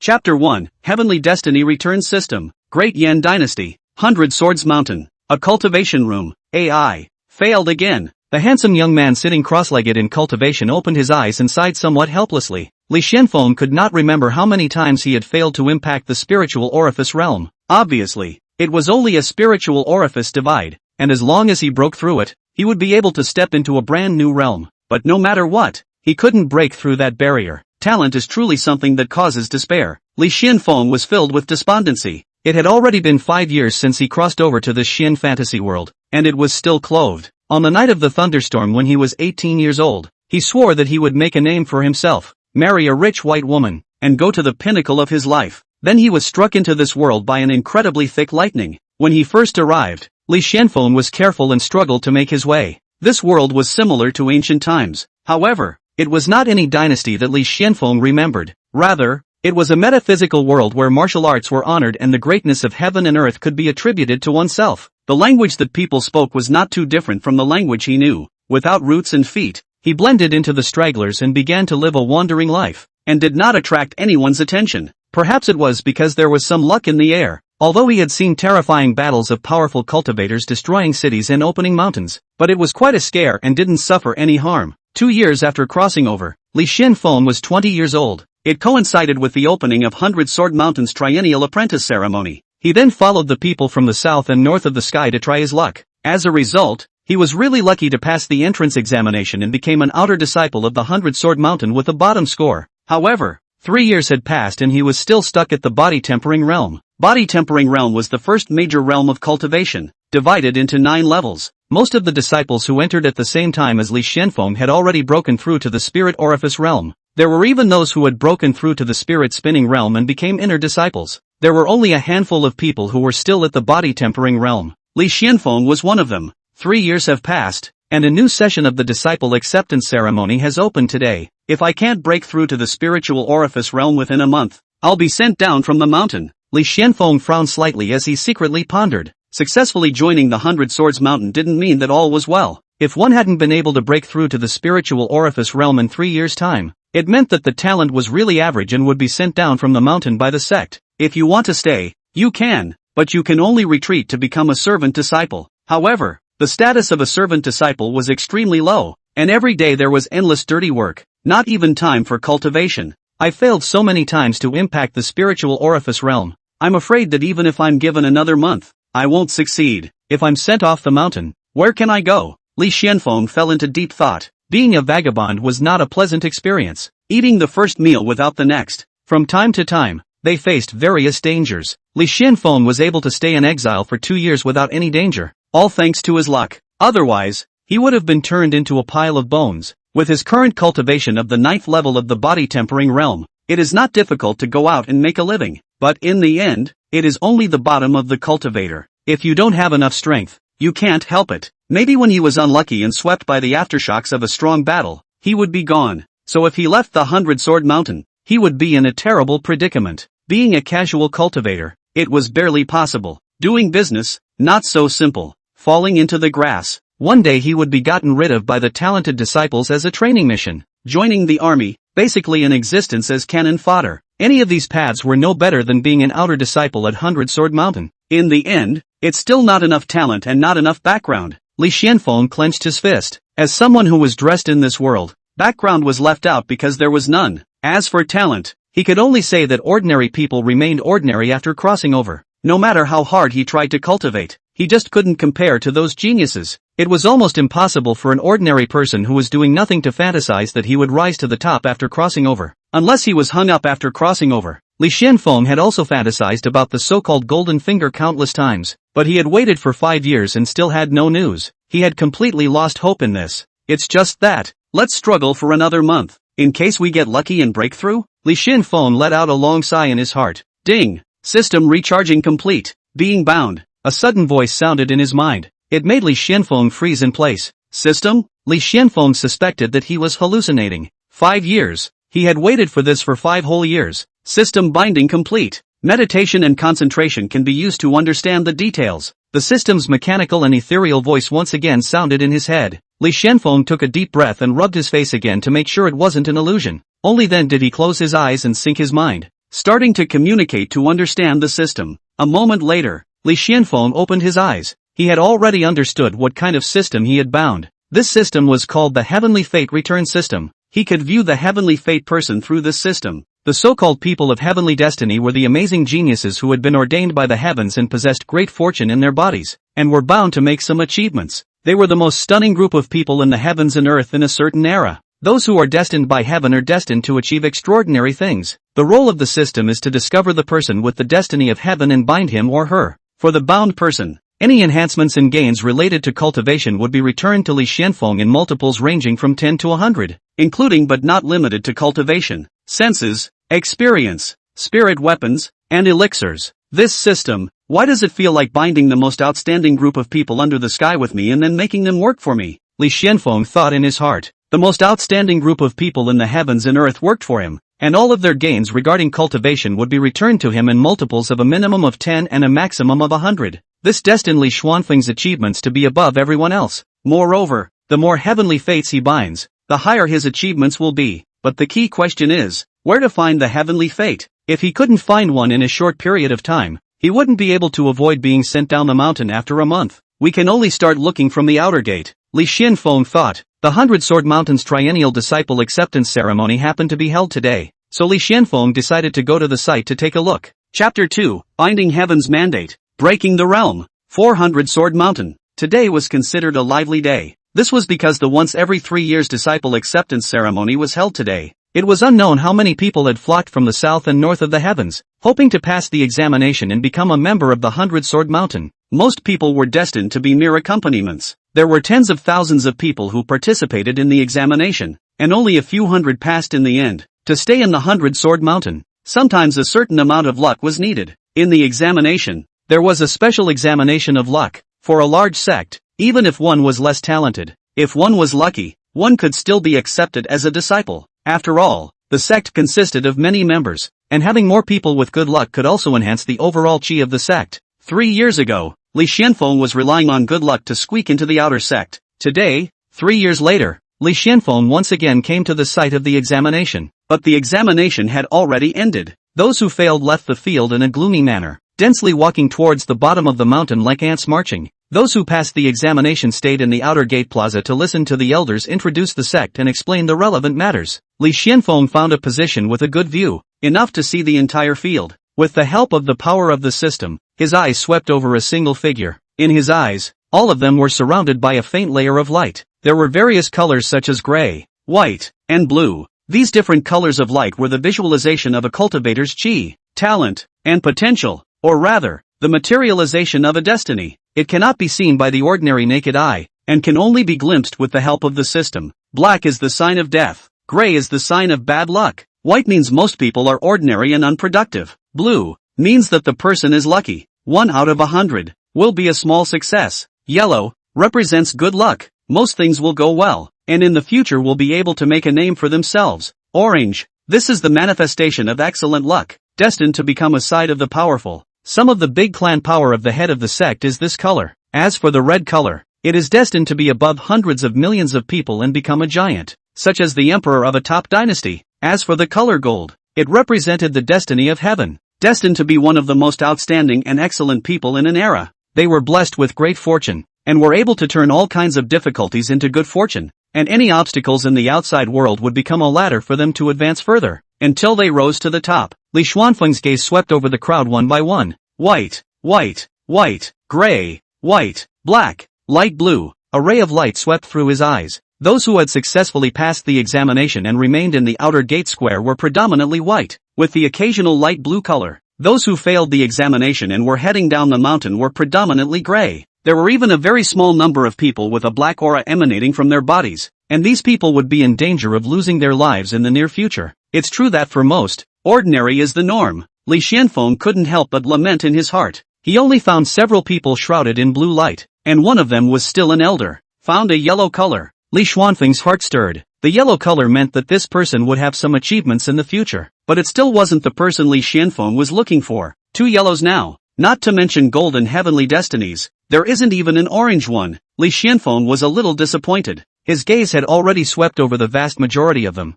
Chapter 1, Heavenly Destiny Return System, Great Yan Dynasty, 100 Swords Mountain, a cultivation room, AI, failed again. The handsome young man sitting cross-legged in cultivation opened his eyes and sighed somewhat helplessly. Li Xuanfeng could not remember how many times he had failed to impact the spiritual orifice realm. Obviously, it was only a spiritual orifice divide, and as long as he broke through it, he would be able to step into a brand new realm. But no matter what, he couldn't break through that barrier. Talent is truly something that causes despair. Li Xuanfeng was filled with despondency. It had already been 5 years since he crossed over to the Xin fantasy world, and it was still clothed. On the night of the thunderstorm when he was 18 years old, he swore that he would make a name for himself, marry a rich white woman, and go to the pinnacle of his life. Then he was struck into this world by an incredibly thick lightning. When he first arrived, Li Xuanfeng was careful and struggled to make his way. This world was similar to ancient times. However, it was not any dynasty that Li Xuanfeng remembered. Rather, it was a metaphysical world where martial arts were honored and the greatness of heaven and earth could be attributed to oneself. The language that people spoke was not too different from the language he knew. Without roots and feet, he blended into the stragglers and began to live a wandering life, and did not attract anyone's attention. Perhaps it was because there was some luck in the air. Although he had seen terrifying battles of powerful cultivators destroying cities and opening mountains, but it was quite a scare and didn't suffer any harm. 2 years after crossing over, Li Xuanfeng was 20 years old. It coincided with the opening of 100 Sword Mountain's triennial apprentice ceremony. He then followed the people from the south and north of the sky to try his luck. As a result, he was really lucky to pass the entrance examination and became an outer disciple of the 100 Sword Mountain with a bottom score. However, 3 years had passed and he was still stuck at the body tempering realm. Body tempering realm was the first major realm of cultivation, divided into 9 levels. Most of the disciples who entered at the same time as Li Xuanfeng had already broken through to the spirit orifice realm. There were even those who had broken through to the spirit spinning realm and became inner disciples. There were only a handful of people who were still at the body tempering realm. Li Xuanfeng was one of them. 3 years have passed, and a new session of the disciple acceptance ceremony has opened today. If I can't break through to the spiritual orifice realm within a month, I'll be sent down from the mountain. Li Xuanfeng frowned slightly as he secretly pondered. Successfully joining the 100 Swords Mountain didn't mean that all was well. If one hadn't been able to break through to the spiritual orifice realm in 3 years' time, it meant that the talent was really average and would be sent down from the mountain by the sect. If you want to stay, you can, but you can only retreat to become a servant disciple. However, the status of a servant disciple was extremely low, and every day there was endless dirty work, not even time for cultivation. I failed so many times to impact the spiritual orifice realm. I'm afraid that even if I'm given another month, I won't succeed. If I'm sent off the mountain, where can I go? Li Xuanfeng fell into deep thought. Being a vagabond was not a pleasant experience. Eating the first meal without the next. From time to time, they faced various dangers. Li Xuanfeng was able to stay in exile for 2 years without any danger, all thanks to his luck. Otherwise, he would have been turned into a pile of bones. With his current cultivation of the 9th level of the body tempering realm, it is not difficult to go out and make a living. But in the end, it is only the bottom of the cultivator. If you don't have enough strength, you can't help it. Maybe when he was unlucky and swept by the aftershocks of a strong battle, he would be gone. So if he left the 100 Sword Mountain, he would be in a terrible predicament. Being a casual cultivator, it was barely possible. Doing business, not so simple. Falling into the grass. One day he would be gotten rid of by the talented disciples as a training mission. Joining the army, basically an existence as cannon fodder. Any of these paths were no better than being an outer disciple at 100 Sword Mountain. In the end, it's still not enough talent and not enough background. Li Xuanfeng clenched his fist. As someone who was dressed in this world, background was left out because there was none. As for talent, he could only say that ordinary people remained ordinary after crossing over. No matter how hard he tried to cultivate, he just couldn't compare to those geniuses. It was almost impossible for an ordinary person who was doing nothing to fantasize that he would rise to the top after crossing over. Unless he was hung up after crossing over. Li Xuanfeng had also fantasized about the so-called golden finger countless times, but he had waited for 5 years and still had no news. He had completely lost hope in this. It's just that, let's struggle for another month, in case we get lucky and break through. Li Xuanfeng let out a long sigh in his heart. Ding! System recharging complete. Being bound. A sudden voice sounded in his mind. It made Li Xuanfeng freeze in place. System? Li Xuanfeng suspected that he was hallucinating. 5 years. He had waited for this for 5 whole years. System binding complete. Meditation and concentration can be used to understand the details. The system's mechanical and ethereal voice once again sounded in his head. Li Xuanfeng took a deep breath and rubbed his face again to make sure it wasn't an illusion. Only then did he close his eyes and sync his mind. starting to communicate to understand the system. A moment later, Li Xuanfeng opened his eyes. He had already understood what kind of system he had bound. This system was called the Heavenly Fate Return System. He could view the Heavenly Fate person through this system. The so-called people of heavenly destiny were the amazing geniuses who had been ordained by the heavens and possessed great fortune in their bodies, and were bound to make some achievements. They were the most stunning group of people in the heavens and earth in a certain era. Those who are destined by heaven are destined to achieve extraordinary things. The role of the system is to discover the person with the destiny of heaven and bind him or her. For the bound person, any enhancements and gains related to cultivation would be returned to Li Xuanfeng in multiples ranging from 10 to 100, including but not limited to cultivation, senses, experience, spirit weapons, and elixirs. This system, why does it feel like binding the most outstanding group of people under the sky with me and then making them work for me? Li Xuanfeng thought in his heart. The most outstanding group of people in the heavens and earth worked for him, and all of their gains regarding cultivation would be returned to him in multiples of a minimum of 10 and a maximum of 100. This destined Li Xuanfeng's achievements to be above everyone else. Moreover, the more heavenly fates he binds, the higher his achievements will be. But the key question is, where to find the heavenly fate? If he couldn't find one in a short period of time, he wouldn't be able to avoid being sent down the mountain after a month. We can only start looking from the outer gate. Li Xuanfeng thought. The 100-sword mountain's triennial disciple acceptance ceremony happened to be held today, so Li Xuanfeng decided to go to the site to take a look. Chapter 2, Binding Heaven's Mandate, Breaking the Realm, 400-sword mountain. Today was considered a lively day. This was because the once every 3 years disciple acceptance ceremony was held today. It was unknown how many people had flocked from the south and north of the heavens, hoping to pass the examination and become a member of the 100-sword mountain. Most people were destined to be mere accompaniments. There were tens of thousands of people who participated in the examination, and only a few hundred passed in the end. To stay in the 100-sword mountain, sometimes a certain amount of luck was needed. In the examination, there was a special examination of luck. For a large sect, even if one was less talented, if one was lucky, one could still be accepted as a disciple. After all, the sect consisted of many members, and having more people with good luck could also enhance the overall chi of the sect. 3 years ago, Li Xuanfeng was relying on good luck to squeak into the outer sect. Today, 3 years later, Li Xuanfeng once again came to the site of the examination. But the examination had already ended. Those who failed left the field in a gloomy manner, densely walking towards the bottom of the mountain like ants marching. Those who passed the examination stayed in the outer gate plaza to listen to the elders introduce the sect and explain the relevant matters. Li Xuanfeng found a position with a good view, enough to see the entire field. With the help of the power of the system, his eyes swept over a single figure. In his eyes, all of them were surrounded by a faint layer of light. There were various colors such as gray, white, and blue. These different colors of light were the visualization of a cultivator's chi, talent, and potential, or rather, the materialization of a destiny. It cannot be seen by the ordinary naked eye, and can only be glimpsed with the help of the system. Black is the sign of death. Gray is the sign of bad luck. White means most people are ordinary and unproductive. Blue means that the person is lucky. 1 out of 100 will be a small success. Yellow represents good luck. Most things will go well, and in the future will be able to make a name for themselves. Orange, this is the manifestation of excellent luck, destined to become a side of the powerful. Some of the big clan power of the head of the sect is this color. As for the red color, it is destined to be above hundreds of millions of people and become a giant, such as the emperor of a top dynasty. As for the color gold, it represented the destiny of heaven, destined to be one of the most outstanding and excellent people in an era. They were blessed with great fortune, and were able to turn all kinds of difficulties into good fortune, and any obstacles in the outside world would become a ladder for them to advance further, until they rose to the top. Li Xuanfeng's gaze swept over the crowd one by one. White, white, white, gray, white, black, light blue. A ray of light swept through his eyes. Those who had successfully passed the examination and remained in the outer gate square were predominantly white, with the occasional light blue color. Those who failed the examination and were heading down the mountain were predominantly gray. There were even a very small number of people with a black aura emanating from their bodies, and these people would be in danger of losing their lives in the near future. It's true that for most, ordinary is the norm. Li Xuanfeng couldn't help but lament in his heart. He only found several people shrouded in blue light, and one of them was still an elder. Found a yellow color. Li Xuanfeng's heart stirred. The yellow color meant that this person would have some achievements in the future, but it still wasn't the person Li Xuanfeng was looking for. 2 yellows now, not to mention golden heavenly destinies. There isn't even an orange one. Li Xuanfeng was a little disappointed. His gaze had already swept over the vast majority of them.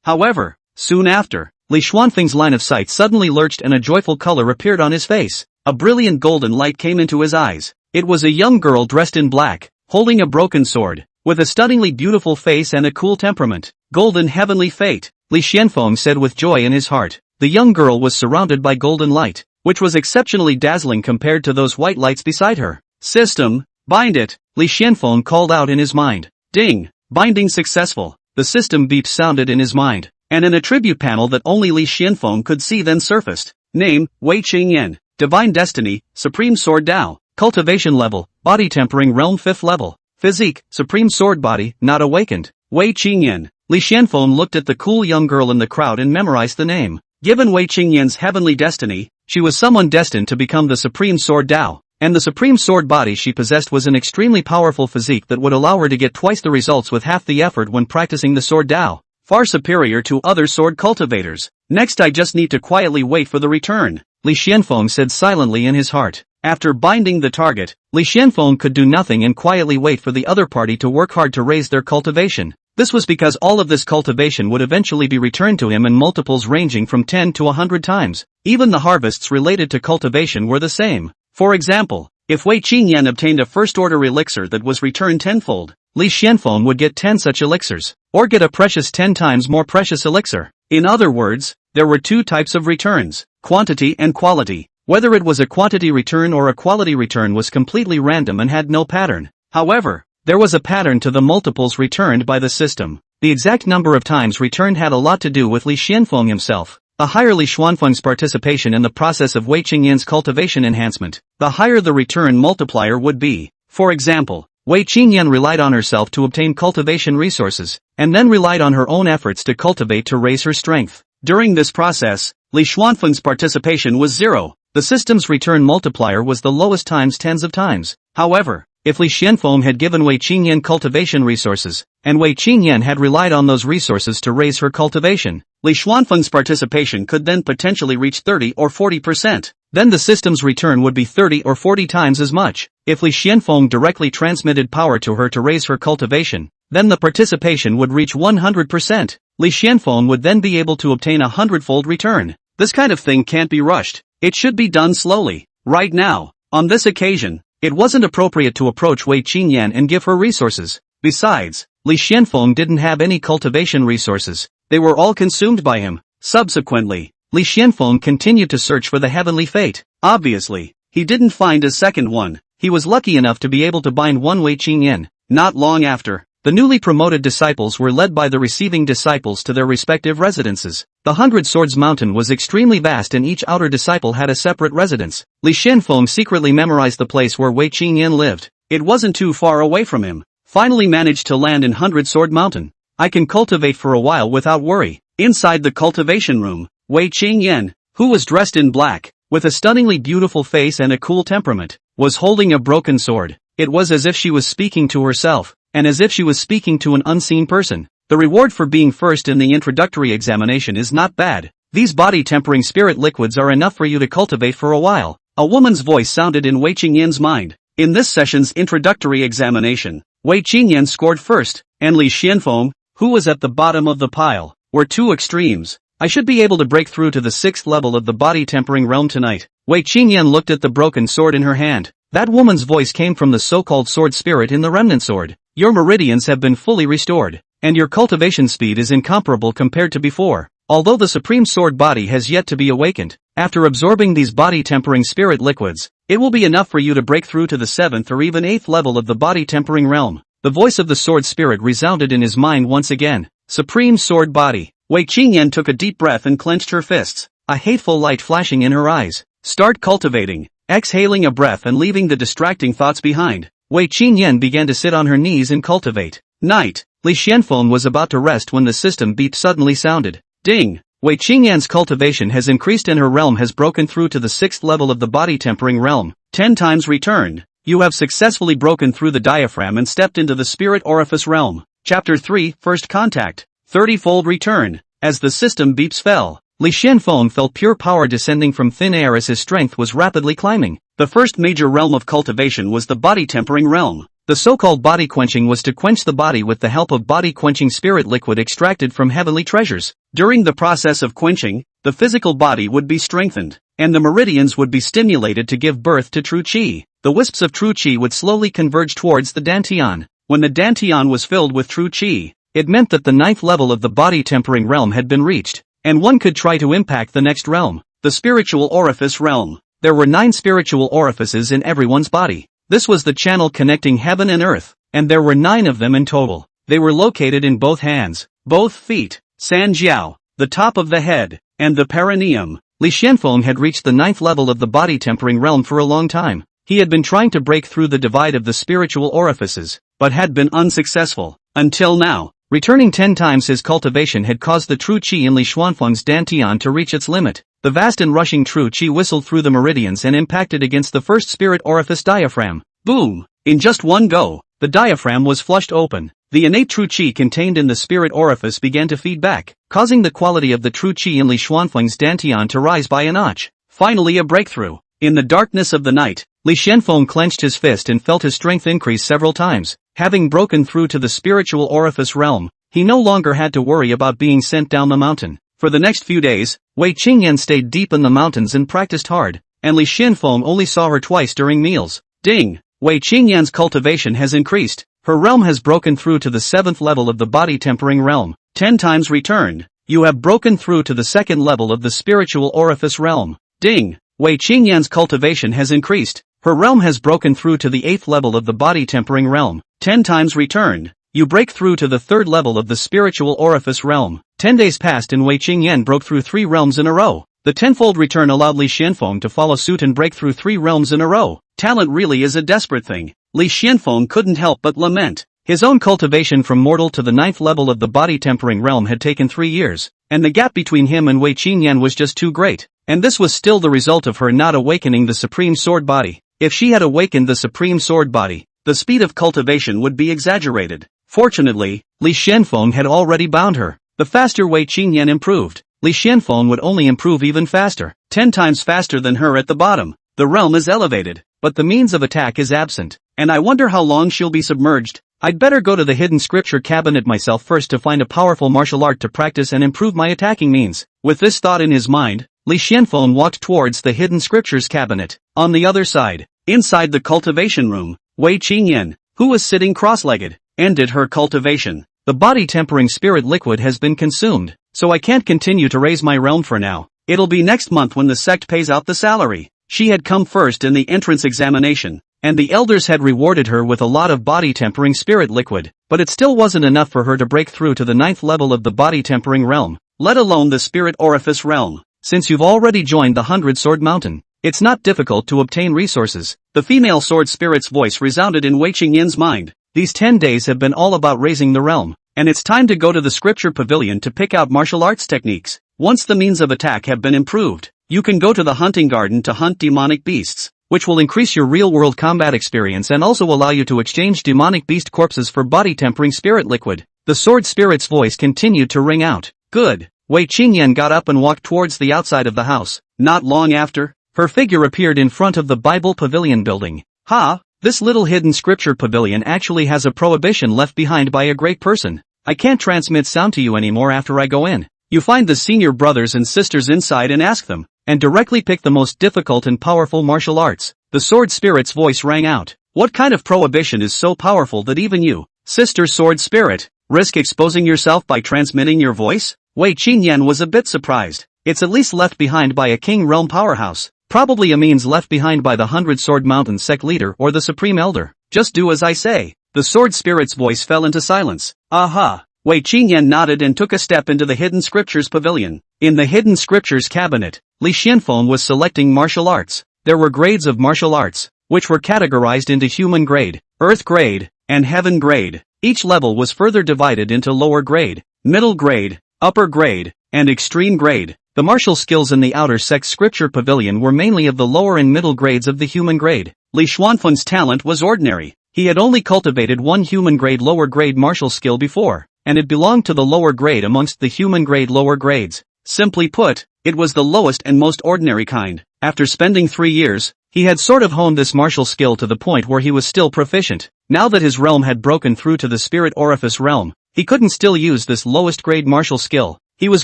However, soon after, Li Xuanfeng's line of sight suddenly lurched and a joyful color appeared on his face. A brilliant golden light came into his eyes. It was a young girl dressed in black, holding a broken sword, with a stunningly beautiful face and a cool temperament. Golden heavenly fate, Li Xuanfeng said with joy in his heart. The young girl was surrounded by golden light, which was exceptionally dazzling compared to those white lights beside her. System, bind it, Li Xuanfeng called out in his mind. Ding, binding successful. The system beep sounded in his mind, and an attribute panel that only Li Xuanfeng could see then surfaced. Name, Wei Qingyan. Divine Destiny, Supreme Sword Dao. Cultivation level, Body Tempering Realm 5th level. Physique, Supreme Sword Body, not awakened. Wei Qingyan. Li Xuanfeng looked at the cool young girl in the crowd and memorized the name. Given Wei Qingyan's heavenly destiny, she was someone destined to become the Supreme Sword Dao, and the Supreme Sword Body she possessed was an extremely powerful physique that would allow her to get twice the results with half the effort when practicing the Sword Dao, far superior to other sword cultivators. Next I just need to quietly wait for the return, Li Xuanfeng said silently in his heart. After binding the target, Li Xuanfeng could do nothing and quietly wait for the other party to work hard to raise their cultivation. This was because all of this cultivation would eventually be returned to him in multiples ranging from 10 to 100 times. Even the harvests related to cultivation were the same. For example, if Wei Qingyan obtained a first-order elixir that was returned tenfold, Li Xuanfeng would get 10 such elixirs, or get a precious 10 times more precious elixir. In other words, there were two types of returns, quantity and quality. Whether it was a quantity return or a quality return was completely random and had no pattern. However, there was a pattern to the multiples returned by the system. The exact number of times returned had a lot to do with Li Xuanfeng himself. The higher Li Xuanfeng's participation in the process of Wei Qingyan's cultivation enhancement, the higher the return multiplier would be. For example, Wei Qingyan relied on herself to obtain cultivation resources, and then relied on her own efforts to cultivate to raise her strength. During this process, Li Xuanfeng's participation was 0. The system's return multiplier was the lowest times tens of times. However, if Li Xuanfeng had given Wei Qingyan cultivation resources, and Wei Qingyan had relied on those resources to raise her cultivation, Li Xuanfeng's participation could then potentially reach 30 or 40%. Then the system's return would be 30 or 40 times as much. If Li Xuanfeng directly transmitted power to her to raise her cultivation, then the participation would reach 100%. Li Xuanfeng would then be able to obtain a hundredfold return. This kind of thing can't be rushed. It should be done slowly. Right now, on this occasion, it wasn't appropriate to approach Wei Qingyan and give her resources. Besides, Li Xuanfeng didn't have any cultivation resources. They were all consumed by him. Subsequently, Li Xuanfeng continued to search for the heavenly fate. Obviously, he didn't find a second one. He was lucky enough to be able to bind one Wei Qingyan. Not long after, the newly promoted disciples were led by the receiving disciples to their respective residences. The 100 Swords Mountain was extremely vast and each outer disciple had a separate residence. Li Xuanfeng secretly memorized the place where Wei Qingyan lived. It wasn't too far away from him. Finally managed to land in 100 Sword Mountain. I can cultivate for a while without worry. Inside the cultivation room, Wei Qingyan, who was dressed in black, with a stunningly beautiful face and a cool temperament, was holding a broken sword. It was as if she was speaking to herself, and as if she was speaking to an unseen person. The reward for being first in the introductory examination is not bad. These body-tempering spirit liquids are enough for you to cultivate for a while. A woman's voice sounded in Wei Qingyan's mind. In this session's introductory examination, Wei Qingyan scored first, and Li Xuanfeng, who was at the bottom of the pile, were two extremes. I should be able to break through to the 6th level of the body-tempering realm tonight. Wei Qingyan looked at the broken sword in her hand. That woman's voice came from the so-called sword spirit in the remnant sword. Your meridians have been fully restored, and your cultivation speed is incomparable compared to before. Although the supreme sword body has yet to be awakened, after absorbing these body-tempering spirit liquids, it will be enough for you to break through to the 7th or even 8th level of the body-tempering realm. The voice of the sword spirit resounded in his mind once again. Supreme sword body. Wei Qingyan took a deep breath and clenched her fists, a hateful light flashing in her eyes. Start cultivating. Exhaling a breath and leaving the distracting thoughts behind, Wei Qingyan began to sit on her knees and cultivate. Night. Li Xuanfeng was about to rest when the system beep suddenly sounded. Ding! Wei Qingyan's cultivation has increased and her realm has broken through to the 6th level of the body-tempering realm. 10 times returned. You have successfully broken through the diaphragm and stepped into the spirit orifice realm. Chapter 3, First Contact. 30-fold return. As the system beeps fell, Li Xuanfeng felt pure power descending from thin air as his strength was rapidly climbing. The first major realm of cultivation was the body-tempering realm. The so-called body quenching was to quench the body with the help of body-quenching spirit liquid extracted from heavenly treasures. During the process of quenching, the physical body would be strengthened, and the meridians would be stimulated to give birth to true qi. The wisps of true qi would slowly converge towards the dantian. When the dantian was filled with true qi, it meant that the 9th level of the body-tempering realm had been reached, and one could try to impact the next realm, the spiritual orifice realm. There were 9 spiritual orifices in everyone's body. This was the channel connecting heaven and earth, and there were 9 of them in total. They were located in both hands, both feet, sanjiao, the top of the head, and the perineum. Li Xuanfeng had reached the 9th level of the body-tempering realm for a long time. He had been trying to break through the divide of the spiritual orifices, but had been unsuccessful, until now. Returning 10 times his cultivation had caused the true qi in Li Xuanfeng's dantian to reach its limit. The vast and rushing true qi whistled through the meridians and impacted against the first spirit orifice diaphragm. Boom! In just one go, the diaphragm was flushed open. The innate true qi contained in the spirit orifice began to feed back, causing the quality of the true qi in Li Xuanfeng's dantian to rise by a notch. Finally a breakthrough. In the darkness of the night, Li Xuanfeng clenched his fist and felt his strength increase several times. Having broken through to the spiritual orifice realm, he no longer had to worry about being sent down the mountain. For the next few days, Wei Qingyan stayed deep in the mountains and practiced hard, and Li Xuanfeng only saw her twice during meals. Ding! Wei Qingyan's cultivation has increased. Her realm has broken through to the 7th level of the body-tempering realm. 10 times returned. You have broken through to the 2nd level of the spiritual orifice realm. Ding! Wei Qingyan's cultivation has increased. Her realm has broken through to the 8th level of the body-tempering realm. 10 times returned. You break through to the 3rd level of the spiritual orifice realm. 10 days passed and Wei Qingyan broke through 3 realms in a row. The tenfold return allowed Li Xuanfeng to follow suit and break through 3 realms in a row. Talent really is a desperate thing. Li Xuanfeng couldn't help but lament. His own cultivation from mortal to the 9th level of the body-tempering realm had taken 3 years, and the gap between him and Wei Qingyan was just too great. And this was still the result of her not awakening the supreme sword body. If she had awakened the supreme sword body, the speed of cultivation would be exaggerated. Fortunately, Li Xuanfeng had already bound her. The faster Wei Qingyan improved, Li Xuanfeng would only improve even faster, 10 times faster than her at the bottom. The realm is elevated, but the means of attack is absent, and I wonder how long she'll be submerged. I'd better go to the hidden scripture cabinet myself first to find a powerful martial art to practice and improve my attacking means. With this thought in his mind, Li Xuanfeng walked towards the hidden scriptures cabinet. On the other side, inside the cultivation room, Wei Qingyan, who was sitting cross-legged, ended her cultivation. The body-tempering spirit liquid has been consumed, so I can't continue to raise my realm for now. It'll be next month when the sect pays out the salary. She had come first in the entrance examination, and the elders had rewarded her with a lot of body-tempering spirit liquid, but it still wasn't enough for her to break through to the 9th level of the body-tempering realm, let alone the spirit orifice realm. Since you've already joined the 100-sword mountain, it's not difficult to obtain resources. The female sword spirit's voice resounded in Wei Qingyan's mind. These 10 days have been all about raising the realm, and it's time to go to the scripture pavilion to pick out martial arts techniques. Once the means of attack have been improved, you can go to the hunting garden to hunt demonic beasts, which will increase your real-world combat experience and also allow you to exchange demonic beast corpses for body-tempering spirit liquid. The sword spirit's voice continued to ring out. Good. Wei Qingyan got up and walked towards the outside of the house. Not long after, her figure appeared in front of the Bible Pavilion building. Ha! This little hidden scripture pavilion actually has a prohibition left behind by a great person. I can't transmit sound to you anymore after I go in. You find the senior brothers and sisters inside and ask them, and directly pick the most difficult and powerful martial arts. The sword spirit's voice rang out. What kind of prohibition is so powerful that even you, sister sword spirit, risk exposing yourself by transmitting your voice? Wei Qingyan was a bit surprised. It's at least left behind by a king realm powerhouse. Probably a means left behind by the 100-sword mountain sect leader or the supreme elder. Just do as I say. The sword spirit's voice fell into silence. Aha! Wei Qingyan nodded and took a step into the hidden scriptures pavilion. In the hidden scriptures cabinet, Li Xuanfeng was selecting martial arts. There were grades of martial arts, which were categorized into human grade, earth grade, and heaven grade. Each level was further divided into lower grade, middle grade, upper grade, and extreme grade. The martial skills in the outer sect scripture pavilion were mainly of the lower and middle grades of the human grade. Li Xuanfeng's talent was ordinary. He had only cultivated one human grade lower grade martial skill before, and it belonged to the lower grade amongst the human grade lower grades. Simply put, it was the lowest and most ordinary kind. After spending 3 years, he had sort of honed this martial skill to the point where he was still proficient. Now that his realm had broken through to the spirit orifice realm, he couldn't still use this lowest grade martial skill. He was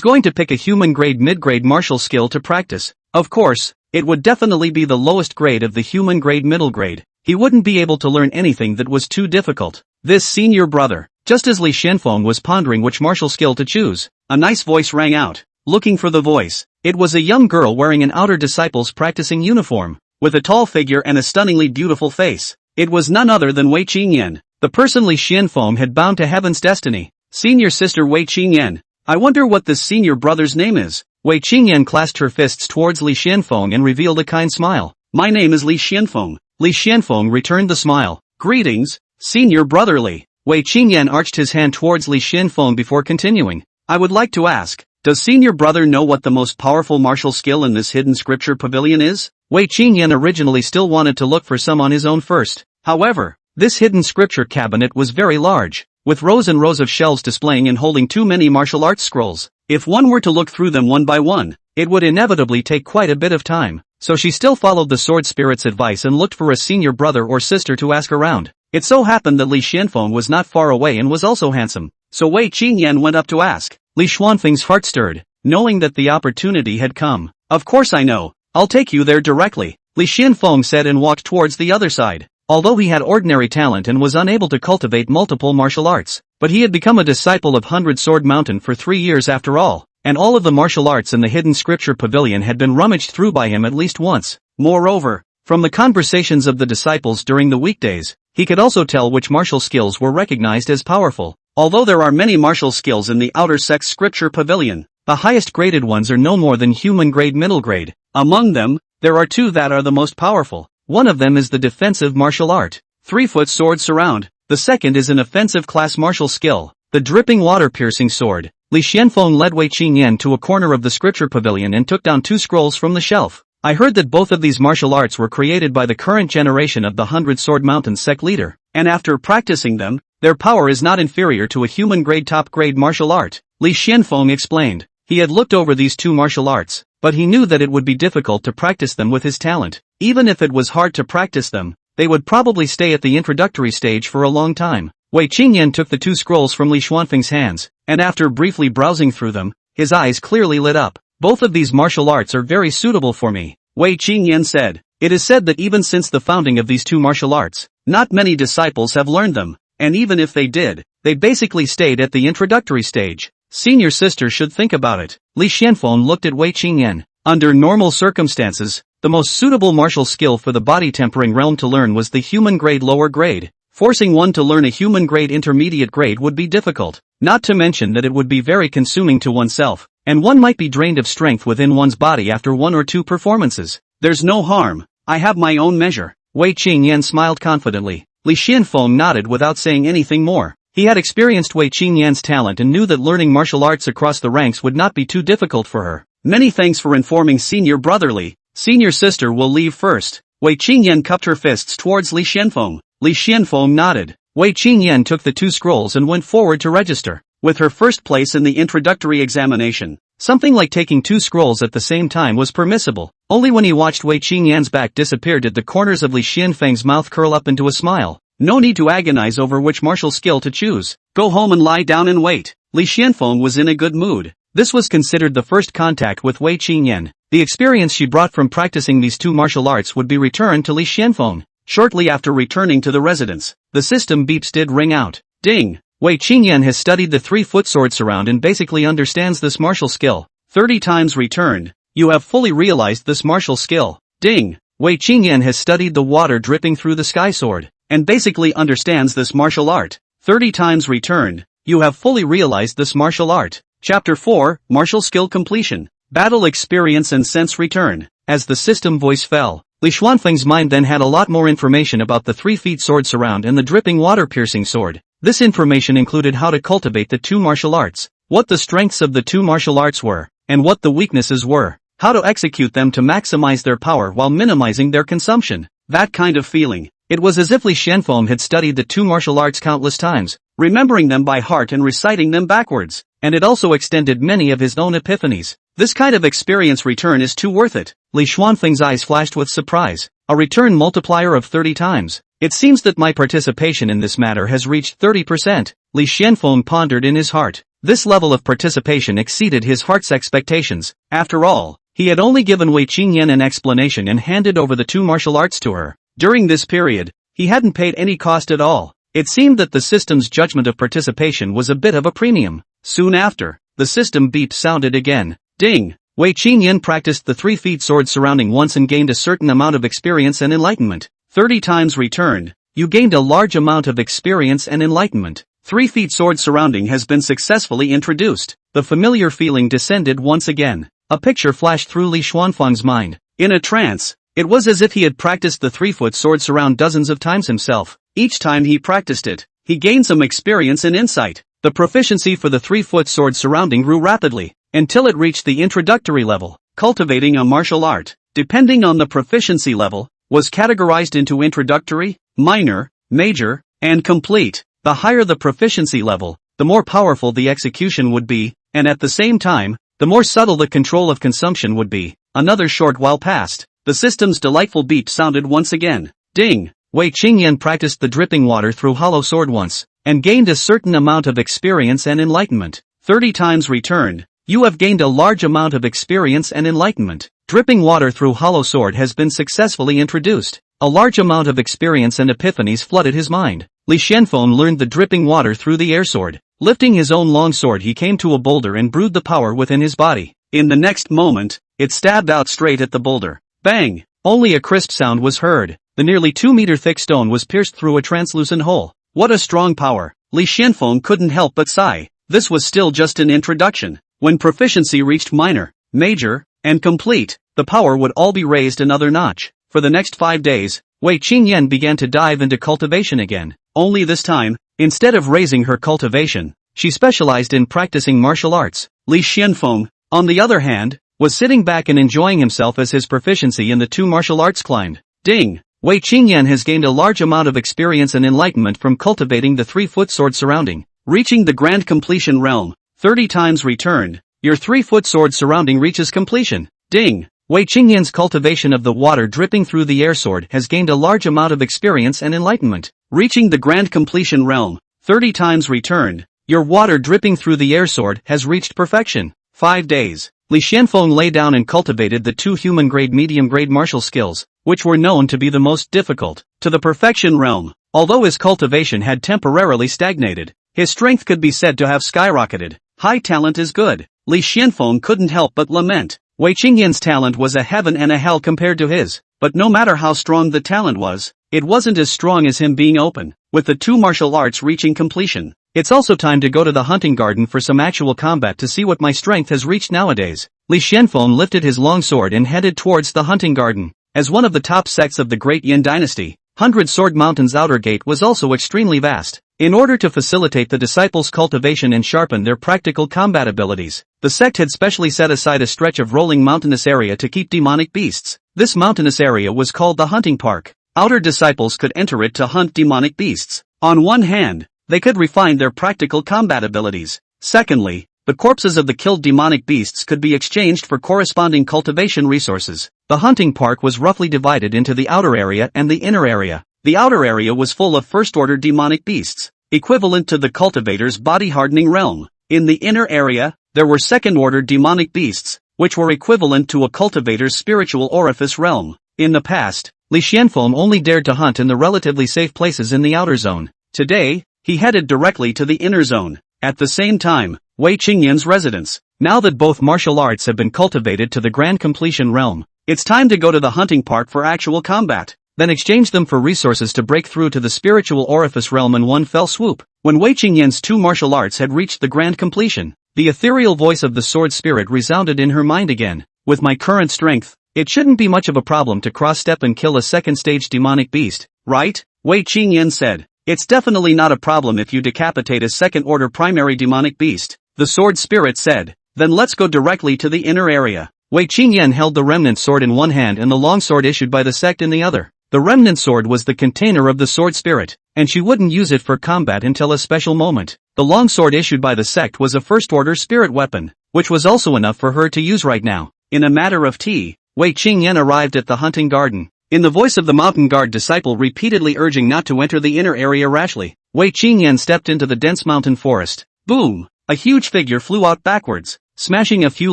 going to pick a human-grade mid-grade martial skill to practice. Of course, it would definitely be the lowest grade of the human-grade middle grade. He wouldn't be able to learn anything that was too difficult. This senior brother. Just as Li Xuanfeng was pondering which martial skill to choose, a nice voice rang out. Looking for the voice, it was a young girl wearing an outer disciples practicing uniform, with a tall figure and a stunningly beautiful face. It was none other than Wei Qingyan, the person Li Xuanfeng had bound to heaven's destiny. Senior sister Wei Qingyan. I wonder what this senior brother's name is. Wei Qingyan clasped her fists towards Li Xuanfeng and revealed a kind smile. My name is Li Xuanfeng. Li Xuanfeng returned the smile. Greetings, senior brother Li. Wei Qingyan arched his hand towards Li Xuanfeng before continuing. I would like to ask, does senior brother know what the most powerful martial skill in this hidden scripture pavilion is? Wei Qingyan originally still wanted to look for some on his own first. However, this hidden scripture cabinet was very large, with rows and rows of shelves displaying and holding too many martial arts scrolls. If one were to look through them one by one, it would inevitably take quite a bit of time. So she still followed the sword spirit's advice and looked for a senior brother or sister to ask around. It so happened that Li Xuanfeng was not far away and was also handsome. So Wei Qingyan went up to ask. Li Xuanfeng's heart stirred, knowing that the opportunity had come. Of course I know. I'll take you there directly, Li Xuanfeng said and walked towards the other side. Although he had ordinary talent and was unable to cultivate multiple martial arts, but he had become a disciple of Sword Mountain for 3 years after all, and all of the martial arts in the hidden scripture pavilion had been rummaged through by him at least once. Moreover, from the conversations of the disciples during the weekdays, he could also tell which martial skills were recognized as powerful. Although there are many martial skills in the outer sect scripture pavilion, the highest graded ones are no more than human grade middle grade. Among them, there are 2 that are the most powerful. One of them is the defensive martial art, 3-foot sword surround. The second is an offensive class martial skill, the dripping water piercing sword. Li Xuanfeng led Wei Qingyan to a corner of the scripture pavilion and took down 2 scrolls from the shelf. I heard that both of these martial arts were created by the current generation of the Sword Mountain sect leader, and after practicing them, their power is not inferior to a human grade top grade martial art, Li Xuanfeng explained. He had looked over these 2 martial arts, but he knew that it would be difficult to practice them with his talent. Even if it was hard to practice them, they would probably stay at the introductory stage for a long time. Wei Qingyan took the 2 scrolls from Li Xuanfeng's hands, and after briefly browsing through them, his eyes clearly lit up. Both of these martial arts are very suitable for me, Wei Qingyan said. It is said that even since the founding of these 2 martial arts, not many disciples have learned them, and even if they did, they basically stayed at the introductory stage. Senior sister should think about it. Li Xuanfeng looked at Wei Qingyan. Under normal circumstances, the most suitable martial skill for the body tempering realm to learn was the human grade lower grade. Forcing one to learn a human grade intermediate grade would be difficult, not to mention that it would be very consuming to oneself, and one might be drained of strength within one's body after 1 or 2 performances. There's no harm, I have my own measure. Wei Qingyan smiled confidently. Li Xuanfeng nodded without saying anything more. He had experienced Wei Qingyan's talent and knew that learning martial arts across the ranks would not be too difficult for her. Many thanks for informing senior brotherly. Senior sister will leave first. Wei Qingyan cupped her fists towards Li Xuanfeng. Li Xuanfeng nodded. Wei Qingyan took the 2 scrolls and went forward to register. With her first place in the introductory examination, something like taking 2 scrolls at the same time was permissible. Only when he watched Wei Qingyan's back disappear did the corners of Li Xuanfeng's mouth curl up into a smile. No need to agonize over which martial skill to choose. Go home and lie down and wait. Li Xuanfeng was in a good mood. This was considered the first contact with Wei Qingyan. The experience she brought from practicing these 2 martial arts would be returned to Li Xuanfeng. Shortly after returning to the residence, the system beeps did ring out. Ding! Wei Qingyan has studied the 3-foot sword surround and basically understands this martial skill. 30 times returned. You have fully realized this martial skill. Ding! Wei Qingyan has studied the water dripping through the sky sword, and basically understands this martial art. 30 times returned. You have fully realized this martial art. Chapter 4, Martial Skill Completion. Battle Experience and Sense Return. As the system voice fell, Li Xuanfeng's mind then had a lot more information about the 3-foot sword surround and the dripping water-piercing sword. This information included how to cultivate the 2 martial arts, what the strengths of the 2 martial arts were, and what the weaknesses were, how to execute them to maximize their power while minimizing their consumption. That kind of feeling. It was as if Li Xuanfeng had studied the 2 martial arts countless times, remembering them by heart and reciting them backwards, and it also extended many of his own epiphanies. This kind of experience return is too worth it. Li Xuanfeng's eyes flashed with surprise. A return multiplier of 30 times. It seems that my participation in this matter has reached 30%. Li Xuanfeng pondered in his heart. This level of participation exceeded his heart's expectations. After all, he had only given Wei Qingyan an explanation and handed over the two martial arts to her. During this period, he hadn't paid any cost at all. It seemed that the system's judgment of participation was a bit of a premium. Soon after, the system beep sounded again. Ding! Wei Qingyan practiced the 3 feet sword surrounding once and gained a certain amount of experience and enlightenment. 30 times returned. You gained a large amount of experience and enlightenment. 3 feet sword surrounding has been successfully introduced. The familiar feeling descended once again. A picture flashed through Li Xuanfeng's mind. In a trance, it was as if he had practiced the 3-foot sword surround dozens of times himself. Each time he practiced it, he gained some experience and insight. The proficiency for the 3-foot sword surrounding grew rapidly, until it reached the introductory level. Cultivating a martial art, depending on the proficiency level, was categorized into introductory, minor, major, and complete. The higher the proficiency level, the more powerful the execution would be, and at the same time, the more subtle the control of consumption would be. Another short while passed. The system's delightful beep sounded once again. Ding! Wei Qingyan practiced the dripping water through hollow sword once, and gained a certain amount of experience and enlightenment. 30 times returned. You have gained a large amount of experience and enlightenment. Dripping water through hollow sword has been successfully introduced. A large amount of experience and epiphanies flooded his mind. Li Xuanfeng learned the dripping water through the air sword. Lifting his own long sword, he came to a boulder and brewed the power within his body. In the next moment, it stabbed out straight at the boulder. Bang! Only a crisp sound was heard. The nearly 2-meter thick stone was pierced through a translucent hole. What a strong power! Li Xuanfeng couldn't help but sigh. This was still just an introduction. When proficiency reached minor, major, and complete, the power would all be raised another notch. For the next 5 days, Wei Qingyan began to dive into cultivation again. Only this time, instead of raising her cultivation, she specialized in practicing martial arts. Li Xuanfeng, on the other hand, was sitting back and enjoying himself as his proficiency in the 2 martial arts climbed. Ding! Wei Qingyan has gained a large amount of experience and enlightenment from cultivating the 3-foot sword surrounding. Reaching the grand completion realm. 30 times returned. Your 3-foot sword surrounding reaches completion. Ding! Wei Qingyan's cultivation of the water dripping through the air sword has gained a large amount of experience and enlightenment. Reaching the grand completion realm. 30 times returned. Your water dripping through the air sword has reached perfection. 5 days. Li Xuanfeng lay down and cultivated the 2 human-grade medium-grade martial skills, which were known to be the most difficult. To the perfection realm. Although his cultivation had temporarily stagnated, his strength could be said to have skyrocketed. High talent is good. Li Xuanfeng couldn't help but lament. Wei Qingyan's talent was a heaven and a hell compared to his, but no matter how strong the talent was, it wasn't as strong as him being open. With the 2 martial arts reaching completion, it's also time to go to the hunting garden for some actual combat to see what my strength has reached nowadays. Li Xuanfeng lifted his long sword and headed towards the hunting garden. As one of the top sects of the Great Yan Dynasty, 100-Sword Mountain's outer gate was also extremely vast. In order to facilitate the disciples' cultivation and sharpen their practical combat abilities, the sect had specially set aside a stretch of rolling mountainous area to keep demonic beasts. This mountainous area was called the hunting park. Outer disciples could enter it to hunt demonic beasts. On one hand, they could refine their practical combat abilities. Secondly, the corpses of the killed demonic beasts could be exchanged for corresponding cultivation resources. The hunting park was roughly divided into the outer area and the inner area. The outer area was full of first-order demonic beasts, equivalent to the cultivator's body-hardening realm. In the inner area, there were second-order demonic beasts, which were equivalent to a cultivator's spiritual orifice realm. In the past, Li Xuanfeng only dared to hunt in the relatively safe places in the outer zone. Today, he headed directly to the inner zone. At the same time, Wei Qingyan's residence. Now that both martial arts have been cultivated to the grand completion realm, it's time to go to the hunting park for actual combat. Then exchange them for resources to break through to the spiritual orifice realm in one fell swoop. When Wei Qingyan's 2 martial arts had reached the grand completion, the ethereal voice of the sword spirit resounded in her mind again. With my current strength, it shouldn't be much of a problem to cross-step and kill a second-stage demonic beast, right? Wei Qingyan said. It's definitely not a problem if you decapitate a second-order primary demonic beast, the sword spirit said. Then let's go directly to the inner area. Wei Qingyan held the remnant sword in one hand and the longsword issued by the sect in the other. The remnant sword was the container of the sword spirit, and she wouldn't use it for combat until a special moment. The longsword issued by the sect was a first-order spirit weapon, which was also enough for her to use right now. In a matter of tea, Wei Qingyan arrived at the hunting garden. In the voice of the mountain guard disciple repeatedly urging not to enter the inner area rashly, Wei Qingyan stepped into the dense mountain forest. Boom! a huge figure flew out backwards, smashing a few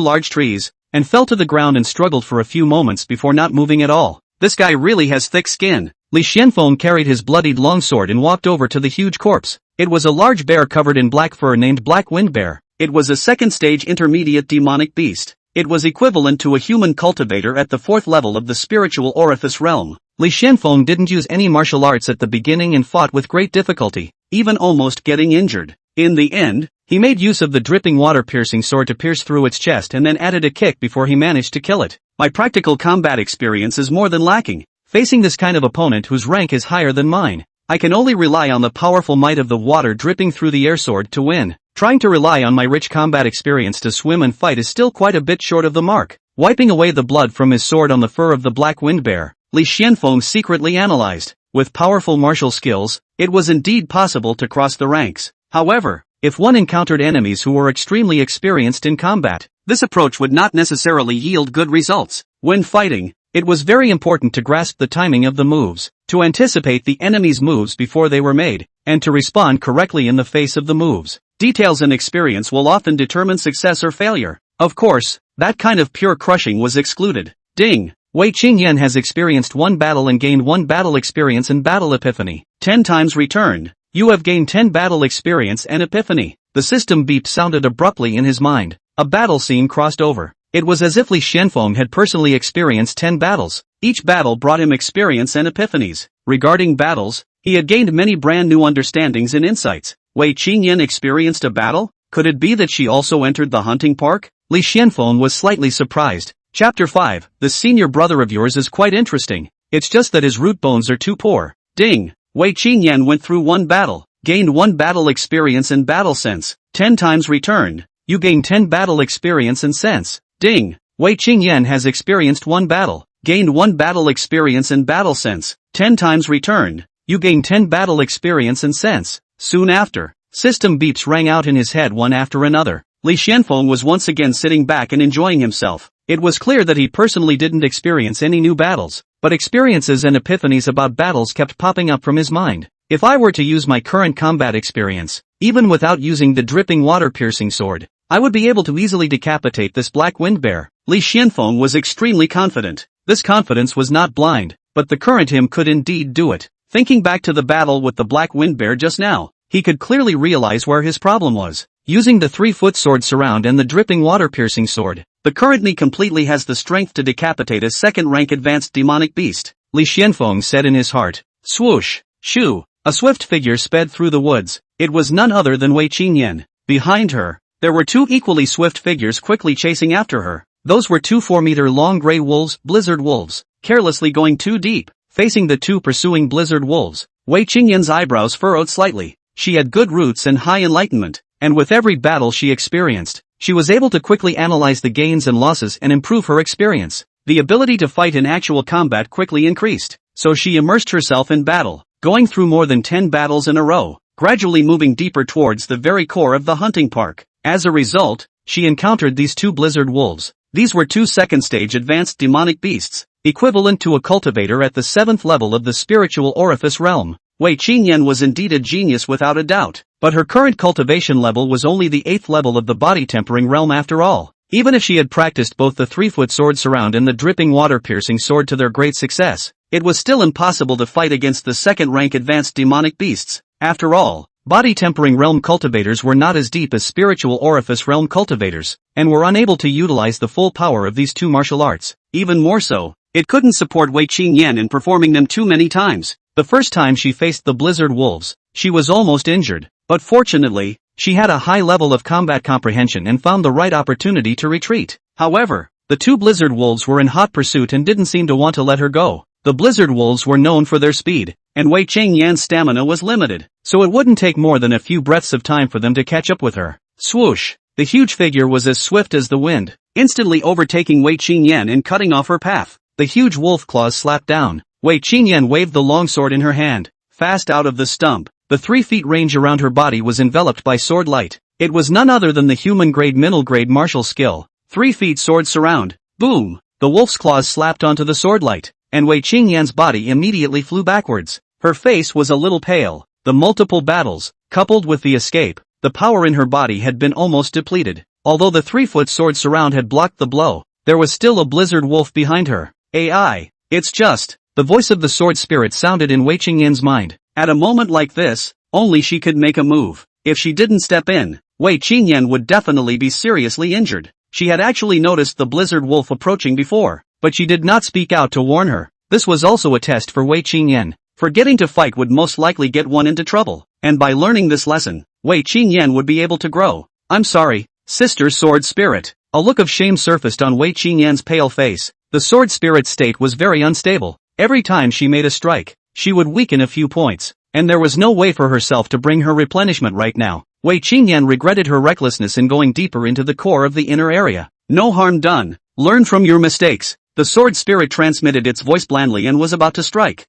large trees, and fell to the ground and struggled for a few moments before not moving at all. This guy really has thick skin. Li Xuanfeng carried his bloodied longsword and walked over to the huge corpse. It was a large bear covered in black fur named Black Wind Bear. It was a second-stage intermediate demonic beast. It was equivalent to a human cultivator at the 4th level of the spiritual orifice realm. Li Xuanfeng didn't use any martial arts at the beginning and fought with great difficulty, even almost getting injured. In the end, he made use of the dripping water-piercing sword to pierce through its chest and then added a kick before he managed to kill it. My practical combat experience is more than lacking. Facing this kind of opponent whose rank is higher than mine, I can only rely on the powerful might of the water dripping through the air sword to win. Trying to rely on my rich combat experience to swim and fight is still quite a bit short of the mark. Wiping away the blood from his sword on the fur of the Black Wind Bear, Li Xuanfeng secretly analyzed. With powerful martial skills, it was indeed possible to cross the ranks. However, if one encountered enemies who were extremely experienced in combat, this approach would not necessarily yield good results. When fighting, it was very important to grasp the timing of the moves, to anticipate the enemy's moves before they were made, and to respond correctly in the face of the moves. Details and experience will often determine success or failure. Of course, that kind of pure crushing was excluded. Ding! Wei Qingyan has experienced 1 battle and gained 1 battle experience and battle epiphany. 10 times returned. You have gained 10 battle experience and epiphany. The system beep sounded abruptly in his mind. A battle scene crossed over. It was as if Li Xuanfeng had personally experienced 10 battles. Each battle brought him experience and epiphanies. Regarding battles, he had gained many brand new understandings and insights. Wei Qingyan experienced a battle? Could it be that she also entered the hunting park? Li Xuanfeng was slightly surprised. Chapter 5. This senior brother of yours is quite interesting. It's just that his root bones are too poor. Ding! Wei Qingyan went through 1 battle, gained 1 battle experience and battle sense. 10 times returned. You gain 10 battle experience and sense. Ding! Wei Qingyan has experienced 1 battle, gained 1 battle experience and battle sense. 10 times returned. You gain 10 battle experience and sense. Soon after, system beeps rang out in his head one after another. Li Xuanfeng was once again sitting back and enjoying himself. It was clear that he personally didn't experience any new battles, but experiences and epiphanies about battles kept popping up from his mind. If I were to use my current combat experience, even without using the dripping water-piercing sword, I would be able to easily decapitate this Black Wind Bear. Li Xuanfeng was extremely confident. This confidence was not blind, but the current him could indeed do it. Thinking back to the battle with the Black Wind Bear just now, he could clearly realize where his problem was. Using the 3-foot sword surround and the dripping water-piercing sword, the current me completely has the strength to decapitate a 2nd-rank advanced demonic beast. Li Xuanfeng said in his heart. Swoosh! Shoo! A swift figure sped through the woods. It was none other than Wei Qingyan. Behind her, there were 2 equally swift figures quickly chasing after her. Those were 2 4-meter-long gray wolves, blizzard wolves, carelessly going too deep. Facing the 2 pursuing blizzard wolves, Wei Qingyan's eyebrows furrowed slightly. She had good roots and high enlightenment, and with every battle she experienced, she was able to quickly analyze the gains and losses and improve her experience. The ability to fight in actual combat quickly increased, so she immersed herself in battle, going through more than 10 battles in a row, gradually moving deeper towards the very core of the hunting park. As a result, she encountered these 2 blizzard wolves. These were 2 2nd-stage advanced demonic beasts, equivalent to a cultivator at the 7th level of the spiritual orifice realm. Wei Qingyan was indeed a genius without a doubt, but her current cultivation level was only the 8th level of the body-tempering realm after all. Even if she had practiced both the 3-foot sword surround and the dripping water-piercing sword to their great success, it was still impossible to fight against the 2nd-rank advanced demonic beasts. After all, body-tempering realm cultivators were not as deep as spiritual orifice realm cultivators, and were unable to utilize the full power of these 2 martial arts. Even more so, it couldn't support Wei Qingyan in performing them too many times. The first time she faced the blizzard wolves, she was almost injured, but fortunately, she had a high level of combat comprehension and found the right opportunity to retreat. However, the 2 blizzard wolves were in hot pursuit and didn't seem to want to let her go. The blizzard wolves were known for their speed, and Wei Qingyan's stamina was limited, so it wouldn't take more than a few breaths of time for them to catch up with her. Swoosh! The huge figure was as swift as the wind, instantly overtaking Wei Qingyan and cutting off her path. The huge wolf claws slapped down. Wei Qingyan waved the longsword in her hand, fast out of the stump. The 3 feet range around her body was enveloped by sword light. It was none other than the human-grade middle-grade martial skill. 3 feet sword surround. Boom! The wolf's claws slapped onto the sword light, and Wei Qingyan's body immediately flew backwards. Her face was a little pale. The multiple battles, coupled with the escape, the power in her body had been almost depleted. Although the 3-foot sword surround had blocked the blow, there was still a blizzard wolf behind her. AI. It's just. The voice of the sword spirit sounded in Wei Qingyan's mind. At a moment like this, only she could make a move. If she didn't step in, Wei Qingyan would definitely be seriously injured. She had actually noticed the blizzard wolf approaching before, but she did not speak out to warn her. This was also a test for Wei Qingyan. Forgetting to fight would most likely get one into trouble, and by learning this lesson, Wei Qingyan would be able to grow. I'm sorry, Sister Sword Spirit. A look of shame surfaced on Wei Qingyan's pale face. The sword spirit's state was very unstable. Every time she made a strike, she would weaken a few points, and there was no way for herself to bring her replenishment right now. Wei Qingyan regretted her recklessness in going deeper into the core of the inner area. No harm done. Learn from your mistakes. The sword spirit transmitted its voice blandly and was about to strike.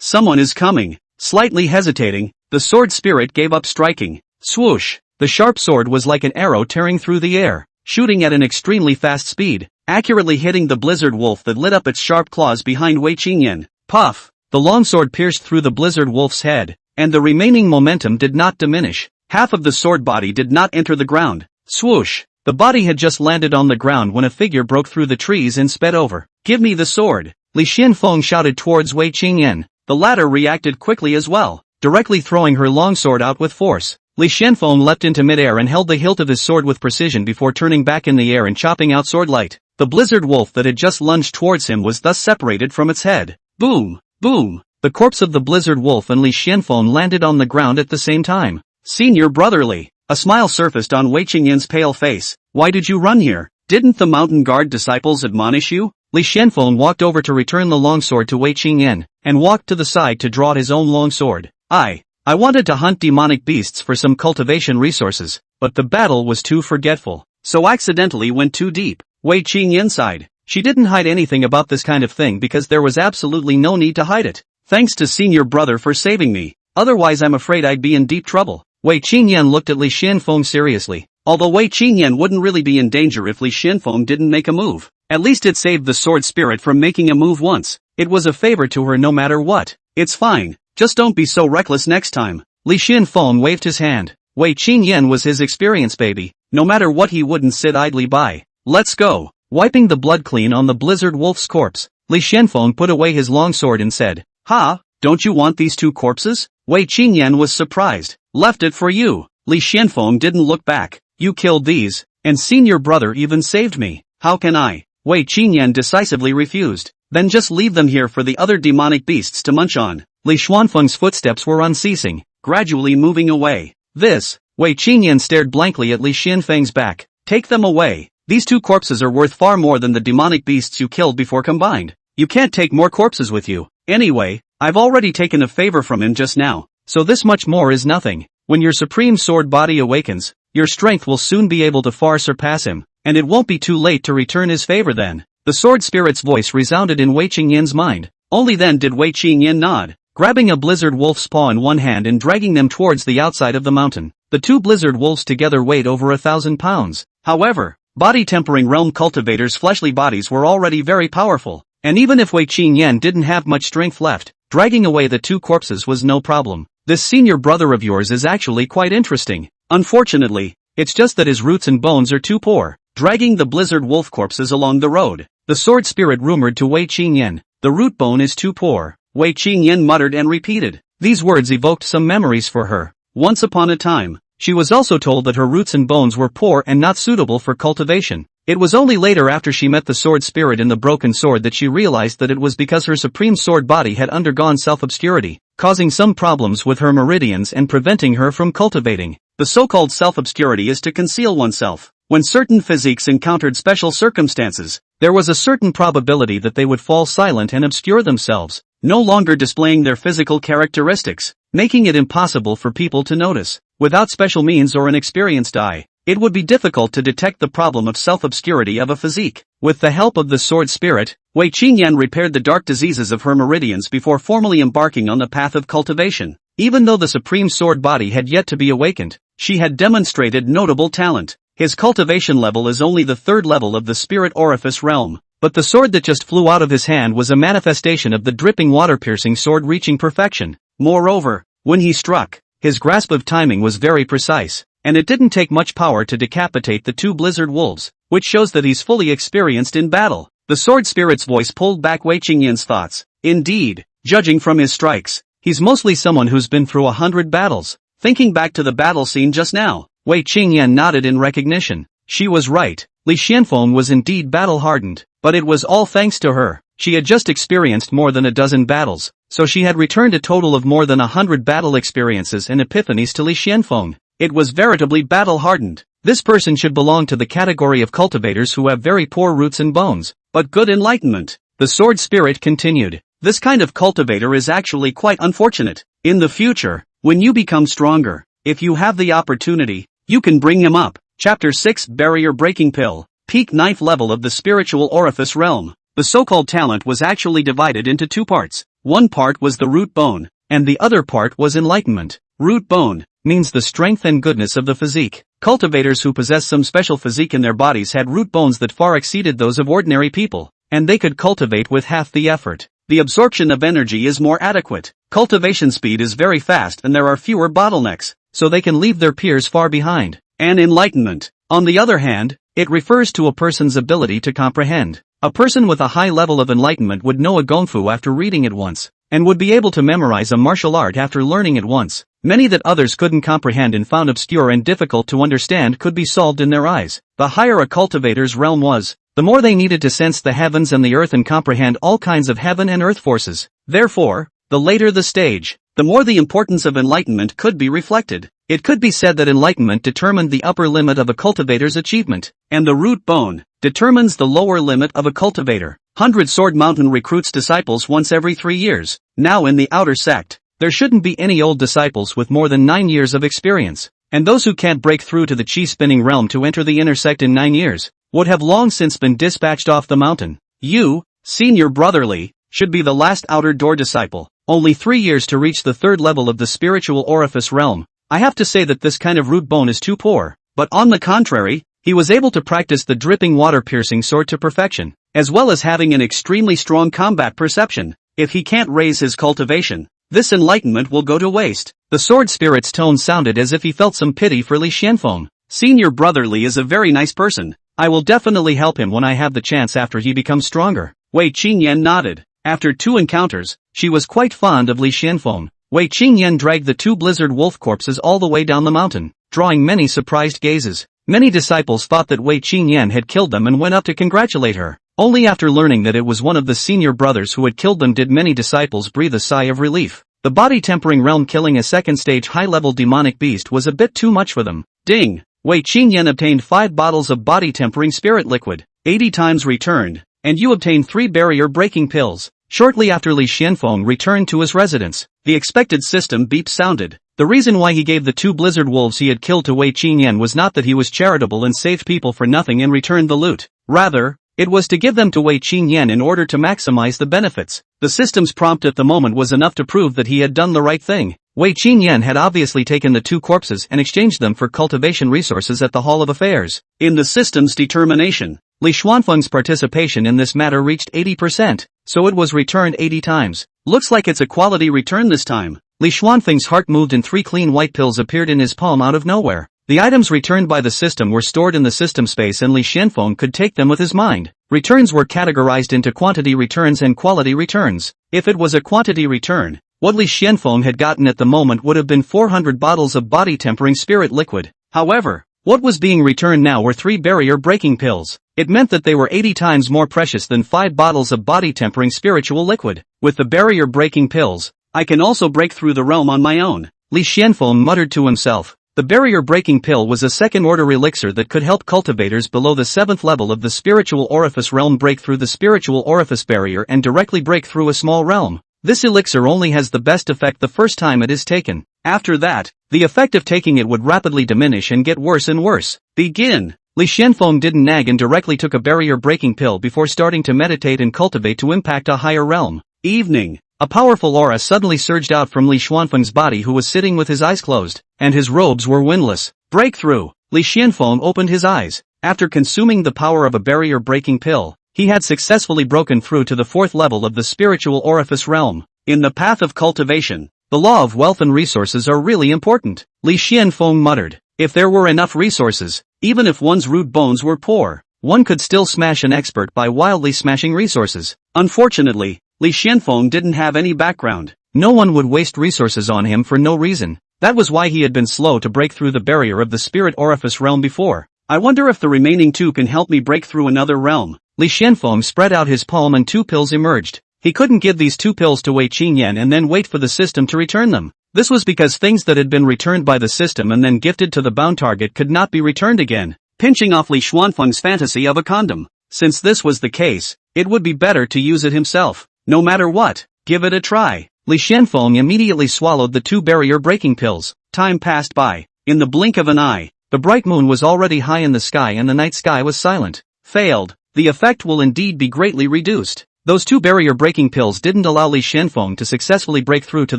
Someone is coming. Slightly hesitating, the sword spirit gave up striking. Swoosh! The sharp sword was like an arrow tearing through the air, shooting at an extremely fast speed, accurately hitting the blizzard wolf that lit up its sharp claws behind Wei Qingyan. Puff! The longsword pierced through the blizzard wolf's head, and the remaining momentum did not diminish. Half of the sword body did not enter the ground. Swoosh! The body had just landed on the ground when a figure broke through the trees and sped over. Give me the sword! Li Xuanfeng shouted towards Wei Qingyan. The latter reacted quickly as well, directly throwing her longsword out with force. Li Xuanfeng leapt into midair and held the hilt of his sword with precision before turning back in the air and chopping out sword light. The blizzard wolf that had just lunged towards him was thus separated from its head. Boom! Boom! The corpse of the blizzard wolf and Li Xuanfeng landed on the ground at the same time. Senior brotherly. A smile surfaced on Wei Qingyan's pale face. Why did you run here? Didn't the mountain guard disciples admonish you? Li Xuanfeng walked over to return the longsword to Wei Qingyan, and walked to the side to draw his own longsword. I wanted to hunt demonic beasts for some cultivation resources, but the battle was too forgetful, so accidentally went too deep. Wei Qingyan sighed. She didn't hide anything about this kind of thing because there was absolutely no need to hide it. Thanks to senior brother for saving me, otherwise I'm afraid I'd be in deep trouble. Wei Qingyan looked at Li Xuanfeng seriously. Although Wei Qingyan wouldn't really be in danger if Li Xuanfeng didn't make a move, at least it saved the sword spirit from making a move once. It was a favor to her no matter what. It's fine. Just don't be so reckless next time. Li Xuanfeng waved his hand. Wei Qingyan was his experience baby. No matter what he wouldn't sit idly by. Let's go. Wiping the blood clean on the blizzard wolf's corpse, Li Xuanfeng put away his longsword and said, Ha, don't you want these two corpses? Wei Qingyan was surprised. Left it for you. Li Xuanfeng didn't look back. You killed these, and senior brother even saved me. How can I? Wei Qingyan decisively refused. Then just leave them here for the other demonic beasts to munch on. Li Xuanfeng's footsteps were unceasing, gradually moving away. Wei Qingyan stared blankly at Li Xuanfeng's back. Take them away. These two corpses are worth far more than the demonic beasts you killed before combined. You can't take more corpses with you. Anyway, I've already taken a favor from him just now, so this much more is nothing. When your supreme sword body awakens, your strength will soon be able to far surpass him, and it won't be too late to return his favor then. The sword spirit's voice resounded in Wei Qingyan's mind. Only then did Wei Qingyan nod. Grabbing a blizzard wolf's paw in one hand and dragging them towards the outside of the mountain, the two blizzard wolves together weighed over 1,000 pounds. However, body-tempering realm cultivators' fleshly bodies were already very powerful, and even if Wei Qingyan didn't have much strength left, dragging away the two corpses was no problem. This senior brother of yours is actually quite interesting. Unfortunately, it's just that his roots and bones are too poor. Dragging the blizzard wolf corpses along the road, the sword spirit rumored to Wei Qingyan, the root bone is too poor. Wei Qingyan muttered and repeated. These words evoked some memories for her. Once upon a time, she was also told that her roots and bones were poor and not suitable for cultivation. It was only later after she met the sword spirit in the broken sword that she realized that it was because her supreme sword body had undergone self-obscurity, causing some problems with her meridians and preventing her from cultivating. The so-called self-obscurity is to conceal oneself. When certain physiques encountered special circumstances, there was a certain probability that they would fall silent and obscure themselves, no longer displaying their physical characteristics, making it impossible for people to notice. Without special means or an experienced eye, it would be difficult to detect the problem of self-obscurity of a physique. With the help of the sword spirit, Wei Qingyan repaired the dark diseases of her meridians before formally embarking on the path of cultivation. Even though the supreme sword body had yet to be awakened, she had demonstrated notable talent. His cultivation level is only the third level of the spirit orifice realm, but the sword that just flew out of his hand was a manifestation of the dripping water-piercing sword reaching perfection. Moreover, when he struck, His grasp of timing was very precise, and it didn't take much power to decapitate the two blizzard wolves, which shows that he's fully experienced in battle. The sword spirit's voice pulled back Wei Qingyan's thoughts. Indeed, judging from his strikes, he's mostly someone who's been through 100 battles. Thinking back to the battle scene just now, Wei Qingyan nodded in recognition. She was right. Li Xuanfeng was indeed battle-hardened, but it was all thanks to her. She had just experienced more than a dozen battles, so she had returned a total of more than 100 battle experiences and epiphanies to Li Xuanfeng. It was veritably battle-hardened. This person should belong to the category of cultivators who have very poor roots and bones, but good enlightenment. The sword spirit continued. This kind of cultivator is actually quite unfortunate. In the future, when you become stronger, if you have the opportunity, you can bring him up. Chapter 6 Barrier Breaking Pill. Peak 9th level of the spiritual orifice realm. The so-called talent was actually divided into two parts. One part was the root bone, and the other part was enlightenment. Root bone means the strength and goodness of the physique. Cultivators who possess some special physique in their bodies had root bones that far exceeded those of ordinary people, and they could cultivate with half the effort. The absorption of energy is more adequate. Cultivation speed is very fast and there are fewer bottlenecks, so they can leave their peers far behind. And enlightenment, on the other hand, it refers to a person's ability to comprehend. A person with a high level of enlightenment would know a gongfu after reading it once, and would be able to memorize a martial art after learning it once. Many that others couldn't comprehend and found obscure and difficult to understand could be solved in their eyes. The higher a cultivator's realm was, the more they needed to sense the heavens and the earth and comprehend all kinds of heaven and earth forces. Therefore, the later the stage, the more the importance of enlightenment could be reflected. It could be said that enlightenment determined the upper limit of a cultivator's achievement, and the root bone determines the lower limit of a cultivator. 100-sword mountain recruits disciples once every 3 years. Now in the outer sect, there shouldn't be any old disciples with more than 9 years of experience, and those who can't break through to the chi-spinning realm to enter the inner sect in 9 years, would have long since been dispatched off the mountain. You, senior brotherly, should be the last outer door disciple. Only 3 years to reach the 3rd level of the spiritual orifice realm. I have to say that this kind of root bone is too poor, but on the contrary, he was able to practice the dripping water-piercing sword to perfection, as well as having an extremely strong combat perception. If he can't raise his cultivation, this enlightenment will go to waste. The sword spirit's tone sounded as if he felt some pity for Li Xuanfeng. Senior brotherly is a very nice person. I will definitely help him when I have the chance after he becomes stronger. Wei Qingyan nodded. After 2 encounters, she was quite fond of Li Xuanfeng. Wei Qingyan dragged the 2 blizzard wolf corpses all the way down the mountain, drawing many surprised gazes. Many disciples thought that Wei Qingyan had killed them and went up to congratulate her. Only after learning that it was one of the senior brothers who had killed them did many disciples breathe a sigh of relief. The body-tempering realm killing a second-stage high-level demonic beast was a bit too much for them. Ding! Wei Qingyan obtained 5 bottles of body-tempering spirit liquid, 80 times returned, and you obtained 3 barrier-breaking pills. Shortly after Li Xuanfeng returned to his residence, the expected system beep sounded. The reason why he gave the 2 blizzard wolves he had killed to Wei Qingyan was not that he was charitable and saved people for nothing and returned the loot. Rather, it was to give them to Wei Qingyan in order to maximize the benefits. The system's prompt at the moment was enough to prove that he had done the right thing. Wei Qingyan had obviously taken the 2 corpses and exchanged them for cultivation resources at the Hall of Affairs. In the system's determination, Li Xuanfeng's participation in this matter reached 80%, so it was returned 80 times. Looks like it's a quality return this time. Li Xuanfeng's heart moved and 3 clean white pills appeared in his palm out of nowhere. The items returned by the system were stored in the system space and Li Xuanfeng could take them with his mind. Returns were categorized into quantity returns and quality returns. If it was a quantity return, what Li Xuanfeng had gotten at the moment would have been 400 bottles of body-tempering spirit liquid. However, what was being returned now were 3 barrier-breaking pills. It meant that they were 80 times more precious than 5 bottles of body-tempering spiritual liquid. With the barrier-breaking pills, I can also break through the realm on my own. Li Xuanfeng muttered to himself. The barrier-breaking pill was a second-order elixir that could help cultivators below the 7th level of the spiritual orifice realm break through the spiritual orifice barrier and directly break through a small realm. This elixir only has the best effect the first time it is taken. After that, the effect of taking it would rapidly diminish and get worse and worse. Begin! Li Xuanfeng didn't nag and directly took a barrier-breaking pill before starting to meditate and cultivate to impact a higher realm. Evening. A powerful aura suddenly surged out from Li Xuanfeng's body, who was sitting with his eyes closed, and his robes were windless. Breakthrough! Li Xuanfeng opened his eyes. After consuming the power of a barrier-breaking pill, he had successfully broken through to the 4th level of the spiritual orifice realm. In the path of cultivation, The law of wealth and resources are really important, Li Xuanfeng muttered. If there were enough resources, even if one's root bones were poor, one could still smash an expert by wildly smashing resources. Unfortunately, Li Xuanfeng didn't have any background. No one would waste resources on him for no reason. That was why he had been slow to break through the barrier of the spirit orifice realm before. I wonder if the remaining two can help me break through another realm. Li Xuanfeng spread out his palm and 2 pills emerged. He couldn't give these 2 pills to Wei Qingyan and then wait for the system to return them. This was because things that had been returned by the system and then gifted to the bound target could not be returned again, pinching off Li Xuanfeng's fantasy of a condom. Since this was the case, it would be better to use it himself. No matter what, give it a try. Li Xuanfeng immediately swallowed the 2 barrier-breaking pills. Time passed by. In the blink of an eye, the bright moon was already high in the sky and the night sky was silent. Failed. The effect will indeed be greatly reduced. Those 2 barrier-breaking pills didn't allow Li Xuanfeng to successfully break through to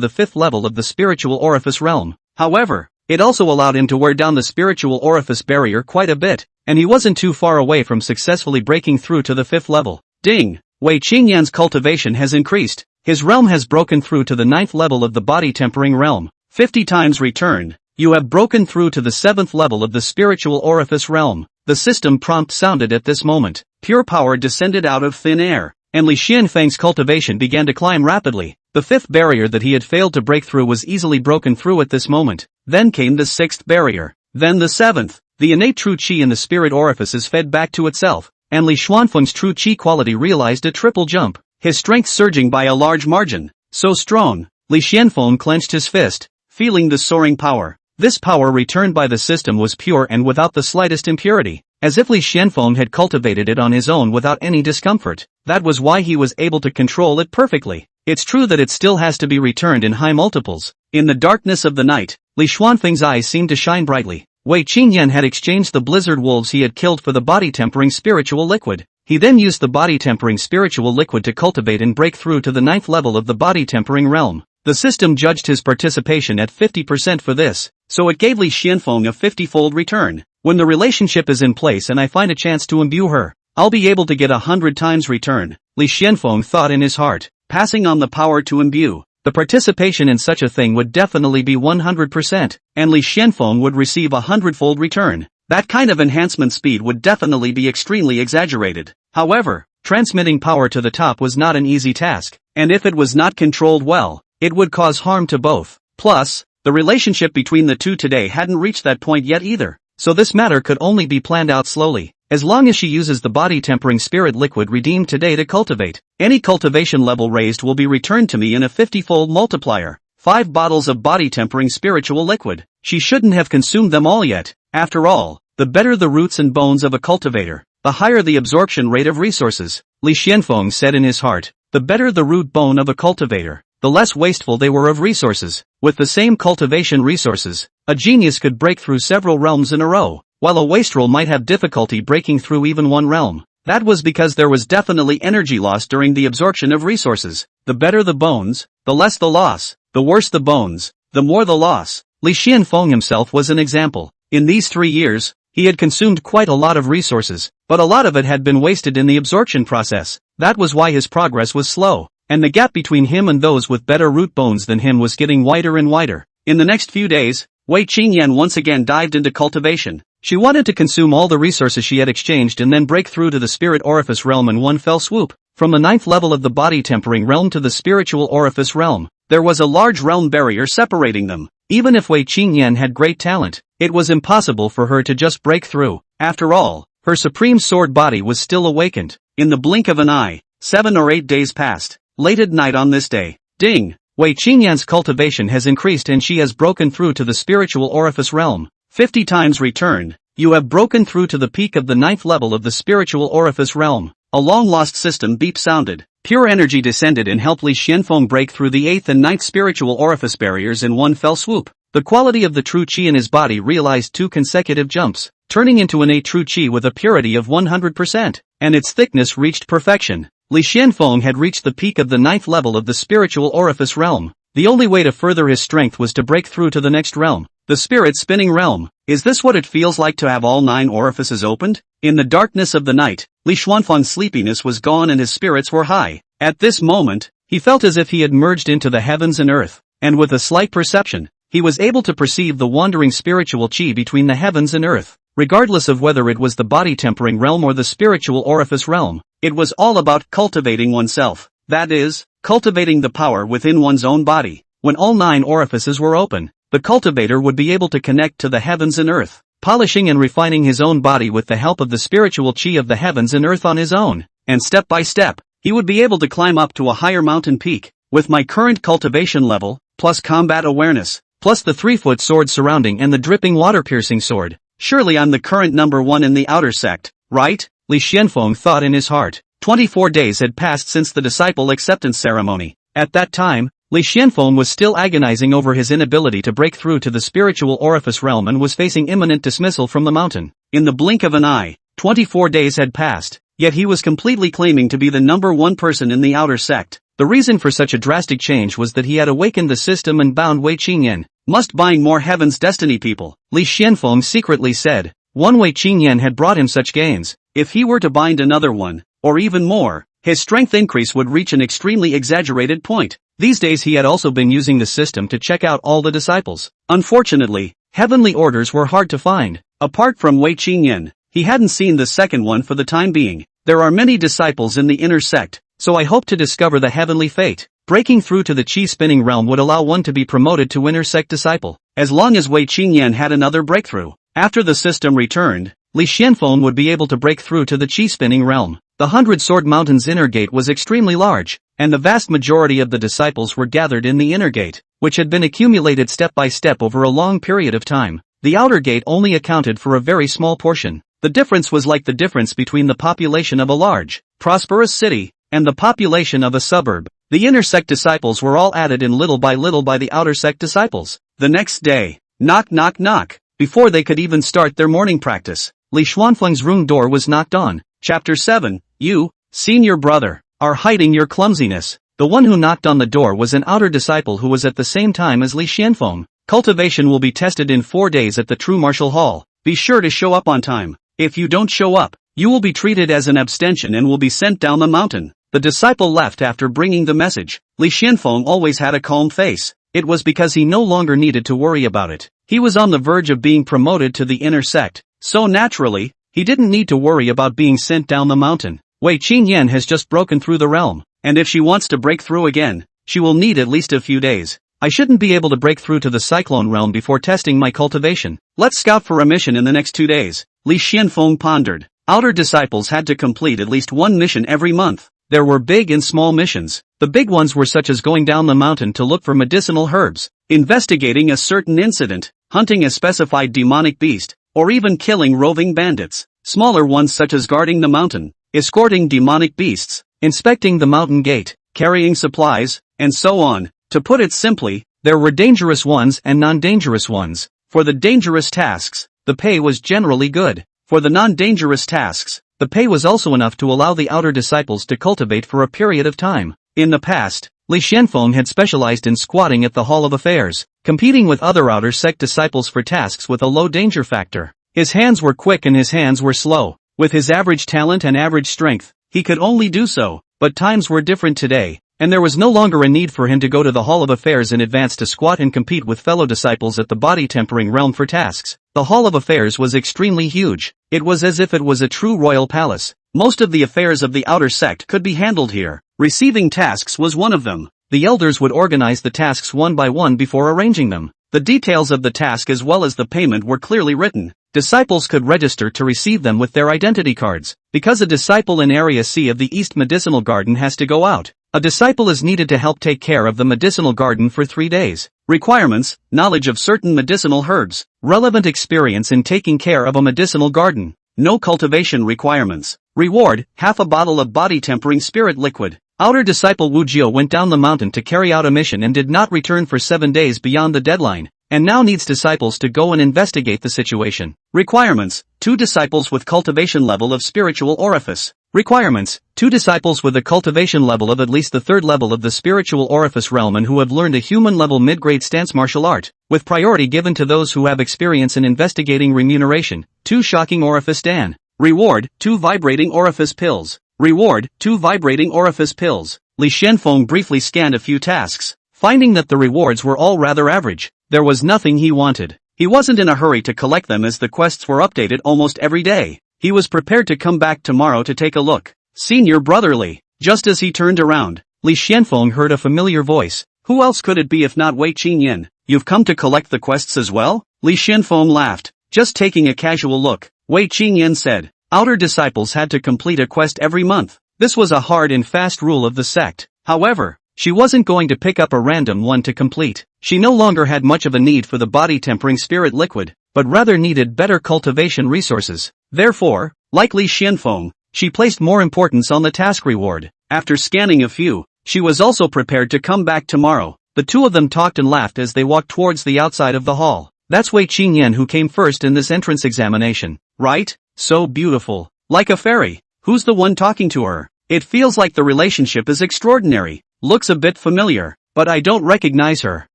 the 5th level of the spiritual orifice realm. However, it also allowed him to wear down the spiritual orifice barrier quite a bit, and he wasn't too far away from successfully breaking through to the 5th level. Ding! Wei Qingyan's cultivation has increased. His realm has broken through to the 9th level of the body-tempering realm. 50 times returned. You have broken through to the 7th level of the spiritual orifice realm. The system prompt sounded at this moment. Pure power descended out of thin air, and Li Xuanfeng's cultivation began to climb rapidly. The 5th barrier that he had failed to break through was easily broken through at this moment. Then came the 6th barrier. Then the 7th. The innate true qi in the spirit orifices fed back to itself, and Li Xuanfeng's true qi quality realized a triple jump. His strength surging by a large margin. So strong, Li Xuanfeng clenched his fist, feeling the soaring power. This power returned by the system was pure and without the slightest impurity, as if Li Xuanfeng had cultivated it on his own without any discomfort. That was why he was able to control it perfectly. It's true that it still has to be returned in high multiples. In the darkness of the night, Li Xuanfeng's eyes seemed to shine brightly. Wei Qingyan had exchanged the blizzard wolves he had killed for the body-tempering spiritual liquid. He then used the body-tempering spiritual liquid to cultivate and break through to the 9th level of the body-tempering realm. The system judged his participation at 50% for this, so it gave Li Xuanfeng a 50-fold return. When the relationship is in place and I find a chance to imbue her, I'll be able to get 100 times return, Li Xuanfeng thought in his heart. Passing on the power to imbue, the participation in such a thing would definitely be 100%, and Li Xuanfeng would receive a 100-fold return. That kind of enhancement speed would definitely be extremely exaggerated. However, transmitting power to the top was not an easy task, and if it was not controlled well, it would cause harm to both. Plus, the relationship between the two today hadn't reached that point yet either, so this matter could only be planned out slowly. As long as she uses the body-tempering spirit liquid redeemed today to cultivate, any cultivation level raised will be returned to me in a 50-fold multiplier. 5 bottles of body-tempering spiritual liquid. She shouldn't have consumed them all yet. After all, the better the roots and bones of a cultivator, the higher the absorption rate of resources. Li Xuanfeng said in his heart, the better the root bone of a cultivator, the less wasteful they were of resources. With the same cultivation resources, a genius could break through several realms in a row, while a wastrel might have difficulty breaking through even one realm. That was because there was definitely energy loss during the absorption of resources. The better the bones, the less the loss. The worse the bones, the more the loss. Li Xuanfeng himself was an example. In these 3 years, he had consumed quite a lot of resources, but a lot of it had been wasted in the absorption process. That was why his progress was slow, and the gap between him and those with better root bones than him was getting wider and wider. In the next few days, Wei Qingyan once again dived into cultivation. She wanted to consume all the resources she had exchanged and then break through to the spirit orifice realm in one fell swoop. From the 9th level of the body-tempering realm to the spiritual orifice realm, there was a large realm barrier separating them. Even if Wei Qingyan had great talent, it was impossible for her to just break through. After all, her supreme sword body was still awakened. In the blink of an eye, 7 or 8 days passed. Late at night on this day, ding! Wei Qingyan's cultivation has increased and she has broken through to the spiritual orifice realm. 50 times returned. You have broken through to the peak of the 9th level of the spiritual orifice realm. A long-lost system beep sounded. Pure energy descended and helped Li Xuanfeng break through the 8th and 9th spiritual orifice barriers in one fell swoop. The quality of the true qi in his body realized 2 consecutive jumps, turning into innate true qi with a purity of 100%, and its thickness reached perfection. Li Xuanfeng had reached the peak of the 9th level of the spiritual orifice realm. The only way to further his strength was to break through to the next realm, the spirit spinning realm. Is this what it feels like to have all 9 orifices opened? In the darkness of the night, Li Xuanfeng's sleepiness was gone and his spirits were high. At this moment, he felt as if he had merged into the heavens and earth. and with a slight perception, he was able to perceive the wandering spiritual chi between the heavens and earth. Regardless of whether it was the body-tempering realm or the spiritual orifice realm, it was all about cultivating oneself. That is, cultivating the power within one's own body. When all 9 orifices were open, the cultivator would be able to connect to the heavens and earth, polishing and refining his own body with the help of the spiritual chi of the heavens and earth on his own. And step by step, he would be able to climb up to a higher mountain peak. With my current cultivation level, plus combat awareness, plus the 3-foot sword surrounding and the dripping water-piercing sword, surely I'm the current number 1 in the outer sect, right? Li Xuanfeng thought in his heart. 24 days had passed since the disciple acceptance ceremony. At that time, Li Xuanfeng was still agonizing over his inability to break through to the spiritual orifice realm and was facing imminent dismissal from the mountain. In the blink of an eye, 24 days had passed, yet he was completely claiming to be the number 1 person in the outer sect. The reason for such a drastic change was that he had awakened the system and bound Wei Qingyan. Must bind more Heaven's Destiny people, Li Xuanfeng secretly said. One Wei Qingyan had brought him such gains. If he were to bind another one, or even more, his strength increase would reach an extremely exaggerated point. These days he had also been using the system to check out all the disciples. Unfortunately, heavenly orders were hard to find. Apart from Wei Qingyan, he hadn't seen the second one for the time being. There are many disciples in the inner sect, so I hope to discover the heavenly fate. Breaking through to the chi-spinning realm would allow one to be promoted to inner sect disciple, as long as Wei Qingyan had another breakthrough. After the system returned, Li Xuanfeng would be able to break through to the chi-spinning realm. The 100-sword mountain's inner gate was extremely large, and the vast majority of the disciples were gathered in the inner gate, which had been accumulated step by step over a long period of time. The outer gate only accounted for a very small portion. The difference was like the difference between the population of a large, prosperous city, and the population of a suburb. The inner sect disciples were all added in little by the outer sect disciples. The next day, knock knock knock, before they could even start their morning practice, Li Xuanfeng's room door was knocked on. Chapter 7, You, senior brother, are hiding your clumsiness. The one who knocked on the door was an outer disciple who was at the same time as Li Xuanfeng. Cultivation will be tested in 4 days at the True Martial Hall. Be sure to show up on time. If you don't show up, you will be treated as an abstention and will be sent down the mountain. The disciple left after bringing the message. Li Xuanfeng always had a calm face. It was because he no longer needed to worry about it. He was on the verge of being promoted to the inner sect, so naturally, he didn't need to worry about being sent down the mountain. Wei Qingyan has just broken through the realm, and if she wants to break through again, she will need at least a few days. I shouldn't be able to break through to the cyclone realm before testing my cultivation. Let's scout for a mission in the next 2 days. Li Xuanfeng pondered. Outer disciples had to complete at least 1 mission every month. There were big and small missions. The big ones were such as going down the mountain to look for medicinal herbs, investigating a certain incident, hunting a specified demonic beast, or even killing roving bandits. Smaller ones such as guarding the mountain, escorting demonic beasts, inspecting the mountain gate, carrying supplies, and so on. To put it simply, there were dangerous ones and non-dangerous ones. For the dangerous tasks, the pay was generally good. For the non-dangerous tasks, the pay was also enough to allow the outer disciples to cultivate for a period of time. In the past, Li Xuanfeng had specialized in squatting at the Hall of Affairs, competing with other outer sect disciples for tasks with a low danger factor. His hands were quick and his hands were slow. With his average talent and average strength, he could only do so, but times were different today, and there was no longer a need for him to go to the Hall of Affairs in advance to squat and compete with fellow disciples at the body-tempering realm for tasks. The Hall of Affairs was extremely huge. It was as if it was a true royal palace. Most of the affairs of the outer sect could be handled here. Receiving tasks was one of them. The elders would organize the tasks one by one before arranging them. The details of the task as well as the payment were clearly written. Disciples could register to receive them with their identity cards. Because a disciple in Area C of the East Medicinal Garden has to go out, a disciple is needed to help take care of the medicinal garden for 3 days. Requirements: knowledge of certain medicinal herbs, relevant experience in taking care of a medicinal garden. No cultivation requirements. Reward: half a bottle of body-tempering spirit liquid. Outer disciple Wu Jiao went down the mountain to carry out a mission and did not return for 7 days beyond the deadline, and now needs disciples to go and investigate the situation. Requirements: 2 disciples with cultivation level of spiritual orifice. Requirements: 2 disciples with a cultivation level of at least the 3rd level of the spiritual orifice realm and who have learned a human-level mid-grade stance martial art, with priority given to those who have experience in investigating. Remuneration: 2 shocking orifice dan. Reward: 2 vibrating orifice pills. Reward: 2 vibrating orifice pills. Li Xuanfeng briefly scanned a few tasks, finding that the rewards were all rather average. There was nothing he wanted. He wasn't in a hurry to collect them as the quests were updated almost every day. He was prepared to come back tomorrow to take a look. Senior brotherly. Just as he turned around, Li Xuanfeng heard a familiar voice. Who else could it be if not Wei Qingyan? You've come to collect the quests as well? Li Xuanfeng laughed. Just taking a casual look, Wei Qingyan said. Outer disciples had to complete a quest every month. This was a hard and fast rule of the sect. However, she wasn't going to pick up a random one to complete. She no longer had much of a need for the body-tempering spirit liquid, but rather needed better cultivation resources. Therefore, like Li Xuanfeng, she placed more importance on the task reward. After scanning a few, she was also prepared to come back tomorrow. The two of them talked and laughed as they walked towards the outside of the hall. That's Wei Qingyan who came first in this entrance examination, right? So beautiful. Like a fairy. Who's the one talking to her? It feels like the relationship is extraordinary. Looks a bit familiar, but I don't recognize her.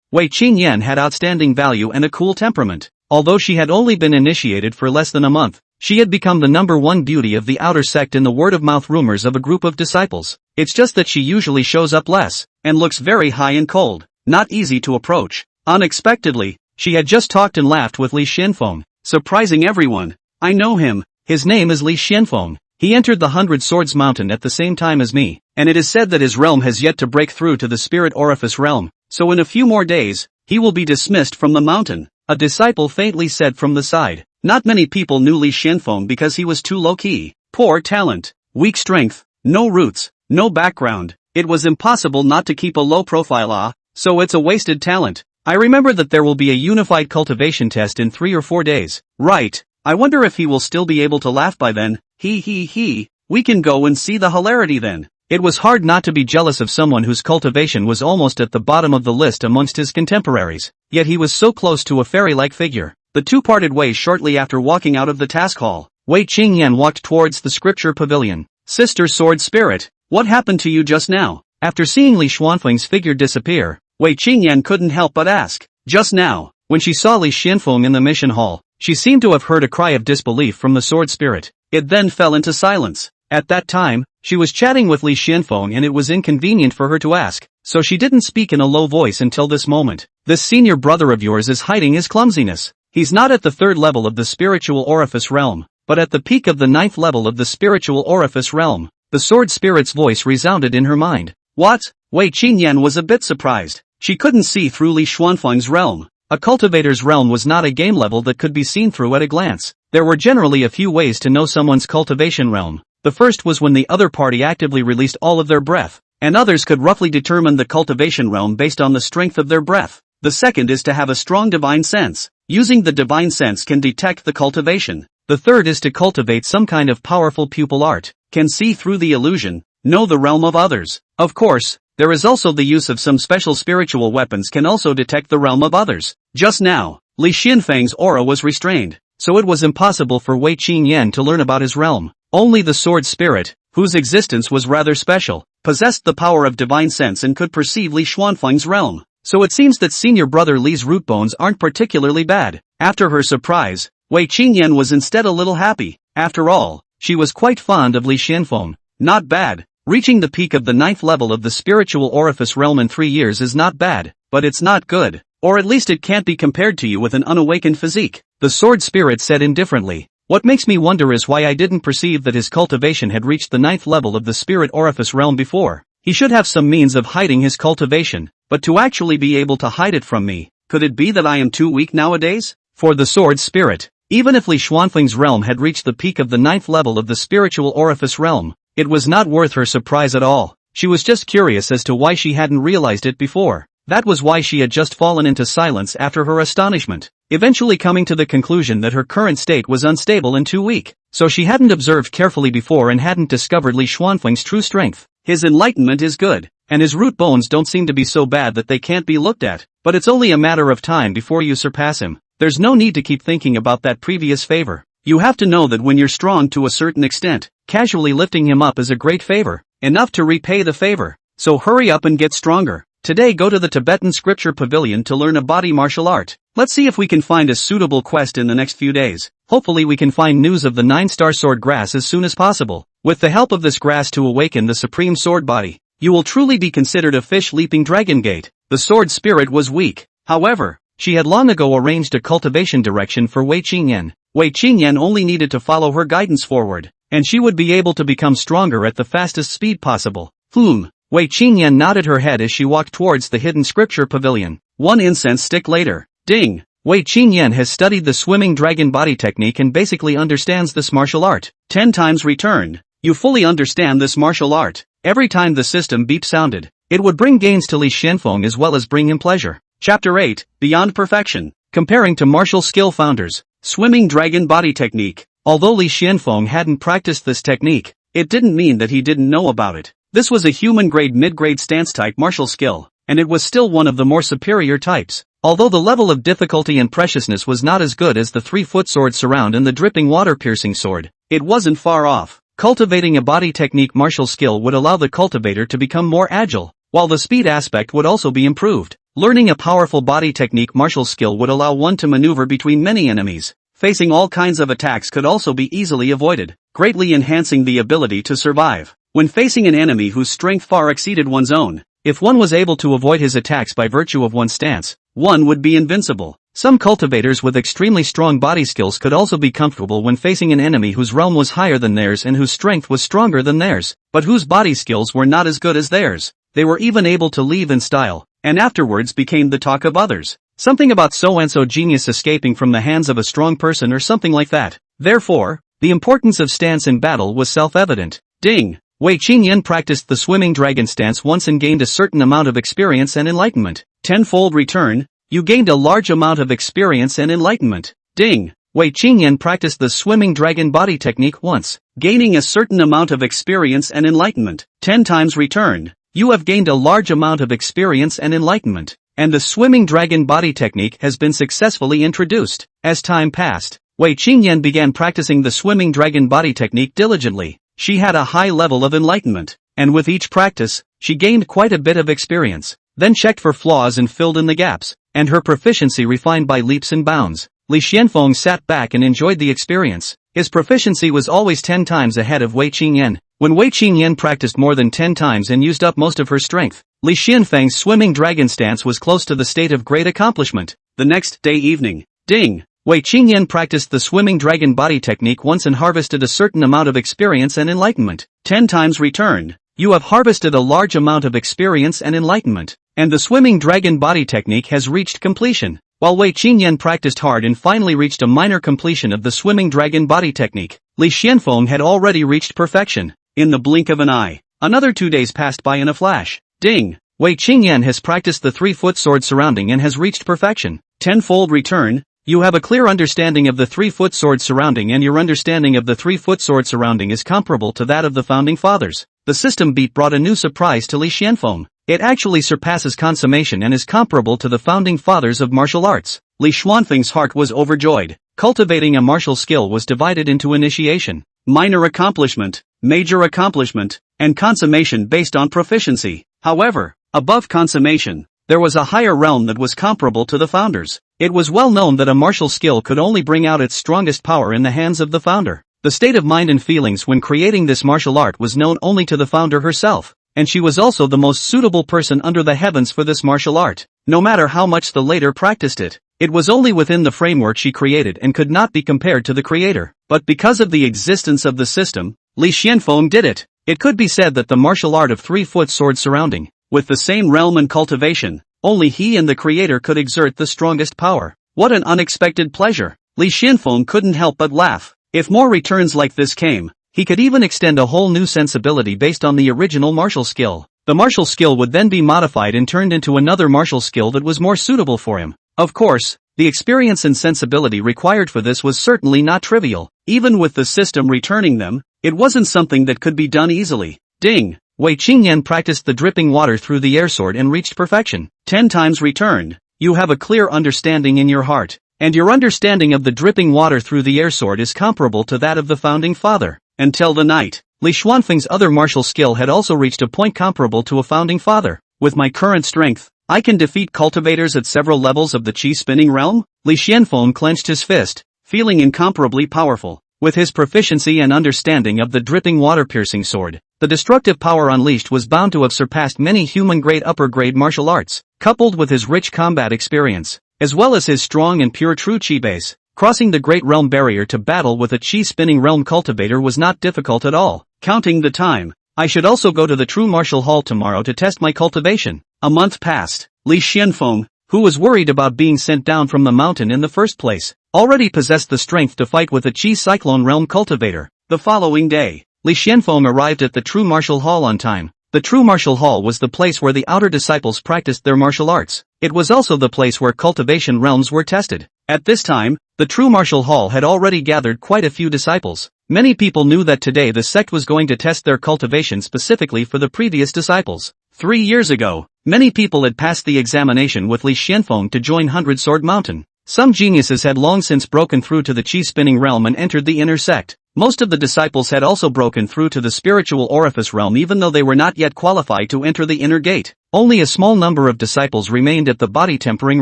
Wei Qingyan had outstanding value and a cool temperament. Although she had only been initiated for less than a month, she had become the #1 beauty of the outer sect in the word-of-mouth rumors of a group of disciples. It's just that she usually shows up less, and looks very high and cold, not easy to approach. Unexpectedly, she had just talked and laughed with Li Xuanfeng, surprising everyone. I know him. His name is Li Xuanfeng. He entered the 100 Swords Mountain at the same time as me, and it is said that his realm has yet to break through to the Spirit Orifice realm, so in a few more days, he will be dismissed from the mountain, a disciple faintly said from the side. Not many people knew Li Xuanfeng because he was too low-key. Poor talent, weak strength, no roots, no background. It was impossible not to keep a low profile, so it's a wasted talent. I remember that there will be a unified cultivation test in 3 or 4 days. Right. I wonder if he will still be able to laugh by then. He. We can go and see the hilarity then. It was hard not to be jealous of someone whose cultivation was almost at the bottom of the list amongst his contemporaries. Yet he was so close to a fairy-like figure. The two parted ways shortly after walking out of the task hall. Wei Qingyan walked towards the scripture pavilion. Sister Sword Spirit, what happened to you just now? After seeing Li Xuanfeng's figure disappear, Wei Qingyan couldn't help but ask. Just now, when she saw Li Xuanfeng in the mission hall, she seemed to have heard a cry of disbelief from the sword spirit. It then fell into silence. At that time, she was chatting with Li Xuanfeng and it was inconvenient for her to ask, so she didn't speak in a low voice until this moment. This senior brother of yours is hiding his clumsiness. He's not at the 3rd level of the spiritual orifice realm, but at the peak of the 9th level of the spiritual orifice realm. The sword spirit's voice resounded in her mind. What? Wei Qingyan was a bit surprised. She couldn't see through Li Xuanfeng's realm. A cultivator's realm was not a game level that could be seen through at a glance. There were generally a few ways to know someone's cultivation realm. The first was when the other party actively released all of their breath, and others could roughly determine the cultivation realm based on the strength of their breath. The second is to have a strong divine sense. Using the divine sense can detect the cultivation. The third is to cultivate some kind of powerful pupil art, can see through the illusion, know the realm of others. Of course, there is also the use of some special spiritual weapons can also detect the realm of others. Just now, Li Xuanfeng's aura was restrained, so it was impossible for Wei Qingyan to learn about his realm. Only the sword spirit, whose existence was rather special, possessed the power of divine sense and could perceive Li Xuanfeng's realm. So it seems that senior brother Li's root bones aren't particularly bad. After her surprise, Wei Qingyan was instead a little happy. After all, she was quite fond of Li Xuanfeng. Not bad. Reaching the peak of the 9th level of the spiritual orifice realm in 3 years is not bad, but it's not good. Or at least it can't be compared to you with an unawakened physique. The sword spirit said indifferently. What makes me wonder is why I didn't perceive that his cultivation had reached the 9th level of the spirit orifice realm before. He should have some means of hiding his cultivation, but to actually be able to hide it from me, could it be that I am too weak nowadays? For the sword spirit, even if Li Xuanfeng's realm had reached the peak of the 9th level of the spiritual orifice realm, it was not worth her surprise at all. She was just curious as to why she hadn't realized it before. That was why she had just fallen into silence after her astonishment, eventually coming to the conclusion that her current state was unstable and too weak. So she hadn't observed carefully before and hadn't discovered Li Xuanfeng's true strength. His enlightenment is good, and his root bones don't seem to be so bad that they can't be looked at, but it's only a matter of time before you surpass him. There's no need to keep thinking about that previous favor. You have to know that when you're strong to a certain extent, casually lifting him up is a great favor, enough to repay the favor. So hurry up and get stronger. Today go to the Tibetan Scripture Pavilion to learn a body martial art. Let's see if we can find a suitable quest in the next few days. Hopefully we can find news of the 9-star sword grass as soon as possible. With the help of this grass to awaken the supreme sword body, you will truly be considered a fish-leaping dragon gate. The sword spirit was weak. However, she had long ago arranged a cultivation direction for Wei Qingyan. Wei Qingyan only needed to follow her guidance forward, and she would be able to become stronger at the fastest speed possible. Wei Qingyan nodded her head as she walked towards the hidden scripture pavilion. One incense stick later. Ding! Wei Qingyan has studied the swimming dragon body technique and basically understands this martial art. 10 times returned. You fully understand this martial art. Every time the system beep sounded, it would bring gains to Li Xuanfeng as well as bring him pleasure. Chapter 8, Beyond Perfection. Comparing to martial skill founders. Swimming dragon body technique. Although Li Xuanfeng hadn't practiced this technique, it didn't mean that he didn't know about it. This was a human-grade mid-grade stance-type martial skill, and it was still one of the more superior types. Although the level of difficulty and preciousness was not as good as the 3-foot sword surround and the dripping water-piercing sword, it wasn't far off. Cultivating a body technique martial skill would allow the cultivator to become more agile, while the speed aspect would also be improved. Learning a powerful body technique martial skill would allow one to maneuver between many enemies. Facing all kinds of attacks could also be easily avoided, greatly enhancing the ability to survive. When facing an enemy whose strength far exceeded one's own, if one was able to avoid his attacks by virtue of one's stance, one would be invincible. Some cultivators with extremely strong body skills could also be comfortable when facing an enemy whose realm was higher than theirs and whose strength was stronger than theirs, but whose body skills were not as good as theirs. They were even able to leave in style, and afterwards became the talk of others. Something about so-and-so genius escaping from the hands of a strong person or something like that. Therefore, the importance of stance in battle was self-evident. Ding! Wei Qingyan practiced the swimming dragon stance once and gained a certain amount of experience and enlightenment. Tenfold return. You gained a large amount of experience and enlightenment. Ding! Wei Qingyan practiced the swimming dragon body technique once, gaining a certain amount of experience and enlightenment. 10 times returned. You have gained a large amount of experience and enlightenment, and the swimming dragon body technique has been successfully introduced. As time passed, Wei Qingyan began practicing the swimming dragon body technique diligently. She had a high level of enlightenment, and with each practice, she gained quite a bit of experience, then checked for flaws and filled in the gaps, and her proficiency refined by leaps and bounds. Li Xuanfeng sat back and enjoyed the experience. His proficiency was always 10 times ahead of Wei Qingyan. When Wei Qingyan practiced more than 10 times and used up most of her strength, Li Xuanfeng's swimming dragon stance was close to the state of great accomplishment. The next day evening, ding! Wei Qingyan practiced the swimming dragon body technique once and harvested a certain amount of experience and enlightenment. 10 times returned. You have harvested a large amount of experience and enlightenment, and the swimming dragon body technique has reached completion. While Wei Qingyan practiced hard and finally reached a minor completion of the swimming dragon body technique, Li Xuanfeng had already reached perfection. In the blink of an eye, another 2 days passed by in a flash. Ding! Wei Qingyan has practiced the 3-foot sword surrounding and has reached perfection. Tenfold return. You have a clear understanding of the 3-foot sword surrounding, and your understanding of the 3-foot sword surrounding is comparable to that of the founding fathers. The system beat brought a new surprise to Li Xuanfeng. It actually surpasses consummation and is comparable to the founding fathers of martial arts. Li Xuanfeng's heart was overjoyed. Cultivating a martial skill was divided into initiation, minor accomplishment, major accomplishment, and consummation based on proficiency. However, above consummation, there was a higher realm that was comparable to the founders. It was well known that a martial skill could only bring out its strongest power in the hands of the founder. The state of mind and feelings when creating this martial art was known only to the founder herself, and she was also the most suitable person under the heavens for this martial art. No matter how much the later practiced it, it was only within the framework she created and could not be compared to the creator. But because of the existence of the system, Li Xuanfeng did it. It could be said that the martial art of 3-foot sword surrounding, with the same realm and cultivation, only he and the creator could exert the strongest power. What an unexpected pleasure! Li Xuanfeng couldn't help but laugh. If more returns like this came, he could even extend a whole new sensibility based on the original martial skill. The martial skill would then be modified and turned into another martial skill that was more suitable for him. Of course, the experience and sensibility required for this was certainly not trivial. Even with the system returning them, it wasn't something that could be done easily. Ding! Wei Qingyan practiced the dripping water through the air sword and reached perfection. 10 times returned. You have a clear understanding in your heart, and your understanding of the dripping water through the air sword is comparable to that of the founding father. Until the night, Li Xuanfeng's other martial skill had also reached a point comparable to a founding father. With my current strength, I can defeat cultivators at several levels of the chi spinning realm? Li Xuanfeng clenched his fist, feeling incomparably powerful. With his proficiency and understanding of the dripping water-piercing sword, the destructive power unleashed was bound to have surpassed many human-grade upper-grade martial arts, coupled with his rich combat experience, as well as his strong and pure true chi base. Crossing the Great Realm barrier to battle with a chi-spinning realm cultivator was not difficult at all. Counting the time, I should also go to the true martial hall tomorrow to test my cultivation. A month passed. Li Xuanfeng, who was worried about being sent down from the mountain in the first place, already possessed the strength to fight with a chi cyclone realm cultivator. The following day, Li Xuanfeng arrived at the true martial hall on time. The true martial hall was the place where the outer disciples practiced their martial arts. It was also the place where cultivation realms were tested. At this time, the true martial hall had already gathered quite a few disciples. Many people knew that today the sect was going to test their cultivation specifically for the previous disciples. 3 years ago, many people had passed the examination with Li Xuanfeng to join Hundred Sword Mountain. Some geniuses had long since broken through to the chi-spinning realm and entered the inner sect. Most of the disciples had also broken through to the spiritual orifice realm even though they were not yet qualified to enter the inner gate. Only a small number of disciples remained at the body-tempering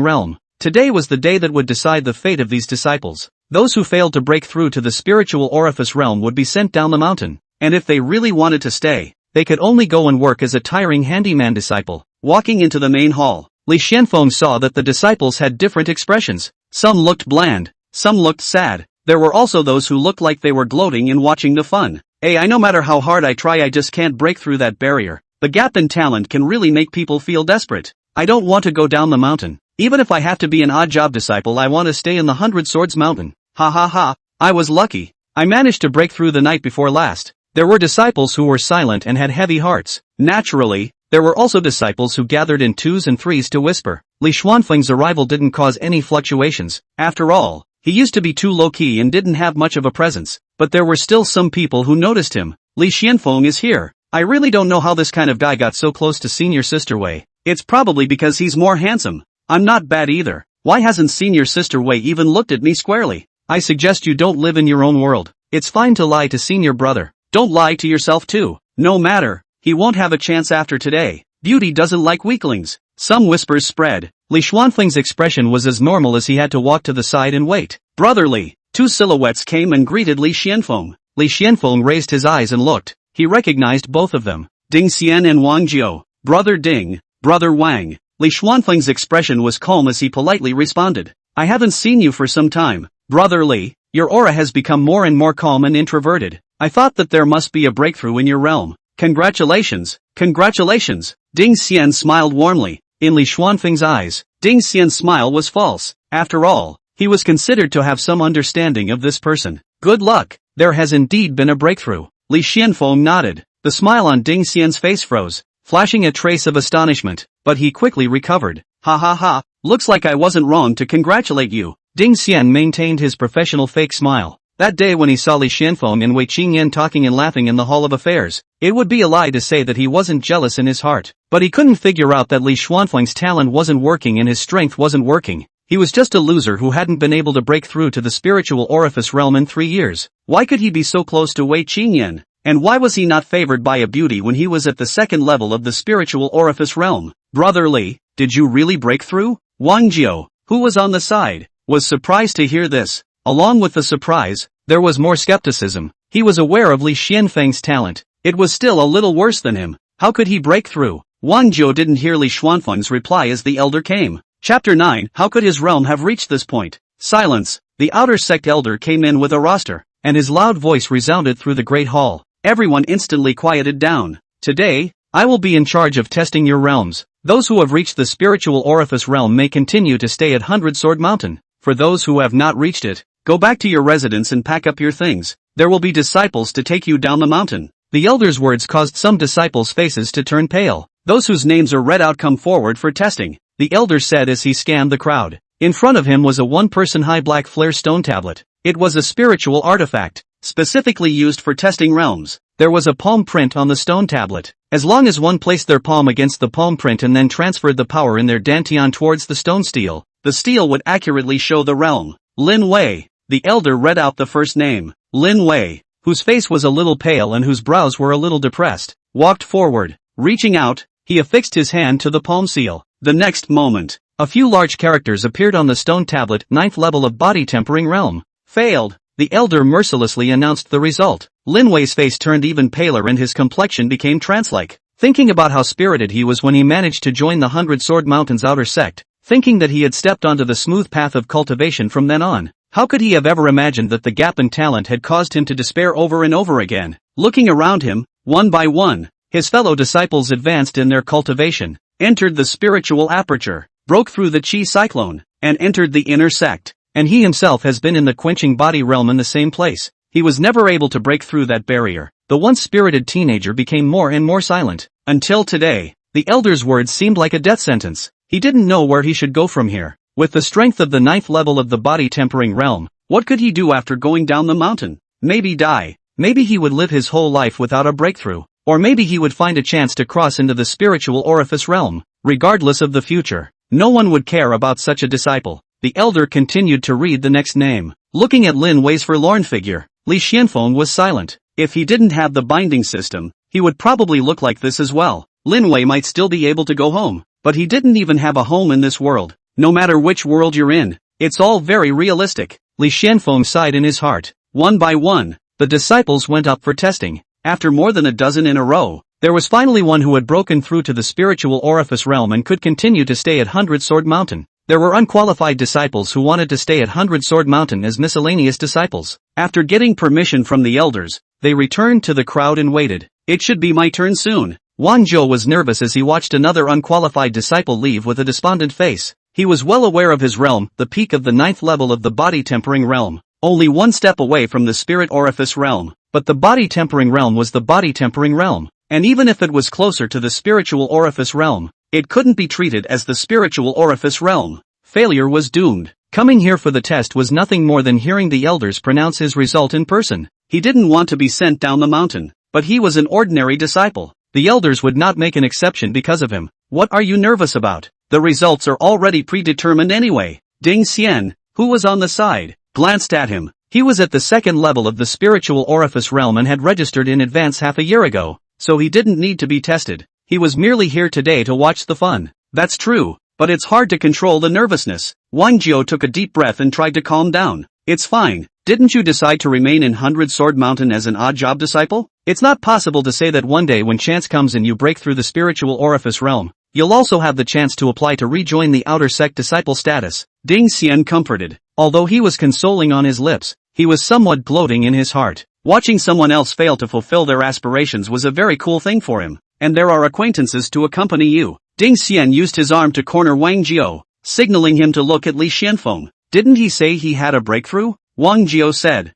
realm. Today was the day that would decide the fate of these disciples. Those who failed to break through to the spiritual orifice realm would be sent down the mountain. And if they really wanted to stay, they could only go and work as a tiring handyman disciple. Walking into the main hall, Li Xuanfeng saw that the disciples had different expressions. Some looked bland, some looked sad. There were also those who looked like they were gloating and watching the fun. I no matter how hard I try I just can't break through that barrier. The gap in talent can really make people feel desperate. I don't want to go down the mountain. Even if I have to be an odd job disciple I want to stay in the 100 Swords Mountain. Ha ha ha, I was lucky. I managed to break through the night before last. There were disciples who were silent and had heavy hearts. Naturally, there were also disciples who gathered in twos and threes to whisper. Li Xuanfeng's arrival didn't cause any fluctuations. After all, he used to be too low-key and didn't have much of a presence. But there were still some people who noticed him. Li Xuanfeng is here. I really don't know how this kind of guy got so close to Senior Sister Wei. It's probably because he's more handsome. I'm not bad either. Why hasn't Senior Sister Wei even looked at me squarely? I suggest you don't live in your own world. It's fine to lie to Senior Brother. Don't lie to yourself too. No matter, he won't have a chance after today. Beauty doesn't like weaklings. Some whispers spread. Li Xuanfeng's expression was as normal as he had to walk to the side and wait. Brotherly, two silhouettes came and greeted Li Xuanfeng. Li Xuanfeng raised his eyes and looked. He recognized both of them. Ding Xian and Wang Jiu. Brother Ding, Brother Wang. Li Xuanfeng's expression was calm as he politely responded. I haven't seen you for some time. Brother Li, your aura has become more and more calm and introverted. I thought that there must be a breakthrough in your realm. Congratulations, congratulations. Ding Xian smiled warmly. In Li Xuanfeng's eyes, Ding Xian's smile was false. After all, he was considered to have some understanding of this person. Good luck, there has indeed been a breakthrough. Li Xuanfeng nodded. The smile on Ding Xian's face froze, flashing a trace of astonishment, but he quickly recovered. Ha ha ha, looks like I wasn't wrong to congratulate you. Ding Xian maintained his professional fake smile. That day when he saw Li Xuanfeng and Wei Qingyan talking and laughing in the Hall of Affairs, it would be a lie to say that he wasn't jealous in his heart. But he couldn't figure out that Li Xuanfeng's talent wasn't working and his strength wasn't working. He was just a loser who hadn't been able to break through to the spiritual orifice realm in 3 years. Why could he be so close to Wei Qingyan? And why was he not favored by a beauty when he was at the second level of the spiritual orifice realm? Brother Li, did you really break through? Wang Jiu, who was on the side, was surprised to hear this. Along with the surprise, there was more skepticism. He was aware of Li Xuanfeng's talent. It was still a little worse than him. How could he break through? Wang Jiu didn't hear Li Xuanfeng's reply as the elder came. Chapter 9. How could his realm have reached this point? Silence. The outer sect elder came in with a roster, and his loud voice resounded through the great hall. Everyone instantly quieted down. Today, I will be in charge of testing your realms. Those who have reached the spiritual orifice realm may continue to stay at 100 Sword Mountain. For those who have not reached it, go back to your residence and pack up your things. There will be disciples to take you down the mountain. The elder's words caused some disciples' faces to turn pale. Those whose names are read out come forward for testing, the elder said as he scanned the crowd. In front of him was a one-person high black flare stone tablet. It was a spiritual artifact, specifically used for testing realms. There was a palm print on the stone tablet. As long as one placed their palm against the palm print and then transferred the power in their dantian towards the stone steel, the steel would accurately show the realm. Lin Wei. The elder read out the first name. Lin Wei, whose face was a little pale and whose brows were a little depressed, walked forward. Reaching out, he affixed his hand to the palm seal. The next moment, a few large characters appeared on the stone tablet. 9th level of body tempering realm. Failed. The elder mercilessly announced the result. Lin Wei's face turned even paler and his complexion became trance-like. Thinking about how spirited he was when he managed to join the 100-sword mountain's outer sect, thinking that he had stepped onto the smooth path of cultivation from then on, how could he have ever imagined that the gap in talent had caused him to despair over and over again? Looking around him, one by one, his fellow disciples advanced in their cultivation, entered the spiritual aperture, broke through the chi cyclone, and entered the inner sect. And he himself has been in the quenching body realm in the same place. He was never able to break through that barrier. The once spirited teenager became more and more silent. Until today, the elder's words seemed like a death sentence. He didn't know where he should go from here. With the strength of the 9th level of the body tempering realm, what could he do after going down the mountain? Maybe die. Maybe he would live his whole life without a breakthrough. Or maybe he would find a chance to cross into the spiritual orifice realm. Regardless of the future, no one would care about such a disciple. The elder continued to read the next name. Looking at Lin Wei's forlorn figure, Li Xuanfeng was silent. If he didn't have the binding system, he would probably look like this as well. Lin Wei might still be able to go home, but he didn't even have a home in this world. No matter which world you're in, it's all very realistic. Li Xuanfeng sighed in his heart. One by one, the disciples went up for testing. After more than a dozen in a row, there was finally one who had broken through to the spiritual orifice realm and could continue to stay at 100-sword mountain. There were unqualified disciples who wanted to stay at 100-sword mountain as miscellaneous disciples. After getting permission from the elders, they returned to the crowd and waited. It should be my turn soon. Wang Zhou was nervous as he watched another unqualified disciple leave with a despondent face. He was well aware of his realm, the peak of the 9th level of the body tempering realm, only one step away from the spirit orifice realm. But the body tempering realm was the body tempering realm, and even if it was closer to the spiritual orifice realm, it couldn't be treated as the spiritual orifice realm. Failure was doomed. Coming here for the test was nothing more than hearing the elders pronounce his result in person. He didn't want to be sent down the mountain, but he was an ordinary disciple. The elders would not make an exception because of him. What are you nervous about? The results are already predetermined anyway. Ding Xian, who was on the side, glanced at him. He was at the 2nd level of the spiritual orifice realm and had registered in advance half a year ago, so he didn't need to be tested. He was merely here today to watch the fun. That's true, but it's hard to control the nervousness. Wang Jiao took a deep breath and tried to calm down. It's fine. Didn't you decide to remain in 100-sword mountain as an odd-job disciple? It's not possible to say that one day when chance comes and you break through the spiritual orifice realm, you'll also have the chance to apply to rejoin the outer sect disciple status. Ding Xian comforted. Although he was consoling on his lips, he was somewhat gloating in his heart. Watching someone else fail to fulfill their aspirations was a very cool thing for him. And there are acquaintances to accompany you. Ding Xian used his arm to corner Wang Jiao, signaling him to look at Li Xuanfeng. Didn't he say he had a breakthrough? Wang Jiao said.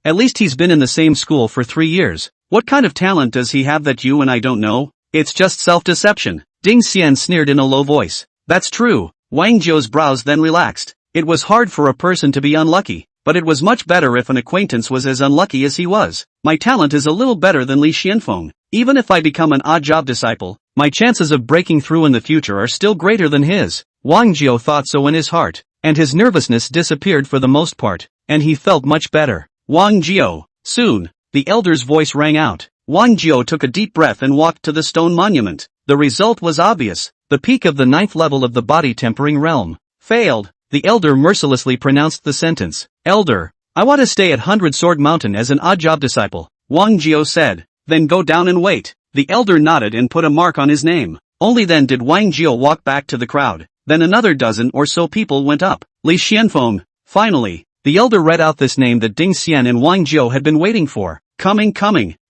At least he's been in the same school for 3 years. What kind of talent does he have that you and I don't know? It's just self-deception. Ding Xian sneered in a low voice. That's true. Wang Jiao's brows then relaxed. It was hard for a person to be unlucky, but it was much better if an acquaintance was as unlucky as he was. My talent is a little better than Li Xuanfeng. Even if I become an odd-job disciple, my chances of breaking through in the future are still greater than his. Wang Jiao thought so in his heart, and his nervousness disappeared for the most part, and he felt much better. Wang Jiao, soon, the elder's voice rang out. Wang Jiao took a deep breath and walked to the stone monument. The result was obvious. The peak of the 9th level of the body tempering realm. Failed. The elder mercilessly pronounced the sentence. Elder, I want to stay at 100-sword mountain as an odd-job disciple. Wang Jiao said. Then go down and wait. The elder nodded and put a mark on his name. Only then did Wang Jiao walk back to the crowd. Then another dozen or so people went up. Li Xuanfeng. Finally, the elder read out this name that Ding Xian and Wang Jiao had been waiting for. Coming.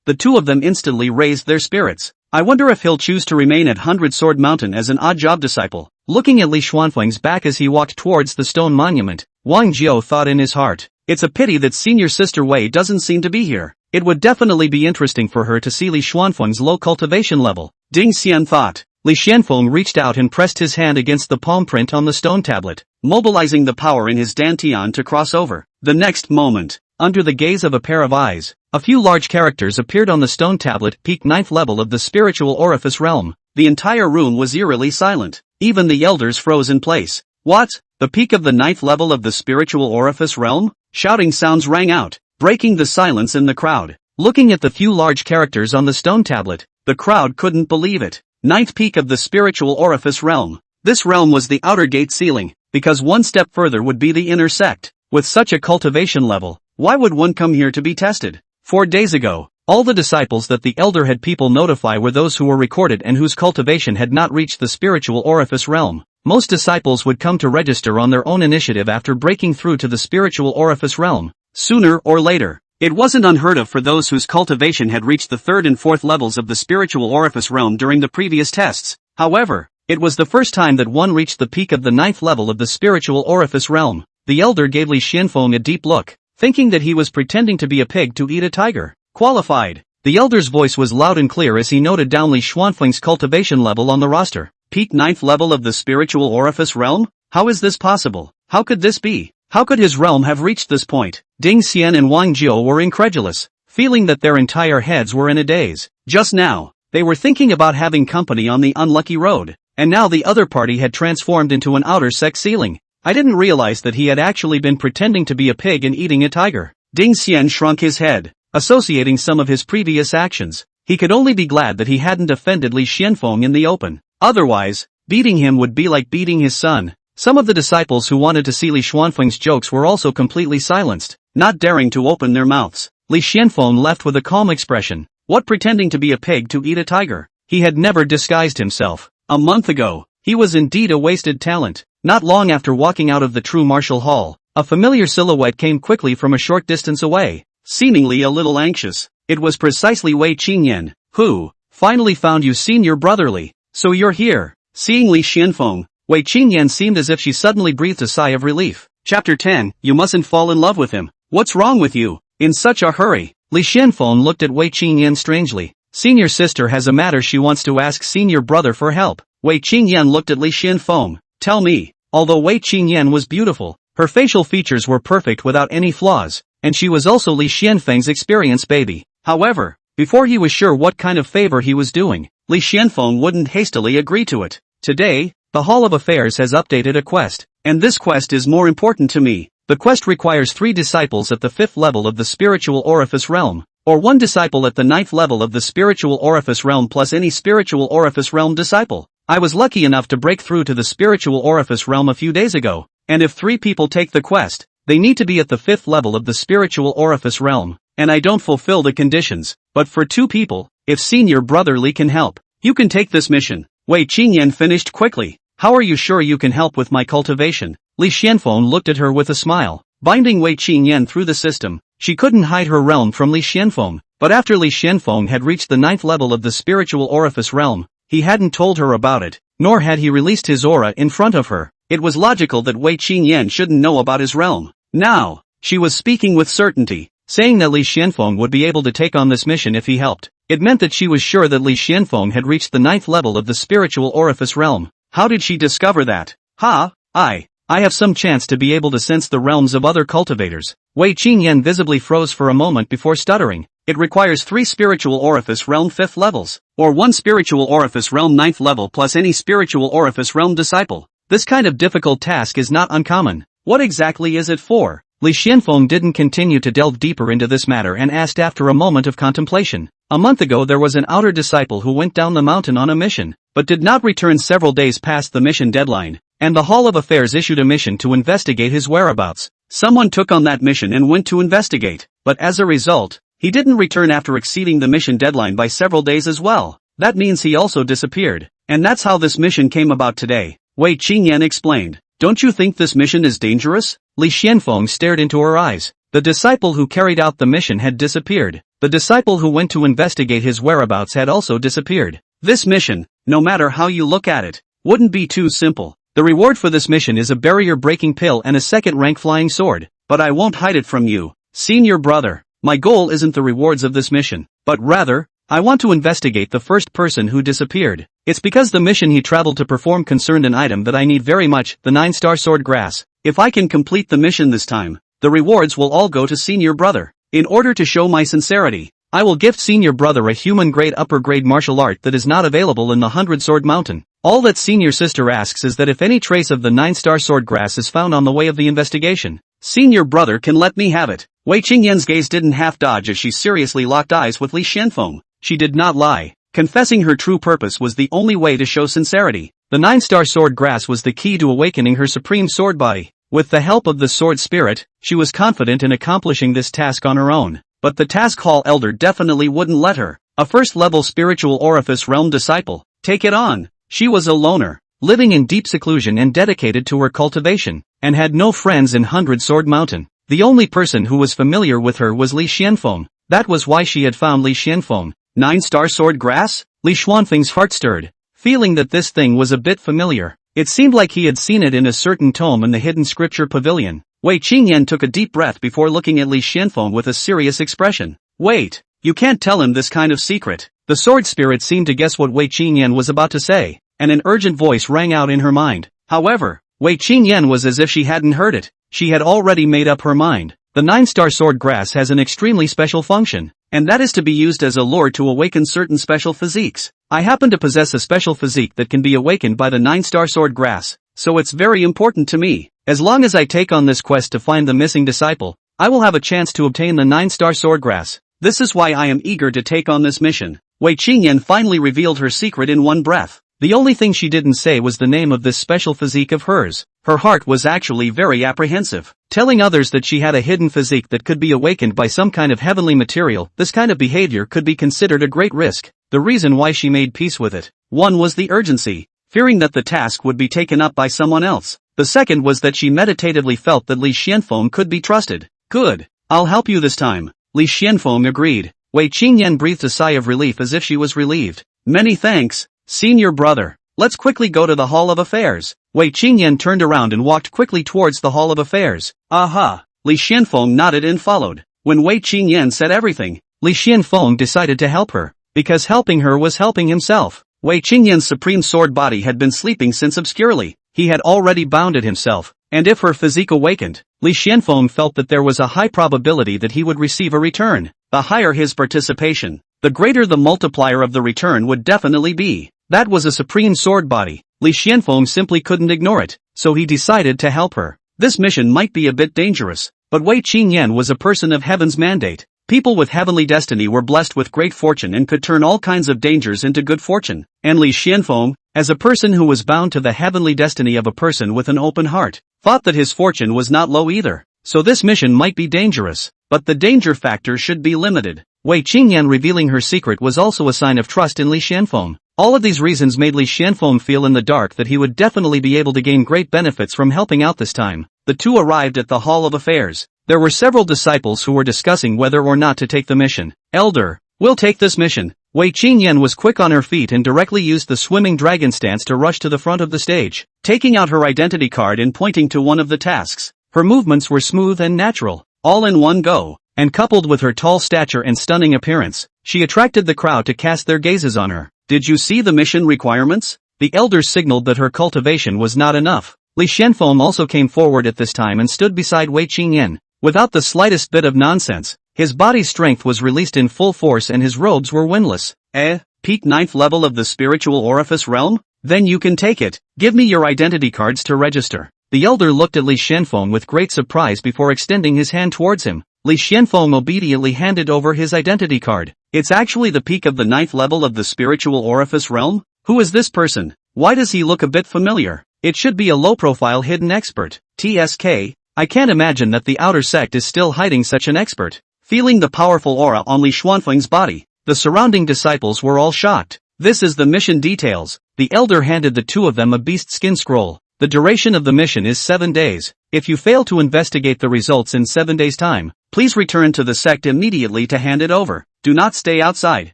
The two of them instantly raised their spirits. I wonder if he'll choose to remain at 100-sword mountain as an odd-job disciple. Looking at Li Xuanfeng's back as he walked towards the stone monument, Wang Jiao thought in his heart. It's a pity that senior sister Wei doesn't seem to be here. It would definitely be interesting for her to see Li Xuanfeng's low cultivation level. Ding Xian thought. Li Xuanfeng reached out and pressed his hand against the palm print on the stone tablet, mobilizing the power in his dantian to cross over. The next moment, under the gaze of a pair of eyes, a few large characters appeared on the stone tablet, peak 9th level of the spiritual orifice realm. The entire room was eerily silent. Even the elders froze in place. What? The peak of the 9th level of the spiritual orifice realm? Shouting sounds rang out, breaking the silence in the crowd. Looking at the few large characters on the stone tablet, the crowd couldn't believe it. 9th peak of the spiritual orifice realm. This realm was the outer gate ceiling, because one step further would be the inner sect. With such a cultivation level, Why would one come here to be tested? 4 days ago, all the disciples that the elder had people notify were those who were recorded and whose cultivation had not reached the spiritual orifice realm. Most disciples would come to register on their own initiative after breaking through to the spiritual orifice realm, sooner or later. It wasn't unheard of for those whose cultivation had reached the third and fourth levels of the spiritual orifice realm during the previous tests. However, it was the first time that one reached the peak of the ninth level of the spiritual orifice realm. The elder gave Li Xuanfeng a deep look, thinking that he was pretending to be a pig to eat a tiger. Qualified. The elder's voice was loud and clear as he noted down Li Xuanfeng's cultivation level on the roster. Peak ninth level of the spiritual orifice realm? How is this possible? How could this be? How could his realm have reached this point? Ding Xian and Wang Jiu were incredulous, feeling that their entire heads were in a daze. Just now, they were thinking about having company on the unlucky road, and now the other party had transformed into an outer sect ceiling. I didn't realize that he had actually been pretending to be a pig and eating a tiger. Ding Xian shrunk his head, associating some of his previous actions. He could only be glad that he hadn't offended Li Xuanfeng in the open. Otherwise, beating him would be like beating his son. Some of the disciples who wanted to see Li Xuanfeng's jokes were also completely silenced, not daring to open their mouths. Li Xuanfeng left with a calm expression. What pretending to be a pig to eat a tiger? He had never disguised himself. A month ago, he was indeed a wasted talent. Not long after walking out of the true martial hall, a familiar silhouette came quickly from a short distance away, seemingly a little anxious. It was precisely Wei Qingyan, who finally found you, senior brotherly. So you're here. Seeing Li Xuanfeng, Wei Qingyan seemed as if she suddenly breathed a sigh of relief. Chapter 10. You mustn't fall in love with him. What's wrong with you? In such a hurry? Li Xuanfeng looked at Wei Qingyan strangely. Senior sister has a matter she wants to ask senior brother for help. Wei Qingyan looked at Li Xuanfeng. Tell me. Although Wei Qingyan was beautiful, her facial features were perfect without any flaws, and she was also Li Xuanfeng's experienced baby. However, before he was sure what kind of favor he was doing, Li Xuanfeng wouldn't hastily agree to it. Today, the Hall of Affairs has updated a quest, and this quest is more important to me. The quest requires 3 disciples at the 5th level of the spiritual orifice realm, or 1 disciple at the 9th level of the spiritual orifice realm plus any spiritual orifice realm disciple. I was lucky enough to break through to the spiritual orifice realm a few days ago, and if 3 people take the quest, they need to be at the 5th level of the spiritual orifice realm, and I don't fulfill the conditions. But for 2 people, if senior brother Li can help, you can take this mission. Wei Qingyan finished quickly. How are you sure you can help with my cultivation? Li Xuanfeng looked at her with a smile. Binding Wei Qingyan through the system, she couldn't hide her realm from Li Xuanfeng, but after Li Xuanfeng had reached the 9th level of the spiritual orifice realm, he hadn't told her about it, nor had he released his aura in front of her. It was logical that Wei Qingyan shouldn't know about his realm. Now, she was speaking with certainty, saying that Li Xuanfeng would be able to take on this mission if he helped. It meant that she was sure that Li Xuanfeng had reached the 9th level of the spiritual orifice realm. How did she discover that? I have some chance to be able to sense the realms of other cultivators. Wei Qingyan visibly froze for a moment before stuttering. It requires 3 spiritual orifice realm 5th levels, or 1 spiritual orifice realm 9th level plus any spiritual orifice realm disciple. This kind of difficult task is not uncommon. What exactly is it for? Li Xuanfeng didn't continue to delve deeper into this matter and asked after a moment of contemplation. A month ago there was an outer disciple who went down the mountain on a mission, but did not return several days past the mission deadline, and the Hall of Affairs issued a mission to investigate his whereabouts. Someone took on that mission and went to investigate, but as a result, he didn't return after exceeding the mission deadline by several days as well. That means he also disappeared, and that's how this mission came about today. Wei Qingyan explained. Don't you think this mission is dangerous? Li Xuanfeng stared into her eyes. The disciple who carried out the mission had disappeared. The disciple who went to investigate his whereabouts had also disappeared. This mission, no matter how you look at it, wouldn't be too simple. The reward for this mission is a barrier-breaking pill and a second-rank flying sword, but I won't hide it from you, senior brother. My goal isn't the rewards of this mission, but rather, I want to investigate the first person who disappeared. It's because the mission he traveled to perform concerned an item that I need very much, the 9-star sword grass. If I can complete the mission this time, the rewards will all go to senior brother. In order to show my sincerity, I will gift senior brother a human-grade upper-grade martial art that is not available in the 100-sword mountain. All that senior sister asks is that if any trace of the 9-star sword grass is found on the way of the investigation, senior brother can let me have it. Wei Qingyan's gaze didn't half dodge as she seriously locked eyes with Li Xuanfeng. She did not lie. Confessing her true purpose was the only way to show sincerity. The 9-star sword grass was the key to awakening her supreme sword body. With the help of the sword spirit, she was confident in accomplishing this task on her own. But the task hall elder definitely wouldn't let her. A first-level spiritual orifice realm disciple. Take it on. She was a loner, living in deep seclusion and dedicated to her cultivation, and had no friends in Hundred Sword Mountain. The only person who was familiar with her was Li Xuanfeng. That was why she had found Li Xuanfeng. 9-star sword grass? Li Xuanfeng's heart stirred, feeling that this thing was a bit familiar. It seemed like he had seen it in a certain tome in the hidden scripture pavilion. Wei Qingyan took a deep breath before looking at Li Xuanfeng with a serious expression. Wait, you can't tell him this kind of secret. The sword spirit seemed to guess what Wei Qingyan was about to say, and an urgent voice rang out in her mind. However, Wei Qingyan was as if she hadn't heard it. She had already made up her mind. The 9-star sword grass has an extremely special function, and that is to be used as a lure to awaken certain special physiques. I happen to possess a special physique that can be awakened by the 9-star sword grass, so it's very important to me. As long as I take on this quest to find the missing disciple, I will have a chance to obtain the 9-star sword grass. This is why I am eager to take on this mission. Wei Qingyan finally revealed her secret in one breath. The only thing she didn't say was the name of this special physique of hers. Her heart was actually very apprehensive. Telling others that she had a hidden physique that could be awakened by some kind of heavenly material, this kind of behavior could be considered a great risk. The reason why she made peace with it. One was the urgency, fearing that the task would be taken up by someone else. The second was that she meditatively felt that Li Xuanfeng could be trusted. Good. I'll help you this time. Li Xuanfeng agreed. Wei Qingyan breathed a sigh of relief as if she was relieved. Many thanks, senior brother. Let's quickly go to the Hall of Affairs. Wei Qingyan turned around and walked quickly towards the Hall of Affairs. Aha! Li Xuanfeng nodded and followed. When Wei Qingyan said everything, Li Xuanfeng decided to help her, because helping her was helping himself. Wei Qingyan's supreme sword body had been sleeping since obscurely. He had already bounded himself, and if her physique awakened, Li Xuanfeng felt that there was a high probability that he would receive a return. The higher his participation, the greater the multiplier of the return would definitely be. That was a supreme sword body. Li Xuanfeng simply couldn't ignore it, so he decided to help her. This mission might be a bit dangerous, but Wei Qingyan was a person of heaven's mandate. People with heavenly destiny were blessed with great fortune and could turn all kinds of dangers into good fortune. And Li Xuanfeng, as a person who was bound to the heavenly destiny of a person with an open heart, thought that his fortune was not low either. So this mission might be dangerous, but the danger factor should be limited. Wei Qingyan revealing her secret was also a sign of trust in Li Xuanfeng. All of these reasons made Li Xuanfeng feel in the dark that he would definitely be able to gain great benefits from helping out this time. The two arrived at the Hall of Affairs. There were several disciples who were discussing whether or not to take the mission. Elder, we'll take this mission. Wei Qingyan was quick on her feet and directly used the swimming dragon stance to rush to the front of the stage, taking out her identity card and pointing to one of the tasks. Her movements were smooth and natural, all in one go, and coupled with her tall stature and stunning appearance, she attracted the crowd to cast their gazes on her. Did you see the mission requirements? The elders signaled that her cultivation was not enough. Li Xuanfeng also came forward at this time and stood beside Wei Qingyan. Without the slightest bit of nonsense, his body's strength was released in full force and his robes were windless. Peak 9th level of the spiritual orifice realm? Then you can take it. Give me your identity cards to register. The elder looked at Li Xuanfeng with great surprise before extending his hand towards him. Li Xuanfeng obediently handed over his identity card. It's actually the peak of the 9th level of the spiritual orifice realm? Who is this person? Why does he look a bit familiar? It should be a low-profile hidden expert. TSK. I can't imagine that the outer sect is still hiding such an expert. Feeling the powerful aura on Li Xuanfeng's body, the surrounding disciples were all shocked. This is the mission details. The elder handed the two of them a beast skin scroll. The duration of the mission is 7 days. If you fail to investigate the results in 7 days' time, please return to the sect immediately to hand it over. Do not stay outside.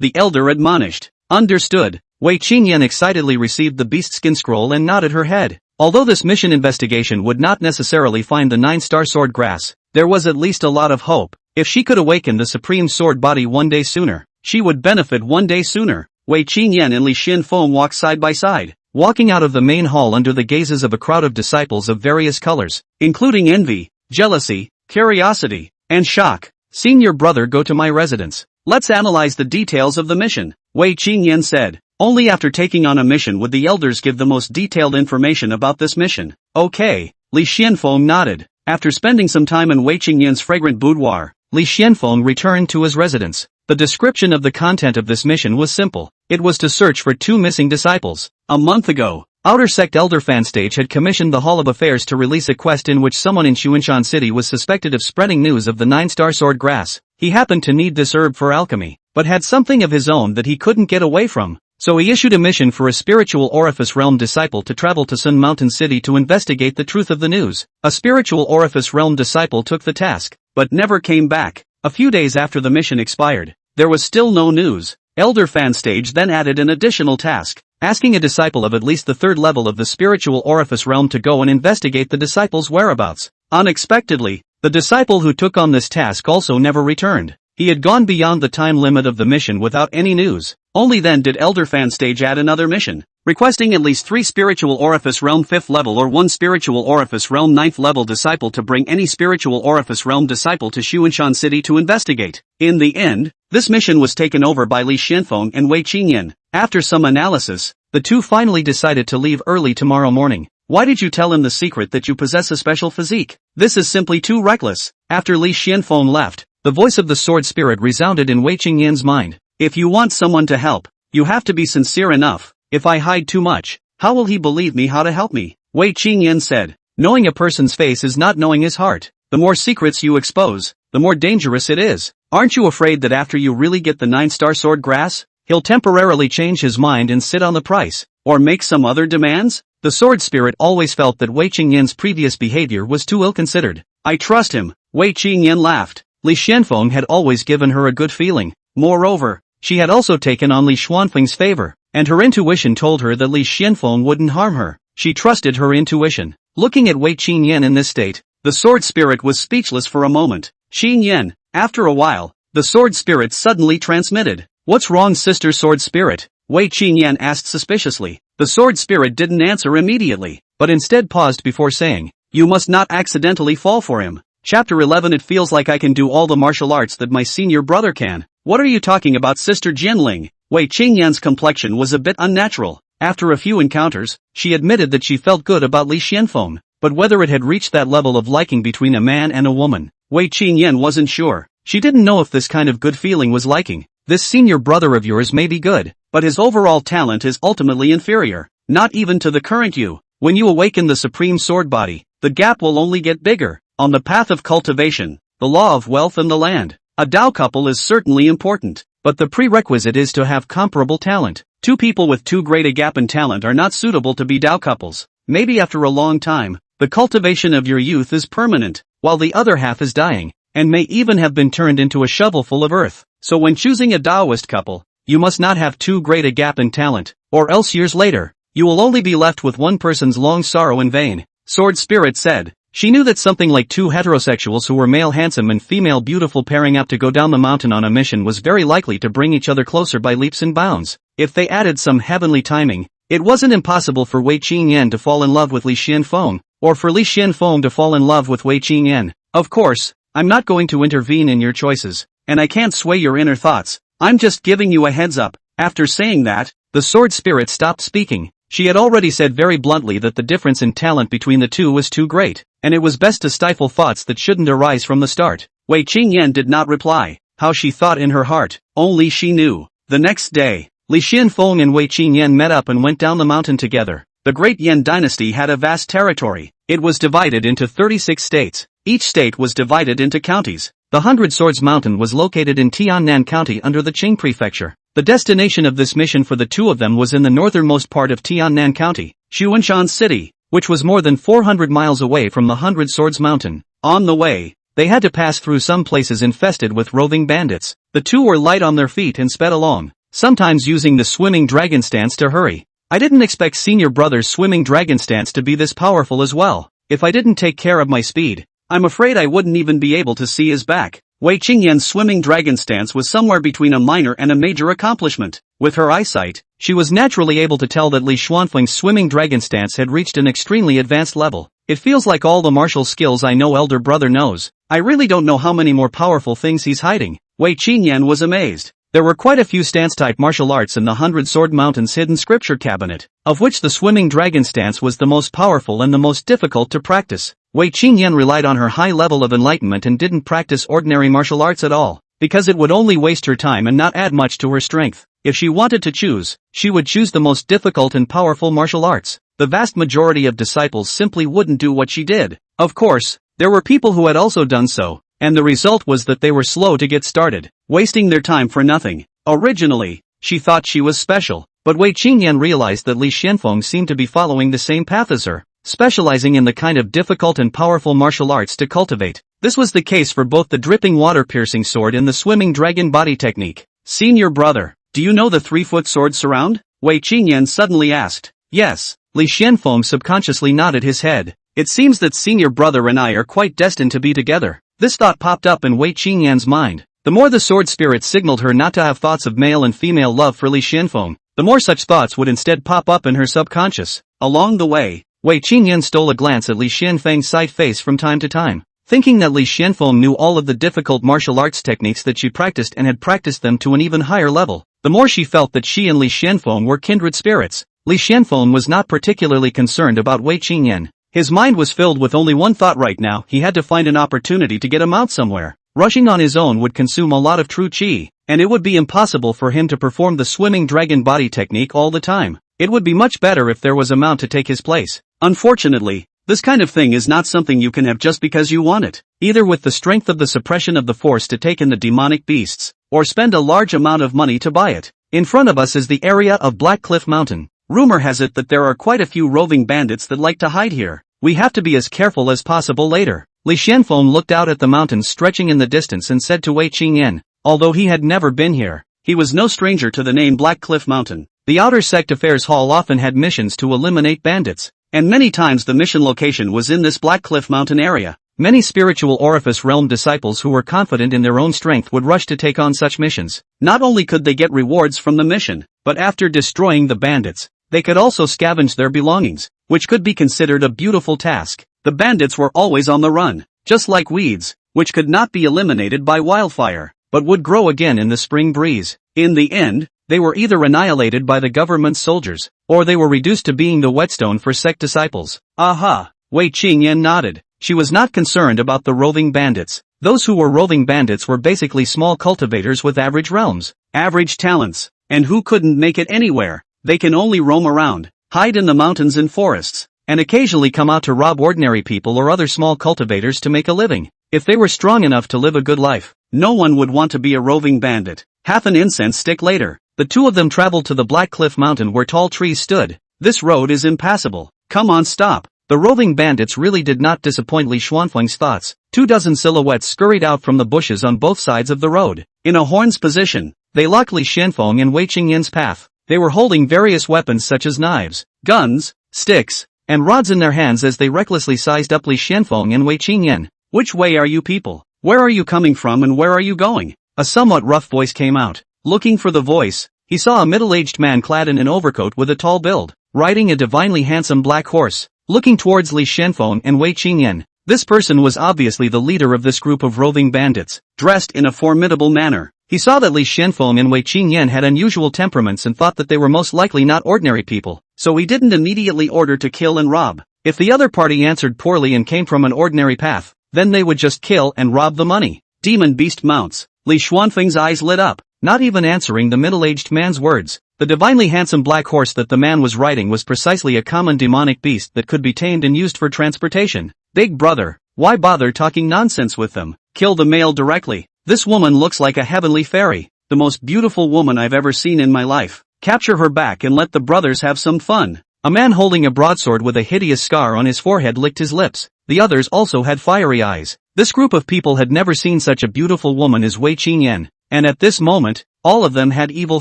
The elder admonished. Understood. Wei Qingyan excitedly received the beast skin scroll and nodded her head. Although this mission investigation would not necessarily find the 9-star sword grass, there was at least a lot of hope. If she could awaken the supreme sword body 1 day sooner, she would benefit 1 day sooner. Wei Qingyan and Li Xuanfeng walked side by side, walking out of the main hall under the gazes of a crowd of disciples of various colors, including envy, jealousy, curiosity, and shock. Senior brother, go to my residence. Let's analyze the details of the mission, Wei Qingyan said. Only after taking on a mission would the elders give the most detailed information about this mission. Okay, Li Xuanfeng nodded. After spending some time in Wei Qingyan's fragrant boudoir, Li Xuanfeng returned to his residence. The description of the content of this mission was simple. It was to search for 2 missing disciples. A month ago, Outer Sect Elder Fanstage had commissioned the Hall of Affairs to release a quest in which someone in Xuanfeng City was suspected of spreading news of the 9-star sword grass. He happened to need this herb for alchemy, but had something of his own that he couldn't get away from. So he issued a mission for a spiritual orifice realm disciple to travel to Sun Mountain City to investigate the truth of the news. A spiritual orifice realm disciple took the task, but never came back. A few days after the mission expired, there was still no news. Elder Fanstage then added an additional task, asking a disciple of at least the 3rd level of the spiritual orifice realm to go and investigate the disciple's whereabouts. Unexpectedly, the disciple who took on this task also never returned. He had gone beyond the time limit of the mission without any news. Only then did Elder Fanstage add another mission, requesting at least 3 spiritual orifice realm 5th level or 1 spiritual orifice realm 9th level disciple to bring any spiritual orifice realm disciple to Xuanfeng City to investigate. In the end, this mission was taken over by Li Xuanfeng and Wei Qingyan. After some analysis, the two finally decided to leave early tomorrow morning. Why did you tell him the secret that you possess a special physique? This is simply too reckless. After Li Xuanfeng left, the voice of the sword spirit resounded in Wei Qingyan's mind. If you want someone to help, you have to be sincere enough. If I hide too much, how will he believe me how to help me? Wei Qingyan said. Knowing a person's face is not knowing his heart. The more secrets you expose, the more dangerous it is. Aren't you afraid that after you really get the 9-star sword grass, he'll temporarily change his mind and sit on the price, or make some other demands? The sword spirit always felt that Wei Qingyan's previous behavior was too ill-considered. I trust him. Wei Qingyan laughed. Li Xuanfeng had always given her a good feeling. Moreover, she had also taken on Li Xuanfeng's favor, and her intuition told her that Li Xuanfeng wouldn't harm her. She trusted her intuition. Looking at Wei Qingyan in this state, the sword spirit was speechless for a moment. Qingyan, after a while, the sword spirit suddenly transmitted. What's wrong, sister sword spirit? Wei Qingyan asked suspiciously. The sword spirit didn't answer immediately, but instead paused before saying, you must not accidentally fall for him. Chapter 11. It feels like I can do all the martial arts that my senior brother can. What are you talking about, Sister Jinling? Wei Qingyan's complexion was a bit unnatural. After a few encounters, she admitted that she felt good about Li Xuanfeng, but whether it had reached that level of liking between a man and a woman, Wei Qingyan wasn't sure. She didn't know if this kind of good feeling was liking. This senior brother of yours may be good, but his overall talent is ultimately inferior, not even to the current you. When you awaken the supreme sword body, the gap will only get bigger. On the path of cultivation, the law of wealth and the land, a Tao couple is certainly important, but the prerequisite is to have comparable talent. Two people with too great a gap in talent are not suitable to be Tao couples. Maybe after a long time, the cultivation of your youth is permanent, while the other half is dying, and may even have been turned into a shovel full of earth. So when choosing a Taoist couple, you must not have too great a gap in talent, or else years later, you will only be left with one person's long sorrow in vain. Sword Spirit said. She knew that something like two heterosexuals who were male handsome and female beautiful pairing up to go down the mountain on a mission was very likely to bring each other closer by leaps and bounds. If they added some heavenly timing, it wasn't impossible for Wei Qingyan to fall in love with Li Xuanfeng, or for Li Xuanfeng to fall in love with Wei Qingyan. Of course, I'm not going to intervene in your choices, and I can't sway your inner thoughts. I'm just giving you a heads up. After saying that, the sword spirit stopped speaking. She had already said very bluntly that the difference in talent between the two was too great, and it was best to stifle thoughts that shouldn't arise from the start. Wei Qingyan did not reply. How she thought in her heart, only she knew. The next day, Li Xuanfeng and Wei Qingyan met up and went down the mountain together. The Great Yan dynasty had a vast territory. It was divided into 36 states. Each state was divided into counties. The Hundred Swords Mountain was located in Tiannan County under the Qing Prefecture. The destination of this mission for the two of them was in the northernmost part of Tiannan County, Xuanfeng City, which was more than 400 miles away from the Hundred Swords Mountain. On the way, they had to pass through some places infested with roving bandits. The two were light on their feet and sped along, sometimes using the swimming dragon stance to hurry. I didn't expect senior brother's swimming dragon stance to be this powerful as well. If I didn't take care of my speed, I'm afraid I wouldn't even be able to see his back. Wei Qingyan's swimming dragon stance was somewhere between a minor and a major accomplishment. With her eyesight, she was naturally able to tell that Li Xuanfeng's swimming dragon stance had reached an extremely advanced level. It feels like all the martial skills I know elder brother knows. I really don't know how many more powerful things he's hiding. Wei Qingyan was amazed. There were quite a few stance-type martial arts in the Hundred Sword Mountain's hidden scripture cabinet, of which the swimming dragon stance was the most powerful and the most difficult to practice. Wei Qingyan relied on her high level of enlightenment and didn't practice ordinary martial arts at all, because it would only waste her time and not add much to her strength. If she wanted to choose, she would choose the most difficult and powerful martial arts. the vast majority of disciples simply wouldn't do what she did. Of course, there were people who had also done so, and the result was that they were slow to get started, wasting their time for nothing. Originally, she thought she was special, but Wei Qingyan realized that Li Xuanfeng seemed to be following the same path as her, specializing in the kind of difficult and powerful martial arts to cultivate. This was the case for both the dripping water-piercing sword and the swimming dragon body technique. Senior brother, do you know the 3-foot sword surround? Wei Qingyan suddenly asked. Yes, Li Xuanfeng subconsciously nodded his head. It seems that senior brother and I are quite destined to be together. This thought popped up in Wei Qingyan's mind. The more the sword spirit signaled her not to have thoughts of male and female love for Li Xuanfeng, the more such thoughts would instead pop up in her subconscious. Along the way, Wei Qingyan stole a glance at Li Xuanfeng's side face from time to time, thinking that Li Xuanfeng knew all of the difficult martial arts techniques that she practiced and had practiced them to an even higher level. The more she felt that she and Li Xuanfeng were kindred spirits. Li Xuanfeng was not particularly concerned about Wei Qingyan. His mind was filled with only one thought right now: he had to find an opportunity to get him out somewhere. Rushing on his own would consume a lot of true qi, and it would be impossible for him to perform the swimming dragon body technique all the time. It would be much better if there was a mount to take his place. Unfortunately, this kind of thing is not something you can have just because you want it, either with the strength of the suppression of the force to take in the demonic beasts, or spend a large amount of money to buy it. In front of us is the area of Black Cliff Mountain. Rumor has it that there are quite a few roving bandits that like to hide here. We have to be as careful as possible later. Li Xuanfeng looked out at the mountains stretching in the distance and said to Wei Qingyan, although he had never been here, he was no stranger to the name Black Cliff Mountain. The Outer Sect Affairs Hall often had missions to eliminate bandits, and many times the mission location was in this Black Cliff Mountain area. Many spiritual orifice realm disciples who were confident in their own strength would rush to take on such missions. Not only could they get rewards from the mission, but after destroying the bandits, they could also scavenge their belongings, which could be considered a beautiful task. The bandits were always on the run, just like weeds, which could not be eliminated by wildfire, but would grow again in the spring breeze. In the end, they were either annihilated by the government soldiers, or they were reduced to being the whetstone for sect disciples. Aha! Wei Qingyan nodded. She was not concerned about the roving bandits. Those who were roving bandits were basically small cultivators with average realms, average talents, and who couldn't make it anywhere. They can only roam around, hide in the mountains and forests, and occasionally come out to rob ordinary people or other small cultivators to make a living. If they were strong enough to live a good life, no one would want to be a roving bandit. Half an incense stick later, the two of them traveled to the Black Cliff Mountain where tall trees stood. This road is impassable. Come on, stop. The roving bandits really did not disappoint Li Xuanfeng's thoughts. 24 silhouettes scurried out from the bushes on both sides of the road. In a horn's position, they blocked Li Xuanfeng and Wei Qingyan's path. They were holding various weapons such as knives, guns, sticks, and rods in their hands as they recklessly sized up Li Xuanfeng and Wei Qingyan. Which way are you people? Where are you coming from and where are you going? A somewhat rough voice came out. Looking for the voice, he saw a middle-aged man clad in an overcoat with a tall build, riding a divinely handsome black horse, looking towards Li Xuanfeng and Wei Qingyan. This person was obviously the leader of this group of roving bandits, dressed in a formidable manner. He saw that Li Xuanfeng and Wei Qingyan had unusual temperaments and thought that they were most likely not ordinary people, so he didn't immediately order to kill and rob. If the other party answered poorly and came from an ordinary path, then they would just kill and rob the money. Demon beast mounts. Li Xuanfeng's eyes lit up, not even answering the middle-aged man's words. The divinely handsome black horse that the man was riding was precisely a common demonic beast that could be tamed and used for transportation. Big brother, why bother talking nonsense with them? Kill the male directly. This woman looks like a heavenly fairy, the most beautiful woman I've ever seen in my life. Capture her back and let the brothers have some fun. A man holding a broadsword with a hideous scar on his forehead licked his lips. The others also had fiery eyes. This group of people had never seen such a beautiful woman as Wei Qingyan, and at this moment, all of them had evil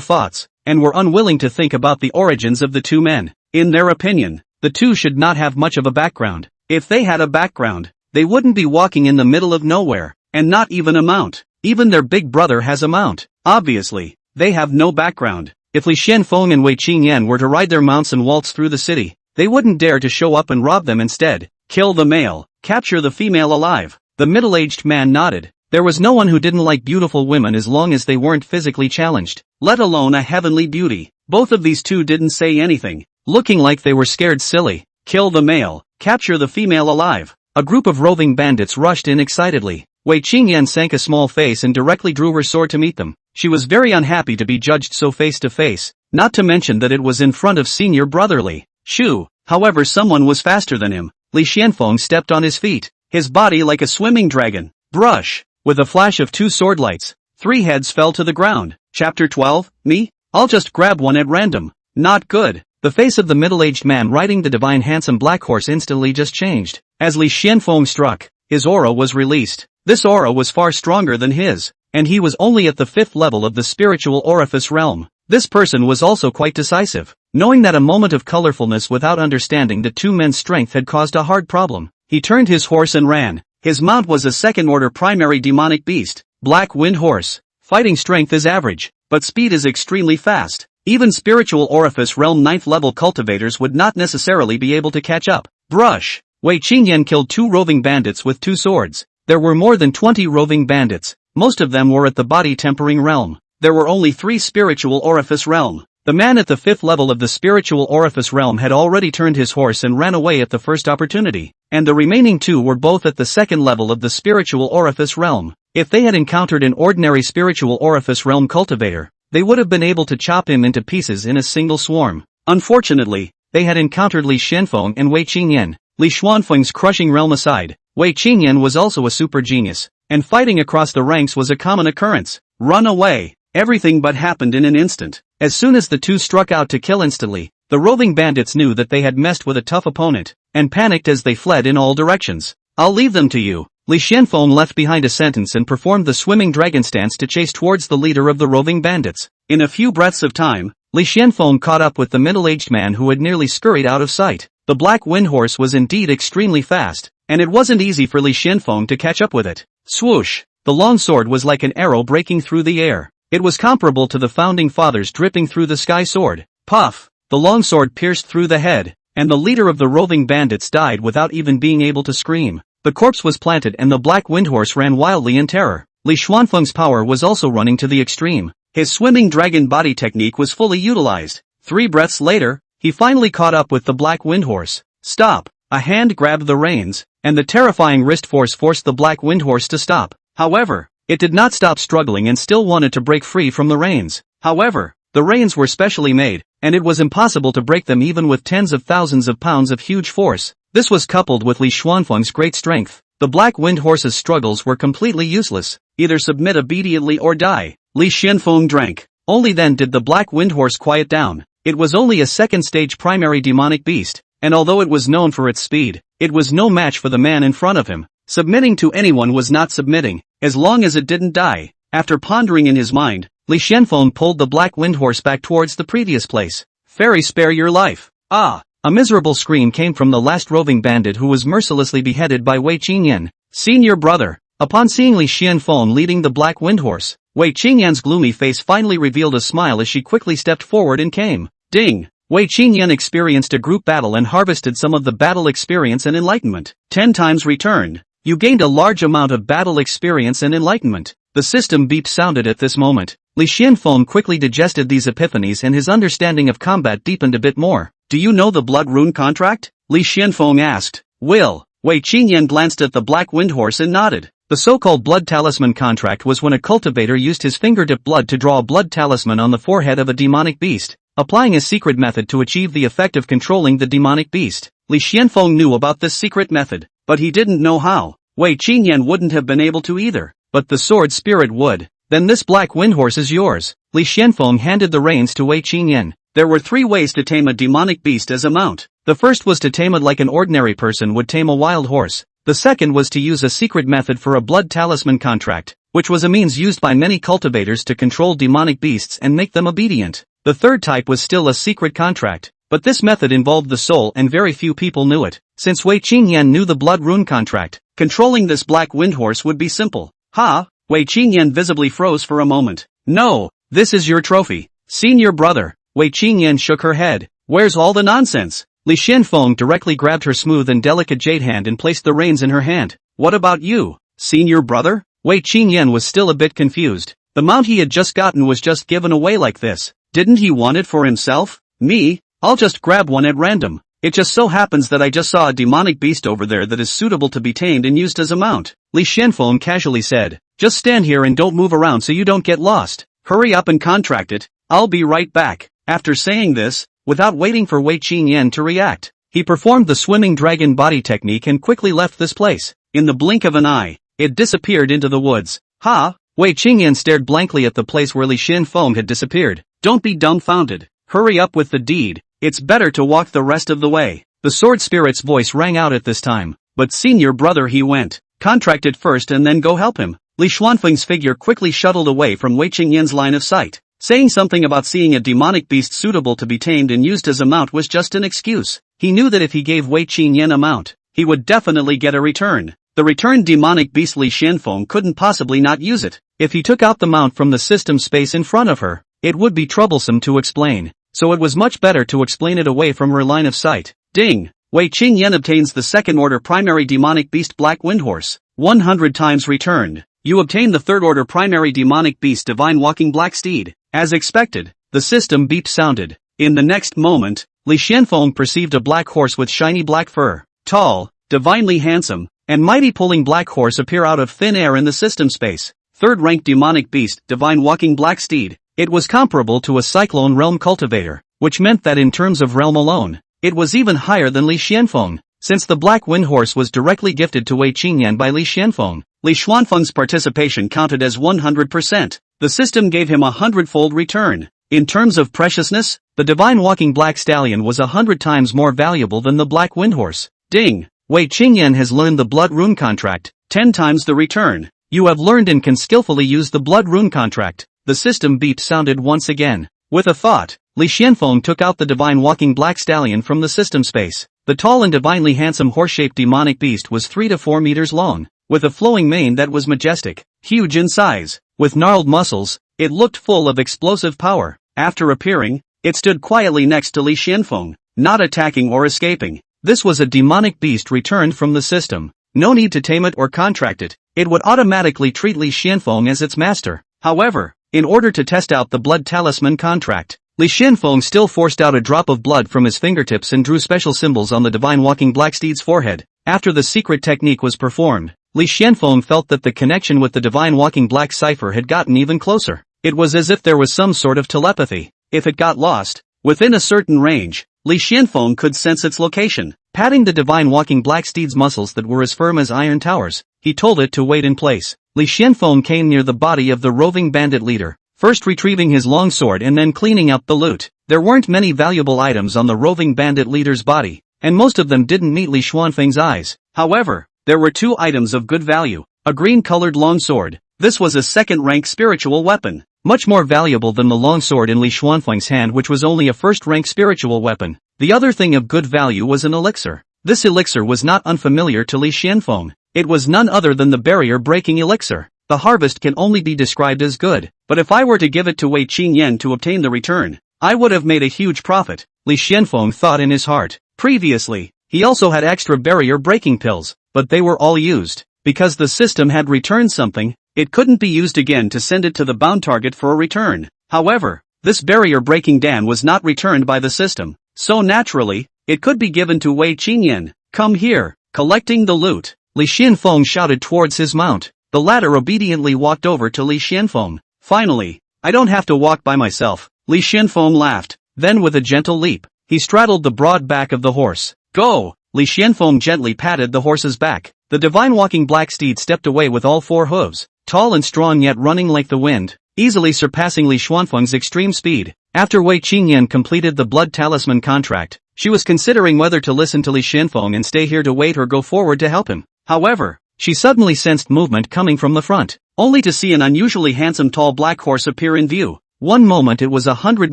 thoughts, and were unwilling to think about the origins of the two men. In their opinion, the two should not have much of a background. If they had a background, they wouldn't be walking in the middle of nowhere, and not even a mount. Even their big brother has a mount. Obviously, they have no background. If Li Xuanfeng and Wei Qingyan were to ride their mounts and waltz through the city, they wouldn't dare to show up and rob them instead. Kill the male, capture the female alive. The middle-aged man nodded. There was no one who didn't like beautiful women as long as they weren't physically challenged, let alone a heavenly beauty. Both of these two didn't say anything, looking like they were scared silly. Kill the male, capture the female alive. A group of roving bandits rushed in excitedly. Wei Qingyan sank a small face and directly drew her sword to meet them. She was very unhappy to be judged so face to face, not to mention that it was in front of senior brotherly. Shoo! However, someone was faster than him. Li Xuanfeng stepped on his feet, his body like a swimming dragon. Brush! With a flash of 2 sword lights, 3 heads fell to the ground. Chapter 12, Me? I'll just grab one at random. Not good. The face of the middle-aged man riding the divine handsome black horse instantly just changed. As Li Xuanfeng struck, his aura was released. This aura was far stronger than his, and he was only at the 5th level of the spiritual orifice realm. This person was also quite decisive. Knowing that a moment of colorfulness without understanding the 2 men's strength had caused a hard problem, he turned his horse and ran. His mount was a second-order primary demonic beast, Black Wind Horse. Fighting strength is average, but speed is extremely fast. Even spiritual orifice realm 9th level cultivators would not necessarily be able to catch up. Brush! Wei Qingyan killed 2 roving bandits with 2 swords. There were more than 20 roving bandits. Most of them were at the body tempering realm. There were only 3 spiritual orifice realm. The man at the 5th level of the spiritual orifice realm had already turned his horse and ran away at the first opportunity, and the remaining 2 were both at the 2nd level of the spiritual orifice realm. If they had encountered an ordinary spiritual orifice realm cultivator, they would have been able to chop him into pieces in a single swarm. Unfortunately, they had encountered Li Xuanfeng and Wei Qingyan. Li Xuanfeng's crushing realm aside, Wei Qingyan was also a super genius, and fighting across the ranks was a common occurrence. Run away! Everything but happened in an instant. As soon as the 2 struck out to kill instantly, the roving bandits knew that they had messed with a tough opponent, and panicked as they fled in all directions. I'll leave them to you. Li Xuanfeng left behind a sentence and performed the swimming dragon stance to chase towards the leader of the roving bandits. In a few breaths of time, Li Xuanfeng caught up with the middle-aged man who had nearly scurried out of sight. The Black Wind Horse was indeed extremely fast, and it wasn't easy for Li Xuanfeng to catch up with it. Swoosh! The long sword was like an arrow breaking through the air. It was comparable to the Founding Fathers dripping through the sky sword. Puff! The long sword pierced through the head, and the leader of the roving bandits died without even being able to scream. The corpse was planted and the Black Wind Horse ran wildly in terror. Li Xuanfeng's power was also running to the extreme. His swimming dragon body technique was fully utilized. 3 breaths later, he finally caught up with the Black Wind Horse. Stop! A hand grabbed the reins, and the terrifying wrist force forced the Black Wind Horse to stop. However, it did not stop struggling and still wanted to break free from the reins. However, the reins were specially made, and it was impossible to break them even with tens of thousands of pounds of huge force. This was coupled with Li Xuanfeng's great strength. The Black Wind Horse's struggles were completely useless. Either submit immediately or die. Li Xuanfeng drank. Only then did the Black Wind Horse quiet down. It was only a second-stage primary demonic beast, and although it was known for its speed, it was no match for the man in front of him. Submitting to anyone was not submitting, as long as it didn't die. After pondering in his mind, Li Xuanfeng pulled the Black Wind Horse back towards the previous place. Fairy, spare your life. Ah! A miserable scream came from the last roving bandit who was mercilessly beheaded by Wei Qingyan. Senior brother. Upon seeing Li Xuanfeng leading the Black Wind Horse, Wei Qingyan's gloomy face finally revealed a smile as she quickly stepped forward and came. Ding! Wei Qingyan experienced a group battle and harvested some of the battle experience and enlightenment. 10 times returned. You gained a large amount of battle experience and enlightenment. The system beep sounded at this moment. Li Xuanfeng quickly digested these epiphanies and his understanding of combat deepened a bit more. Do you know the Blood Rune contract? Li Xuanfeng asked. Will. Wei Qingyan glanced at the Black Wind Horse and nodded. The so-called Blood Talisman contract was when a cultivator used his fingertip blood to draw a blood talisman on the forehead of a demonic beast, applying a secret method to achieve the effect of controlling the demonic beast. Li Xuanfeng knew about this secret method, but he didn't know how. Wei Qingyan wouldn't have been able to either, but the sword spirit would. Then this Black Wind Horse is yours. Li Xuanfeng handed the reins to Wei Qingyan. There were 3 ways to tame a demonic beast as a mount. The first was to tame it like an ordinary person would tame a wild horse. The second was to use a secret method for a blood talisman contract, which was a means used by many cultivators to control demonic beasts and make them obedient. The third type was still a secret contract, but this method involved the soul and very few people knew it. Since Wei Qingyan knew the Blood Rune contract, controlling this Black Wind Horse would be simple. Ha! Wei Qingyan visibly froze for a moment. No, this is your trophy. Senior brother. Wei Qingyan shook her head. Where's all the nonsense? Li Xuanfeng directly grabbed her smooth and delicate jade hand and placed the reins in her hand. What about you, senior brother? Wei Qingyan was still a bit confused. The mount he had just gotten was just given away like this. Didn't he want it for himself? Me? I'll just grab one at random. It just so happens that I just saw a demonic beast over there that is suitable to be tamed and used as a mount. Li Xuanfeng casually said. Just stand here and don't move around so you don't get lost. Hurry up and contract it. I'll be right back. After saying this, without waiting for Wei Qingyan to react, He performed the swimming dragon body technique and quickly left this place. In the blink of an eye, it disappeared into the woods. Ha! Wei Qingyan stared blankly at the place where Li Xuanfeng had disappeared. Don't be dumbfounded. Hurry up with the deed. It's better to walk the rest of the way. The sword spirit's voice rang out at this time. But senior brother, he went. Contract it first and then go help him. Li Xuanfeng's figure quickly shuttled away from Wei Qingyan's line of sight. Saying something about seeing a demonic beast suitable to be tamed and used as a mount was just an excuse. He knew that if he gave Wei Qingyan a mount, he would definitely get a return. The returned demonic beast Li Xuanfeng couldn't possibly not use it. If he took out the mount from the system space in front of her, it would be troublesome to explain. So it was much better to explain it away from her line of sight. Ding! Wei Qingyan obtains the second order primary demonic beast Black Windhorse. 100 times returned. You obtain the third order primary demonic beast Divine Walking Black Steed. As expected, the system beep sounded. In the next moment, Li Xuanfeng perceived a black horse with shiny black fur. Tall, divinely handsome, and mighty pulling black horse appear out of thin air in the system space. Third rank demonic beast Divine Walking Black Steed. It was comparable to a Cyclone Realm cultivator, which meant that in terms of realm alone, it was even higher than Li Xuanfeng. Since the Black Windhorse was directly gifted to Wei Qingyan by Li Xuanfeng, Li Xuanfeng's participation counted as 100%. The system gave him a hundredfold return. In terms of preciousness, the Divine Walking Black Stallion was 100 times more valuable than the Black Windhorse. Ding! Wei Qingyan has learned the Blood Rune contract. 10 times the return. You have learned and can skillfully use the Blood Rune contract. The system beep sounded once again. With a thought, Li Xuanfeng took out the Divine Walking Black Stallion from the system space. The tall and divinely handsome horse-shaped demonic beast was 3 to 4 meters long, with a flowing mane that was majestic, huge in size. With gnarled muscles, it looked full of explosive power. After appearing, it stood quietly next to Li Xuanfeng, not attacking or escaping. This was a demonic beast returned from the system. No need to tame it or contract it. It would automatically treat Li Xuanfeng as its master. However, in order to test out the blood talisman contract, Li Xuanfeng still forced out a drop of blood from his fingertips and drew special symbols on the Divine Walking Black Steed's forehead. After the secret technique was performed, Li Xuanfeng felt that the connection with the Divine Walking Black cipher had gotten even closer. It was as if there was some sort of telepathy. If it got lost, within a certain range, Li Xuanfeng could sense its location. Patting the Divine Walking Black Steed's muscles that were as firm as iron towers, he told it to wait in place. Li Xuanfeng came near the body of the roving bandit leader, first retrieving his long sword and then cleaning up the loot. There weren't many valuable items on the roving bandit leader's body, and most of them didn't meet Li Xuanfeng's eyes. However, there were 2 items of good value. A green-colored longsword. This was a second-rank spiritual weapon, much more valuable than the longsword in Li Xuanfeng's hand, which was only a first-rank spiritual weapon. The other thing of good value was an elixir. This elixir was not unfamiliar to Li Xuanfeng. It was none other than the barrier-breaking elixir. The harvest can only be described as good, but if I were to give it to Wei Qingyan to obtain the return, I would have made a huge profit, Li Xuanfeng thought in his heart. Previously, he also had extra barrier-breaking pills, but they were all used. Because the system had returned something, it couldn't be used again to send it to the bound target for a return. However, this barrier-breaking Dan was not returned by the system, so naturally, it could be given to Wei Qingyan. Come here, collecting the loot. Li Xuanfeng shouted towards his mount. The latter obediently walked over to Li Xuanfeng. Finally, I don't have to walk by myself. Li Xuanfeng laughed. Then with a gentle leap, he straddled the broad back of the horse. Go! Li Xuanfeng gently patted the horse's back. The Divine Walking Black Steed stepped away with all 4 hooves, tall and strong yet running like the wind, easily surpassing Li Xuanfeng's extreme speed. After Wei Qingyan completed the blood talisman contract, she was considering whether to listen to Li Xuanfeng and stay here to wait or go forward to help him. However, she suddenly sensed movement coming from the front, only to see an unusually handsome tall black horse appear in view. One moment it was 100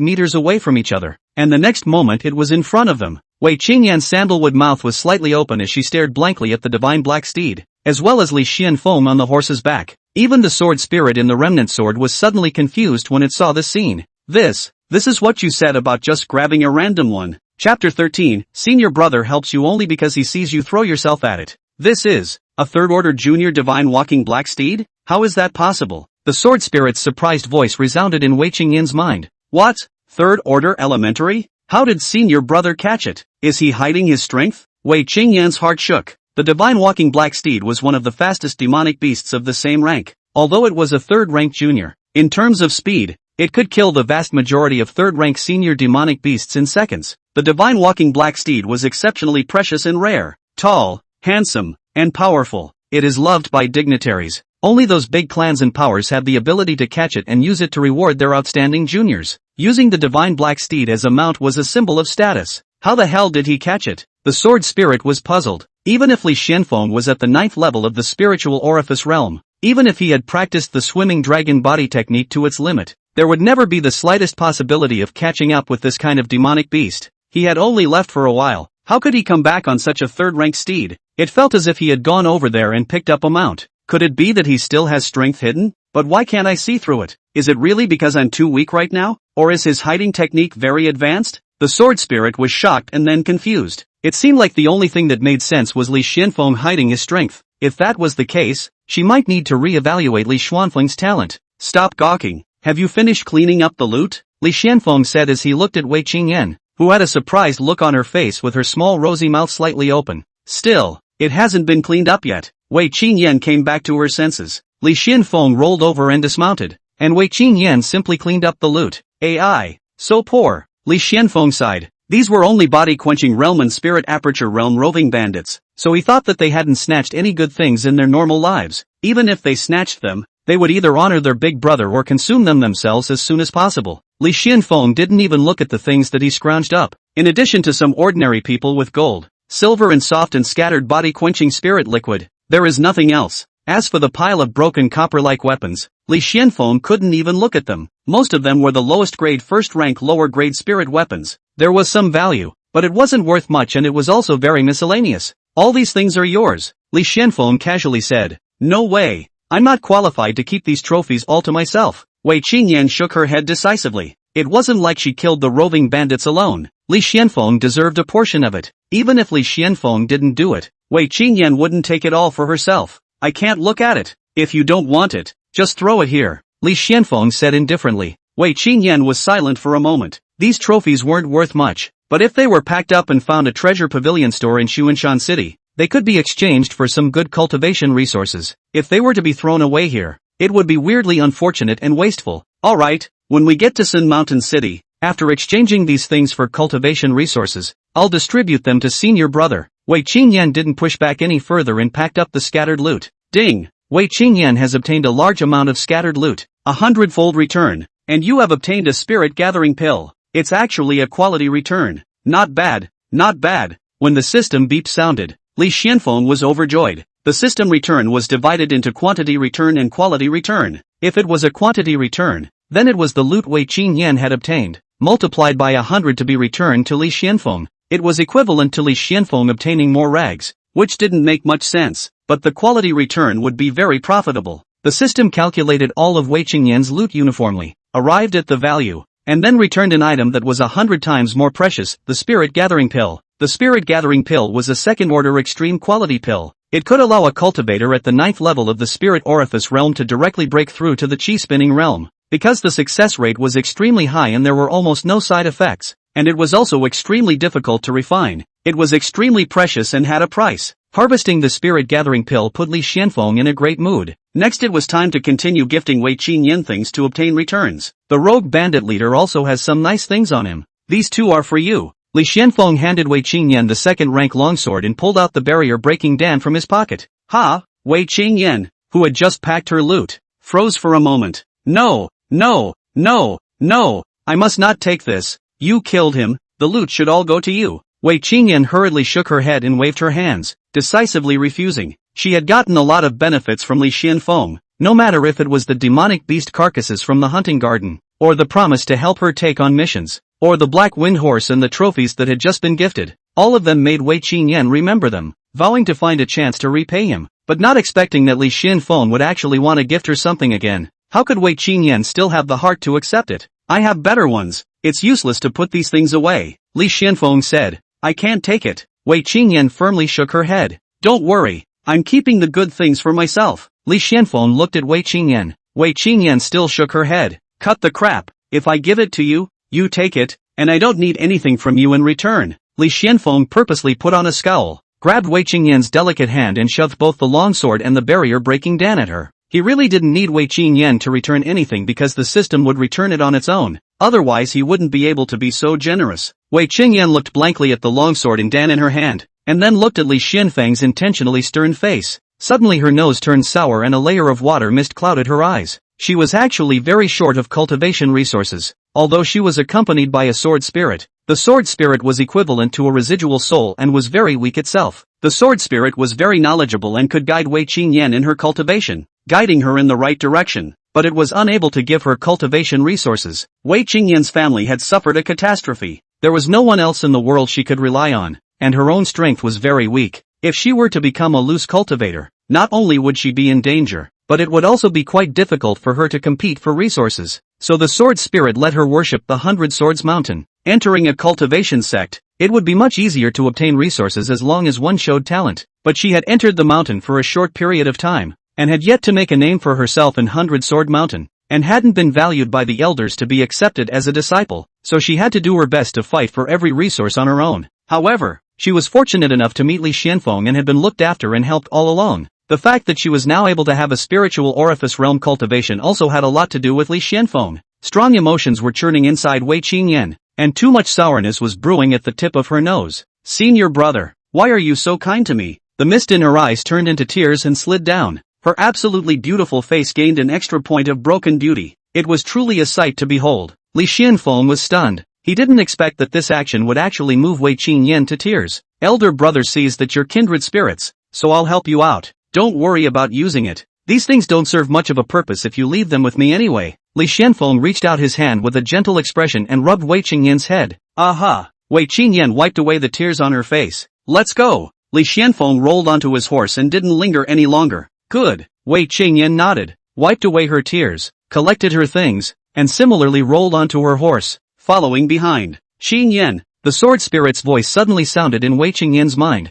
meters away from each other, and the next moment it was in front of them. Wei Qingyan's sandalwood mouth was slightly open as she stared blankly at the Divine Black Steed, as well as Li Xuanfeng on the horse's back. Even the sword spirit in the remnant sword was suddenly confused when it saw this scene. This is what you said about just grabbing a random one. Chapter 13, Senior Brother helps you only because he sees you throw yourself at it. This is a third-order junior Divine Walking Black Steed? How is that possible? The sword spirit's surprised voice resounded in Wei Qingyan's mind. What? Third-order elementary? How did Senior Brother catch it? Is he hiding his strength? Wei Qingyan's heart shook. The Divine Walking Black Steed was one of the fastest demonic beasts of the same rank, although it was a third-rank junior. In terms of speed, It could kill the vast majority of third-rank senior demonic beasts in seconds. The divine walking black steed was exceptionally precious and rare, tall, handsome, and powerful. It is loved by dignitaries. Only those big clans and powers have the ability to catch it and use it to reward their outstanding juniors. Using the divine black steed as a mount was a symbol of status. How the hell did he catch it? The sword spirit was puzzled. Even if Li Xuanfeng was at the 9th level of the spiritual orifice realm, even if he had practiced the swimming dragon body technique to its limit, there would never be the slightest possibility of catching up with this kind of demonic beast. He had only left for a while. How could he come back on such a third-rank steed? It felt as if he had gone over there and picked up a mount. Could it be that he still has strength hidden? But why can't I see through it? Is it really because I'm too weak right now? Or is his hiding technique very advanced? The sword spirit was shocked and then confused. It seemed like the only thing that made sense was Li Xuanfeng hiding his strength. If that was the case, she might need to re-evaluate Li Xuanfeng's talent. Stop gawking. Have you finished cleaning up the loot? Li Xuanfeng said as he looked at Wei Qingyan, who had a surprised look on her face with her small rosy mouth slightly open. Still, it hasn't been cleaned up yet. Wei Qingyan came back to her senses. Li Xuanfeng rolled over and dismounted, and Wei Qingyan simply cleaned up the loot. AI. So poor. Li Xuanfeng sighed. These were only body-quenching realm and spirit aperture realm roving bandits, so he thought that they hadn't snatched any good things in their normal lives. Even if they snatched them, they would either honor their big brother or consume them themselves as soon as possible. Li Xuanfeng didn't even look at the things that he scrounged up. In addition to some ordinary people with gold, silver and soft and scattered body-quenching spirit liquid, there is nothing else. As for the pile of broken copper-like weapons, Li Xuanfeng couldn't even look at them. Most of them were the lowest grade first-rank lower-grade spirit weapons. There was some value, but it wasn't worth much and it was also very miscellaneous. All these things are yours, Li Xuanfeng casually said. No way. I'm not qualified to keep these trophies all to myself. Wei Qingyan shook her head decisively. It wasn't like she killed the roving bandits alone. Li Xuanfeng deserved a portion of it. Even if Li Xuanfeng didn't do it, Wei Qingyan wouldn't take it all for herself. I can't look at it. If you don't want it, just throw it here, Li Xuanfeng said indifferently. Wei Qingyan was silent for a moment. These trophies weren't worth much, but if they were packed up and found a treasure pavilion store in Xuanshan City, they could be exchanged for some good cultivation resources. If they were to be thrown away here, it would be weirdly unfortunate and wasteful. Alright, when we get to Sun Mountain City, after exchanging these things for cultivation resources, I'll distribute them to senior brother. Wei Qingyan didn't push back any further and packed up the scattered loot. Ding! Wei Qingyan has obtained a large amount of scattered loot, a hundredfold return, and you have obtained a spirit gathering pill. It's actually a quality return. Not bad, not bad. When the system beep sounded, Li Xuanfeng was overjoyed. The system return was divided into quantity return and quality return. If it was a quantity return, then it was the loot Wei Qingyan had obtained, multiplied by 100 to be returned to Li Xuanfeng. It was equivalent to Li Xuanfeng obtaining more rags, which didn't make much sense, but the quality return would be very profitable. The system calculated all of Wei Qingyan's loot uniformly, arrived at the value, and then returned an item that was 100 times more precious, the Spirit Gathering Pill. The Spirit Gathering Pill was a second-order extreme quality pill. It could allow a cultivator at the 9th level of the Spirit Orifice realm to directly break through to the Chi-spinning realm. Because the success rate was extremely high and there were almost no side effects, and it was also extremely difficult to refine, it was extremely precious and had a price. Harvesting the Spirit Gathering Pill put Li Xuanfeng in a great mood. Next it was time to continue gifting Wei Qingyan things to obtain returns. The rogue bandit leader also has some nice things on him. These two are for you. Li Xuanfeng handed Wei Qingyan the second-rank longsword and pulled out the barrier-breaking Dan from his pocket. Ha! Wei Qingyan, who had just packed her loot, froze for a moment. No, no, no, no, I must not take this. You killed him, the loot should all go to you. Wei Qingyan hurriedly shook her head and waved her hands, decisively refusing. She had gotten a lot of benefits from Li Xuanfeng, no matter if it was the demonic beast carcasses from the hunting garden, or the promise to help her take on missions, or the black wind horse and the trophies that had just been gifted. All of them made Wei Qingyan remember them, vowing to find a chance to repay him, but not expecting that Li Xuanfeng would actually want to gift her something again. How could Wei Qingyan still have the heart to accept it? I have better ones. It's useless to put these things away, Li Xuanfeng said. I can't take it. Wei Qingyan firmly shook her head. Don't worry, I'm keeping the good things for myself. Li Xuanfeng looked at Wei Qingyan. Wei Qingyan still shook her head. Cut the crap. If I give it to you, you take it, and I don't need anything from you in return. Li Xuanfeng purposely put on a scowl, grabbed Wei Qingyan's delicate hand and shoved both the longsword and the barrier-breaking Dan at her. He really didn't need Wei Qingyan to return anything because the system would return it on its own. Otherwise he wouldn't be able to be so generous. Wei Qingyan looked blankly at the longsword in Dan in her hand, and then looked at Li Xuanfeng's intentionally stern face. Suddenly her nose turned sour and a layer of water mist clouded her eyes. She was actually very short of cultivation resources, although she was accompanied by a sword spirit. The sword spirit was equivalent to a residual soul and was very weak itself. The sword spirit was very knowledgeable and could guide Wei Qingyan in her cultivation, guiding her in the right direction, but it was unable to give her cultivation resources. Wei Qingyan's family had suffered a catastrophe. There was no one else in the world she could rely on, and her own strength was very weak. If she were to become a loose cultivator, not only would she be in danger, but it would also be quite difficult for her to compete for resources. So the sword spirit let her worship the 100 Swords Mountain. Entering a cultivation sect, it would be much easier to obtain resources as long as one showed talent. But she had entered the mountain for a short period of time, and had yet to make a name for herself in 100 Sword Mountain, and hadn't been valued by the elders to be accepted as a disciple, so she had to do her best to fight for every resource on her own. However, she was fortunate enough to meet Li Xuanfeng and had been looked after and helped all along. The fact that she was now able to have a spiritual orifice realm cultivation also had a lot to do with Li Xuanfeng. Strong emotions were churning inside Wei Qingyan, and too much sourness was brewing at the tip of her nose. "Senior brother, why are you so kind to me?" The mist in her eyes turned into tears and slid down. Her absolutely beautiful face gained an extra point of broken beauty. It was truly a sight to behold. Li Xuanfeng was stunned. He didn't expect that this action would actually move Wei Qingyan to tears. "Elder brother sees that you're kindred spirits, so I'll help you out. Don't worry about using it. These things don't serve much of a purpose if you leave them with me anyway." Li Xuanfeng reached out his hand with a gentle expression and rubbed Wei Qingyan's head. "Aha!" Wei Qingyan wiped away the tears on her face. "Let's go." Li Xuanfeng rolled onto his horse and didn't linger any longer. "Good." Wei Qingyan nodded, wiped away her tears, collected her things, and similarly rolled onto her horse, following behind. "Qingyan." The sword spirit's voice suddenly sounded in Wei Qingyan's mind.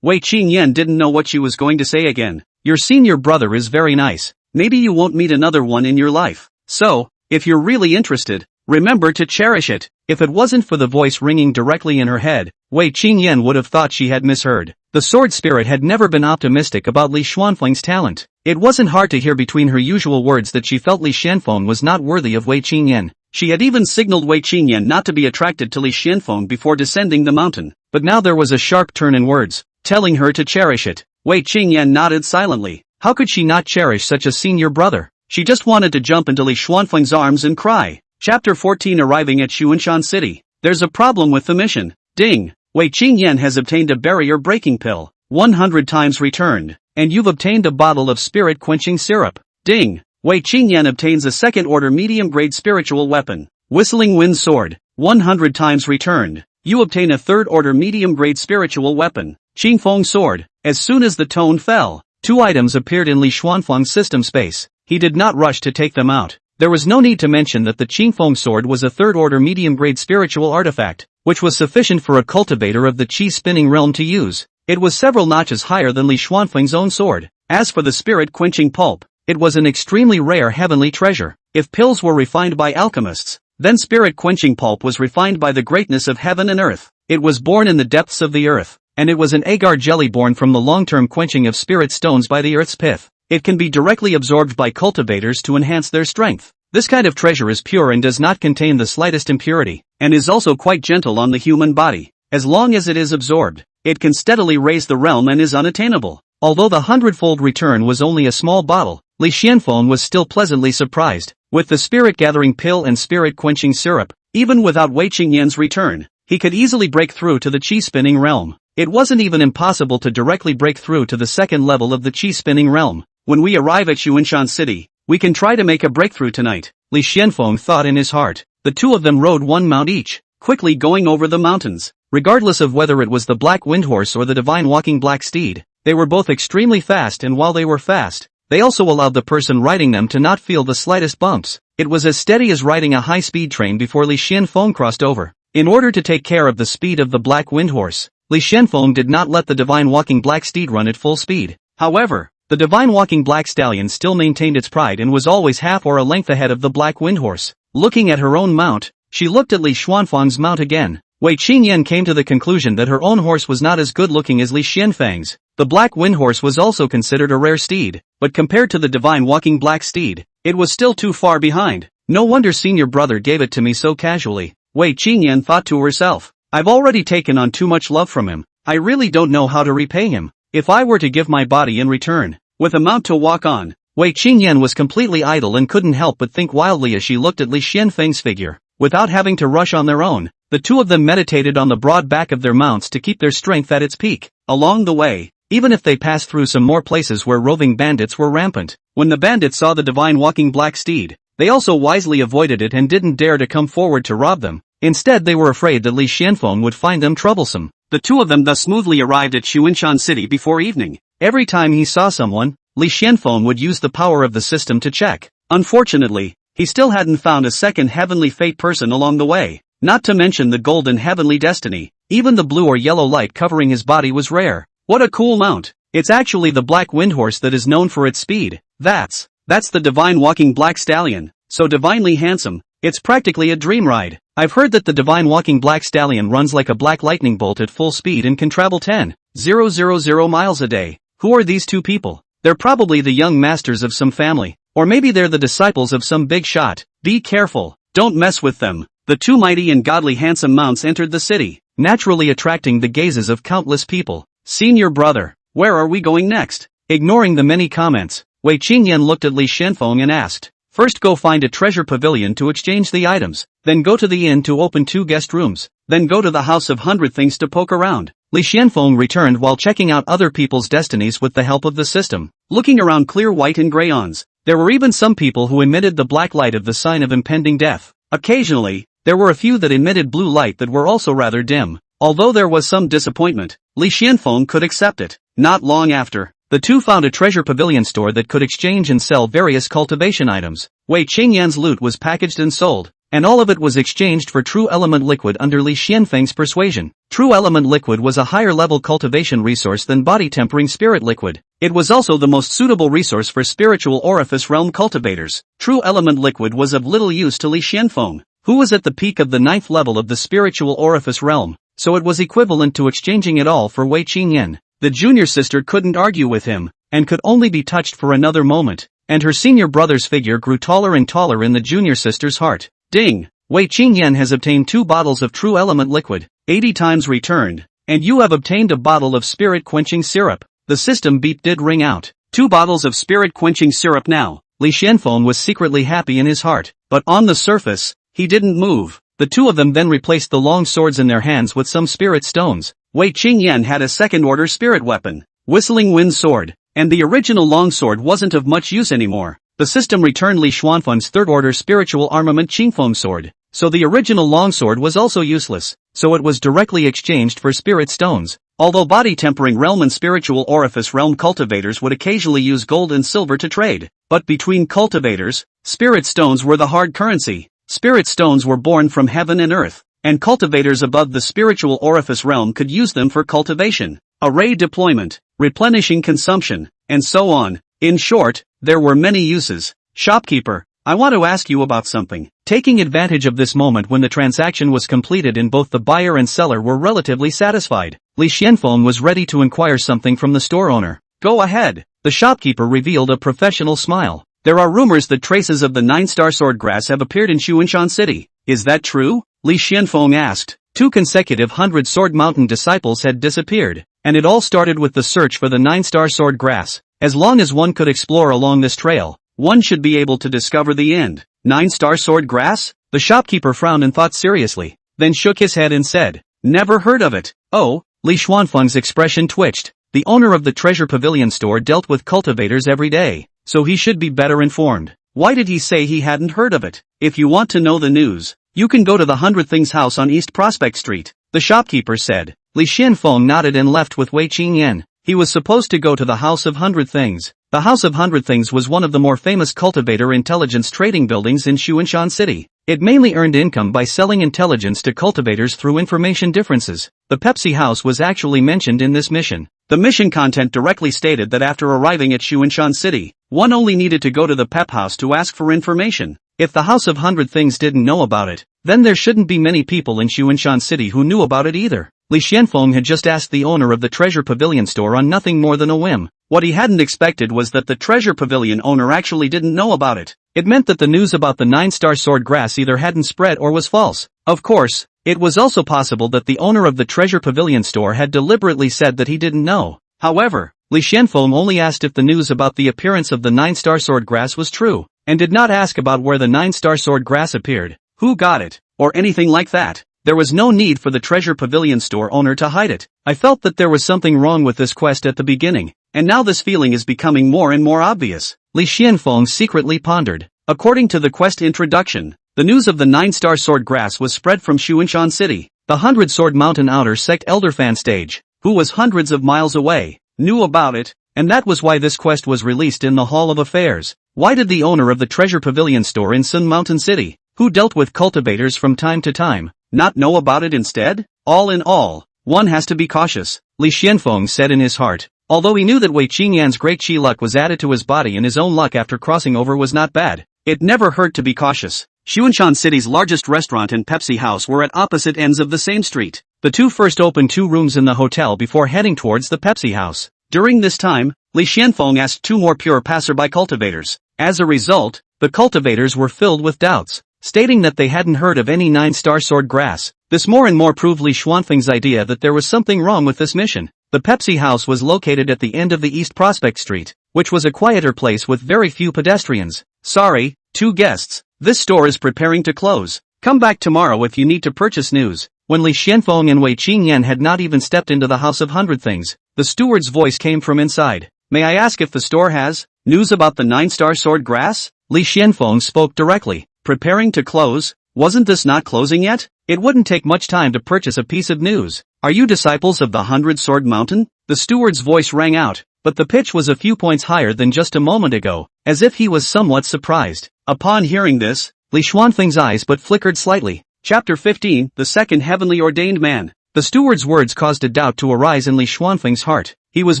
Wei Qingyan didn't know what she was going to say again. "Your senior brother is very nice. Maybe you won't meet another one in your life. So, if you're really interested, remember to cherish it." If it wasn't for the voice ringing directly in her head, Wei Qingyan would have thought she had misheard. The sword spirit had never been optimistic about Li Xuanfeng's talent. It wasn't hard to hear between her usual words that she felt Li Xuanfeng was not worthy of Wei Qingyan. She had even signaled Wei Qingyan not to be attracted to Li Xuanfeng before descending the mountain. But now there was a sharp turn in words, telling her to cherish it. Wei Qingyan nodded silently. How could she not cherish such a senior brother? She just wanted to jump into Li Xuanfeng's arms and cry. Chapter 14. Arriving at Xuanfeng City. There's a problem with the mission. Ding. Wei Qingyan has obtained a barrier breaking pill. 100 times returned. And you've obtained a bottle of spirit quenching syrup. Ding. Wei Qingyan obtains a second order medium grade spiritual weapon. Whistling wind sword. 100 times returned. You obtain a third order medium grade spiritual weapon. Qingfeng sword. As soon as the tone fell, 2 items appeared in Li Xuanfeng's system space. He did not rush to take them out. There was no need to mention that the Qingfeng sword was a third-order medium-grade spiritual artifact, which was sufficient for a cultivator of the qi-spinning realm to use. It was several notches higher than Li Xuanfeng's own sword. As for the spirit-quenching pulp, it was an extremely rare heavenly treasure. If pills were refined by alchemists, then spirit-quenching pulp was refined by the greatness of heaven and earth. It was born in the depths of the earth, and it was an agar jelly born from the long-term quenching of spirit stones by the earth's pith. It can be directly absorbed by cultivators to enhance their strength. This kind of treasure is pure and does not contain the slightest impurity, and is also quite gentle on the human body. As long as it is absorbed, it can steadily raise the realm and is unattainable. Although the hundredfold return was only a small bottle, Li Xuanfeng was still pleasantly surprised. With the spirit-gathering pill and spirit-quenching syrup, even without Wei Qingyan's return, he could easily break through to the qi-spinning realm. It wasn't even impossible to directly break through to the second level of the qi-spinning realm. When we arrive at Xuanfeng City, we can try to make a breakthrough tonight, Li Xuanfeng thought in his heart. The two of them rode one mount each, quickly going over the mountains. Regardless of whether it was the black windhorse or the divine walking black steed, they were both extremely fast, and while they were fast, they also allowed the person riding them to not feel the slightest bumps. It was as steady as riding a high-speed train before Li Xuanfeng crossed over. In order to take care of the speed of the black windhorse, Li Xuanfeng did not let the divine walking black steed run at full speed. However, the divine walking black stallion still maintained its pride and was always half or a length ahead of the black windhorse. Looking at her own mount, she looked at Li Xuanfeng's mount again. Wei Qingyan came to the conclusion that her own horse was not as good looking as Li Xuanfeng's. The black wind horse was also considered a rare steed, but compared to the divine walking black steed, it was still too far behind. No wonder senior brother gave it to me so casually. Wei Qingyan thought to herself. I've already taken on too much love from him. I really don't know how to repay him. If I were to give my body in return, with a mount to walk on. Wei Qingyan was completely idle and couldn't help but think wildly as she looked at Li Xuanfeng's figure. Without having to rush on their own, the two of them meditated on the broad back of their mounts to keep their strength at its peak. Along the way, even if they passed through some more places where roving bandits were rampant, when the bandits saw the divine walking black steed, they also wisely avoided it and didn't dare to come forward to rob them. Instead they were afraid that Li Xuanfeng would find them troublesome. The two of them thus smoothly arrived at Xuanfeng City before evening. Every time he saw someone, Li Xuanfeng would use the power of the system to check. Unfortunately, he still hadn't found a second heavenly fate person along the way, not to mention the golden heavenly destiny. Even the blue or yellow light covering his body was rare. What a cool mount. It's actually the black wind horse that is known for its speed. That's the divine walking black stallion, so divinely handsome, it's practically a dream ride. I've heard that the divine walking black stallion runs like a black lightning bolt at full speed and can travel 10,000 miles a day. Who are these two people? They're probably the young masters of some family, or maybe they're the disciples of some big shot. Be careful, don't mess with them. The two mighty and godly handsome mounts entered the city, naturally attracting the gazes of countless people. Senior brother, where are we going next? Ignoring the many comments, Wei Qingyan looked at Li Xuanfeng and asked, first go find a treasure pavilion to exchange the items, then go to the inn to open 2 guest rooms, then go to the house of 100 things to poke around. Li Xuanfeng returned while checking out other people's destinies with the help of the system. Looking around clear white and crayons, there were even some people who emitted the black light of the sign of impending death. Occasionally, there were a few that emitted blue light that were also rather dim. Although there was some disappointment, Li Xuanfeng could accept it. Not long after, the two found a treasure pavilion store that could exchange and sell various cultivation items. Wei Qingyan's loot was packaged and sold, and all of it was exchanged for true element liquid under Li Xuanfeng's persuasion. True element liquid was a higher level cultivation resource than body tempering spirit liquid. It was also the most suitable resource for spiritual orifice realm cultivators. True element liquid was of little use to Li Xuanfeng, who was at the peak of the 9th level of the spiritual orifice realm, so it was equivalent to exchanging it all for Wei Qingyan. The junior sister couldn't argue with him, and could only be touched for another moment, and her senior brother's figure grew taller and taller in the junior sister's heart. Ding! Wei Qingyan has obtained 2 bottles of true element liquid, 80 times returned, and you have obtained a bottle of spirit quenching syrup. The system beep did ring out. 2 bottles of spirit quenching syrup now. Li Xuanfeng was secretly happy in his heart, but on the surface, he didn't move. The two of them then replaced the long swords in their hands with some spirit stones. Wei Qingyan had a second-order spirit weapon, Whistling Wind Sword, and the original longsword wasn't of much use anymore. The system returned Li Xuanfeng's third-order spiritual armament Qingfeng sword, so the original longsword was also useless, so it was directly exchanged for spirit stones. Although body-tempering realm and spiritual orifice realm cultivators would occasionally use gold and silver to trade, but between cultivators, spirit stones were the hard currency. Spirit stones were born from heaven and earth, and cultivators above the spiritual orifice realm could use them for cultivation, array deployment, replenishing consumption, and so on. In short, there were many uses. Shopkeeper, I want to ask you about something. Taking advantage of this moment when the transaction was completed and both the buyer and seller were relatively satisfied, Li Xuanfeng was ready to inquire something from the store owner. Go ahead. The shopkeeper revealed a professional smile. There are rumors that traces of the 9-star swordgrass have appeared in Xuanfeng City. Is that true? Li Xuanfeng asked. 2 consecutive 100-sword mountain disciples had disappeared, and it all started with the search for the 9-star swordgrass. As long as one could explore along this trail, one should be able to discover the end. 9-star swordgrass? The shopkeeper frowned and thought seriously, then shook his head and said, never heard of it. Oh, Li Xuanfeng's expression twitched. The owner of the treasure pavilion store dealt with cultivators every day, so he should be better informed. Why did he say he hadn't heard of it? If you want to know the news, you can go to the 100 Things house on East Prospect Street, the shopkeeper said. Li Xuanfeng nodded and left with Wei Qingyan. He was supposed to go to the House of 100 Things. The House of 100 Things was one of the more famous cultivator intelligence trading buildings in Xuanfeng City. It mainly earned income by selling intelligence to cultivators through information differences. The Pepsi House was actually mentioned in this mission. The mission content directly stated that after arriving at Xuanfeng City, one only needed to go to the Pep House to ask for information. If the House of Hundred Things didn't know about it, then there shouldn't be many people in Xuanfeng City who knew about it either. Li Xianfeng had just asked the owner of the Treasure Pavilion store on nothing more than a whim. What he hadn't expected was that the Treasure Pavilion owner actually didn't know about it. It meant that the news about the 9-star sword grass either hadn't spread or was false. Of course, it was also possible that the owner of the Treasure Pavilion store had deliberately said that he didn't know. However, Li Xianfeng only asked if the news about the appearance of the 9-star sword grass was true, and did not ask about where the 9-star sword grass appeared, who got it, or anything like that. There was no need for the Treasure Pavilion store owner to hide it. I felt that there was something wrong with this quest at the beginning, and now this feeling is becoming more and more obvious. Li Xianfeng secretly pondered. According to the quest introduction, the news of the 9-star sword grass was spread from Xuanfeng City. The 100-sword mountain outer sect elder fan stage, who was hundreds of miles away, knew about it, and that was why this quest was released in the Hall of Affairs. Why did the owner of the Treasure Pavilion store in Sun Mountain City, who dealt with cultivators from time to time, not know about it instead? All in all, one has to be cautious, Li Xianfeng said in his heart. Although he knew that Wei Qingyan's great chi luck was added to his body and his own luck after crossing over was not bad, it never hurt to be cautious. Xuanfeng City's largest restaurant and Pepsi house were at opposite ends of the same street. The two first opened 2 rooms in the hotel before heading towards the Pepsi house. During this time, Li Xianfeng asked 2 more pure passerby cultivators. As a result, the cultivators were filled with doubts, stating that they hadn't heard of any 9-star sword grass. This more and more proved Li Xuanfeng's idea that there was something wrong with this mission. The Pepsi house was located at the end of the East Prospect Street, which was a quieter place with very few pedestrians. Sorry, 2 guests, this store is preparing to close. Come back tomorrow if you need to purchase news. When Li Xianfeng and Wei Qingyan had not even stepped into the House of Hundred Things, the steward's voice came from inside. May I ask if the store has news about the 9-star sword grass? Li Xianfeng spoke directly. Preparing to close? Wasn't this not closing yet? It wouldn't take much time to purchase a piece of news. Are you disciples of the 100-sword mountain? The steward's voice rang out, but the pitch was a few points higher than just a moment ago, as if he was somewhat surprised. Upon hearing this, Li Xuanfeng's eyes but flickered slightly. Chapter 15, The Second Heavenly Ordained Man. The steward's words caused a doubt to arise in Li Xuanfeng's heart. He was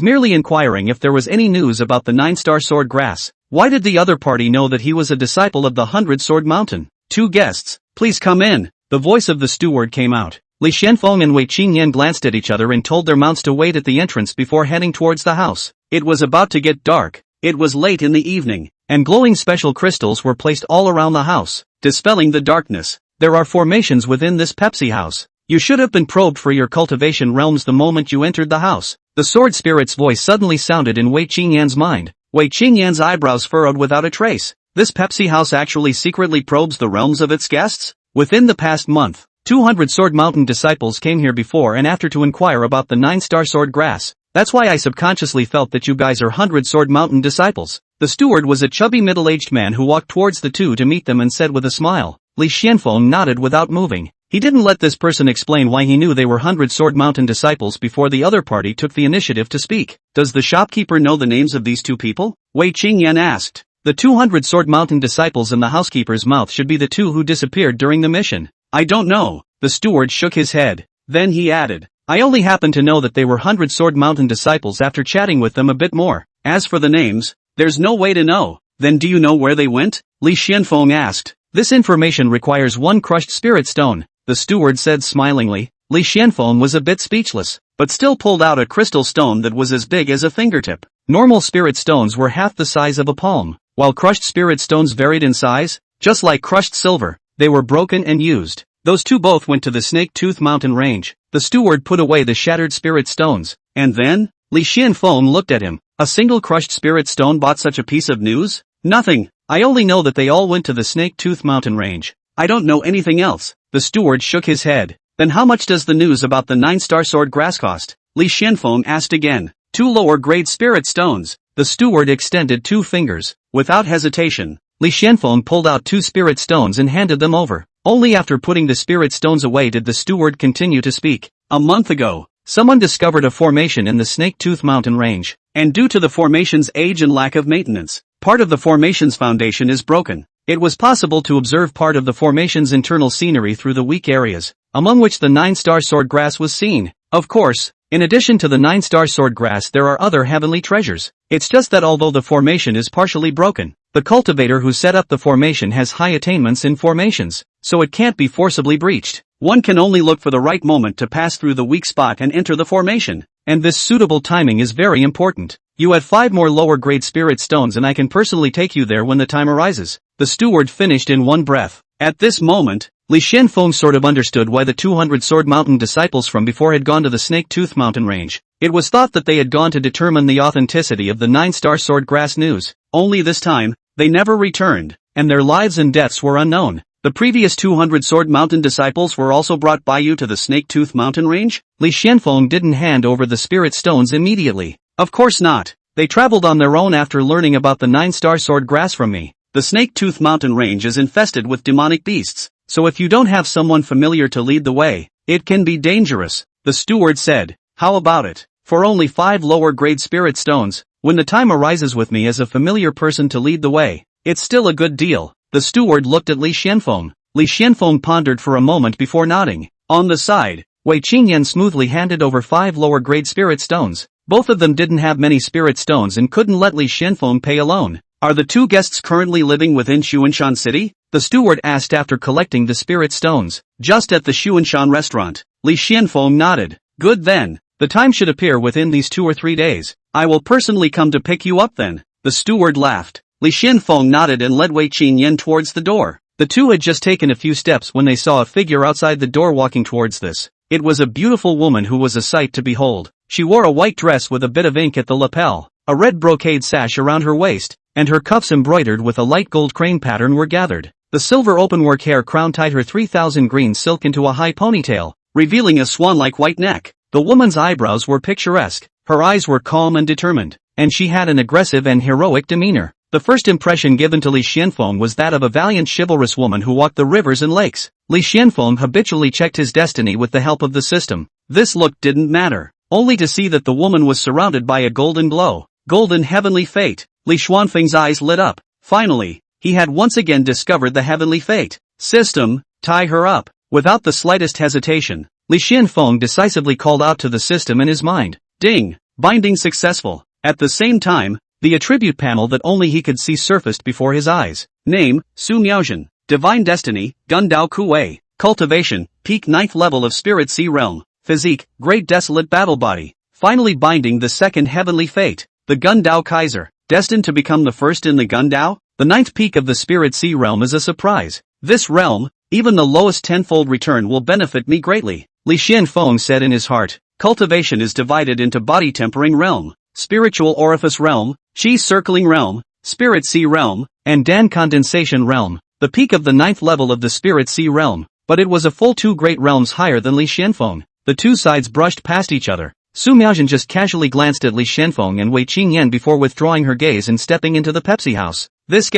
merely inquiring if there was any news about the 9-star sword grass. Why did the other party know that he was a disciple of the 100-sword mountain? 2 guests, please come in. The voice of the steward came out. Li Xianfeng and Wei Qingyan glanced at each other and told their mounts to wait at the entrance before heading towards the house. It was about to get dark. It was late in the evening, and glowing special crystals were placed all around the house, dispelling the darkness. There are formations within this Pepsi house. You should have been probed for your cultivation realms the moment you entered the house. The sword spirit's voice suddenly sounded in Wei Qingyan's mind. Wei Qingyan's eyebrows furrowed without a trace. This Pepsi house actually secretly probes the realms of its guests? Within the past month, 200 Sword Mountain disciples came here before and after to inquire about the 9-star sword grass. That's why I subconsciously felt that you guys are 100 Sword Mountain disciples. The steward was a chubby middle-aged man who walked towards the two to meet them and said with a smile. Li Xianfeng nodded without moving. He didn't let this person explain why he knew they were 100 Sword Mountain disciples before the other party took the initiative to speak. Does the shopkeeper know the names of these 2 people? Wei Qingyan asked. The 200 Sword Mountain disciples in the housekeeper's mouth should be the 2 who disappeared during the mission. I don't know. The steward shook his head. Then he added, I only happen to know that they were 100 Sword Mountain disciples after chatting with them a bit more. As for the names, there's no way to know. Then do you know where they went? Li Xianfeng asked. This information requires 1 crushed spirit stone, the steward said smilingly. Li Xianfeng was a bit speechless, but still pulled out a crystal stone that was as big as a fingertip. Normal spirit stones were half the size of a palm, while crushed spirit stones varied in size, just like crushed silver. They were broken and used. Those 2 both went to the Snake Tooth Mountain range. The steward put away the shattered spirit stones, and then, Li Xianfeng looked at him. A single crushed spirit stone bought such a piece of news? Nothing. I only know that they all went to the Snake Tooth Mountain range. I don't know anything else. The steward shook his head. Then how much does the news about the 9-star sword grass cost? Li Xianfeng asked again. 2 lower-grade spirit stones. The steward extended 2 fingers. Without hesitation, Li Xianfeng pulled out 2 spirit stones and handed them over. Only after putting the spirit stones away did the steward continue to speak. A month ago, someone discovered a formation in the Snake Tooth Mountain range, and due to the formation's age and lack of maintenance, part of the formation's foundation is broken. It was possible to observe part of the formation's internal scenery through the weak areas, among which the 9-star sword grass was seen. Of course, In addition to the 9-star sword grass, there are other heavenly treasures. It's just that although the formation is partially broken, the cultivator who set up the formation has high attainments in formations, so it can't be forcibly breached. One can only look for the right moment to pass through the weak spot and enter the formation, and this suitable timing is very important. You had 5 more lower grade spirit stones and I can personally take you there when the time arises. The steward finished in one breath. At this moment, Li Xuanfeng sort of understood why the 200 Sword Mountain disciples from before had gone to the Snake Tooth Mountain range. It was thought that they had gone to determine the authenticity of the 9-star sword grass news. Only this time, they never returned, and their lives and deaths were unknown. The previous 200 Sword Mountain disciples were also brought by you to the Snake Tooth Mountain range? Li Xuanfeng didn't hand over the spirit stones immediately. Of course not. They traveled on their own after learning about the 9-star sword grass from me. The Snake Tooth Mountain range is infested with demonic beasts, so if you don't have someone familiar to lead the way, it can be dangerous, the steward said. How about it? For only 5 lower grade spirit stones, when the time arises with me as a familiar person to lead the way, it's still a good deal. The steward looked at Li Xuanfeng. Li Xuanfeng pondered for a moment before nodding. On the side, Wei Qingyan smoothly handed over 5 lower grade spirit stones. Both of them didn't have many spirit stones and couldn't let Li Xuanfeng pay alone. Are the 2 guests currently living within Xuanshan City? The steward asked after collecting the spirit stones. Just at the Xuanshan restaurant. Li Xuanfeng nodded. Good then. The time should appear within these 2 or 3 days. I will personally come to pick you up then. The steward laughed. Li Xuanfeng nodded and led Wei Qingyan towards the door. The two had just taken a few steps when they saw a figure outside the door walking towards this. It was a beautiful woman who was a sight to behold. She wore a white dress with a bit of ink at the lapel, a red brocade sash around her waist, and her cuffs embroidered with a light gold crane pattern were gathered. The silver openwork hair crown tied her 3,000 green silk into a high ponytail, revealing a swan-like white neck. The woman's eyebrows were picturesque, her eyes were calm and determined, and she had an aggressive and heroic demeanor. The first impression given to Li Xuanfeng was that of a valiant chivalrous woman who walked the rivers and lakes. Li Xuanfeng habitually checked his destiny with the help of the system. This look didn't matter, only to see that the woman was surrounded by a golden glow. Golden heavenly fate. Li Xuanfeng's eyes lit up. Finally, he had once again discovered the heavenly fate. System, tie her up. Without the slightest hesitation, Li Xuanfeng decisively called out to the system in his mind. Ding! Binding successful. At the same time, the attribute panel that only he could see surfaced before his eyes. Name, Su Miaozhen. Divine Destiny, Gundao Kuwei. Cultivation, peak 9th level of Spirit Sea Realm. Physique, Great Desolate Battle Body. Finally binding the second heavenly fate. The Gundao Kaiser. Destined to become the first in the Gundao? The 9th peak of the Spirit Sea Realm is a surprise. This realm, even the lowest tenfold return will benefit me greatly. Li Xuanfeng said in his heart. Cultivation is divided into Body Tempering Realm, Spiritual Orifice Realm, Qi Circling Realm, Spirit Sea Realm, and Dan Condensation Realm, the peak of the 9th level of the Spirit Sea Realm, but it was a full 2 great realms higher than Li Xuanfeng. The two sides brushed past each other. Su Miaozhen just casually glanced at Li Xuanfeng and Wei Qingyan before withdrawing her gaze and stepping into the Pepsi house. This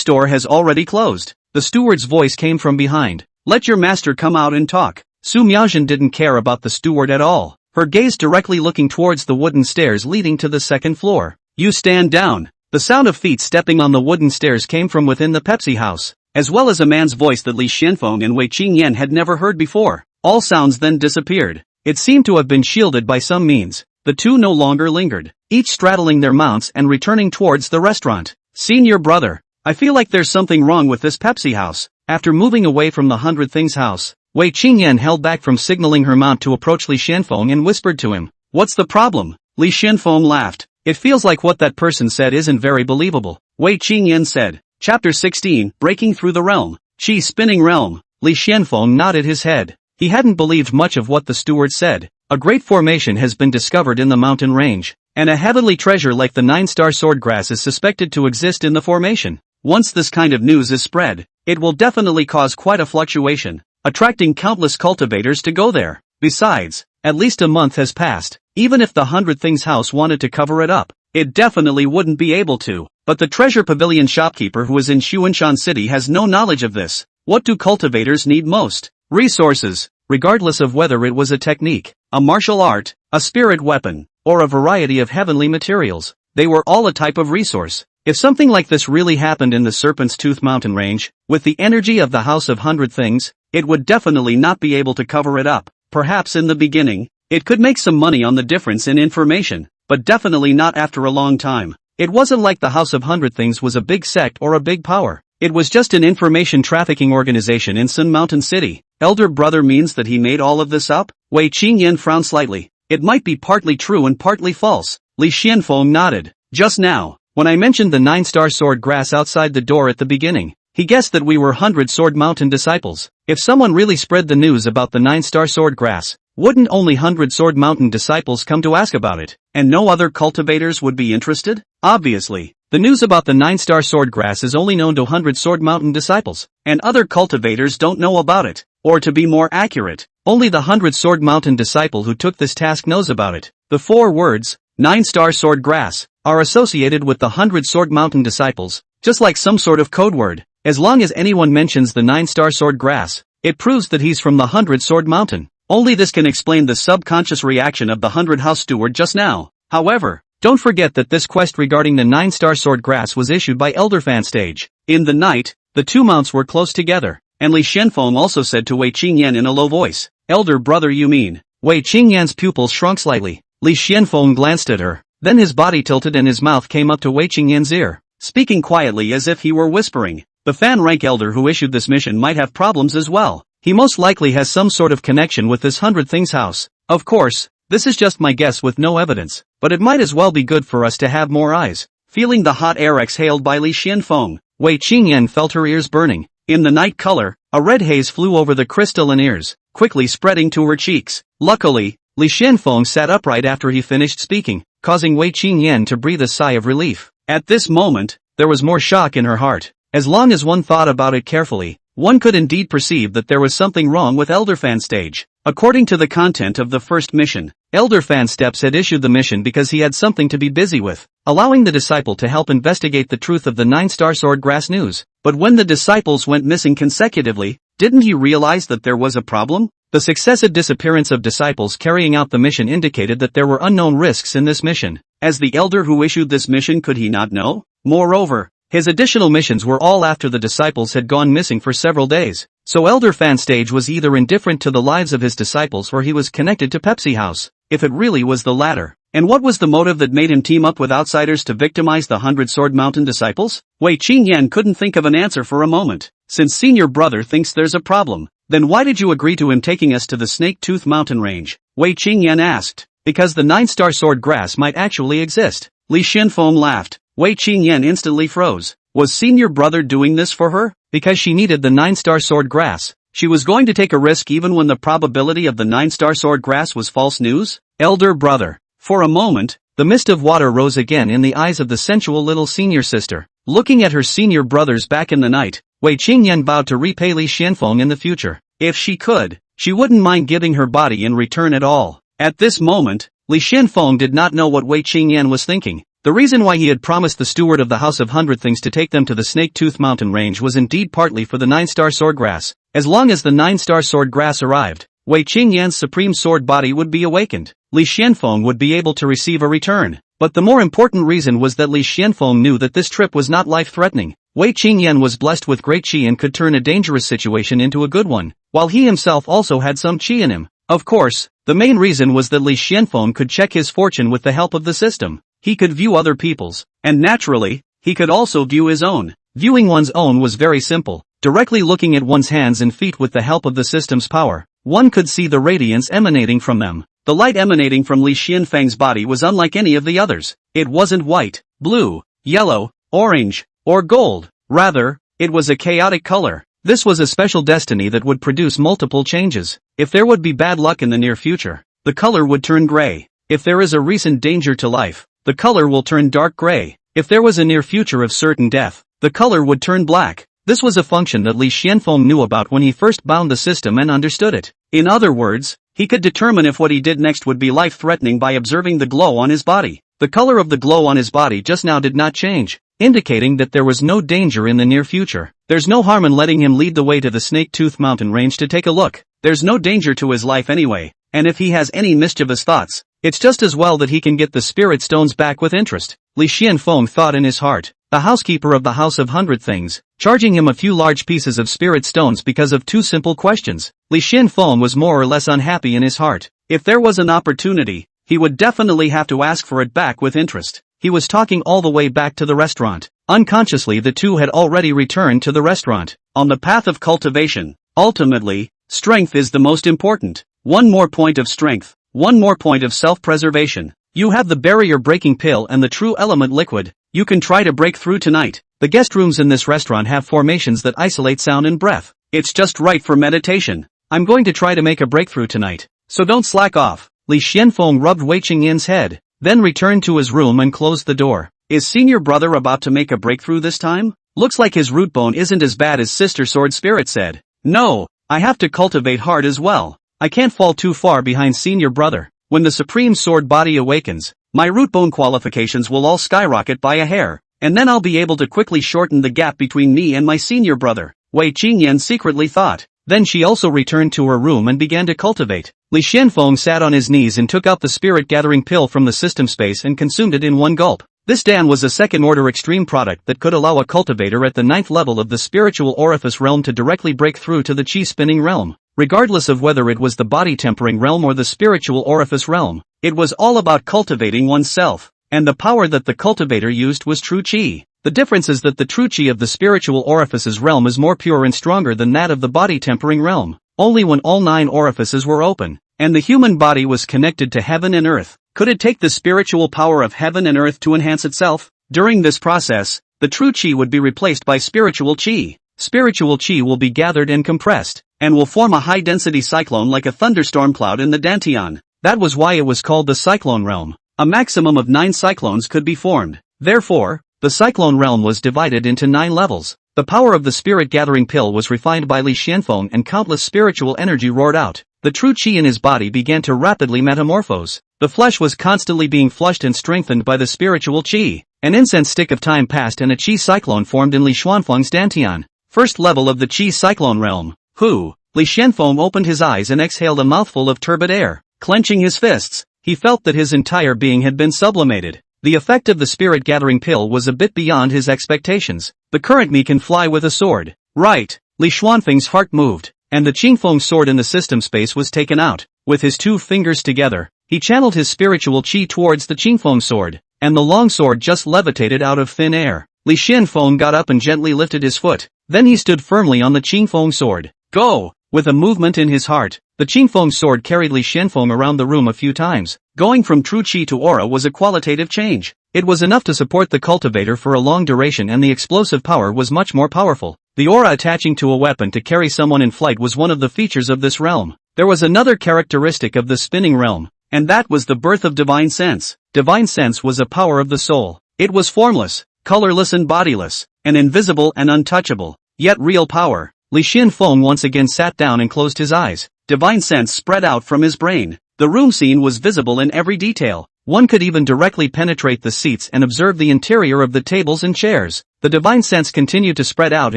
store has already closed. The steward's voice came from behind. Let your master come out and talk. Su Miaozhen didn't care about the steward at all, her gaze directly looking towards the wooden stairs leading to the second floor. You stand down. The sound of feet stepping on the wooden stairs came from within the Pepsi house, as well as a man's voice that Li Xuanfeng and Wei Qingyan had never heard before. All sounds then disappeared. It seemed to have been shielded by some means. The two no longer lingered, each straddling their mounts and returning towards the restaurant. Senior brother, I feel like there's something wrong with this Pepsi house. After moving away from the 100 Things house, Wei Qingyan held back from signaling her mount to approach Li Xuanfeng and whispered to him. What's the problem? Li Xuanfeng laughed. It feels like what that person said isn't very believable. Wei Qingyan said. Chapter 16, Breaking Through the Realm. Qi Spinning Realm. Li Xuanfeng nodded his head. He hadn't believed much of what the steward said. A great formation has been discovered in the mountain range, and a heavenly treasure like the 9-star swordgrass is suspected to exist in the formation. Once this kind of news is spread, it will definitely cause quite a fluctuation, attracting countless cultivators to go there. Besides, at least a month has passed. Even if the 100 Things house wanted to cover it up, it definitely wouldn't be able to. But the treasure pavilion shopkeeper who is in Xuanshan City has no knowledge of this. What do cultivators need most? Resources, regardless of whether it was a technique, a martial art, a spirit weapon, or a variety of heavenly materials. They were all a type of resource. If something like this really happened in the Serpent's Tooth mountain range, with the energy of the House of 100 Things, it would definitely not be able to cover it up. Perhaps in the beginning, It could make some money on the difference in information, but definitely not after a long time. It wasn't like the House of Hundred Things was a big sect or a big power. It was just an information trafficking organization in Sun Mountain City. Elder brother means that he made all of this up? Wei Qingyan frowned slightly. It might be partly true and partly false. Li Xuanfeng nodded. Just now, when I mentioned the 9-star sword grass outside the door at the beginning, he guessed that we were 100 Sword Mountain disciples. If someone really spread the news about the 9-star sword grass, wouldn't only 100 Sword Mountain disciples come to ask about it, and no other cultivators would be interested? Obviously, the news about the 9-star sword grass is only known to 100 Sword Mountain disciples, and other cultivators don't know about it. Or to be more accurate, only the 100 Sword Mountain disciple who took this task knows about it. The 4 words, 9-star sword grass, are associated with the 100 Sword Mountain disciples, just like some sort of code word. As long as anyone mentions the 9-star sword grass, it proves that he's from the 100 Sword Mountain. Only this can explain the subconscious reaction of the 100 House Steward just now. However, don't forget that this quest regarding the 9-star sword grass was issued by Elder Fanstage. In the night, the two mounts were close together, and Li Xuanfeng also said to Wei Qingyan in a low voice, "Elder brother, you mean?" Wei Qingyan's pupils shrunk slightly. Li Xuanfeng glanced at her, then his body tilted and his mouth came up to Wei Qingyan's ear, speaking quietly as if he were whispering. The fan rank elder who issued this mission might have problems as well. He most likely has some sort of connection with this 100 Things house. Of course, this is just my guess with no evidence, but it might as well be good for us to have more eyes. Feeling the hot air exhaled by Li Xuanfeng, Wei Qingyan felt her ears burning. In the night color, a red haze flew over the crystalline ears, quickly spreading to her cheeks. Luckily, Li Xuanfeng sat upright after he finished speaking, causing Wei Qingyan to breathe a sigh of relief. At this moment, there was more shock in her heart. As long as one thought about it carefully, one could indeed perceive that there was something wrong with Elder Fanstage. According to the content of the first mission, Elder Fansteps had issued the mission because he had something to be busy with, allowing the disciple to help investigate the truth of the 9-star sword grass news. But when the disciples went missing consecutively, didn't he realize that there was a problem? The successive disappearance of disciples carrying out the mission indicated that there were unknown risks in this mission. As the elder who issued this mission, could he not know? Moreover, his additional missions were all after the disciples had gone missing for several days. So Elder Fanstage was either indifferent to the lives of his disciples or he was connected to Pepsi House, if it really was the latter. And what was the motive that made him team up with outsiders to victimize the 100 Sword Mountain disciples? Wei Qingyan couldn't think of an answer for a moment. Since senior brother thinks there's a problem, then why did you agree to him taking us to the Snake Tooth Mountain range? Wei Qingyan asked. Because the 9-star sword grass might actually exist. Li Xuanfeng laughed. Wei Qingyan instantly froze. Was senior brother doing this for her? Because she needed the 9-star sword grass, she was going to take a risk even when the probability of the 9-star sword grass was false news? Elder brother. For a moment, the mist of water rose again in the eyes of the sensual little senior sister. Looking at her senior brothers back in the night, Wei Qingyan vowed to repay Li Xuanfeng in the future. If she could, she wouldn't mind giving her body in return at all. At this moment, Li Xuanfeng did not know what Wei Qingyan was thinking. The reason why he had promised the steward of the House of Hundred Things to take them to the Snake Tooth Mountain range was indeed partly for the 9-star sword grass. As long as the 9-star sword grass arrived, Wei Qingyan's supreme sword body would be awakened. Li Xuanfeng would be able to receive a return. But the more important reason was that Li Xuanfeng knew that this trip was not life-threatening. Wei Qingyan was blessed with great qi and could turn a dangerous situation into a good one, while he himself also had some qi in him. Of course, the main reason was that Li Xuanfeng could check his fortune with the help of the system. He could view other people's, and naturally, he could also view his own. Viewing one's own was very simple. Directly looking at one's hands and feet with the help of the system's power, one could see the radiance emanating from them. The light emanating from Li Xuanfeng's body was unlike any of the others. It wasn't white, blue, yellow, orange, or gold. Rather, it was a chaotic color. This was a special destiny that would produce multiple changes. If there would be bad luck in the near future, the color would turn gray. If there is a recent danger to life, the color will turn dark gray. If there was a near future of certain death, the color would turn black. This was a function that Li Xuanfeng knew about when he first bound the system and understood it. In other words, he could determine if what he did next would be life-threatening by observing the glow on his body. The color of the glow on his body just now did not change, indicating that there was no danger in the near future. There's no harm in letting him lead the way to the Snake Tooth Mountain range to take a look. There's no danger to his life anyway, and if he has any mischievous thoughts, it's just as well that he can get the spirit stones back with interest. Li Xuanfeng thought in his heart. The housekeeper of the House of Hundred Things, charging him a few large pieces of spirit stones because of two simple questions. Li Xuanfeng was more or less unhappy in his heart. If there was an opportunity, he would definitely have to ask for it back with interest. He was talking all the way back to the restaurant. Unconsciously the two had already returned to the restaurant. On the path of cultivation, ultimately, strength is the most important. One more point of strength, one more point of self-preservation. You have the barrier-breaking pill and the true element liquid. You can try to break through tonight. The guest rooms in this restaurant have formations that isolate sound and breath. It's just right for meditation. I'm going to try to make a breakthrough tonight, so don't slack off. Li Xianfeng rubbed Wei Qingyin's head, then returned to his room and closed the door. Is senior brother about to make a breakthrough this time? Looks like his root bone isn't as bad as sister sword spirit said. No, I have to cultivate hard as well. I can't fall too far behind senior brother. When the supreme sword body awakens, my root bone qualifications will all skyrocket by a hair, and then I'll be able to quickly shorten the gap between me and my senior brother, Wei Qingyan secretly thought. Then she also returned to her room and began to cultivate. Li Xianfeng sat on his knees and took out the spirit-gathering pill from the system space and consumed it in one gulp. This Dan was a second-order extreme product that could allow a cultivator at the 9th level of the spiritual orifice realm to directly break through to the chi-spinning realm. Regardless of whether it was the body-tempering realm or the spiritual orifice realm, it was all about cultivating oneself, and the power that the cultivator used was true chi. The difference is that the true chi of the spiritual orifice's realm is more pure and stronger than that of the body-tempering realm. Only when all 9 orifices were open, and the human body was connected to heaven and earth, could it take the spiritual power of heaven and earth to enhance itself. During this process, the true chi would be replaced by spiritual chi. Spiritual chi will be gathered and compressed, and will form a high-density cyclone like a thunderstorm cloud in the Dantian. That was why it was called the cyclone realm. A maximum of 9 cyclones could be formed. Therefore, the cyclone realm was divided into 9 levels. The power of the spirit-gathering pill was refined by Li Xianfeng and countless spiritual energy roared out. The true chi in his body began to rapidly metamorphose. The flesh was constantly being flushed and strengthened by the spiritual chi. An incense stick of time passed and a chi cyclone formed in Li Xuanfeng's Dantian. First level of the chi cyclone realm. Li Xianfeng opened his eyes and exhaled a mouthful of turbid air. Clenching his fists, he felt that his entire being had been sublimated. The effect of the spirit-gathering pill was a bit beyond his expectations. The current me can fly with a sword. Right. Li Xuanfeng's heart moved, and the Qingfeng sword in the system space was taken out. With his 2 fingers together, he channeled his spiritual chi towards the Qingfeng sword, and the long sword just levitated out of thin air. Li Xianfeng got up and gently lifted his foot. Then he stood firmly on the Qingfeng sword. Go! With a movement in his heart, the Qingfeng sword carried Li Xianfeng around the room a few times. Going from true chi to aura was a qualitative change. It was enough to support the cultivator for a long duration, and the explosive power was much more powerful. The aura attaching to a weapon to carry someone in flight was one of the features of this realm. There was another characteristic of the spinning realm, and that was the birth of divine sense. Divine sense was a power of the soul. It was formless, colorless and bodiless, and invisible and untouchable, yet real power. Li Xianfeng once again sat down and closed his eyes. Divine sense spread out from his brain. The room scene was visible in every detail. One could even directly penetrate the seats and observe the interior of the tables and chairs. The divine sense continued to spread out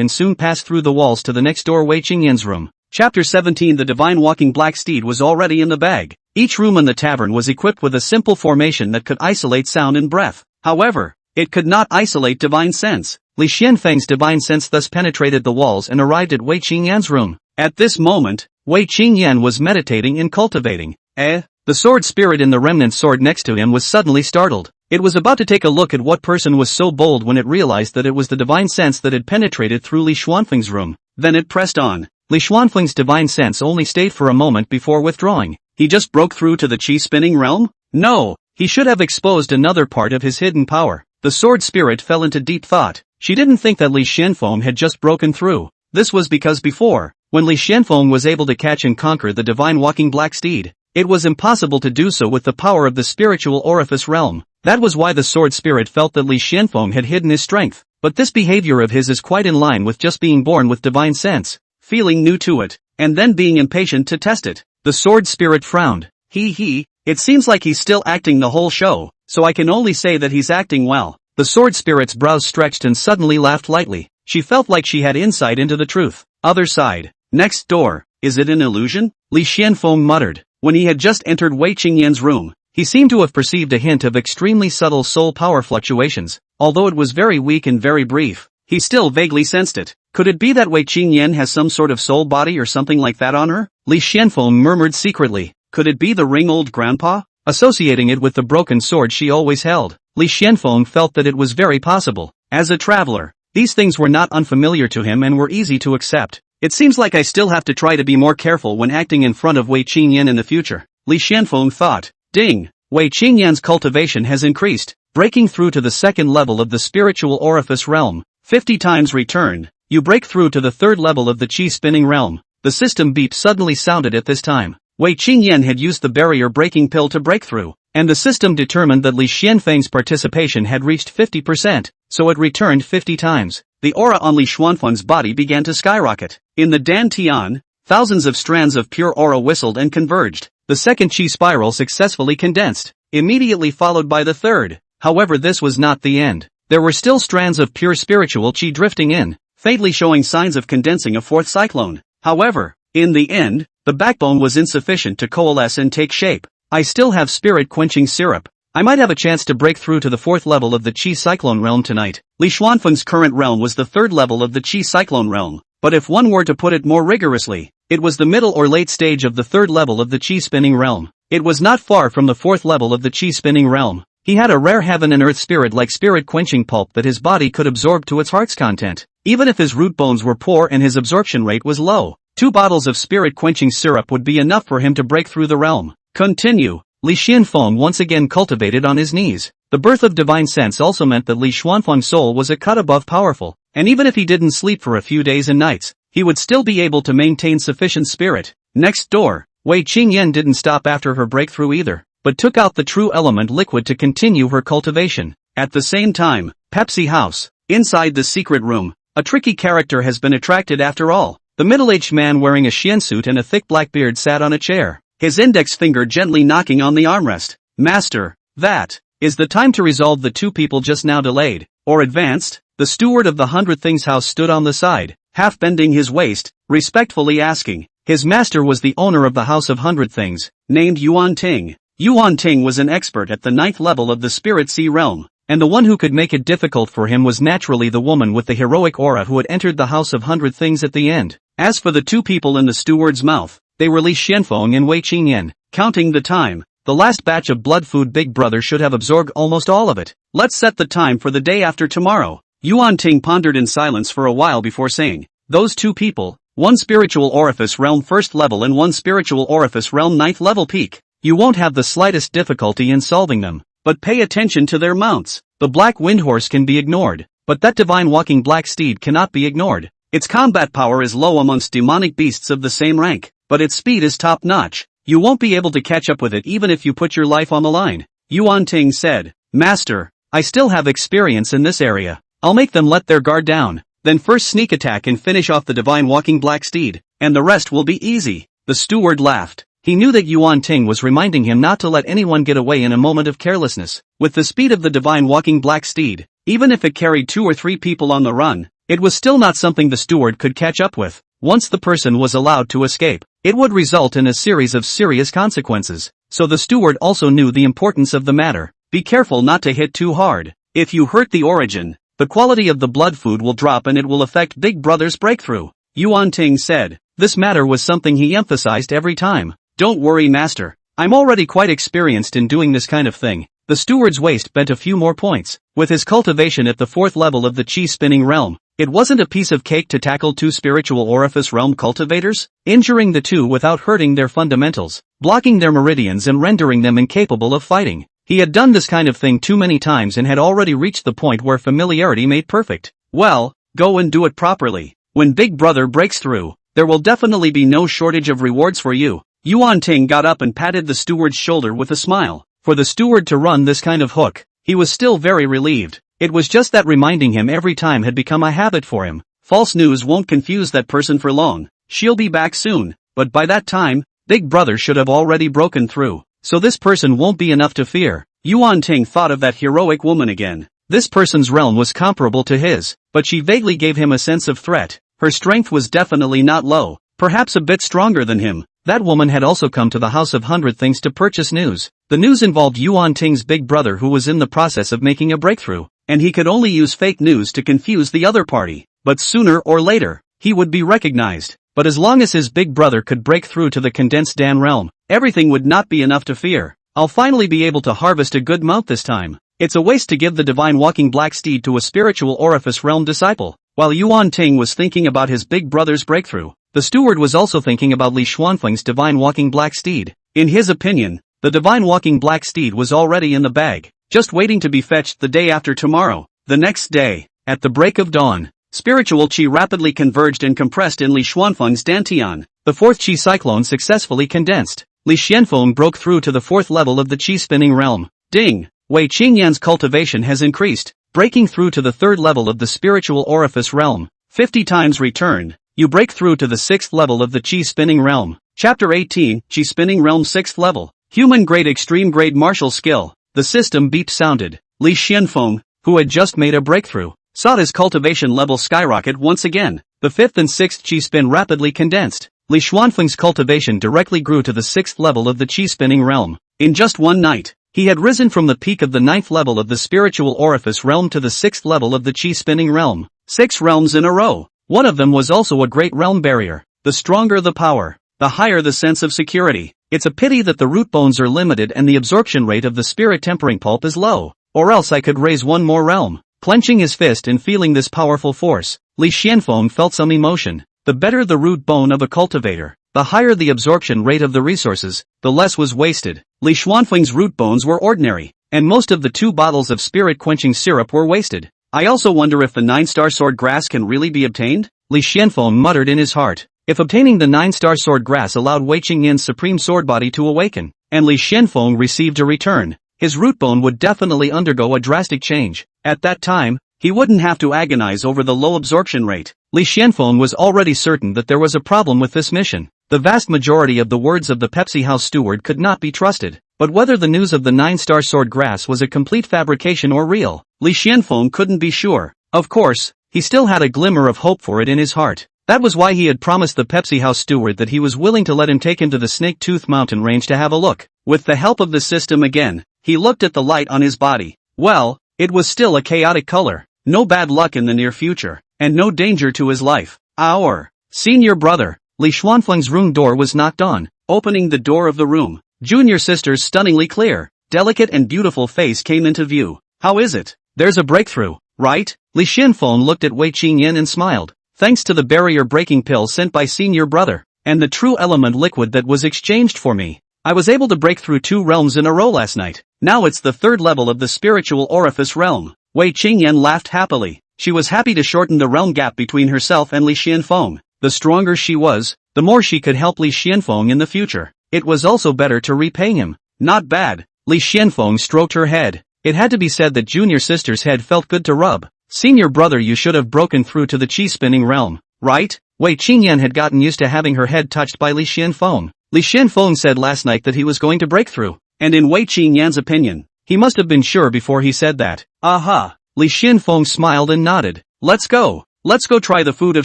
and soon passed through the walls to the next door Wei Qingyan's room. Chapter 17. The divine walking black steed was already in the bag. Each room in the tavern was equipped with a simple formation that could isolate sound and breath. However, it could not isolate divine sense. Li Xianfeng's divine sense thus penetrated the walls and arrived at Wei Qingyan's room. At this moment, Wei Qingyan was meditating and cultivating. The sword spirit in the remnant sword next to him was suddenly startled. It was about to take a look at what person was so bold when it realized that it was the divine sense that had penetrated through Li Xuanfeng's room. Then it pressed on. Li Xuanfeng's divine sense only stayed for a moment before withdrawing. He just broke through to the chi-spinning realm? No, he should have exposed another part of his hidden power. The sword spirit fell into deep thought. She didn't think that Li Xianfeng had just broken through. This was because before, when Li Xianfeng was able to catch and conquer the divine walking black steed, it was impossible to do so with the power of the spiritual orifice realm. That was why the sword spirit felt that Li Xianfeng had hidden his strength. But this behavior of his is quite in line with just being born with divine sense, feeling new to it, and then being impatient to test it. The sword spirit frowned. It seems like he's still acting the whole show, so I can only say that he's acting well. The sword spirit's brows stretched and suddenly laughed lightly. She felt like she had insight into the truth. Other side. Next door. Is it an illusion? Li Xianfeng muttered. When he had just entered Wei Qingyan's room, he seemed to have perceived a hint of extremely subtle soul power fluctuations. Although it was very weak and very brief, he still vaguely sensed it. Could it be that Wei Qingyan has some sort of soul body or something like that on her? Li Xianfeng murmured secretly. Could it be the ring old grandpa? Associating it with the broken sword she always held, Li Xuanfeng felt that it was very possible. As a traveler, these things were not unfamiliar to him and were easy to accept. It seems like I still have to try to be more careful when acting in front of Wei Qingyan in the future, Li Xuanfeng thought. Ding! Wei Qingyan's cultivation has increased, breaking through to the second level of the spiritual orifice realm. 50 times returned. You break through to the third level of the qi spinning realm. The system beep suddenly sounded at this time. Wei Qingyan had used the barrier breaking pill to break through, and the system determined that Li Xuanfeng's participation had reached 50%, so it returned 50 times. The aura on Li Xuanfeng's body began to skyrocket. In the Dantian, thousands of strands of pure aura whistled and converged. The second qi spiral successfully condensed, immediately followed by the third. However, this was not the end. There were still strands of pure spiritual qi drifting in, faintly showing signs of condensing a fourth cyclone. However, in the end, the backbone was insufficient to coalesce and take shape. I still have spirit-quenching syrup. I might have a chance to break through to the fourth level of the Qi Cyclone realm tonight. Li Xuanfeng's current realm was the third level of the Qi Cyclone realm, but if one were to put it more rigorously, it was the middle or late stage of the third level of the Qi Spinning realm. It was not far from the fourth level of the Qi Spinning realm. He had a rare heaven and earth spirit-like spirit-quenching pulp that his body could absorb to its heart's content. Even if his root bones were poor and his absorption rate was low, 2 bottles of spirit-quenching syrup would be enough for him to break through the realm. Continue. Li Xuanfeng once again cultivated on his knees. The birth of divine sense also meant that Li Xuanfeng's soul was a cut above powerful, and even if he didn't sleep for a few days and nights, he would still be able to maintain sufficient spirit. Next door, Wei Qingyan didn't stop after her breakthrough either, but took out the true element liquid to continue her cultivation. At the same time, Pepsi House. Inside the secret room, a tricky character has been attracted after all. The middle-aged man wearing a xian suit and a thick black beard sat on a chair, his index finger gently knocking on the armrest. Master, that is the time to resolve the 2 people just now delayed, or advanced. The steward of the 100 Things house stood on the side, half bending his waist, respectfully asking. His master was the owner of the House of 100 Things, named Xuanfeng. Xuanfeng was an expert at the 9th level of the Spirit Sea realm, and the one who could make it difficult for him was naturally the woman with the heroic aura who had entered the House of 100 Things at the end. As for the 2 people in the steward's mouth, they were Li Xuanfeng and Wei Qingyan. Counting the time, the last batch of blood food Big Brother should have absorbed almost all of it. Let's set the time for the day after tomorrow. Xuanfeng pondered in silence for a while before saying, those 2 people, 1 spiritual orifice realm 1st level and 1 spiritual orifice realm 9th level peak. You won't have the slightest difficulty in solving them, but pay attention to their mounts. The black windhorse can be ignored, but that divine walking black steed cannot be ignored. Its combat power is low amongst demonic beasts of the same rank, but its speed is top-notch. You won't be able to catch up with it even if you put your life on the line. Xuanfeng said, Master, I still have experience in this area. I'll make them let their guard down, then first sneak attack and finish off the divine walking black steed, and the rest will be easy. The steward laughed. He knew that Xuanfeng was reminding him not to let anyone get away in a moment of carelessness. With the speed of the divine walking black steed, even if it carried 2 or 3 people on the run, it was still not something the steward could catch up with. Once the person was allowed to escape, it would result in a series of serious consequences. So the steward also knew the importance of the matter. Be careful not to hit too hard. If you hurt the origin, the quality of the blood food will drop and it will affect Big Brother's breakthrough. Xuanfeng said. This matter was something he emphasized every time. Don't worry, Master. I'm already quite experienced in doing this kind of thing. The steward's waist bent a few more points. With his cultivation at the 4th level of the Qi spinning realm, it wasn't a piece of cake to tackle 2 spiritual orifice realm cultivators, injuring the 2 without hurting their fundamentals, blocking their meridians and rendering them incapable of fighting. He had done this kind of thing too many times and had already reached the point where familiarity made perfect. Well, go and do it properly. When Big Brother breaks through, there will definitely be no shortage of rewards for you. Xuanfeng got up and patted the steward's shoulder with a smile. For the steward to run this kind of hook, he was still very relieved. It was just that reminding him every time had become a habit for him. False news won't confuse that person for long. She'll be back soon, but by that time, Big Brother should have already broken through. So this person won't be enough to fear. Xuanfeng thought of that heroic woman again. This person's realm was comparable to his, but she vaguely gave him a sense of threat. Her strength was definitely not low, perhaps a bit stronger than him. That woman had also come to the House of 100 Things to purchase news. The news involved Xuanfeng's big brother who was in the process of making a breakthrough, and he could only use fake news to confuse the other party. But sooner or later, he would be recognized. But as long as his big brother could break through to the condensed Dan realm, Everything would not be enough to fear. I'll finally be able to harvest a good mount this time. It's a waste to give the divine walking black steed to a spiritual orifice realm disciple. While Xuanfeng was thinking about his big brother's breakthrough, the steward was also thinking about Li Xuanfeng's divine walking black steed. In his opinion, the divine walking black steed was already in the bag, just waiting to be fetched the day after tomorrow. The next day, at the break of dawn, spiritual qi rapidly converged and compressed in Li Xuanfeng's dantian. The fourth qi cyclone successfully condensed. Li Xuanfeng broke through to the fourth level of the qi spinning realm. Ding! Wei Qingyan's cultivation has increased, breaking through to the third level of the spiritual orifice realm. 50 times returned. You break through to the sixth level of the qi spinning realm. Chapter 18, Qi spinning realm 6th level. Human grade extreme grade martial skill. The system beep sounded. Li Xuanfeng, who had just made a breakthrough, saw his cultivation level skyrocket once again. The fifth and sixth qi spin rapidly condensed. Li Xuanfeng's cultivation directly grew to the sixth level of the qi spinning realm. In just one night, he had risen from the peak of the ninth level of the spiritual orifice realm to the sixth level of the qi spinning realm. 6 realms in a row. One of them was also a great realm barrier. The stronger the power, the higher the sense of security. It's a pity that the root bones are limited and the absorption rate of the spirit tempering pulp is low. Or else I could raise one more realm. Clenching his fist and feeling this powerful force, Li Xuanfeng felt some emotion. The better the root bone of a cultivator, the higher the absorption rate of the resources, the less was wasted. Li Xuanfeng's root bones were ordinary, and most of the 2 bottles of spirit-quenching syrup were wasted. I also wonder if the 9-star sword grass can really be obtained? Li Xuanfeng muttered in his heart. If obtaining the 9-star sword grass allowed Wei Qingyan's supreme sword body to awaken, and Li Xuanfeng received a return, his root bone would definitely undergo a drastic change. At that time, he wouldn't have to agonize over the low absorption rate. Li Xuanfeng was already certain that there was a problem with this mission. The vast majority of the words of the Pepsi House steward could not be trusted, but whether the news of the 9-star sword grass was a complete fabrication or real, Li Xuanfeng couldn't be sure. Of course, he still had a glimmer of hope for it in his heart. That was why he had promised the Pepsi House steward that he was willing to let him take him to the Snake Tooth Mountain range to have a look. With the help of the system again, he looked at the light on his body. Well, it was still a chaotic color. No bad luck in the near future, and no danger to his life. Our senior brother, Li Xuanfeng's room door was knocked on. Opening the door of the room, junior sister's stunningly clear, delicate and beautiful face came into view. How is it? There's a breakthrough, right? Li Xuanfeng looked at Wei Qingyan and smiled. Thanks to the barrier-breaking pill sent by senior brother, and the true element liquid that was exchanged for me, I was able to break through 2 realms in a row last night. Now it's the 3rd level of the spiritual orifice realm. Wei Qingyan laughed happily. She was happy to shorten the realm gap between herself and Li Xuanfeng. The stronger she was, the more she could help Li Xuanfeng in the future. It was also better to repay him. Not bad. Li Xuanfeng stroked her head. It had to be said that junior sister's head felt good to rub. Senior brother, you should have broken through to the qi spinning realm, right? Wei Qingyan had gotten used to having her head touched by Li Xuanfeng. Li Xuanfeng said last night that he was going to break through, and in Wei Qingyan's opinion, he must have been sure before he said that. Aha! Li Xuanfeng smiled and nodded. Let's go. Let's go try the food of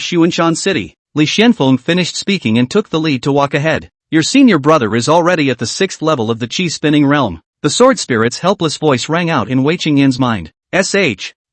Xuanshan City. Li Xuanfeng finished speaking and took the lead to walk ahead. Your senior brother is already at the 6th level of the qi spinning realm. The sword spirit's helpless voice rang out in Wei Qingyan's mind.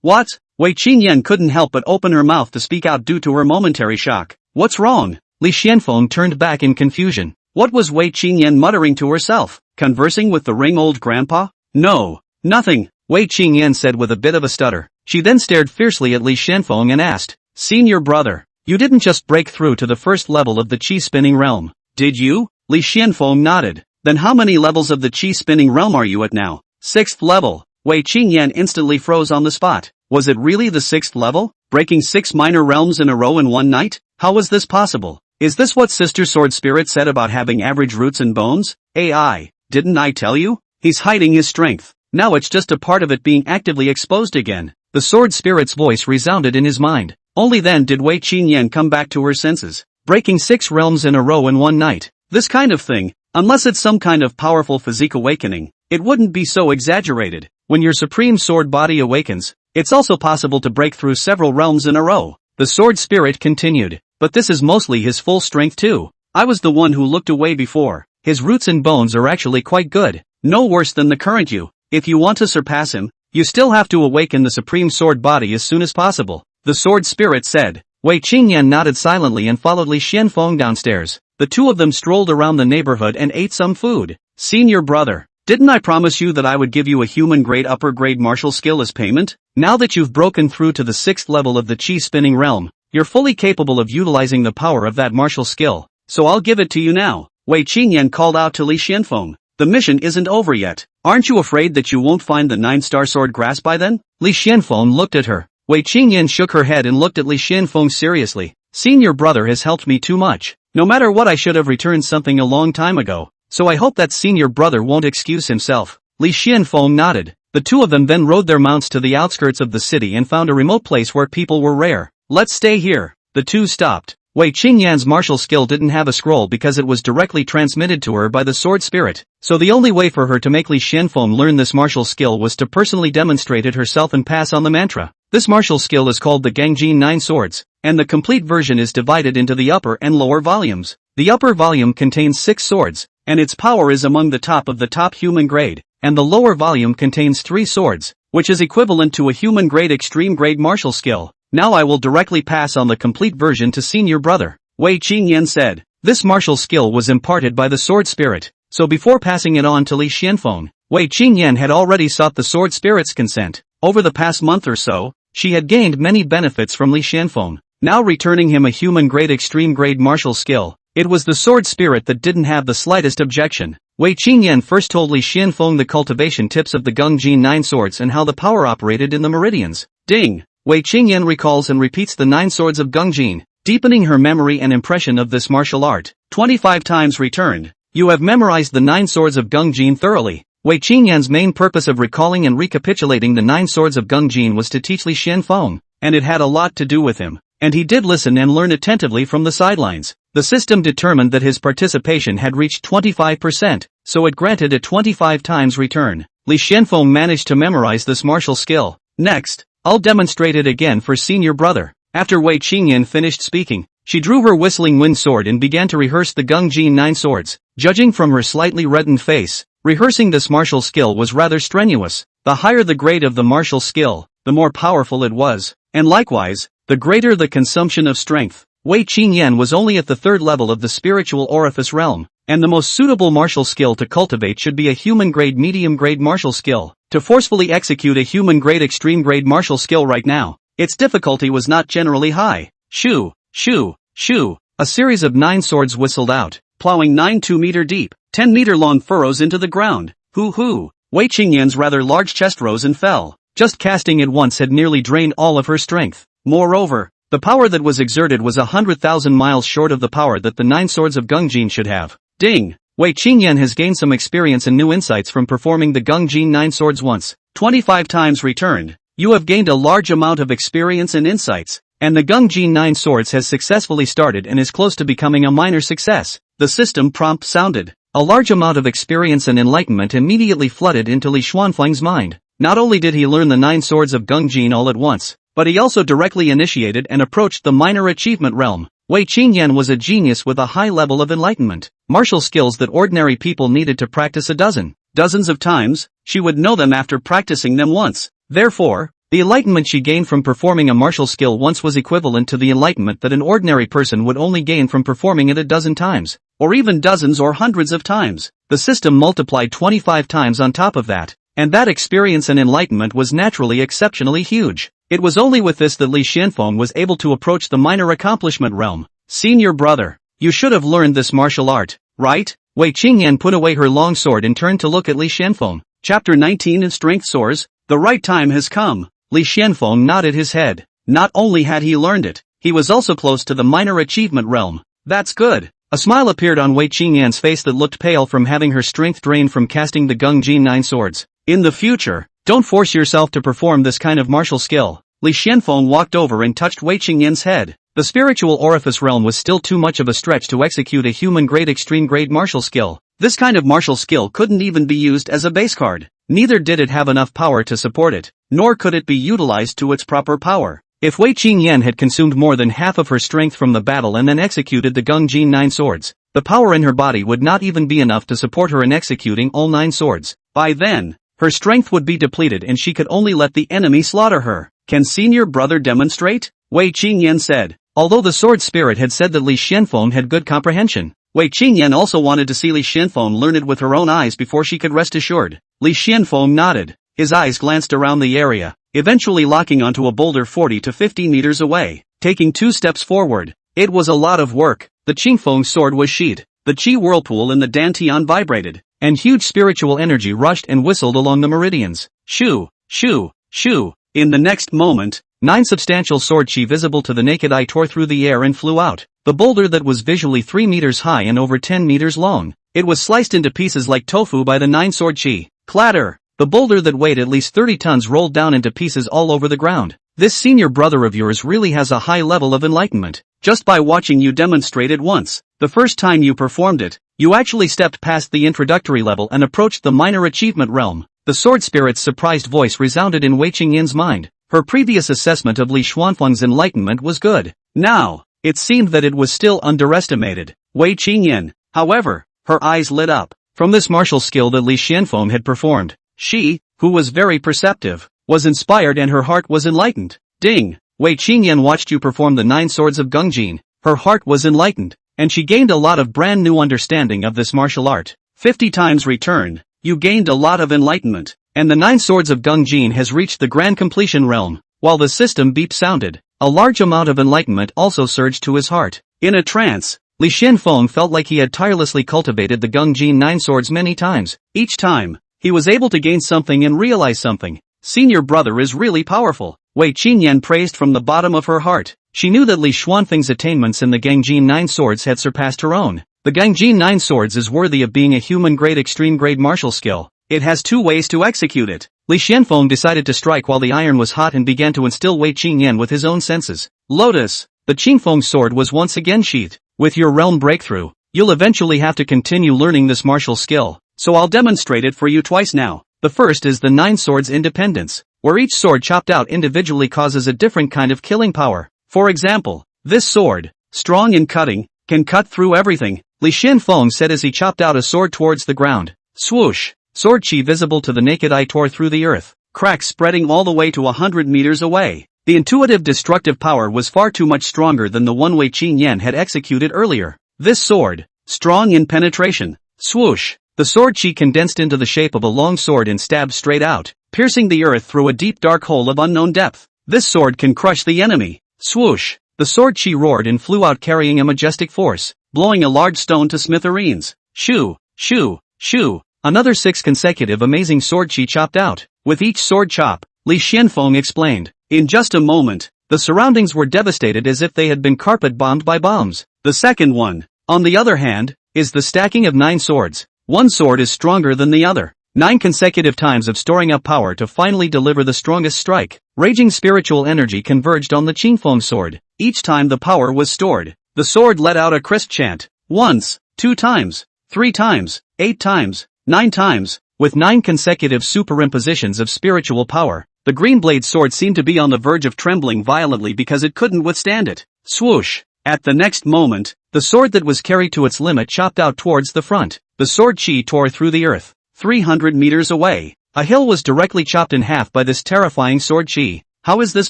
What? Wei Qingyan couldn't help but open her mouth to speak out due to her momentary shock. What's wrong? Li Xuanfeng turned back in confusion. What was Wei Qingyan muttering to herself? Conversing with the ring old grandpa? No, nothing, Wei Qingyan said with a bit of a stutter. She then stared fiercely at Li Xuanfeng and asked, Senior brother, you didn't just break through to the 1st level of the qi spinning realm, did you? Li Xuanfeng nodded. Then how many levels of the qi spinning realm are you at now? 6th level. Wei Qingyan instantly froze on the spot. Was it really the 6th level? Breaking 6 minor realms in a row in one night? How was this possible? Is this what Sister Sword Spirit said about having average roots and bones? AI, didn't I tell you? He's hiding his strength. Now it's just a part of it being actively exposed again. The Sword Spirit's voice resounded in his mind. Only then did Wei Qingyan come back to her senses. Breaking 6 realms in a row in one night. This kind of thing, unless it's some kind of powerful physique awakening, it wouldn't be so exaggerated. When your supreme sword body awakens, it's also possible to break through several realms in a row. The Sword Spirit continued. But this is mostly his full strength too. I was the one who looked away before. His roots and bones are actually quite good. No worse than the current you. If you want to surpass him, you still have to awaken the supreme sword body as soon as possible. The Sword Spirit said. Wei Qingyan nodded silently and followed Li Xuanfeng downstairs. The the two of them strolled around the neighborhood and ate some food. Senior brother, didn't I promise you that I would give you a human-grade upper-grade martial skill as payment? Now that you've broken through to the 6th level of the chi-spinning realm, you're fully capable of utilizing the power of that martial skill, so I'll give it to you now. Wei Qingyan called out to Li Xuanfeng. The mission isn't over yet. Aren't you afraid that you won't find the 9-star sword grass by then? Li Xuanfeng looked at her. Wei Qingyan shook her head and looked at Li Xuanfeng seriously. Senior brother has helped me too much. No matter what, I should have returned something a long time ago, so I hope that senior brother won't excuse himself. Li Xuanfeng nodded. The two of them then rode their mounts to the outskirts of the city and found a remote place where people were rare. Let's stay here. The two stopped. Wei Qingyan's martial skill didn't have a scroll because it was directly transmitted to her by the sword spirit, so the only way for her to make Li Xuanfeng learn this martial skill was to personally demonstrate it herself and pass on the mantra. This martial skill is called the Gangjin 9 Swords, and the complete version is divided into the upper and lower volumes. The upper volume contains 6 swords, and its power is among the top of the top human grade, and the lower volume contains 3 swords, which is equivalent to a human grade extreme grade martial skill. Now I will directly pass on the complete version to senior brother, Wei Qingyan said. This martial skill was imparted by the sword spirit, so before passing it on to Li Xuanfeng, Wei Qingyan had already sought the sword spirit's consent. Over the past month or so, she had gained many benefits from Li Xuanfeng, now returning him a human grade extreme grade martial skill. It was the sword spirit that didn't have the slightest objection. Wei Qingyan first told Li Xuanfeng the cultivation tips of the Gangjin 9 swords and how the power operated in the meridians. Ding! Wei Qingyan recalls and repeats the 9 swords of Gangjin, deepening her memory and impression of this martial art. 25 times returned. You have memorized the 9 swords of Gangjin thoroughly. Wei Qingyan's main purpose of recalling and recapitulating the 9 swords of Gangjin was to teach Li Xuanfeng, and it had a lot to do with him. And he did listen and learn attentively from the sidelines. The system determined that his participation had reached 25%, so it granted a 25 times return. Li Xuanfeng managed to memorize this martial skill. Next, I'll demonstrate it again for senior brother. After Wei Qingyan finished speaking, she drew her whistling wind sword and began to rehearse the Gangjin 9 swords. Judging from her slightly reddened face, rehearsing this martial skill was rather strenuous. The higher the grade of the martial skill, the more powerful it was, and likewise, the greater the consumption of strength. Wei Qingyan was only at the 3rd level of the spiritual orifice realm, and the most suitable martial skill to cultivate should be a human-grade medium-grade martial skill. To forcefully execute a human-grade extreme-grade martial skill right now, its difficulty was not generally high. Shoo, shoo, shoo. A series of 9 swords whistled out, plowing 9 2-meter-deep, 10-meter-long furrows into the ground. Hoo-hoo. Wei Qingyan's rather large chest rose and fell. Just casting it once had nearly drained all of her strength. Moreover, the power that was exerted was 100,000 miles short of the power that the 9 swords of Gangjin should have. Ding! Wei Qingyan has gained some experience and new insights from performing the Gangjin 9 swords once. 25 times returned. You have gained a large amount of experience and insights, and the Gangjin 9 swords has successfully started and is close to becoming a minor success. The system prompt sounded. A large amount of experience and enlightenment immediately flooded into Li Xuanfeng's mind. Not only did he learn the 9 swords of Gangjin all at once, but he also directly initiated and approached the minor achievement realm. Wei Qingyan was a genius with a high level of enlightenment, martial skills that ordinary people needed to practice dozens of times. She would know them after practicing them once. Therefore, the enlightenment she gained from performing a martial skill once was equivalent to the enlightenment that an ordinary person would only gain from performing it a dozen times, or even dozens or hundreds of times. The system multiplied 25 times on top of that, and that experience and enlightenment was naturally exceptionally huge. It was only with this that Li Xuanfeng was able to approach the minor accomplishment realm. Senior brother, you should have learned this martial art, right? Wei Qingyan put away her long sword and turned to look at Li Xuanfeng. Chapter 19 in Strength Soars, the right time has come. Li Xuanfeng nodded his head. Not only had he learned it, he was also close to the minor achievement realm. That's good. A smile appeared on Wei Qingyan's face that looked pale from having her strength drained from casting the Gangjin 9 swords. In the future, don't force yourself to perform this kind of martial skill. Li Xuanfeng walked over and touched Wei Qingyan's head. The spiritual orifice realm was still too much of a stretch to execute a human-grade extreme-grade martial skill. This kind of martial skill couldn't even be used as a base card. Neither did it have enough power to support it, nor could it be utilized to its proper power. If Wei Qingyan had consumed more than half of her strength from the battle and then executed the Gangjin 9 swords, the power in her body would not even be enough to support her in executing all 9 swords. By then, her strength would be depleted and she could only let the enemy slaughter her. Can senior brother demonstrate? Wei Qingyan said. Although the sword spirit had said that Li Xuanfeng had good comprehension, Wei Qingyan also wanted to see Li Xuanfeng learn it with her own eyes before she could rest assured. Li Xuanfeng nodded. His eyes glanced around the area, eventually locking onto a boulder 40 to 50 meters away, taking 2 steps forward. It was a lot of work. The Qingfeng sword was sheathed, the Qi whirlpool in the dantian vibrated, and huge spiritual energy rushed and whistled along the meridians. Shoo, shoo, shoo. In the next moment, 9 substantial sword Qi visible to the naked eye tore through the air and flew out. The boulder that was visually 3 meters high and over 10 meters long. It was sliced into pieces like tofu by the 9 sword Qi. Clatter! The boulder that weighed at least 30 tons rolled down into pieces all over the ground. This senior brother of yours really has a high level of enlightenment. Just by watching you demonstrate it once, the first time you performed it, you actually stepped past the introductory level and approached the minor achievement realm. The sword spirit's surprised voice resounded in Wei Qingyan's mind. Her previous assessment of Li Xuanfeng's enlightenment was good. Now, it seemed that it was still underestimated. Wei Qingyan, however, her eyes lit up. From this martial skill that Li Xuanfeng had performed, she, who was very perceptive, was inspired and her heart was enlightened. Ding! Wei Qingyan watched you perform the 9 swords of Gungjin. Her heart was enlightened, and she gained a lot of brand new understanding of this martial art. 50 times returned, you gained a lot of enlightenment, and the 9 swords of Gungjin has reached the grand completion realm. While the system beep sounded, a large amount of enlightenment also surged to his heart. In a trance, Li Xuanfeng felt like he had tirelessly cultivated the Gungjin 9 swords many times. Each time, he was able to gain something and realize something. Senior brother is really powerful. Wei Qingyan praised from the bottom of her heart. She knew that Li Xuanfeng's attainments in the Gangjin 9 swords had surpassed her own. The Gangjin 9 swords is worthy of being a human-grade extreme-grade martial skill. It has 2 ways to execute it. Li Xuanfeng decided to strike while the iron was hot and began to instill Wei Qingyan with his own senses. Lotus, the Qingfeng sword was once again sheathed. With your realm breakthrough, you'll eventually have to continue learning this martial skill, so I'll demonstrate it for you twice now. The first is the 9 swords independence, where each sword chopped out individually causes a different kind of killing power. For example, this sword, strong in cutting, can cut through everything, Li Xuanfeng said as he chopped out a sword towards the ground. Swoosh! Sword Qi visible to the naked eye tore through the earth, cracks spreading all the way to 100 meters away. The intuitive destructive power was far too much stronger than the one Wei Qingyan had executed earlier. This sword, strong in penetration. Swoosh! The sword Qi condensed into the shape of a long sword and stabbed straight out, piercing the earth through a deep dark hole of unknown depth. This sword can crush the enemy. Swoosh! The sword Qi roared and flew out carrying a majestic force, blowing a large stone to smithereens. Shoo! Shoo! Shoo! Another 6 consecutive amazing sword Qi chopped out. With each sword chop, Li Xuanfeng explained, in just a moment, the surroundings were devastated as if they had been carpet bombed by bombs. The second one, on the other hand, is the stacking of 9 swords. One sword is stronger than the other. 9 consecutive times of storing up power to finally deliver the strongest strike. Raging spiritual energy converged on the Qingfeng sword. Each time the power was stored, the sword let out a crisp chant. Once, 2 times, 3 times, 8 times, 9 times. With 9 consecutive superimpositions of spiritual power, the green blade sword seemed to be on the verge of trembling violently because it couldn't withstand it. Swoosh! At the next moment, the sword that was carried to its limit chopped out towards the front. The sword Qi tore through the earth. 300 meters away, a hill was directly chopped in half by this terrifying sword Qi. How is this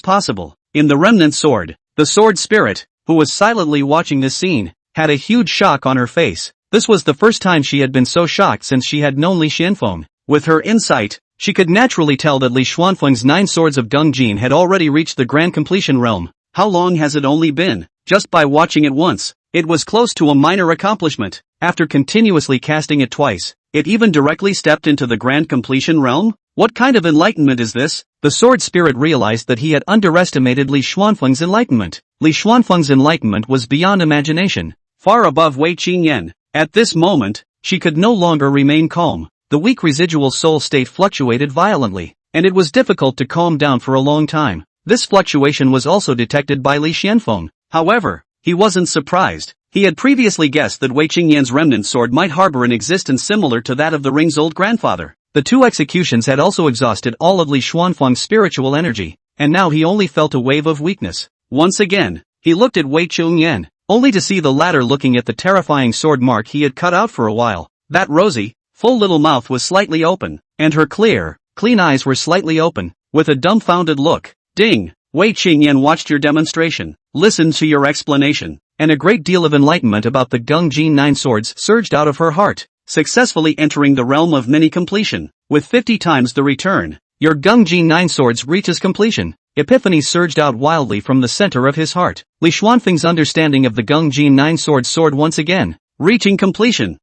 possible? In the remnant sword, the sword spirit, who was silently watching this scene, had a huge shock on her face. This was the first time she had been so shocked since she had known Li Xuanfeng. With her insight, she could naturally tell that Li Xuanfeng's 9 swords of Gungjin had already reached the grand completion realm. How long has it only been? Just by watching it once, it was close to a minor accomplishment. After continuously casting it twice, it even directly stepped into the grand completion realm? What kind of enlightenment is this? The sword spirit realized that he had underestimated Li Xuanfeng's enlightenment. Li Xuanfeng's enlightenment was beyond imagination, far above Wei Qingyan. At this moment, she could no longer remain calm. The weak residual soul state fluctuated violently, and it was difficult to calm down for a long time. This fluctuation was also detected by Li Xuanfeng. However, he wasn't surprised. He had previously guessed that Wei Qingyan's remnant sword might harbor an existence similar to that of the ring's old grandfather. The 2 executions had also exhausted all of Li Xuanfeng's spiritual energy, and now he only felt a wave of weakness. Once again, he looked at Wei Qingyan, only to see the latter looking at the terrifying sword mark he had cut out for a while. That rosy, full little mouth was slightly open, and her clear, clean eyes were slightly open, with a dumbfounded look. Ding! Wei Qingyan watched your demonstration, listened to your explanation, and a great deal of enlightenment about the Gungjin 9 swords surged out of her heart, successfully entering the realm of mini completion. With 50 times the return, your Gungjin 9 swords reaches completion. Epiphany surged out wildly from the center of his heart. Li Xuanfeng's understanding of the Gungjin 9 swords soared once again, reaching completion.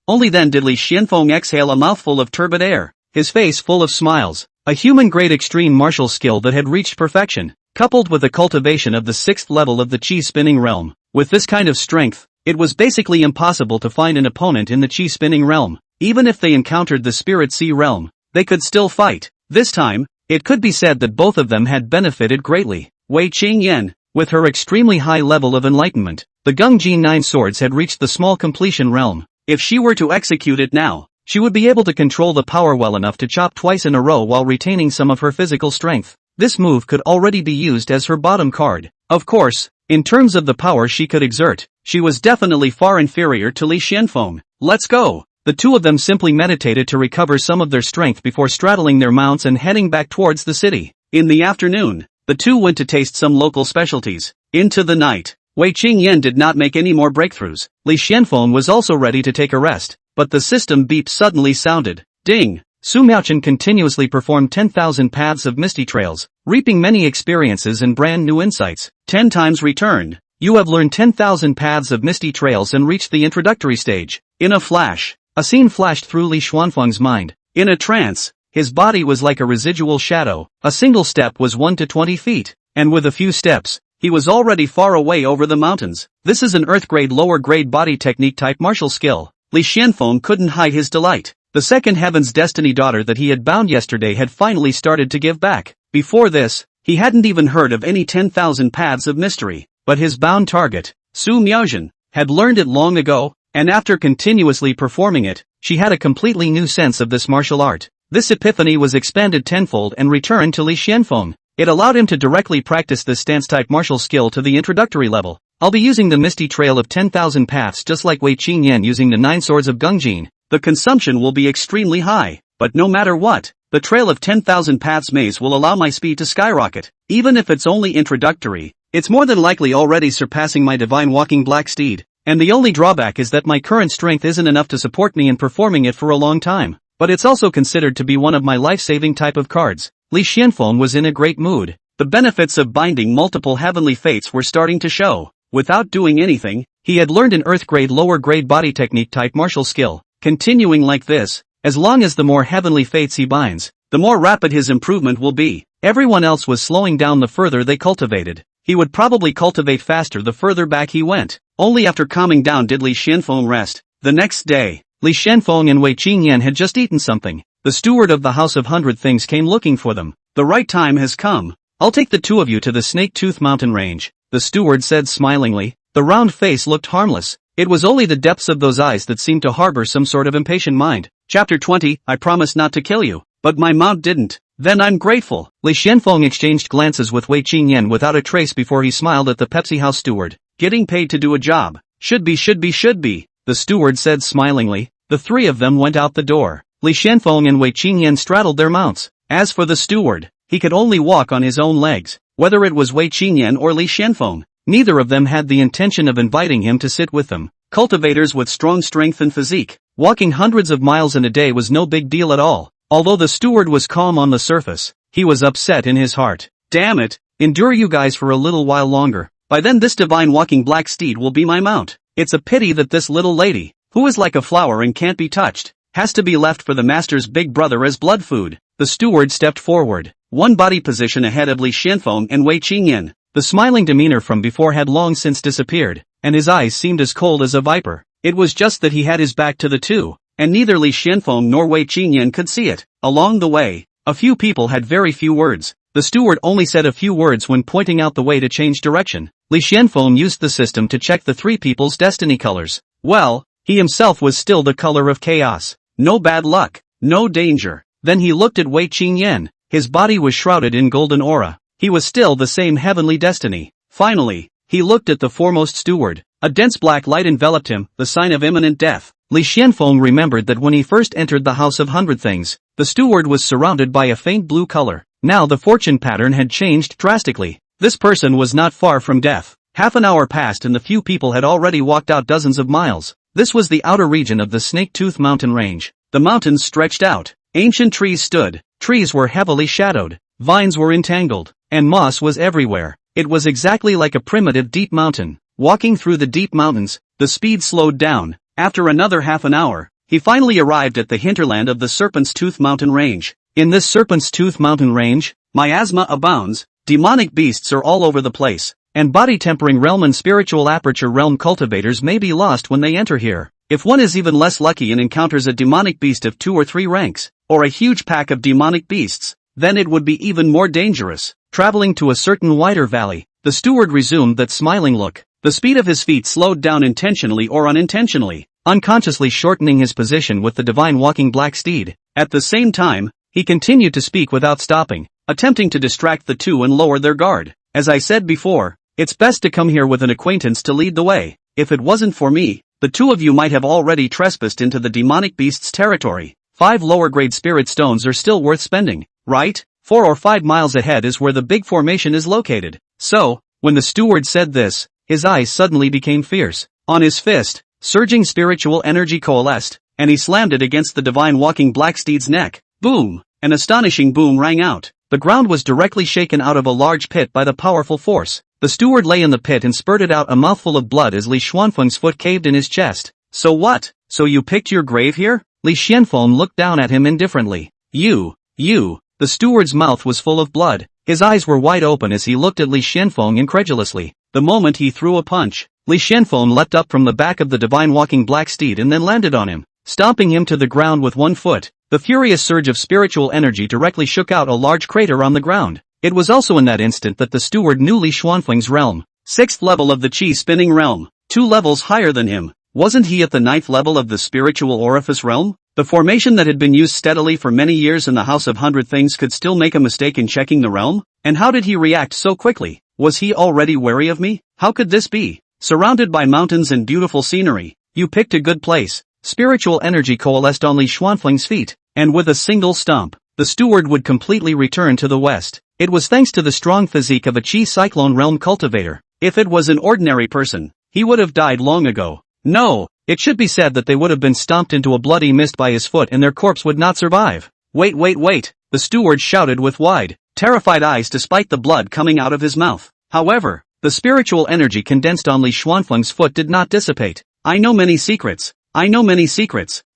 Only then did Li Xuanfeng exhale a mouthful of turbid air, his face full of smiles. A human-grade extreme martial skill that had reached perfection, coupled with the cultivation of the 6th level of the chi-spinning realm. With this kind of strength, it was basically impossible to find an opponent in the chi-spinning realm. Even if they encountered the spirit sea realm, they could still fight. This time, it could be said that both of them had benefited greatly. Wei Qingyan, with her extremely high level of enlightenment, the Gungjin 9 swords had reached the small completion realm. If she were to execute it now, she would be able to control the power well enough to chop twice in a row while retaining some of her physical strength. This move could already be used as her bottom card. Of course, in terms of the power she could exert, she was definitely far inferior to Li Xuanfeng. Let's go! The two of them simply meditated to recover some of their strength before straddling their mounts and heading back towards the city. In the afternoon, the two went to taste some local specialties. Into the night, Wei Qingyan did not make any more breakthroughs. Li Xuanfeng was also ready to take a rest, but the system beep suddenly sounded. Ding! Su Miaochen continuously performed 10,000 paths of misty trails, reaping many experiences and brand new insights. 10 times returned. You have learned 10,000 paths of misty trails and reached the introductory stage. In a flash, a scene flashed through Li Xuanfeng's mind. In a trance, his body was like a residual shadow. A single step was 1 to 20 feet, and with a few steps, he was already far away over the mountains. This is an earth-grade lower-grade body technique type martial skill. Li Xuanfeng couldn't hide his delight. The second heaven's destiny daughter that he had bound yesterday had finally started to give back. Before this, he hadn't even heard of any 10,000 paths of mystery, but his bound target, Su Miaochen, had learned it long ago, and after continuously performing it, she had a completely new sense of this martial art. This epiphany was expanded tenfold and returned to Li Xuanfeng. It allowed him to directly practice this stance-type martial skill to the introductory level. I'll be using the misty trail of 10,000 paths just like Wei Qingyan using the 9 swords of Gungjin. The consumption will be extremely high, but no matter what, the trail of 10,000 paths maze will allow my speed to skyrocket. Even if it's only introductory, it's more than likely already surpassing my divine walking black steed, and the only drawback is that my current strength isn't enough to support me in performing it for a long time, but it's also considered to be one of my life-saving type of cards. Li Xuanfeng was in a great mood. The benefits of binding multiple heavenly fates were starting to show. Without doing anything, he had learned an earth-grade lower-grade body technique type martial skill. Continuing like this, as long as the more heavenly fates he binds, the more rapid his improvement will be. Everyone else was slowing down the further they cultivated. He would probably cultivate faster the further back he went. Only after calming down did Li Xuanfeng rest. The next day, Li Xuanfeng and Wei Qingyan had just eaten something. The steward of the House of Hundred Things came looking for them. The right time has come. I'll take the two of you to the Snake Tooth Mountain Range, the steward said smilingly. The round face looked harmless. It was only the depths of those eyes that seemed to harbor some sort of impatient mind. Chapter 20, I promised not to kill you, but my mount didn't. Then I'm grateful. Li Xuanfeng exchanged glances with Wei Qingyan without a trace before he smiled at the Pepsi House steward. Getting paid to do a job. Should be, the steward said smilingly. The three of them went out the door. Li Xuanfeng and Wei Qingyan straddled their mounts. As for the steward, he could only walk on his own legs. Whether it was Wei Qingyan or Li Xuanfeng, neither of them had the intention of inviting him to sit with them. Cultivators with strong strength and physique, walking hundreds of miles in a day was no big deal at all. Although the steward was calm on the surface, he was upset in his heart. Damn it, endure you guys for a little while longer. By then this divine walking black steed will be my mount. It's a pity that this little lady, who is like a flower and can't be touched, has to be left for the master's big brother as blood food. The steward stepped forward, one body position ahead of Li Xuanfeng and Wei Qingyan. The smiling demeanor from before had long since disappeared, and his eyes seemed as cold as a viper. It was just that he had his back to the two, and neither Li Xuanfeng nor Wei Qingyan could see it. Along the way, a few people had very few words. The steward only said a few words when pointing out the way to change direction. Li Xuanfeng used the system to check the three people's destiny colors. Well, he himself was still the color of chaos. No bad luck, no danger. Then he looked at Wei Qingyan. His body was shrouded in golden aura. He was still the same heavenly destiny. Finally, he looked at the foremost steward. A dense black light enveloped him, the sign of imminent death. Li Xuanfeng remembered that when he first entered the House of Hundred Things, the steward was surrounded by a faint blue color. Now the fortune pattern had changed drastically. This person was not far from death. Half an hour passed and the few people had already walked out dozens of miles. This was the outer region of the Snake-Tooth mountain range. The mountains stretched out. Ancient trees stood. Trees were heavily shadowed. Vines were entangled. And moss was everywhere. It was exactly like a primitive deep mountain. Walking through the deep mountains, the speed slowed down. After another half an hour, he finally arrived at the hinterland of the Serpent's Tooth mountain range. In this Serpent's Tooth mountain range, miasma abounds. Demonic beasts are all over the place. And body-tempering realm and spiritual aperture realm cultivators may be lost when they enter here. If one is even less lucky and encounters a demonic beast of 2 or 3 ranks, or a huge pack of demonic beasts, then it would be even more dangerous. Traveling to a certain wider valley, the steward resumed that smiling look. The speed of his feet slowed down intentionally or unintentionally, unconsciously shortening his position with the divine walking black steed. At the same time, he continued to speak without stopping, attempting to distract the two and lower their guard. As I said before, it's best to come here with an acquaintance to lead the way. If it wasn't for me, the two of you might have already trespassed into the demonic beast's territory. 5 lower-grade spirit stones are still worth spending, right? 4 or 5 miles ahead is where the big formation is located. So, when the steward said this, his eyes suddenly became fierce. On his fist, surging spiritual energy coalesced, and he slammed it against the divine walking black steed's neck. Boom! An astonishing boom rang out. The ground was directly shaken out of a large pit by the powerful force. The steward lay in the pit and spurted out a mouthful of blood as Li Xuanfeng's foot caved in his chest. So what? So you picked your grave here? Li Xuanfeng looked down at him indifferently. You. The steward's mouth was full of blood. His eyes were wide open as he looked at Li Xuanfeng incredulously. The moment he threw a punch, Li Xuanfeng leapt up from the back of the divine walking black steed and then landed on him, stomping him to the ground with one foot. The furious surge of spiritual energy directly shook out a large crater on the ground. It was also in that instant that the steward knew Li Xuanfeng's realm. 6th level of the chi-spinning realm. 2 levels higher than him. Wasn't he at the 9th level of the spiritual orifice realm? The formation that had been used steadily for many years in the House of Hundred Things could still make a mistake in checking the realm? And how did he react so quickly? Was he already wary of me? How could this be? Surrounded by mountains and beautiful scenery, you picked a good place. Spiritual energy coalesced on Li Xuanfeng's feet, and with a single stomp, the steward would completely return to the west. It was thanks to the strong physique of a Chi Cyclone realm cultivator. If it was an ordinary person, he would have died long ago. No, it should be said that they would have been stomped into a bloody mist by his foot and their corpse would not survive. Wait, the steward shouted with wide, terrified eyes despite the blood coming out of his mouth. However, the spiritual energy condensed on Li Xuanfeng's foot did not dissipate. I know many secrets.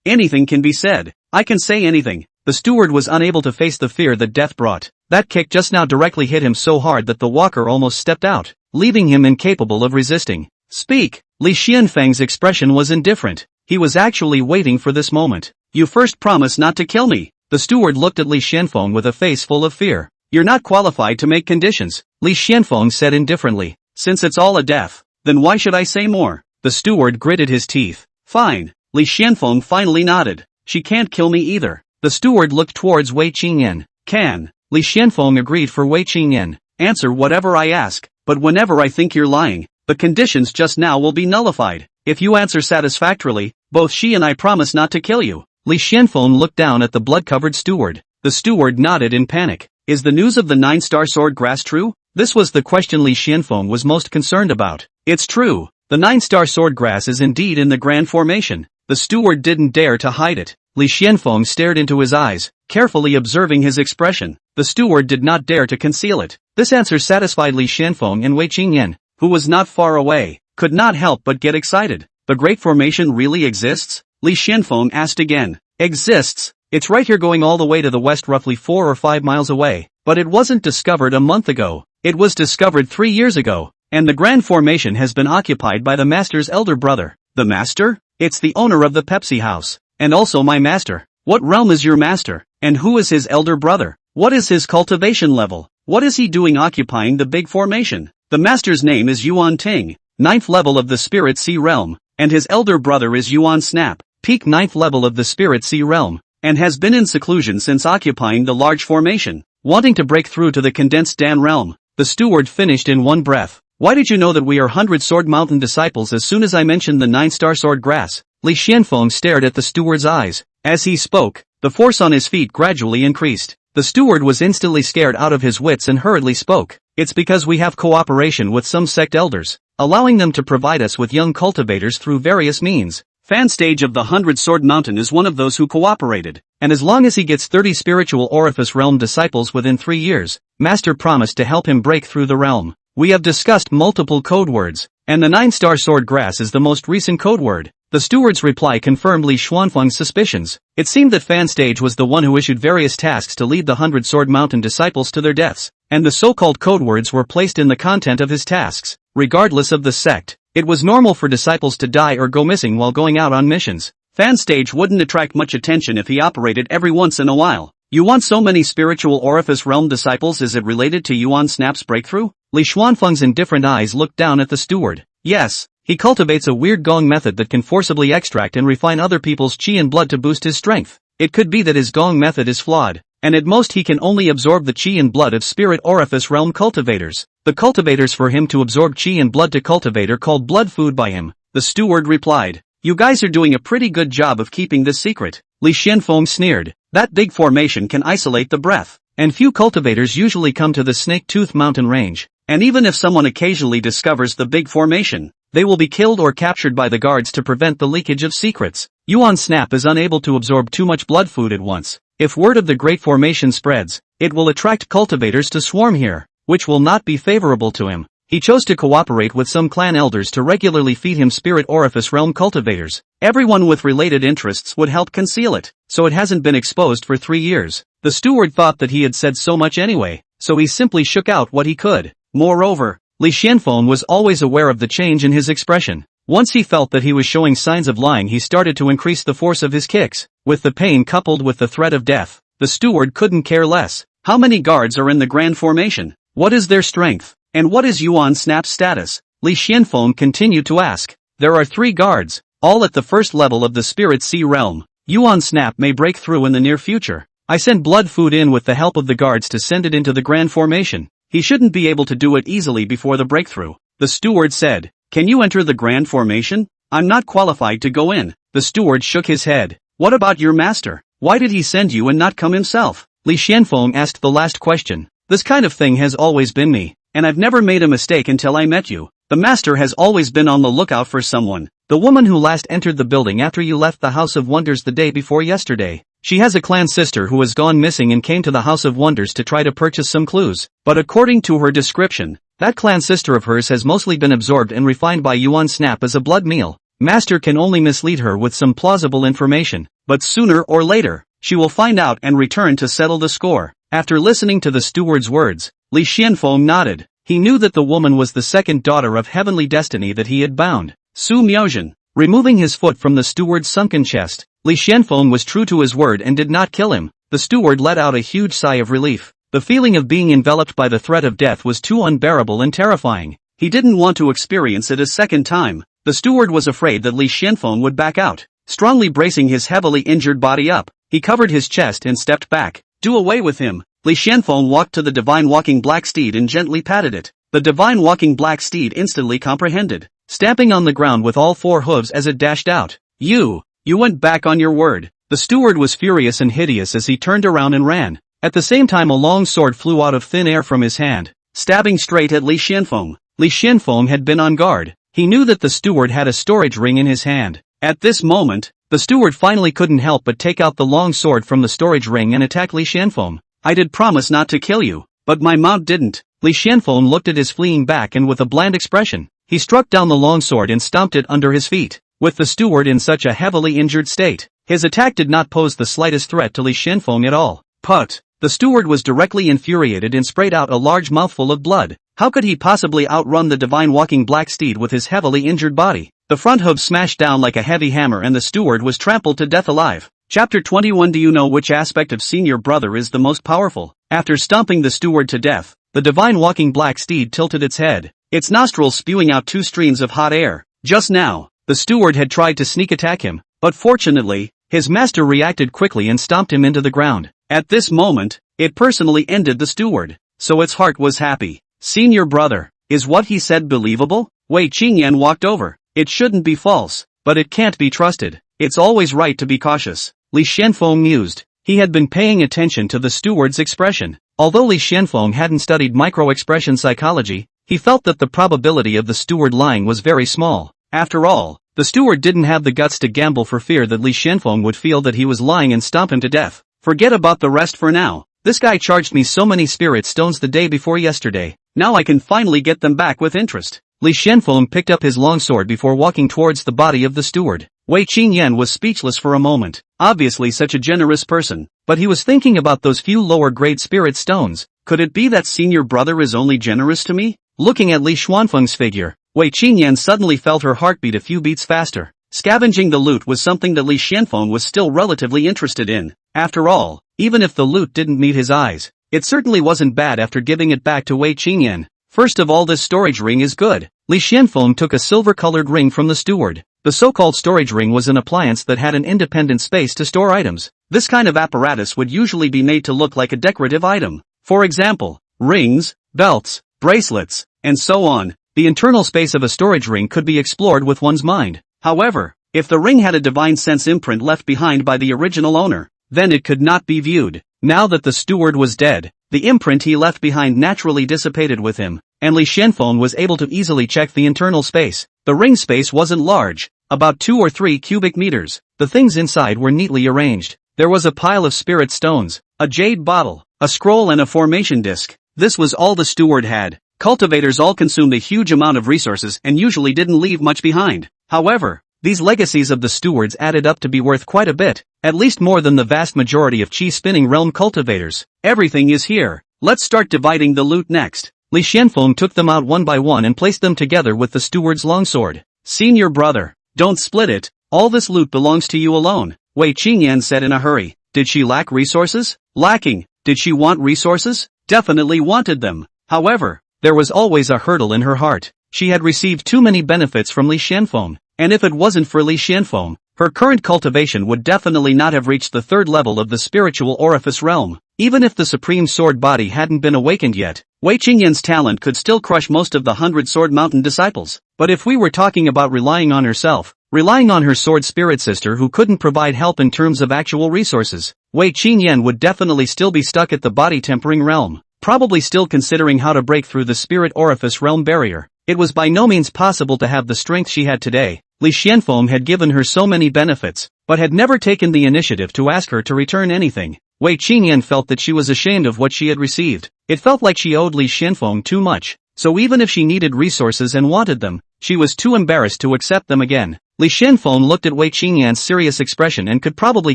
Anything can be said. I can say anything. The steward was unable to face the fear that death brought. That kick just now directly hit him so hard that the walker almost stepped out, leaving him incapable of resisting. Speak! Li Xuanfeng's expression was indifferent. He was actually waiting for this moment. You first promised not to kill me. The steward looked at Li Xuanfeng with a face full of fear. You're not qualified to make conditions, Li Xuanfeng said indifferently. Since it's all a death, then why should I say more? The steward gritted his teeth. Fine. Li Xuanfeng finally nodded. She can't kill me either. The steward looked towards Wei Qingyan. Can. Li Xuanfeng agreed for Wei Qingyan. Answer whatever I ask, but whenever I think you're lying, the conditions just now will be nullified. If you answer satisfactorily, both she and I promise not to kill you. Li Xuanfeng looked down at the blood-covered steward. The steward nodded in panic. Is the news of the 9-star sword grass true? This was the question Li Xuanfeng was most concerned about. It's true. The 9-star sword grass is indeed in the Grand Formation. The steward didn't dare to hide it. Li Xuanfeng stared into his eyes, carefully observing his expression. The steward did not dare to conceal it. This answer satisfied Li Xuanfeng, and Wei Qingyan, who was not far away, could not help but get excited. The Great Formation really exists? Li Xuanfeng asked again. Exists. It's right here going all the way to the west, roughly 4 or 5 miles away. But it wasn't discovered a month ago. It was discovered 3 years ago. And the Grand Formation has been occupied by the Master's elder brother. The Master? It's the owner of the Pepsi House. And also my master. What realm is your master? And who is his elder brother? What is his cultivation level? What is he doing occupying the big formation? The master's name is Yuan Ting, 9th level of the Spirit Sea realm, and his elder brother is Yuan Snap, peak 9th level of the Spirit Sea realm, and has been in seclusion since occupying the large formation, wanting to break through to the condensed Dan realm. The steward finished in one breath. Why did you know that we are 100 Sword Mountain disciples as soon as I mentioned the 9-star sword grass? Li Xuanfeng stared at the steward's eyes. As he spoke, the force on his feet gradually increased. The steward was instantly scared out of his wits and hurriedly spoke. It's because we have cooperation with some sect elders. allowing them to provide us with young cultivators through various means. Fan stage of the 100-sword mountain is one of those who cooperated, and as long as he gets 30 spiritual orifice realm disciples within 3 years, Master promised to help him break through the realm. We have discussed multiple code words, and the 9-star sword grass is the most recent code word. The steward's reply confirmed Li Xuanfeng's suspicions. It seemed that Fan Stage was the one who issued various tasks to lead the 100-sword mountain disciples to their deaths, and the so-called code words were placed in the content of his tasks. Regardless of the sect, it was normal for disciples to die or go missing while going out on missions. Fan Stage wouldn't attract much attention if he operated every once in a while. You want so many spiritual orifice realm disciples, is it related to Yuan Snap's breakthrough? Li Xuanfeng's indifferent eyes looked down at the steward. Yes, he cultivates a weird gong method that can forcibly extract and refine other people's qi and blood to boost his strength. It could be that his gong method is flawed, and at most he can only absorb the qi and blood of spirit orifice realm cultivators. The cultivators for him to absorb qi and blood to cultivate are called blood food by him. The steward replied, "You guys are doing a pretty good job of keeping this secret." Li Xuanfeng sneered. That big formation can isolate the breath, and few cultivators usually come to the Snake Tooth mountain range. And even if someone occasionally discovers the big formation, they will be killed or captured by the guards to prevent the leakage of secrets. Yuan Snap is unable to absorb too much blood food at once. If word of the great formation spreads, it will attract cultivators to swarm here, which will not be favorable to him. He chose to cooperate with some clan elders to regularly feed him spirit orifice realm cultivators. Everyone with related interests would help conceal it, so it hasn't been exposed for 3 years. The steward thought that he had said so much anyway, so he simply shook out what he could. Moreover, Li Xuanfeng was always aware of the change in his expression. Once he felt that he was showing signs of lying, he started to increase the force of his kicks. With the pain coupled with the threat of death, the steward couldn't care less. How many guards are in the grand formation? What is their strength? And what is Yuan Snap's status? Li Xuanfeng continued to ask. There are 3 guards, all at the first level of the Spirit Sea realm. Yuan Snap may break through in the near future. I sent blood food in with the help of the guards to send it into the grand formation. He shouldn't be able to do it easily before the breakthrough. The steward said, "Can you enter the grand formation? I'm not qualified to go in." The steward shook his head. "What about your master? Why did he send you and not come himself?" Li Xuanfeng asked the last question. "This kind of thing has always been me, and I've never made a mistake until I met you. The master has always been on the lookout for someone. The woman who last entered the building after you left the House of Wonders the day before yesterday. She has a clan sister who has gone missing and came to the House of Wonders to try to purchase some clues. But according to her description, that clan sister of hers has mostly been absorbed and refined by Yuan Snap as a blood meal. Master can only mislead her with some plausible information, but sooner or later, she will find out and return to settle the score." After listening to the steward's words, Li Xuanfeng nodded. He knew that the woman was the second daughter of heavenly destiny that he had bound, Su Miaozhen. Removing his foot from the steward's sunken chest, Li Xuanfeng was true to his word and did not kill him. The steward let out a huge sigh of relief. The feeling of being enveloped by the threat of death was too unbearable and terrifying. He didn't want to experience it a second time. The steward was afraid that Li Xuanfeng would back out. Strongly bracing his heavily injured body up, he covered his chest and stepped back. "Do away with him." Li Xuanfeng walked to the divine walking black steed and gently patted it. The divine walking black steed instantly comprehended, stamping on the ground with all 4 hooves as it dashed out. You went back on your word." The steward was furious and hideous as he turned around and ran. At the same time, a long sword flew out of thin air from his hand, stabbing straight at Li Xuanfeng. Li Xuanfeng had been on guard. He knew that the steward had a storage ring in his hand. At this moment, the steward finally couldn't help but take out the long sword from the storage ring and attack Li Xuanfeng. "I did promise not to kill you, but my mount didn't." Li Xuanfeng looked at his fleeing back and with a bland expression, he struck down the long sword and stomped it under his feet. With the steward in such a heavily injured state, his attack did not pose the slightest threat to Li Xuanfeng at all. Put! The steward was directly infuriated and sprayed out a large mouthful of blood. How could he possibly outrun the divine walking black steed with his heavily injured body? The front hoof smashed down like a heavy hammer and the steward was trampled to death alive. Chapter 21. Do you know which aspect of senior brother is the most powerful? After stomping the steward to death, the divine walking black steed tilted its head, its nostrils spewing out 2 streams of hot air. Just now, the steward had tried to sneak attack him, but fortunately, his master reacted quickly and stomped him into the ground. At this moment, it personally ended the steward, so its heart was happy. Senior brother, is what he said believable? Wei Qingyan walked over. It shouldn't be false, but it can't be trusted. It's always right to be cautious. Li Xuanfeng mused. He had been paying attention to the steward's expression. Although Li Xuanfeng hadn't studied micro-expression psychology, He felt that the probability of the steward lying was very small. After all, the steward didn't have the guts to gamble for fear that Li Xuanfeng would feel that he was lying and stomp him to death. Forget about the rest for now. This guy charged me so many spirit stones the day before yesterday. Now I can finally get them back with interest. Li Xuanfeng picked up his longsword before walking towards the body of the steward. Wei Qingyan was speechless for a moment. Obviously such a generous person. But he was thinking about those few lower-grade spirit stones. Could it be that senior brother is only generous to me? Looking at Li Xuanfeng's figure, Wei Qingyan suddenly felt her heartbeat a few beats faster. Scavenging the loot was something that Li Xuanfeng was still relatively interested in. After all, even if the loot didn't meet his eyes, it certainly wasn't bad after giving it back to Wei Qingyan. First of all, this storage ring is good. Li Xuanfeng took a silver-colored ring from the steward. The so-called storage ring was an appliance that had an independent space to store items. This kind of apparatus would usually be made to look like a decorative item. For example, rings, belts, bracelets, and so on. The internal space of a storage ring could be explored with one's mind. However, if the ring had a divine sense imprint left behind by the original owner, then it could not be viewed. Now that the steward was dead, the imprint he left behind naturally dissipated with him, and Li Xuanfeng was able to easily check the internal space. The ring space wasn't large, about 2 or 3 cubic meters. The things inside were neatly arranged. There was a pile of spirit stones, a jade bottle, a scroll and a formation disc. This was all the steward had. Cultivators all consumed a huge amount of resources and usually didn't leave much behind. However, these legacies of the stewards added up to be worth quite a bit, at least more than the vast majority of chi-spinning realm cultivators. Everything is here. Let's start dividing the loot next. Li Xuanfeng took them out one by one and placed them together with the steward's longsword. Senior brother, don't split it. All this loot belongs to you alone, Wei Qingyan said in a hurry. Did she lack resources? Lacking. Did she want resources? Definitely wanted them. However, there was always a hurdle in her heart. She had received too many benefits from Li Xuanfeng, and if it wasn't for Li Xuanfeng, her current cultivation would definitely not have reached the 3rd level of the spiritual orifice realm. Even if the supreme sword body hadn't been awakened yet, Wei Qingyan's talent could still crush most of the 100-sword mountain disciples. But if we were talking about relying on herself, relying on her sword spirit sister who couldn't provide help in terms of actual resources, Wei Qingyan would definitely still be stuck at the body tempering realm, probably still considering how to break through the spirit orifice realm barrier. It was by no means possible to have the strength she had today. Li Xuanfeng had given her so many benefits, but had never taken the initiative to ask her to return anything. Wei Qingyan felt that she was ashamed of what she had received. It felt like she owed Li Xuanfeng too much, so even if she needed resources and wanted them, she was too embarrassed to accept them again. Li Xuanfeng looked at Wei Qingyan's serious expression and could probably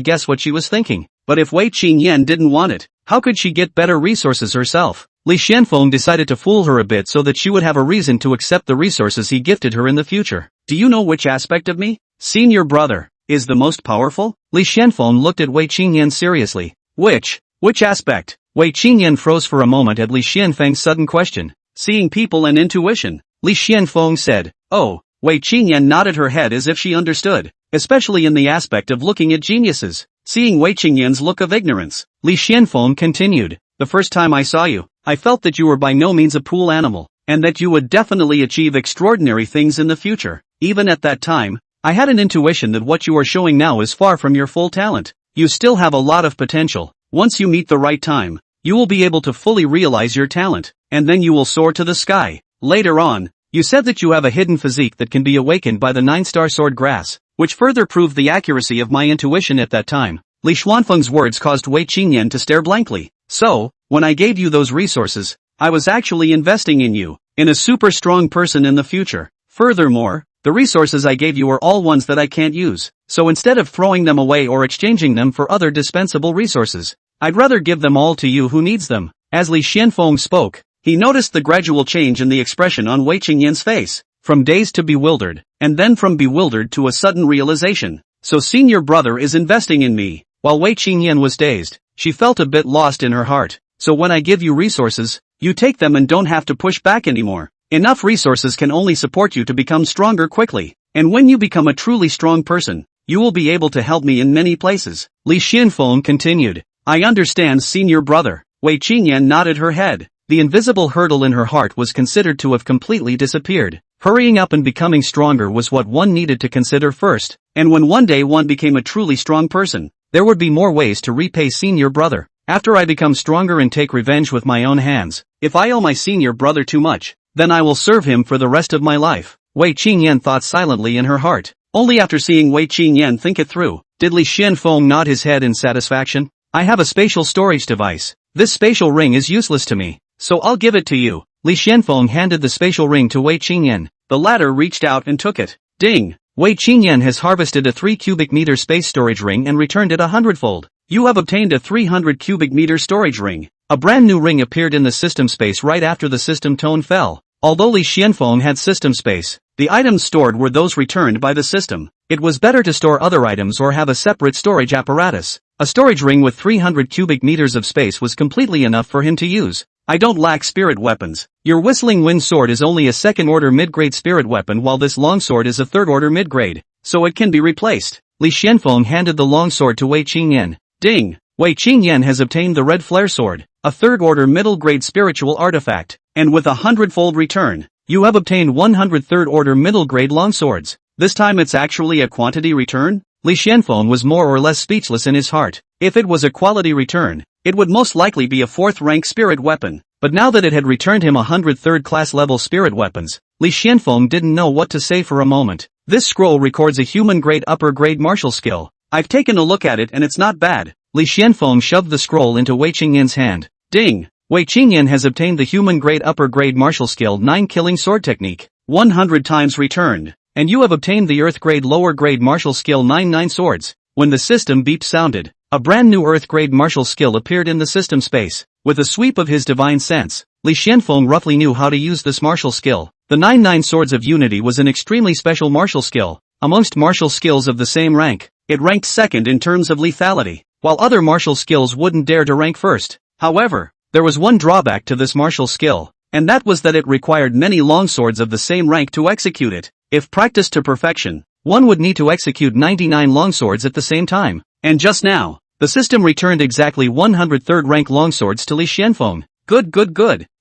guess what she was thinking. But if Wei Qingyan didn't want it, how could she get better resources herself? Li Xuanfeng decided to fool her a bit so that she would have a reason to accept the resources he gifted her in the future. Do you know which aspect of me, senior brother, is the most powerful? Li Xuanfeng looked at Wei Qingyan seriously. Which aspect? Wei Qingyan froze for a moment at Li Xuanfeng's sudden question. Seeing people and intuition, Li Xuanfeng said. Oh, Wei Qingyan nodded her head as if she understood, especially in the aspect of looking at geniuses. Seeing Wei Qingyan's look of ignorance, Li Xuanfeng continued. The first time I saw you, I felt that you were by no means a pool animal, and that you would definitely achieve extraordinary things in the future. Even at that time, I had an intuition that what you are showing now is far from your full talent. You still have a lot of potential. Once you meet the right time, you will be able to fully realize your talent, and then you will soar to the sky. Later on, you said that you have a hidden physique that can be awakened by the 9-star sword grass, which further proved the accuracy of my intuition at that time. Li Xuanfeng's words caused Wei Qingyan to stare blankly. So, when I gave you those resources, I was actually investing in you, in a super strong person in the future. Furthermore, the resources I gave you are all ones that I can't use, so instead of throwing them away or exchanging them for other dispensable resources, I'd rather give them all to you who needs them. As Li Xuanfeng spoke, he noticed the gradual change in the expression on Wei Qingyan's face, from dazed to bewildered, and then from bewildered to a sudden realization. So senior brother is investing in me. While Wei Qingyan was dazed, she felt a bit lost in her heart. So when I give you resources, you take them and don't have to push back anymore. Enough resources can only support you to become stronger quickly. And when you become a truly strong person, you will be able to help me in many places. Li Xuanfeng continued. I understand senior brother. Wei Qingyan nodded her head. The invisible hurdle in her heart was considered to have completely disappeared. Hurrying up and becoming stronger was what one needed to consider first. And when one day one became a truly strong person, there would be more ways to repay senior brother. After I become stronger and take revenge with my own hands, if I owe my senior brother too much, then I will serve him for the rest of my life. Wei Qingyan thought silently in her heart. Only after seeing Wei Qingyan think it through, did Li Xuanfeng nod his head in satisfaction. I have a spatial storage device. This spatial ring is useless to me, so I'll give it to you. Li Xuanfeng handed the spatial ring to Wei Qingyan. The latter reached out and took it. Ding! Wei Qingyan has harvested a 3 cubic meter space storage ring and returned it 100-fold. You have obtained a 300 cubic meter storage ring. A brand new ring appeared in the system space right after the system tone fell. Although Li Xuanfeng had system space, the items stored were those returned by the system. It was better to store other items or have a separate storage apparatus. A storage ring with 300 cubic meters of space was completely enough for him to use. I don't lack spirit weapons. Your whistling wind sword is only a second-order mid-grade spirit weapon while this longsword is a third-order mid-grade, so it can be replaced. Li Xuanfeng handed the longsword to Wei Qingyan. Ding! Wei Qingyan has obtained the red flare sword, a third-order middle-grade spiritual artifact, and with a 100-fold return, you have obtained 100 third-order middle-grade longswords. This time it's actually a quantity return? Li Xuanfeng was more or less speechless in his heart. If it was a quality return, it would most likely be a 4th-rank spirit weapon, but now that it had returned him 100 third-class level spirit weapons, Li Xuanfeng didn't know what to say for a moment. This scroll records a human-grade upper-grade martial skill. I've taken a look at it and it's not bad. Li Xuanfeng shoved the scroll into Wei Qingyan's hand. Ding! Wei Qingyan has obtained the human-grade upper-grade martial skill 9 killing sword technique, 100 times returned, and you have obtained the earth-grade lower-grade martial skill 9 swords. When the system beep sounded, a brand new earth-grade martial skill appeared in the system space. With a sweep of his divine sense, Li Xuanfeng roughly knew how to use this martial skill. The 9 swords of unity was an extremely special martial skill. Amongst martial skills of the same rank, it ranked second in terms of lethality, while other martial skills wouldn't dare to rank first. However, there was one drawback to this martial skill, and that was that it required many longswords of the same rank to execute it. If practiced to perfection, one would need to execute 99 longswords at the same time. And just now, the system returned exactly 100 third-rank longswords to Li Xuanfeng. Good.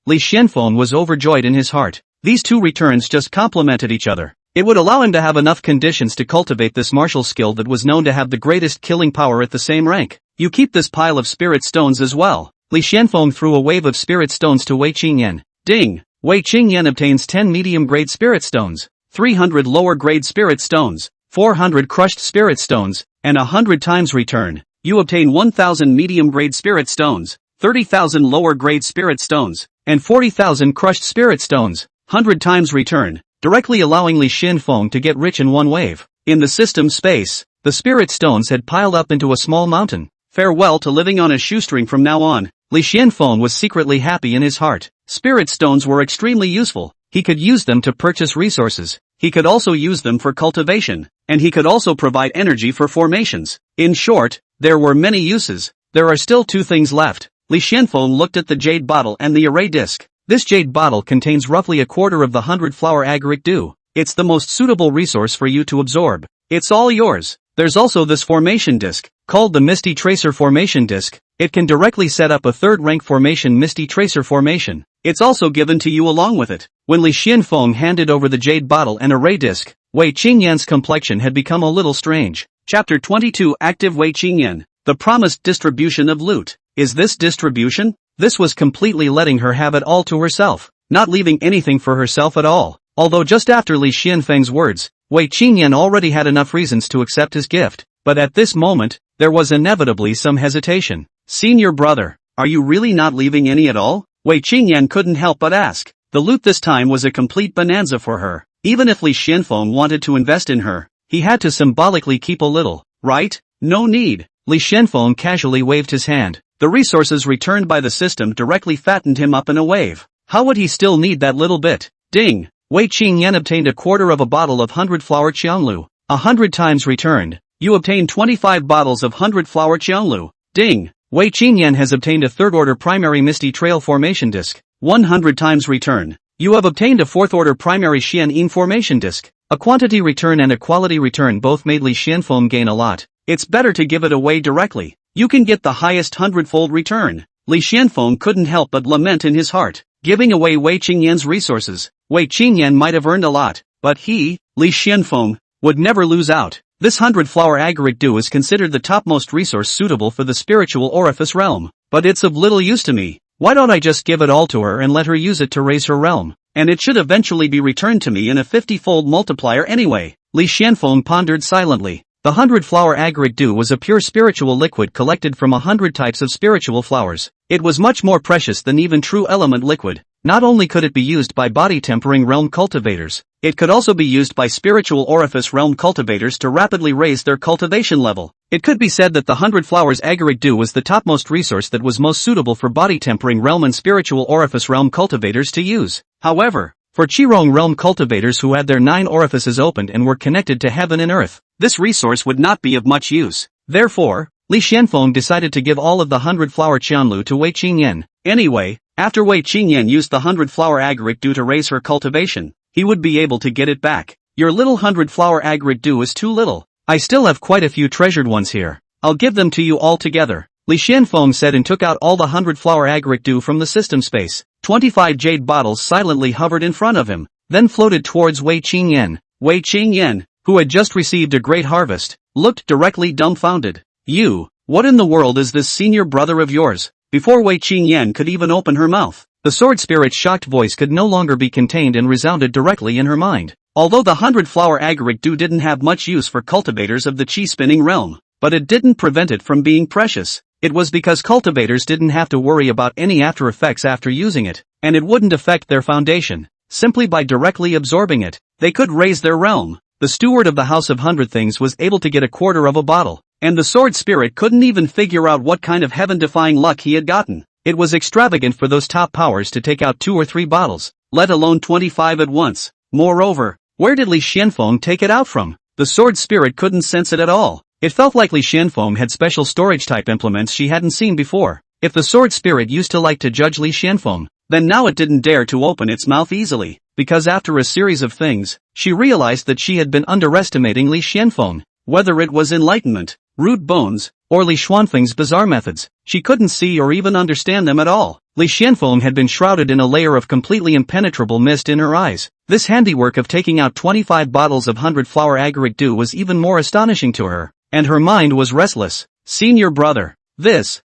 Li Xuanfeng was overjoyed in his heart. These two returns just complemented each other. It would allow him to have enough conditions to cultivate this martial skill that was known to have the greatest killing power at the same rank. You keep this pile of spirit stones as well. Li Xuanfeng threw a wave of spirit stones to Wei Qingyan. Ding! Wei Qingyan obtains 10 medium-grade spirit stones, 300 lower-grade spirit stones, 400 crushed spirit stones, and 100 times return. You obtain 1,000 medium-grade spirit stones, 30,000 lower-grade spirit stones, and 40,000 crushed spirit stones, 100 times return, directly allowing Li Xuanfeng to get rich in one wave. In the system space, the spirit stones had piled up into a small mountain. Farewell to living on a shoestring from now on. Li Xuanfeng was secretly happy in his heart. Spirit stones were extremely useful. He could use them to purchase resources. He could also use them for cultivation, and he could also provide energy for formations. In short, there were many uses. There are still 2 things left. Li Xuanfeng looked at the jade bottle and the array disc. This jade bottle contains roughly a quarter of the 100-flower agaric dew. It's the most suitable resource for you to absorb. It's all yours. There's also this formation disc, called the Misty Tracer Formation Disc. It can directly set up a 3rd-rank formation Misty Tracer Formation. It's also given to you along with it. When Li Xuanfeng handed over the jade bottle and array disc, Wei Qingyan's complexion had become a little strange. Chapter 22 Active Wei Qingyan. The promised distribution of loot. Is this distribution? This was completely letting her have it all to herself, not leaving anything for herself at all. Although just after Li Xuanfeng's words, Wei Qingyan already had enough reasons to accept his gift. But at this moment, there was inevitably some hesitation. Senior brother, are you really not leaving any at all? Wei Qingyan couldn't help but ask. The loot this time was a complete bonanza for her. Even if Li Xuanfeng wanted to invest in her, he had to symbolically keep a little, right? No need. Li Xuanfeng casually waved his hand. The resources returned by the system directly fattened him up in a wave. How would he still need that little bit? Ding! Wei Qingyan obtained a quarter of a bottle of 100-flower Qianglu. 100 times returned. You obtained 25 bottles of 100-flower Qianglu. Ding! Wei Qingyan has obtained a 3rd-order primary Misty Trail Formation Disc. 100 times return. You have obtained a 4th-order primary Xian Formation Disc. A quantity return and a quality return both made Li Xuanfeng gain a lot. It's better to give it away directly. You can get the highest 100-fold return. Li Xuanfeng couldn't help but lament in his heart. Giving away Wei Qingyan's resources, Wei Qingyan might have earned a lot, but he, Li Xuanfeng, would never lose out. This 100-flower agaric dew is considered the topmost resource suitable for the spiritual orifice realm, but it's of little use to me. Why don't I just give it all to her and let her use it to raise her realm? and it should eventually be returned to me in a 50-fold multiplier anyway. Li Xuanfeng pondered silently. The 100-flower agaric dew was a pure spiritual liquid collected from 100 types of spiritual flowers. It was much more precious than even true element liquid. Not only could it be used by body-tempering realm cultivators, it could also be used by spiritual orifice realm cultivators to rapidly raise their cultivation level. It could be said that the 100 flowers agaric dew was the topmost resource that was most suitable for body-tempering realm and spiritual orifice realm cultivators to use. However, for Qirong realm cultivators who had their 9 orifices opened and were connected to heaven and earth, this resource would not be of much use. Therefore, Li Xuanfeng decided to give all of the 100-flower Qianlu to Wei Qingyan. Anyway, after Wei Qingyan used the 100-flower agaric dew to raise her cultivation, he would be able to get it back. Your little 100-flower agaric dew is too little. I still have quite a few treasured ones here. I'll give them to you all together. Li Xuanfeng said and took out all the 100-flower agaric dew from the system space. 25 jade bottles silently hovered in front of him, then floated towards Wei Qingyan. Wei Qingyan, who had just received a great harvest, looked directly dumbfounded. You, what in the world is this senior brother of yours? Before Wei Qingyan could even open her mouth, the sword spirit's shocked voice could no longer be contained and resounded directly in her mind. Although the 100-flower agaric dew didn't have much use for cultivators of the qi-spinning realm, but it didn't prevent it from being precious. It was because cultivators didn't have to worry about any after effects after using it, and it wouldn't affect their foundation. Simply by directly absorbing it, they could raise their realm. The steward of the House of Hundred Things was able to get a quarter of a bottle, and the sword spirit couldn't even figure out what kind of heaven-defying luck he had gotten. It was extravagant for those top powers to take out 2 or 3 bottles, let alone 25 at once. Moreover, where did Li Xuanfeng take it out from? The sword spirit couldn't sense it at all. It felt like Li Xuanfeng had special storage-type implements she hadn't seen before. If the sword spirit used to like to judge Li Xuanfeng, then now it didn't dare to open its mouth easily, because after a series of things, she realized that she had been underestimating Li Xuanfeng. Whether it was enlightenment, root bones, or Li Xuanfeng's bizarre methods, she couldn't see or even understand them at all. Li Xuanfeng had been shrouded in a layer of completely impenetrable mist in her eyes. This handiwork of taking out 25 bottles of 100-flower agaric dew was even more astonishing to her, and her mind was restless. Senior brother. This.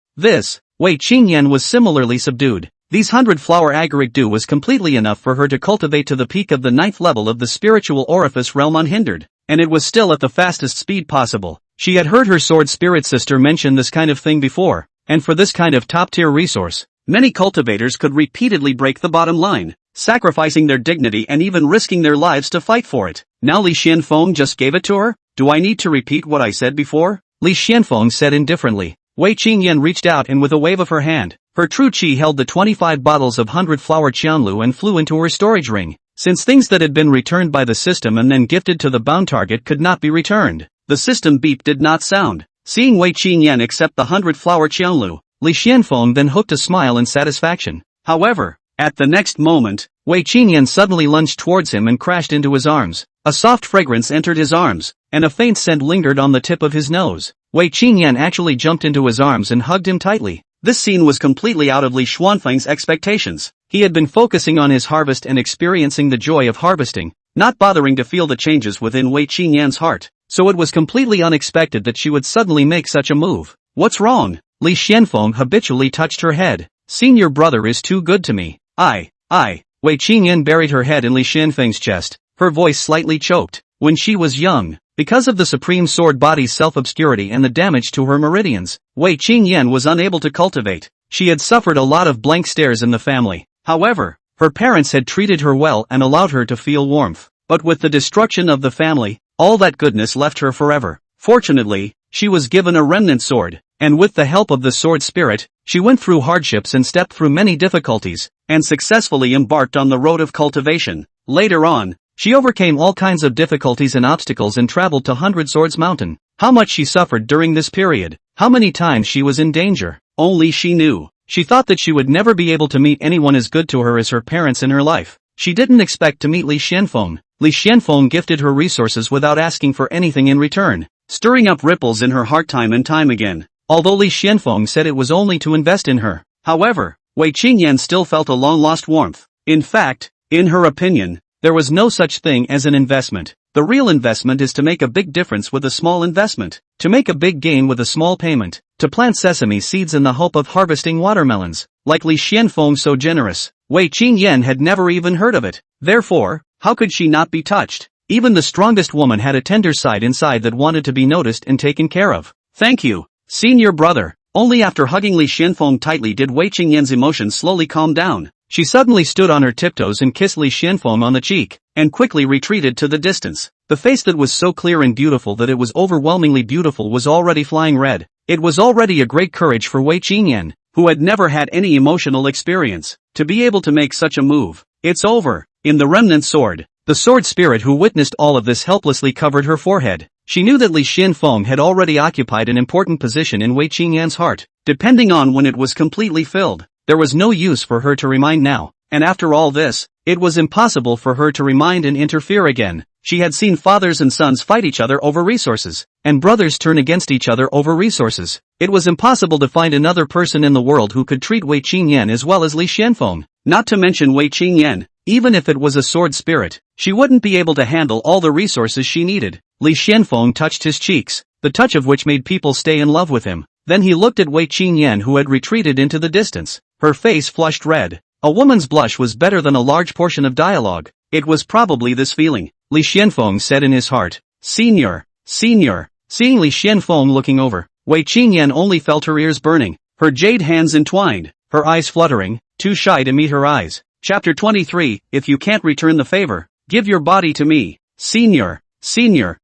Wei Qingyan was similarly subdued. These 100-flower agaric dew was completely enough for her to cultivate to the peak of the 9th level of the spiritual orifice realm unhindered, and it was still at the fastest speed possible. She had heard her sword spirit sister mention this kind of thing before, and for this kind of top-tier resource, many cultivators could repeatedly break the bottom line, sacrificing their dignity and even risking their lives to fight for it. Now Li Xuanfeng just gave it to her? Do I need to repeat what I said before? Li Xuanfeng said indifferently. Wei Qingyan reached out and with a wave of her hand, her true qi held the 25 bottles of 100-flower Qianlu and flew into her storage ring. Since things that had been returned by the system and then gifted to the bound target could not be returned, the system beep did not sound. Seeing Wei Qingyan accept the 100-flower Qianlu, Li Xuanfeng then hooked a smile in satisfaction. However, at the next moment, Wei Qingyan suddenly lunged towards him and crashed into his arms. A soft fragrance entered his arms, and a faint scent lingered on the tip of his nose. Wei Qingyan actually jumped into his arms and hugged him tightly. This scene was completely out of Li Xuanfeng's expectations. He had been focusing on his harvest and experiencing the joy of harvesting, not bothering to feel the changes within Wei Qingyan's heart, so it was completely unexpected that she would suddenly make such a move. What's wrong? Li Xuanfeng habitually touched her head. Senior brother is too good to me. I. Wei Qingyan buried her head in Li Xuanfeng's chest, her voice slightly choked. When she was young, because of the Supreme Sword body's self-obscurity and the damage to her meridians, Wei Qingyan was unable to cultivate. She had suffered a lot of blank stares in the family. However, her parents had treated her well and allowed her to feel warmth. But with the destruction of the family, all that goodness left her forever. Fortunately, she was given a remnant sword, and with the help of the sword spirit, she went through hardships and stepped through many difficulties, and successfully embarked on the road of cultivation. Later on, she overcame all kinds of difficulties and obstacles and traveled to Hundred Swords Mountain. How much she suffered during this period, how many times she was in danger, only she knew. She thought that she would never be able to meet anyone as good to her as her parents in her life. She didn't expect to meet Li Xuanfeng. Li Xuanfeng gifted her resources without asking for anything in return, stirring up ripples in her heart time and time again. Although Li Xuanfeng said it was only to invest in her, however, Wei Qingyan still felt a long-lost warmth. In fact, in her opinion, there was no such thing as an investment. The real investment is to make a big difference with a small investment, to make a big gain with a small payment, to plant sesame seeds in the hope of harvesting watermelons. Like Li Xuanfeng so generous, Wei Qingyan had never even heard of it. Therefore, how could she not be touched? Even the strongest woman had a tender side inside that wanted to be noticed and taken care of. Thank you, senior brother. Only after hugging Li Xuanfeng tightly did Wei Qingyan's emotions slowly calm down. She suddenly stood on her tiptoes and kissed Li Xuanfeng on the cheek, and quickly retreated to the distance. The face that was so clear and beautiful that it was overwhelmingly beautiful was already flying red. It was already a great courage for Wei Qingyan, who had never had any emotional experience, to be able to make such a move. It's over. In the remnant sword, the sword spirit who witnessed all of this helplessly covered her forehead. She knew that Li Xuanfeng had already occupied an important position in Wei Qingyan's heart, depending on when it was completely filled. There was no use for her to remind now, and after all this, it was impossible for her to remind and interfere again. She had seen fathers and sons fight each other over resources, and brothers turn against each other over resources. It was impossible to find another person in the world who could treat Wei Qingyan as well as Li Xuanfeng. Not to mention Wei Qingyan, even if it was a sword spirit, she wouldn't be able to handle all the resources she needed. Li Xuanfeng touched his cheeks, the touch of which made people stay in love with him. Then he looked at Wei Qingyan who had retreated into the distance. Her face flushed red. A woman's blush was better than a large portion of dialogue. It was probably this feeling. Li Xuanfeng said in his heart, Senior. Seeing Li Xuanfeng looking over, Wei Qingyan only felt her ears burning, her jade hands entwined, her eyes fluttering, too shy to meet her eyes. Chapter 23, If you can't return the favor, give your body to me. Senior,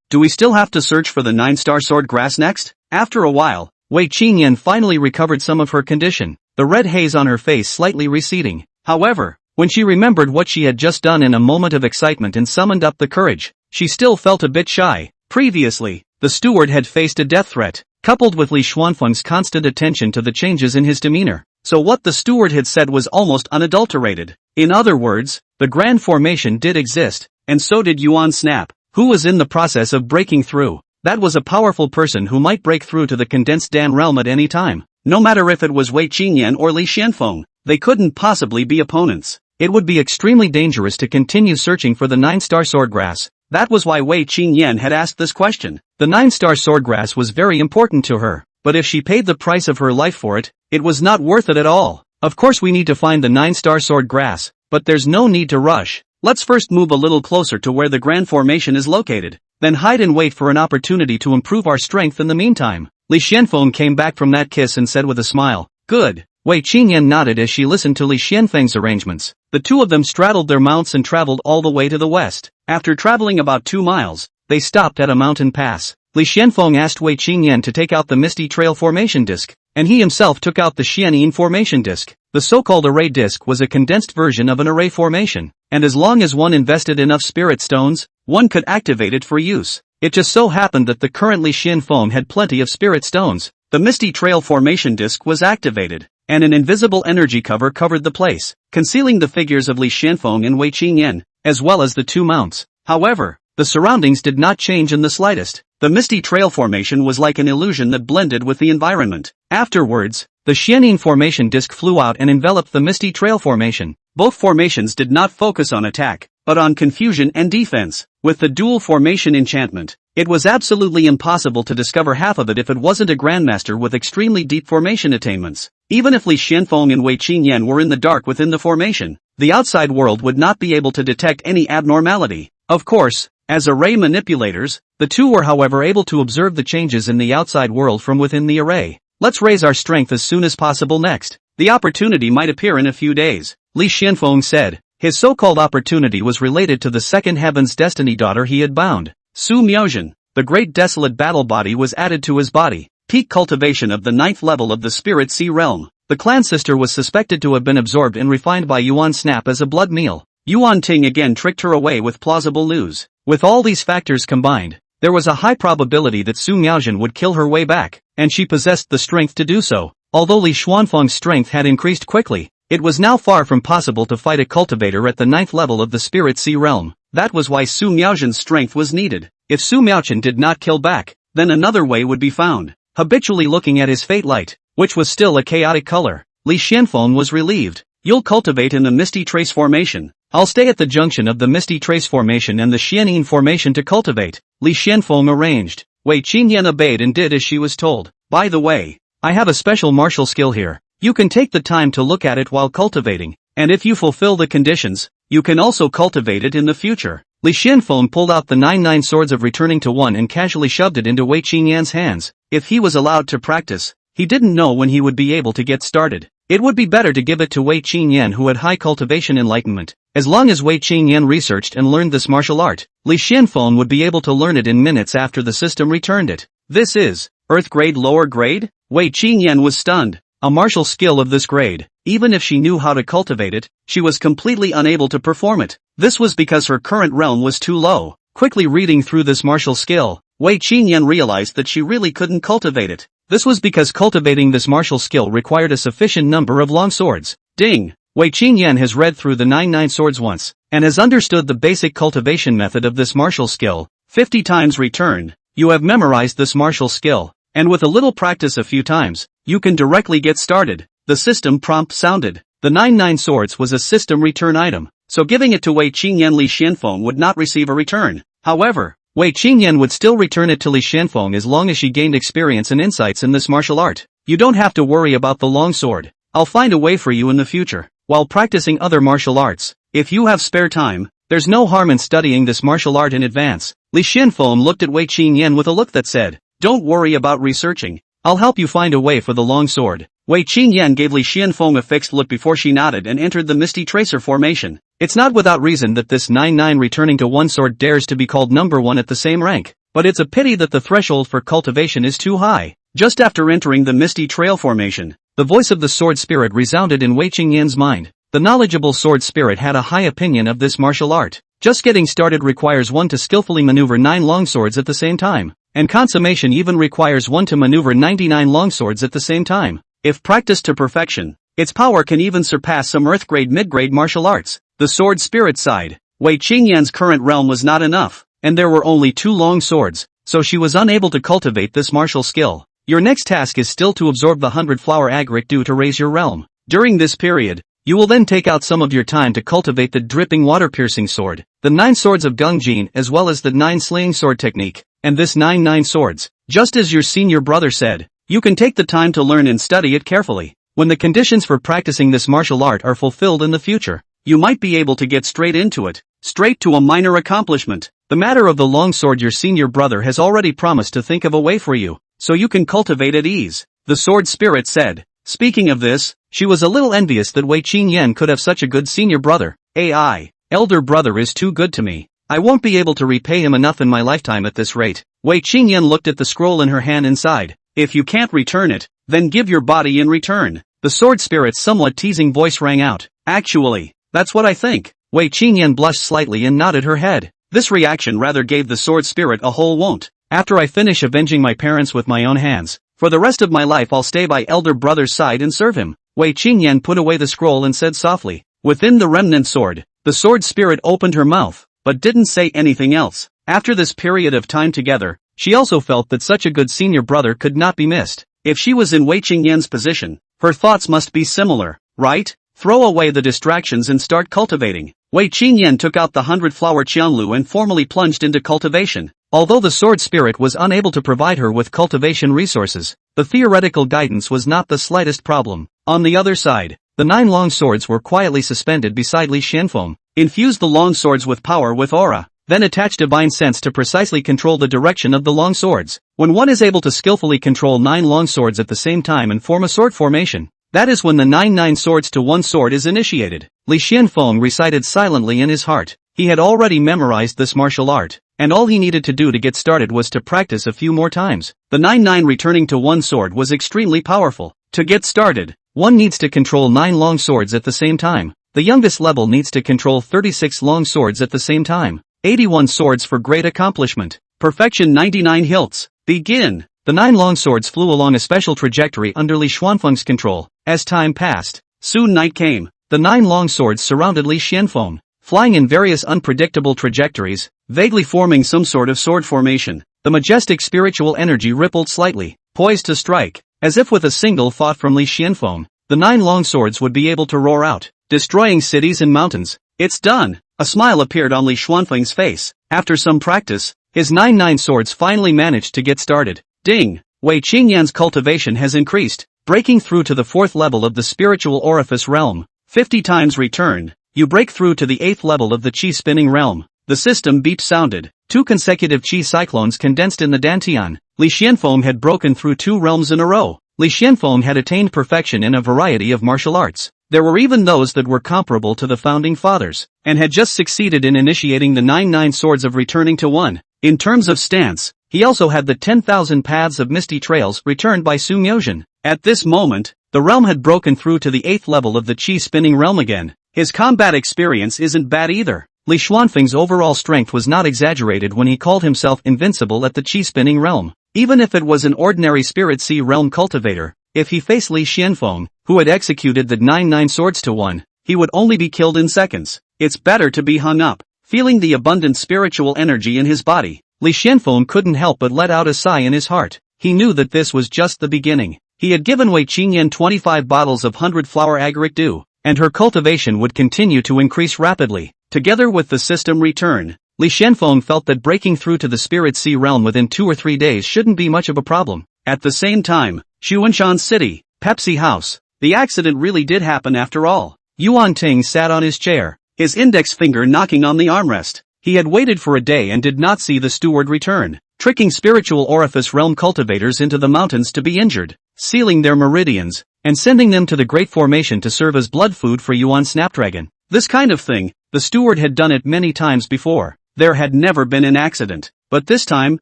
do we still have to search for the 9-star sword grass next? After a while, Wei Qingyan finally recovered some of her condition, the red haze on her face slightly receding. However, when she remembered what she had just done in a moment of excitement and summoned up the courage, she still felt a bit shy. Previously, the steward had faced a death threat, coupled with Li Xuanfeng's constant attention to the changes in his demeanor. So what the steward had said was almost unadulterated. In other words, the grand formation did exist, and so did Yuan Snap, who was in the process of breaking through. That was a powerful person who might break through to the condensed Dan realm at any time. No matter if it was Wei Qingyan or Li Xuanfeng, they couldn't possibly be opponents. It would be extremely dangerous to continue searching for the 9-star swordgrass. That was why Wei Qingyan had asked this question. The 9-star swordgrass was very important to her, but if she paid the price of her life for it, it was not worth it at all. Of course we need to find the 9-star swordgrass, but there's no need to rush. Let's first move a little closer to where the grand formation is located, then hide and wait for an opportunity to improve our strength in the meantime. Li Xuanfeng came back from that kiss and said with a smile, Good. Wei Qingyan nodded as she listened to Li Xuanfeng's arrangements. The two of them straddled their mounts and traveled all the way to the west. After traveling about 2 miles, they stopped at a mountain pass. Li Xuanfeng asked Wei Qingyan to take out the Misty Trail Formation Disc, and he himself took out the Xianyin Formation Disc. The so-called array disc was a condensed version of an array formation, and as long as one invested enough spirit stones, one could activate it for use. It just so happened that the current Li Xuanfeng had plenty of spirit stones. The Misty Trail Formation Disc was activated, and an invisible energy cover covered the place, concealing the figures of Li Xuanfeng and Wei Qingyan, as well as the two mounts. However, the surroundings did not change in the slightest. The Misty Trail Formation was like an illusion that blended with the environment. Afterwards, the Xianyin Formation Disc flew out and enveloped the Misty Trail Formation. Both formations did not focus on attack, but on confusion and defense. With the dual formation enchantment, it was absolutely impossible to discover half of it if it wasn't a grandmaster with extremely deep formation attainments. Even if Li Xuanfeng and Wei Qingyan were in the dark within the formation, the outside world would not be able to detect any abnormality. Of course, as array manipulators, the two were however able to observe the changes in the outside world from within the array. Let's raise our strength as soon as possible next. The opportunity might appear in a few days, Li Xuanfeng said. His so-called opportunity was related to the second heaven's destiny daughter he had bound. Su Miaozhen, the great desolate battle body was added to his body. Peak cultivation of the 9th level of the spirit sea realm. The clan sister was suspected to have been absorbed and refined by Yuan Snap as a blood meal. Yuan Ting again tricked her away with plausible news. With all these factors combined, there was a high probability that Su Miaozhen would kill her way back, and she possessed the strength to do so. Although Li Xuanfeng's strength had increased quickly, it was now far from possible to fight a cultivator at the 9th level of the spirit sea realm. That was why Su Miaozhen's strength was needed. If Su Miaozhen did not kill back, then another way would be found. Habitually looking at his fate light, which was still a chaotic color, Li Xuanfeng was relieved. You'll cultivate in the Misty Trace Formation. I'll stay at the junction of the Misty Trace Formation and the Xianyin Formation to cultivate, Li Xuanfeng arranged. Wei Qingyan obeyed and did as she was told. By the way, I have a special martial skill here. You can take the time to look at it while cultivating. and if you fulfill the conditions, you can also cultivate it in the future. Li Xuanfeng pulled out the 99 swords of returning to one and casually shoved it into Wei Qingyan's hands. If he was allowed to practice, he didn't know when he would be able to get started. It would be better to give it to Wei Qingyan, who had high cultivation enlightenment. As long as Wei Qingyan researched and learned this martial art, Li Xuanfeng would be able to learn it in minutes after the system returned it. This is Earth grade lower grade? Wei Qingyan was stunned. A martial skill of this grade, even if she knew how to cultivate it, she was completely unable to perform it. This was because her current realm was too low. Quickly reading through this martial skill, Wei Qingyan realized that she really couldn't cultivate it. This was because cultivating this martial skill required a sufficient number of long swords. Ding! Wei Qingyan has read through the 99 swords once, and has understood the basic cultivation method of this martial skill. 50 times return. You have memorized this martial skill, and with a little practice a few times, you can directly get started. The system prompt sounded. The 99 swords was a system return item, so giving it to Wei Qingyan, Li Xuanfeng would not receive a return. However, Wei Qingyan would still return it to Li Xuanfeng as long as she gained experience and insights in this martial art. You don't have to worry about the long sword. I'll find a way for you in the future. While practicing other martial arts, if you have spare time, there's no harm in studying this martial art in advance. Li Xuanfeng looked at Wei Qingyan with a look that said, "Don't worry about researching. I'll help you find a way for the long sword." Wei Qingyan gave Li Xuanfeng a fixed look before she nodded and entered the Misty Tracer formation. It's not without reason that this 99 returning to one sword dares to be called number one at the same rank, but it's a pity that the threshold for cultivation is too high. Just after entering the Misty Trail formation, the voice of the sword spirit resounded in Wei Qingyan's mind. The knowledgeable sword spirit had a high opinion of this martial art. Just getting started requires one to skillfully maneuver 9 long swords at the same time, and consummation even requires one to maneuver 99 long swords at the same time. If practiced to perfection, its power can even surpass some earth-grade mid-grade martial arts. The sword spirit side. Wei Qingyan's current realm was not enough, and there were only 2 long swords, so she was unable to cultivate this martial skill. Your next task is still to absorb the 100-flower agaric dew to raise your realm. During this period, you will then take out some of your time to cultivate the dripping water-piercing sword, the 9 swords of Gungjin as well as the 9 slaying sword technique, and this 9 swords. Just as your senior brother said, you can take the time to learn and study it carefully. When the conditions for practicing this martial art are fulfilled in the future, you might be able to get straight into it, straight to a minor accomplishment. The matter of the long sword, your senior brother has already promised to think of a way for you, so you can cultivate at ease, the sword spirit said. Speaking of this, she was a little envious that Wei Qingyan could have such a good senior brother. Elder brother is too good to me. I won't be able to repay him enough in my lifetime at this rate. Wei Qingyan looked at the scroll in her hand and sighed. If you can't return it, then give your body in return. The sword spirit's somewhat teasing voice rang out. Actually, that's what I think. Wei Qingyan blushed slightly and nodded her head. This reaction rather gave the sword spirit a whole won't. After I finish avenging my parents with my own hands, for the rest of my life I'll stay by elder brother's side and serve him. Wei Qingyan put away the scroll and said softly. Within the remnant sword, the sword spirit opened her mouth, but didn't say anything else. After this period of time together, she also felt that such a good senior brother could not be missed. If she was in Wei Qingyan's position, her thoughts must be similar, right? Throw away the distractions and start cultivating. Wei Qingyan took out the 100-flower Qianlu and formally plunged into cultivation. Although the sword spirit was unable to provide her with cultivation resources, the theoretical guidance was not the slightest problem. On the other side, the 9 long swords were quietly suspended beside Li Xuanfeng. Infuse the long swords with power with aura, then attach divine sense to precisely control the direction of the long swords. When one is able to skillfully control 9 long swords at the same time and form a sword formation, that is when the 9 swords to one sword is initiated. Li Xuanfeng recited silently in his heart. He had already memorized this martial art, and all he needed to do to get started was to practice a few more times. The 9 returning to one sword was extremely powerful. To get started, one needs to control 9 long swords at the same time. The youngest level needs to control 36 long swords at the same time. 81 swords for great accomplishment. Perfection 99 hilts. Begin. The 9 long swords flew along a special trajectory under Li Xuanfeng's control. As time passed, soon night came. The 9 long swords surrounded Li Xuanfeng, flying in various unpredictable trajectories, vaguely forming some sort of sword formation. The majestic spiritual energy rippled slightly, poised to strike. As if with a single thought from Li Xuanfeng, the 9 long swords would be able to roar out, destroying cities and mountains. It's done! A smile appeared on Li Xuanfeng's face. After some practice, his 9 swords finally managed to get started. Ding! Wei Qingyan's cultivation has increased, breaking through to the 4th level of the spiritual orifice realm. 50 times return. You break through to the 8th level of the chi spinning realm. The system beep sounded. 2 consecutive chi cyclones condensed in the dantian. Li Xianfeng had broken through 2 realms in a row. Li Xianfeng had attained perfection in a variety of martial arts. There were even those that were comparable to the founding fathers, and had just succeeded in initiating the 99 swords of returning to one. In terms of stance, he also had the 10,000 paths of misty trails returned by Su Miuzhen. At this moment, the realm had broken through to the 8th level of the chi spinning realm again. His combat experience isn't bad either. Li Xuanfeng's overall strength was not exaggerated when he called himself invincible at the chi spinning realm. Even if it was an ordinary spirit sea realm cultivator, if he faced Li Xianfeng, who had executed the 99 swords to one, he would only be killed in seconds. It's better to be hung up. Feeling the abundant spiritual energy in his body, Li Xianfeng couldn't help but let out a sigh in his heart. He knew that this was just the beginning. He had given Wei Qingyan 25 bottles of 100-flower agaric dew, and her cultivation would continue to increase rapidly. Together with the system return, Li Xianfeng felt that breaking through to the spirit sea realm within 2 or 3 days shouldn't be much of a problem. At the same time, Xuanfeng City, Pepsi House. The accident really did happen after all. Yuan Ting sat on his chair, his index finger knocking on the armrest. He had waited for a day and did not see the steward return, tricking spiritual orifice realm cultivators into the mountains to be injured, sealing their meridians, and sending them to the Great Formation to serve as blood food for Yuan Snapdragon. This kind of thing, the steward had done it many times before. There had never been an accident, but this time,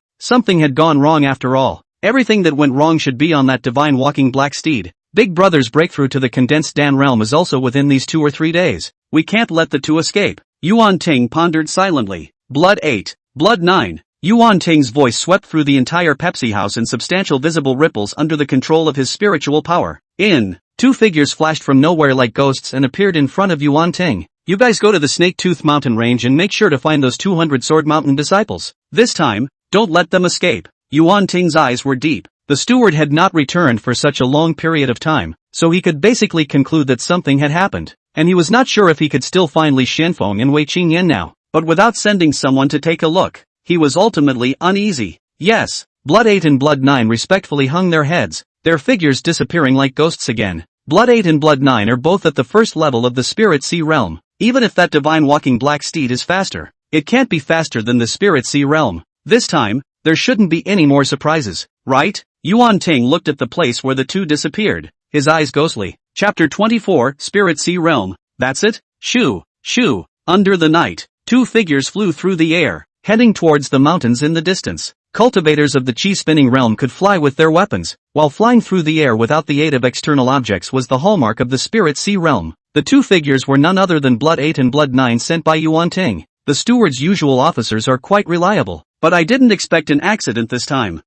something had gone wrong after all. Everything that went wrong should be on that divine walking black steed. Big Brother's breakthrough to the condensed Dan realm is also within these 2 or 3 days. We can't let the two escape. Yuan Ting pondered silently. Blood 8. Blood 9. Yuan Ting's voice swept through the entire Pepsi house in substantial visible ripples under the control of his spiritual power. 2 figures flashed from nowhere like ghosts and appeared in front of Yuan Ting. You guys go to the Snake Tooth Mountain range and make sure to find those 200 Sword Mountain disciples. This time, don't let them escape. Yuan Ting's eyes were deep. The steward had not returned for such a long period of time, so he could basically conclude that something had happened, and he was not sure if he could still find Li Xianfeng and Wei Qingyan now. But without sending someone to take a look, he was ultimately uneasy. Yes, Blood 8 and Blood 9 respectfully hung their heads, their figures disappearing like ghosts again. Blood 8 and Blood 9 are both at the first level of the Spirit Sea realm. Even if that divine walking black steed is faster, it can't be faster than the Spirit Sea realm. This time, there shouldn't be any more surprises, right? Yuan Ting looked at the place where the two disappeared, his eyes ghostly. Chapter 24, Spirit Sea Realm. That's it? Shoo, shoo. Under the night, 2 figures flew through the air, heading towards the mountains in the distance. Cultivators of the chi-spinning realm could fly with their weapons, while flying through the air without the aid of external objects was the hallmark of the Spirit Sea realm. The 2 figures were none other than Blood 8 and Blood 9 sent by Yuan Ting. The steward's usual officers are quite reliable, but I didn't expect an accident this time.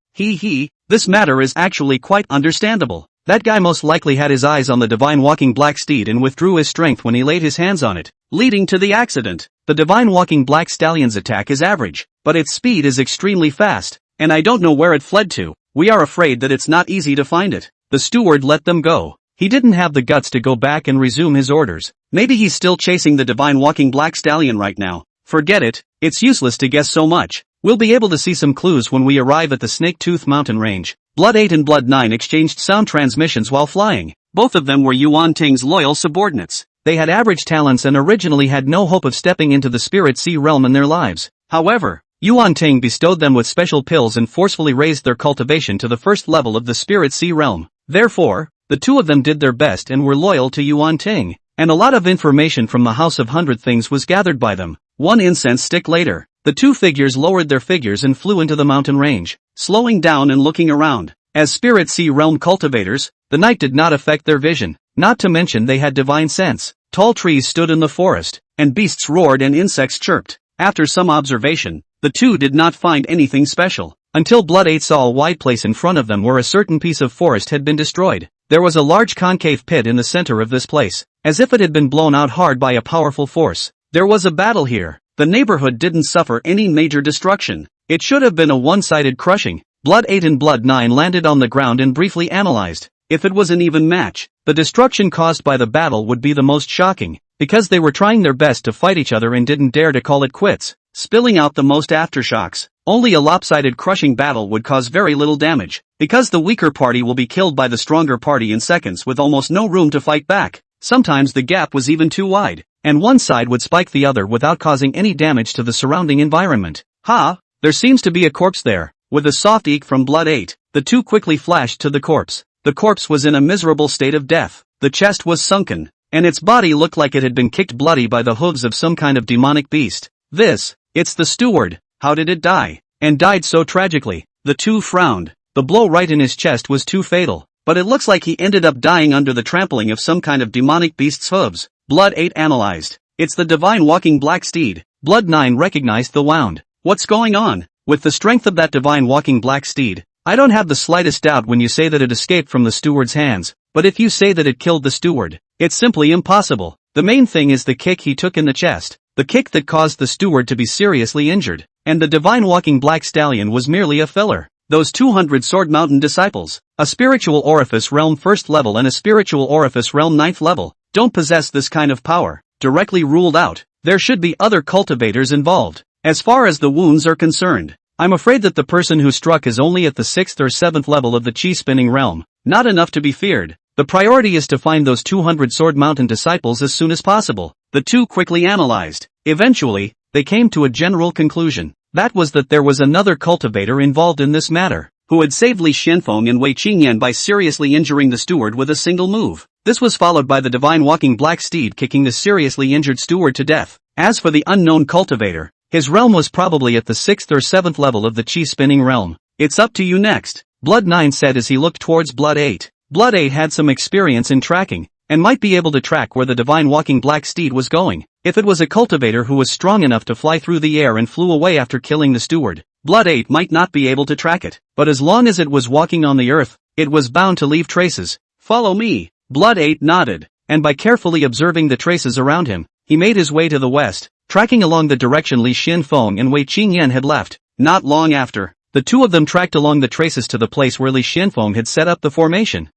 This matter is actually quite understandable. That guy most likely had his eyes on the divine walking black steed and withdrew his strength when he laid his hands on it, leading to the accident. The divine walking black stallion's attack is average, but its speed is extremely fast, and I don't know where it fled to. We are afraid that it's not easy to find it. The steward let them go. He didn't have the guts to go back and resume his orders. Maybe he's still chasing the divine walking black stallion right now. Forget it, it's useless to guess so much. We'll be able to see some clues when we arrive at the Snake Tooth Mountain range. Blood 8 and Blood 9 exchanged sound transmissions while flying. Both of them were Yuan Ting's loyal subordinates. They had average talents and originally had no hope of stepping into the Spirit Sea realm in their lives. However, Yuan Ting bestowed them with special pills and forcefully raised their cultivation to the first level of the Spirit Sea realm. Therefore, the 2 of them did their best and were loyal to Yuan Ting, and a lot of information from the House of 100 Things was gathered by them. 1 incense stick later, the 2 figures lowered their figures and flew into the mountain range, slowing down and looking around. As Spirit Sea realm cultivators, the night did not affect their vision, not to mention they had divine sense. Tall trees stood in the forest, and beasts roared and insects chirped. After some observation, the 2 did not find anything special, until Blood 8 saw a wide place in front of them where a certain piece of forest had been destroyed. There was a large concave pit in the center of this place, as if it had been blown out hard by a powerful force. There was a battle here. The neighborhood didn't suffer any major destruction. It should have been a one-sided crushing. Blood 8 and Blood 9 landed on the ground and briefly analyzed. If it was an even match, the destruction caused by the battle would be the most shocking, because they were trying their best to fight each other and didn't dare to call it quits, spilling out the most aftershocks. Only a lopsided crushing battle would cause very little damage, because the weaker party will be killed by the stronger party in seconds with almost no room to fight back. Sometimes the gap was even too wide, and one side would spike the other without causing any damage to the surrounding environment. Ha! There seems to be a corpse there. With a soft eek from Blood 8, the two quickly flashed to the corpse. The corpse was in a miserable state of death. The chest was sunken, and its body looked like it had been kicked bloody by the hooves of some kind of demonic beast. It's the steward. How did it die? And died so tragically. The two frowned. The blow right in his chest was too fatal, but it looks like he ended up dying under the trampling of some kind of demonic beast's hooves. Blood 8 analyzed. It's the divine walking black steed. Blood 9 recognized the wound. What's going on? With the strength of that divine walking black steed, I don't have the slightest doubt when you say that it escaped from the steward's hands, but if you say that it killed the steward, it's simply impossible. The main thing is the kick he took in the chest, the kick that caused the steward to be seriously injured, and the divine walking black stallion was merely a filler. Those 200 Sword Mountain disciples, a spiritual orifice realm 1st level and a spiritual orifice realm 9th level, don't possess this kind of power. Directly ruled out. There should be other cultivators involved. As far as the wounds are concerned, I'm afraid that the person who struck is only at the 6th or 7th level of the chi-spinning realm, not enough to be feared. The priority is to find those 200 Sword Mountain disciples as soon as possible. The two quickly analyzed. Eventually, they came to a general conclusion. That was that there was another cultivator involved in this matter, who had saved Li Xuanfeng and Wei Qingyan by seriously injuring the steward with a single move. This was followed by the divine walking black steed kicking the seriously injured steward to death. As for the unknown cultivator, his realm was probably at the 6th or 7th level of the chi-spinning realm. It's up to you next, Blood 9 said as he looked towards Blood 8. Blood 8 had some experience in tracking, and might be able to track where the divine walking black steed was going. If it was a cultivator who was strong enough to fly through the air and flew away after killing the steward, Blood 8 might not be able to track it, but as long as it was walking on the earth, it was bound to leave traces. Follow me. Blood 8 nodded, and by carefully observing the traces around him, he made his way to the west, tracking along the direction Li Xuanfeng and Wei Qingyan had left. Not long after, the two of them tracked along the traces to the place where Li Xuanfeng had set up the formation.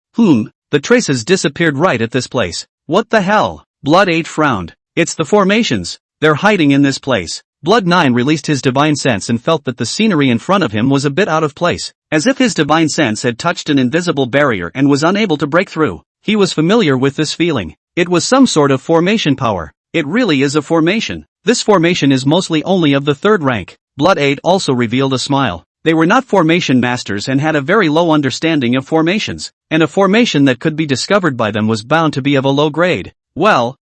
The traces disappeared right at this place. What the hell? Blood 8 frowned. It's the formations. They're hiding in this place. Blood 9 released his divine sense and felt that the scenery in front of him was a bit out of place, as if his divine sense had touched an invisible barrier and was unable to break through. He was familiar with this feeling. It was some sort of formation power. It really is a formation. This formation is mostly only of the 3rd rank. Blood 8 also revealed a smile. They were not formation masters and had a very low understanding of formations, and a formation that could be discovered by them was bound to be of a low grade. Well,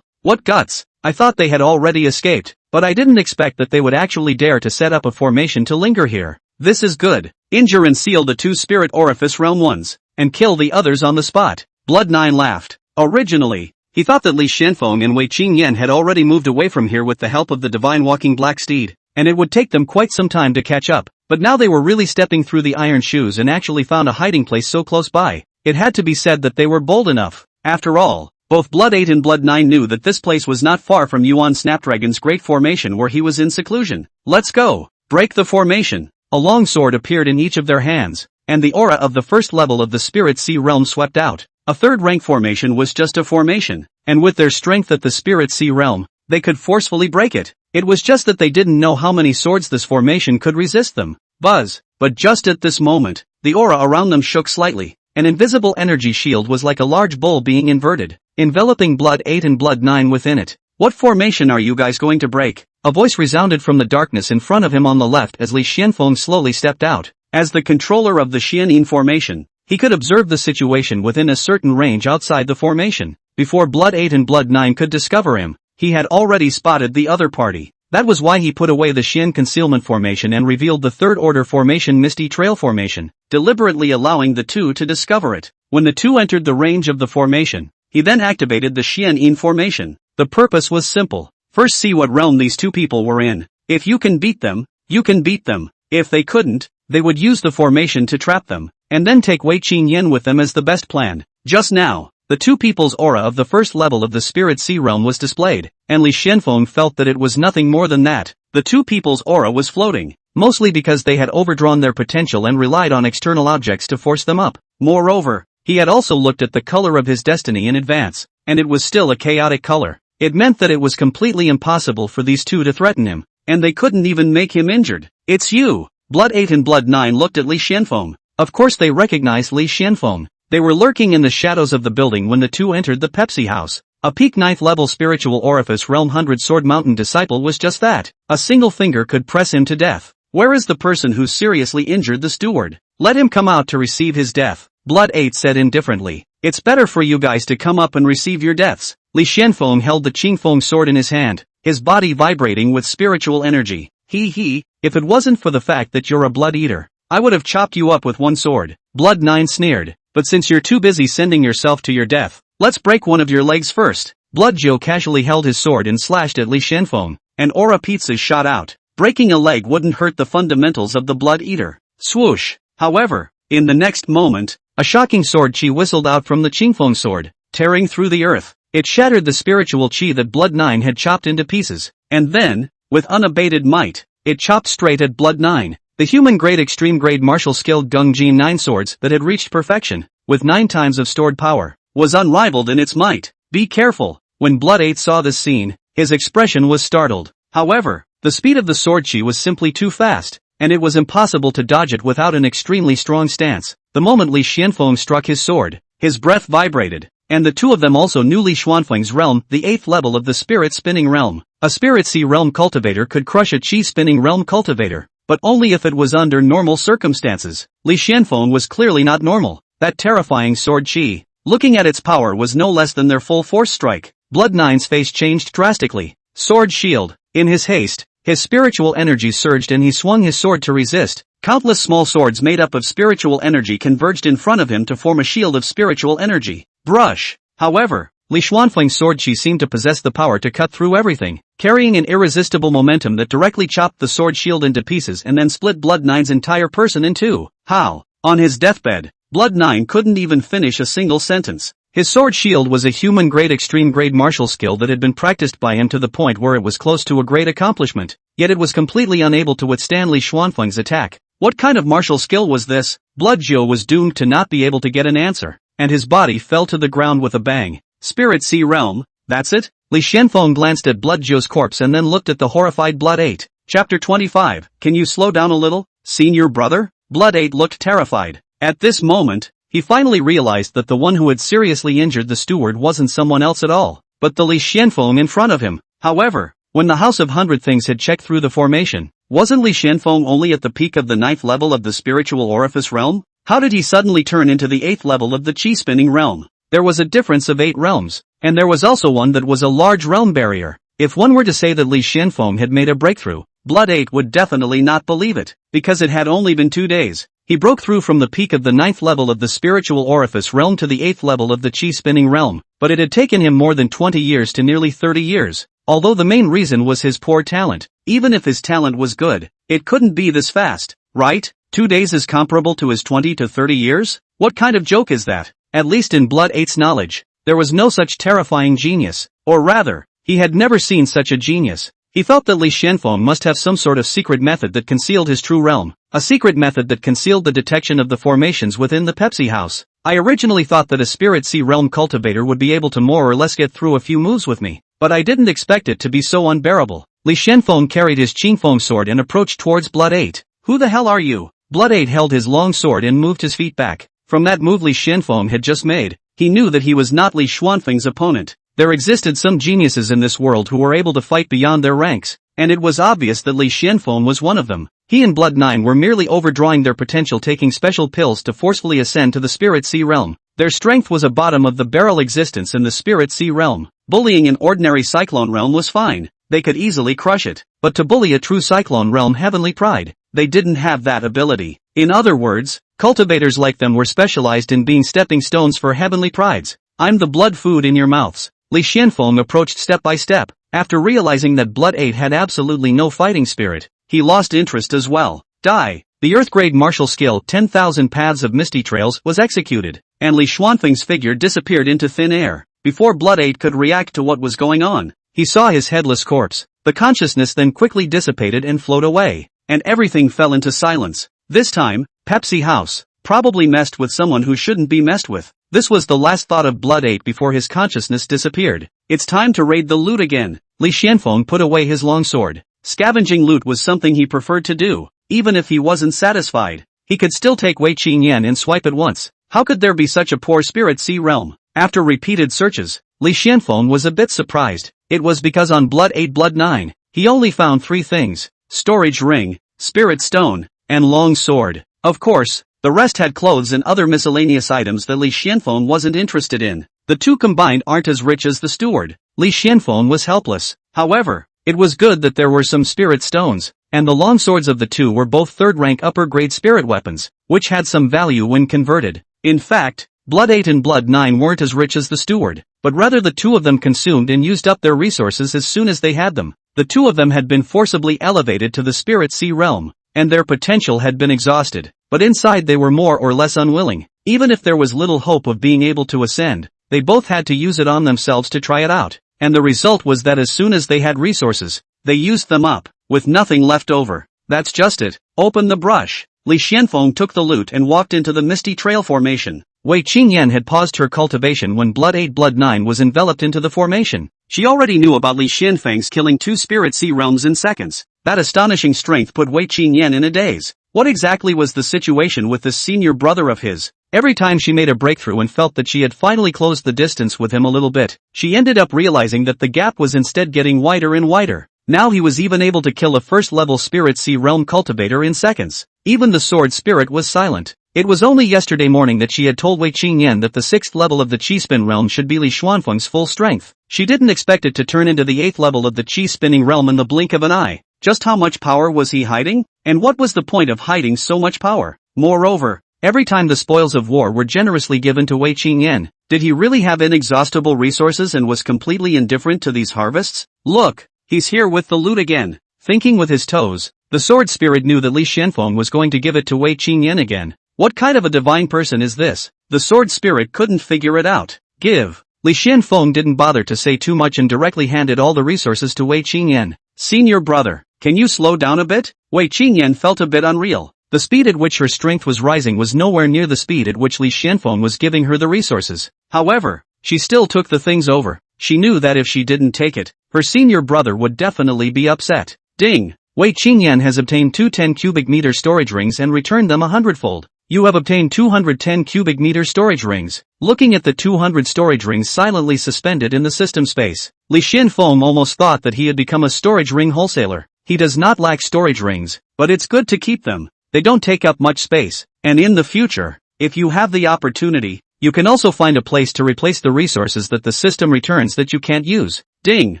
what guts! I thought they had already escaped, but I didn't expect that they would actually dare to set up a formation to linger here. This is good. Injure and seal the two spirit orifice realm ones, and kill the others on the spot. Blood 9 laughed. Originally, he thought that Li Xuanfeng and Wei Qingyan had already moved away from here with the help of the divine walking black steed, and it would take them quite some time to catch up, but now they were really stepping through the iron shoes and actually found a hiding place so close by. It had to be said that they were bold enough. After all, both Blood 8 and Blood 9 knew that this place was not far from Yuan Snapdragon's great formation where he was in seclusion. Let's go. Break the formation. A long sword appeared in each of their hands, and the aura of the 1st level of the Spirit Sea realm swept out. A 3rd rank formation was just a formation, and with their strength at the Spirit Sea realm, they could forcefully break it. It was just that they didn't know how many swords this formation could resist them. Buzz. But just at this moment, the aura around them shook slightly. An invisible energy shield was like a large bowl being inverted, enveloping Blood 8 and Blood 9 within it. What formation are you guys going to break? A voice resounded from the darkness in front of him on the left as Li Xuanfeng slowly stepped out. As the controller of the Xianyin formation, he could observe the situation within a certain range outside the formation. Before Blood 8 and Blood 9 could discover him, he had already spotted the other party. That was why he put away the Xian concealment formation and revealed the 3rd order formation Misty Trail formation, deliberately allowing the two to discover it. When the two entered the range of the formation, he then activated the Xianyin formation. The purpose was simple. First see what realm these two people were in. If you can beat them, you can beat them. If they couldn't, they would use the formation to trap them, and then take Wei Qingyan with them as the best plan. Just now, the two people's aura of the 1st level of the Spirit Sea realm was displayed, and Li Xuanfeng felt that it was nothing more than that. The two people's aura was floating, mostly because they had overdrawn their potential and relied on external objects to force them up. Moreover, he had also looked at the color of his destiny in advance, and it was still a chaotic color. It meant that it was completely impossible for these two to threaten him, and they couldn't even make him injured. It's you! Blood 8 and Blood 9 looked at Li Xuanfeng. Of course they recognized Li Xuanfeng. They were lurking in the shadows of the building when the two entered the Pepsi house. A peak 9th level spiritual orifice realm 100-sword mountain disciple was just that. A single finger could press him to death. Where is the person who seriously injured the steward? Let him come out to receive his death. Blood 8 said indifferently. It's better for you guys to come up and receive your deaths. Li Xuanfeng held the Qingfeng sword in his hand, his body vibrating with spiritual energy. If it wasn't for the fact that you're a blood eater, I would have chopped you up with one sword. Blood 9 sneered. But since you're too busy sending yourself to your death, let's break one of your legs first. Blood Joe casually held his sword and slashed at Li Xuanfeng. An aura pizza shot out. Breaking a leg wouldn't hurt the fundamentals of the blood eater. Swoosh. However, in the next moment, a shocking sword chi whistled out from the Qingfeng sword, tearing through the earth. It shattered the spiritual chi that Blood 9 had chopped into pieces. And then, with unabated might, it chopped straight at Blood 9. The human-grade extreme-grade martial-skilled Gung Jin 9 swords that had reached perfection, with 9 times of stored power, was unrivaled in its might. Be careful. When Blood 8 saw this scene, his expression was startled. However, the speed of the sword chi was simply too fast, and it was impossible to dodge it without an extremely strong stance. The moment Li Xuanfeng struck his sword, his breath vibrated, and the two of them also knew Li Xuanfeng's realm, the 8th level of the spirit spinning realm. A spirit sea realm cultivator could crush a chi spinning realm cultivator, but only if it was under normal circumstances. Li Xuanfeng was clearly not normal. That terrifying sword chi, looking at its power, was no less than their full force strike. Blood 9's face changed drastically. Sword shield. In his haste, his spiritual energy surged and he swung his sword to resist. Countless small swords made up of spiritual energy converged in front of him to form a shield of spiritual energy. Brush. However, Li Xuanfeng's sword chi seemed to possess the power to cut through everything, carrying an irresistible momentum that directly chopped the sword shield into pieces and then split Blood 9's entire person in two. How? On his deathbed, Blood 9 couldn't even finish a single sentence. His sword shield was a human-grade extreme-grade martial skill that had been practiced by him to the point where it was close to a great accomplishment, yet it was completely unable to withstand Li Xuanfeng's attack. What kind of martial skill was this? Blood Joe was doomed to not be able to get an answer, and his body fell to the ground with a bang. Spirit Sea Realm, that's it? Li Xuanfeng glanced at Blood Joe's corpse and then looked at the horrified Blood 8. Chapter 25. Can you slow down a little, senior brother? Blood 8 looked terrified. At this moment, he finally realized that the one who had seriously injured the steward wasn't someone else at all, but the Li Xuanfeng in front of him. However, when the House of Hundred Things had checked through the formation, wasn't Li Xuanfeng only at the peak of the 9th level of the spiritual orifice realm? How did he suddenly turn into the 8th level of the chi-spinning realm? There was a difference of 8 realms, and there was also one that was a large realm barrier. If one were to say that Li Xuanfeng had made a breakthrough, Blood 8 would definitely not believe it, because it had only been 2 days. He broke through from the peak of the 9th level of the spiritual orifice realm to the 8th level of the chi-spinning realm, but it had taken him more than 20 years to nearly 30 years. Although the main reason was his poor talent, even if his talent was good, it couldn't be this fast, right? 2 days is comparable to his 20 to 30 years? What kind of joke is that? At least in Blood 8's knowledge, there was no such terrifying genius, or rather, he had never seen such a genius. He felt that Li Xuanfeng must have some sort of secret method that concealed his true realm, a secret method that concealed the detection of the formations within the Pepsi house. I originally thought that a Spirit Sea realm cultivator would be able to more or less get through a few moves with me, but I didn't expect it to be so unbearable. Li Xuanfeng carried his Qingfeng sword and approached towards Blood 8. Who the hell are you? Blood 8 held his long sword and moved his feet back. From that move Li Xuanfeng had just made, he knew that he was not Li Xuanfeng's opponent. There existed some geniuses in this world who were able to fight beyond their ranks, and it was obvious that Li Xuanfeng was one of them. He and Blood 9 were merely overdrawing their potential, taking special pills to forcefully ascend to the Spirit Sea realm. Their strength was a bottom-of-the-barrel existence in the Spirit Sea realm. Bullying an ordinary Cyclone realm was fine, they could easily crush it, but to bully a true Cyclone realm Heavenly Pride, they didn't have that ability. In other words, cultivators like them were specialized in being stepping stones for Heavenly Prides. I'm the blood food in your mouths. Li Xuanfeng approached step by step. After realizing that Blood 8 had absolutely no fighting spirit, he lost interest as well. Die. The Earth-grade martial skill 10,000 Paths of Misty Trails was executed, and Li Xuanfeng's figure disappeared into thin air. Before Blood 8 could react to what was going on, he saw his headless corpse. The consciousness then quickly dissipated and flowed away, and everything fell into silence. This time, Pepsi House probably messed with someone who shouldn't be messed with. This was the last thought of Blood 8 before his consciousness disappeared. It's time to raid the loot again. Li Xuanfeng put away his long sword. Scavenging loot was something he preferred to do. Even if he wasn't satisfied, he could still take Wei Qingyan and swipe at once. How could there be such a poor spirit sea realm? After repeated searches, Xuanfeng was a bit surprised. It was because on Blood 8 Blood 9, he only found 3 things: storage ring, spirit stone, and long sword. Of course, the rest had clothes and other miscellaneous items that Xuanfeng wasn't interested in. The two combined aren't as rich as the steward. Xuanfeng was helpless. However, it was good that there were some spirit stones, and the long swords of the two were both 3rd rank upper grade spirit weapons, which had some value when converted. In fact, Blood 8 and Blood 9 weren't as rich as the steward, but rather the two of them consumed and used up their resources as soon as they had them. The two of them had been forcibly elevated to the spirit sea realm, and their potential had been exhausted, but inside they were more or less unwilling. Even if there was little hope of being able to ascend, they both had to use it on themselves to try it out, and the result was that as soon as they had resources, they used them up, with nothing left over. That's just it. Open the brush. Xuanfeng took the loot and walked into the misty trail formation. Wei Qingyan had paused her cultivation when Blood 8 Blood 9 was enveloped into the formation. She already knew about Xuanfeng's killing 2 spirit sea realms in seconds. That astonishing strength put Wei Qingyan in a daze. What exactly was the situation with this senior brother of his? Every time she made a breakthrough and felt that she had finally closed the distance with him a little bit, she ended up realizing that the gap was instead getting wider and wider. Now he was even able to kill a first-level spirit sea realm cultivator in seconds. Even the sword spirit was silent. It was only yesterday morning that she had told Wei Qingyan that the 6th level of the Qi-spin realm should be Li Xuanfeng's full strength. She didn't expect it to turn into the 8th level of the Qi-spinning realm in the blink of an eye. Just how much power was he hiding? And what was the point of hiding so much power? Moreover, every time the spoils of war were generously given to Wei Qingyan, did he really have inexhaustible resources and was completely indifferent to these harvests? Look, he's here with the loot again. Thinking with his toes, the sword spirit knew that Xuanfeng was going to give it to Wei Qingyan again. What kind of a divine person is this? The sword spirit couldn't figure it out. Give. Xuanfeng didn't bother to say too much and directly handed all the resources to Wei Qingyan. Senior brother, can you slow down a bit? Wei Qingyan felt a bit unreal. The speed at which her strength was rising was nowhere near the speed at which Xuanfeng was giving her the resources. However, she still took the things over. She knew that if she didn't take it, her senior brother would definitely be upset. Ding! Wei Qingyan has obtained 2 10 cubic meter storage rings and returned them 100-fold. You have obtained 210 cubic meter storage rings. Looking at the 200 storage rings silently suspended in the system space, Xuanfeng almost thought that he had become a storage ring wholesaler. He does not lack storage rings, but it's good to keep them. They don't take up much space, and in the future, if you have the opportunity, you can also find a place to replace the resources that the system returns that you can't use. Ding!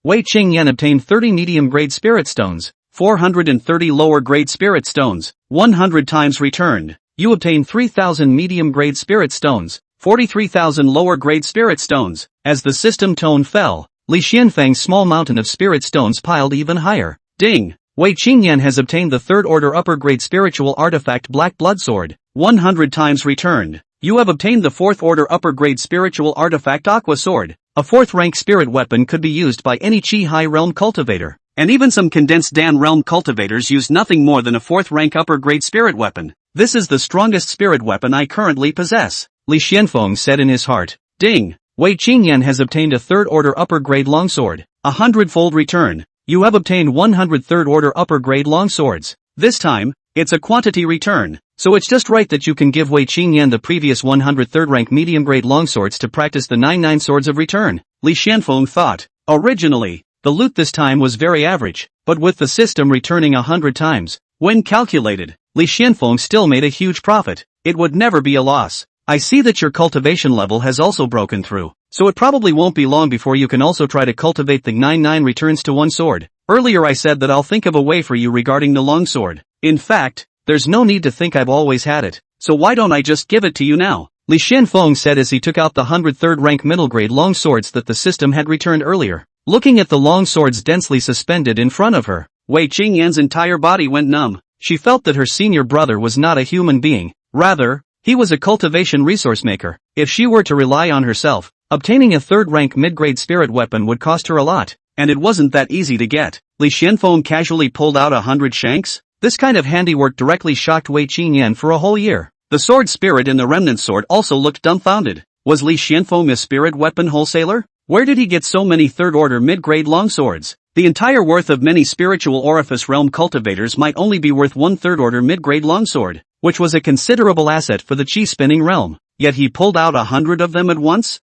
Wei Qingyan obtained 30 medium-grade spirit stones, 430 lower-grade spirit stones, 100 times returned. You obtained 3,000 medium-grade spirit stones, 43,000 lower-grade spirit stones. As the system tone fell, Xuanfeng's small mountain of spirit stones piled even higher. Ding! Wei Qingyan has obtained the 3rd order upper grade spiritual artifact Black Blood Sword, 100 times returned. You have obtained the 4th order upper grade spiritual artifact Aqua Sword. A 4th rank spirit weapon could be used by any Qi high realm cultivator, and even some condensed Dan realm cultivators use nothing more than a 4th rank upper grade spirit weapon. This is the strongest spirit weapon I currently possess, Xuanfeng said in his heart. Ding! Wei Qingyan has obtained a 3rd order upper grade longsword, a 100-fold return. You have obtained 100 3rd order upper grade longswords. This time, it's a quantity return, so it's just right that you can give Wei Qingyan the previous 100 3rd rank medium grade longswords to practice the 99 swords of return. Xuanfeng thought. Originally, the loot this time was very average, but with the system returning 100 times, when calculated, Xuanfeng still made a huge profit. It would never be a loss. I see that your cultivation level has also broken through, so it probably won't be long before you can also try to cultivate the 99 returns to one sword. Earlier I said that I'll think of a way for you regarding the longsword. In fact, there's no need to think I've always had it, so why don't I just give it to you now? Xuanfeng said as he took out the 103rd rank middle grade longswords that the system had returned earlier. Looking at the longswords densely suspended in front of her, Wei Qingyan's entire body went numb. She felt that her senior brother was not a human being. Rather, he was a cultivation resource maker. If she were to rely on herself, obtaining a 3rd rank mid-grade spirit weapon would cost her a lot, and it wasn't that easy to get. Xuanfeng casually pulled out 100 shanks. This kind of handiwork directly shocked Wei Qingyan for a whole year. The sword spirit in the remnant sword also looked dumbfounded. Was Xuanfeng a spirit weapon wholesaler? Where did he get so many 3rd order mid-grade longswords? The entire worth of many spiritual orifice realm cultivators might only be worth 1 3rd order mid-grade longsword, which was a considerable asset for the Qi spinning realm. yet he pulled out 100 of them at once?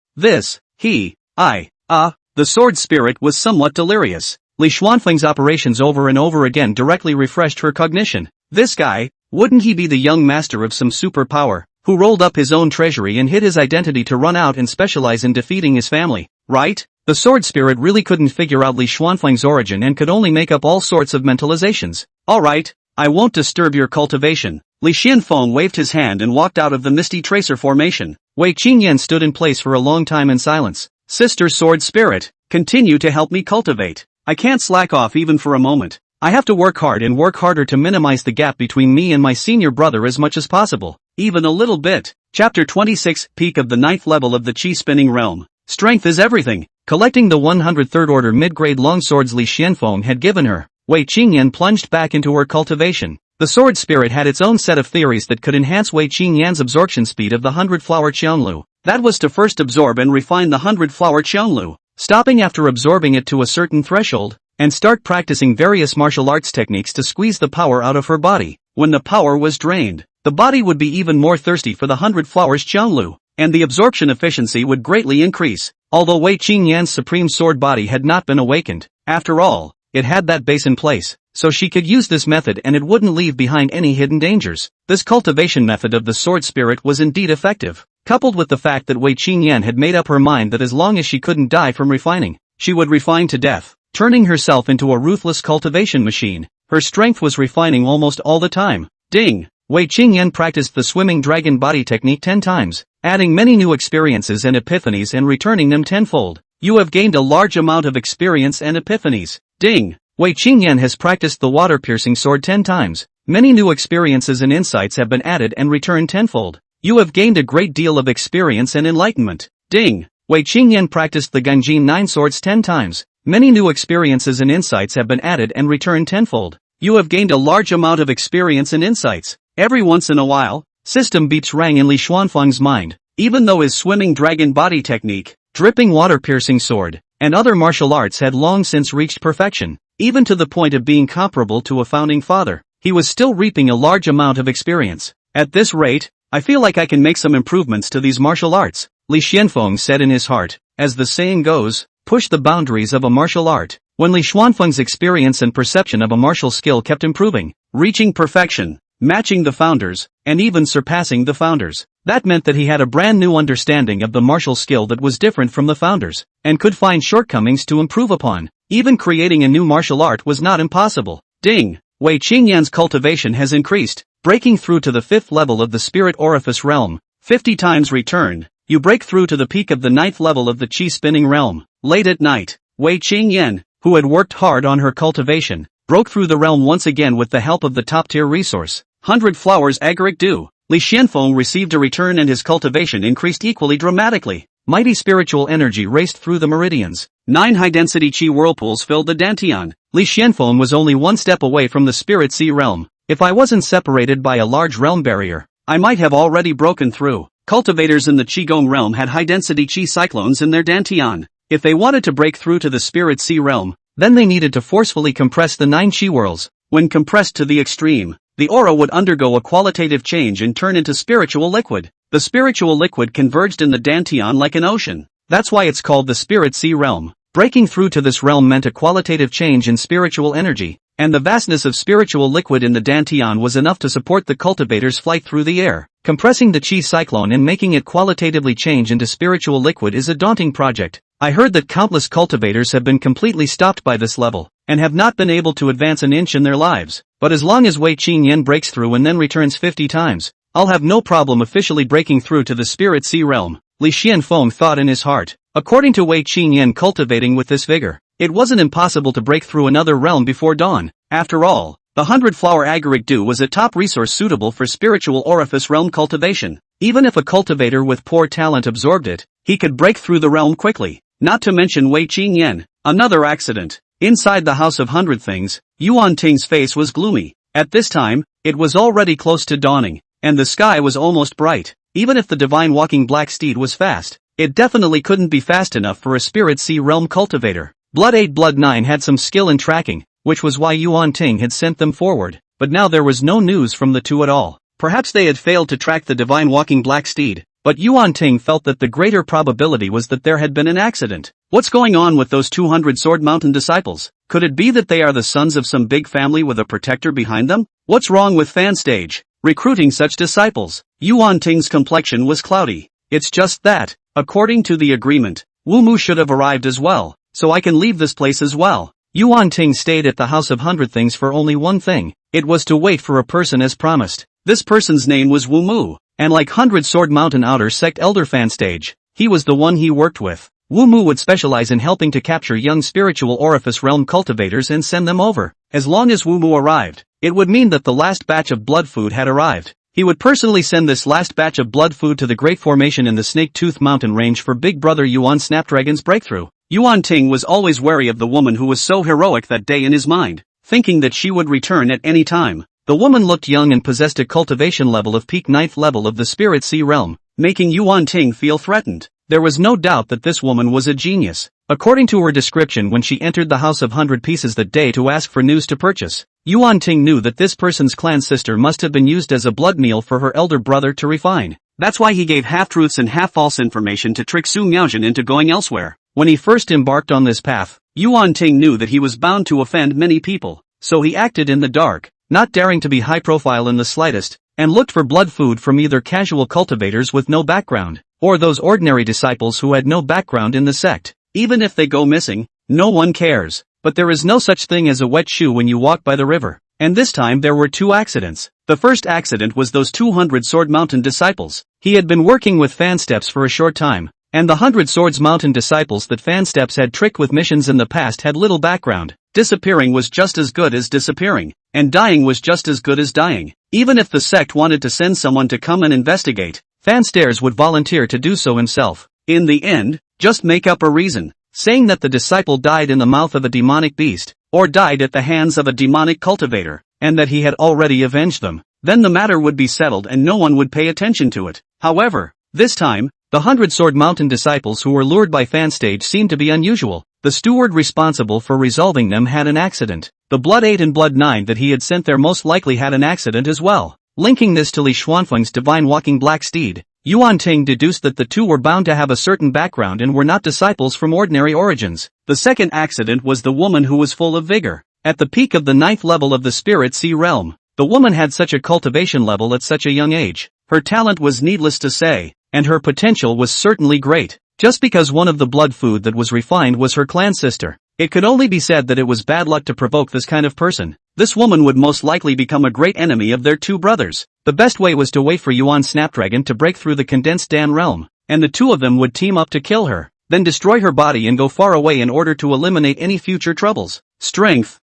The sword spirit was somewhat delirious. Li Xuanfeng's operations over and over again directly refreshed her cognition. This guy, wouldn't he be the young master of some superpower, who rolled up his own treasury and hid his identity to run out and specialize in defeating his family, right? The sword spirit really couldn't figure out Li Xuanfeng's origin and could only make up all sorts of mentalizations. Alright, I won't disturb your cultivation. Li Xuanfeng waved his hand and walked out of the misty tracer formation. Wei Qingyan stood in place for a long time in silence. Sister Sword Spirit, continue to help me cultivate. I can't slack off even for a moment. I have to work hard and work harder to minimize the gap between me and my senior brother as much as possible. Even a little bit. Chapter 26, Peak of the 9th level of the Qi Spinning Realm. Strength is everything. Collecting the 103rd order mid-grade longswords Li Xuanfeng had given her, Wei Qingyan plunged back into her cultivation. The sword spirit had its own set of theories that could enhance Wei Qingyan's absorption speed of the 100-flower Qianlu. That was to first absorb and refine the 100-flower Qianlu, stopping after absorbing it to a certain threshold, and start practicing various martial arts techniques to squeeze the power out of her body. When the power was drained, the body would be even more thirsty for the 100 flowers Qianlu, and the absorption efficiency would greatly increase. Although Wei Qingyan's supreme sword body had not been awakened, after all, it had that base in place, so she could use this method and it wouldn't leave behind any hidden dangers. This cultivation method of the sword spirit was indeed effective, coupled with the fact that Wei Qingyan had made up her mind that as long as she couldn't die from refining, she would refine to death, turning herself into a ruthless cultivation machine. Her strength was refining almost all the time. Ding! Wei Qingyan practiced the swimming dragon body technique 10 times, adding many new experiences and epiphanies and returning them tenfold. You have gained a large amount of experience and epiphanies. Ding! Wei Qingyan has practiced the water-piercing sword 10 times. Many new experiences and insights have been added and returned tenfold. You have gained a great deal of experience and enlightenment. Ding! Wei Qingyan practiced the Ganjin 9 swords 10 times. Many new experiences and insights have been added and returned tenfold. You have gained a large amount of experience and insights. Every once in a while, system beeps rang in Li Xuanfeng's mind. Even though his swimming dragon body technique, dripping water-piercing sword, and other martial arts had long since reached perfection, even to the point of being comparable to a founding father, he was still reaping a large amount of experience. At this rate, I feel like I can make some improvements to these martial arts, Li Xuanfeng said in his heart. As the saying goes, push the boundaries of a martial art. When Li Xuanfeng's experience and perception of a martial skill kept improving, reaching perfection, matching the founders, and even surpassing the founders, that meant that he had a brand new understanding of the martial skill that was different from the founders, and could find shortcomings to improve upon. Even creating a new martial art was not impossible. Ding! Wei Qingyan's cultivation has increased, breaking through to the 5th level of the spirit orifice realm. 50 times returned, you break through to the peak of the 9th level of the Qi spinning realm. Late at night, Wei Qingyan, who had worked hard on her cultivation, broke through the realm once again with the help of the top-tier resource, 100 flowers agaric dew. Li Xuanfeng received a return and his cultivation increased equally dramatically. Mighty spiritual energy raced through the meridians. 9 high-density Qi whirlpools filled the Dantian. Li Xuanfeng was only one step away from the spirit sea realm. If I wasn't separated by a large realm barrier, I might have already broken through. Cultivators in the Qigong realm had high-density Qi cyclones in their Dantian. If they wanted to break through to the spirit sea realm, then they needed to forcefully compress the 9 Qi whirls. When compressed to the extreme, the aura would undergo a qualitative change and turn into spiritual liquid. The spiritual liquid converged in the Dantian like an ocean. That's why it's called the spirit sea realm. Breaking through to this realm meant a qualitative change in spiritual energy, and the vastness of spiritual liquid in the Dantian was enough to support the cultivator's flight through the air. Compressing the Qi cyclone and making it qualitatively change into spiritual liquid is a daunting project. I heard that countless cultivators have been completely stopped by this level, and have not been able to advance an inch in their lives. But as long as Wei Qingyan breaks through and then returns 50 times, I'll have no problem officially breaking through to the spirit sea realm, Li Xuanfeng thought in his heart. According to Wei Qingyan cultivating with this vigor, it wasn't impossible to break through another realm before dawn. After all, the 100-flower agaric dew was a top resource suitable for spiritual orifice realm cultivation. Even if a cultivator with poor talent absorbed it, he could break through the realm quickly. Not to mention Wei Qingyan. Another accident. Inside the House of Hundred Things, Xuanfeng's face was gloomy. At this time, it was already close to dawning, and the sky was almost bright. Even if the divine walking black steed was fast, it definitely couldn't be fast enough for a spirit sea realm cultivator. Blood 8 Blood 9 had some skill in tracking, which was why Xuanfeng had sent them forward, but now there was no news from the two at all. Perhaps they had failed to track the divine walking black steed, but Xuanfeng felt that the greater probability was that there had been an accident. What's going on with those 200 Sword Mountain disciples? Could it be that they are the sons of some big family with a protector behind them? What's wrong with Fanstage recruiting such disciples? Xuanfeng's complexion was cloudy. It's just that, according to the agreement, Wu Mu should have arrived as well, so I can leave this place as well. Xuanfeng stayed at the House of Hundred Things for only one thing. It was to wait for a person as promised. This person's name was Wu Mu, and like 100 Sword Mountain Outer Sect Elder Fanstage, he was the one he worked with. Wu Mu would specialize in helping to capture young spiritual orifice realm cultivators and send them over. As long as Wu Mu arrived, it would mean that the last batch of blood food had arrived. He would personally send this last batch of blood food to the Great Formation in the Snake Tooth Mountain Range for Big Brother Yuan Snapdragon's breakthrough. Xuanfeng was always wary of the woman who was so heroic that day in his mind, thinking that she would return at any time. The woman looked young and possessed a cultivation level of peak 9th level of the Spirit Sea realm, making Xuanfeng feel threatened. There was no doubt that this woman was a genius. According to her description when she entered the House of 100 Pieces that day to ask for news to purchase, Xuanfeng knew that this person's clan sister must have been used as a blood meal for her elder brother to refine. That's why he gave half-truths and half-false information to trick Su Miaojin into going elsewhere. When he first embarked on this path, Xuanfeng knew that he was bound to offend many people, so he acted in the dark, not daring to be high-profile in the slightest, and looked for blood food from either casual cultivators with no background, or those ordinary disciples who had no background in the sect. Even if they go missing, no one cares. But there is no such thing as a wet shoe when you walk by the river. And this time there were two accidents. The first accident was those 200 Sword Mountain disciples. He had been working with Fansteps for a short time, and the 100 Swords Mountain disciples that Fansteps had tricked with missions in the past had little background. Disappearing was just as good as disappearing, and dying was just as good as dying. Even if the sect wanted to send someone to come and investigate, Fanstairs would volunteer to do so himself. In the end, just make up a reason, saying that the disciple died in the mouth of a demonic beast, or died at the hands of a demonic cultivator, and that he had already avenged them. Then the matter would be settled and no one would pay attention to it. However, this time, the 100 Sword Mountain disciples who were lured by Fanstage seemed to be unusual. The steward responsible for resolving them had an accident. The Blood 8 and Blood 9 that he had sent there most likely had an accident as well. Linking this to Li Xuanfeng's divine walking black steed, Xuanfeng deduced that the two were bound to have a certain background and were not disciples from ordinary origins. The second accident was the woman who was full of vigor. At the peak of the 9th level of the Spirit Sea realm, the woman had such a cultivation level at such a young age. Her talent was needless to say, and her potential was certainly great. Just because one of the blood food that was refined was her clan sister, it could only be said that it was bad luck to provoke this kind of person. This woman would most likely become a great enemy of their two brothers. The best way was to wait for Yuan Snapdragon to break through the condensed Dan realm, and the two of them would team up to kill her, then destroy her body and go far away in order to eliminate any future troubles. Strength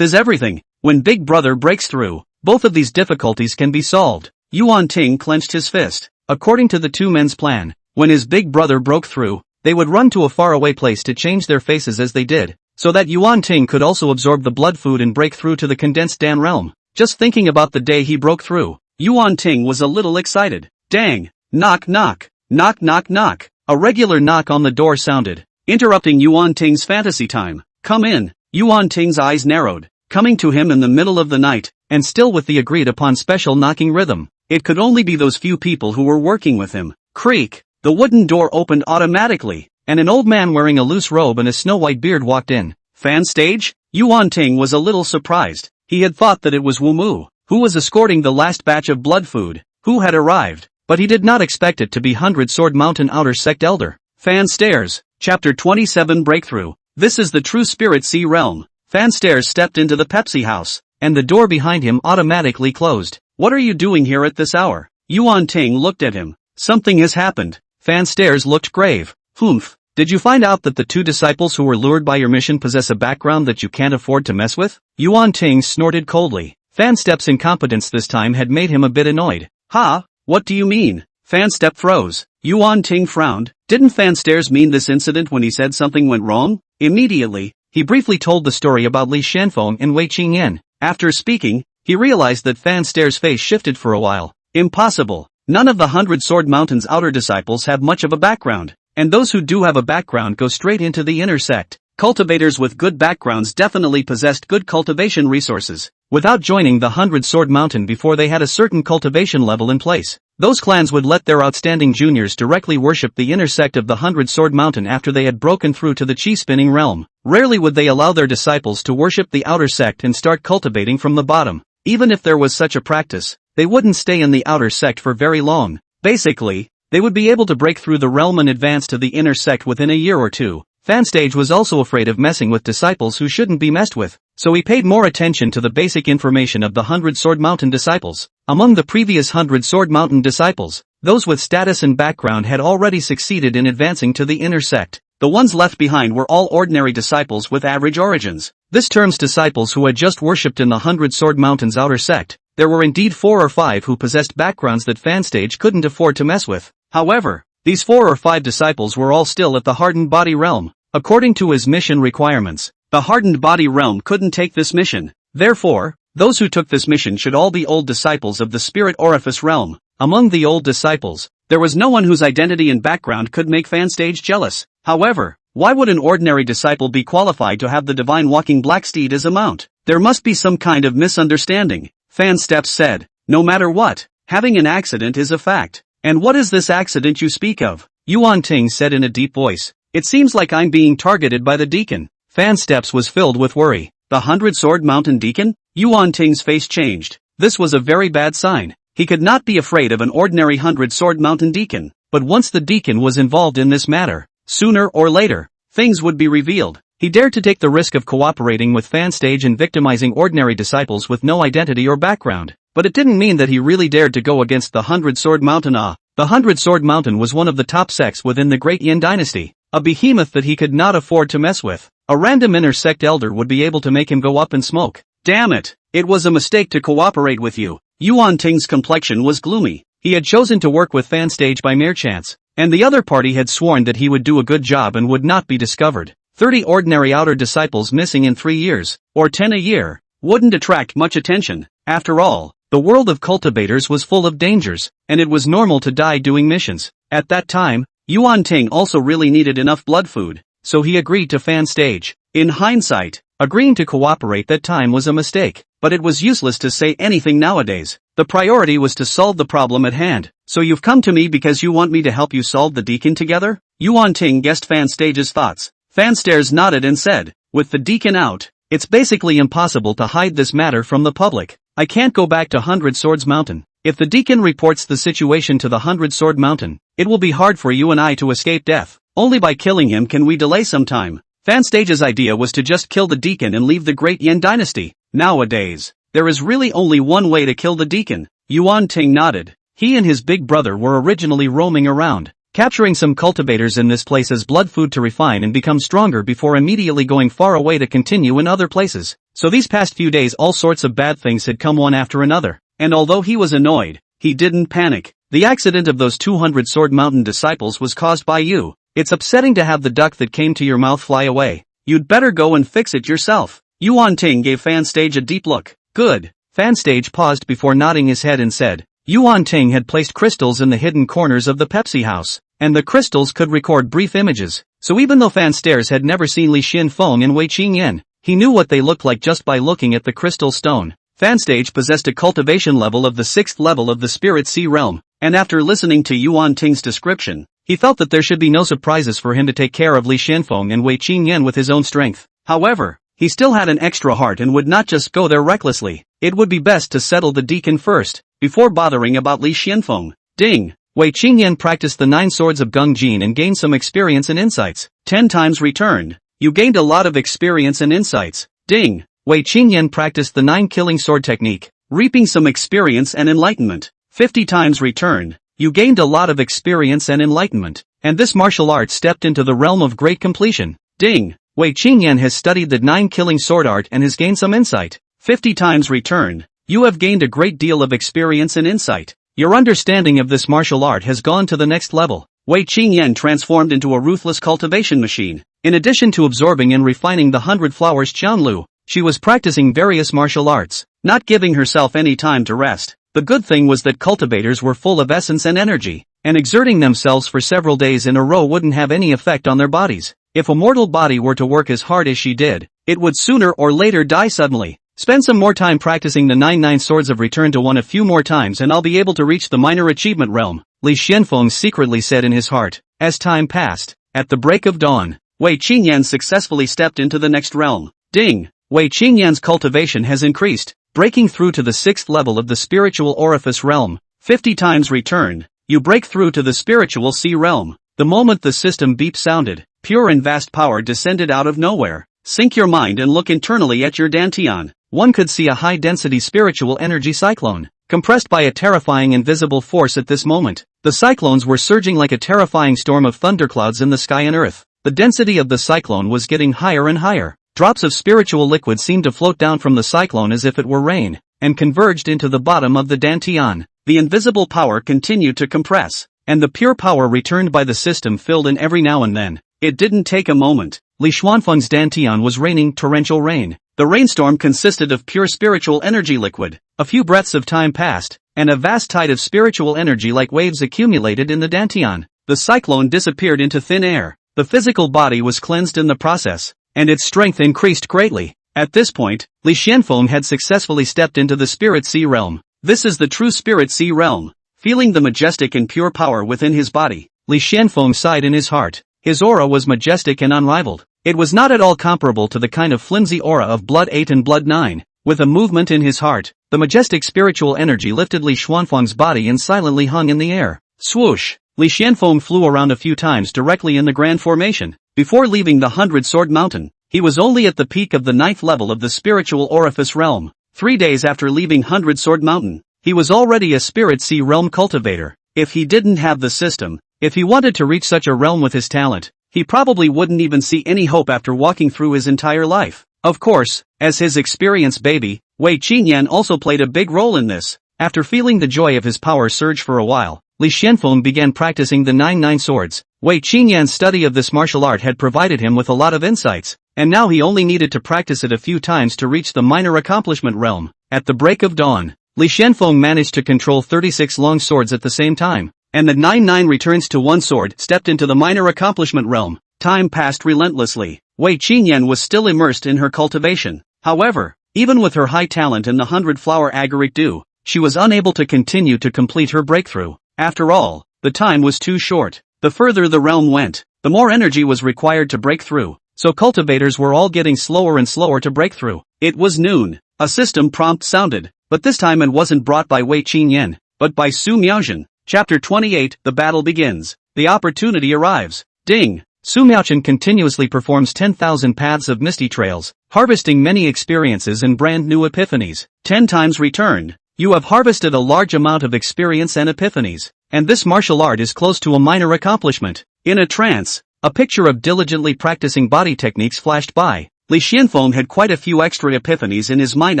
is everything. When Big Brother breaks through, both of these difficulties can be solved. Xuanfeng clenched his fist. According to the two men's plan, when his big brother broke through, they would run to a faraway place to change their faces as they did, so that Xuanfeng could also absorb the blood food and break through to the condensed Dan realm. Just thinking about the day he broke through, Xuanfeng was a little excited. Dang! Knock knock! Knock knock knock! A regular knock on the door sounded, interrupting Xuanfeng's fantasy time. Come in. Xuanfeng's eyes narrowed, coming to him in the middle of the night, and still with the agreed upon special knocking rhythm. It could only be those few people who were working with him. Creak! The wooden door opened automatically, and an old man wearing a loose robe and a snow-white beard walked in. Fanstage? Xuanfeng was a little surprised. He had thought that it was Wu Mu, who was escorting the last batch of blood food, who had arrived, but he did not expect it to be 100 Sword Mountain Outer Sect Elder. Fanstairs, Chapter 27 Breakthrough. This is the true Spirit Sea realm. Fanstairs stepped into the Pepsi house, and the door behind him automatically closed. What are you doing here at this hour? Xuanfeng looked at him. Something has happened. Fanstairs looked grave. Humph. Did you find out that the two disciples who were lured by your mission possess a background that you can't afford to mess with? Xuanfeng snorted coldly. Fanstep's incompetence this time had made him a bit annoyed. Ha? What do you mean? Fanstep froze. Xuanfeng frowned. Didn't Fanstairs mean this incident when he said something went wrong? Immediately, he briefly told the story about Li Xuanfeng and Wei Qingyan. After speaking, he realized that Fanstairs' face shifted for a while. Impossible. None of the 100 Sword Mountain's outer disciples have much of a background, and those who do have a background go straight into the inner sect. Cultivators with good backgrounds definitely possessed good cultivation resources, without joining the 100 Sword Mountain before they had a certain cultivation level in place. Those clans would let their outstanding juniors directly worship the inner sect of the 100-sword mountain after they had broken through to the chi-spinning realm. Rarely would they allow their disciples to worship the outer sect and start cultivating from the bottom. Even if there was such a practice, they wouldn't stay in the outer sect for very long. Basically, they would be able to break through the realm and advance to the inner sect within a year or two. Fanstage was also afraid of messing with disciples who shouldn't be messed with, so he paid more attention to the basic information of the 100-sword mountain disciples. Among the previous 100-sword mountain disciples, those with status and background had already succeeded in advancing to the inner sect. The ones left behind were all ordinary disciples with average origins. This terms disciples who had just worshipped in the 100-sword mountain's outer sect. There were indeed 4 or 5 who possessed backgrounds that Fanstage couldn't afford to mess with. However, these 4 or 5 disciples were all still at the hardened body realm. According to his mission requirements, the hardened body realm couldn't take this mission. Therefore, those who took this mission should all be old disciples of the spirit orifice realm. Among the old disciples, there was no one whose identity and background could make Fanstage jealous. However, why would an ordinary disciple be qualified to have the divine walking black steed as a mount? There must be some kind of misunderstanding. Fansteps said, no matter what, having an accident is a fact. And what is this accident you speak of? Xuanfeng said in a deep voice. It seems like I'm being targeted by the deacon. Fansteps was filled with worry. The 100-sword mountain deacon? Xuanfeng's face changed. This was a very bad sign. He could not be afraid of an ordinary 100-sword mountain deacon. But once the deacon was involved in this matter, sooner or later, things would be revealed. He dared to take the risk of cooperating with Fanstage and victimizing ordinary disciples with no identity or background. But it didn't mean that he really dared to go against the 100-sword mountain. The 100-sword mountain was one of the top sects within the Great Yin dynasty. A behemoth that he could not afford to mess with. A random inner sect elder would be able to make him go up in smoke. Damn it! It was a mistake to cooperate with you. Xuanfeng's complexion was gloomy. He had chosen to work with Fanstage by mere chance, and the other party had sworn that he would do a good job and would not be discovered. 30 ordinary outer disciples missing in 3 years, or 10 a year, wouldn't attract much attention. After all, the world of cultivators was full of dangers, and it was normal to die doing missions. At that time, Xuanfeng also really needed enough blood food, so he agreed to Fanstage. In hindsight, agreeing to cooperate that time was a mistake, but it was useless to say anything nowadays. The priority was to solve the problem at hand. So you've come to me because you want me to help you solve the deacon together? Xuanfeng guessed Fanstage's thoughts. Fanstages nodded and said, with the deacon out, it's basically impossible to hide this matter from the public. I can't go back to 100 Swords Mountain. If the deacon reports the situation to the 100 Sword Mountain, it will be hard for you and I to escape death. Only by killing him can we delay some time. Fanstage's idea was to just kill the deacon and leave the Great Yin dynasty. Nowadays, there is really only one way to kill the deacon. Xuanfeng nodded. He and his big brother were originally roaming around, capturing some cultivators in this place as blood food to refine and become stronger before immediately going far away to continue in other places. So these past few days all sorts of bad things had come one after another. And although he was annoyed, he didn't panic. The accident of those 200 Sword Mountain disciples was caused by you. It's upsetting to have the duck that came to your mouth fly away. You'd better go and fix it yourself. Xuanfeng gave Fanstage a deep look. Good. Fanstage paused before nodding his head and said, Xuanfeng had placed crystals in the hidden corners of the Pepsi house, and the crystals could record brief images. So even though Fanstage had never seen Li Xuanfeng and Wei Qingyan, he knew what they looked like just by looking at the crystal stone. Fanstage possessed a cultivation level of the 6th level of the Spirit Sea realm, and after listening to Xuanfeng's description, he felt that there should be no surprises for him to take care of Li Xuanfeng and Wei Qingyan with his own strength. However, he still had an extra heart and would not just go there recklessly. It would be best to settle the deacon first, before bothering about Li Xuanfeng. Ding! Wei Qingyan practiced the 9 swords of Gung Jin and gained some experience and insights. 10 times returned. You gained a lot of experience and insights. Ding! Wei Qingyan practiced the 9 killing sword technique, reaping some experience and enlightenment. 50 times returned. You gained a lot of experience and enlightenment. And this martial art stepped into the realm of great completion. Ding! Wei Qingyan has studied the 9 killing sword art and has gained some insight. 50 times returned. You have gained a great deal of experience and insight. Your understanding of this martial art has gone to the next level. Wei Qingyan transformed into a ruthless cultivation machine. In addition to absorbing and refining the 100 flowers Qianlu, she was practicing various martial arts, not giving herself any time to rest. The good thing was that cultivators were full of essence and energy, and exerting themselves for several days in a row wouldn't have any effect on their bodies. If a mortal body were to work as hard as she did, it would sooner or later die suddenly. Spend some more time practicing the 99 swords of return to one a few more times and I'll be able to reach the minor achievement realm, Li Xuanfeng secretly said in his heart. As time passed, at the break of dawn, Wei Qingyan successfully stepped into the next realm. Ding! Wei Qingyan's cultivation has increased, breaking through to the 6th level of the spiritual orifice realm. 50 times return, you break through to the spiritual sea realm. The moment the system beep sounded, pure and vast power descended out of nowhere. Sink your mind and look internally at your dantian. One could see a high-density spiritual energy cyclone, compressed by a terrifying invisible force at this moment. The cyclones were surging like a terrifying storm of thunderclouds in the sky and earth. The density of the cyclone was getting higher and higher. Drops of spiritual liquid seemed to float down from the cyclone as if it were rain, and converged into the bottom of the dantian. The invisible power continued to compress, and the pure power returned by the system filled in every now and then. It didn't take a moment. Li Xuanfeng's dantian was raining torrential rain. The rainstorm consisted of pure spiritual energy liquid. A few breaths of time passed, and a vast tide of spiritual energy like waves accumulated in the dantian. The cyclone disappeared into thin air. The physical body was cleansed in the process, and its strength increased greatly. At this point, Li Xuanfeng had successfully stepped into the spirit sea realm. This is the true spirit sea realm. Feeling the majestic and pure power within his body, Li Xuanfeng sighed in his heart. His aura was majestic and unrivaled. It was not at all comparable to the kind of flimsy aura of Blood 8 and Blood 9. With a movement in his heart, the majestic spiritual energy lifted Li Xuanfeng's body and silently hung in the air. Swoosh! Li Xuanfeng flew around a few times directly in the grand formation. Before leaving the 100-sword mountain, he was only at the peak of the 9th level of the spiritual orifice realm. 3 days after leaving 100-sword mountain, he was already a spirit sea realm cultivator. If he didn't have the system, if he wanted to reach such a realm with his talent, he probably wouldn't even see any hope after walking through his entire life. Of course, as his experienced baby, Wei Qingyan also played a big role in this. After feeling the joy of his power surge for a while, Li Xuanfeng began practicing the 99 swords. Wei Qingyan's study of this martial art had provided him with a lot of insights, and now he only needed to practice it a few times to reach the minor accomplishment realm. At the break of dawn, Li Xuanfeng managed to control 36 long swords at the same time, and the 99 returns to one sword stepped into the minor accomplishment realm. Time passed relentlessly. Wei Qingyan was still immersed in her cultivation. However, even with her high talent and the 100-flower agaric dew, she was unable to continue to complete her breakthrough. After all, the time was too short. The further the realm went, the more energy was required to break through, so cultivators were all getting slower and slower to break through. It was noon. A system prompt sounded, but this time it wasn't brought by Wei Qingyan, but by Su Miaozhen. Chapter 28, The Battle Begins. The opportunity arrives. Ding! Su Miaozhen continuously performs 10,000 paths of misty trails, harvesting many experiences and brand new epiphanies. 10 times returned. You have harvested a large amount of experience and epiphanies, and this martial art is close to a minor accomplishment. In a trance, a picture of diligently practicing body techniques flashed by. Li Xuanfeng had quite a few extra epiphanies in his mind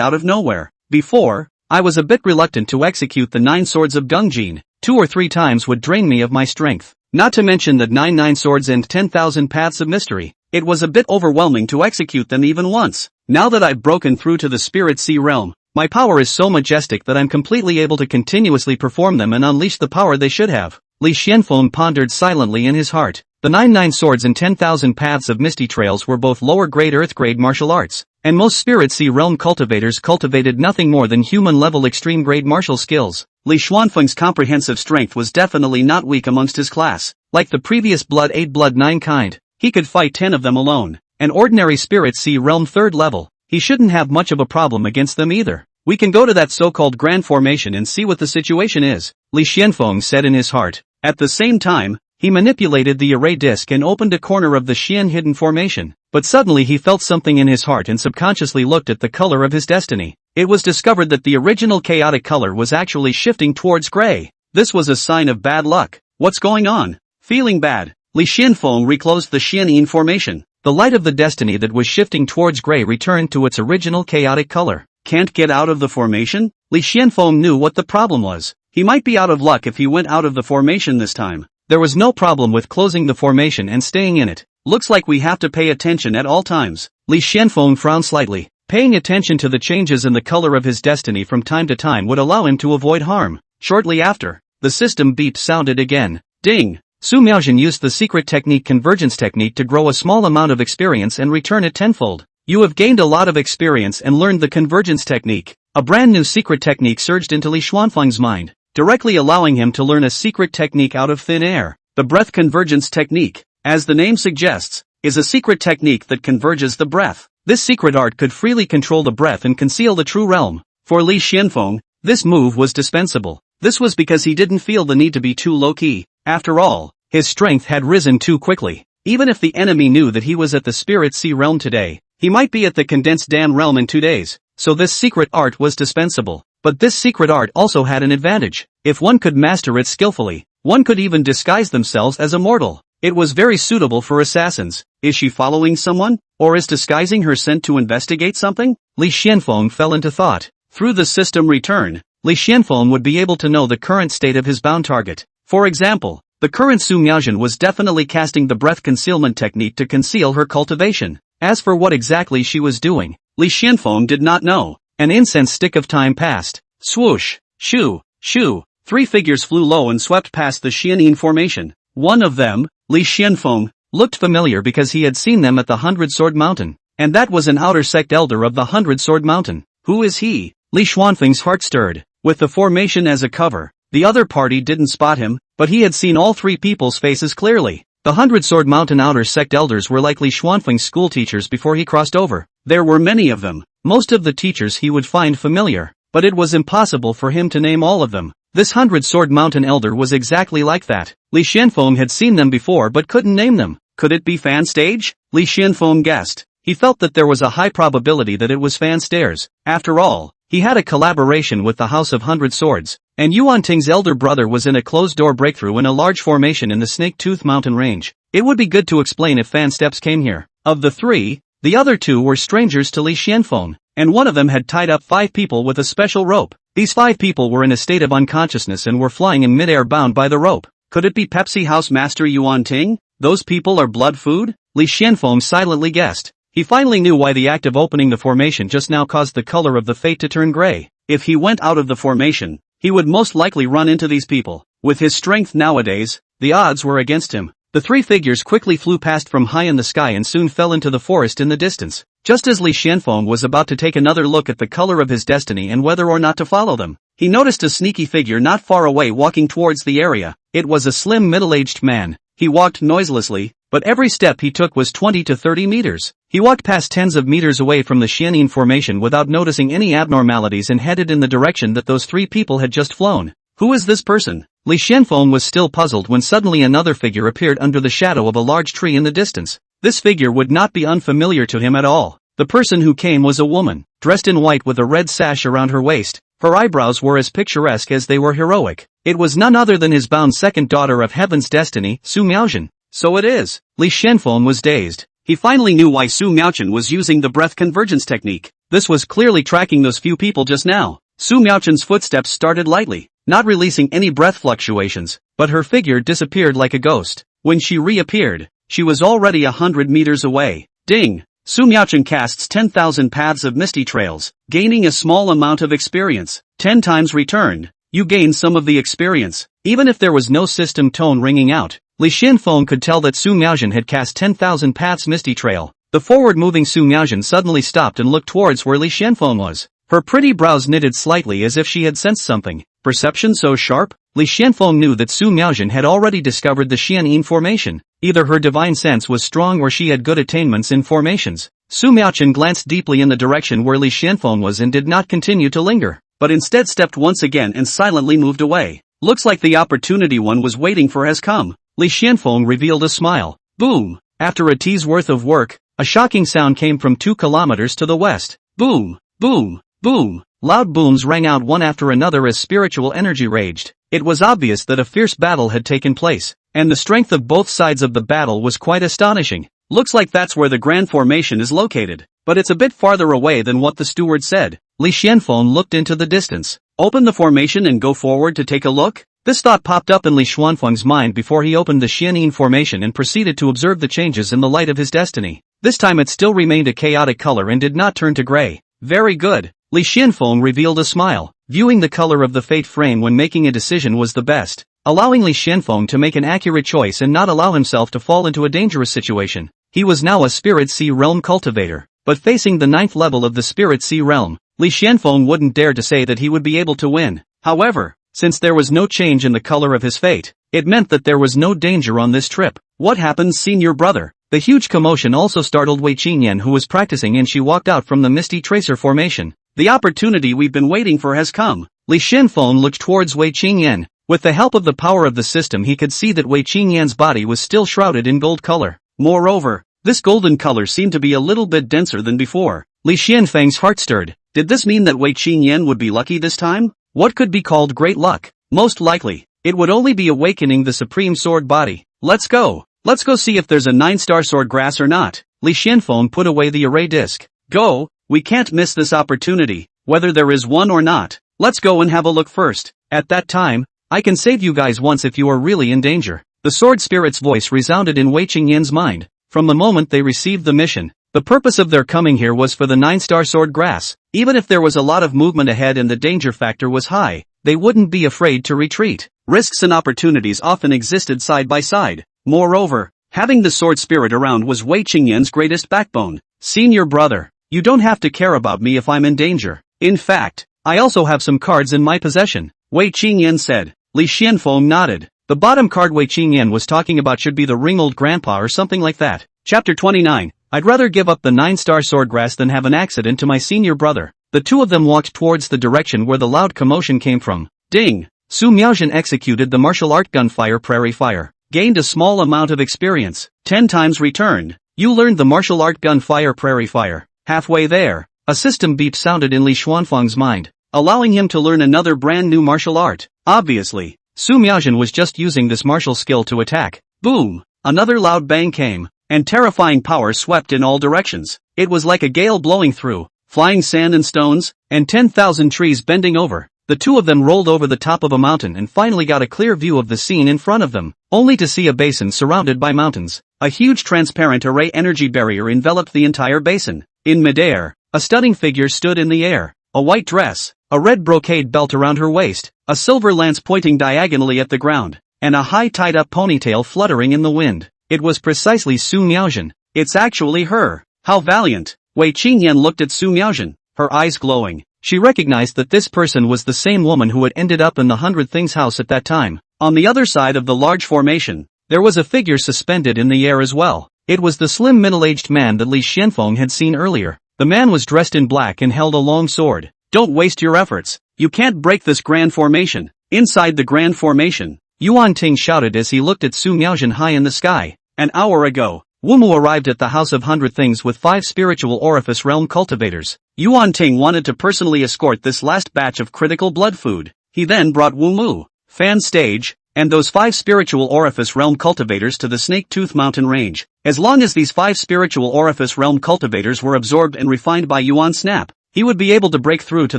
out of nowhere. Before, I was a bit reluctant to execute the 9 swords of Dongjin. 2 or 3 times would drain me of my strength. Not to mention the 99 swords and 10,000 paths of mystery. It was a bit overwhelming to execute them even once. Now that I've broken through to the spirit sea realm, my power is so majestic that I'm completely able to continuously perform them and unleash the power they should have. Li Xuanfeng pondered silently in his heart. The 99 swords and 10,000 paths of misty trails were both lower-grade earth-grade martial arts, and most spirit sea realm cultivators cultivated nothing more than human-level extreme-grade martial skills. Li Xuanfeng's comprehensive strength was definitely not weak amongst his class. Like the previous Blood 8 Blood 9 kind, he could fight 10 of them alone. An ordinary spirit sea realm 3rd level, he shouldn't have much of a problem against them either. We can go to that so-called grand formation and see what the situation is, Li Xuanfeng said in his heart. At the same time, he manipulated the array disc and opened a corner of the Xian hidden formation. But suddenly he felt something in his heart and subconsciously looked at the color of his destiny. It was discovered that the original chaotic color was actually shifting towards gray. This was a sign of bad luck. What's going on? Feeling bad, Li Xuanfeng reclosed the Xian formation. The light of the destiny that was shifting towards gray returned to its original chaotic color. Can't get out of the formation? Li Xuanfeng knew what the problem was. He might be out of luck if he went out of the formation this time. There was no problem with closing the formation and staying in it. Looks like we have to pay attention at all times. Li Xuanfeng frowned slightly. Paying attention to the changes in the color of his destiny from time to time would allow him to avoid harm. Shortly after, the system beep sounded again. Ding! Su Miaozhen used the secret technique convergence technique to grow a small amount of experience and return it tenfold. You have gained a lot of experience and learned the convergence technique. A brand new secret technique surged into Li Xuanfeng's mind, directly allowing him to learn a secret technique out of thin air. The breath convergence technique, as the name suggests, is a secret technique that converges the breath. This secret art could freely control the breath and conceal the true realm. For Li Xuanfeng, this move was dispensable. This was because he didn't feel the need to be too low-key. After all, his strength had risen too quickly. Even if the enemy knew that he was at the Spirit Sea realm today, he might be at the Condensed Dan realm in 2 days. So this secret art was dispensable. But this secret art also had an advantage. If one could master it skillfully, one could even disguise themselves as a mortal. It was very suitable for assassins. Is she following someone? Or is disguising her sent to investigate something? Li Xuanfeng fell into thought. Through the system return, Li Xuanfeng would be able to know the current state of his bound target. For example, the current Su Miaojin was definitely casting the breath concealment technique to conceal her cultivation. As for what exactly she was doing, Li Xuanfeng did not know. An incense stick of time passed. Swoosh, shoo, shoo. 3 figures flew low and swept past the Xianyin formation. One of them, Li Xuanfeng, looked familiar because he had seen them at the 100-sword mountain. And that was an outer sect elder of the 100-sword mountain. Who is he? Li Xuanfeng's heart stirred. With the formation as a cover, the other party didn't spot him, but he had seen all 3 people's faces clearly. The 100-sword mountain outer sect elders were like Li Xuanfeng's school teachers before he crossed over. There were many of them. Most of the teachers he would find familiar, but it was impossible for him to name all of them. This 100-sword mountain elder was exactly like that. Li Xuanfeng had seen them before but couldn't name them. Could it be fan stage? Li Xuanfeng guessed. He felt that there was a high probability that it was fan stairs. After all, he had a collaboration with the House of 100 Swords, and Yuan Ting's elder brother was in a closed-door breakthrough in a large formation in the Snake Tooth Mountain range. It would be good to explain if fan steps came here. Of the 3, the other 2 were strangers to Li Xuanfeng, and one of them had tied up 5 people with a special rope. These 5 people were in a state of unconsciousness and were flying in midair bound by the rope. Could it be Pepsi House Master Yuan Ting? Those people are blood food? Li Xuanfeng silently guessed. He finally knew why the act of opening the formation just now caused the color of the fate to turn gray. If he went out of the formation, he would most likely run into these people. With his strength nowadays, the odds were against him. The 3 figures quickly flew past from high in the sky and soon fell into the forest in the distance. Just as Li Xuanfeng was about to take another look at the color of his destiny and whether or not to follow them, he noticed a sneaky figure not far away walking towards the area. It was a slim middle-aged man. He walked noiselessly, but every step he took was 20 to 30 meters. He walked past tens of meters away from the Xianyin formation without noticing any abnormalities and headed in the direction that those 3 people had just flown. Who is this person? Li Xuanfeng was still puzzled when suddenly another figure appeared under the shadow of a large tree in the distance. This figure would not be unfamiliar to him at all. The person who came was a woman, dressed in white with a red sash around her waist. Her eyebrows were as picturesque as they were heroic. It was none other than his bound second daughter of Heaven's Destiny, Su Miaojin. So it is. Li Xuanfeng was dazed. He finally knew why Su Miaojin was using the breath convergence technique. This was clearly tracking those few people just now. Su Miaojin's footsteps started lightly, not releasing any breath fluctuations, but her figure disappeared like a ghost. When she reappeared, she was already 100 meters away. Ding! Su Miaojin casts 10,000 paths of misty trails, gaining a small amount of experience. 10 times returned, you gain some of the experience. Even if there was no system tone ringing out, Li Xuanfeng could tell that Su Miaojin had cast 10,000 paths misty trail. The forward-moving Su Miaojin suddenly stopped and looked towards where Li Xuanfeng was. Her pretty brows knitted slightly as if she had sensed something. Perception so sharp? Li Xuanfeng knew that Su Miaojin had already discovered the Xianyin formation. Either her divine sense was strong or she had good attainments in formations. Su Miaojin glanced deeply in the direction where Li Xuanfeng was and did not continue to linger, but instead stepped once again and silently moved away. Looks like the opportunity one was waiting for has come. Li Xuanfeng revealed a smile. Boom! After a tea's worth of work, a shocking sound came from 2 kilometers to the west. Boom! Boom! Boom! Loud booms rang out one after another as spiritual energy raged. It was obvious that a fierce battle had taken place, and the strength of both sides of the battle was quite astonishing. Looks like that's where the Grand Formation is located, but it's a bit farther away than what the steward said. Li Xuanfeng looked into the distance. Open the formation and go forward to take a look? This thought popped up in Li Xuanfeng's mind before he opened the Xianyin formation and proceeded to observe the changes in the light of his destiny. This time it still remained a chaotic color and did not turn to gray. Very good. Li Xuanfeng revealed a smile. Viewing the color of the fate frame when making a decision was the best, allowing Li Xuanfeng to make an accurate choice and not allow himself to fall into a dangerous situation. He was now a Spirit Sea realm cultivator. but facing the 9th level of the Spirit Sea realm, Li Xuanfeng wouldn't dare to say that he would be able to win. However, since there was no change in the color of his fate, it meant that there was no danger on this trip. What happens, senior brother? The huge commotion also startled Wei Qingyan, who was practicing, and she walked out from the misty tracer formation. The opportunity we've been waiting for has come. Li Xuanfeng looked towards Wei Qingyan. With the help of the power of the system, he could see that Wei Qingyan's body was still shrouded in gold color. Moreover, this golden color seemed to be a little bit denser than before. Li Xuanfeng's heart stirred. Did this mean that Wei Qingyan would be lucky this time? What could be called great luck? Most likely, it would only be awakening the supreme sword body. Let's go. Let's go see if there's a 9-star sword grass or not. Li Xuanfeng put away the array disc. Go, we can't miss this opportunity, whether there is one or not. Let's go and have a look first. At that time, I can save you guys once if you are really in danger. The sword spirit's voice resounded in Wei Qingyan's mind. From the moment they received the mission, the purpose of their coming here was for the 9-star sword grass. Even if there was a lot of movement ahead and the danger factor was high, they wouldn't be afraid to retreat. Risks and opportunities often existed side by side. Moreover, having the sword spirit around was Wei Qingyan's greatest backbone. Senior brother, you don't have to care about me if I'm in danger. In fact, I also have some cards in my possession, Wei Qingyan said. Li Xuanfeng nodded. The bottom card Wei Qingyan was talking about should be the ring-old grandpa or something like that. Chapter 29. I'd rather give up the 9-star swordgrass than have an accident to my senior brother. The two of them walked towards the direction where the loud commotion came from. Ding! Su Miaozhen executed the martial art gunfire prairie fire. Gained a small amount of experience. 10 times returned. You learned the martial art gunfire prairie fire. Halfway there, a system beep sounded in Li Xuanfeng's mind, allowing him to learn another brand new martial art. Obviously, Su Miaozhen was just using this martial skill to attack. Boom! Another loud bang came, and terrifying power swept in all directions. It was like a gale blowing through, flying sand and stones, and 10,000 trees bending over. The two of them rolled over the top of a mountain and finally got a clear view of the scene in front of them, only to see a basin surrounded by mountains. A huge transparent array energy barrier enveloped the entire basin. In midair, a stunning figure stood in the air. A white dress, a red brocade belt around her waist, a silver lance pointing diagonally at the ground, and a high tied-up ponytail fluttering in the wind. It was precisely Su Miaozhen. It's actually her. How valiant! Wei Qingyan looked at Su Miaozhen, her eyes glowing. She recognized that this person was the same woman who had ended up in the 100 Things house at that time. On the other side of the large formation, there was a figure suspended in the air as well. It was the slim middle-aged man that Li Xuanfeng had seen earlier. The man was dressed in black and held a long sword. Don't waste your efforts. You can't break this grand formation. Inside the grand formation, Xuanfeng shouted as he looked at Su Miaozhen high in the sky. An hour ago, Wumu arrived at the House of 100 Things with 5 spiritual orifice realm cultivators. Xuanfeng wanted to personally escort this last batch of critical blood food. He then brought Wumu, Fan Stage, and those 5 spiritual orifice realm cultivators to the Snake Tooth Mountain range. As long as these 5 spiritual orifice realm cultivators were absorbed and refined by Yuan Snap, he would be able to break through to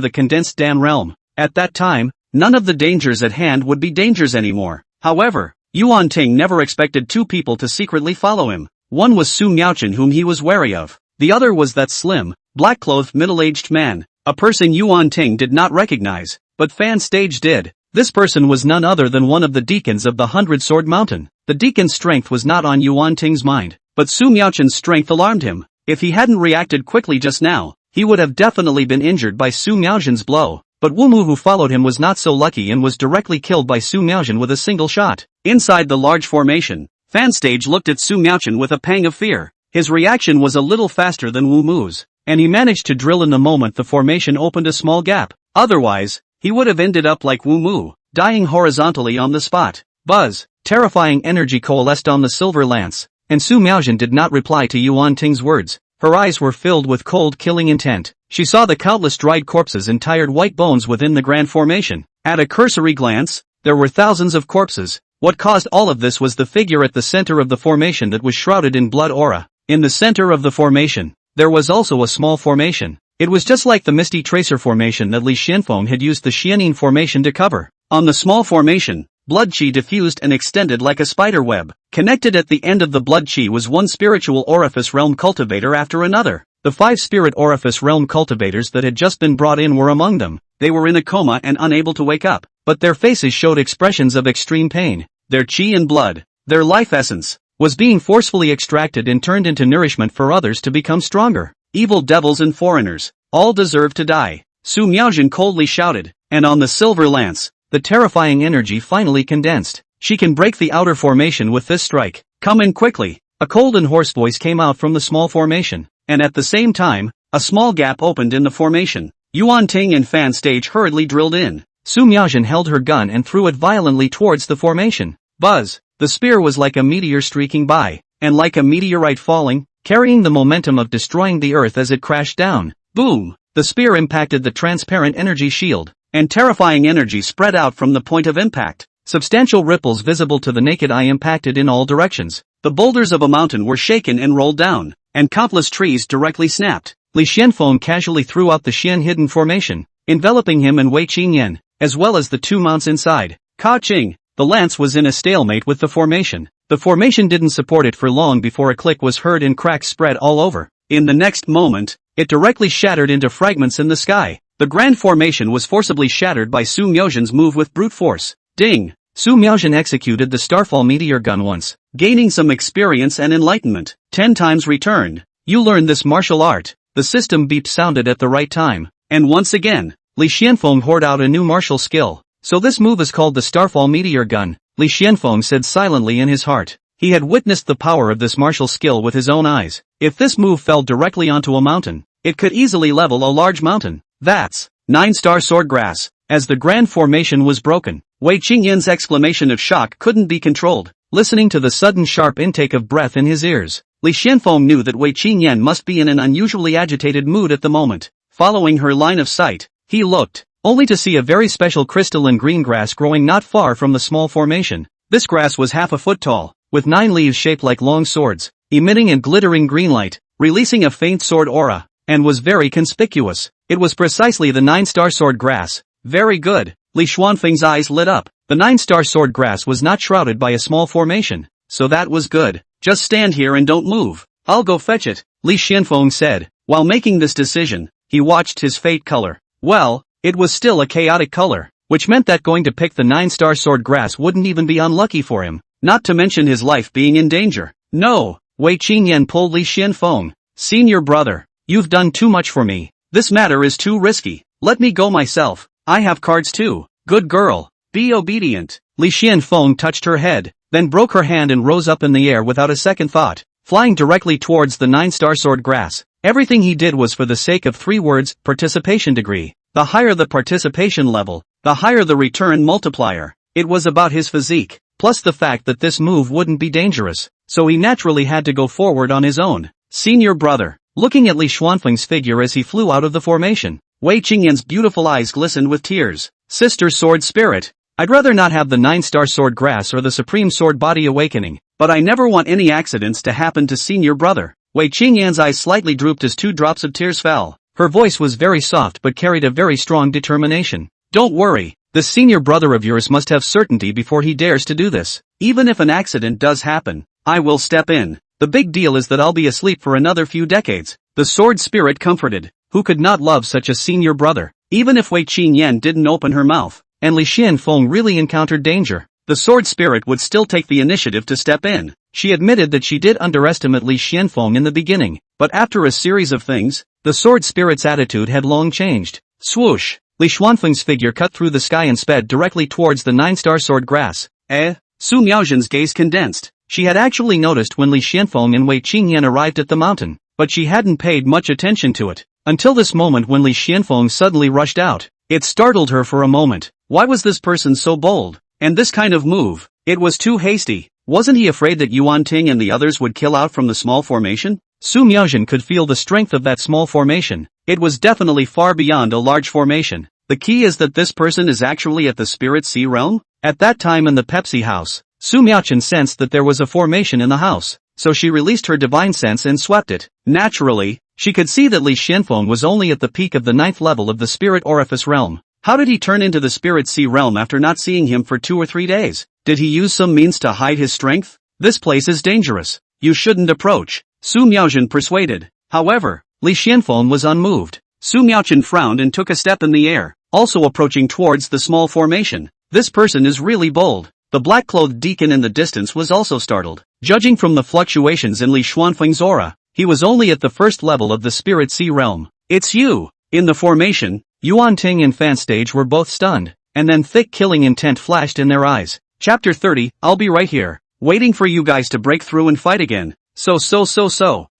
the condensed dam realm. At that time, none of the dangers at hand would be dangers anymore. However, Xuanfeng never expected 2 people to secretly follow him. One was Su Miaozhen, whom he was wary of. The other was that slim, black-clothed middle-aged man, a person Xuanfeng did not recognize, but Fan Stage did. This person was none other than one of the deacons of the 100-Sword Mountain. The deacon's strength was not on Xuanfeng's mind, but Su Miaozhen's strength alarmed him. If he hadn't reacted quickly just now, he would have definitely been injured by Su Miaozhen's blow. But Wumu, who followed him, was not so lucky and was directly killed by Su Miaozhen with a single shot. Inside the large formation, Fan Stage looked at Su Miaozhen with a pang of fear. His reaction was a little faster than Wumu's, and he managed to drill in the moment the formation opened a small gap. Otherwise, he would have ended up like Wumu, dying horizontally on the spot. Buzz! Terrifying energy coalesced on the silver lance, and Su Miaozhen did not reply to Xuanfeng's words. Her eyes were filled with cold, killing intent. She saw the countless dried corpses and tired white bones within the grand formation. At a cursory glance, there were thousands of corpses. What caused all of this was the figure at the center of the formation that was shrouded in blood aura. In the center of the formation, there was also a small formation. It was just like the Misty Tracer formation that Li Xuanfeng had used the Xianin formation to cover. On the small formation, blood qi diffused and extended like a spider web. Connected at the end of the blood qi was one spiritual orifice realm cultivator after another. The 5 spirit orifice realm cultivators that had just been brought in were among them. They were in a coma and unable to wake up, but their faces showed expressions of extreme pain. Their qi and blood, their life essence, was being forcefully extracted and turned into nourishment for others to become stronger. evil devils and foreigners, all deserve to die. Su Miaojin coldly shouted, and on the silver lance, the terrifying energy finally condensed. She can break the outer formation with this strike. Come in quickly. A cold and hoarse voice came out from the small formation, and at the same time, a small gap opened in the formation. Xuanfeng and fan stage hurriedly drilled in. Su Miaojin held her gun and threw it violently towards the formation. Buzz! The spear was like a meteor streaking by, and like a meteorite falling, carrying the momentum of destroying the earth as it crashed down. Boom! The spear impacted the transparent energy shield, and terrifying energy spread out from the point of impact. Substantial ripples visible to the naked eye impacted in all directions. The boulders of a mountain were shaken and rolled down, and countless trees directly snapped. Li Xianfeng casually threw out the Xian hidden formation, enveloping him and Wei Qingyan, as well as the two mounts inside. Ka Qing, the lance was in a stalemate with the formation. The formation didn't support it for long before a click was heard and cracks spread all over. In the next moment, it directly shattered into fragments in the sky. The grand formation was forcibly shattered by Su Miaojin's move with brute force. Ding! Su Miaojin executed the Starfall meteor gun once, gaining some experience and enlightenment. 10 times returned. You learned this martial art. The system beep sounded at the right time. And once again, Li Xianfeng poured out a new martial skill. So this move is called the Starfall meteor gun, Li Xianfeng said silently in his heart. He had witnessed the power of this martial skill with his own eyes. If this move fell directly onto a mountain, it could easily level a large mountain. That's 9-star sword grass. As the grand formation was broken, Wei Qingyan's exclamation of shock couldn't be controlled. Listening to the sudden sharp intake of breath in his ears, Li Xianfeng knew that Wei Qingyan must be in an unusually agitated mood at the moment. Following her line of sight, he looked, only to see a very special crystalline green grass growing not far from the small formation. This grass was half a foot tall, with 9 leaves shaped like long swords, emitting a glittering green light, releasing a faint sword aura, and was very conspicuous. It was precisely the 9-star sword grass. Very good. Li Xuanfeng's eyes lit up. The 9-star sword grass was not shrouded by a small formation, so that was good. Just stand here and don't move. I'll go fetch it, Li Xianfeng said. While making this decision, he watched his fate color. Well, it was still a chaotic color, which meant that going to pick the 9-star sword grass wouldn't even be unlucky for him, not to mention his life being in danger. No, Wei Qingyan pulled Li Xianfeng. Senior brother, you've done too much for me. This matter is too risky. Let me go myself. I have cards too. Good girl. Be obedient. Li Xianfeng touched her head, then broke her hand and rose up in the air without a second thought, flying directly towards the 9-star sword grass. Everything he did was for the sake of 3 words, participation degree. The higher the participation level, the higher the return multiplier. It was about his physique, plus the fact that this move wouldn't be dangerous, so he naturally had to go forward on his own. Senior brother, looking at Li Xuanfeng's figure as he flew out of the formation, Wei Qingyan's beautiful eyes glistened with tears. Sister sword spirit, I'd rather not have the 9-star sword grass or the supreme sword body awakening, but I never want any accidents to happen to senior brother. Wei Qingyan's eyes slightly drooped as 2 drops of tears fell. Her voice was very soft but carried a very strong determination. Don't worry, this senior brother of yours must have certainty before he dares to do this. Even if an accident does happen, I will step in. The big deal is that I'll be asleep for another few decades. The sword spirit comforted. Who could not love such a senior brother? Even if Wei Qingyan didn't open her mouth, and Li Xianfeng really encountered danger, the sword spirit would still take the initiative to step in. She admitted that she did underestimate Li Xianfeng in the beginning, but after a series of things, the sword spirit's attitude had long changed. Swoosh! Li Xuanfeng's figure cut through the sky and sped directly towards the 9-star sword grass. Su Miaojin's gaze condensed. She had actually noticed when Li Xianfeng and Wei Qingyan arrived at the mountain, but she hadn't paid much attention to it, until this moment when Li Xianfeng suddenly rushed out. It startled her for a moment. Why was this person so bold? And this kind of move? It was too hasty. Wasn't he afraid that Xuanfeng and the others would kill out from the small formation? Su Miaojin could feel the strength of that small formation. It was definitely far beyond a large formation. The key is that this person is actually at the Spirit Sea realm? At that time in the Pepsi house, Su Miaojin sensed that there was a formation in the house, so she released her divine sense and swept it. Naturally, she could see that Li Xianfeng was only at the peak of the 9th level of the Spirit Orifice realm. How did he turn into the Spirit Sea realm after not seeing him for 2 or 3 days? Did he use some means to hide his strength? This place is dangerous. You shouldn't approach, Su Miaojin persuaded. However, Li Xianfeng was unmoved. Su Miaojin frowned and took a step in the air, also approaching towards the small formation. This person is really bold. The black-clothed deacon in the distance was also startled. Judging from the fluctuations in Li Xuanfeng's aura, he was only at the first level of the Spirit Sea realm. It's you! In the formation, Xuanfeng and Fanstage were both stunned, and then thick killing intent flashed in their eyes. Chapter 30, I'll be right here, waiting for you guys to break through and fight again. So.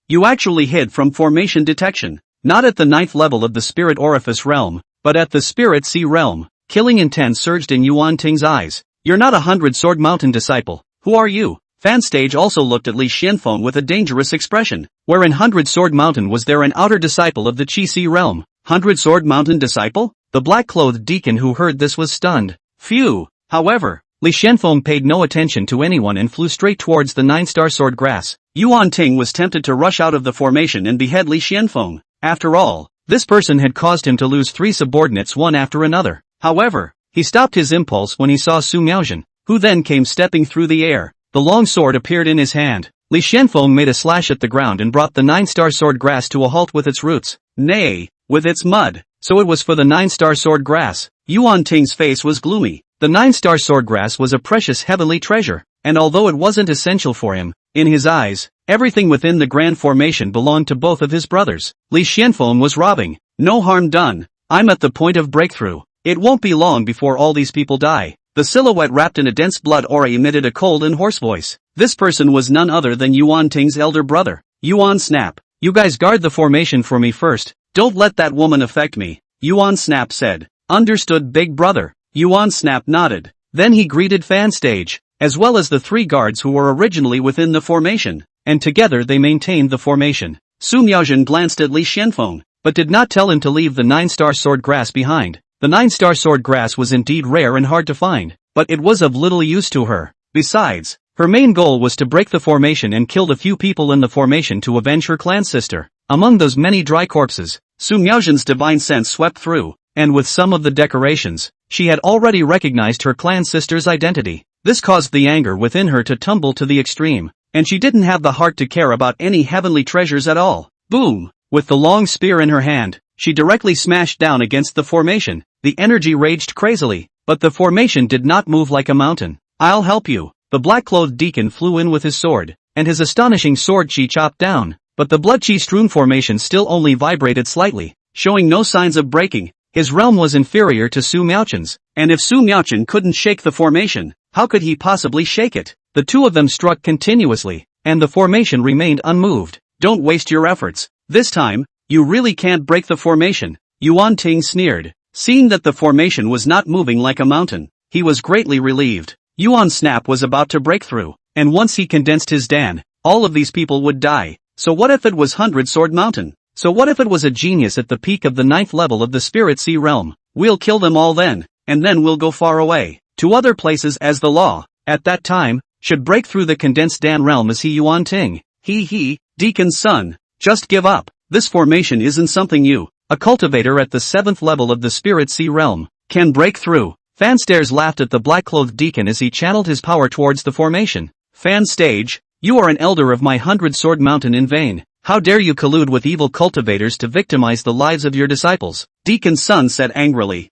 You actually hid from formation detection. Not at the 9th level of the Spirit Orifice realm, but at the Spirit Sea realm. Killing intent surged in Xuanfeng's eyes. You're not a 100-sword mountain disciple. Who are you? Fanstage also looked at Li Xuanfeng with a dangerous expression. Where in 100-sword mountain was there an outer disciple of the Qi Sea realm? 100-sword mountain disciple? The black-clothed deacon who heard this was stunned. Phew! However, Li Xuanfeng paid no attention to anyone and flew straight towards the 9-star sword grass. Xuanfeng was tempted to rush out of the formation and behead Li Xuanfeng. After all, this person had caused him to lose 3 subordinates one after another. However, he stopped his impulse when he saw Su Miaozhen, who then came stepping through the air. The long sword appeared in his hand. Li Xuanfeng made a slash at the ground and brought the 9-star sword grass to a halt with its roots. Nay, with its mud. So it was for the 9-star sword grass. Xuanfeng's face was gloomy. The 9-star sword grass was a precious heavenly treasure, and although it wasn't essential for him, in his eyes, everything within the grand formation belonged to both of his brothers. Li Xuanfeng was robbing. No harm done. I'm at the point of breakthrough. It won't be long before all these people die. The silhouette wrapped in a dense blood aura emitted a cold and hoarse voice. This person was none other than Xuanfeng's elder brother. Yuan Snap. You guys guard the formation for me first. Don't let that woman affect me. Yuan Snap said. Understood, big brother. Yuan Snap nodded. Then he greeted Fanstage, as well as the 3 guards who were originally within the formation, and together they maintained the formation. Su Miaozhen glanced at Li Xuanfeng, but did not tell him to leave the 9-star sword grass behind. The 9-star sword grass was indeed rare and hard to find, but it was of little use to her. Besides, her main goal was to break the formation and kill the few people in the formation to avenge her clan sister. Among those many dry corpses, Su Miaozhen's divine sense swept through, and with some of the decorations, she had already recognized her clan sister's identity. This caused the anger within her to tumble to the extreme, and she didn't have the heart to care about any heavenly treasures at all. Boom! With the long spear in her hand, she directly smashed down against the formation. The energy raged crazily, but the formation did not move like a mountain. I'll help you. The black-clothed deacon flew in with his sword, and his astonishing sword chi chopped down, but the blood chi strewn formation still only vibrated slightly, showing no signs of breaking. His realm was inferior to Su Miaozhen's, and if Su Miaozhen couldn't shake the formation, how could he possibly shake it? The 2 of them struck continuously, and the formation remained unmoved. Don't waste your efforts. This time, you really can't break the formation. Xuanfeng sneered. Seeing that the formation was not moving like a mountain, he was greatly relieved. Yuan Snap was about to break through, and once he condensed his Dan, all of these people would die. So what if it was 100-sword mountain? So what if it was a genius at the peak of the 9th level of the Spirit Sea realm? We'll kill them all then, and then we'll go far away, to other places as the law, at that time, should break through the condensed Dan realm as he Xuanfeng. Deacon's son, just give up. This formation isn't something you, a cultivator at the 7th level of the Spirit Sea realm, can break through. Fanstage laughed at the black-clothed deacon as he channeled his power towards the formation. Fanstage, you are an elder of my 100-sword mountain in vain. How dare you collude with evil cultivators to victimize the lives of your disciples? Deacon's son said angrily.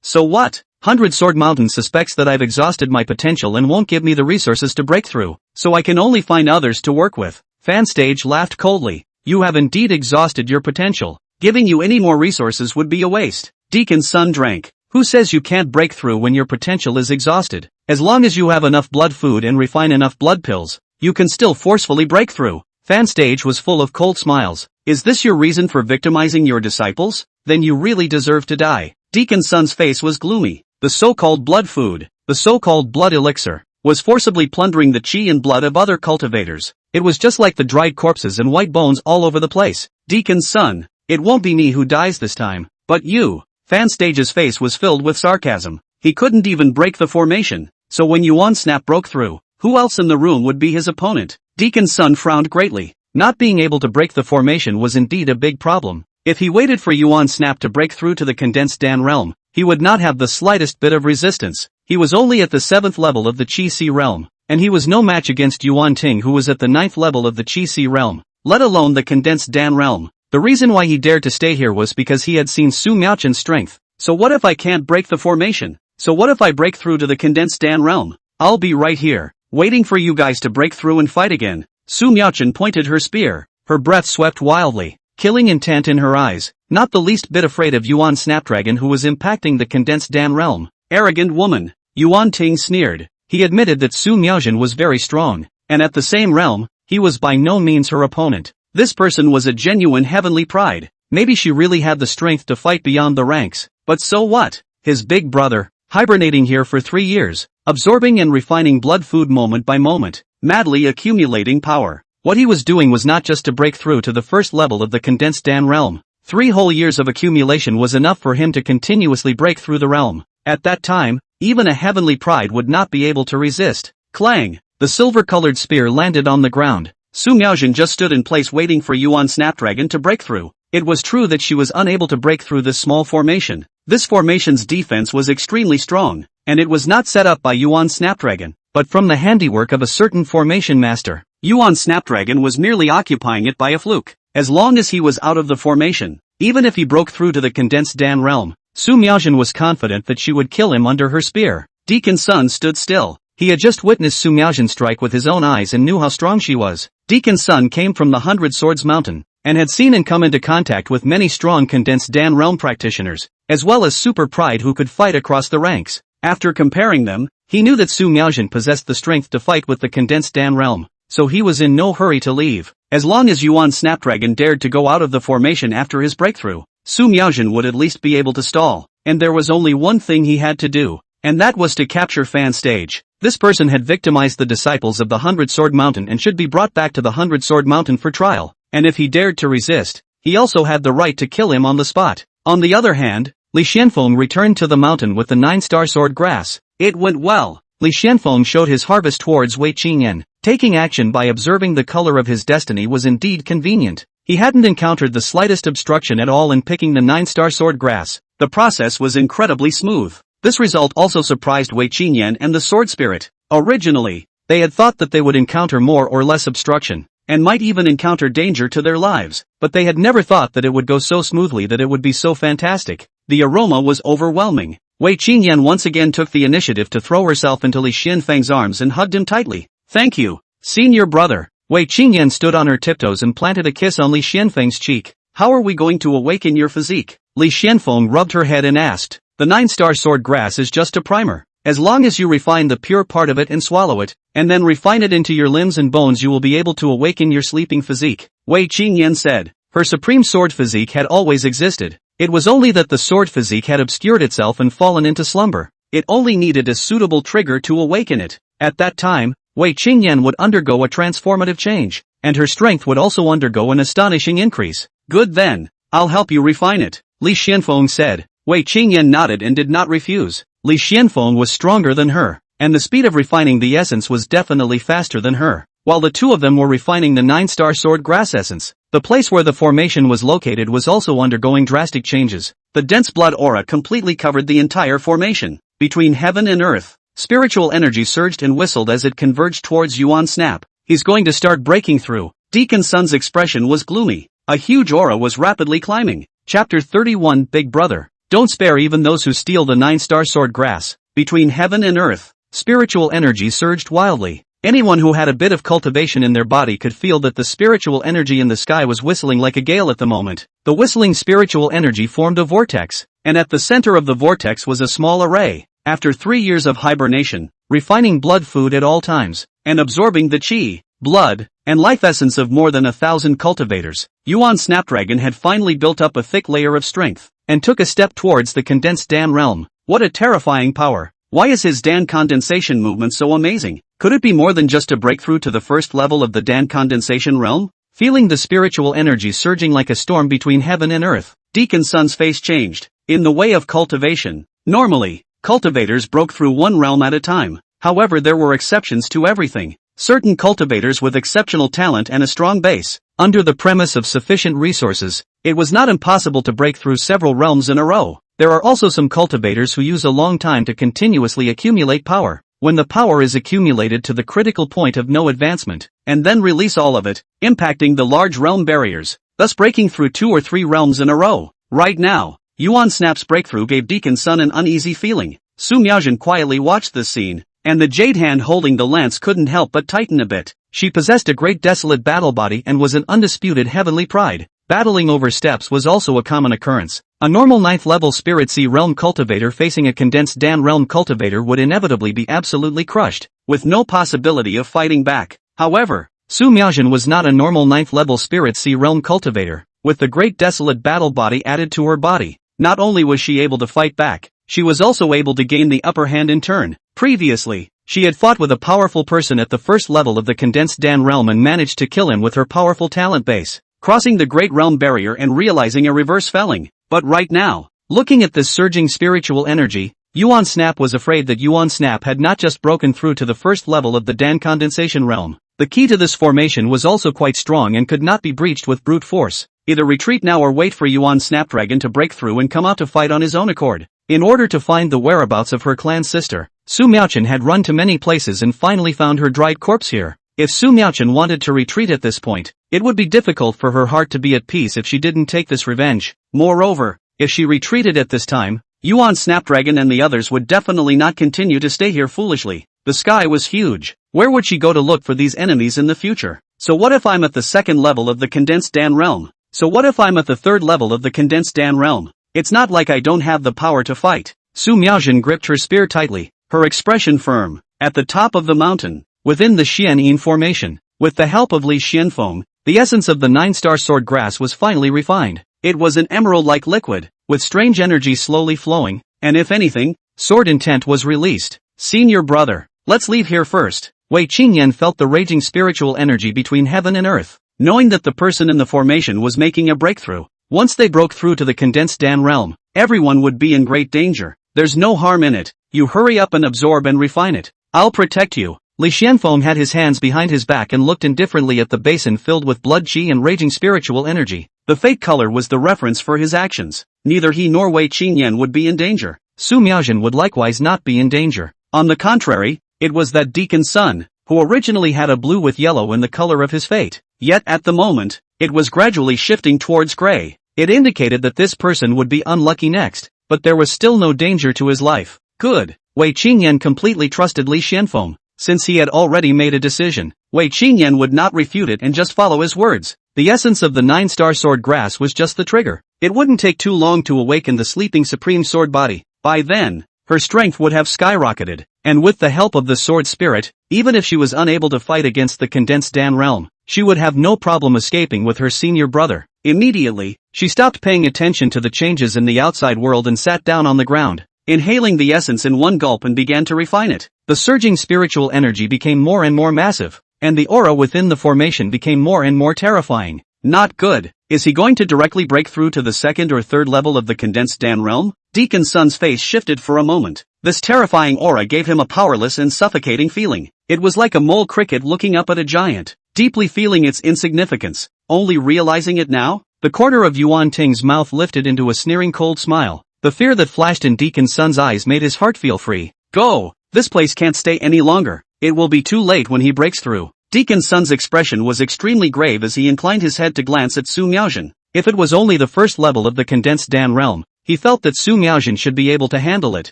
So what? 100-sword mountain suspects that I've exhausted my potential and won't give me the resources to break through, so I can only find others to work with. Fanstage laughed coldly. You have indeed exhausted your potential. Giving you any more resources would be a waste. Deacon's son drank. Who says you can't break through when your potential is exhausted? As long as you have enough blood food and refine enough blood pills, you can still forcefully break through. Fanstage was full of cold smiles. Is this your reason for victimizing your disciples? Then you really deserve to die. Deacon's son's face was gloomy. The so-called blood food, the so-called blood elixir, was forcibly plundering the chi and blood of other cultivators. It was just like the dried corpses and white bones all over the place. Deacon's son, it won't be me who dies this time, but you. Fanstage's face was filled with sarcasm. He couldn't even break the formation, so when Yuan Snap broke through, who else in the room would be his opponent? Deacon's son frowned greatly. Not being able to break the formation was indeed a big problem. If he waited for Yuan Snap to break through to the condensed Dan realm, he would not have the slightest bit of resistance. He was only at the 7th level of the Qi Sea realm, and he was no match against Xuanfeng who was at the 9th level of the Qi Sea realm, let alone the condensed Dan realm. The reason why he dared to stay here was because he had seen Su Miaozhen's strength. So what if I can't break the formation? So what if I break through to the condensed Dan realm? I'll be right here, waiting for you guys to break through and fight again. Su Miaozhen pointed her spear. her breath swept wildly, killing intent in her eyes, not the least bit afraid of Yuan Snapdragon, who was impacting the condensed Dan realm. Arrogant woman, Yuan Ting sneered. He admitted that Su Miaojin was very strong, and at the same realm, he was by no means her opponent. This person was a genuine heavenly pride. Maybe she really had the strength to fight beyond the ranks, but so what? His big brother, hibernating here for 3 years, absorbing and refining blood food moment by moment, madly accumulating power. What he was doing was not just to break through to the first level of the condensed Dan realm. 3 whole years of accumulation was enough for him to continuously break through the realm. At that time, even a heavenly pride would not be able to resist. Clang! The silver-colored spear landed on the ground. Su Miaojin just stood in place waiting for Yuan Snapdragon to break through. It was true that she was unable to break through this small formation. This formation's defense was extremely strong, and it was not set up by Yuan Snapdragon, but from the handiwork of a certain formation master. Yuan Snapdragon was merely occupying it by a fluke. As long as he was out of the formation, even if he broke through to the condensed Dan realm, Su Miaojin was confident that she would kill him under her spear. Deacon Sun stood still. He had just witnessed Su Miaojin strike with his own eyes and knew how strong she was. Deacon Sun came from the 100 Swords Mountain, and had seen and come into contact with many strong condensed Dan realm practitioners, as well as super pride who could fight across the ranks. After comparing them, he knew that Su Miaojin possessed the strength to fight with the condensed Dan realm, so he was in no hurry to leave. As long as Yuan Snapdragon dared to go out of the formation after his breakthrough, Su Miaojin would at least be able to stall, and there was only one thing he had to do, and that was to capture Fan Stage. This person had victimized the disciples of the 100 Sword Mountain and should be brought back to the 100 Sword Mountain for trial, and if he dared to resist, he also had the right to kill him on the spot. On the other hand, Li Xuanfeng returned to the mountain with the 9-star sword grass. It went well. Li Xuanfeng showed his harvest towards Wei Qingyan. Taking action by observing the color of his destiny was indeed convenient. He hadn't encountered the slightest obstruction at all in picking the 9-star sword grass. The process was incredibly smooth. This result also surprised Wei Qingyan and the sword spirit. Originally, they had thought that they would encounter more or less obstruction, and might even encounter danger to their lives, but they had never thought that it would go so smoothly, that it would be so fantastic. The aroma was overwhelming. Wei Qingyan once again took the initiative to throw herself into Li Xuanfeng's arms and hugged him tightly. Thank you, senior brother. Wei Qingyan stood on her tiptoes and planted a kiss on Li Xuanfeng's cheek. How are we going to awaken your physique? Li Xuanfeng rubbed her head and asked. The 9-star sword grass is just a primer. As long as you refine the pure part of it and swallow it, and then refine it into your limbs and bones, you will be able to awaken your sleeping physique, Wei Qingyan said. Her supreme sword physique had always existed. It was only that the sword physique had obscured itself and fallen into slumber. It only needed a suitable trigger to awaken it. At that time, Wei Qingyan would undergo a transformative change, and her strength would also undergo an astonishing increase. Good then, I'll help you refine it, Li Xuanfeng said. Wei Qingyan nodded and did not refuse. Li Xuanfeng was stronger than her, and the speed of refining the essence was definitely faster than her. While the two of them were refining the 9-star sword grass essence, the place where the formation was located was also undergoing drastic changes. The dense blood aura completely covered the entire formation. Between heaven and earth, spiritual energy surged and whistled as it converged towards Yuan Snap. He's going to start breaking through. Deacon Sun's expression was gloomy. A huge aura was rapidly climbing. Chapter 31 Big Brother. Don't spare even those who steal the 9-star sword grass. Between heaven and earth, spiritual energy surged wildly. Anyone who had a bit of cultivation in their body could feel that the spiritual energy in the sky was whistling like a gale at the moment. The whistling spiritual energy formed a vortex, and at the center of the vortex was a small array. After 3 years of hibernation, refining blood food at all times, and absorbing the chi, blood, and life essence of more than 1,000 cultivators, Yuan Snapdragon had finally built up a thick layer of strength, and took a step towards the condensed Dan realm. What a terrifying power! Why is his Dan condensation movement so amazing? Could it be more than just a breakthrough to the first level of the Dan condensation realm? Feeling the spiritual energy surging like a storm between heaven and earth, Deacon Sun's face changed. In the way of cultivation, normally, cultivators broke through one realm at a time. However, there were exceptions to everything. Certain cultivators with exceptional talent and a strong base, under the premise of sufficient resources, it was not impossible to break through several realms in a row. There are also some cultivators who use a long time to continuously accumulate power. When the power is accumulated to the critical point of no advancement, and then release all of it, impacting the large realm barriers, thus breaking through 2 or 3 realms in a row. Right now, Yuan Snap's breakthrough gave Deacon Sun an uneasy feeling. Su Miaojin quietly watched this scene, and the jade hand holding the lance couldn't help but tighten a bit. She possessed a great desolate battle body and was an undisputed heavenly pride. Battling over steps was also a common occurrence. A normal 9th level Spirit Sea Realm cultivator facing a condensed Dan Realm cultivator would inevitably be absolutely crushed, with no possibility of fighting back. However, Su Miaojin was not a normal 9th level Spirit Sea Realm cultivator. With the great desolate battle body added to her body, not only was she able to fight back, she was also able to gain the upper hand in turn. Previously, she had fought with a powerful person at the first level of the condensed Dan realm and managed to kill him with her powerful talent base, crossing the great realm barrier and realizing a reverse felling. But right now, looking at this surging spiritual energy, Yuan Snap was afraid that Yuan Snap had not just broken through to the first level of the Dan condensation realm. The key to this formation was also quite strong and could not be breached with brute force. Either retreat now or wait for Yuan Snapdragon to break through and come out to fight on his own accord. In order to find the whereabouts of her clan sister, Su Miaojin had run to many places and finally found her dried corpse here. If Su Miaojin wanted to retreat at this point, it would be difficult for her heart to be at peace if she didn't take this revenge. Moreover, if she retreated at this time, Yuan Snapdragon and the others would definitely not continue to stay here foolishly. The sky was huge. Where would she go to look for these enemies in the future? So what if I'm at the second level of the condensed Dan realm? So what if I'm at the third level of the condensed Dan realm? It's not like I don't have the power to fight. Su Miaojin gripped her spear tightly, her expression firm. At the top of the mountain, within the Xianyin formation, with the help of Li Xuanfeng, the essence of the 9-star sword grass was finally refined. It was an emerald-like liquid, with strange energy slowly flowing, and if anything, sword intent was released. Senior brother, let's leave here first. Wei Qingyan felt the raging spiritual energy between heaven and earth, knowing that the person in the formation was making a breakthrough. Once they broke through to the condensed Dan realm, everyone would be in great danger. There's no harm in it. You hurry up and absorb and refine it. I'll protect you. Li Xianfeng had his hands behind his back and looked indifferently at the basin filled with blood qi and raging spiritual energy. The fate color was the reference for his actions. Neither he nor Wei Qingyan would be in danger. Su Miaojin would likewise not be in danger. On the contrary, it was that Deacon Sun, who originally had a blue with yellow in the color of his fate. Yet at the moment, it was gradually shifting towards gray. It indicated that this person would be unlucky next, but there was still no danger to his life. Good. Wei Qingyan completely trusted Li Xianfeng. Since he had already made a decision, Wei Qingyan would not refute it and just follow his words. The essence of the 9-star sword grass was just the trigger. It wouldn't take too long to awaken the sleeping supreme sword body. By then, her strength would have skyrocketed, and with the help of the sword spirit, even if she was unable to fight against the condensed Dan realm, she would have no problem escaping with her senior brother. Immediately, she stopped paying attention to the changes in the outside world and sat down on the ground, inhaling the essence in one gulp and began to refine it. The surging spiritual energy became more and more massive, and the aura within the formation became more and more terrifying. Not good. Is he going to directly break through to the second or third level of the condensed Dan realm? Deacon Sun's face shifted for a moment. This terrifying aura gave him a powerless and suffocating feeling. It was like a mole cricket looking up at a giant, deeply feeling its insignificance, only realizing it now. The corner of Yuan Ting's mouth lifted into a sneering cold smile. The fear that flashed in Deacon Sun's eyes made his heart feel free. Go! This place can't stay any longer. It will be too late when he breaks through. Deacon Sun's expression was extremely grave as he inclined his head to glance at Su Miaojin. If it was only the first level of the condensed Dan realm, he felt that Su Miaojin should be able to handle it,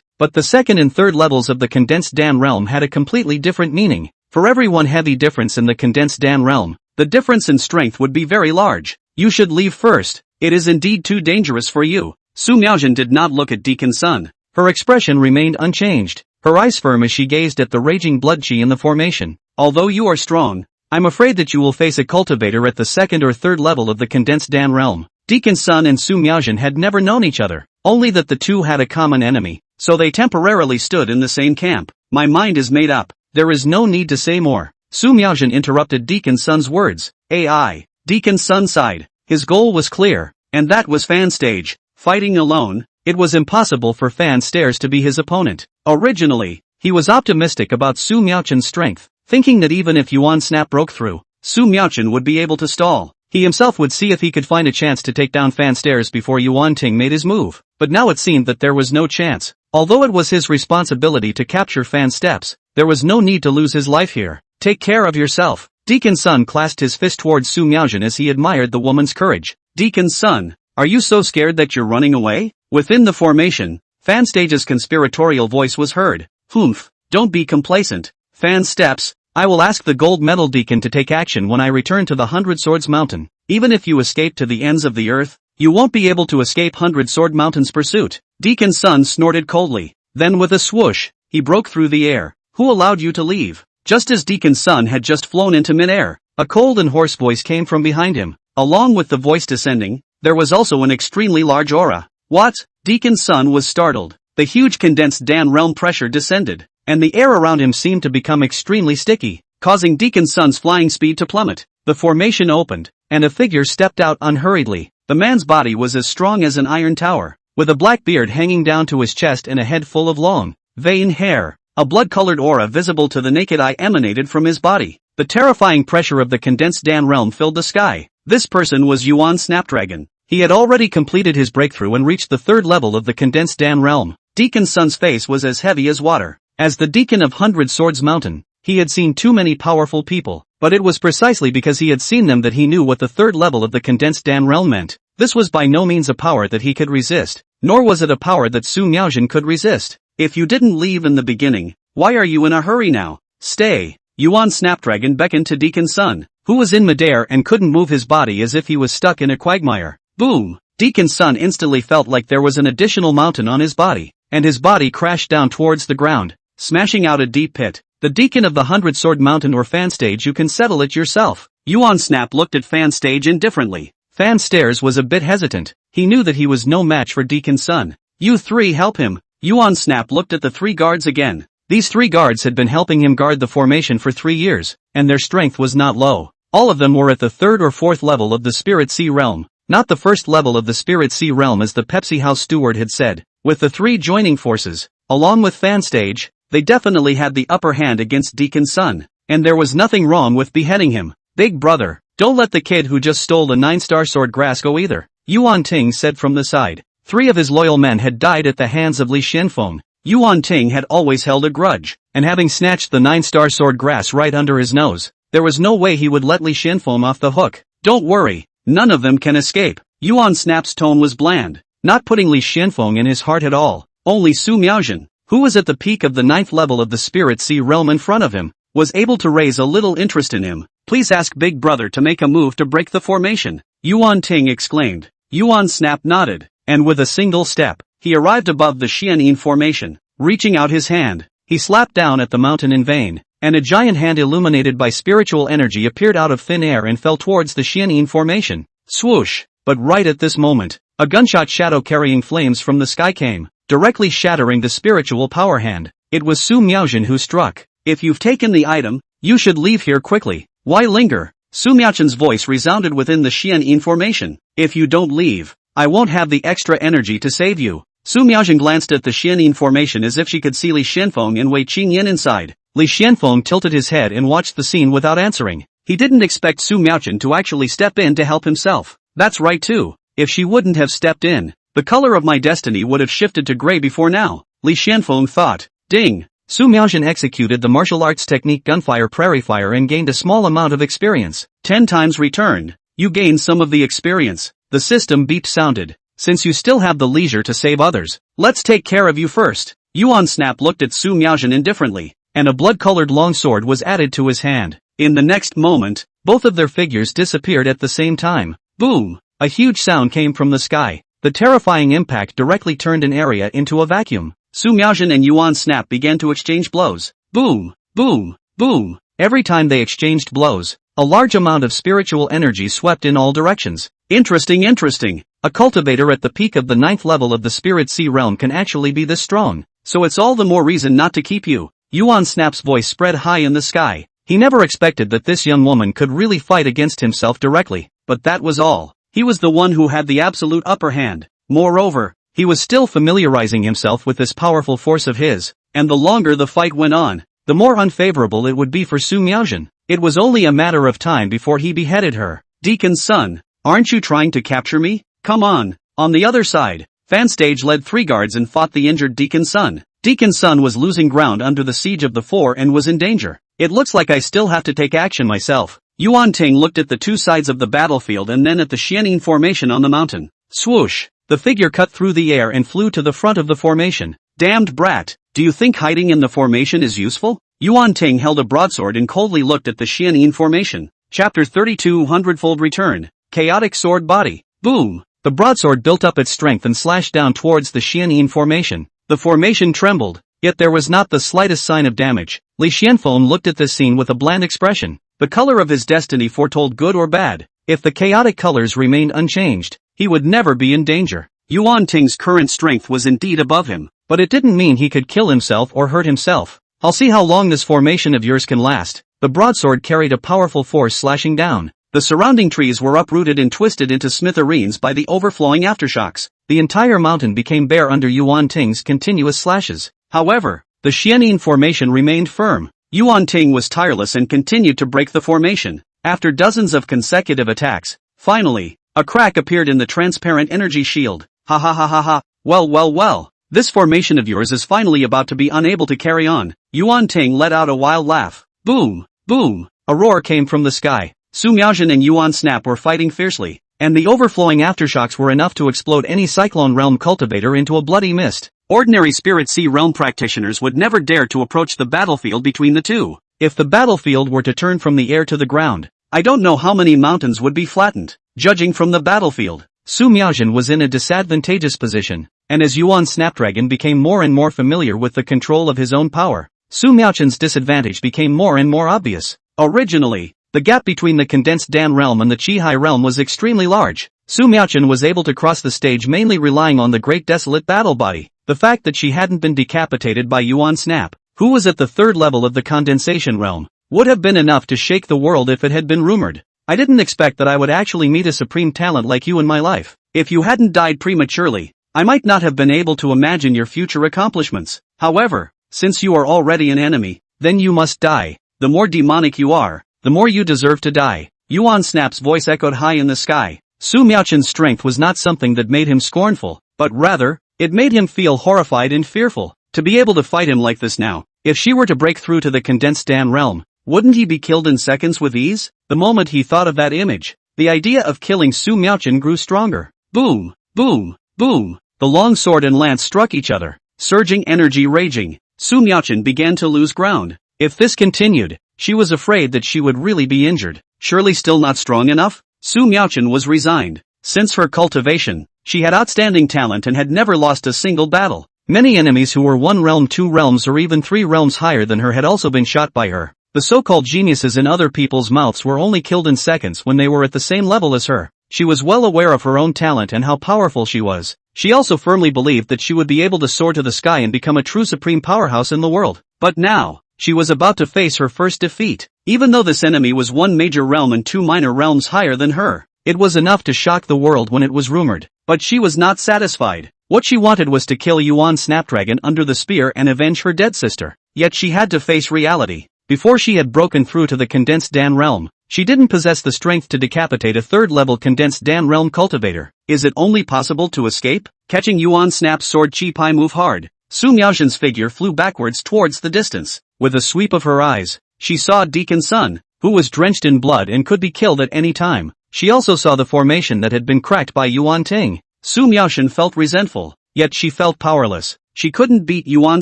but the second and third levels of the condensed Dan realm had a completely different meaning. For every 1 heavy difference in the condensed Dan realm, the difference in strength would be very large. You should leave first. It is indeed too dangerous for you. Su Miaojin did not look at Deacon Sun. Her expression remained unchanged, her eyes firm as she gazed at the raging blood qi in the formation. Although you are strong, I'm afraid that you will face a cultivator at the second or third level of the condensed Dan realm. Deacon Sun and Su Miaojin had never known each other, only that the two had a common enemy, so they temporarily stood in the same camp. My mind is made up. There is no need to say more. Su Miaojin interrupted Deacon Sun's words. AI. Deacon Sun sighed. His goal was clear, and that was Fan Stage. Fighting alone, it was impossible for Fan Stairs to be his opponent. Originally, he was optimistic about Su Miaojin's strength, thinking that even if Yuan Snap broke through, Su Miaojin would be able to stall. He himself would see if he could find a chance to take down Fan Stairs before Yuan Ting made his move. But now it seemed that there was no chance. Although it was his responsibility to capture Fan Steps, there was no need to lose his life here. Take care of yourself. Deacon Sun clasped his fist towards Su Miaojin as he admired the woman's courage. Deacon Sun, are you so scared that you're running away? Within the formation, Fan Stage's conspiratorial voice was heard. Humph, don't be complacent. Fan Steps, I will ask the gold medal deacon to take action when I return to the 100 Swords Mountain. Even if you escape to the ends of the earth, you won't be able to escape 100 Sword Mountain's pursuit. Deacon Sun snorted coldly. Then with a swoosh, he broke through the air. Who allowed you to leave? Just as Deacon Sun had just flown into midair, a cold and hoarse voice came from behind him. Along with the voice descending, there was also an extremely large aura. What? Deacon Sun was startled. The huge condensed Dan realm pressure descended, and the air around him seemed to become extremely sticky, causing Deacon Sun's flying speed to plummet. The formation opened, and a figure stepped out unhurriedly. The man's body was as strong as an iron tower, with a black beard hanging down to his chest and a head full of long, vain hair. A blood-colored aura visible to the naked eye emanated from his body. The terrifying pressure of the condensed Dan realm filled the sky. This person was Yuan Snapdragon. He had already completed his breakthrough and reached the 3rd level of the condensed Dan realm. Deacon Sun's face was as heavy as water. As the deacon of 100 Swords Mountain, he had seen too many powerful people, but it was precisely because he had seen them that he knew what the 3rd level of the condensed Dan realm meant. This was by no means a power that he could resist, nor was it a power that Su Miaojin could resist. If you didn't leave in the beginning, why are you in a hurry now? Stay. Yuan Snapdragon beckoned to Deacon Sun, who was in midair and couldn't move his body as if he was stuck in a quagmire. Boom! Deacon Sun instantly felt like there was an additional mountain on his body, and his body crashed down towards the ground, smashing out a deep pit. The deacon of the 100 Sword Mountain or Fan Stage, you can settle it yourself. Yuan Snap looked at Fan Stage indifferently. Fan Stairs was a bit hesitant. He knew that he was no match for Deacon Sun. You three help him. Yuan Snap looked at the 3 guards again. These 3 guards had been helping him guard the formation for 3 years, and their strength was not low. All of them were at the 3rd or 4th level of the Spirit Sea Realm, not the 1st level of the Spirit Sea Realm as the Pepsi House steward had said. With the 3 joining forces, along with Fan Stage, they definitely had the upper hand against Deacon Sun, and there was nothing wrong with beheading him. Big brother, don't let the kid who just stole the 9-star sword grass go either, Yuan Ting said from the side. 3 of his loyal men had died at the hands of Li Xuanfeng. Yuan Ting had always held a grudge, and having snatched the 9-star sword grass right under his nose, there was no way he would let Li Xuanfeng off the hook. Don't worry, none of them can escape. Yuan Snap's tone was bland, not putting Li Xuanfeng in his heart at all. Only Su Miaojin, who was at the peak of the 9th level of the Spirit Sea Realm in front of him, was able to raise a little interest in him. Please ask Big Brother to make a move to break the formation, Yuan Ting exclaimed. Yuan Snap nodded, and with a single step, he arrived above the Xianyin formation. Reaching out his hand, he slapped down at the mountain in vain, and a giant hand illuminated by spiritual energy appeared out of thin air and fell towards the Xianyin formation. Swoosh! But right at this moment, a gunshot shadow carrying flames from the sky came, directly shattering the spiritual power hand. It was Su Miaojin who struck. If you've taken the item, you should leave here quickly. Why linger? Su Miaojin's voice resounded within the Xianyin formation. If you don't leave, I won't have the extra energy to save you. Su Miaojin glanced at the Xianyin formation as if she could see Li Xuanfeng and Wei Qingyan inside. Li Xuanfeng tilted his head and watched the scene without answering. He didn't expect Su Miaojin to actually step in to help himself. That's right too. If she wouldn't have stepped in, the color of my destiny would have shifted to gray before now, Li Xuanfeng thought. Ding! Su Miaojin executed the martial arts technique Gunfire Prairie Fire and gained a small amount of experience. 10 times returned. You gained some of the experience. The system beep sounded. Since you still have the leisure to save others, let's take care of you first. Yuan Snap looked at Su Miaojin indifferently, and a blood-colored longsword was added to his hand. In the next moment, both of their figures disappeared at the same time. Boom! A huge sound came from the sky. The terrifying impact directly turned an area into a vacuum. Su Miaojin and Yuan Snap began to exchange blows. Boom! Boom! Boom! Every time they exchanged blows, a large amount of spiritual energy swept in all directions. Interesting. A cultivator at the peak of the 9th level of the Spirit Sea Realm can actually be this strong, so it's all the more reason not to keep you. Yuan Snap's voice spread high in the sky. He never expected that this young woman could really fight against himself directly, but that was all. He was the one who had the absolute upper hand. Moreover, he was still familiarizing himself with this powerful force of his, and the longer the fight went on, the more unfavorable it would be for Su Miaojin. It was only a matter of time before he beheaded her. Deacon's son, aren't you trying to capture me? Come on. On the other side, Fan Stage led 3 guards and fought the injured Deacon's son. Deacon's son was losing ground under the siege of the 4 and was in danger. It looks like I still have to take action myself. Yuan Ting looked at the 2 sides of the battlefield and then at the Xianyin formation on the mountain. Swoosh! The figure cut through the air and flew to the front of the formation. Damned brat! Do you think hiding in the formation is useful? Xuanfeng held a broadsword and coldly looked at the Xianyin formation. Chapter 32 Hundredfold Return. Chaotic Sword Body. Boom! The broadsword built up its strength and slashed down towards the Xianyin formation. The formation trembled, yet there was not the slightest sign of damage. Li Xianfeng looked at this scene with a bland expression. The color of his destiny foretold good or bad. If the chaotic colors remained unchanged, he would never be in danger. Xuanfeng's current strength was indeed above him, but it didn't mean he could kill himself or hurt himself. I'll see how long this formation of yours can last. The broadsword carried a powerful force slashing down. The surrounding trees were uprooted and twisted into smithereens by the overflowing aftershocks. The entire mountain became bare under Xuanfeng's continuous slashes. However, the Xianyin formation remained firm. Xuanfeng was tireless and continued to break the formation. After dozens of consecutive attacks, finally, a crack appeared in the transparent energy shield. Ha ha ha ha ha. Well. This formation of yours is finally about to be unable to carry on. Xuanfeng let out a wild laugh. Boom! Boom! A roar came from the sky. Su Miaozhen and Yuan Snap were fighting fiercely, and the overflowing aftershocks were enough to explode any Cyclone Realm cultivator into a bloody mist. Ordinary Spirit Sea Realm practitioners would never dare to approach the battlefield between the two. If the battlefield were to turn from the air to the ground, I don't know how many mountains would be flattened. Judging from the battlefield, Su Miaozhen was in a disadvantageous position, and as Yuan Snapdragon became more and more familiar with the control of his own power, Su Miaozhen's disadvantage became more and more obvious. Originally, the gap between the condensed Dan realm and the Qihai realm was extremely large. Su Miaozhen was able to cross the stage mainly relying on the Great Desolate Battle Body. The fact that she hadn't been decapitated by Yuan Snap, who was at the third level of the condensation realm, would have been enough to shake the world if it had been rumored. I didn't expect that I would actually meet a supreme talent like you in my life. If you hadn't died prematurely, I might not have been able to imagine your future accomplishments. However, since you are already an enemy, then you must die. The more demonic you are, the more you deserve to die. Yuan Snap's voice echoed high in the sky. Su Miaozhen's strength was not something that made him scornful, but rather, it made him feel horrified and fearful. To be able to fight him like this now, if she were to break through to the condensed Dan realm, wouldn't he be killed in seconds with ease? The moment he thought of that image, the idea of killing Su Miaozhen grew stronger. Boom, boom, boom. The long sword and lance struck each other, surging energy raging. Su Miaozhen began to lose ground. If this continued, she was afraid that she would really be injured. Surely still not strong enough? Su Miaozhen was resigned. Since her cultivation, she had outstanding talent and had never lost a single battle. Many enemies who were 1 realm, 2 realms or even 3 realms higher than her had also been shot by her. The so-called geniuses in other people's mouths were only killed in seconds when they were at the same level as her. She was well aware of her own talent and how powerful she was. She also firmly believed that she would be able to soar to the sky and become a true supreme powerhouse in the world. But now, she was about to face her first defeat. Even though this enemy was 1 major realm and 2 minor realms higher than her, it was enough to shock the world when it was rumored. But she was not satisfied. What she wanted was to kill Yuan Snapdragon under the spear and avenge her dead sister. Yet she had to face reality. Before she had broken through to the condensed Dan realm, she didn't possess the strength to decapitate a third-level condensed Dan realm cultivator. Is it only possible to escape? Catching Yuan Snap's sword Chi Pai move hard, Su Miaozhen's figure flew backwards towards the distance. With a sweep of her eyes, she saw Deacon Sun, who was drenched in blood and could be killed at any time. She also saw the formation that had been cracked by Yuan Ting. Su Miaozhen felt resentful, yet she felt powerless. She couldn't beat Yuan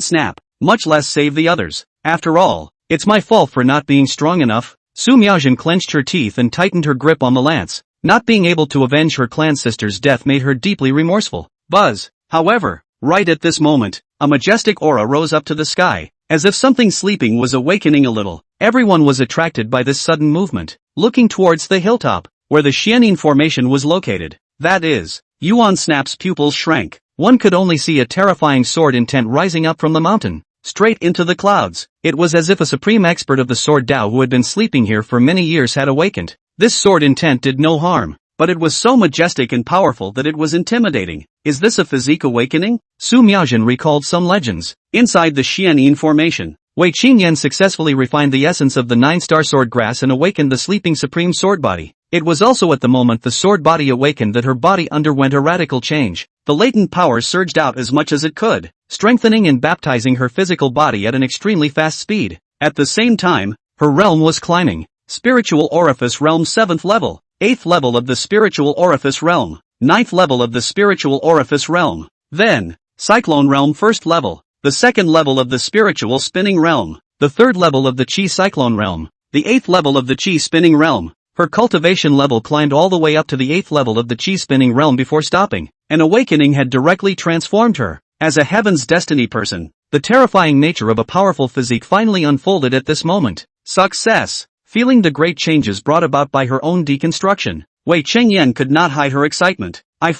Snap, much less save the others. After all, it's my fault for not being strong enough. Su Miaozhen clenched her teeth and tightened her grip on the lance. Not being able to avenge her clan sister's death made her deeply remorseful. Buzz. However, right at this moment, a majestic aura rose up to the sky, as if something sleeping was awakening a little. Everyone was attracted by this sudden movement, looking towards the hilltop, where the Xianyin formation was located. That is, Yuan Snap's pupils shrank. One could only see a terrifying sword intent rising up from the mountain, straight into the clouds. It was as if a supreme expert of the sword Dao who had been sleeping here for many years had awakened. This sword intent did no harm, but it was so majestic and powerful that it was intimidating. Is this a physique awakening? Su Miaozhen recalled some legends. Inside the Xianyin formation, Wei Qingyan successfully refined the essence of the 9-star sword grass and awakened the sleeping supreme sword body. It was also at the moment the sword body awakened that her body underwent a radical change. The latent power surged out as much as it could, strengthening and baptizing her physical body at an extremely fast speed. At the same time, her realm was climbing. Spiritual Orifice Realm 7th level, 8th level of the Spiritual Orifice Realm, 9th level of the Spiritual Orifice Realm. Then, Cyclone Realm 1st level, the 2nd level of the Spiritual Spinning Realm. the 3rd level of the Qi Cyclone realm, the 8th level of the Qi Spinning realm. Her cultivation level climbed all the way up to the 8th level of the Qi Spinning realm before stopping. An awakening had directly transformed her. As a Heaven's Destiny person, the terrifying nature of a powerful physique finally unfolded at this moment. Success! Feeling the great changes brought about by her own deconstruction, Wei Chengyan could not hide her excitement. I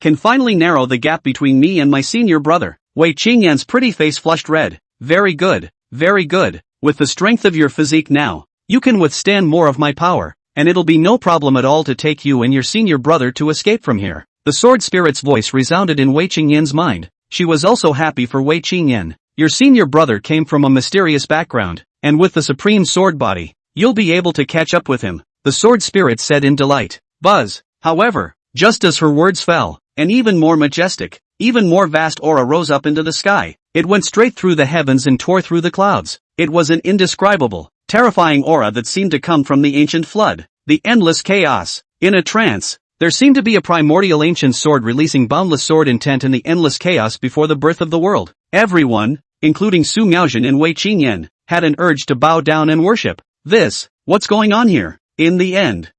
can finally narrow the gap between me and my senior brother. Wei Chengyan's pretty face flushed red. Very good, very good. With the strength of your physique now, you can withstand more of my power, and it'll be no problem at all to take you and your senior brother to escape from here. The sword spirit's voice resounded in Wei Chengyan's mind. She was also happy for Wei Chengyan. Your senior brother came from a mysterious background, and with the supreme sword body, you'll be able to catch up with him, the sword spirit said in delight. Buzz. However, just as her words fell, an even more majestic, even more vast aura rose up into the sky. It went straight through the heavens and tore through the clouds. It was an indescribable, terrifying aura that seemed to come from the ancient flood, the endless chaos. In a trance, there seemed to be a primordial ancient sword releasing boundless sword intent in the endless chaos before the birth of the world. Everyone, including Su Miaojin and Wei Qingyan, had an urge to bow down and worship. What's going on here? In the end,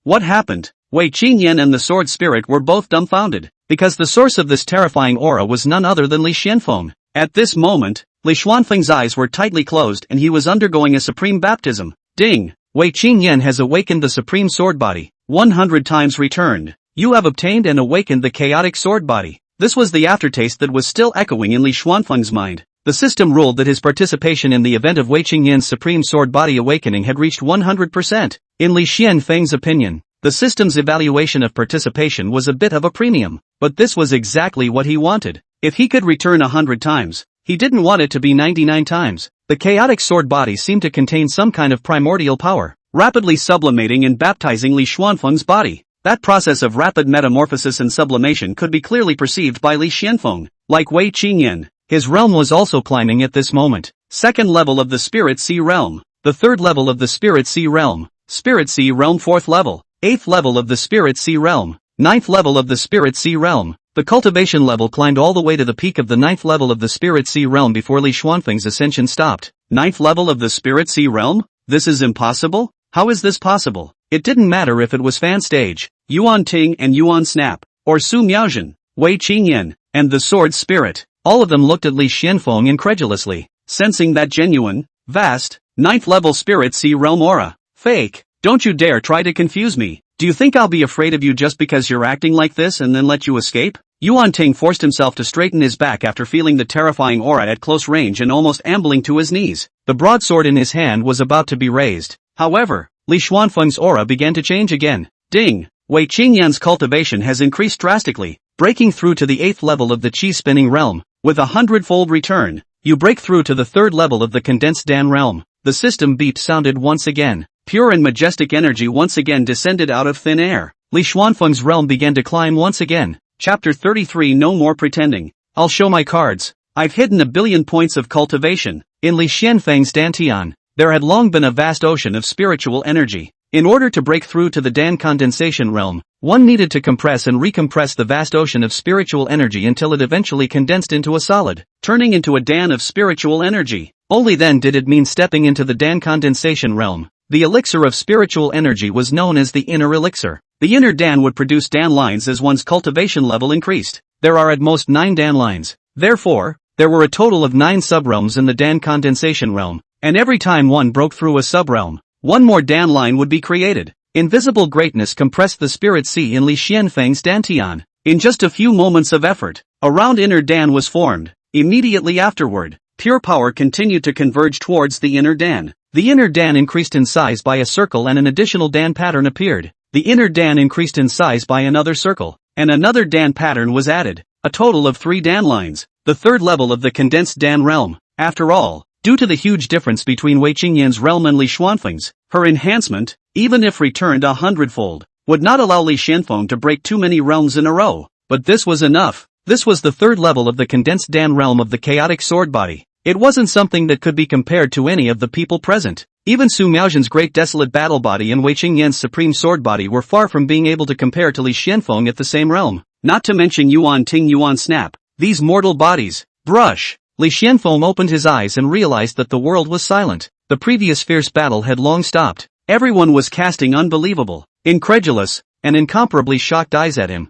what happened? Wei Qingyan and the sword spirit were both dumbfounded, because the source of this terrifying aura was none other than Li Xuanfeng. At this moment, Li Xuanfeng's eyes were tightly closed and he was undergoing a supreme baptism. Ding! Wei Qingyan has awakened the supreme sword body, 100 times returned. You have obtained and awakened the chaotic sword body. This was the aftertaste that was still echoing in Li Xuanfeng's mind. The system ruled that his participation in the event of Wei Qingyan's supreme sword body awakening had reached 100%. In Li Xuanfeng's opinion, the system's evaluation of participation was a bit of a premium, but this was exactly what he wanted. If he could return 100 times, he didn't want it to be 99 times. The chaotic sword body seemed to contain some kind of primordial power, rapidly sublimating and baptizing Li Xuanfeng's body. That process of rapid metamorphosis and sublimation could be clearly perceived by Li Xuanfeng. Like Wei Qingyan, his realm was also climbing at this moment. 2nd level of the Spirit Sea realm, the 3rd level of the Spirit Sea realm, 4th level, 8th level of the Spirit Sea realm, 9th level of the Spirit Sea realm. The cultivation level climbed all the way to the peak of the 9th level of the Spirit Sea realm before Li Xuanfeng's ascension stopped. 9th level of the Spirit Sea realm? This is impossible? How is this possible? It didn't matter if it was Fan Stage, Yuan Ting and Yuan Snap, or Su Miaojin, Wei Qingyan, and the Sword Spirit. All of them looked at Li Xuanfeng incredulously, sensing that genuine, vast, 9th level Spirit Sea realm aura. Fake. Don't you dare try to confuse me. Do you think I'll be afraid of you just because you're acting like this and then let you escape? Yuan Ting forced himself to straighten his back after feeling the terrifying aura at close range and almost ambling to his knees. The broadsword in his hand was about to be raised. However, Li Xuanfeng's aura began to change again. Ding! Wei Qingyan's cultivation has increased drastically, breaking through to the 8th level of the Qi Spinning realm. With a 100-fold return, you break through to the 3rd level of the Condensed Dan realm. The system beep sounded once again. Pure and majestic energy once again descended out of thin air. Li Xuanfeng's realm began to climb once again. Chapter 33 No more pretending. I'll show my cards. I've hidden 1 billion points of cultivation. In Li Xuanfeng's Dantian, there had long been a vast ocean of spiritual energy. In order to break through to the Dan condensation realm, one needed to compress and recompress the vast ocean of spiritual energy until it eventually condensed into a solid, turning into a Dan of spiritual energy. Only then did it mean stepping into the Dan condensation realm. The elixir of spiritual energy was known as the inner elixir. The inner Dan would produce Dan lines as one's cultivation level increased. There are at most 9 Dan lines. Therefore, there were a total of 9 subrealms in the Dan condensation realm, and every time one broke through a subrealm, one more Dan line would be created. Invisible greatness compressed the spirit sea in Li Xuanfeng's Dantian. In just a few moments of effort, a round inner Dan was formed. Immediately afterward, pure power continued to converge towards the inner Dan. The inner Dan increased in size by a circle and an additional Dan pattern appeared. The inner Dan increased in size by another circle, and another Dan pattern was added. A total of 3 Dan lines. The 3rd level of the condensed Dan realm. After all, due to the huge difference between Wei Qingyan's realm and Li Xuanfeng's, her enhancement, even if returned 100-fold, would not allow Li Xuanfeng to break too many realms in a row. But this was enough. This was the 3rd level of the condensed Dan realm of the chaotic sword body. It wasn't something that could be compared to any of the people present. Even Su Miaojin's great desolate battle body and Wei Qingyan's supreme sword body were far from being able to compare to Li Xuanfeng at the same realm. Not to mention Yuan Ting Yuan Snap. These mortal bodies. Brush. Li Xuanfeng opened his eyes and realized that the world was silent. The previous fierce battle had long stopped. Everyone was casting unbelievable, incredulous, and incomparably shocked eyes at him.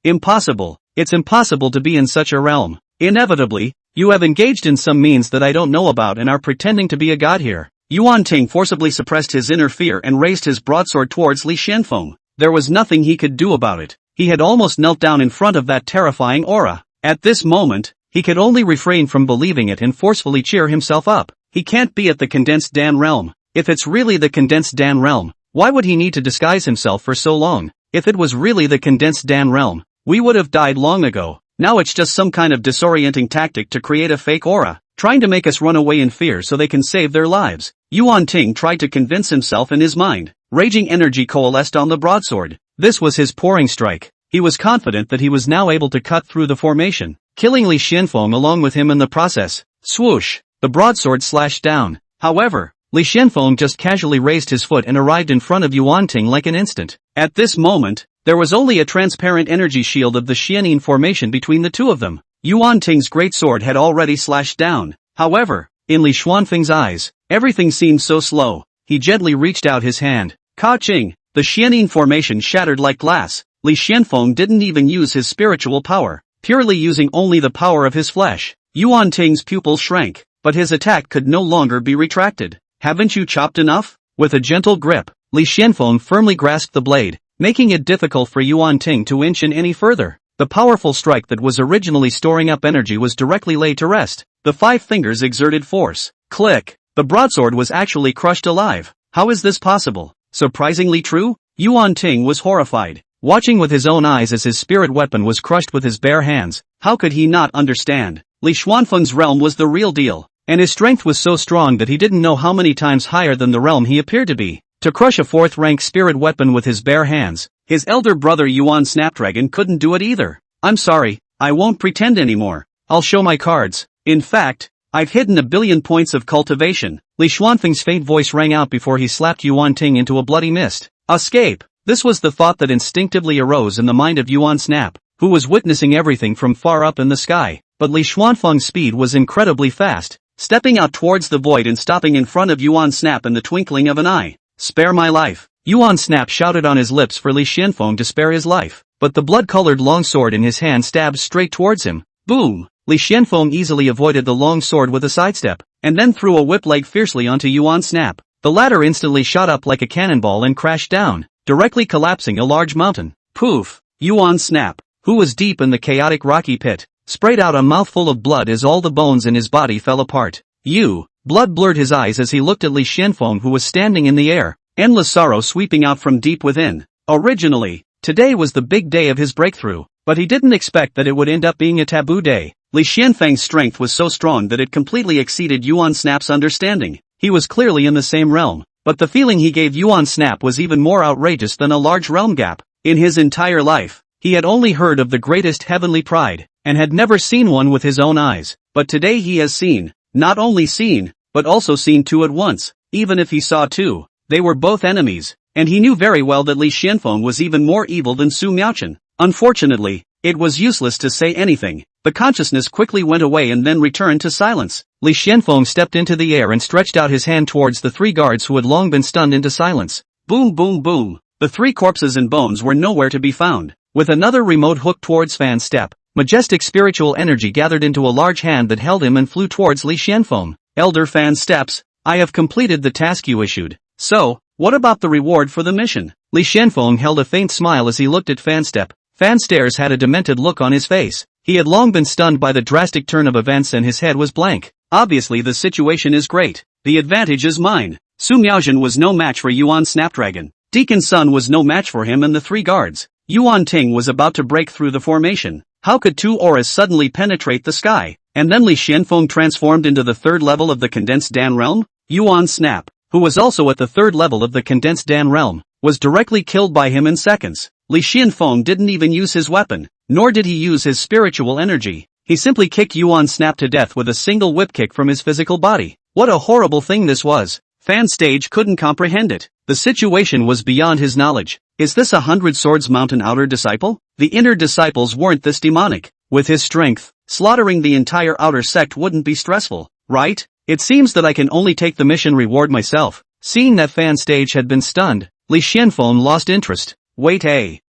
Impossible. It's impossible to be in such a realm. Inevitably, you have engaged in some means that I don't know about and are pretending to be a god here. Xuanfeng forcibly suppressed his inner fear and raised his broadsword towards Li Xuanfeng. There was nothing he could do about it. He had almost knelt down in front of that terrifying aura. At this moment, he could only refrain from believing it and forcefully cheer himself up. He can't be at the condensed Dan realm. If it's really the condensed Dan realm, why would he need to disguise himself for so long? If it was really the condensed Dan realm, we would have died long ago. Now it's just some kind of disorienting tactic to create a fake aura, trying to make us run away in fear so they can save their lives. Xuanfeng tried to convince himself in his mind. Raging energy coalesced on the broadsword. This was his pouring strike. He was confident that he was now able to cut through the formation, killing Li Xuanfeng along with him in the process. Swoosh! The broadsword slashed down. However, Li Xuanfeng just casually raised his foot and arrived in front of Xuanfeng like an instant. At this moment, there was only a transparent energy shield of the Xianin formation between the two of them. Xuanfeng's great sword had already slashed down. However, in Li Xuanfeng's eyes, everything seemed so slow. He gently reached out his hand. Ka-ching! The Xianin formation shattered like glass. Li Xuanfeng didn't even use his spiritual power, purely using only the power of his flesh. Xuanfeng's pupils shrank, but his attack could no longer be retracted. Haven't you chopped enough? With a gentle grip, Li Xuanfeng firmly grasped the blade, making it difficult for Xuanfeng to inch in any further. The powerful strike that was originally storing up energy was directly laid to rest. The 5 fingers exerted force. Click! The broadsword was actually crushed alive. How is this possible? Surprisingly true? Xuanfeng was horrified, watching with his own eyes as his spirit weapon was crushed with his bare hands. How could he not understand? Li Xuanfeng's realm was the real deal, and his strength was so strong that he didn't know how many times higher than the realm he appeared to be. To crush a 4th-rank spirit weapon with his bare hands, his elder brother Yuan Snapdragon couldn't do it either. I'm sorry, I won't pretend anymore. I'll show my cards. In fact, I've hidden 1 billion points of cultivation. Li Xuanfeng's faint voice rang out before he slapped Xuanfeng into a bloody mist. Escape! This was the thought that instinctively arose in the mind of Yuan Snap, who was witnessing everything from far up in the sky. But Li Xuanfeng's speed was incredibly fast, stepping out towards the void and stopping in front of Yuan Snap in the twinkling of an eye. Spare my life! Yuan Snap shouted on his lips for Li Xuanfeng to spare his life, but the blood-colored long sword in his hand stabbed straight towards him. Boom! Li Xuanfeng easily avoided the long sword with a sidestep, and then threw a whip leg fiercely onto Yuan Snap. The latter instantly shot up like a cannonball and crashed down, directly collapsing a large mountain. Poof! Yuan Snap, who was deep in the chaotic rocky pit, sprayed out a mouthful of blood as all the bones in his body fell apart. Blood blurred his eyes as he looked at Li Xuanfeng, who was standing in the air, endless sorrow sweeping out from deep within. Originally, today was the big day of his breakthrough, but he didn't expect that it would end up being a taboo day. Li Xuanfeng's strength was so strong that it completely exceeded Yuan Snap's understanding. He was clearly in the same realm, but the feeling he gave Yuan Snap was even more outrageous than a large realm gap. In his entire life, he had only heard of the greatest heavenly pride, and had never seen one with his own eyes. But today he has seen, not only seen, but also seen 2 at once. Even if he saw 2, they were both enemies, and he knew very well that Li Xuanfeng was even more evil than Su Miaochen. Unfortunately, it was useless to say anything. The consciousness quickly went away and then returned to silence. Li Xuanfeng stepped into the air and stretched out his hand towards the 3 guards who had long been stunned into silence. Boom boom boom. The 3 corpses and bones were nowhere to be found. With another remote hook towards Fan's step, majestic spiritual energy gathered into a large hand that held him and flew towards Li Xuanfeng. Elder Fan's steps, I have completed the task you issued. So, what about the reward for the mission? Li Xuanfeng held a faint smile as he looked at Fan's step. Fan Stairs had a demented look on his face. He had long been stunned by the drastic turn of events and his head was blank. Obviously the situation is great. The advantage is mine. Su Miaochen was no match for Yuan Snapdragon. Deacon Sun was no match for him and the 3 guards. Xuanfeng was about to break through the formation. How could 2 auras suddenly penetrate the sky? And then Li Xuanfeng transformed into the 3rd level of the condensed Dan realm? Yuan Snap, who was also at the 3rd level of the condensed Dan realm, was directly killed by him in seconds. Li Xuanfeng didn't even use his weapon, nor did he use his spiritual energy. He simply kicked Yuan Snap to death with a single whip kick from his physical body. What a horrible thing this was. Fan Stage couldn't comprehend it. The situation was beyond his knowledge. Is this 100 Swords Mountain outer disciple? The inner disciples weren't this demonic. With his strength, Slaughtering the entire outer sect wouldn't be stressful, right? It seems that I can only take the mission reward myself. Seeing that Fan Stage had been stunned, Li Xianfeng lost interest. Wait,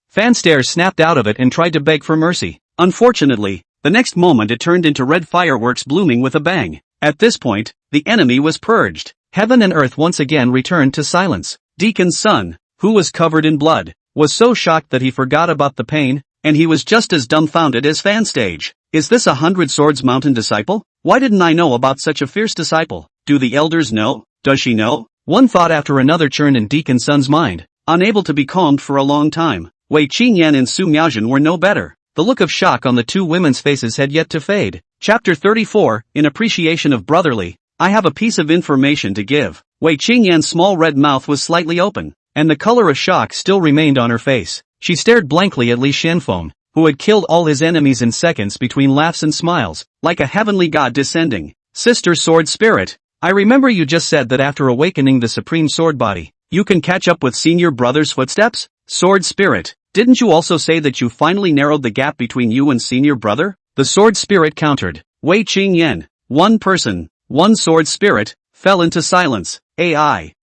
Fan Stage snapped out of it and tried to beg for mercy. Unfortunately, the next moment it turned into red fireworks blooming with a bang. At this point, the enemy was purged. Heaven and earth once again returned to silence. Deacon's son, who was covered in blood, was so shocked that he forgot about the pain, and he was just as dumbfounded as Fan Stage. Is this a 100 Swords Mountain disciple? Why didn't I know about such a fierce disciple? Do the elders know? Does she know? One thought after another churned in Deacon's son's mind. Unable to be calmed for a long time, Wei Qingyan and Su Miaojin were no better. The look of shock on the two women's faces had yet to fade. Chapter 34, in appreciation of brotherly, I have a piece of information to give. Wei Qingyan's small red mouth was slightly open, and the color of shock still remained on her face. She stared blankly at Li Xianfeng, who had killed all his enemies in seconds between laughs and smiles, like a heavenly god descending. Sister Sword Spirit, I remember you just said that after awakening the Supreme Sword Body, you can catch up with Senior Brother's footsteps? Sword Spirit, didn't you also say that you finally narrowed the gap between you and Senior Brother? The Sword Spirit countered. Wei Qingyan, one person, one Sword Spirit, fell into silence.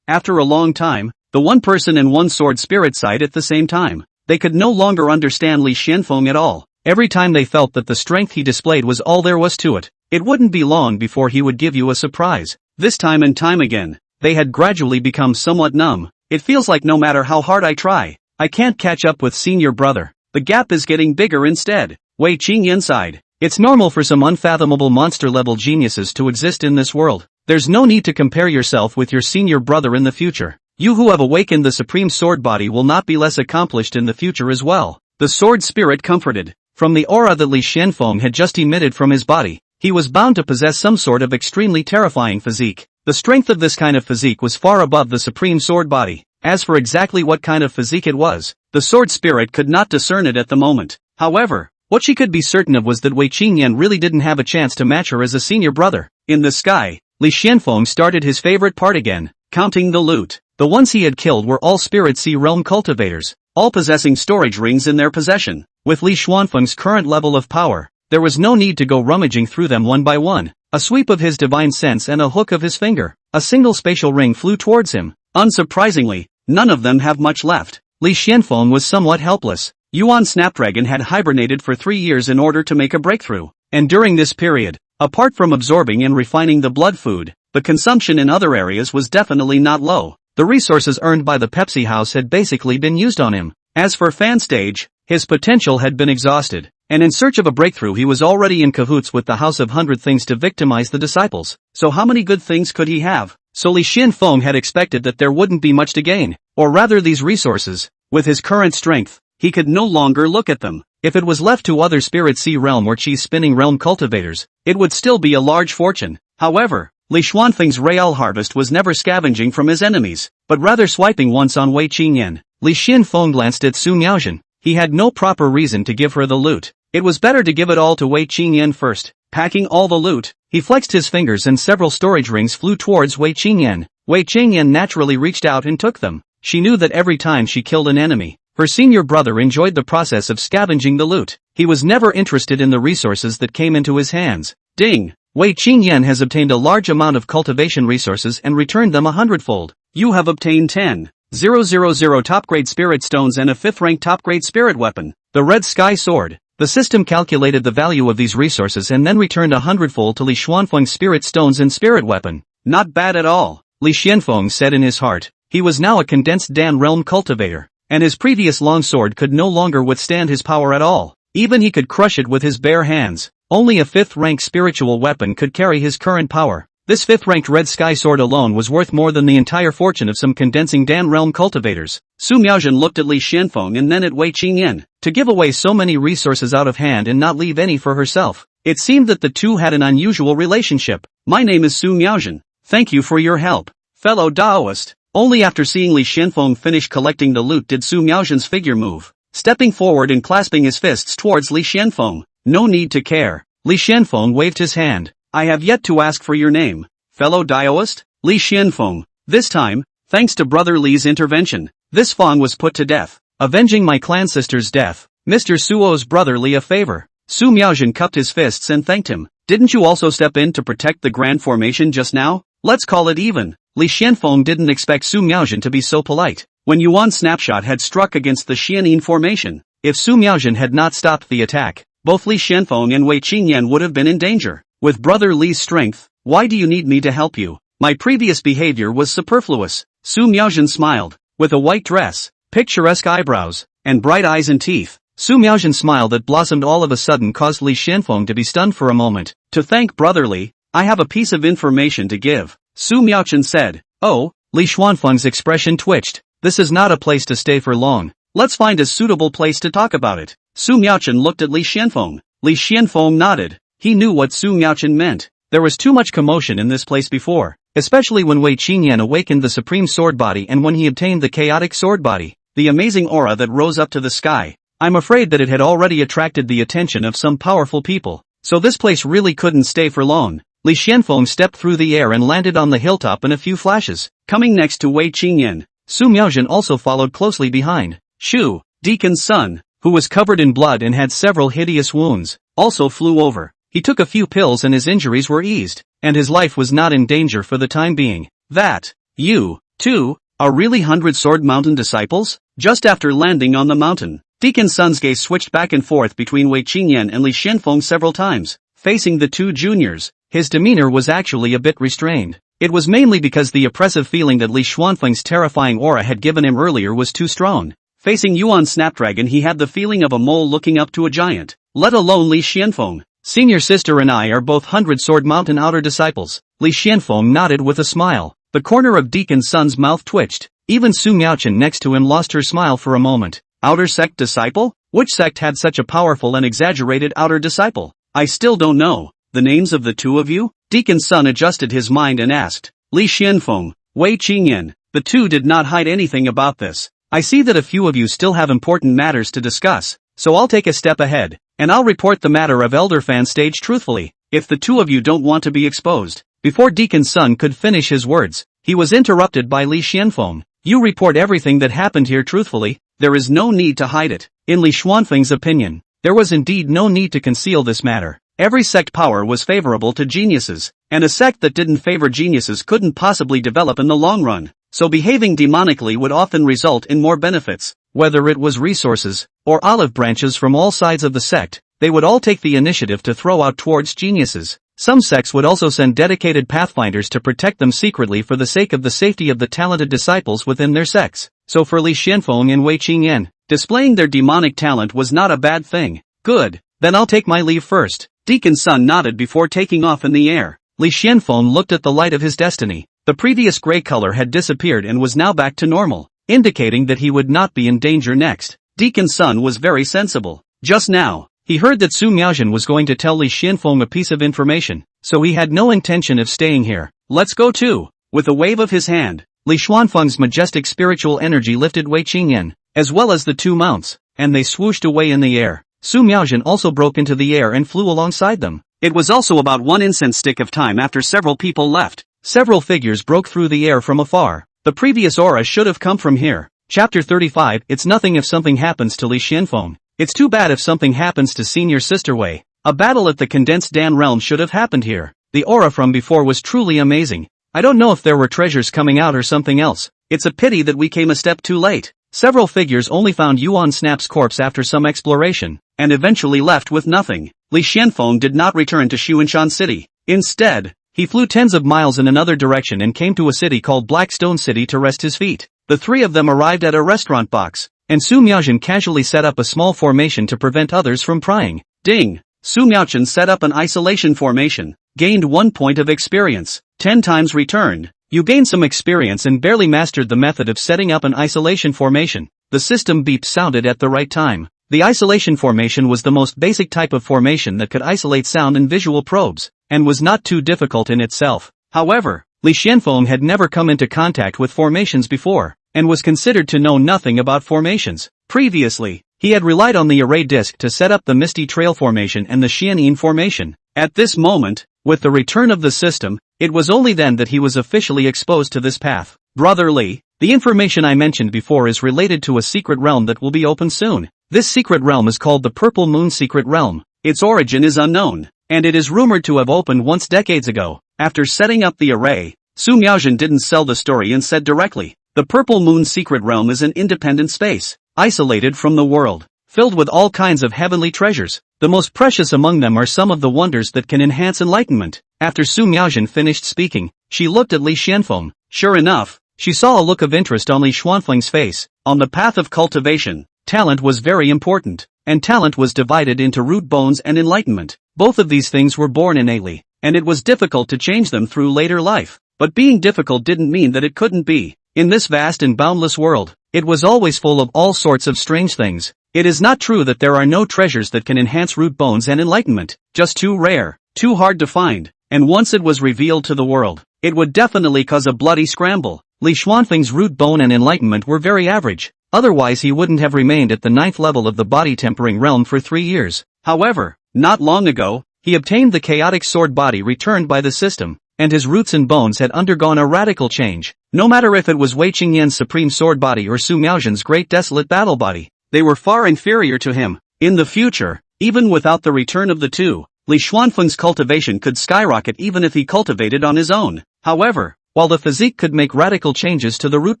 After a long time, the one person and one Sword Spirit sighed at the same time. They could no longer understand Li Xianfeng at all. Every time they felt that the strength he displayed was all there was to it, it wouldn't be long before he would give you a surprise. This time and time again, they had gradually become somewhat numb. It feels like no matter how hard I try, I can't catch up with Senior Brother. The gap is getting bigger instead. Wei Qingyan sighed. It's normal for some unfathomable monster-level geniuses to exist in this world. There's no need to compare yourself with your Senior Brother in the future. You who have awakened the Supreme Sword Body will not be less accomplished in the future as well. The Sword Spirit comforted. From the aura that Li Xianfeng had just emitted from his body, he was bound to possess some sort of extremely terrifying physique. The strength of this kind of physique was far above the Supreme Sword Body. As for exactly what kind of physique it was, the Sword Spirit could not discern it at the moment. However, what she could be certain of was that Wei Qingyan really didn't have a chance to match her as a Senior Brother. In the sky, Li Xianfeng started his favorite part again, counting the loot. The ones he had killed were all Spirit Sea Realm cultivators, all possessing storage rings in their possession. With Li Xuanfeng's current level of power, there was no need to go rummaging through them one by one. A sweep of his divine sense and a hook of his finger, a single spatial ring flew towards him. Unsurprisingly, none of them have much left. Li Xianfeng was somewhat helpless. Yuan Snapdragon had hibernated for 3 years in order to make a breakthrough, and during this period, apart from absorbing and refining the blood food, the consumption in other areas was definitely not low. The resources earned by the Pepsi House had basically been used on him. As for Fan Stage, his potential had been exhausted, and in search of a breakthrough he was already in cahoots with the House of 100 Things to victimize the disciples. So how many good things could he have? So Li Xianfeng had expected that there wouldn't be much to gain, or rather these resources. With his current strength, he could no longer look at them. If it was left to other Spirit Sea Realm or cheese-spinning realm cultivators, it would still be a large fortune. However, Li Xuanfeng's Real Harvest was never scavenging from his enemies, but rather swiping once on Wei Qingyan. Li Xianfeng glanced at Su Miaojin. He had no proper reason to give her the loot. It was better to give it all to Wei Qingyan first. Packing all the loot, he flexed his fingers and several storage rings flew towards Wei Qingyan. Wei Qingyan naturally reached out and took them. She knew that every time she killed an enemy, her Senior Brother enjoyed the process of scavenging the loot. He was never interested in the resources that came into his hands. Ding! Wei Qingyan has obtained a large amount of cultivation resources and returned them 100-fold. You have obtained 10,000 top-grade spirit stones and a 5th-rank top-grade spirit weapon, the Red Sky Sword. The system calculated the value of these resources and then returned 100-fold to Li Xuanfeng's spirit stones and spirit weapon. Not bad at all, Li Xianfeng said in his heart. He was now a condensed Dan realm cultivator, and his previous longsword could no longer withstand his power at all. Even he could crush it with his bare hands. Only a 5th-rank spiritual weapon could carry his current power. This 5th-ranked Red Sky Sword alone was worth more than the entire fortune of some condensing Dan realm cultivators. Su Miaojin looked at Li Xianfeng and then at Wei Qingyan. To give away so many resources out of hand and not leave any for herself, it seemed that the two had an unusual relationship. My name is Su Miaojin. Thank you for your help, fellow Daoist. Only after seeing Li Xianfeng finish collecting the loot did Su Miaojin's figure move, stepping forward and clasping his fists towards Li Xianfeng. No need to care. Li Xianfeng waved his hand. I have yet to ask for your name, fellow Daoist. Li Xianfeng. This time, thanks to Brother Li's intervention, this Feng was put to death. Avenging my clan sister's death, Mr. Suo's brother Li a favor. Su Miaojin cupped his fists and thanked him. Didn't you also step in to protect the grand formation just now? Let's call it even. Li Xianfeng didn't expect Su Miaojin to be so polite. When Yuan snapshot had struck against the Xianin formation, if Su Miaojin had not stopped the attack, both Li Xianfeng and Wei Qingyan would have been in danger. With brother Li's strength, why do you need me to help you? My previous behavior was superfluous. Su Miaojin smiled. With a white dress, picturesque eyebrows, and bright eyes and teeth, Su Miaojin's smile that blossomed all of a sudden caused Li Xianfeng to be stunned for a moment. To thank brother Li, I have a piece of information to give, Su Miaojin said. Oh, Li Xuanfeng's expression twitched. This is not a place to stay for long. Let's find a suitable place to talk about it. Su Miaojin looked at Li Xianfeng. Li Xianfeng nodded. He knew what Su Miaojin meant. There was too much commotion in this place before, especially when Wei Qingyan awakened the supreme sword body and when he obtained the chaotic sword body, the amazing aura that rose up to the sky. I'm afraid that it had already attracted the attention of some powerful people, so this place really couldn't stay for long. Li Xianfeng stepped through the air and landed on the hilltop in a few flashes, coming next to Wei Qingyan. Su Miaojin also followed closely behind. Shu, Deacon's son, who was covered in blood and had several hideous wounds, also flew over. He took a few pills and his injuries were eased, and his life was not in danger for the time being. That, you, too, are really 100-sword mountain disciples? Just after landing on the mountain, Deacon's son's gaze switched back and forth between Wei Qingyan and Li Xianfeng several times, facing the two juniors. His demeanor was actually a bit restrained. It was mainly because the oppressive feeling that Li Xuanfeng's terrifying aura had given him earlier was too strong. Facing Yuan Snapdragon he had the feeling of a mole looking up to a giant, let alone Li Xianfeng. Senior sister and I are both 100-sword mountain outer disciples. Li Xianfeng nodded with a smile. The corner of Deacon's son's mouth twitched. Even Su Miaojin next to him lost her smile for a moment. Outer sect disciple? Which sect had such a powerful and exaggerated outer disciple? I still don't know. The names of the two of you? Deacon's son adjusted his mind and asked. Li Xianfeng, Wei Qingyan. The two did not hide anything about this. I see that a few of you still have important matters to discuss, so I'll take a step ahead, and I'll report the matter of Elder Fan stage truthfully, if the two of you don't want to be exposed. Before Deacon's son could finish his words, he was interrupted by Li Xianfeng. You report everything that happened here truthfully, there is no need to hide it. In Li Xuanfeng's opinion, there was indeed no need to conceal this matter. Every sect power was favorable to geniuses, and a sect that didn't favor geniuses couldn't possibly develop in the long run, so behaving demonically would often result in more benefits. Whether it was resources, or olive branches from all sides of the sect, they would all take the initiative to throw out towards geniuses. Some sects would also send dedicated pathfinders to protect them secretly for the sake of the safety of the talented disciples within their sects. So for Li Xianfeng and Wei Qingyan, displaying their demonic talent was not a bad thing. Good, then I'll take my leave first. Deacon's son nodded before taking off in the air. Li Xianfeng looked at the light of his destiny. The previous gray color had disappeared and was now back to normal, indicating that he would not be in danger next. Deacon's son was very sensible. Just now, he heard that Su Miaojin was going to tell Li Xianfeng a piece of information, so he had no intention of staying here. Let's go too. With a wave of his hand, Li Xuanfeng's majestic spiritual energy lifted Wei Qingyan, as well as the two mounts, and they swooshed away in the air. Su Miaojin also broke into the air and flew alongside them. It was also about one incense stick of time after several people left. Several figures broke through the air from afar. The previous aura should have come from here. Chapter 35. It's nothing if something happens to Li Xianfeng. It's too bad if something happens to senior sister Wei. A battle at the condensed Dan realm should have happened here. The aura from before was truly amazing. I don't know if there were treasures coming out or something else. It's a pity that we came a step too late. Several figures only found Yuan Snap's corpse after some exploration, and eventually left with nothing. Li Xianfeng did not return to Xuanfeng City. Instead, he flew tens of miles in another direction and came to a city called Blackstone City to rest his feet. The three of them arrived at a restaurant box, and Su Miaojin casually set up a small formation to prevent others from prying. Ding! Su Miaojin set up an isolation formation, gained 1 point of experience, 10 times returned. You gained some experience and barely mastered the method of setting up an isolation formation. The system beep sounded at the right time. The isolation formation was the most basic type of formation that could isolate sound and visual probes, and was not too difficult in itself. However, Li Xianfeng had never come into contact with formations before, and was considered to know nothing about formations. Previously, he had relied on the array disk to set up the Misty Trail formation and the Xianin formation. At this moment, with the return of the system, it was only then that he was officially exposed to this path. Brother Li, the information I mentioned before is related to a secret realm that will be open soon. This secret realm is called the Purple Moon Secret Realm. Its origin is unknown, and it is rumored to have opened once decades ago. After setting up the array, Su Miaojin didn't sell the story and said directly, "The Purple Moon Secret Realm is an independent space, isolated from the world, filled with all kinds of heavenly treasures. The most precious among them are some of the wonders that can enhance enlightenment." After Su Miaojin finished speaking, she looked at Li Xuanfeng. Sure enough, she saw a look of interest on Li Xuanfeng's face. On the path of cultivation, talent was very important, and talent was divided into root bones and enlightenment. Both of these things were born innately, and it was difficult to change them through later life. But being difficult didn't mean that it couldn't be. In this vast and boundless world, it was always full of all sorts of strange things. It is not true that there are no treasures that can enhance root bones and enlightenment, just too rare, too hard to find, and once it was revealed to the world, it would definitely cause a bloody scramble. Li Xuanfeng's root bone and enlightenment were very average, otherwise he wouldn't have remained at the 9th level of the body tempering realm for 3 years. However, not long ago, he obtained the chaotic sword body returned by the system, and his roots and bones had undergone a radical change. No matter if it was Wei Qingyan's supreme sword body or Su Miaojin's great desolate battle body, they were far inferior to him. In the future, even without the return of the two, Li Xuanfeng's cultivation could skyrocket even if he cultivated on his own. However, while the physique could make radical changes to the root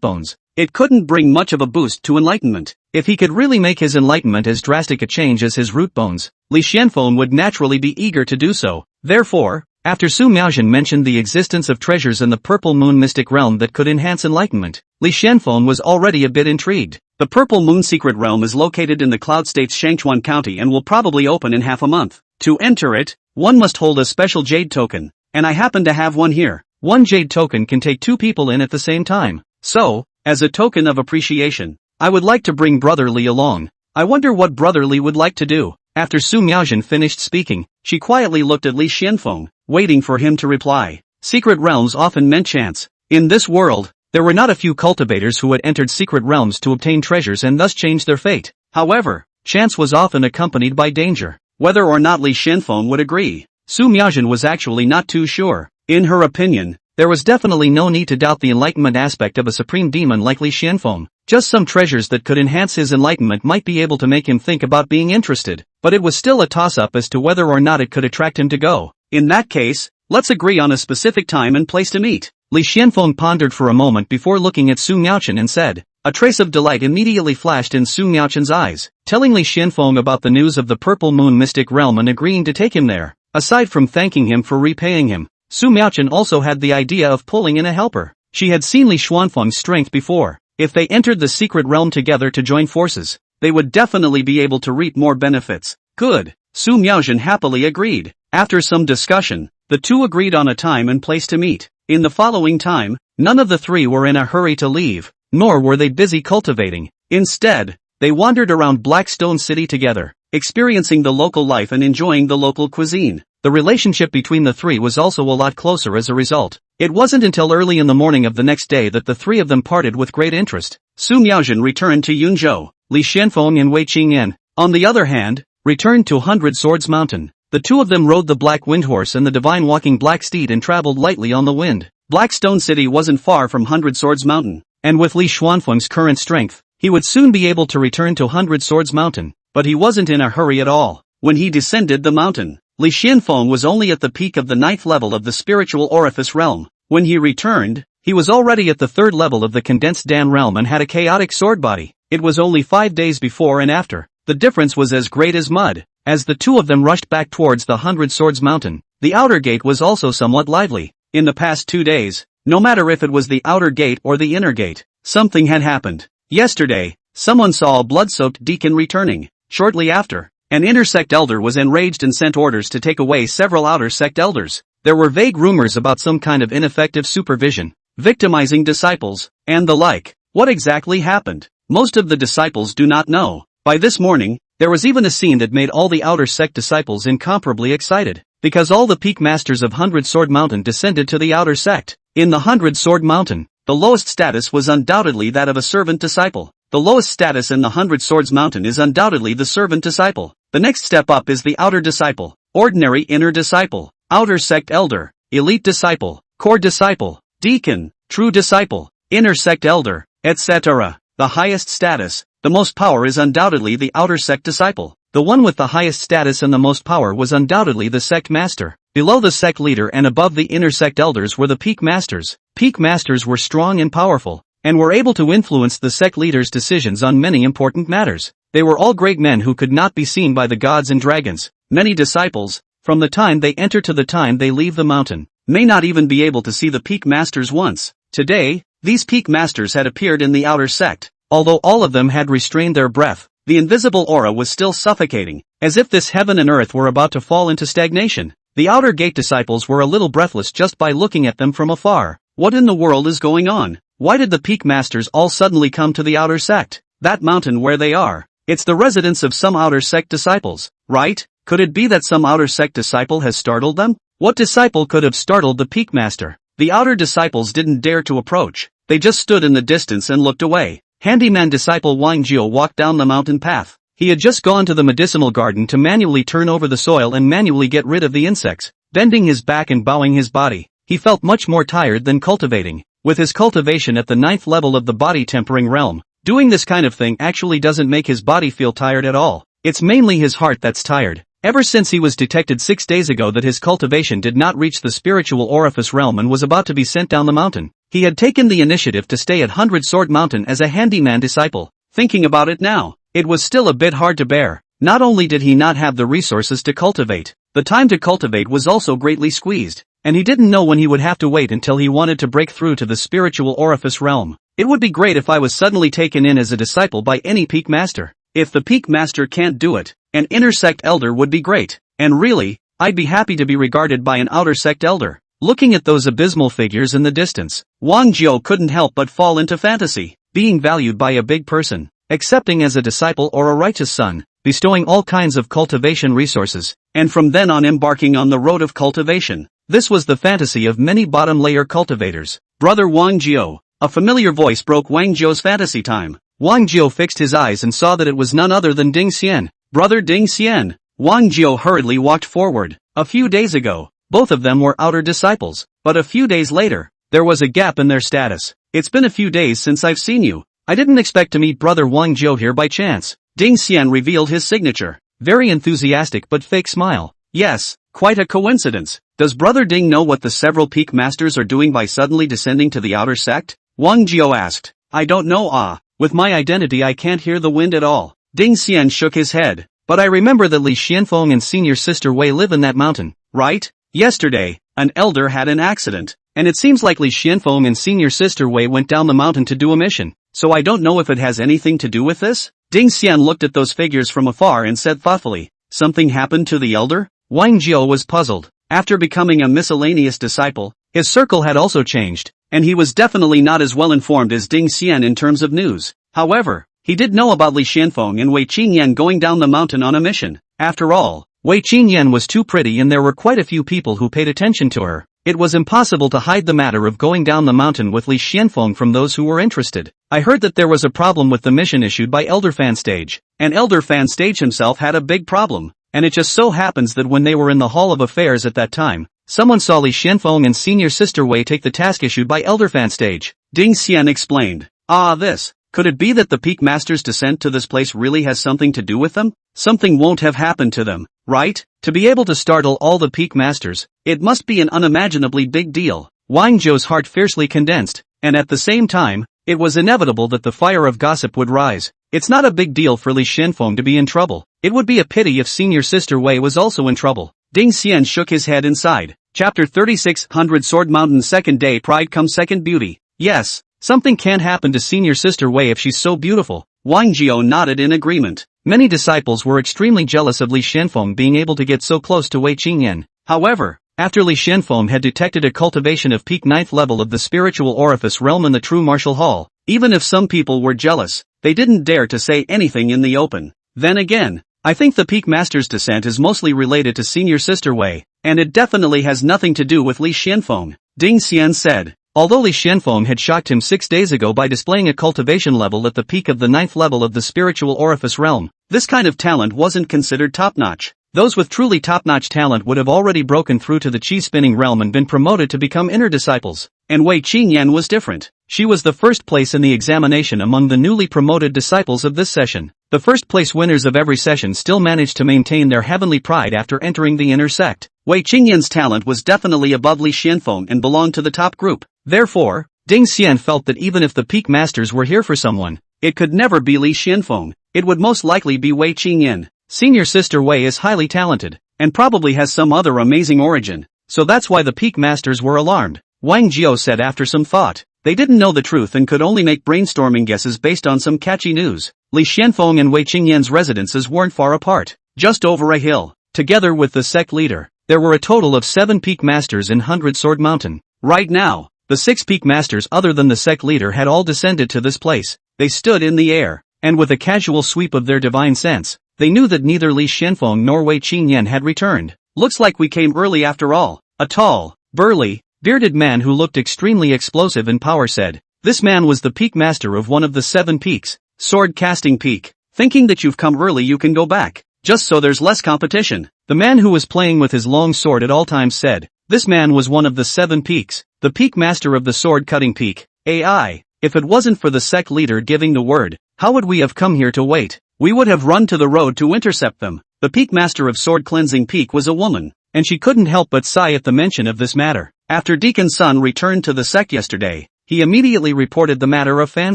bones, it couldn't bring much of a boost to enlightenment. If he could really make his enlightenment as drastic a change as his root bones, Li Xuanfeng would naturally be eager to do so. Therefore, after Su Miaojin mentioned the existence of treasures in the Purple Moon Mystic Realm that could enhance enlightenment, Li Xuanfeng was already a bit intrigued. The Purple Moon Secret Realm is located in the Cloud State's Shangchuan County and will probably open in half a month. To enter it, one must hold a special jade token, and I happen to have one here. One jade token can take 2 people in at the same time. So, as a token of appreciation, I would like to bring Brother Li along. I wonder what Brother Li would like to do. After Su Miaojin finished speaking, she quietly looked at Li Xuanfeng, waiting for him to reply. Secret realms often meant chance. In this world, there were not a few cultivators who had entered secret realms to obtain treasures and thus change their fate. However, chance was often accompanied by danger. Whether or not Li Xuanfeng would agree, Su Miaojin was actually not too sure. In her opinion, there was definitely no need to doubt the enlightenment aspect of a supreme demon like Li Xuanfeng. Just some treasures that could enhance his enlightenment might be able to make him think about being interested, but it was still a toss-up as to whether or not it could attract him to go. In that case, let's agree on a specific time and place to meet. Li Xuanfeng pondered for a moment before looking at Su Miaojin and said. A trace of delight immediately flashed in Su Miaojin's eyes, telling Li Xuanfeng about the news of the Purple Moon Mystic Realm and agreeing to take him there. Aside from thanking him for repaying him, Su Miaojin also had the idea of pulling in a helper. She had seen Li Xuanfeng's strength before. If they entered the secret realm together to join forces, they would definitely be able to reap more benefits. Good. Su Miaojin happily agreed. After some discussion, the two agreed on a time and place to meet. In the following time, none of the three were in a hurry to leave, nor were they busy cultivating. Instead, they wandered around Blackstone City together, experiencing the local life and enjoying the local cuisine. The relationship between the three was also a lot closer as a result. It wasn't until early in the morning of the next day that the three of them parted with great interest. Su Miaojin returned to Yunzhou. Li Xuanfeng and Wei Qingyan, on the other hand, returned to Hundred Swords Mountain. The two of them rode the Black Wind Horse and the Divine Walking Black Steed and traveled lightly on the wind. Blackstone City wasn't far from Hundred Swords Mountain, and with Li Xuanfeng's current strength, he would soon be able to return to Hundred Swords Mountain. But he wasn't in a hurry at all. When he descended the mountain, Li Xuanfeng was only at the peak of the 9th level of the spiritual orifice realm. When he returned, he was already at the 3rd level of the condensed Dan realm and had a chaotic sword body. It was only 5 days before and after. The difference was as great as mud. As the two of them rushed back towards the Hundred Swords Mountain, the outer gate was also somewhat lively. In the past 2 days, no matter if it was the outer gate or the inner gate, something had happened. Yesterday, someone saw a blood-soaked deacon returning. Shortly after, an inner sect elder was enraged and sent orders to take away several outer sect elders. There were vague rumors about some kind of ineffective supervision, victimizing disciples, and the like. What exactly happened? Most of the disciples do not know. By this morning, there was even a scene that made all the outer sect disciples incomparably excited, because all the peak masters of Hundred Sword Mountain descended to the outer sect. In the Hundred Sword Mountain, the lowest status was undoubtedly that of a servant disciple. The lowest status in the Hundred Swords Mountain is undoubtedly the servant disciple. The next step up is the outer disciple, ordinary inner disciple, outer sect elder, elite disciple, core disciple, deacon, true disciple, inner sect elder, etc. The highest status, the most power is undoubtedly the outer sect disciple. The one with the highest status and the most power was undoubtedly the sect master. Below the sect leader and above the inner sect elders were the peak masters. Peak masters were strong and powerful, and were able to influence the sect leader's decisions on many important matters. They were all great men who could not be seen by the gods and dragons. Many disciples, from the time they enter to the time they leave the mountain, may not even be able to see the peak masters once. Today, these peak masters had appeared in the outer sect. Although all of them had restrained their breath, the invisible aura was still suffocating, as if this heaven and earth were about to fall into stagnation. The outer gate disciples were a little breathless just by looking at them from afar. What in the world is going on? Why did the peak masters all suddenly come to the outer sect? That mountain where they are. It's the residence of some outer sect disciples, right? Could it be that some outer sect disciple has startled them? What disciple could have startled the peak master? The outer disciples didn't dare to approach. They just stood in the distance and looked away. Handyman disciple Wang Jiu walked down the mountain path. He had just gone to the medicinal garden to manually turn over the soil and manually get rid of the insects. Bending his back and bowing his body, he felt much more tired than cultivating. With his cultivation at the 9th level of the body tempering realm, doing this kind of thing actually doesn't make his body feel tired at all. It's mainly his heart that's tired. Ever since he was detected 6 days ago that his cultivation did not reach the spiritual orifice realm and was about to be sent down the mountain, he had taken the initiative to stay at 100 Sword Mountain as a handyman disciple. Thinking about it now, it was still a bit hard to bear. Not only did he not have the resources to cultivate, the time to cultivate was also greatly squeezed, and he didn't know when he would have to wait until he wanted to break through to the spiritual orifice realm. It would be great if I was suddenly taken in as a disciple by any peak master. If the peak master can't do it, an inner sect elder would be great, and really, I'd be happy to be regarded by an outer sect elder. Looking at those abysmal figures in the distance, Wang Jiu couldn't help but fall into fantasy, being valued by a big person, accepting as a disciple or a righteous son, bestowing all kinds of cultivation resources, and from then on embarking on the road of cultivation. This was the fantasy of many bottom-layer cultivators. Brother Wang Jiu. A familiar voice broke Wang Jiu's fantasy time. Wang Jiu fixed his eyes and saw that it was none other than Ding Xian. Brother Ding Xian. Wang Jiu hurriedly walked forward. A few days ago, both of them were outer disciples, but a few days later, there was a gap in their status. It's been a few days since I've seen you. I didn't expect to meet Brother Wang Jiu here by chance. Ding Xian revealed his signature. Very enthusiastic but fake smile. Yes, quite a coincidence. Does Brother Ding know what the several peak masters are doing by suddenly descending to the outer sect? Wang Jiu asked. I don't know. With my identity I can't hear the wind at all. Ding Xian shook his head. But I remember that Li Xuanfeng and senior sister Wei live in that mountain, right? Yesterday, an elder had an accident, and it seems like Li Xuanfeng and senior sister Wei went down the mountain to do a mission, so I don't know if it has anything to do with this? Ding Xian looked at those figures from afar and said thoughtfully, something happened to the elder? Wang Jiu was puzzled. After becoming a miscellaneous disciple, his circle had also changed, and he was definitely not as well informed as Ding Xian in terms of news. However, he did know about Li Xuanfeng and Wei Qingyan going down the mountain on a mission. After all, Wei Qingyan was too pretty and there were quite a few people who paid attention to her. It was impossible to hide the matter of going down the mountain with Li Xuanfeng from those who were interested. I heard that there was a problem with the mission issued by Elder Fan Stage. And Elder Fan Stage himself had a big problem, and it just so happens that when they were in the Hall of Affairs at that time, someone saw Li Xuanfeng and senior sister Wei take the task issued by Elder Fan Stage. Ding Xian explained. This. Could it be that the Peak Master's descent to this place really has something to do with them? Something won't have happened to them, right? To be able to startle all the Peak Masters, it must be an unimaginably big deal. Wang Jiu's heart fiercely condensed, and at the same time, it was inevitable that the fire of gossip would rise. It's not a big deal for Li Xuanfeng to be in trouble. It would be a pity if senior sister Wei was also in trouble. Ding Xian shook his head inside. Chapter 36 100 Sword Mountain. Second day. Pride comes second beauty. Yes. Something can't happen to senior sister Wei if she's so beautiful. Wang Jiu nodded in agreement. Many disciples were extremely jealous of Li Xuanfeng being able to get so close to Wei Qingyan. However, after Li Xuanfeng had detected a cultivation of peak 9th level of the spiritual orifice realm in the true martial hall, even if some people were jealous, they didn't dare to say anything in the open. Then again, I think the peak master's descent is mostly related to senior sister Wei, and it definitely has nothing to do with Li Xuanfeng, Ding Xian said. Although Li Xuanfeng had shocked him 6 days ago by displaying a cultivation level at the peak of the 9th level of the spiritual orifice realm, this kind of talent wasn't considered top-notch. Those with truly top-notch talent would have already broken through to the chi-spinning realm and been promoted to become inner disciples. And Wei Qingyan was different. She was the first place in the examination among the newly promoted disciples of this session. The first place winners of every session still managed to maintain their heavenly pride after entering the inner sect. Wei Qingyan's talent was definitely above Li Xuanfeng and belonged to the top group. Therefore, Ding Xian felt that even if the peak masters were here for someone, it could never be Li Xuanfeng. It would most likely be Wei Qingyan. Senior sister Wei is highly talented, and probably has some other amazing origin, so that's why the peak masters were alarmed. Wang Jiao said after some thought. They didn't know the truth and could only make brainstorming guesses based on some catchy news. Li Xuanfeng and Wei Qingyan's residences weren't far apart, just over a hill. Together with the sect leader, there were a total of 7 peak masters in 100-sword mountain. Right now, the 6 peak masters other than the sect leader had all descended to this place. They stood in the air, and with a casual sweep of their divine sense, they knew that neither Li Xuanfeng nor Wei Qingyan had returned. Looks like we came early after all. A tall, burly, bearded man who looked extremely explosive in power said. This man was the peak master of one of the 7 peaks, sword casting peak. Thinking that you've come early you can go back, just so there's less competition. The man who was playing with his long sword at all times said. This man was one of the 7 peaks, the peak master of the sword cutting peak. AI, if it wasn't for the sect leader giving the word, how would we have come here to wait? We would have run to the road to intercept them. The peak master of sword cleansing peak was a woman, and she couldn't help but sigh at the mention of this matter. After Deacon Sun returned to the sect yesterday, he immediately reported the matter of fan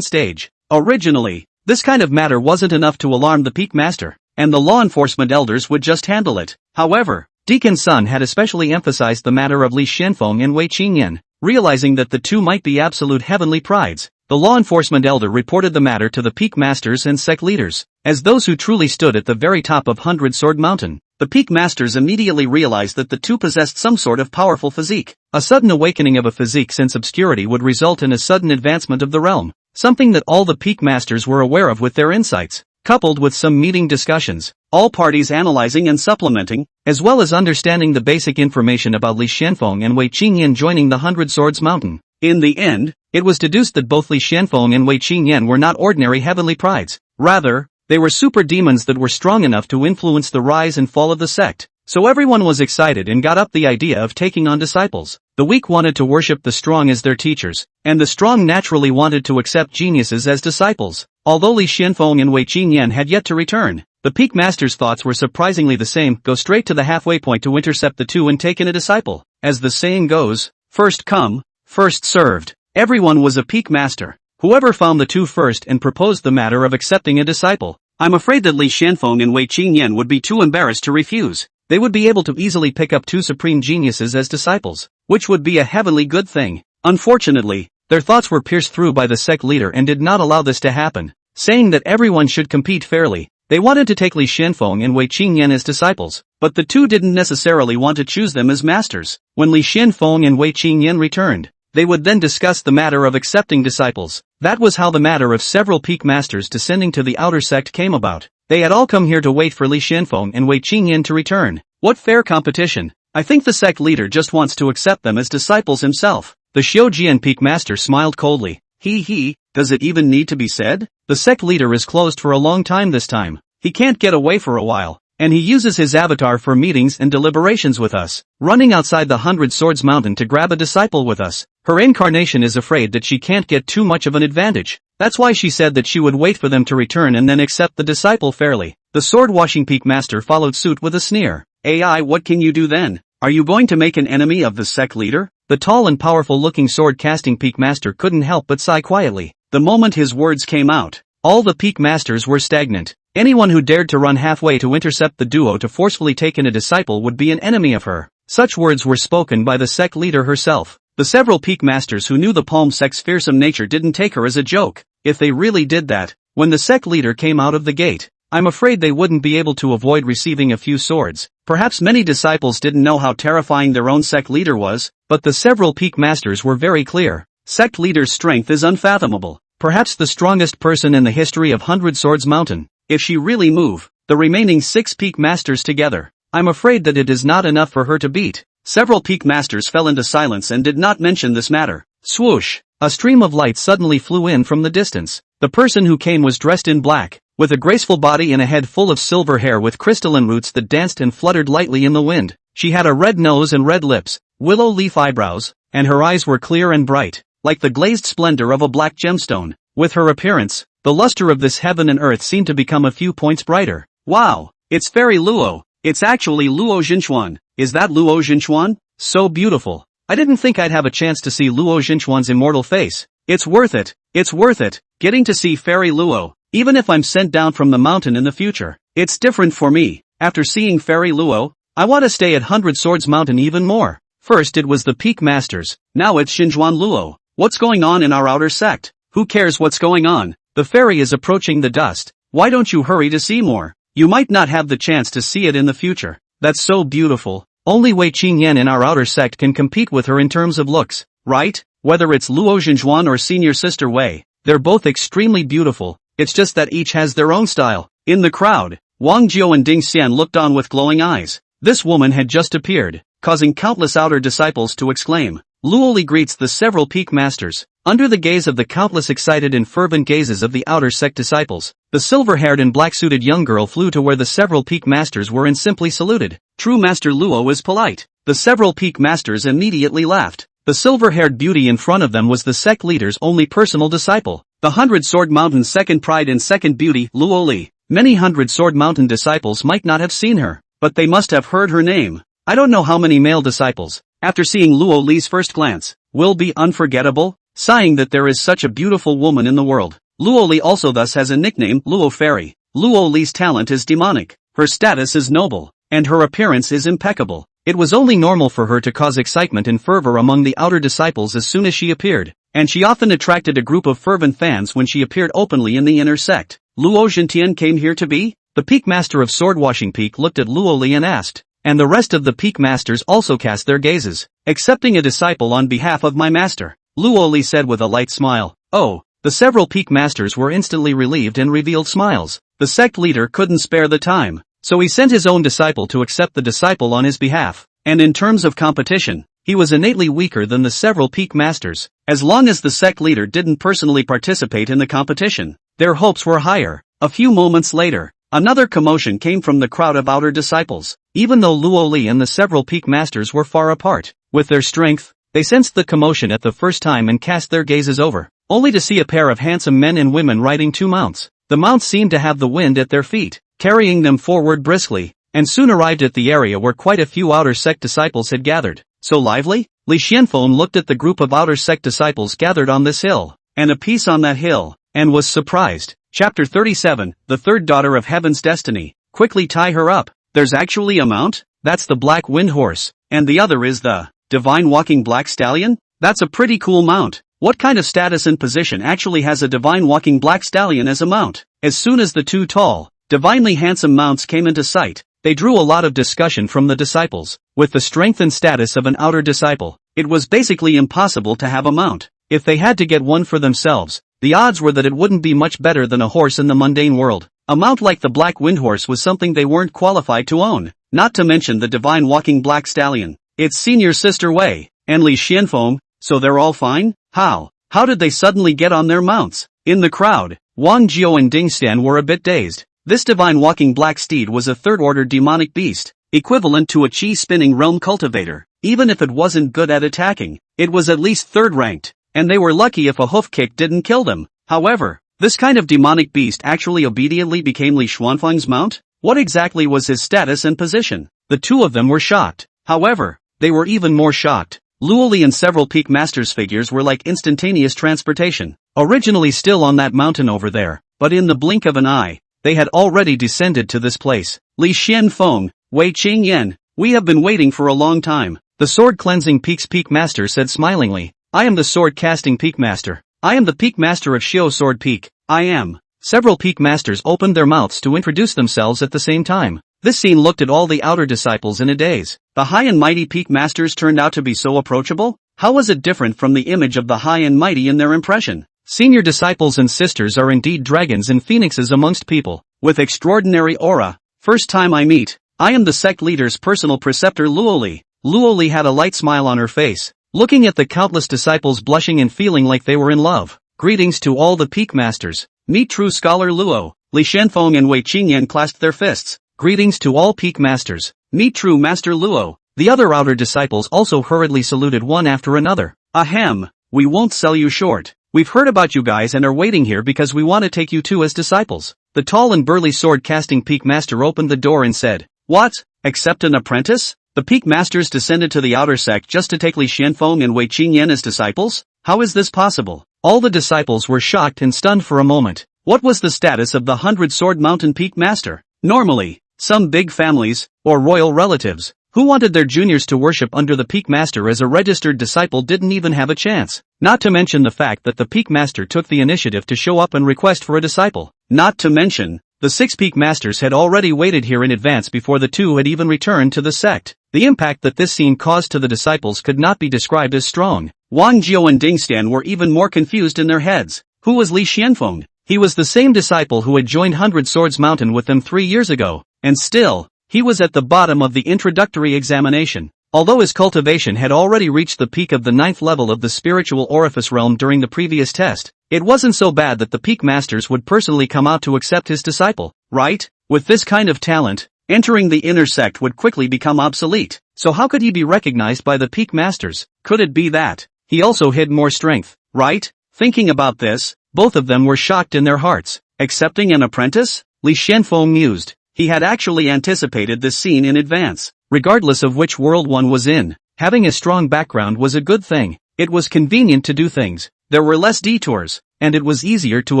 stage. Originally, this kind of matter wasn't enough to alarm the peak master, and the law enforcement elders would just handle it. However, Deacon Sun had especially emphasized the matter of Li Xuanfeng and Wei Qingyan, realizing that the two might be absolute heavenly prides. The law enforcement elder reported the matter to the peak masters and sect leaders, as those who truly stood at the very top of 100-sword mountain. The peak masters immediately realized that the two possessed some sort of powerful physique. A sudden awakening of a physique since obscurity would result in a sudden advancement of the realm, something that all the peak masters were aware of with their insights, coupled with some meeting discussions, all parties analyzing and supplementing, as well as understanding the basic information about Li Xuanfeng and Wei Qingyan joining the 100 Swords Mountain. In the end, it was deduced that both Li Xuanfeng and Wei Qingyan were not ordinary heavenly prides. Rather, they were super demons that were strong enough to influence the rise and fall of the sect. So everyone was excited and got up the idea of taking on disciples. The weak wanted to worship the strong as their teachers, and the strong naturally wanted to accept geniuses as disciples. Although Li Xuanfeng and Wei Qingyan had yet to return, the peak master's thoughts were surprisingly the same: go straight to the halfway point to intercept the two and take in a disciple. As the saying goes, first come, first served. Everyone was a peak master. Whoever found the two first and proposed the matter of accepting a disciple. I'm afraid that Li Xuanfeng and Wei Qingyan would be too embarrassed to refuse. They would be able to easily pick up two supreme geniuses as disciples, which would be a heavenly good thing. Unfortunately, their thoughts were pierced through by the sect leader and did not allow this to happen, saying that everyone should compete fairly. They wanted to take Li Xuanfeng and Wei Qingyan as disciples, but the two didn't necessarily want to choose them as masters. When Li Xuanfeng and Wei Qingyan returned, they would then discuss the matter of accepting disciples. That was how the matter of several peak masters descending to the outer sect came about. They had all come here to wait for Li Xuanfeng and Wei Qingyan to return. What fair competition! I think the sect leader just wants to accept them as disciples himself. The Xiujian peak master smiled coldly. Does it even need to be said? The sect leader is closed for a long time this time. He can't get away for a while, and he uses his avatar for meetings and deliberations with us, running outside the 100 Swords Mountain to grab a disciple with us. Her incarnation is afraid that she can't get too much of an advantage. That's why she said that she would wait for them to return and then accept the disciple fairly. The sword-washing peak master followed suit with a sneer. AI, what can you do then? Are you going to make an enemy of the sect leader? The tall and powerful-looking sword-casting peak master couldn't help but sigh quietly. The moment his words came out, all the peak masters were stagnant. Anyone who dared to run halfway to intercept the duo to forcefully take in a disciple would be an enemy of her. Such words were spoken by the sect leader herself. The several peak masters who knew the Palm sect's fearsome nature didn't take her as a joke. If they really did that, when the sect leader came out of the gate, I'm afraid they wouldn't be able to avoid receiving a few swords. Perhaps many disciples didn't know how terrifying their own sect leader was, but the several peak masters were very clear. Sect leader's strength is unfathomable. Perhaps the strongest person in the history of 100 Swords Mountain. If she really move the remaining 6 peak masters together, I'm afraid that it is not enough for her to beat. Several peak masters fell into silence and did not mention this matter. Swoosh! A stream of light suddenly flew in from the distance. The person who came was dressed in black, with a graceful body and a head full of silver hair with crystalline roots that danced and fluttered lightly in the wind. She had a red nose and red lips, willow leaf eyebrows, and her eyes were clear and bright, like the glazed splendor of a black gemstone. With her appearance, the luster of this heaven and earth seemed to become a few points brighter. Wow, it's Fairy Luo. It's actually Luo Jinchuan. Is that Luo Jinchuan? So beautiful. I didn't think I'd have a chance to see Luo Jinchuan's immortal face. It's worth it. It's worth it, getting to see Fairy Luo, even if I'm sent down from the mountain in the future. It's different for me. After seeing Fairy Luo, I want to stay at 100 Swords Mountain even more. First it was the Peak Masters, now it's Xinjuan Luo. What's going on in our outer sect? Who cares what's going on? The fairy is approaching the dust. Why don't you hurry to see more? You might not have the chance to see it in the future. That's so beautiful. Only Wei Qingyan in our outer sect can compete with her in terms of looks, right? Whether it's Luo Xinjuan or senior sister Wei, they're both extremely beautiful. It's just that each has their own style. In the crowd, Wang Jiao and Ding Xian looked on with glowing eyes. This woman had just appeared, causing countless outer disciples to exclaim. Luoli greets the several peak masters. Under the gaze of the countless excited and fervent gazes of the outer sect disciples, the silver-haired and black-suited young girl flew to where the several peak masters were and simply saluted. True Master Luo is polite. The several peak masters immediately laughed. The silver-haired beauty in front of them was the sect leader's only personal disciple. The 100 Sword Mountain's second pride and second beauty, Luo Li. Many 100 Sword Mountain disciples might not have seen her, but they must have heard her name. I don't know how many male disciples, after seeing Luo Li's first glance, will be unforgettable, sighing that there is such a beautiful woman in the world. Luo Li also thus has a nickname, Luo Fairy. Luo Li's talent is demonic, her status is noble, and her appearance is impeccable. It was only normal for her to cause excitement and fervor among the outer disciples as soon as she appeared, and she often attracted a group of fervent fans when she appeared openly in the inner sect. Luo Zhentian came here to be? The Peak Master of Swordwashing Peak looked at Luo Li and asked, and the rest of the Peak Masters also cast their gazes. Accepting a disciple on behalf of my master, Luo Li said with a light smile. Oh, the several Peak Masters were instantly relieved and revealed smiles. The sect leader couldn't spare the time, so he sent his own disciple to accept the disciple on his behalf. And in terms of competition, he was innately weaker than the several Peak Masters. As long as the sect leader didn't personally participate in the competition, their hopes were higher. A few moments later, another commotion came from the crowd of outer disciples. Even though Luo Li and the several Peak Masters were far apart, with their strength, they sensed the commotion at the first time and cast their gazes over, only to see a pair of handsome men and women riding two mounts. The mounts seemed to have the wind at their feet, carrying them forward briskly, and soon arrived at the area where quite a few outer sect disciples had gathered. So lively? Li Xianfeng looked at the group of outer sect disciples gathered on this hill, and a piece on that hill, and was surprised. Chapter 37, the third daughter of Heaven's Destiny. Quickly tie her up. There's actually a mount? That's the Black Wind Horse, and the other is the Divine Walking Black Stallion? That's a pretty cool mount. What kind of status and position actually has a Divine Walking Black Stallion as a mount? As soon as the two tall, divinely handsome mounts came into sight, they drew a lot of discussion from the disciples. With the strength and status of an outer disciple, it was basically impossible to have a mount. If they had to get one for themselves, the odds were that it wouldn't be much better than a horse in the mundane world. A mount like the Black Wind Horse was something they weren't qualified to own, not to mention the Divine Walking Black Stallion. It's senior sister Wei, and Li Xianfeng, so they're all fine? How did they suddenly get on their mounts? In the crowd, Wang Jiao and Ding Xian were a bit dazed. This Divine Walking Black Steed was a third-order demonic beast, equivalent to a chi-spinning realm cultivator. Even if it wasn't good at attacking, it was at least third-ranked, and they were lucky if a hoof kick didn't kill them. However, this kind of demonic beast actually obediently became Li Xuanfeng's mount? What exactly was his status and position? The two of them were shocked. However, they were even more shocked. Luo Li and several Peak Masters figures were like instantaneous transportation, originally still on that mountain over there, but in the blink of an eye, they had already descended to this place. Li Xianfeng, Wei Qingyan, we have been waiting for a long time. The Sword Cleansing Peak's Peak Master said smilingly. I am the Sword Casting Peak Master. I am the Peak Master of Xiao Sword Peak. I am. Several Peak Masters opened their mouths to introduce themselves at the same time. This scene looked at all the outer disciples in a daze. The high and mighty Peak Masters turned out to be so approachable? How was it different from the image of the high and mighty in their impression? Senior disciples and sisters are indeed dragons and phoenixes amongst people, with extraordinary aura. First time I meet, I am the sect leader's personal preceptor Luo Li. Luo Li had a light smile on her face, looking at the countless disciples blushing and feeling like they were in love. Greetings to all the Peak Masters. Meet true scholar Luo. Li Xianfeng and Wei Qingyan clasped their fists. Greetings to all Peak Masters. Meet true Master Luo. The other outer disciples also hurriedly saluted one after another. Ahem, we won't sell you short. We've heard about you guys and are waiting here because we want to take you too as disciples. The tall and burly sword-casting peak master opened the door and said, What? Accept an apprentice? The peak masters descended to the outer sect just to take Li Xuanfeng and Wei Qingyan as disciples? How is this possible? All the disciples were shocked and stunned for a moment. What was the status of the 100-sword mountain peak master? Normally, some big families, or royal relatives, who wanted their juniors to worship under the peak master as a registered disciple didn't even have a chance. Not to mention the fact that the peak master took the initiative to show up and request for a disciple. Not to mention, the 6 peak masters had already waited here in advance before the 2 had even returned to the sect. The impact that this scene caused to the disciples could not be described as strong. Wang Jiao and Ding Stan were even more confused in their heads. Who was Li Xuanfeng? He was the same disciple who had joined 100 Swords Mountain with them 3 years ago. And still, he was at the bottom of the introductory examination. Although his cultivation had already reached the peak of the 9th level of the spiritual orifice realm during the previous test, it wasn't so bad that the peak masters would personally come out to accept his disciple, right? With this kind of talent, entering the inner sect would quickly become obsolete. So how could he be recognized by the peak masters? Could it be that he also hid more strength, right? Thinking about this, both of them were shocked in their hearts. Accepting an apprentice? Li Xuanfeng mused. He had actually anticipated this scene in advance. Regardless of which world one was in, having a strong background was a good thing. It was convenient to do things, there were less detours, and it was easier to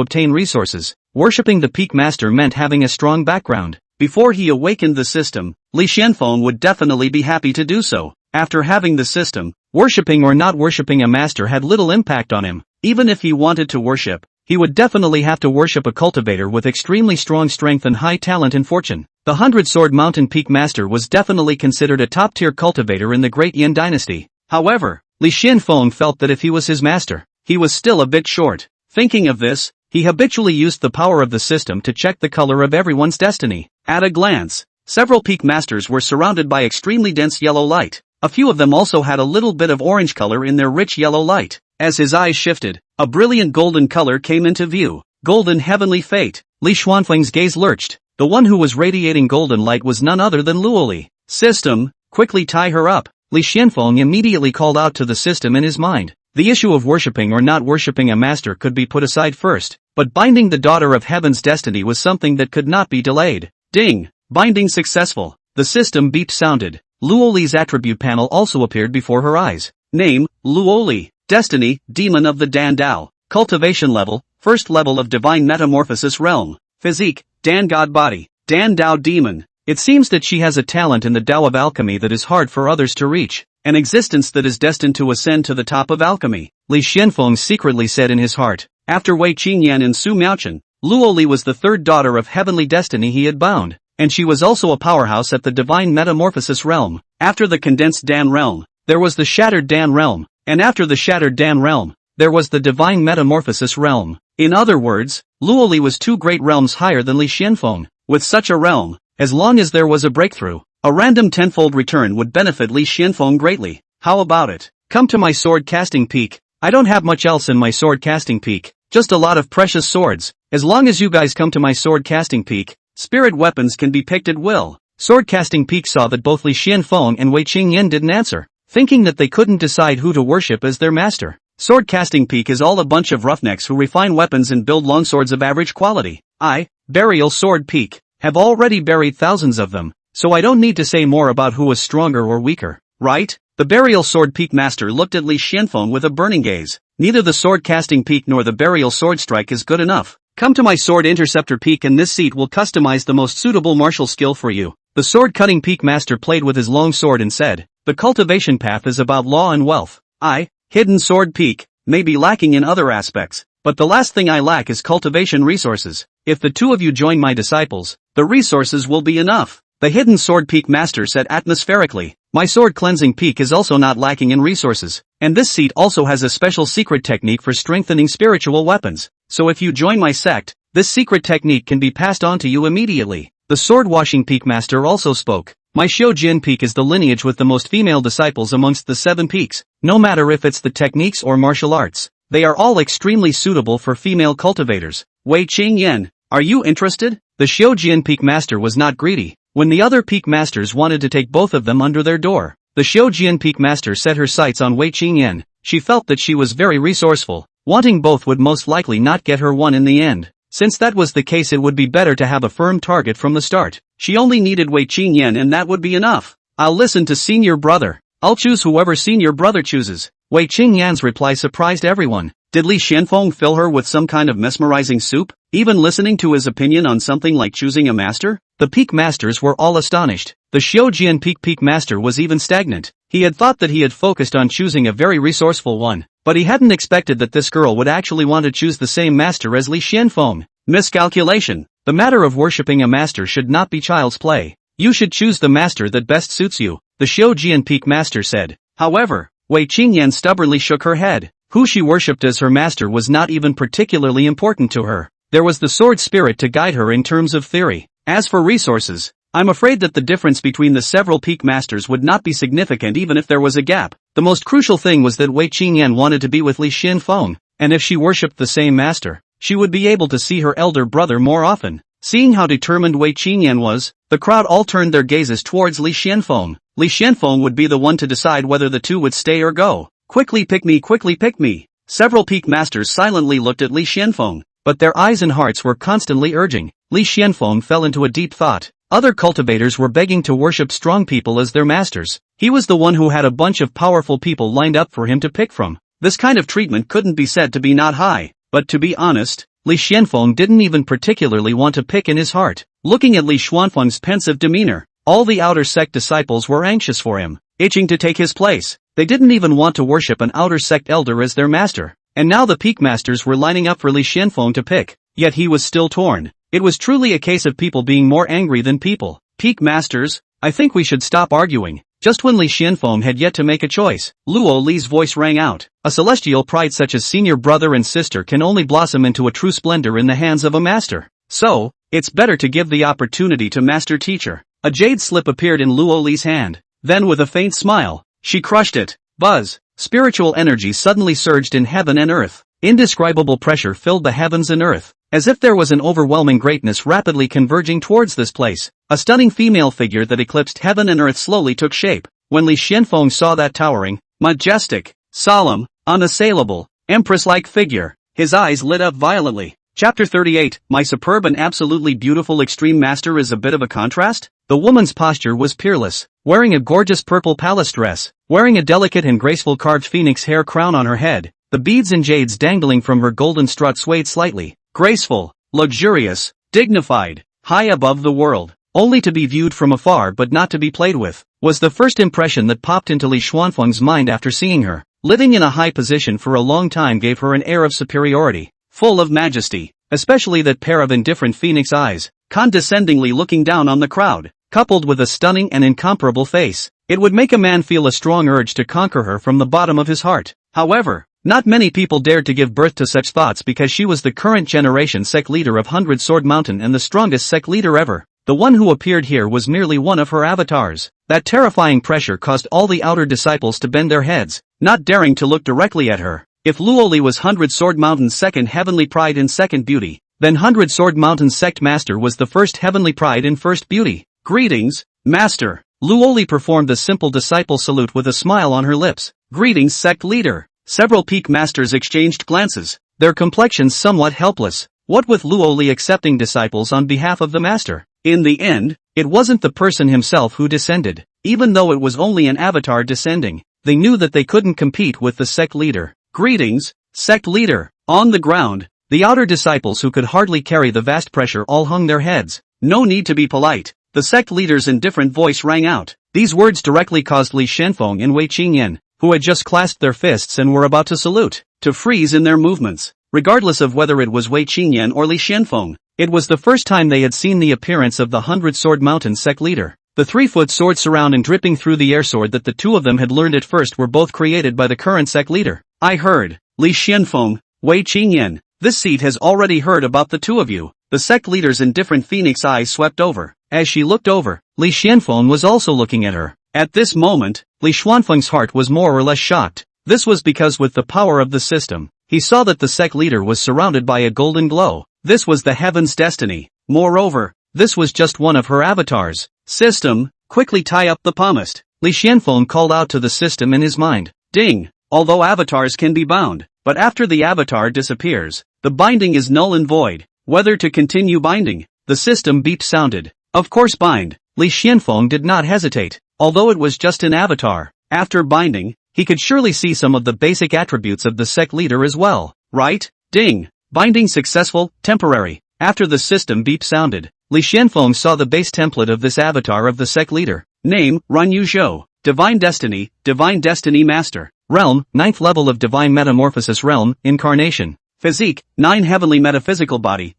obtain resources. Worshipping the peak master meant having a strong background. Before he awakened the system, Li Xuanfeng would definitely be happy to do so. After having the system, worshipping or not worshipping a master had little impact on him. Even if he wanted to worship, he would definitely have to worship a cultivator with extremely strong strength and high talent and fortune. The 100-sword mountain peak master was definitely considered a top-tier cultivator in the Great Yin dynasty. However, Li Xuanfeng felt that if he was his master, he was still a bit short. Thinking of this, he habitually used the power of the system to check the color of everyone's destiny. At a glance, several peak masters were surrounded by extremely dense yellow light. A few of them also had a little bit of orange color in their rich yellow light. As his eyes shifted, a brilliant golden color came into view. Golden heavenly fate. Li Xuanfeng's gaze lurched. The one who was radiating golden light was none other than Luoli. System, quickly tie her up. Li Xuanfeng immediately called out to the system in his mind. The issue of worshipping or not worshipping a master could be put aside first, but binding the daughter of heaven's destiny was something that could not be delayed. Ding! Binding successful. The system beep sounded. Luoli's attribute panel also appeared before her eyes. Name, Luoli. Destiny, Demon of the Dan Dao. Cultivation level, 1st level of Divine Metamorphosis Realm. Physique, Dan God Body. Dan Dao Demon. It seems that she has a talent in the Dao of alchemy that is hard for others to reach. An existence that is destined to ascend to the top of alchemy. Li Xuanfeng secretly said in his heart. After Wei Qingyan and Su Miaochen, Luoli was the 3rd daughter of heavenly destiny he had bound, and she was also a powerhouse at the Divine Metamorphosis Realm. After the condensed Dan Realm, there was the Shattered Dan Realm, and after the Shattered Dan Realm, there was the Divine Metamorphosis Realm. In other words, Luoli was 2 great realms higher than Li Xuanfeng. With such a realm, as long as there was a breakthrough, a random tenfold return would benefit Li Xuanfeng greatly. How about it? Come to my sword casting peak. I don't have much else in my sword casting peak, just a lot of precious swords. As long as you guys come to my sword casting peak, spirit weapons can be picked at will. Sword casting peak saw that both Li Xuanfeng and Wei Qingyan didn't answer, thinking that they couldn't decide who to worship as their master. Sword casting peak is all a bunch of roughnecks who refine weapons and build longswords of average quality. I, Burial Sword Peak, have already buried thousands of them, so I don't need to say more about who was stronger or weaker, right? The Burial Sword Peak master looked at Li Xuanfeng with a burning gaze. Neither the sword casting peak nor the Burial Sword Strike is good enough. Come to my sword interceptor peak and this seat will customize the most suitable martial skill for you. The sword cutting peak master played with his long sword and said, the cultivation path is about law and wealth. I, Hidden Sword Peak, may be lacking in other aspects, but the last thing I lack is cultivation resources. If the 2 of you join my disciples, the resources will be enough. The Hidden Sword Peak master said atmospherically, my sword cleansing peak is also not lacking in resources, and this seat also has a special secret technique for strengthening spiritual weapons. So if you join my sect, this secret technique can be passed on to you immediately. The sword washing peak master also spoke. My Xiujin peak is the lineage with the most female disciples amongst the 7 peaks. No matter if it's the techniques or martial arts, they are all extremely suitable for female cultivators. Wei Qingyan, are you interested? The Xiujin peak master was not greedy. When the other peak masters wanted to take both of them under their door, the The Xiaojian Peak Master set her sights on Wei Qingyan. She felt that she was very resourceful. Wanting both would most likely not get her one in the end. Since that was the case, it would be better to have a firm target from the start. She only needed Wei Qingyan and that would be enough. I'll listen to senior brother. I'll choose whoever senior brother chooses. Wei Qingyan's reply surprised everyone. Did Li Xuanfeng fill her with some kind of mesmerizing soup? Even listening to his opinion on something like choosing a master? The Peak Masters were all astonished. The Xiaojian Peak Master was even stagnant. He had thought that he had focused on choosing a very resourceful one, but he hadn't expected that this girl would actually want to choose the same master as Li Xuanfeng. Miscalculation. The matter of worshipping a master should not be child's play. You should choose the master that best suits you, the Xiaojian Peak Master said. However, Wei Qingyan stubbornly shook her head. Who she worshipped as her master was not even particularly important to her. There was the sword spirit to guide her in terms of theory. As for resources, I'm afraid that the difference between the several peak masters would not be significant even if there was a gap. The most crucial thing was that Wei Qingyan wanted to be with Li Xuanfeng, and if she worshipped the same master, she would be able to see her elder brother more often. Seeing how determined Wei Qingyan was, the crowd all turned their gazes towards Li Xuanfeng. Li Xuanfeng would be the one to decide whether the two would stay or go. Quickly pick me, quickly pick me. Several peak masters silently looked at Li Xuanfeng, but their eyes and hearts were constantly urging. Li Xuanfeng fell into a deep thought. Other cultivators were begging to worship strong people as their masters. He was the one who had a bunch of powerful people lined up for him to pick from. This kind of treatment couldn't be said to be not high, but to be honest, Li Xuanfeng didn't even particularly want to pick in his heart. Looking at Li Xuanfeng's pensive demeanor, all the outer sect disciples were anxious for him, itching to take his place. They didn't even want to worship an outer sect elder as their master. And now the peak masters were lining up for Li Xuanfeng to pick, yet he was still torn. It was truly a case of people being more angry than people. Peak masters, I think we should stop arguing. Just when Li Xuanfeng had yet to make a choice, Luo Li's voice rang out. A celestial pride such as senior brother and sister can only blossom into a true splendor in the hands of a master. So, it's better to give the opportunity to master teacher. A jade slip appeared in Luo Li's hand. Then with a faint smile, she crushed it. Buzz. Spiritual energy suddenly surged in heaven and earth. Indescribable pressure filled the heavens and earth, as if there was an overwhelming greatness rapidly converging towards this place. A stunning female figure that eclipsed heaven and earth slowly took shape. When Li Xuanfeng saw that towering, majestic, solemn, unassailable, empress-like figure, his eyes lit up violently. Chapter 38, My superb and absolutely beautiful extreme master is a bit of a contrast? The woman's posture was peerless, wearing a gorgeous purple palace dress, wearing a delicate and graceful carved phoenix hair crown on her head, the beads and jades dangling from her golden strut swayed slightly, graceful, luxurious, dignified, high above the world, only to be viewed from afar but not to be played with, was the first impression that popped into Li Xuanfeng's mind after seeing her. Living in a high position for a long time gave her an air of superiority, full of majesty, especially that pair of indifferent phoenix eyes, condescendingly looking down on the crowd, coupled with a stunning and incomparable face. It would make a man feel a strong urge to conquer her from the bottom of his heart. However, not many people dared to give birth to such thoughts because she was the current generation sect leader of Sword Mountain and the strongest sect leader ever. The one who appeared here was merely one of her avatars. That terrifying pressure caused all the outer disciples to bend their heads, not daring to look directly at her. If Luoli was Sword Mountain's second heavenly pride in second beauty, then Sword Mountain's sect master was the first heavenly pride in first beauty. Greetings, master. Luoli performed the simple disciple salute with a smile on her lips. Greetings, sect leader. Several peak masters exchanged glances, their complexions somewhat helpless. What with Luoli accepting disciples on behalf of the master? In the end, it wasn't the person himself who descended. Even though it was only an avatar descending, they knew that they couldn't compete with the sect leader. Greetings, sect leader. On the ground, the outer disciples who could hardly carry the vast pressure all hung their heads. No need to be polite. The sect leader's indifferent voice rang out. These words directly caused Li Xuanfeng and Wei Qingyan, who had just clasped their fists and were about to salute, to freeze in their movements. Regardless of whether it was Wei Qingyan or Li Xuanfeng, it was the first time they had seen the appearance of the Sword Mountain sect leader. The 3-foot sword surround and dripping through the air sword that the two of them had learned at first were both created by the current sect leader. I heard, Li Xuanfeng, Wei Qingyan, this seat has already heard about the two of you. The sect leader's indifferent phoenix eyes swept over. As she looked over, Li Xuanfeng was also looking at her. At this moment, Li Xuanfeng's heart was more or less shocked. This was because with the power of the system, he saw that the sect leader was surrounded by a golden glow. This was the heaven's destiny. Moreover, this was just one of her avatars. System, quickly tie up the palmist. Li Xianfeng called out to the system in his mind. Ding! Although avatars can be bound, but after the avatar disappears, the binding is null and void. Whether to continue binding, the system beep sounded. Of course bind. Li Xianfeng did not hesitate. Although it was just an avatar, after binding, he could surely see some of the basic attributes of the sect leader as well, right? Ding! Binding successful, temporary. After the system beep sounded, Li Xianfeng saw the base template of this avatar of the sect leader. Name, Runyu Zhou. Divine Destiny Master. Realm, 9th level of Divine Metamorphosis Realm, Incarnation. Physique, 9 Heavenly Metaphysical Body,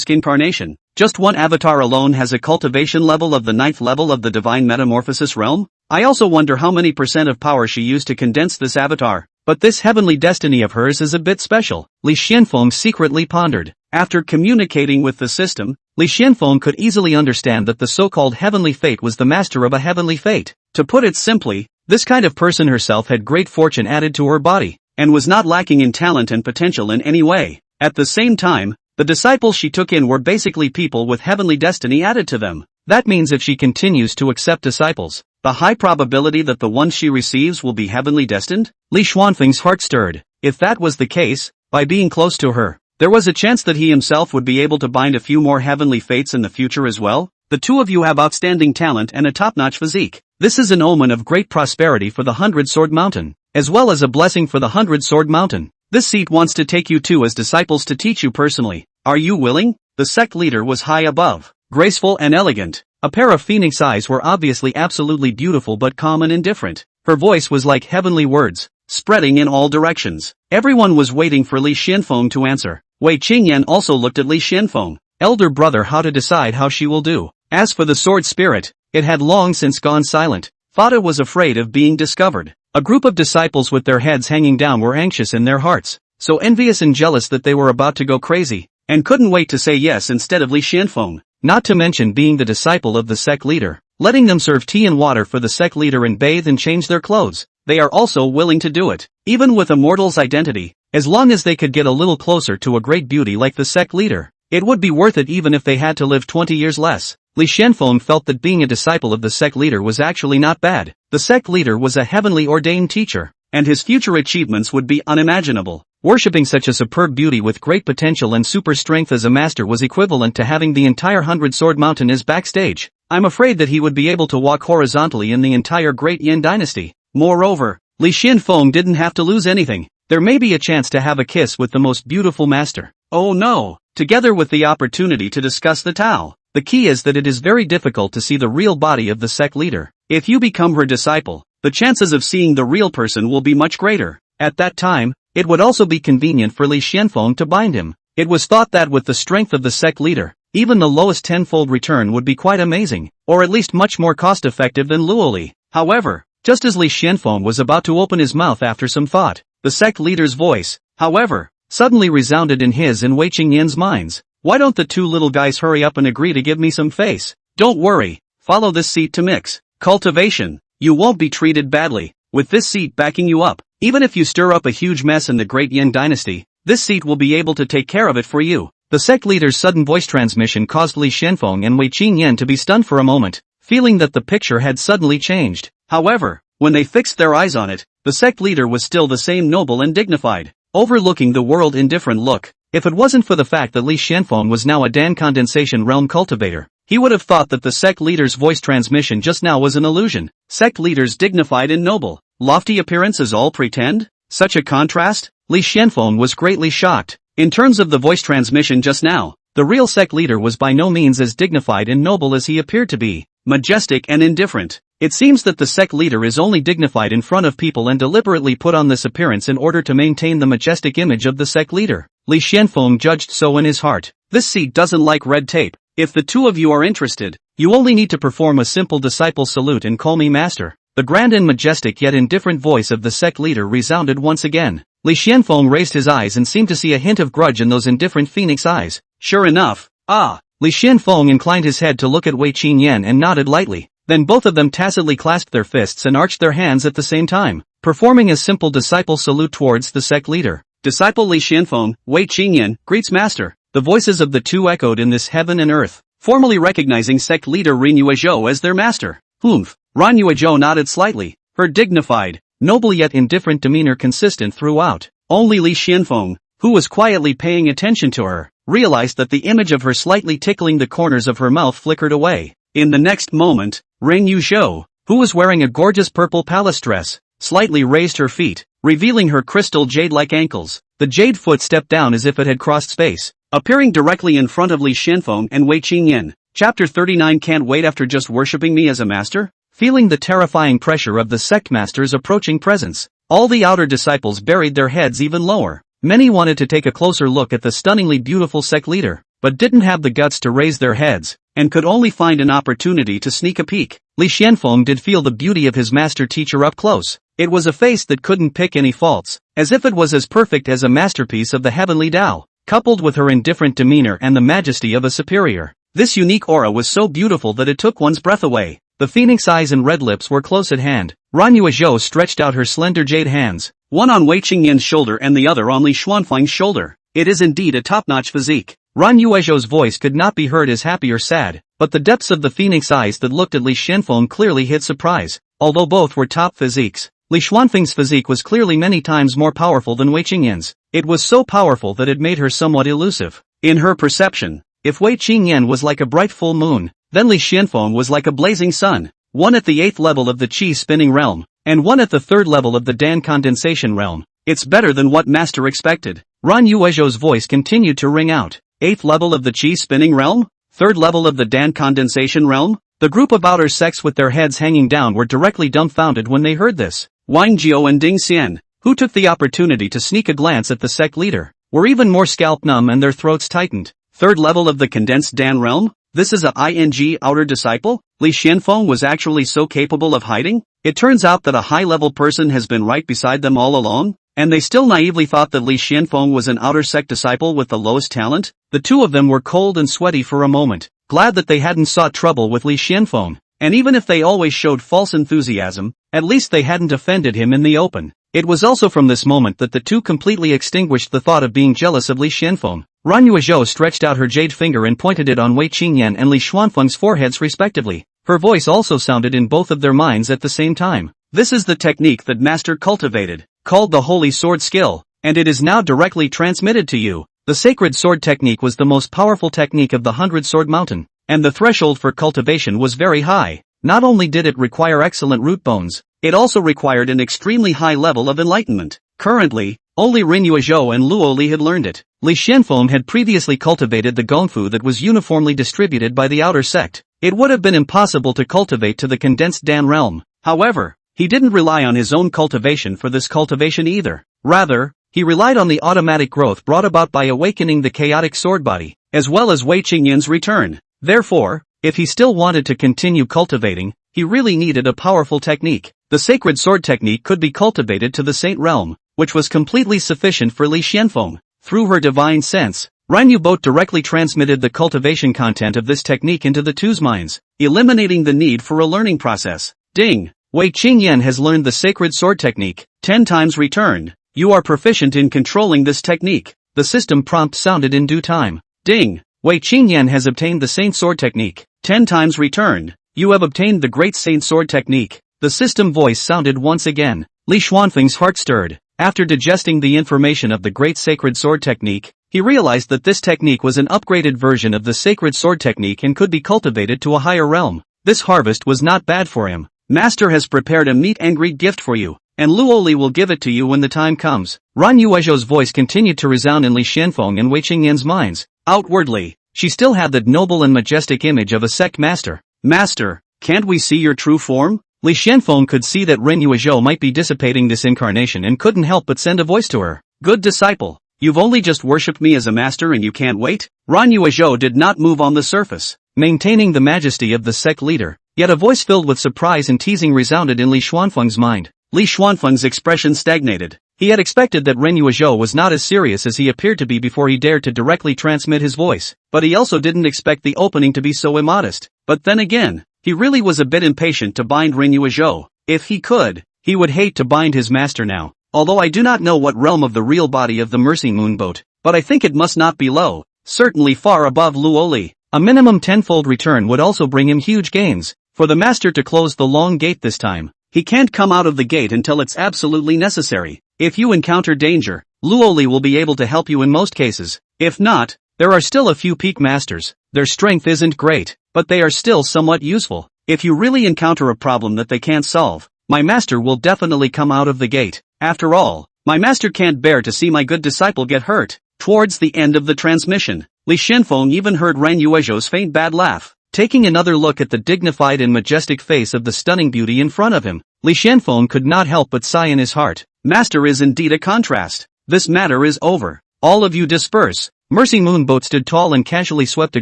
Incarnation. Just one avatar alone has a cultivation level of the 9th level of the Divine Metamorphosis Realm? I also wonder how many % of power she used to condense this avatar. But this heavenly destiny of hers is a bit special, Li Xianfeng secretly pondered. After communicating with the system, Li Xianfeng could easily understand that the so-called heavenly fate was the master of a heavenly fate. To put it simply, this kind of person herself had great fortune added to her body, and was not lacking in talent and potential in any way. At the same time, the disciples she took in were basically people with heavenly destiny added to them. That means if she continues to accept disciples, the high probability that the ones she receives will be heavenly destined? Li Xuanfeng's heart stirred. If that was the case, by being close to her, there was a chance that he himself would be able to bind a few more heavenly fates in the future as well. The two of you have outstanding talent and a top-notch physique. This is an omen of great prosperity for the 100-sword mountain, as well as a blessing for the 100-sword mountain. This seat wants to take you two as disciples to teach you personally. Are you willing? The sect leader was high above, graceful and elegant. A pair of phoenix eyes were obviously absolutely beautiful but calm and indifferent. Her voice was like heavenly words, spreading in all directions. Everyone was waiting for Li Xianfeng to answer. Wei Qingyan also looked at Li Xianfeng, elder brother, how to decide how she will do. As for the sword spirit, it had long since gone silent. Fata was afraid of being discovered. A group of disciples with their heads hanging down were anxious in their hearts, so envious and jealous that they were about to go crazy, and couldn't wait to say yes instead of Li Xianfeng. Not to mention being the disciple of the sect leader, letting them serve tea and water for the sect leader and bathe and change their clothes. They are also willing to do it, even with a mortal's identity, as long as they could get a little closer to a great beauty like the sect leader. It would be worth it even if they had to live 20 years less. Li Xianfeng felt that being a disciple of the sect leader was actually not bad. The sect leader was a heavenly ordained teacher, and his future achievements would be unimaginable. Worshipping such a superb beauty with great potential and super strength as a master was equivalent to having the entire 100-sword mountain as backstage. I'm afraid that he would be able to walk horizontally in the entire Great Yin dynasty. Moreover, Li Xianfeng didn't have to lose anything. There may be a chance to have a kiss with the most beautiful master. Oh no! Together with the opportunity to discuss the Tao. The key is that it is very difficult to see the real body of the sect leader. If you become her disciple, the chances of seeing the real person will be much greater. At that time, it would also be convenient for Li Xianfeng to bind him. It was thought that with the strength of the sect leader, even the lowest tenfold return would be quite amazing, or at least much more cost-effective than Luoli. However, just as Li Xianfeng was about to open his mouth after some thought, the sect leader's voice, however, suddenly resounded in his and Wei Qingyan's minds. Why don't the two little guys hurry up and agree to give me some face? Don't worry, follow this seat to mix. Cultivation. You won't be treated badly, with this seat backing you up. Even if you stir up a huge mess in the Great Yin dynasty, this seat will be able to take care of it for you. The sect leader's sudden voice transmission caused Li Xianfeng and Wei Qingyan to be stunned for a moment, feeling that the picture had suddenly changed. However, when they fixed their eyes on it, the sect leader was still the same noble and dignified, overlooking the world indifferent look. If it wasn't for the fact that Li Xianfeng was now a Dan condensation realm cultivator, he would have thought that the sect leader's voice transmission just now was an illusion. Sect leaders dignified and noble, lofty appearance is all pretend? Such a contrast? Li Xianfeng was greatly shocked. In terms of the voice transmission just now, the real sect leader was by no means as dignified and noble as he appeared to be, majestic and indifferent. It seems that the sect leader is only dignified in front of people and deliberately put on this appearance in order to maintain the majestic image of the sect leader. Li Xianfeng judged so in his heart. This seat doesn't like red tape. If the two of you are interested, you only need to perform a simple disciple salute and call me master. The grand and majestic yet indifferent voice of the sect leader resounded once again. Li Xianfeng raised his eyes and seemed to see a hint of grudge in those indifferent phoenix eyes. Sure enough. Li Xianfeng inclined his head to look at Wei Qingyan and nodded lightly. Then both of them tacitly clasped their fists and arched their hands at the same time, performing a simple disciple salute towards the sect leader. Disciple Li Xianfeng, Wei Qingyan, greets master. The voices of the two echoed in this heaven and earth, formally recognizing sect leader Runyu Zhou as their master. Ran Yuezhou nodded slightly, her dignified, noble yet indifferent demeanor consistent throughout. Only Li Xuanfeng, who was quietly paying attention to her, realized that the image of her slightly tickling the corners of her mouth flickered away. In the next moment, Ran Yuezhou, who was wearing a gorgeous purple palace dress, slightly raised her feet, revealing her crystal jade-like ankles. The jade foot stepped down as if it had crossed space, appearing directly in front of Li Xuanfeng and Wei Qingyan. Chapter 39. Can't wait after just worshipping me as a master? Feeling the terrifying pressure of the sect master's approaching presence, all the outer disciples buried their heads even lower. Many wanted to take a closer look at the stunningly beautiful sect leader, but didn't have the guts to raise their heads, and could only find an opportunity to sneak a peek. Li Xuanfeng did feel the beauty of his master teacher up close. It was a face that couldn't pick any faults, as if it was as perfect as a masterpiece of the heavenly Tao, coupled with her indifferent demeanor and the majesty of a superior. This unique aura was so beautiful that it took one's breath away. The phoenix eyes and red lips were close at hand. Ran Yuezhou stretched out her slender jade hands, one on Wei Qingyan's shoulder and the other on Li Xuanfeng's shoulder. It is indeed a top-notch physique. Ran Yuezhou's voice could not be heard as happy or sad, but the depths of the phoenix eyes that looked at Li Xuanfeng clearly hid surprise. Although both were top physiques, Li Xuanfeng's physique was clearly many times more powerful than Wei Qingyan's. It was so powerful that it made her somewhat elusive. In her perception, if Wei Qingyan was like a bright full moon, then Li Xuanfeng was like a blazing sun, one at the 8th level of the qi spinning realm, and one at the 3rd level of the Dan condensation realm. It's better than what master expected. Ran Yuezhou's voice continued to ring out. 8th level of the qi spinning realm? 3rd level of the Dan condensation realm? The group of outer sects with their heads hanging down were directly dumbfounded when they heard this. Wang Jiao and Ding Xian, who took the opportunity to sneak a glance at the sect leader, were even more scalp numb and their throats tightened. 3rd level of the condensed Dan realm? This is a ing outer disciple? Li Xuanfeng was actually so capable of hiding? It turns out that a high-level person has been right beside them all along, and they still naively thought that Li Xuanfeng was an outer sect disciple with the lowest talent? The two of them were cold and sweaty for a moment, glad that they hadn't sought trouble with Li Xuanfeng, and even if they always showed false enthusiasm, at least they hadn't offended him in the open. It was also from this moment that the two completely extinguished the thought of being jealous of Li Xuanfeng. Ran Yuezhou stretched out her jade finger and pointed it on Wei Qingyan and Li Xuanfeng's foreheads respectively. Her voice also sounded in both of their minds at the same time. This is the technique that Master cultivated, called the Holy Sword Skill, and it is now directly transmitted to you. The Sacred Sword Technique was the most powerful technique of the 100-sword mountain, and the threshold for cultivation was very high. Not only did it require excellent root bones, it also required an extremely high level of enlightenment. Currently, only Ran Yuezhou and Luo Li had learned it. Li Xuanfeng had previously cultivated the gongfu that was uniformly distributed by the outer sect. It would have been impossible to cultivate to the condensed Dan realm. However, he didn't rely on his own cultivation for this cultivation either. Rather, he relied on the automatic growth brought about by awakening the chaotic sword body, as well as Wei Qingyan's return. Therefore, if he still wanted to continue cultivating, he really needed a powerful technique. The sacred sword technique could be cultivated to the saint realm, which was completely sufficient for Li Xuanfeng. Through her divine sense, Ran Yuezhou directly transmitted the cultivation content of this technique into the two's minds, eliminating the need for a learning process. Ding! Wei Qingyan has learned the sacred sword technique, 10 times returned. You are proficient in controlling this technique. The system prompt sounded in due time. Ding! Wei Qingyan has obtained the saint sword technique, 10 times returned. You have obtained the great saint sword technique. The system voice sounded once again. Li Xuanfeng's heart stirred. After digesting the information of the great sacred sword technique, he realized that this technique was an upgraded version of the sacred sword technique and could be cultivated to a higher realm. This harvest was not bad for him. Master has prepared a meet and greet gift for you, and Luo Li will give it to you when the time comes. Ran Yuezhou's voice continued to resound in Li Xuanfeng and Wei Qingyan's minds. Outwardly, she still had that noble and majestic image of a sect master. Master, can't we see your true form? Li Xuanfeng could see that Ran Yuezhou might be dissipating this incarnation and couldn't help but send a voice to her. Good disciple, you've only just worshipped me as a master and you can't wait? Ran Yuezhou did not move on the surface, maintaining the majesty of the sect leader, yet a voice filled with surprise and teasing resounded in Li Xuanfeng's mind. Li Xuanfeng's expression stagnated. He had expected that Ran Yuezhou was not as serious as he appeared to be before he dared to directly transmit his voice, but he also didn't expect the opening to be so immodest. But then again, he really was a bit impatient to bind Ran Yuezhou. If he could, he would hate to bind his master now. Although I do not know what realm of the real body of the Mercy Moon boat, but I think it must not be low, certainly far above Luo Li. A minimum tenfold return would also bring him huge gains. for the master to close the long gate this time. He can't come out of the gate until it's absolutely necessary. If you encounter danger, Luoli will be able to help you in most cases. If not, there are still a few peak masters. Their strength isn't great, but they are still somewhat useful. If you really encounter a problem that they can't solve, my master will definitely come out of the gate. After all, my master can't bear to see my good disciple get hurt. Towards the end of the transmission, Li Xuanfeng even heard Ran Yuezhou's faint bad laugh. Taking another look at the dignified and majestic face of the stunning beauty in front of him, Li Xuanfeng could not help but sigh in his heart. Master is indeed a contrast. This matter is over. All of you disperse. Mercy Moonboat stood tall and casually swept a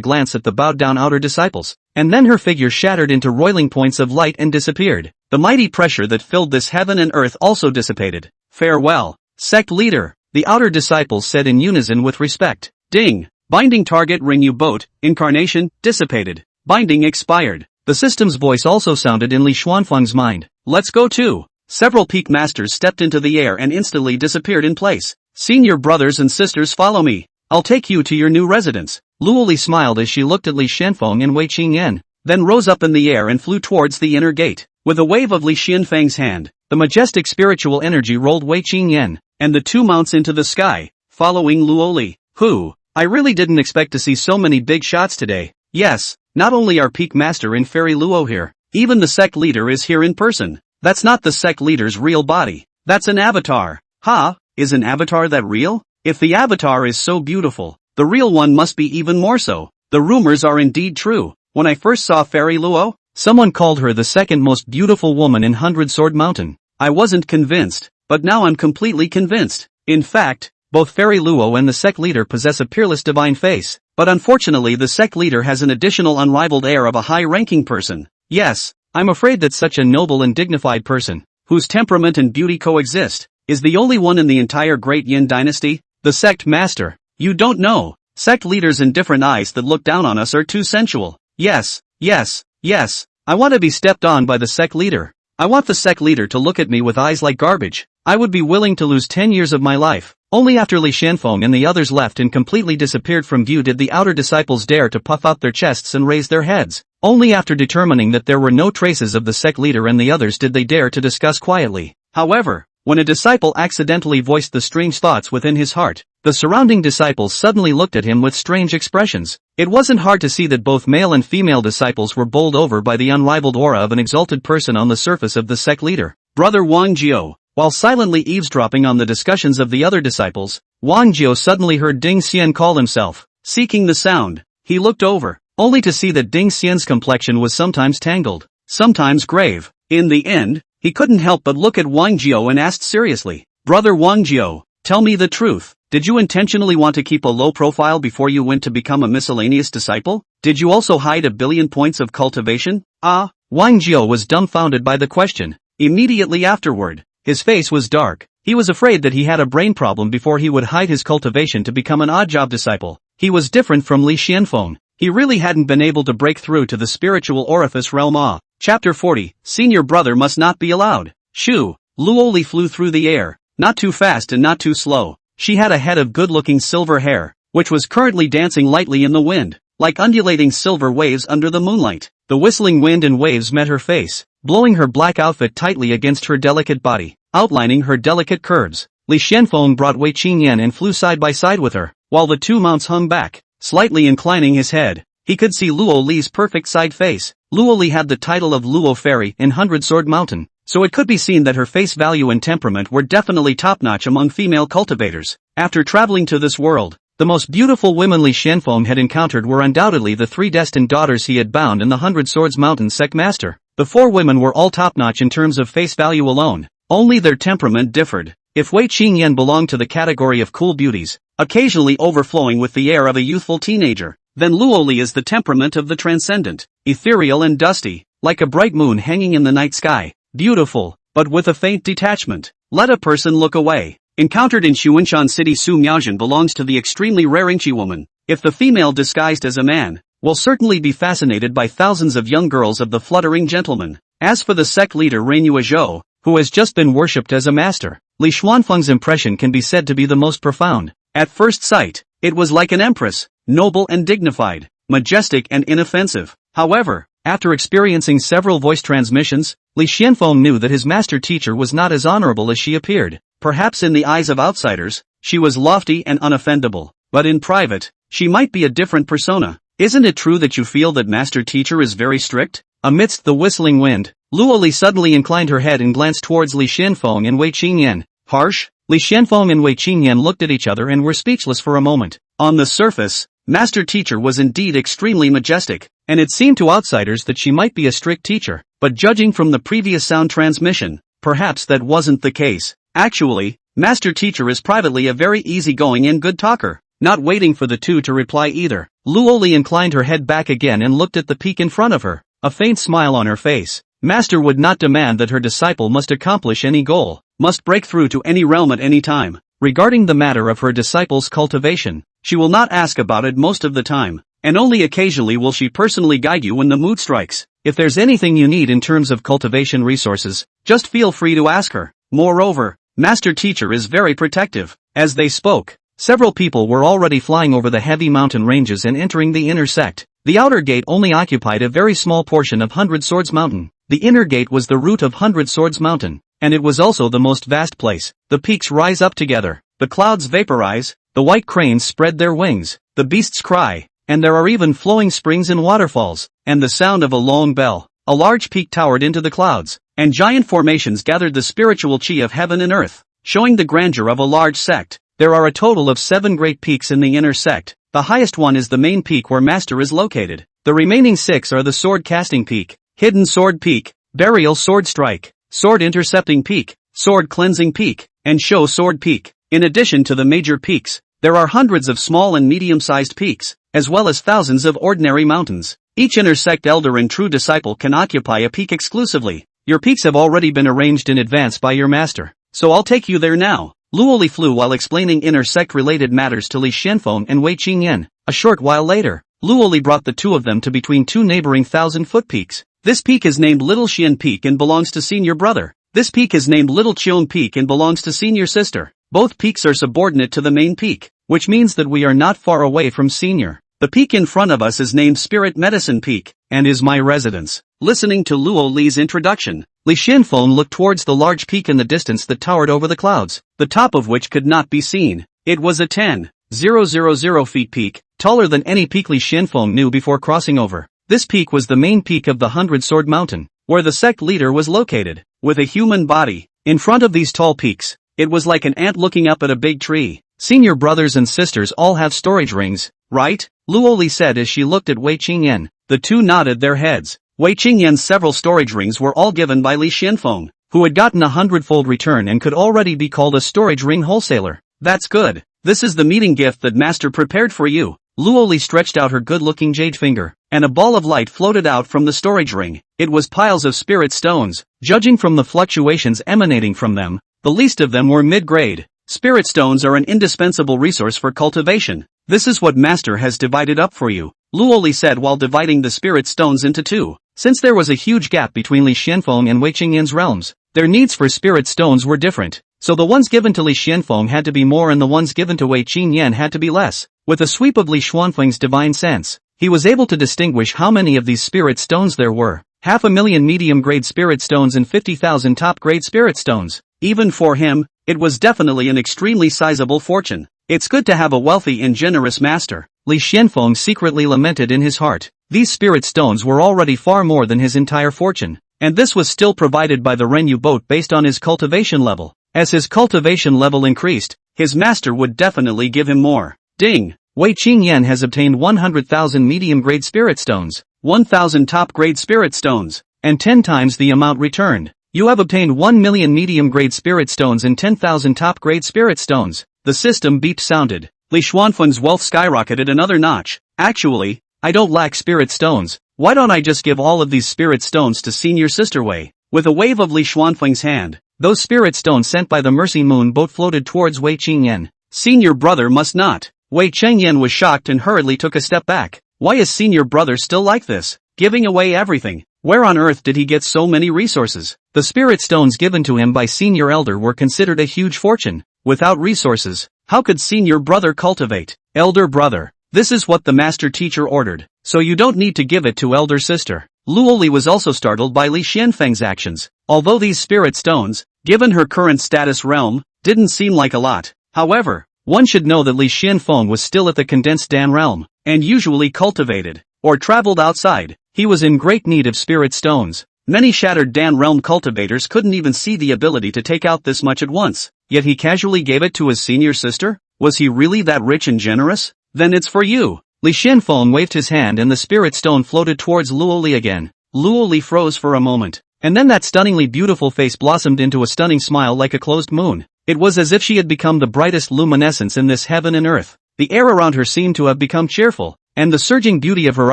glance at the bowed-down outer disciples, and then her figure shattered into roiling points of light and disappeared. The mighty pressure that filled this heaven and earth also dissipated. Farewell, sect leader, the outer disciples said in unison with respect. Ding! Binding target Rinyu boat, incarnation, dissipated. Binding expired. The system's voice also sounded in Li Xuanfeng's mind. Let's go too. Several peak masters stepped into the air and instantly disappeared in place. Senior brothers and sisters, follow me. I'll take you to your new residence. Luoli smiled as she looked at Li Xuanfeng and Wei Qingyan, then rose up in the air and flew towards the inner gate. With a wave of Li Xuanfeng's hand, the majestic spiritual energy rolled Wei Qingyan and the two mounts into the sky, following Luoli, who, I really didn't expect to see so many big shots today. Yes, not only are Peak Master and Fairy Luo here, even the sect leader is here in person. That's not the sect leader's real body. That's an avatar. Ha, is an avatar that real? If the avatar is so beautiful, the real one must be even more so. The rumors are indeed true. When I first saw Fairy Luo, someone called her the second most beautiful woman in Hundred Sword Mountain. I wasn't convinced, but now I'm completely convinced. In fact, both Fairy Luo and the sect leader possess a peerless divine face, but unfortunately the sect leader has an additional unrivaled air of a high-ranking person. Yes, I'm afraid that such a noble and dignified person, whose temperament and beauty coexist, is the only one in the entire Great Yin dynasty. The sect master. You don't know. Sect leaders in different eyes that look down on us are too sensual. Yes, yes, yes. I want to be stepped on by the sect leader. I want the sect leader to look at me with eyes like garbage. I would be willing to lose 10 years of my life. Only after Li Xuanfeng and the others left and completely disappeared from view did the outer disciples dare to puff out their chests and raise their heads. Only after determining that there were no traces of the sect leader and the others did they dare to discuss quietly. However, when a disciple accidentally voiced the strange thoughts within his heart, the surrounding disciples suddenly looked at him with strange expressions. It wasn't hard to see that both male and female disciples were bowled over by the unrivaled aura of an exalted person on the surface of the sect leader. Brother Wang Jiao. While silently eavesdropping on the discussions of the other disciples, Wang Jiao suddenly heard Ding Xian call himself. Seeking the sound, he looked over, only to see that Ding Xian's complexion was sometimes tangled, sometimes grave. In the end, he couldn't help but look at Wang Jiao and asked seriously, Brother Wang Jiao, tell me the truth. Did you intentionally want to keep a low profile before you went to become a miscellaneous disciple? Did you also hide 1 billion points of cultivation? Wang Jiao was dumbfounded by the question. Immediately afterward, his face was dark. He was afraid that he had a brain problem before he would hide his cultivation to become an odd-job disciple. He was different from Li Xuanfeng. He really hadn't been able to break through to the spiritual orifice realm. Chapter 40, Senior Brother Must Not Be Allowed. Shoo, Luoli flew through the air, not too fast and not too slow. She had a head of good-looking silver hair, which was currently dancing lightly in the wind, like undulating silver waves under the moonlight. The whistling wind and waves met her face, blowing her black outfit tightly against her delicate body, outlining her delicate curves. Li Xuanfeng brought Wei Qingyan and flew side by side with her, while the two mounts hung back, slightly inclining his head. He could see Luo Li's perfect side face. Luo Li had the title of Luo Fairy in Hundred Sword Mountain, so it could be seen that her face value and temperament were definitely top-notch among female cultivators. After traveling to this world, the most beautiful women Li Xuanfeng had encountered were undoubtedly the 3 destined daughters he had bound in the Hundred Swords Mountain sect master. The 4 women were all top-notch in terms of face value alone, only their temperament differed. If Wei Qingyan belonged to the category of cool beauties, occasionally overflowing with the air of a youthful teenager, then Luo Li is the temperament of the transcendent, ethereal and dusty, like a bright moon hanging in the night sky, beautiful, but with a faint detachment. Let a person look away. Encountered in Xuanshan City, Su Miaozhen belongs to the extremely rare Ingqi woman. If the female disguised as a man, will certainly be fascinated by thousands of young girls of the fluttering gentleman. As for the sect leader Ran Yuezhou, who has just been worshipped as a master, Li Xuanfeng's impression can be said to be the most profound. At first sight, it was like an empress, noble and dignified, majestic and inoffensive. However, After experiencing several voice transmissions, Li Xianfeng knew that his master teacher was not as honorable as she appeared. Perhaps in the eyes of outsiders, she was lofty and unoffendable, but in private, she might be a different persona. Isn't it true that you feel that master teacher is very strict? Amidst the whistling wind, Luo Li suddenly inclined her head and glanced towards Li Xianfeng and Wei Qingyan. Harsh? Li Xianfeng and Wei Qingyan looked at each other and were speechless for a moment. On the surface, master teacher was indeed extremely majestic, and it seemed to outsiders that she might be a strict teacher, but judging from the previous sound transmission, perhaps that wasn't the case. Actually, master teacher is privately a very easygoing and good talker. Not waiting for the two to reply either, Luo Li inclined her head back again and looked at the peak in front of her, a faint smile on her face. Master would not demand that her disciple must accomplish any goal, must break through to any realm at any time. Regarding the matter of her disciple's cultivation, she will not ask about it most of the time, and only occasionally will she personally guide you when the mood strikes. If there's anything you need in terms of cultivation resources, just feel free to ask her. Moreover, master teacher is very protective. As they spoke, several people were already flying over the heavy mountain ranges and entering the inner sect. The outer gate only occupied a very small portion of Hundred Swords Mountain. The inner gate was the root of Hundred Swords Mountain, and it was also the most vast place. The peaks rise up together, the clouds vaporize, the white cranes spread their wings, the beasts cry, and there are even flowing springs and waterfalls, and the sound of a long bell. A large peak towered into the clouds, and giant formations gathered the spiritual chi of heaven and earth, showing the grandeur of a large sect. There are a total of 7 great peaks in the inner sect. The highest one is the main peak where master is located. The remaining 6 are the sword casting peak, hidden sword peak, burial sword strike, sword intercepting peak, sword cleansing peak, and show sword peak. In addition to the major peaks, there are hundreds of small and medium-sized peaks, as well as thousands of ordinary mountains. Each inner sect elder and true disciple can occupy a peak exclusively. Your peaks have already been arranged in advance by your master, so I'll take you there now. Luo Li flew while explaining inner sect-related matters to Li Xianfeng and Wei Qingyan. A short while later, Luo Li brought the two of them to between 2 neighboring 1,000-foot peaks. This peak is named Little Xian Peak and belongs to senior brother. This peak is named Little Qiong Peak and belongs to senior sister. Both peaks are subordinate to the main peak, which means that we are not far away from senior. The peak in front of us is named Spirit Medicine Peak, and is my residence. Listening to Luo Li's introduction, Li Xianfeng looked towards the large peak in the distance that towered over the clouds, the top of which could not be seen. It was a 10,000 feet peak, taller than any peak Li Xianfeng knew before crossing over. This peak was the main peak of the 100 Sword Mountain, where the sect leader was located, with a human body. In front of these tall peaks, it was like an ant looking up at a big tree. Senior brothers and sisters all have storage rings, right? Luo Li said as she looked at Wei Qingyan. The two nodded their heads. Wei Qingyan's several storage rings were all given by Li Xianfeng, who had gotten a hundredfold return and could already be called a storage ring wholesaler. That's good. This is the meeting gift that master prepared for you. Luo Li stretched out her good-looking jade finger, and a ball of light floated out from the storage ring. It was piles of spirit stones. Judging from the fluctuations emanating from them, the least of them were mid-grade. Spirit stones are an indispensable resource for cultivation. This is what master has divided up for you, Luo Li said while dividing the spirit stones into 2. Since there was a huge gap between Li Xianfeng and Wei Qingyan's realms, their needs for spirit stones were different. So the ones given to Li Xianfeng had to be more and the ones given to Wei Qingyan had to be less. With a sweep of Li Xuanfeng's divine sense, he was able to distinguish how many of these spirit stones there were. 500,000 medium-grade spirit stones and 50,000 top-grade spirit stones. Even for him, it was definitely an extremely sizable fortune. It's good to have a wealthy and generous master, Li Xianfeng secretly lamented in his heart. These spirit stones were already far more than his entire fortune, and this was still provided by the Renyu boat based on his cultivation level. As his cultivation level increased, his master would definitely give him more. Ding! Wei Qingyan has obtained 100,000 medium-grade spirit stones, 1,000 top-grade spirit stones, and 10 times the amount returned. You have obtained 1 million medium-grade spirit stones and 10,000 top-grade spirit stones. The system beep sounded. Li Xuanfeng's wealth skyrocketed another notch. Actually, I don't lack spirit stones. Why don't I just give all of these spirit stones to senior sister Wei? With a wave of Li Xuanfeng's hand, those spirit stones sent by the Mercy Moon boat floated towards Wei Qingyan. Senior brother must not. Wei Qingyan was shocked and hurriedly took a step back. Why is senior brother still like this, giving away everything? Where on earth did he get so many resources? The spirit stones given to him by senior elder were considered a huge fortune. Without resources, how could senior brother cultivate? Elder brother, this is what the master teacher ordered, so you don't need to give it to elder sister. Luoli was also startled by Li Xuanfeng's actions. Although these spirit stones, given her current status realm, didn't seem like a lot. However, one should know that Li Xuanfeng was still at the condensed Dan realm, and usually cultivated, or traveled outside. He was in great need of spirit stones. Many shattered Dan realm cultivators couldn't even see the ability to take out this much at once, yet he casually gave it to his senior sister? Was he really that rich and generous? Then it's for you. Li Xuanfeng waved his hand and the spirit stone floated towards Luoli again. Luoli froze for a moment, and then that stunningly beautiful face blossomed into a stunning smile like a closed moon. It was as if she had become the brightest luminescence in this heaven and earth. The air around her seemed to have become cheerful, and the surging beauty of her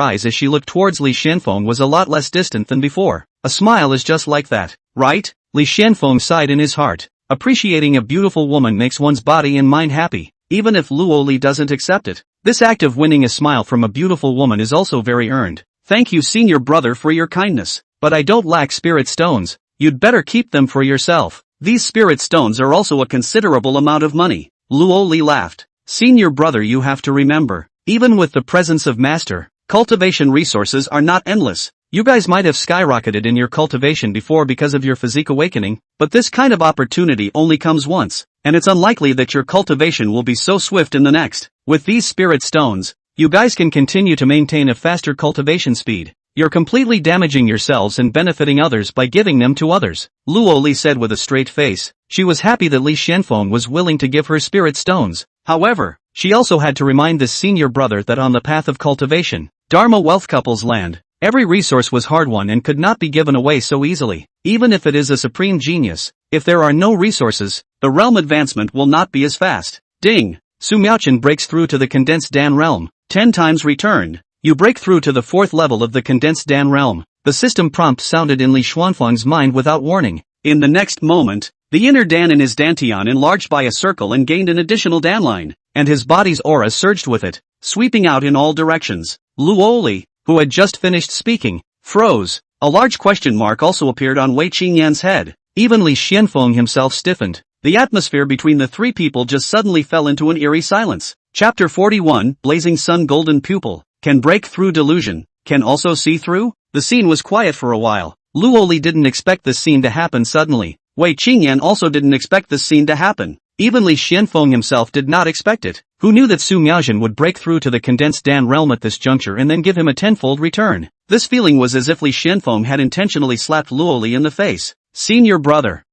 eyes as she looked towards Li Xuanfeng was a lot less distant than before. A smile is just like that, right? Li Xuanfeng sighed in his heart. Appreciating a beautiful woman makes one's body and mind happy, even if Luoli doesn't accept it. This act of winning a smile from a beautiful woman is also very earned. Thank you, senior brother, for your kindness, but I don't lack spirit stones. You'd better keep them for yourself. These spirit stones are also a considerable amount of money. Luoli laughed. Senior brother, you have to remember, even with the presence of master, cultivation resources are not endless. You guys might have skyrocketed in your cultivation before because of your physique awakening, but this kind of opportunity only comes once, and it's unlikely that your cultivation will be so swift in the next. With these spirit stones, you guys can continue to maintain a faster cultivation speed. You're completely damaging yourselves and benefiting others by giving them to others. Luoli said with a straight face. She was happy that Li Xuanfeng was willing to give her spirit stones. However, she also had to remind this senior brother that on the path of cultivation, Dharma wealth couple's land, every resource was hard-won and could not be given away so easily. Even if it is a supreme genius, if there are no resources, the realm advancement will not be as fast. Ding! Su Miaochen breaks through to the condensed Dan realm. 10 times returned. You break through to the 4th level of the condensed Dan realm. The system prompt sounded in Li Xuanfeng's mind without warning. In the next moment, the inner Dan in his dantian enlarged by a circle and gained an additional Dan line, and his body's aura surged with it, sweeping out in all directions. Luoli, who had just finished speaking, froze. A large question mark also appeared on Wei Qingyan's head. Even Li Xuanfeng himself stiffened. The atmosphere between the three people just suddenly fell into an eerie silence. Chapter 41, Blazing Sun Golden Pupil. Can break through delusion, can also see through? The scene was quiet for a while. Luoli didn't expect this scene to happen suddenly. Wei Qingyan also didn't expect this scene to happen. Even Li Xuanfeng himself did not expect it. Who knew that Su Miaochen would break through to the condensed Dan realm at this juncture and then give him a tenfold return? This feeling was as if Li Xuanfeng had intentionally slapped Luoli in the face. Senior brother,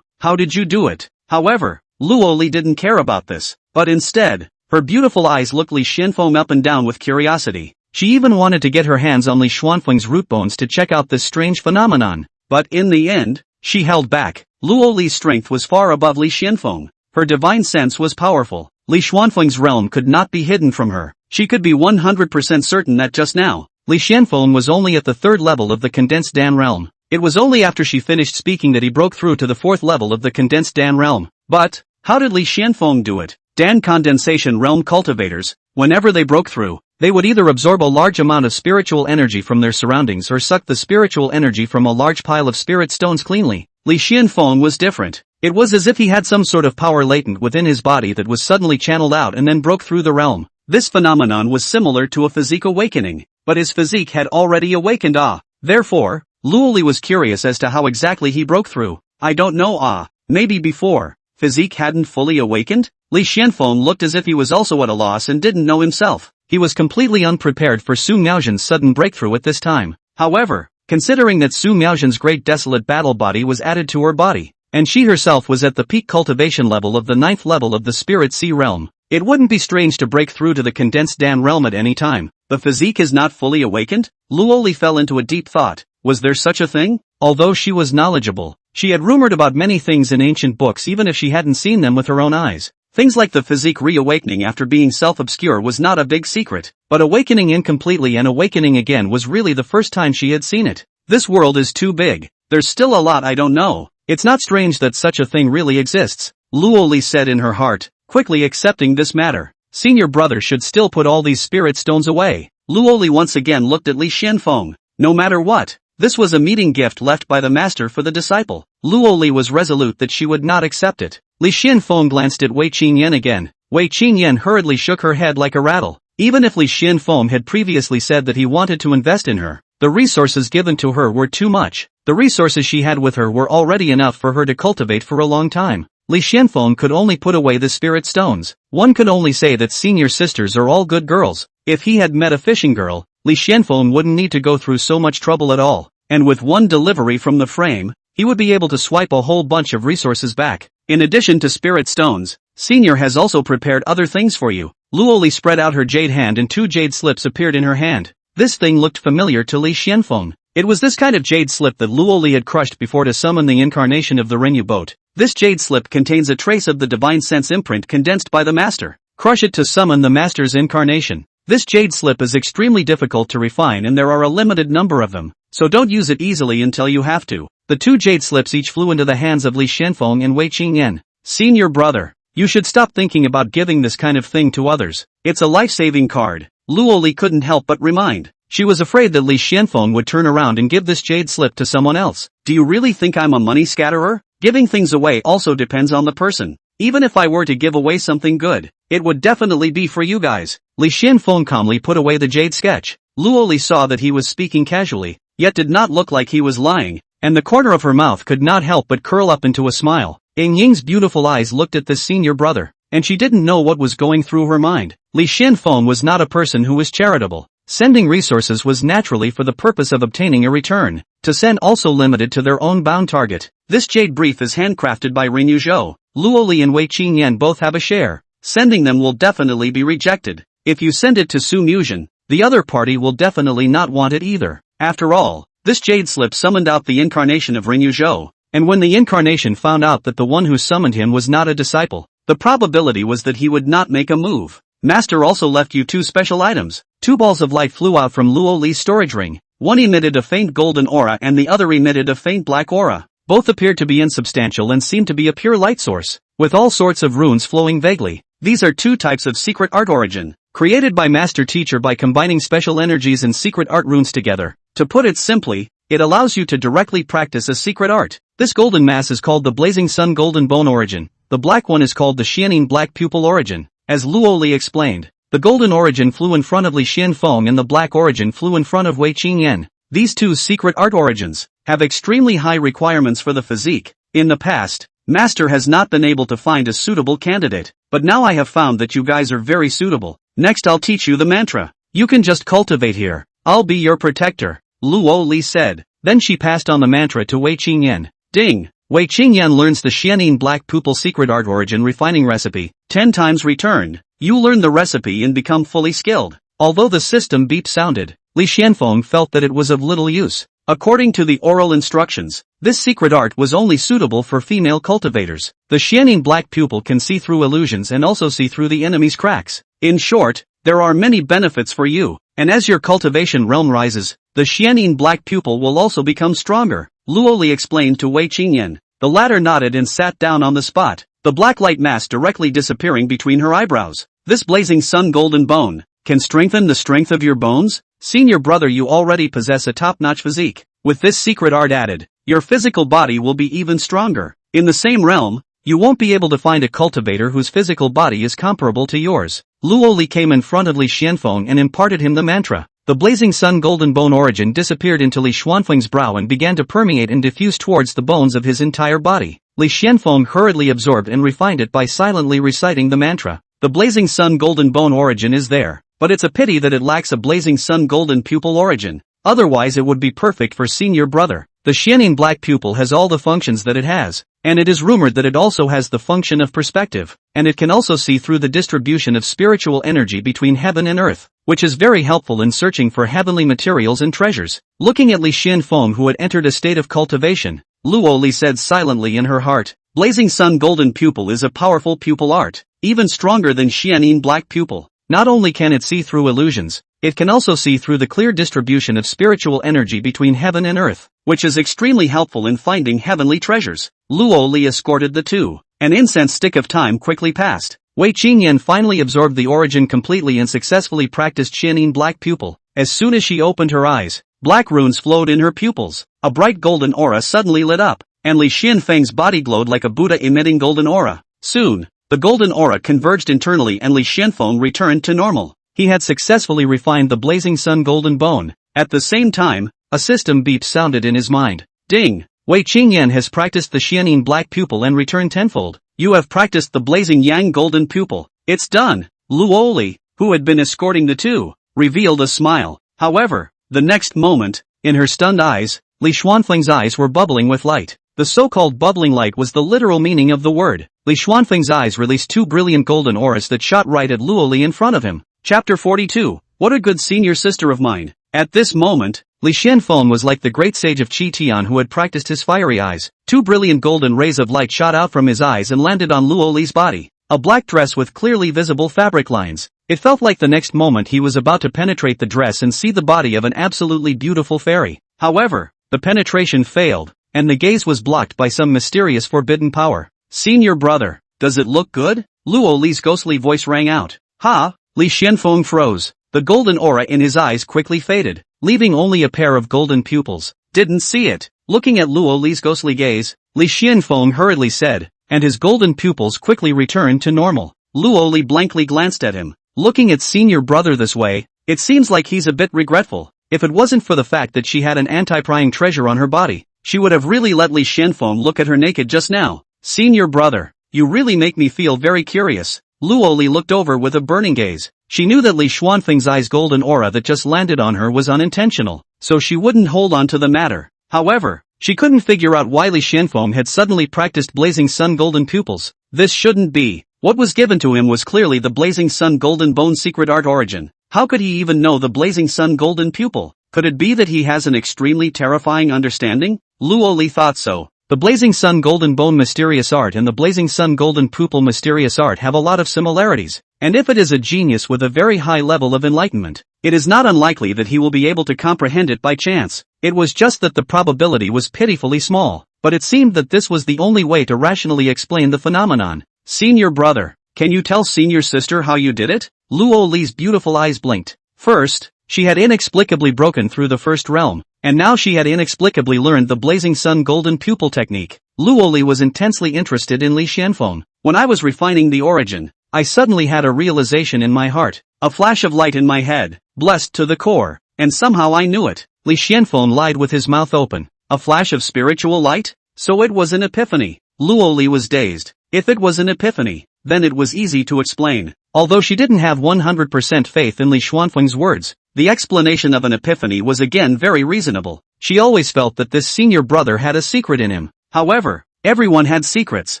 how did you do it? However, Luoli didn't care about this, but instead, her beautiful eyes looked Li Xuanfeng up and down with curiosity. She even wanted to get her hands on Li Xuanfeng's root bones to check out this strange phenomenon. But in the end, she held back. Luoli's strength was far above Li Xuanfeng. Her divine sense was powerful. Li Xuanfeng's realm could not be hidden from her. She could be 100% certain that just now, Li Xuanfeng was only at the 3rd level of the condensed Dan realm. It was only after she finished speaking that he broke through to the 4th level of the condensed Dan realm. But, how did Li Xuanfeng do it? Dan condensation realm cultivators, whenever they broke through, they would either absorb a large amount of spiritual energy from their surroundings or suck the spiritual energy from a large pile of spirit stones cleanly. Li Xuanfeng was different. It was as if he had some sort of power latent within his body that was suddenly channeled out and then broke through the realm. This phenomenon was similar to a physique awakening, but his physique had already awakened. Therefore, Luoli was curious as to how exactly he broke through. I don't know. Maybe before physique hadn't fully awakened? Li Xuanfeng looked as if he was also at a loss and didn't know himself. He was completely unprepared for Su Miaochen's sudden breakthrough at this time. However, considering that Su Miaochen's great desolate battle body was added to her body, and she herself was at the peak cultivation level of the 9th level of the Spirit Sea realm, it wouldn't be strange to break through to the condensed Dan realm at any time. The physique is not fully awakened? Luoli fell into a deep thought. Was there such a thing? Although she was knowledgeable, she had rumored about many things in ancient books even if she hadn't seen them with her own eyes. Things like the physique reawakening after being self-obscure was not a big secret, but awakening incompletely and awakening again was really the first time she had seen it. This world is too big. There's still a lot I don't know. It's not strange that such a thing really exists, Luoli said in her heart, quickly accepting this matter. Senior brother should still put all these spirit stones away. Luoli once again looked at Li Xuanfeng. No matter what, this was a meeting gift left by the master for the disciple. Luoli was resolute that she would not accept it. Li Xuanfeng glanced at Wei Qingyan again. Wei Qingyan hurriedly shook her head like a rattle. Even if Li Xuanfeng had previously said that he wanted to invest in her, The resources given to her were too much. The resources she had with her were already enough for her to cultivate for a long time. Li Xuanfeng could only put away the spirit stones. One could only say that senior sisters are all good girls. If he had met a fishing girl, Li Xuanfeng wouldn't need to go through so much trouble at all. And with one delivery from the frame, he would be able to swipe a whole bunch of resources back. In addition to spirit stones, Senior has also prepared other things for you. Luoli spread out her jade hand and 2 jade slips appeared in her hand. This thing looked familiar to Li Xuanfeng. It was this kind of jade slip that Luoli had crushed before to summon the incarnation of the Rinyu boat. This jade slip contains a trace of the divine sense imprint condensed by the master. Crush it to summon the master's incarnation. This jade slip is extremely difficult to refine and there are a limited number of them, so don't use it easily until you have to. The 2 jade slips each flew into the hands of Li Xuanfeng and Wei Qingyan. Senior brother, you should stop thinking about giving this kind of thing to others. It's a life-saving card. Luoli couldn't help but remind. She was afraid that Li Xuanfeng would turn around and give this jade slip to someone else. Do you really think I'm a money scatterer? Giving things away also depends on the person. Even if I were to give away something good, it would definitely be for you guys. Li Xuanfeng calmly put away the jade sketch. Luoli saw that he was speaking casually, yet did not look like he was lying, and the corner of her mouth could not help but curl up into a smile. Ying Ying's beautiful eyes looked at this senior brother, and she didn't know what was going through her mind. Li Xuanfeng was not a person who was charitable. Sending resources was naturally for the purpose of obtaining a return. To send also limited to their own bound target. This jade brief is handcrafted by Rinyu Zhou. Luoli and Wei Qingyan both have a share. Sending them will definitely be rejected. If you send it to Su Muxian, the other party will definitely not want it either. After all, this jade slip summoned out the incarnation of Rinyu Zhou, and when the incarnation found out that the one who summoned him was not a disciple, the probability was that he would not make a move. Master also left you 2 special items. 2 balls of light flew out from Luo Li's storage ring. One emitted a faint golden aura and the other emitted a faint black aura. Both appeared to be insubstantial and seemed to be a pure light source, with all sorts of runes flowing vaguely. These are 2 types of secret art origin, created by Master Teacher by combining special energies and secret art runes together. To put it simply, it allows you to directly practice a secret art. This golden mass is called the Blazing Sun Golden Bone origin. The black one is called the Xianin Black Pupil origin. As Luo Li explained, the golden origin flew in front of Li Xuanfeng and the black origin flew in front of Wei Qingyan. These 2 secret art origins have extremely high requirements for the physique. In the past, Master has not been able to find a suitable candidate, but now I have found that you guys are very suitable. Next I'll teach you the mantra. You can just cultivate here. I'll be your protector, Luo Li said. Then she passed on the mantra to Wei Qingyan. Ding! Wei Qingyan learns the Xianin Black Pupil secret art origin refining recipe. 10 times returned. You learn the recipe and become fully skilled. Although the system beep sounded, Li Xuanfeng felt that it was of little use. According to the oral instructions, this secret art was only suitable for female cultivators. The Xianin Black Pupil can see through illusions and also see through the enemy's cracks. In short, there are many benefits for you, and as your cultivation realm rises, the Xianin Black Pupil will also become stronger. Luo Li explained to Wei Qingyan. The latter nodded and sat down on the spot, the black light mass directly disappearing between her eyebrows. This blazing sun golden bone can strengthen the strength of your bones? Senior brother, you already possess a top-notch physique. With this secret art added, your physical body will be even stronger. In the same realm, you won't be able to find a cultivator whose physical body is comparable to yours. Luo Li came in front of Li Xuanfeng and imparted him the mantra. The blazing sun golden bone origin disappeared into Li Xuanfeng's brow and began to permeate and diffuse towards the bones of his entire body. Li Xuanfeng hurriedly absorbed and refined it by silently reciting the mantra. The blazing sun golden bone origin is there, but it's a pity that it lacks a blazing sun golden pupil origin. Otherwise it would be perfect for senior brother. The Xianin Black Pupil has all the functions that it has, and it is rumored that it also has the function of perspective, and it can also see through the distribution of spiritual energy between heaven and earth, which is very helpful in searching for heavenly materials and treasures. Looking at Li Xuanfeng, who had entered a state of cultivation, Luo Li said silently in her heart, Blazing Sun Golden Pupil is a powerful pupil art, even stronger than Xianin Black Pupil. Not only can it see through illusions, it can also see through the clear distribution of spiritual energy between heaven and earth, which is extremely helpful in finding heavenly treasures. Luo Li escorted the 2. An incense stick of time quickly passed. Wei Qingyan finally absorbed the origin completely and successfully practiced Xianin Black Pupil. As soon as she opened her eyes, black runes flowed in her pupils. A bright golden aura suddenly lit up, and Li Xuanfeng's body glowed like a Buddha emitting golden aura. Soon, the golden aura converged internally and Li Xuanfeng returned to normal. He had successfully refined the blazing sun golden bone, At the same time, a system beep sounded in his mind. Ding! Wei Qingyan has practiced the Xianin black pupil and returned tenfold. You have practiced the blazing yang golden pupil. It's done. Luoli, who had been escorting the two, revealed a smile. However, the next moment, in her stunned eyes, Li Xuanfeng's eyes were bubbling with light. The so-called bubbling light was the literal meaning of the word. Li Xuanfeng's eyes released two brilliant golden auras that shot right at Luoli in front of him. Chapter 42. What a good senior sister of mine. At this moment, Li Xuanfeng was like the great sage of Qi Tian who had practiced his fiery eyes. Two brilliant golden rays of light shot out from his eyes and landed on Luoli's body. A black dress with clearly visible fabric lines. It felt like the next moment he was about to penetrate the dress and see the body of an absolutely beautiful fairy. However, the penetration failed, and the gaze was blocked by some mysterious forbidden power. Senior brother, does it look good? Luoli's ghostly voice rang out. Ha! Li Xuanfeng froze. The golden aura in his eyes quickly faded, leaving only a pair of golden pupils. Didn't see it. Looking at Luoli's ghostly gaze, Li Xuanfeng hurriedly said, and his golden pupils quickly returned to normal. Luoli blankly glanced at him. Looking at senior brother this way, it seems like he's a bit regretful. If it wasn't for the fact that she had an anti-prying treasure on her body, she would have really let Li Xuanfeng look at her naked just now. Senior brother, you really make me feel very curious. Luoli looked over with a burning gaze. She knew that Li Xuanfeng's eyes' golden aura that just landed on her was unintentional, so she wouldn't hold on to the matter. However, she couldn't figure out why Li Xuanfeng had suddenly practiced Blazing Sun golden pupils. This shouldn't be. What was given to him was clearly the Blazing Sun golden bone secret art origin. How could he even know the Blazing Sun golden pupil? Could it be that he has an extremely terrifying understanding? Luoli thought so. The Blazing Sun golden bone mysterious art and the Blazing Sun golden pupil mysterious art have a lot of similarities, and if it is a genius with a very high level of enlightenment, it is not unlikely that he will be able to comprehend it by chance. It was just that the probability was pitifully small, but it seemed that this was the only way to rationally explain the phenomenon. Senior brother, can you tell senior sister how you did it? Luoli's beautiful eyes blinked. First, she had inexplicably broken through the first realm, and now she had inexplicably learned the Blazing Sun golden pupil technique. Luoli was intensely interested in Li Xuanfeng. When I was refining the origin, I suddenly had a realization in my heart, a flash of light in my head, blessed to the core, and somehow I knew it. Li Xuanfeng lied with his mouth open. A flash of spiritual light? So it was an epiphany. Luoli was dazed. If it was an epiphany, then it was easy to explain. Although she didn't have 100% faith in Li Xuanfeng's words, the explanation of an epiphany was again very reasonable. She always felt that this senior brother had a secret in him. However, everyone had secrets.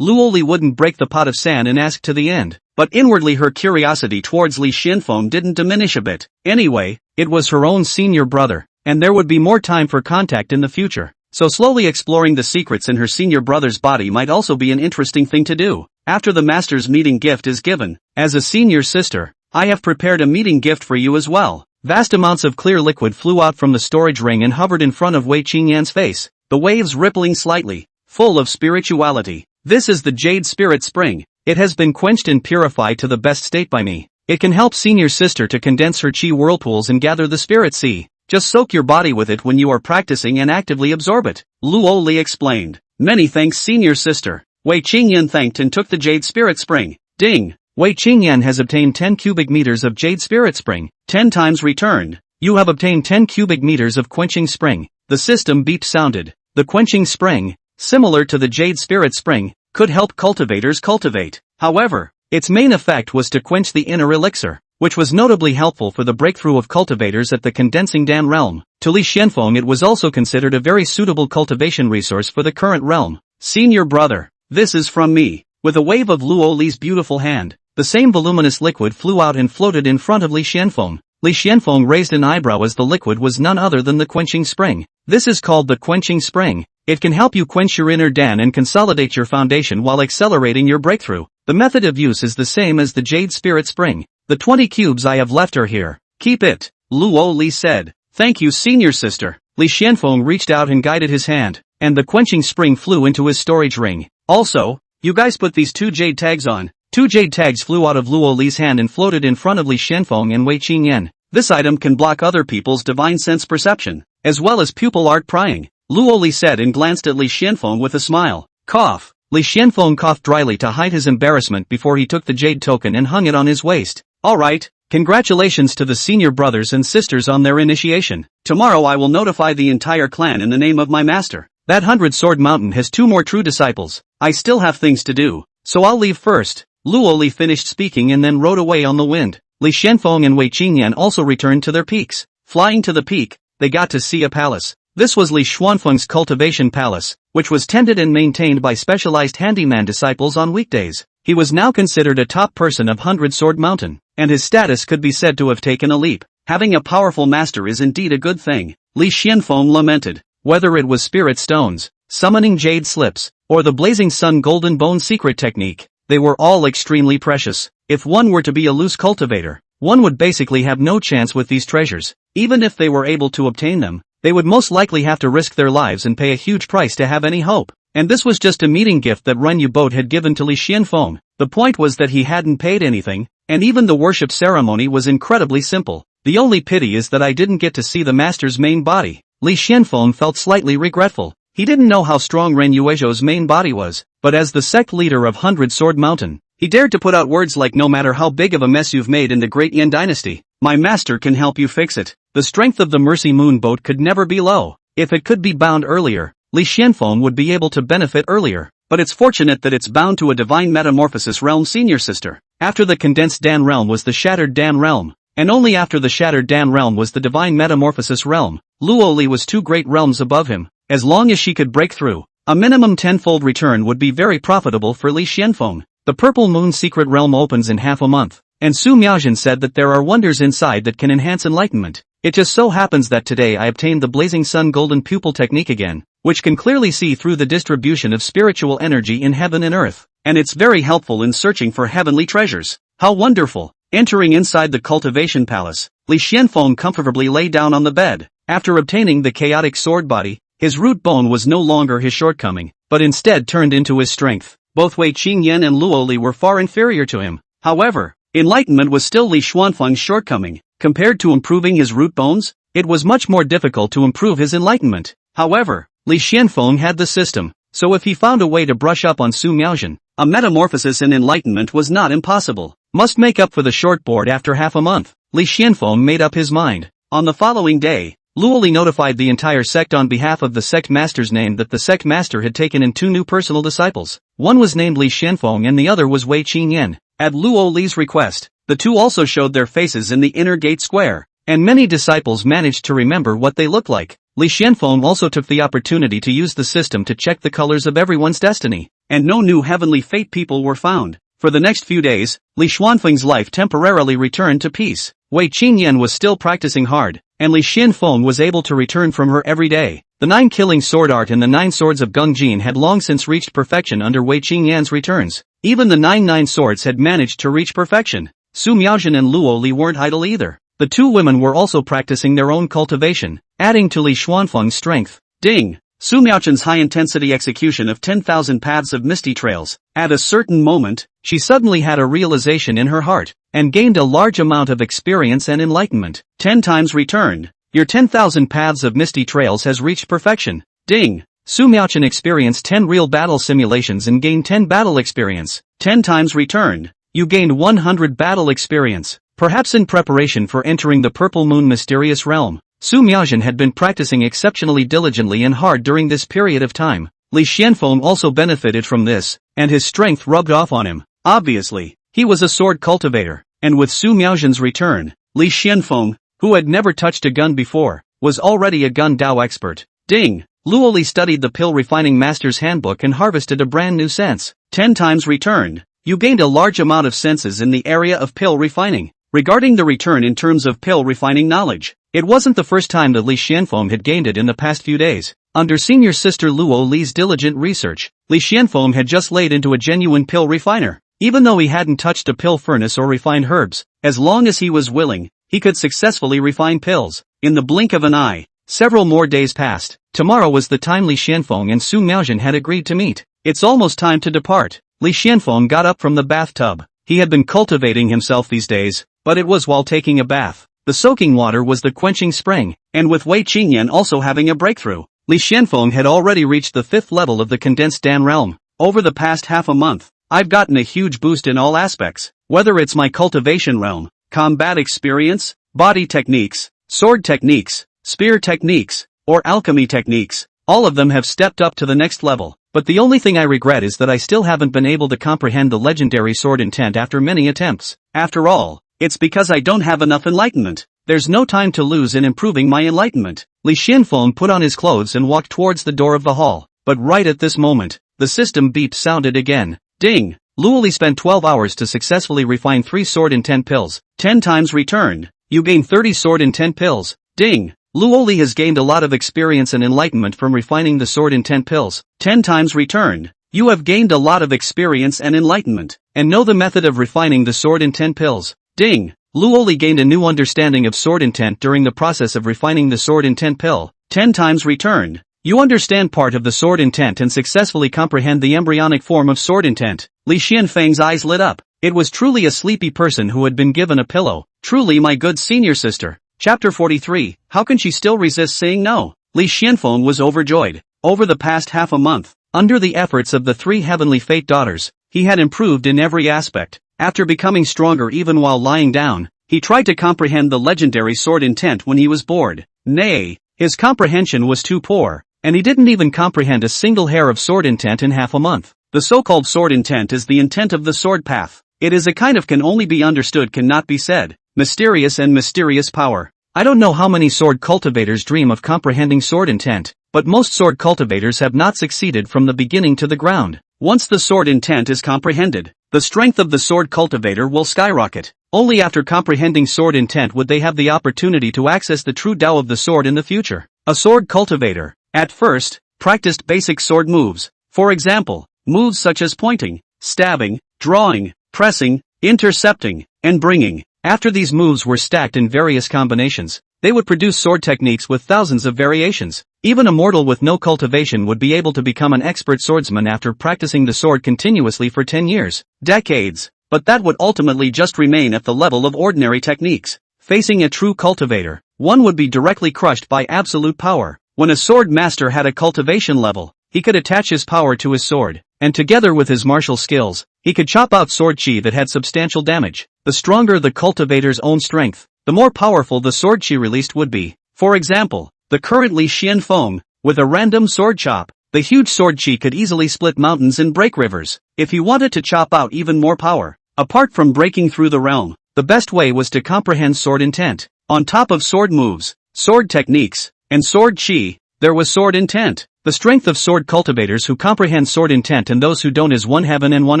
Luoli wouldn't break the pot of sand and ask to the end. But inwardly her curiosity towards Li Xuanfeng didn't diminish a bit. Anyway, it was her own senior brother, and there would be more time for contact in the future. So slowly exploring the secrets in her senior brother's body might also be an interesting thing to do. After the master's meeting gift is given, as a senior sister, I have prepared a meeting gift for you as well. Vast amounts of clear liquid flew out from the storage ring and hovered in front of Wei Qingyan's face, the waves rippling slightly, full of spirituality. This is the Jade Spirit Spring. It has been quenched and purified to the best state by me. It can help senior sister to condense her chi whirlpools and gather the spirit sea. Just soak your body with it when you are practicing and actively absorb it. Luoli explained. Many thanks senior sister. Wei Qingyan thanked and took the Jade Spirit Spring. Ding! Wei Qingyan has obtained 10 cubic meters of Jade Spirit Spring. 10 times returned. You have obtained 10 cubic meters of Quenching Spring. The system beep sounded. The Quenching Spring, similar to the Jade Spirit Spring, could help cultivators cultivate. However, its main effect was to quench the inner elixir, which was notably helpful for the breakthrough of cultivators at the condensing Dan realm. To Li Xuanfeng it was also considered a very suitable cultivation resource for the current realm. Senior brother, this is from me. With a wave of Luoli's beautiful hand, the same voluminous liquid flew out and floated in front of Li Xuanfeng. Li Xuanfeng raised an eyebrow as the liquid was none other than the Quenching Spring. This is called the Quenching Spring. It can help you quench your inner Dan and consolidate your foundation while accelerating your breakthrough. The method of use is the same as the Jade Spirit Spring. The 20 cubes I have left are here. Keep it, Luoli said. Thank you senior sister. Li Xuanfeng reached out and guided his hand, and the Quenching Spring flew into his storage ring. Also, you guys put these 2 jade tags on. 2 jade tags flew out of Luoli's hand and floated in front of Li Xuanfeng and Wei Qingyan. This item can block other people's divine sense perception, as well as pupil art prying. Luoli said and glanced at Li Xuanfeng with a smile. Cough. Li Xuanfeng coughed dryly to hide his embarrassment before he took the jade token and hung it on his waist. Alright, Congratulations to the senior brothers and sisters on their initiation. Tomorrow I will notify the entire clan in the name of my master. That 100-sword mountain has 2 more true disciples. I still have things to do, so I'll leave first. Luo Li finished speaking and then rode away on the wind. Li Xuanfeng and Wei Qingyan also returned to their peaks. Flying to the peak, they got to see a palace. This was Li Xuanfeng's cultivation palace, which was tended and maintained by specialized handyman disciples on weekdays. He was now considered a top person of 100-sword mountain, and his status could be said to have taken a leap. Having a powerful master is indeed a good thing, Li Xuanfeng lamented. Whether it was spirit stones, summoning jade slips, or the blazing sun golden bone secret technique, they were all extremely precious. If one were to be a loose cultivator, one would basically have no chance with these treasures. Even if they were able to obtain them, they would most likely have to risk their lives and pay a huge price to have any hope. And this was just a meeting gift that Ren Yu had given to Li Xuanfeng. The point was that he hadn't paid anything, and even the worship ceremony was incredibly simple. The only pity is that I didn't get to see the master's main body. Li Xuanfeng felt slightly regretful. He didn't know how strong Ren Yuezhou's main body was, but as the sect leader of 100-sword mountain, he dared to put out words like, no matter how big of a mess you've made in the Great Yan dynasty, my master can help you fix it. The strength of the Mercy Moon boat could never be low. If it could be bound earlier, Li Xuanfeng would be able to benefit earlier. But it's fortunate that it's bound to a divine metamorphosis realm senior sister. After the condensed Dan realm was the shattered Dan realm, and only after the shattered Dan realm was the divine metamorphosis realm. Luo Li was 2 great realms above him. As long as she could break through, a minimum tenfold return would be very profitable for Li Xuanfeng. The Purple Moon secret realm opens in half a month, and Su Miaojin said that there are wonders inside that can enhance enlightenment. It just so happens that today I obtained the Blazing Sun Golden Pupil technique again, which can clearly see through the distribution of spiritual energy in heaven and earth, and it's very helpful in searching for heavenly treasures. How wonderful! Entering inside the cultivation palace, Li Xuanfeng comfortably lay down on the bed. After obtaining the chaotic sword body, his root bone was no longer his shortcoming, but instead turned into his strength. Both Wei Qingyan and Luo Li were far inferior to him. However, enlightenment was still Li Xuanfeng's shortcoming. Compared to improving his root bones, it was much more difficult to improve his enlightenment. However, Li Xuanfeng had the system, so if he found a way to brush up on Su Miaojin, a metamorphosis in enlightenment was not impossible. Must make up for the shortboard after half a month. Li Xuanfeng made up his mind. On the following day, Luo Li notified the entire sect on behalf of the sect master's name that the sect master had taken in 2 new personal disciples. One was named Li Xuanfeng and the other was Wei Qingyan. At Luo Li's request, the 2 also showed their faces in the inner gate square, and many disciples managed to remember what they looked like. Li Xuanfeng also took the opportunity to use the system to check the colors of everyone's destiny, and no new heavenly fate people were found. For the next few days, Li Xuanfeng's life temporarily returned to peace. Wei Qingyan was still practicing hard, and Li Xuanfeng was able to return from her every day. The 9 killing sword art and the 9 swords of Gungjin had long since reached perfection under Wei Qingyan's returns. Even the 9 swords had managed to reach perfection. Su Miaojin and Luo Li weren't idle either. The 2 women were also practicing their own cultivation, adding to Li Xuanfeng's strength. Ding! Su Miaojin's high-intensity execution of 10,000 paths of misty trails. At a certain moment, she suddenly had a realization in her heart, and gained a large amount of experience and enlightenment. 10 times returned. Your 10,000 paths of misty trails has reached perfection. Ding! Su Miaojin experienced 10 real battle simulations and gained 10 battle experience. 10 times returned. You gained 100 battle experience. Perhaps in preparation for entering the Purple Moon mysterious realm, Su Miaojin had been practicing exceptionally diligently and hard during this period of time. Li Xuanfeng also benefited from this, and his strength rubbed off on him. Obviously, he was a sword cultivator, and with Su Miaojin's return, Li Xuanfeng, who had never touched a gun before, was already a gun Dao expert. Ding! Luo Li studied the pill refining master's handbook and harvested a brand new sense. 10 times returned. You gained a large amount of senses in the area of pill refining. Regarding the return in terms of pill refining knowledge, it wasn't the first time that Li Xuanfeng had gained it in the past few days. Under senior sister Luo Li's diligent research, Li Xuanfeng had just laid into a genuine pill refiner. Even though he hadn't touched a pill furnace or refined herbs, as long as he was willing, he could successfully refine pills. In the blink of an eye, several more days passed. Tomorrow was the time Li Xuanfeng and Su Miaojin had agreed to meet. It's almost time to depart. Li Xuanfeng got up from the bathtub. He had been cultivating himself these days, but it was while taking a bath. The soaking water was the quenching spring, and with Wei Qingyan also having a breakthrough, Li Xuanfeng had already reached the 5th level of the condensed Dan realm. Over the past half a month, I've gotten a huge boost in all aspects. Whether it's my cultivation realm, combat experience, body techniques, sword techniques, spear techniques, or alchemy techniques. All of them have stepped up to the next level, but the only thing I regret is that I still haven't been able to comprehend the legendary sword intent after many attempts. After all, it's because I don't have enough enlightenment. There's no time to lose in improving my enlightenment. Li Xuanfeng put on his clothes and walked towards the door of the hall, but right at this moment, the system beep sounded again. Ding! Luoli spent 12 hours to successfully refine 3 sword intent pills. 10 times returned. You gain 30 sword intent pills. Ding! Luoli has gained a lot of experience and enlightenment from refining the sword intent pills. 10 times returned. You have gained a lot of experience and enlightenment, and know the method of refining the sword intent pills. Ding! Luoli gained a new understanding of sword intent during the process of refining the sword intent pill. 10 times returned. You understand part of the sword intent and successfully comprehend the embryonic form of sword intent. Li Xuanfeng's eyes lit up. It was truly a sleepy person who had been given a pillow. Truly my good senior sister. Chapter 43, how can she still resist saying no? Li Xuanfeng was overjoyed. Over the past half a month, under the efforts of the 3 heavenly fate daughters, he had improved in every aspect. After becoming stronger even while lying down, he tried to comprehend the legendary sword intent when he was bored. Nay, his comprehension was too poor, and he didn't even comprehend a single hair of sword intent in half a month. The so-called sword intent is the intent of the sword path. It is a kind of can only be understood cannot be said. Mysterious and mysterious power. I don't know how many sword cultivators dream of comprehending sword intent, but most sword cultivators have not succeeded from the beginning to the ground. Once the sword intent is comprehended, the strength of the sword cultivator will skyrocket. Only after comprehending sword intent would they have the opportunity to access the true Tao of the sword in the future. A sword cultivator, at first, practiced basic sword moves. For example, moves such as pointing, stabbing, drawing, pressing, intercepting, and bringing. After these moves were stacked in various combinations, they would produce sword techniques with thousands of variations. Even a mortal with no cultivation would be able to become an expert swordsman after practicing the sword continuously for 10 years, decades, but that would ultimately just remain at the level of ordinary techniques. Facing a true cultivator, one would be directly crushed by absolute power. When a sword master had a cultivation level, he could attach his power to his sword, and together with his martial skills, he could chop out sword chi that had substantial damage. The stronger the cultivator's own strength, the more powerful the sword chi released would be. For example, the current Li Xuanfeng, with a random sword chop, the huge sword chi could easily split mountains and break rivers. If he wanted to chop out even more power, apart from breaking through the realm, the best way was to comprehend sword intent. On top of sword moves, sword techniques, and sword chi, there was sword intent. The strength of sword cultivators who comprehend sword intent and those who don't is one heaven and one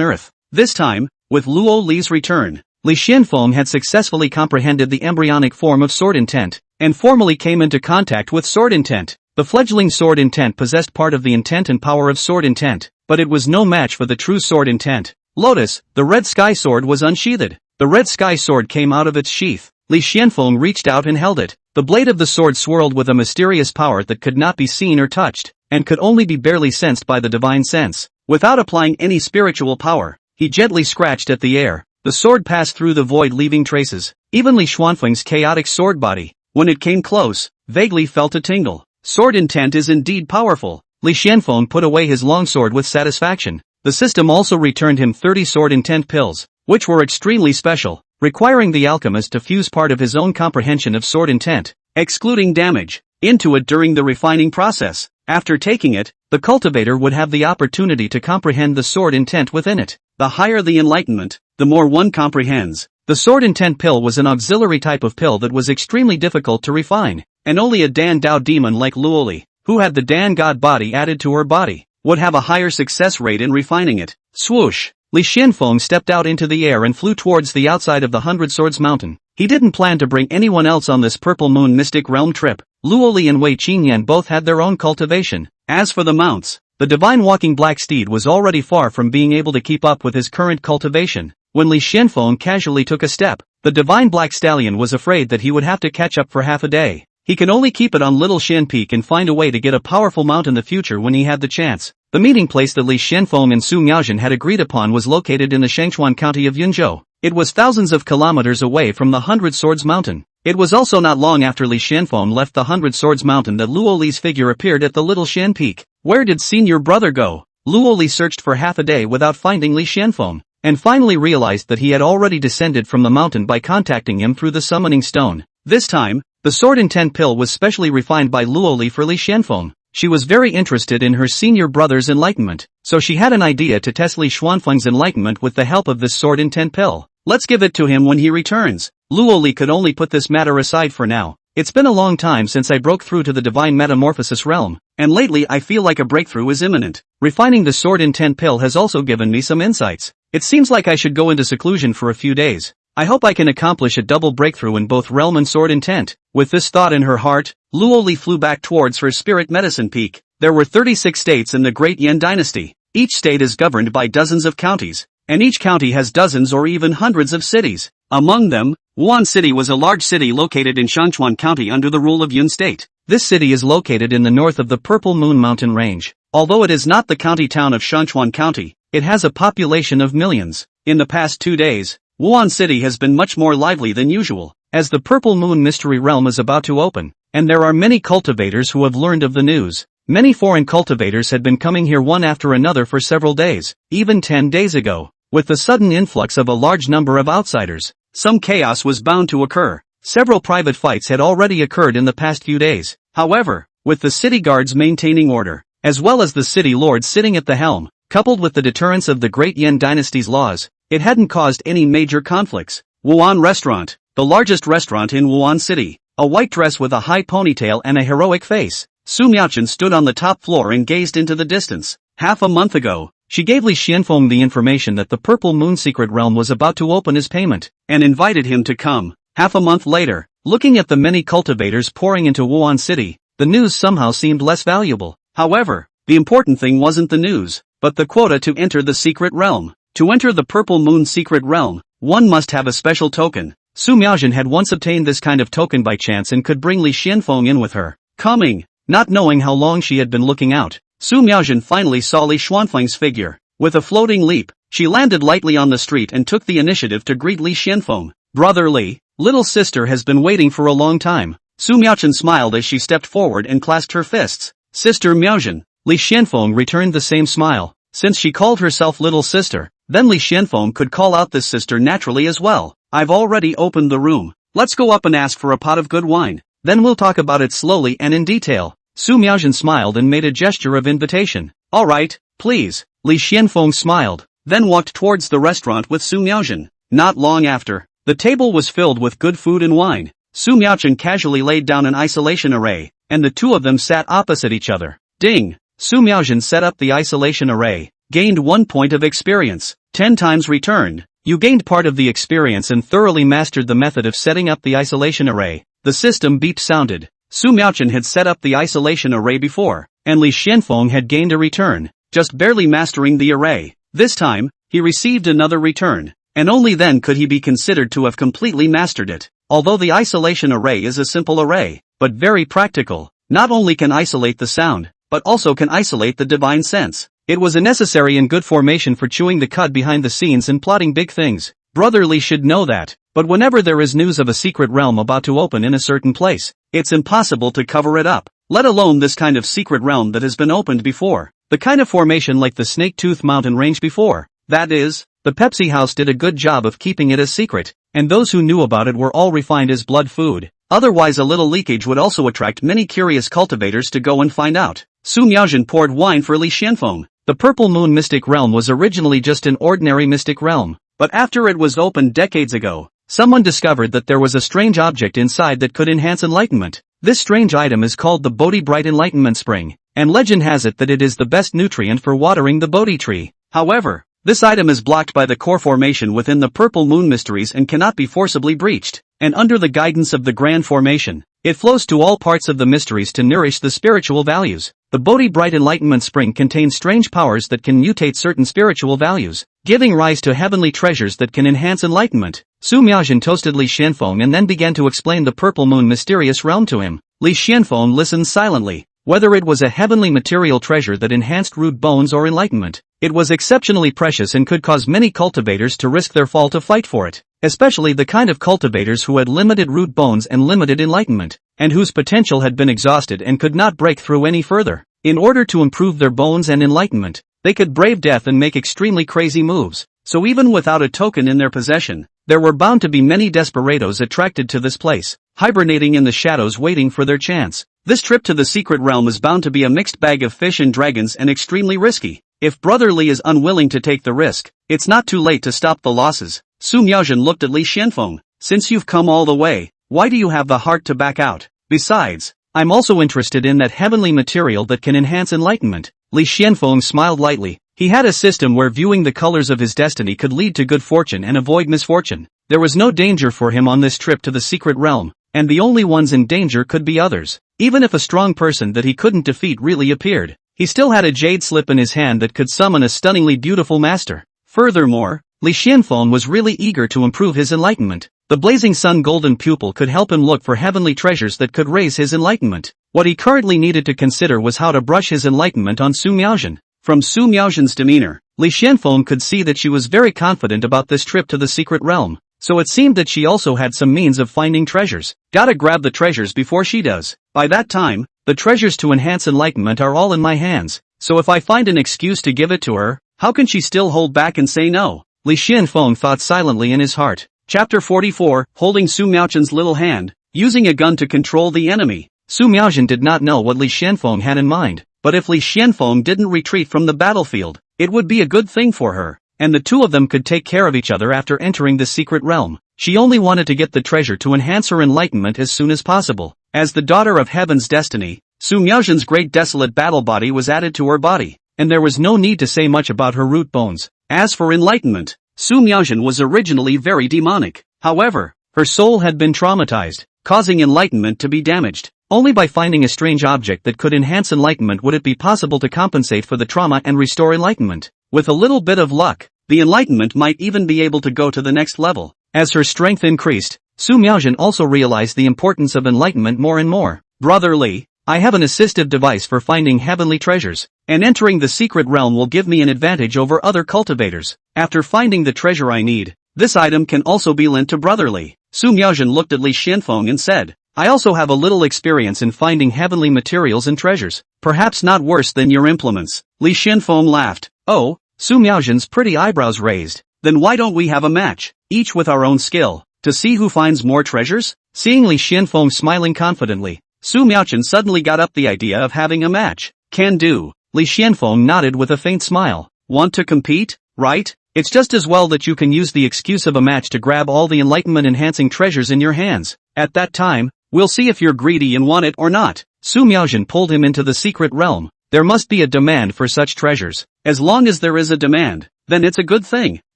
earth. This time, with Luo Li's return, Li Xuanfeng had successfully comprehended the embryonic form of sword intent, and formally came into contact with sword intent. The fledgling sword intent possessed part of the intent and power of sword intent, but it was no match for the true sword intent. Lotus, the red sky sword was unsheathed. The red sky sword came out of its sheath. Li Xuanfeng reached out and held it. The blade of the sword swirled with a mysterious power that could not be seen or touched, and could only be barely sensed by the divine sense. Without applying any spiritual power, he gently scratched at the air. The sword passed through the void leaving traces. Even Li Xuanfeng's chaotic sword body, when it came close, vaguely felt a tingle. Sword intent is indeed powerful. Li Xuanfeng put away his longsword with satisfaction. The system also returned him 30 sword intent pills, which were extremely special, requiring the alchemist to fuse part of his own comprehension of sword intent, excluding damage, into it during the refining process. After taking it, the cultivator would have the opportunity to comprehend the sword intent within it. The higher the enlightenment, the more one comprehends. The sword intent pill was an auxiliary type of pill that was extremely difficult to refine, and only a Dan Dao demon like Luoli, who had the Dan God body added to her body, would have a higher success rate in refining it. Swoosh! Li Xuanfeng stepped out into the air and flew towards the outside of the Hundred Swords Mountain. He didn't plan to bring anyone else on this Purple Moon Mystic Realm trip. Luoli and Wei Qingyan both had their own cultivation. As for the mounts, the divine walking black steed was already far from being able to keep up with his current cultivation. When Li Xuanfeng casually took a step, the divine black stallion was afraid that he would have to catch up for half a day. He can only keep it on Little Shan Peak and find a way to get a powerful mount in the future when he had the chance. The meeting place that Li Xuanfeng and Su Miaozhen had agreed upon was located in the Shangchuan county of Yunzhou. It was thousands of kilometers away from the Hundred Swords Mountain. It was also not long after Li Xuanfeng left the Hundred Swords Mountain that Luo Li's figure appeared at the Little Shan Peak. Where did senior brother go? Luo Li searched for half a day without finding Li Xuanfeng. and finally realized that he had already descended from the mountain by contacting him through the summoning stone. This time, the sword intent pill was specially refined by Luoli for Li Xuanfeng. She was very interested in her senior brother's enlightenment, so she had an idea to test Li Xuanfeng's enlightenment with the help of this sword intent pill. Let's give it to him when he returns. Luoli could only put this matter aside for now. It's been a long time since I broke through to the divine metamorphosis realm, and lately I feel like a breakthrough is imminent. Refining the sword intent pill has also given me some insights. It seems like I should go into seclusion for a few days. I hope I can accomplish a double breakthrough in both realm and sword intent. With this thought in her heart, Luoli flew back towards her spirit medicine peak. There were 36 states in the Great Yan dynasty. Each state is governed by dozens of counties, and each county has dozens or even hundreds of cities. Among them, Wuhan City was a large city located in Shanchuan County under the rule of Yun State. This city is located in the north of the Purple Moon Mountain Range. Although it is not the county town of Shanchuan County, it has a population of millions. In the past 2 days, Wuhan City has been much more lively than usual, as the Purple Moon Mystery Realm is about to open, and there are many cultivators who have learned of the news. Many foreign cultivators had been coming here one after another for several days, even 10 days ago. With the sudden influx of a large number of outsiders, some chaos was bound to occur. Several private fights had already occurred in the past few days. However, with the city guards maintaining order, as well as the city lords sitting at the helm, coupled with the deterrence of the Great Yan dynasty's laws, it hadn't caused any major conflicts. Wuhan Restaurant, the largest restaurant in Wuhan City. A white dress with a high ponytail and a heroic face, Su Miaochen stood on the top floor and gazed into the distance. Half a month ago, she gave Li Xuanfeng the information that the Purple Moon Secret Realm was about to open his payment, and invited him to come. Half a month later, looking at the many cultivators pouring into Wuhan City, the news somehow seemed less valuable. However, the important thing wasn't the news, but the quota to enter the secret realm. To enter the Purple Moon Secret Realm, one must have a special token. Su Miaochen had once obtained this kind of token by chance and could bring Li Xuanfeng in with her. Coming, not knowing how long she had been looking out, Su Miaochen finally saw Li Xuanfeng's figure. With a floating leap, she landed lightly on the street and took the initiative to greet Li Xuanfeng. Brother Li, little sister has been waiting for a long time. Su Miaochen smiled as she stepped forward and clasped her fists. Sister Miaochen. Li Xuanfeng returned the same smile. Since she called herself little sister, then Li Xuanfeng could call out this sister naturally as well. I've already opened the room. Let's go up and ask for a pot of good wine. Then we'll talk about it slowly and in detail. Su Miaochen smiled and made a gesture of invitation. Alright, please. Li Xuanfeng smiled, then walked towards the restaurant with Su Miaochen. Not long after, the table was filled with good food and wine. Su Miaochen casually laid down an isolation array, and the two of them sat opposite each other. Ding! Su Miaochen set up the isolation array, gained 1 point of experience, 10 times returned. You gained part of the experience and thoroughly mastered the method of setting up the isolation array. The system beep sounded. Su Miaochen had set up the isolation array before, and Li Xuanfeng had gained a return, just barely mastering the array. This time, he received another return, and only then could he be considered to have completely mastered it. Although the isolation array is a simple array, but very practical, not only can isolate the sound, but also can isolate the divine sense. It was a necessary and good formation for chewing the cud behind the scenes and plotting big things. Brother Li should know that, but whenever there is news of a secret realm about to open in a certain place, it's impossible to cover it up, let alone this kind of secret realm that has been opened before. The kind of formation like the Snake Tooth Mountain Range before. That is, the Pepsi House did a good job of keeping it a secret, and those who knew about it were all refined as blood food. Otherwise a little leakage would also attract many curious cultivators to go and find out. Su Miaochen poured wine for Li Xuanfeng. The Purple Moon Mystic Realm was originally just an ordinary mystic realm, but after it was opened decades ago, someone discovered that there was a strange object inside that could enhance enlightenment. This strange item is called the Bodhi Bright Enlightenment Spring, and legend has it that it is the best nutrient for watering the Bodhi tree. However, this item is blocked by the core formation within the Purple Moon Mysteries and cannot be forcibly breached, and under the guidance of the Grand Formation, it flows to all parts of the mysteries to nourish the spiritual values. The Bodhi Bright Enlightenment Spring contains strange powers that can mutate certain spiritual values, giving rise to heavenly treasures that can enhance enlightenment. Su Miaochen toasted Li Xuanfeng and then began to explain the Purple Moon mysterious realm to him. Li Xuanfeng listened silently. Whether it was a heavenly material treasure that enhanced root bones or enlightenment, it was exceptionally precious and could cause many cultivators to risk their fall to fight for it, especially the kind of cultivators who had limited root bones and limited enlightenment, and whose potential had been exhausted and could not break through any further. In order to improve their bones and enlightenment, they could brave death and make extremely crazy moves. so even without a token in their possession, there were bound to be many desperados attracted to this place, hibernating in the shadows waiting for their chance. This trip to the secret realm is bound to be a mixed bag of fish and dragons and extremely risky. If Brother Li is unwilling to take the risk, it's not too late to stop the losses. Su Miaojin looked at Li Xuanfeng. Since you've come all the way, why do you have the heart to back out? Besides, I'm also interested in that heavenly material that can enhance enlightenment. Li Xuanfeng smiled lightly. He had a system where viewing the colors of his destiny could lead to good fortune and avoid misfortune. There was no danger for him on this trip to the secret realm, and the only ones in danger could be others. Even if a strong person that he couldn't defeat really appeared, he still had a jade slip in his hand that could summon a stunningly beautiful master. Furthermore, Li Xuanfeng was really eager to improve his enlightenment. The blazing sun golden pupil could help him look for heavenly treasures that could raise his enlightenment. What he currently needed to consider was how to brush his enlightenment on Su Miaojin. From Su Miaojin's demeanor, Li Xuanfeng could see that she was very confident about this trip to the secret realm, so it seemed that she also had some means of finding treasures. Gotta grab the treasures before she does. By that time, the treasures to enhance enlightenment are all in my hands, so if I find an excuse to give it to her, how can she still hold back and say no? Li Xuanfeng thought silently in his heart. Chapter 44, Holding Su Miaojin's little hand, using a gun to control the enemy. Su Miaojin did not know what Li Xuanfeng had in mind, but if Li Xuanfeng didn't retreat from the battlefield, it would be a good thing for her, and the two of them could take care of each other after entering the secret realm. She only wanted to get the treasure to enhance her enlightenment as soon as possible. As the daughter of Heaven's destiny, Su Miaojin's great desolate battle body was added to her body, and there was no need to say much about her root bones. As for enlightenment, Su Miaojin was originally very demonic. However, her soul had been traumatized, causing enlightenment to be damaged. Only by finding a strange object that could enhance enlightenment would it be possible to compensate for the trauma and restore enlightenment. With a little bit of luck, the enlightenment might even be able to go to the next level. As her strength increased, Su Miaojin also realized the importance of enlightenment more and more. Brother Li, I have an assistive device for finding heavenly treasures, and entering the secret realm will give me an advantage over other cultivators. After finding the treasure I need, this item can also be lent to Brother Li. Su Miaojin looked at Li Xuanfeng and said, I also have a little experience in finding heavenly materials and treasures, perhaps not worse than your implements. Li Xuanfeng laughed. Oh, Su Miaojin's pretty eyebrows raised. Then why don't we have a match, each with our own skill, to see who finds more treasures? Seeing Li Xuanfeng smiling confidently, Su Miaojin suddenly got up the idea of having a match. Can do. Li Xuanfeng nodded with a faint smile. Want to compete, right? It's just as well that you can use the excuse of a match to grab all the enlightenment-enhancing treasures in your hands. At that time, we'll see if you're greedy and want it or not. Su Miaojin pulled him into the secret realm. There must be a demand for such treasures. As long as there is a demand, then it's a good thing.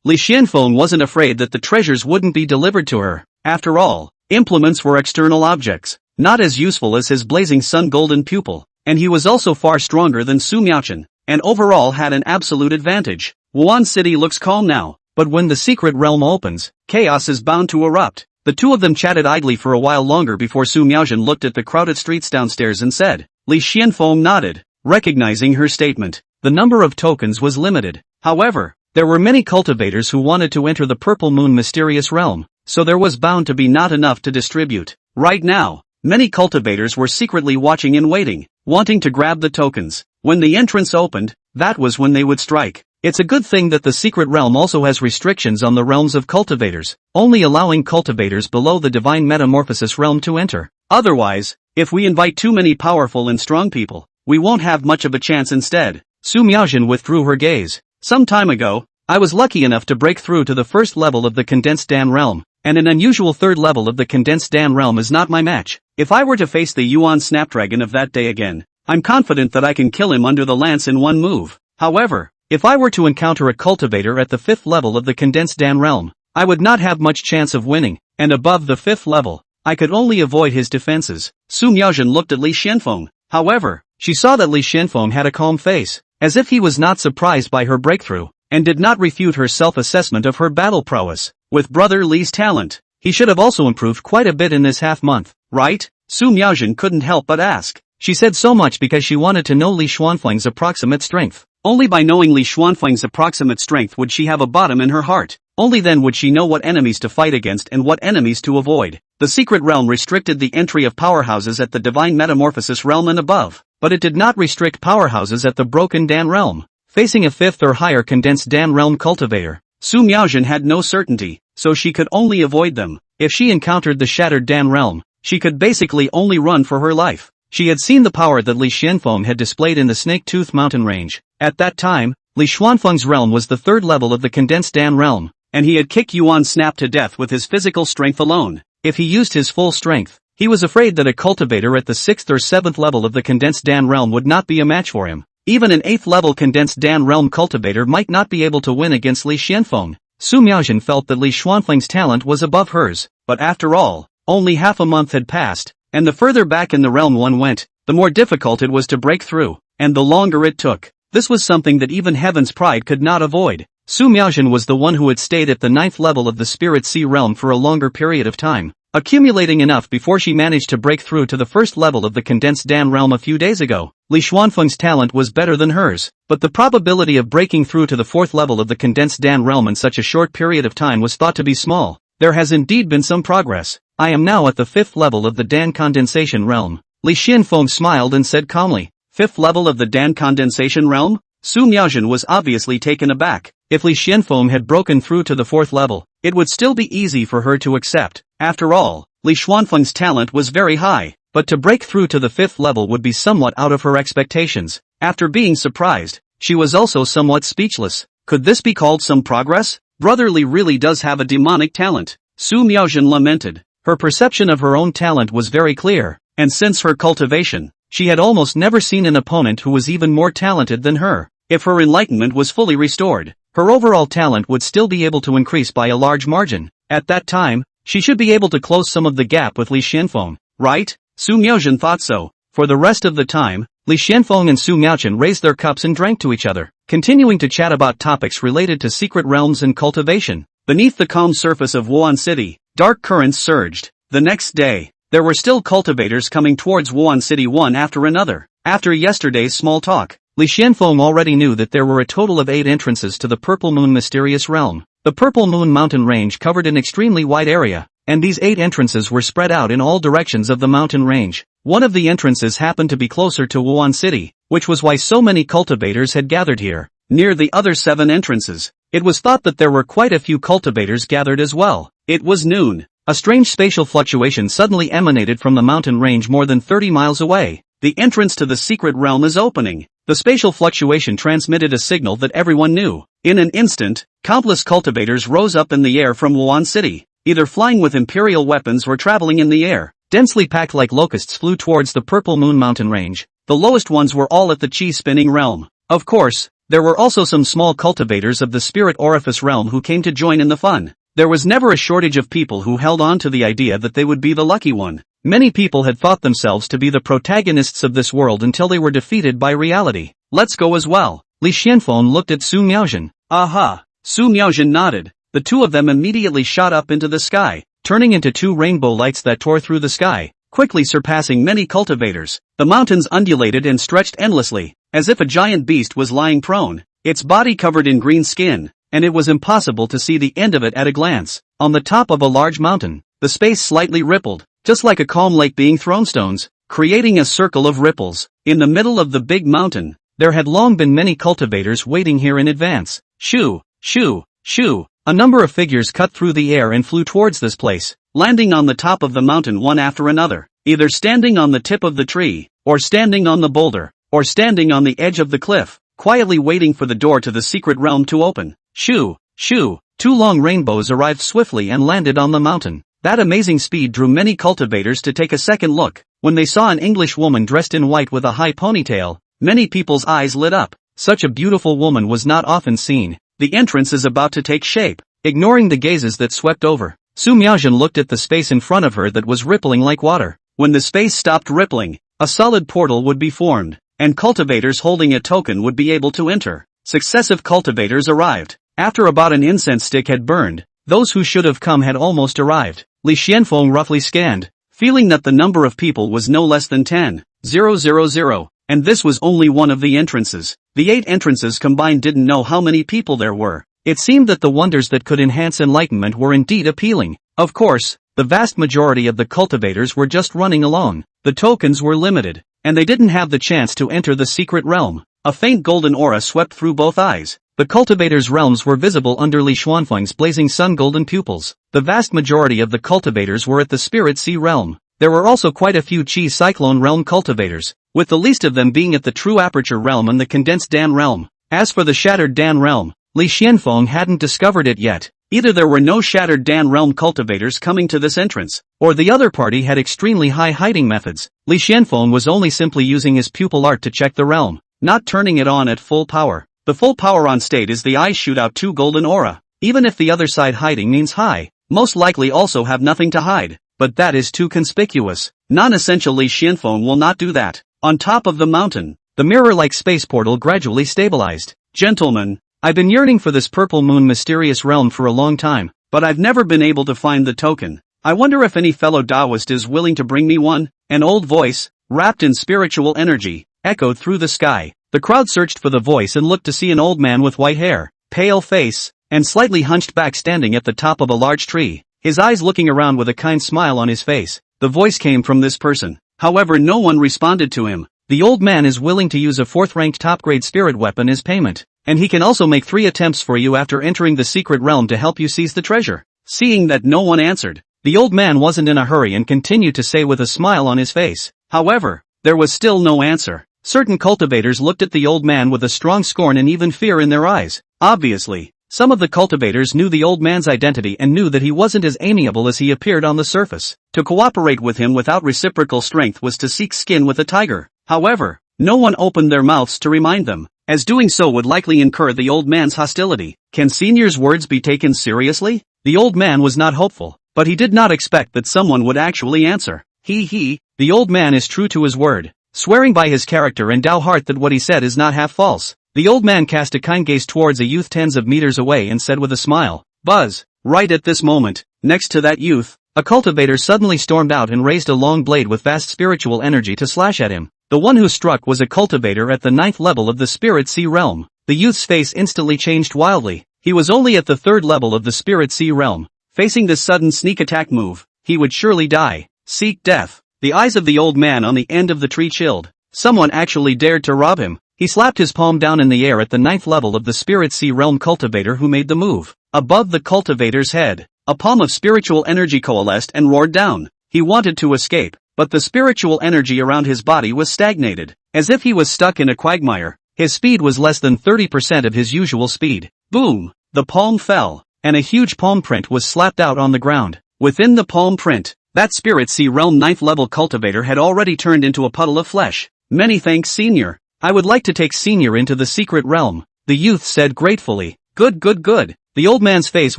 Li Xuanfeng wasn't afraid that the treasures wouldn't be delivered to her. After all, implements were external objects, not as useful as his blazing sun golden pupil, and he was also far stronger than Su Miaojin, and overall had an absolute advantage. Wuan City looks calm now, but when the secret realm opens, chaos is bound to erupt. The two of them chatted idly for a while longer before Su Miaojin looked at the crowded streets downstairs and said. Li Xuanfeng nodded, recognizing her statement. The number of tokens was limited. However, there were many cultivators who wanted to enter the Purple Moon mysterious realm, so there was bound to be not enough to distribute. Right now, many cultivators were secretly watching and waiting, wanting to grab the tokens. When the entrance opened, that was when they would strike. It's a good thing that the secret realm also has restrictions on the realms of cultivators, only allowing cultivators below the divine metamorphosis realm to enter. Otherwise, if we invite too many powerful and strong people, we won't have much of a chance instead. Su Miaojin withdrew her gaze. Some time ago, I was lucky enough to break through to the first level of the condensed Dan realm, and an unusual third level of the condensed Dan realm is not my match. If I were to face the Yuan Snapdragon of that day again, I'm confident that I can kill him under the lance in one move. However, if I were to encounter a cultivator at the 5th level of the condensed Dan realm, I would not have much chance of winning, and above the 5th level, I could only avoid his defenses. Su Miaojin looked at Li Xuanfeng. However, she saw that Li Xuanfeng had a calm face, as if he was not surprised by her breakthrough, and did not refute her self-assessment of her battle prowess. With Brother Li's talent, he should have also improved quite a bit in this half-month, right? Su Miaojin couldn't help but ask. She said so much because she wanted to know Li Xuanfeng's approximate strength. Only by knowing Li Xuanfeng's approximate strength would she have a bottom in her heart. Only then would she know what enemies to fight against and what enemies to avoid. The secret realm restricted the entry of powerhouses at the divine metamorphosis realm and above, but it did not restrict powerhouses at the broken Dan realm. Facing a 5th or higher condensed Dan realm cultivator, Su Miaojin had no certainty, so she could only avoid them. If she encountered the Shattered Dan realm, she could basically only run for her life. She had seen the power that Li Xuanfeng had displayed in the Snake Tooth mountain range. At that time, Li Xuanfeng's realm was the third level of the condensed Dan realm, and he had kicked Yuan Snap to death with his physical strength alone. If he used his full strength, he was afraid that a cultivator at the 6th or 7th level of the condensed Dan realm would not be a match for him. Even an 8th level condensed Dan realm cultivator might not be able to win against Li Xuanfeng. Su Miaojin felt that Li Xuanfeng's talent was above hers, but after all, only half a month had passed, and the further back in the realm one went, the more difficult it was to break through, and the longer it took. This was something that even Heaven's Pride could not avoid. Su Miaojin was the one who had stayed at the 9th level of the Spirit Sea realm for a longer period of time, accumulating enough before she managed to break through to the 1st level of the condensed Dan realm a few days ago. Li Xuanfeng's talent was better than hers, but the probability of breaking through to the 4th level of the condensed Dan realm in such a short period of time was thought to be small. There has indeed been some progress. I am now at the 5th level of the Dan condensation realm. Li Xuanfeng smiled and said calmly, 5th level of the Dan condensation realm? Su Miaojin was obviously taken aback. If Li Xuanfeng had broken through to the 4th level, it would still be easy for her to accept. After all, Li Xuanfeng's talent was very high, but to break through to the 5th level would be somewhat out of her expectations. After being surprised, she was also somewhat speechless. Could this be called some progress? Brother Li really does have a demonic talent. Su Miaojin lamented. Her perception of her own talent was very clear, and since her cultivation, she had almost never seen an opponent who was even more talented than her. If her enlightenment was fully restored, her overall talent would still be able to increase by a large margin. At that time, she should be able to close some of the gap with Li Xuanfeng, right? Su Miaojin thought so. For the rest of the time, Li Xuanfeng and Su Miaojin raised their cups and drank to each other, continuing to chat about topics related to secret realms and cultivation. Beneath the calm surface of Wuhan City, dark currents surged. The next day, there were still cultivators coming towards Wuhan City one after another. After yesterday's small talk, Li Xuanfeng already knew that there were a total of 8 entrances to the Purple Moon mysterious realm. The Purple Moon mountain range covered an extremely wide area, and these 8 entrances were spread out in all directions of the mountain range. One of the entrances happened to be closer to Wuhan City, which was why so many cultivators had gathered here. Near the other 7 entrances, it was thought that there were quite a few cultivators gathered as well. It was noon. A strange spatial fluctuation suddenly emanated from the mountain range more than 30 miles away. The entrance to the secret realm is opening. The spatial fluctuation transmitted a signal that everyone knew. In an instant, countless cultivators rose up in the air from Wuhan City, either flying with Imperial weapons or traveling in the air. Densely packed like locusts flew towards the Purple Moon mountain range. The lowest ones were all at the chi-spinning realm. Of course, there were also some small cultivators of the Spirit Orifice realm who came to join in the fun. There was never a shortage of people who held on to the idea that they would be the lucky one. Many people had thought themselves to be the protagonists of this world until they were defeated by reality. Let's go as well. Li Xuanfeng looked at Su Miaojin. Aha! Su Miaojin nodded. The two of them immediately shot up into the sky, turning into 2 rainbow lights that tore through the sky, quickly surpassing many cultivators. The mountains undulated and stretched endlessly, as if a giant beast was lying prone, its body covered in green skin, and it was impossible to see the end of it at a glance. On the top of a large mountain, the space slightly rippled, just like a calm lake being thrown stones, creating a circle of ripples. In the middle of the big mountain, there had long been many cultivators waiting here in advance. Shoo, shoo, shoo. A number of figures cut through the air and flew towards this place, landing on the top of the mountain one after another, either standing on the tip of the tree, or standing on the boulder, or standing on the edge of the cliff, quietly waiting for the door to the secret realm to open. Shoo, shoo. 2 long rainbows arrived swiftly and landed on the mountain. That amazing speed drew many cultivators to take a second look. When they saw an English woman dressed in white with a high ponytail, many people's eyes lit up. Such a beautiful woman was not often seen. The entrance is about to take shape. Ignoring the gazes that swept over, Su Miaojin looked at the space in front of her that was rippling like water. When the space stopped rippling, a solid portal would be formed, and cultivators holding a token would be able to enter. Successive cultivators arrived. After about an incense stick had burned, those who should have come had almost arrived. Li Xuanfeng roughly scanned, feeling that the number of people was no less than 10,000, and this was only one of the entrances. The 8 entrances combined didn't know how many people there were. It seemed that the wonders that could enhance enlightenment were indeed appealing. Of course, the vast majority of the cultivators were just running along. The tokens were limited, and they didn't have the chance to enter the secret realm. A faint golden aura swept through both eyes. The cultivator's realms were visible under Li Xuanfeng's blazing sun golden pupils. The vast majority of the cultivators were at the Spirit Sea realm. There were also quite a few Qi Cyclone realm cultivators, with the least of them being at the True Aperture realm and the Condensed Dan realm. As for the Shattered Dan realm, Li Xuanfeng hadn't discovered it yet. Either there were no Shattered Dan realm cultivators coming to this entrance, or the other party had extremely high hiding methods. Li Xuanfeng was only simply using his pupil art to check the realm, not turning it on at full power. The full power on state is the eyes shoot out 2 golden aura. Even if the other side hiding means high, most likely also have nothing to hide. But that is too conspicuous. Non-essential Li Xuanfeng will not do that. On top of the mountain, the mirror-like space portal gradually stabilized. Gentlemen, I've been yearning for this purple moon mysterious realm for a long time, but I've never been able to find the token. I wonder if any fellow Taoist is willing to bring me one? An old voice, wrapped in spiritual energy, echoed through the sky. The crowd searched for the voice and looked to see an old man with white hair, pale face, and slightly hunched back standing at the top of a large tree, his eyes looking around with a kind smile on his face. The voice came from this person. However, no one responded to him. The old man is willing to use a 4th-ranked top-grade spirit weapon as payment, and he can also make 3 attempts for you after entering the secret realm to help you seize the treasure. Seeing that no one answered, the old man wasn't in a hurry and continued to say with a smile on his face. However, there was still no answer. Certain cultivators looked at the old man with a strong scorn and even fear in their eyes. Obviously, some of the cultivators knew the old man's identity and knew that he wasn't as amiable as he appeared on the surface. To cooperate with him without reciprocal strength was to seek skin with a tiger. However, no one opened their mouths to remind them, as doing so would likely incur the old man's hostility. Can Senior's words be taken seriously? The old man was not hopeful, but he did not expect that someone would actually answer. The old man is true to his word, swearing by his character and Dao heart that what he said is not half false. The old man cast a kind gaze towards a youth tens of meters away and said with a smile, "Buzz." Right at this moment, next to that youth, a cultivator suddenly stormed out and raised a long blade with vast spiritual energy to slash at him. The one who struck was a cultivator at the 9th level of the Spirit Sea realm. The youth's face instantly changed wildly. He was only at the 3rd level of the Spirit Sea realm. Facing this sudden sneak attack move, he would surely die. Seek death. The eyes of the old man on the end of the tree chilled. Someone actually dared to rob him. He slapped his palm down in the air at the 9th level of the Spirit Sea realm cultivator who made the move. Above the cultivator's head, a palm of spiritual energy coalesced and roared down. He wanted to escape, but the spiritual energy around his body was stagnated, as if he was stuck in a quagmire. His speed was less than 30% of his usual speed. Boom! The palm fell, and a huge palm print was slapped out on the ground. Within the palm print, that Spirit Sea realm 9th level cultivator had already turned into a puddle of flesh. Many thanks, Senior. I would like to take Senior into the secret realm, the youth said gratefully. Good. The old man's face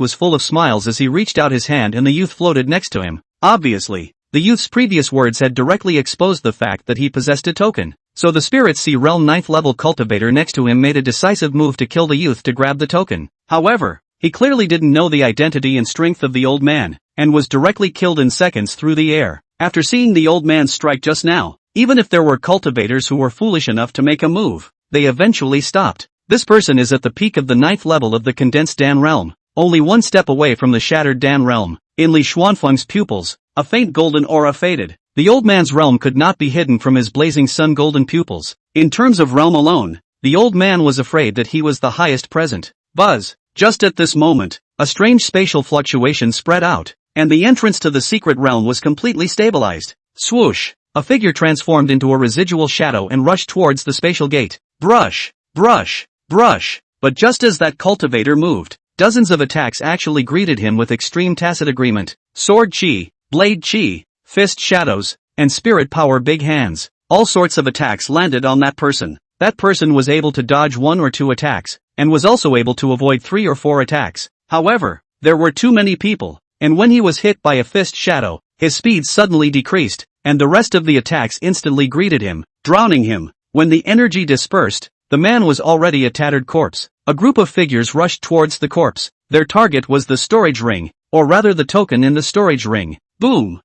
was full of smiles as he reached out his hand and the youth floated next to him. Obviously, the youth's previous words had directly exposed the fact that he possessed a token. So the Spirit Sea realm 9th level cultivator next to him made a decisive move to kill the youth to grab the token. However, he clearly didn't know the identity and strength of the old man, and was directly killed in seconds through the air. After seeing the old man strike just now, even if there were cultivators who were foolish enough to make a move, they eventually stopped. This person is at the peak of the 9th level of the Condensed Dan realm, only one step away from the Shattered Dan realm. In Li Xuanfeng's pupils, a faint golden aura faded. The old man's realm could not be hidden from his blazing sun golden pupils. In terms of realm alone, the old man was afraid that he was the highest present. Buzz! Just at this moment, a strange spatial fluctuation spread out, and the entrance to the secret realm was completely stabilized. Swoosh! A figure transformed into a residual shadow and rushed towards the spatial gate. Brush! But just as that cultivator moved, dozens of attacks actually greeted him with extreme tacit agreement. Sword chi, blade chi, fist shadows, and spirit power big hands. All sorts of attacks landed on that person. That person was able to dodge 1 or 2 attacks, and was also able to avoid 3 or 4 attacks. However, there were too many people, and when he was hit by a fist shadow, his speed suddenly decreased, and the rest of the attacks instantly greeted him, drowning him. When the energy dispersed, the man was already a tattered corpse. A group of figures rushed towards the corpse. Their target was the storage ring, or rather the token in the storage ring. Boom!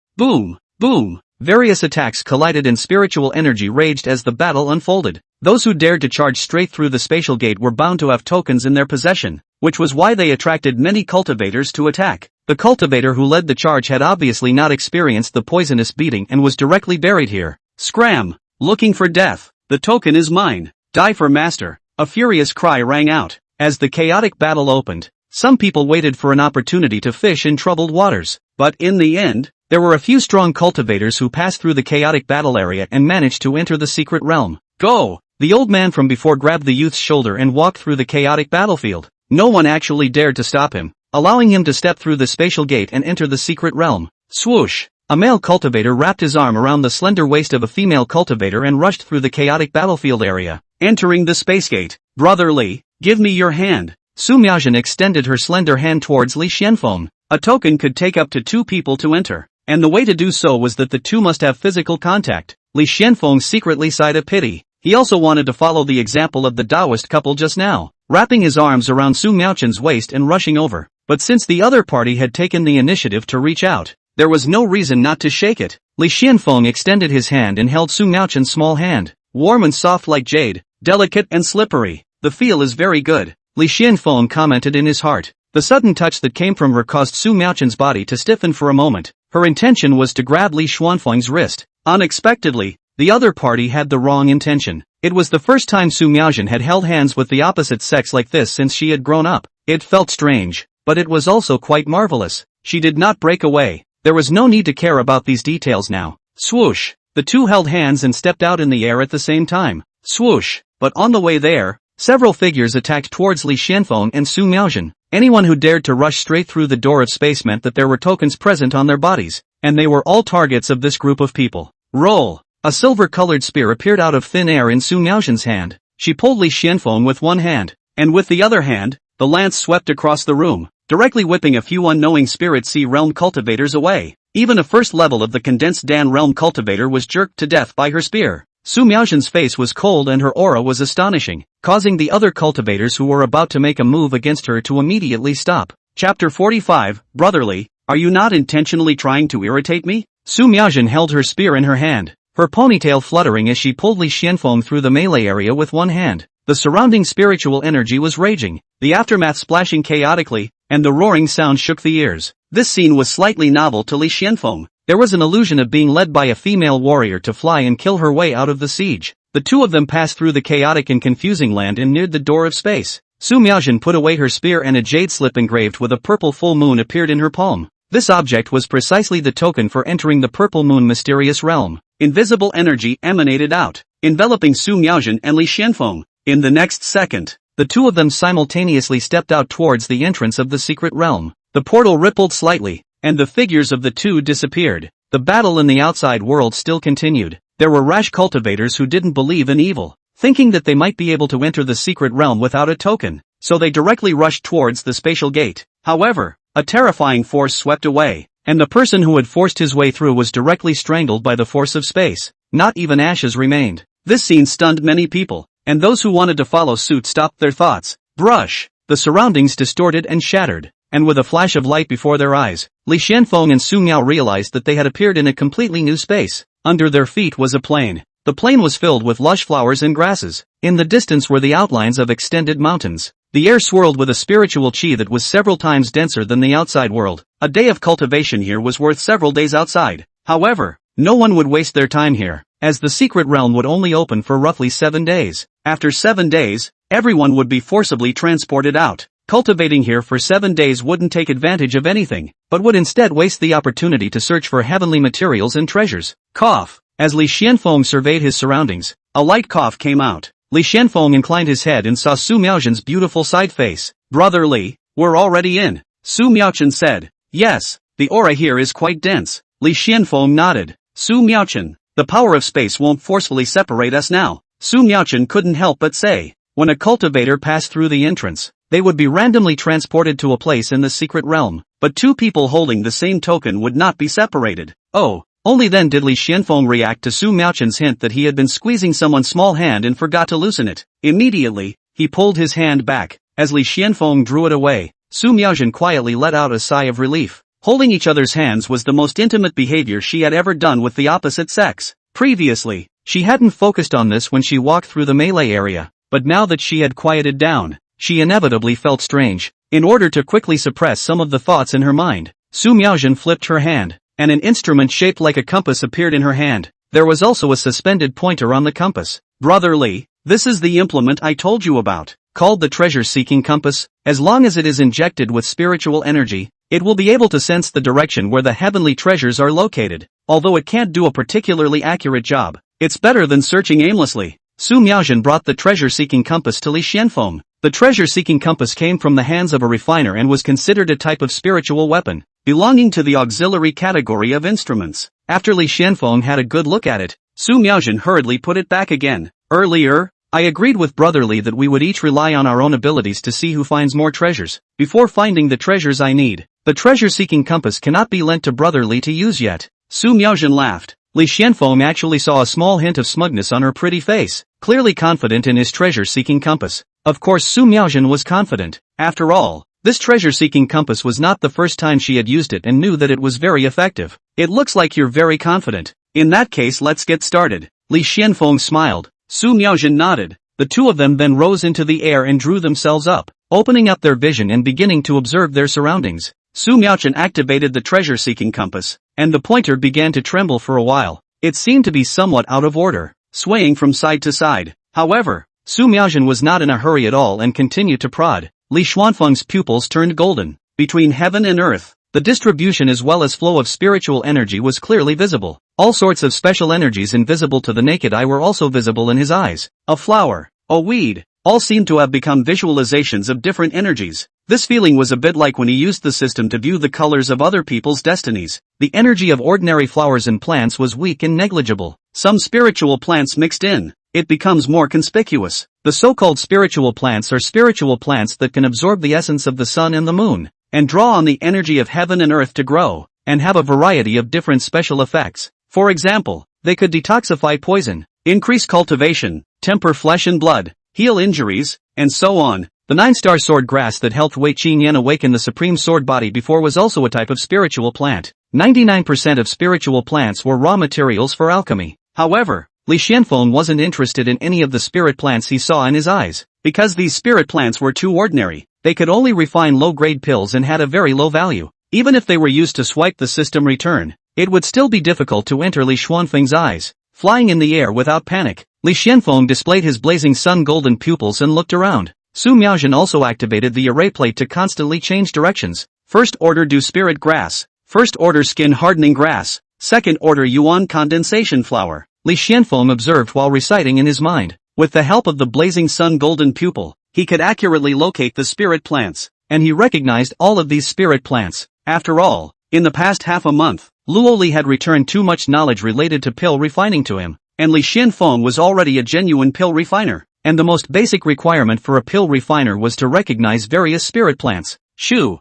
Various attacks collided and spiritual energy raged as the battle unfolded. Those who dared to charge straight through the spatial gate were bound to have tokens in their possession, which was why they attracted many cultivators to attack. The cultivator who led the charge had obviously not experienced the poisonous beating and was directly buried here. Scram! Looking for death. The token is mine. Die for master. A furious cry rang out. As the chaotic battle opened, some people waited for an opportunity to fish in troubled waters, but in the end, there were a few strong cultivators who passed through the chaotic battle area and managed to enter the secret realm. Go! The old man from before grabbed the youth's shoulder and walked through the chaotic battlefield. No one actually dared to stop him, allowing him to step through the spatial gate and enter the secret realm. Swoosh! A male cultivator wrapped his arm around the slender waist of a female cultivator and rushed through the chaotic battlefield area, entering the space gate. Brotherly, give me your hand. Su Miaojin extended her slender hand towards Li Xuanfeng. A token could take up to 2 people to enter, and the way to do so was that the two must have physical contact. Li Xuanfeng secretly sighed a pity. He also wanted to follow the example of the Taoist couple just now, wrapping his arms around Su Miaojin's waist and rushing over. But since the other party had taken the initiative to reach out, there was no reason not to shake it. Li Xuanfeng extended his hand and held Su Miaojin's small hand, warm and soft like jade, delicate and slippery. The feel is very good, Li Xuanfeng commented in his heart. The sudden touch that came from her caused Su Miaojin's body to stiffen for a moment. Her intention was to grab Li Xuanfeng's wrist. Unexpectedly, the other party had the wrong intention. It was the first time Su Miaojin had held hands with the opposite sex like this since she had grown up. It felt strange, but it was also quite marvelous. She did not break away. There was no need to care about these details now. Swoosh! The two held hands and stepped out in the air at the same time. Swoosh! But on the way there, several figures attacked towards Li Xuanfeng and Su Miaojin. Anyone who dared to rush straight through the door of space meant that there were tokens present on their bodies, and they were all targets of this group of people. Roll! A silver-colored spear appeared out of thin air in Su Miaojin's hand. She pulled Li Xuanfeng with one hand, and with the other hand, the lance swept across the room, directly whipping a few unknowing Spirit Sea Realm cultivators away. Even a first level of the condensed Dan Realm cultivator was jerked to death by her spear. Su Miaojin's face was cold and her aura was astonishing, causing the other cultivators who were about to make a move against her to immediately stop. Chapter 45, Brotherly, are you not intentionally trying to irritate me? Su Miaojin held her spear in her hand, her ponytail fluttering as she pulled Li Xuanfeng through the melee area with one hand. The surrounding spiritual energy was raging, the aftermath splashing chaotically, and the roaring sound shook the ears. This scene was slightly novel to Li Xuanfeng. There was an illusion of being led by a female warrior to fly and kill her way out of the siege. The two of them passed through the chaotic and confusing land and neared the door of space. Su Miaojin put away her spear and a jade slip engraved with a purple full moon appeared in her palm. This object was precisely the token for entering the purple moon mysterious realm. Invisible energy emanated out, enveloping Su Miaojin and Li Xuanfeng. In the next second, the two of them simultaneously stepped out towards the entrance of the secret realm. The portal rippled slightly, and the figures of the two disappeared. The battle in the outside world still continued. There were rash cultivators who didn't believe in evil, thinking that they might be able to enter the secret realm without a token, so they directly rushed towards the spatial gate. However, a terrifying force swept away, and the person who had forced his way through was directly strangled by the force of space. Not even ashes remained. This scene stunned many people, and those who wanted to follow suit stopped their thoughts. Brush! The surroundings distorted and shattered, and with a flash of light before their eyes, Li Xuanfeng and Su Miao realized that they had appeared in a completely new space. Under their feet was a plain. The plain was filled with lush flowers and grasses. In the distance were the outlines of extended mountains. The air swirled with a spiritual chi that was several times denser than the outside world. A day of cultivation here was worth several days outside. However, no one would waste their time here, as the secret realm would only open for roughly 7 days. After 7 days, everyone would be forcibly transported out. Cultivating here for 7 days wouldn't take advantage of anything, but would instead waste the opportunity to search for heavenly materials and treasures. Cough. As Li Xuanfeng surveyed his surroundings, a light cough came out. Li Xuanfeng inclined his head and saw Su Miaojin's beautiful side face. Brotherly, we're already in. Su Miaojin said. Yes, the aura here is quite dense. Li Xuanfeng nodded. Su Miaojin, the power of space won't forcefully separate us now. Su Miaojin couldn't help but say. When a cultivator passed through the entrance, they would be randomly transported to a place in the secret realm, but two people holding the same token would not be separated. Oh, only then did Li Xuanfeng react to Su Miaojin's hint that he had been squeezing someone's small hand and forgot to loosen it. Immediately, he pulled his hand back. As Li Xuanfeng drew it away, Su Miaojin quietly let out a sigh of relief. Holding each other's hands was the most intimate behavior she had ever done with the opposite sex. Previously, she hadn't focused on this when she walked through the melee area, but now that she had quieted down, she inevitably felt strange. In order to quickly suppress some of the thoughts in her mind, Su Miaojin flipped her hand, and an instrument shaped like a compass appeared in her hand. There was also a suspended pointer on the compass. Brotherly, this is the implement I told you about. called the treasure-seeking compass. As long as it is injected with spiritual energy, it will be able to sense the direction where the heavenly treasures are located. Although it can't do a particularly accurate job, it's better than searching aimlessly. Su Miaojin brought the treasure-seeking compass to Li Xuanfeng. The treasure-seeking compass came from the hands of a refiner and was considered a type of spiritual weapon, belonging to the auxiliary category of instruments. After Li Xuanfeng had a good look at it, Su Miaojin hurriedly put it back again. Earlier, I agreed with Brother Li that we would each rely on our own abilities to see who finds more treasures, before finding the treasures I need. The treasure-seeking compass cannot be lent to Brother Li to use yet. Su Miaojin laughed. Li Xuanfeng actually saw a small hint of smugness on her pretty face, clearly confident in his treasure-seeking compass. Of course Su Miaojin was confident. After all, this treasure-seeking compass was not the first time she had used it and knew that it was very effective. It looks like you're very confident. In that case, let's get started. Li Xuanfeng smiled. Su Miaojin nodded. The two of them then rose into the air and drew themselves up, opening up their vision and beginning to observe their surroundings. Su Miaojin activated the treasure-seeking compass, and the pointer began to tremble for a while. It seemed to be somewhat out of order, swaying from side to side. However, Su Miaojin was not in a hurry at all and continued to prod. Li Xuanfeng's pupils turned golden. Between heaven and earth, the distribution as well as flow of spiritual energy was clearly visible. All sorts of special energies invisible to the naked eye were also visible in his eyes. A flower, a weed, all seemed to have become visualizations of different energies. This feeling was a bit like when he used the system to view the colors of other people's destinies. The energy of ordinary flowers and plants was weak and negligible. Some spiritual plants mixed in, it becomes more conspicuous. The so-called spiritual plants are spiritual plants that can absorb the essence of the sun and the moon, and draw on the energy of heaven and earth to grow, and have a variety of different special effects. For example, they could detoxify poison, increase cultivation, temper flesh and blood, heal injuries, and so on. The 9-star sword grass that helped Wei Qingyan awaken the supreme sword body before was also a type of spiritual plant. 99% of spiritual plants were raw materials for alchemy. However, Li Xuanfeng wasn't interested in any of the spirit plants he saw in his eyes, because these spirit plants were too ordinary. They could only refine low-grade pills and had a very low value. Even if they were used to swipe the system return, it would still be difficult to enter Li Xuanfeng's eyes. Flying in the air without panic, Li Xuanfeng displayed his blazing sun golden pupils and looked around. Su Miaojin also activated the array plate to constantly change directions. First order dew spirit grass, first order skin hardening grass, second order yuan condensation flower. Li Xuanfeng observed while reciting in his mind. With the help of the blazing sun golden pupil, he could accurately locate the spirit plants, and he recognized all of these spirit plants. After all, in the past half a month, Luo Li had returned too much knowledge related to pill refining to him, and Li Xuanfeng was already a genuine pill refiner. And the most basic requirement for a pill refiner was to recognize various spirit plants. Shoo,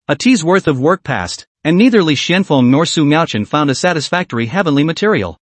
a tea's worth of work passed, and neither Li Xuanfeng nor Su Miaojin found a satisfactory heavenly material.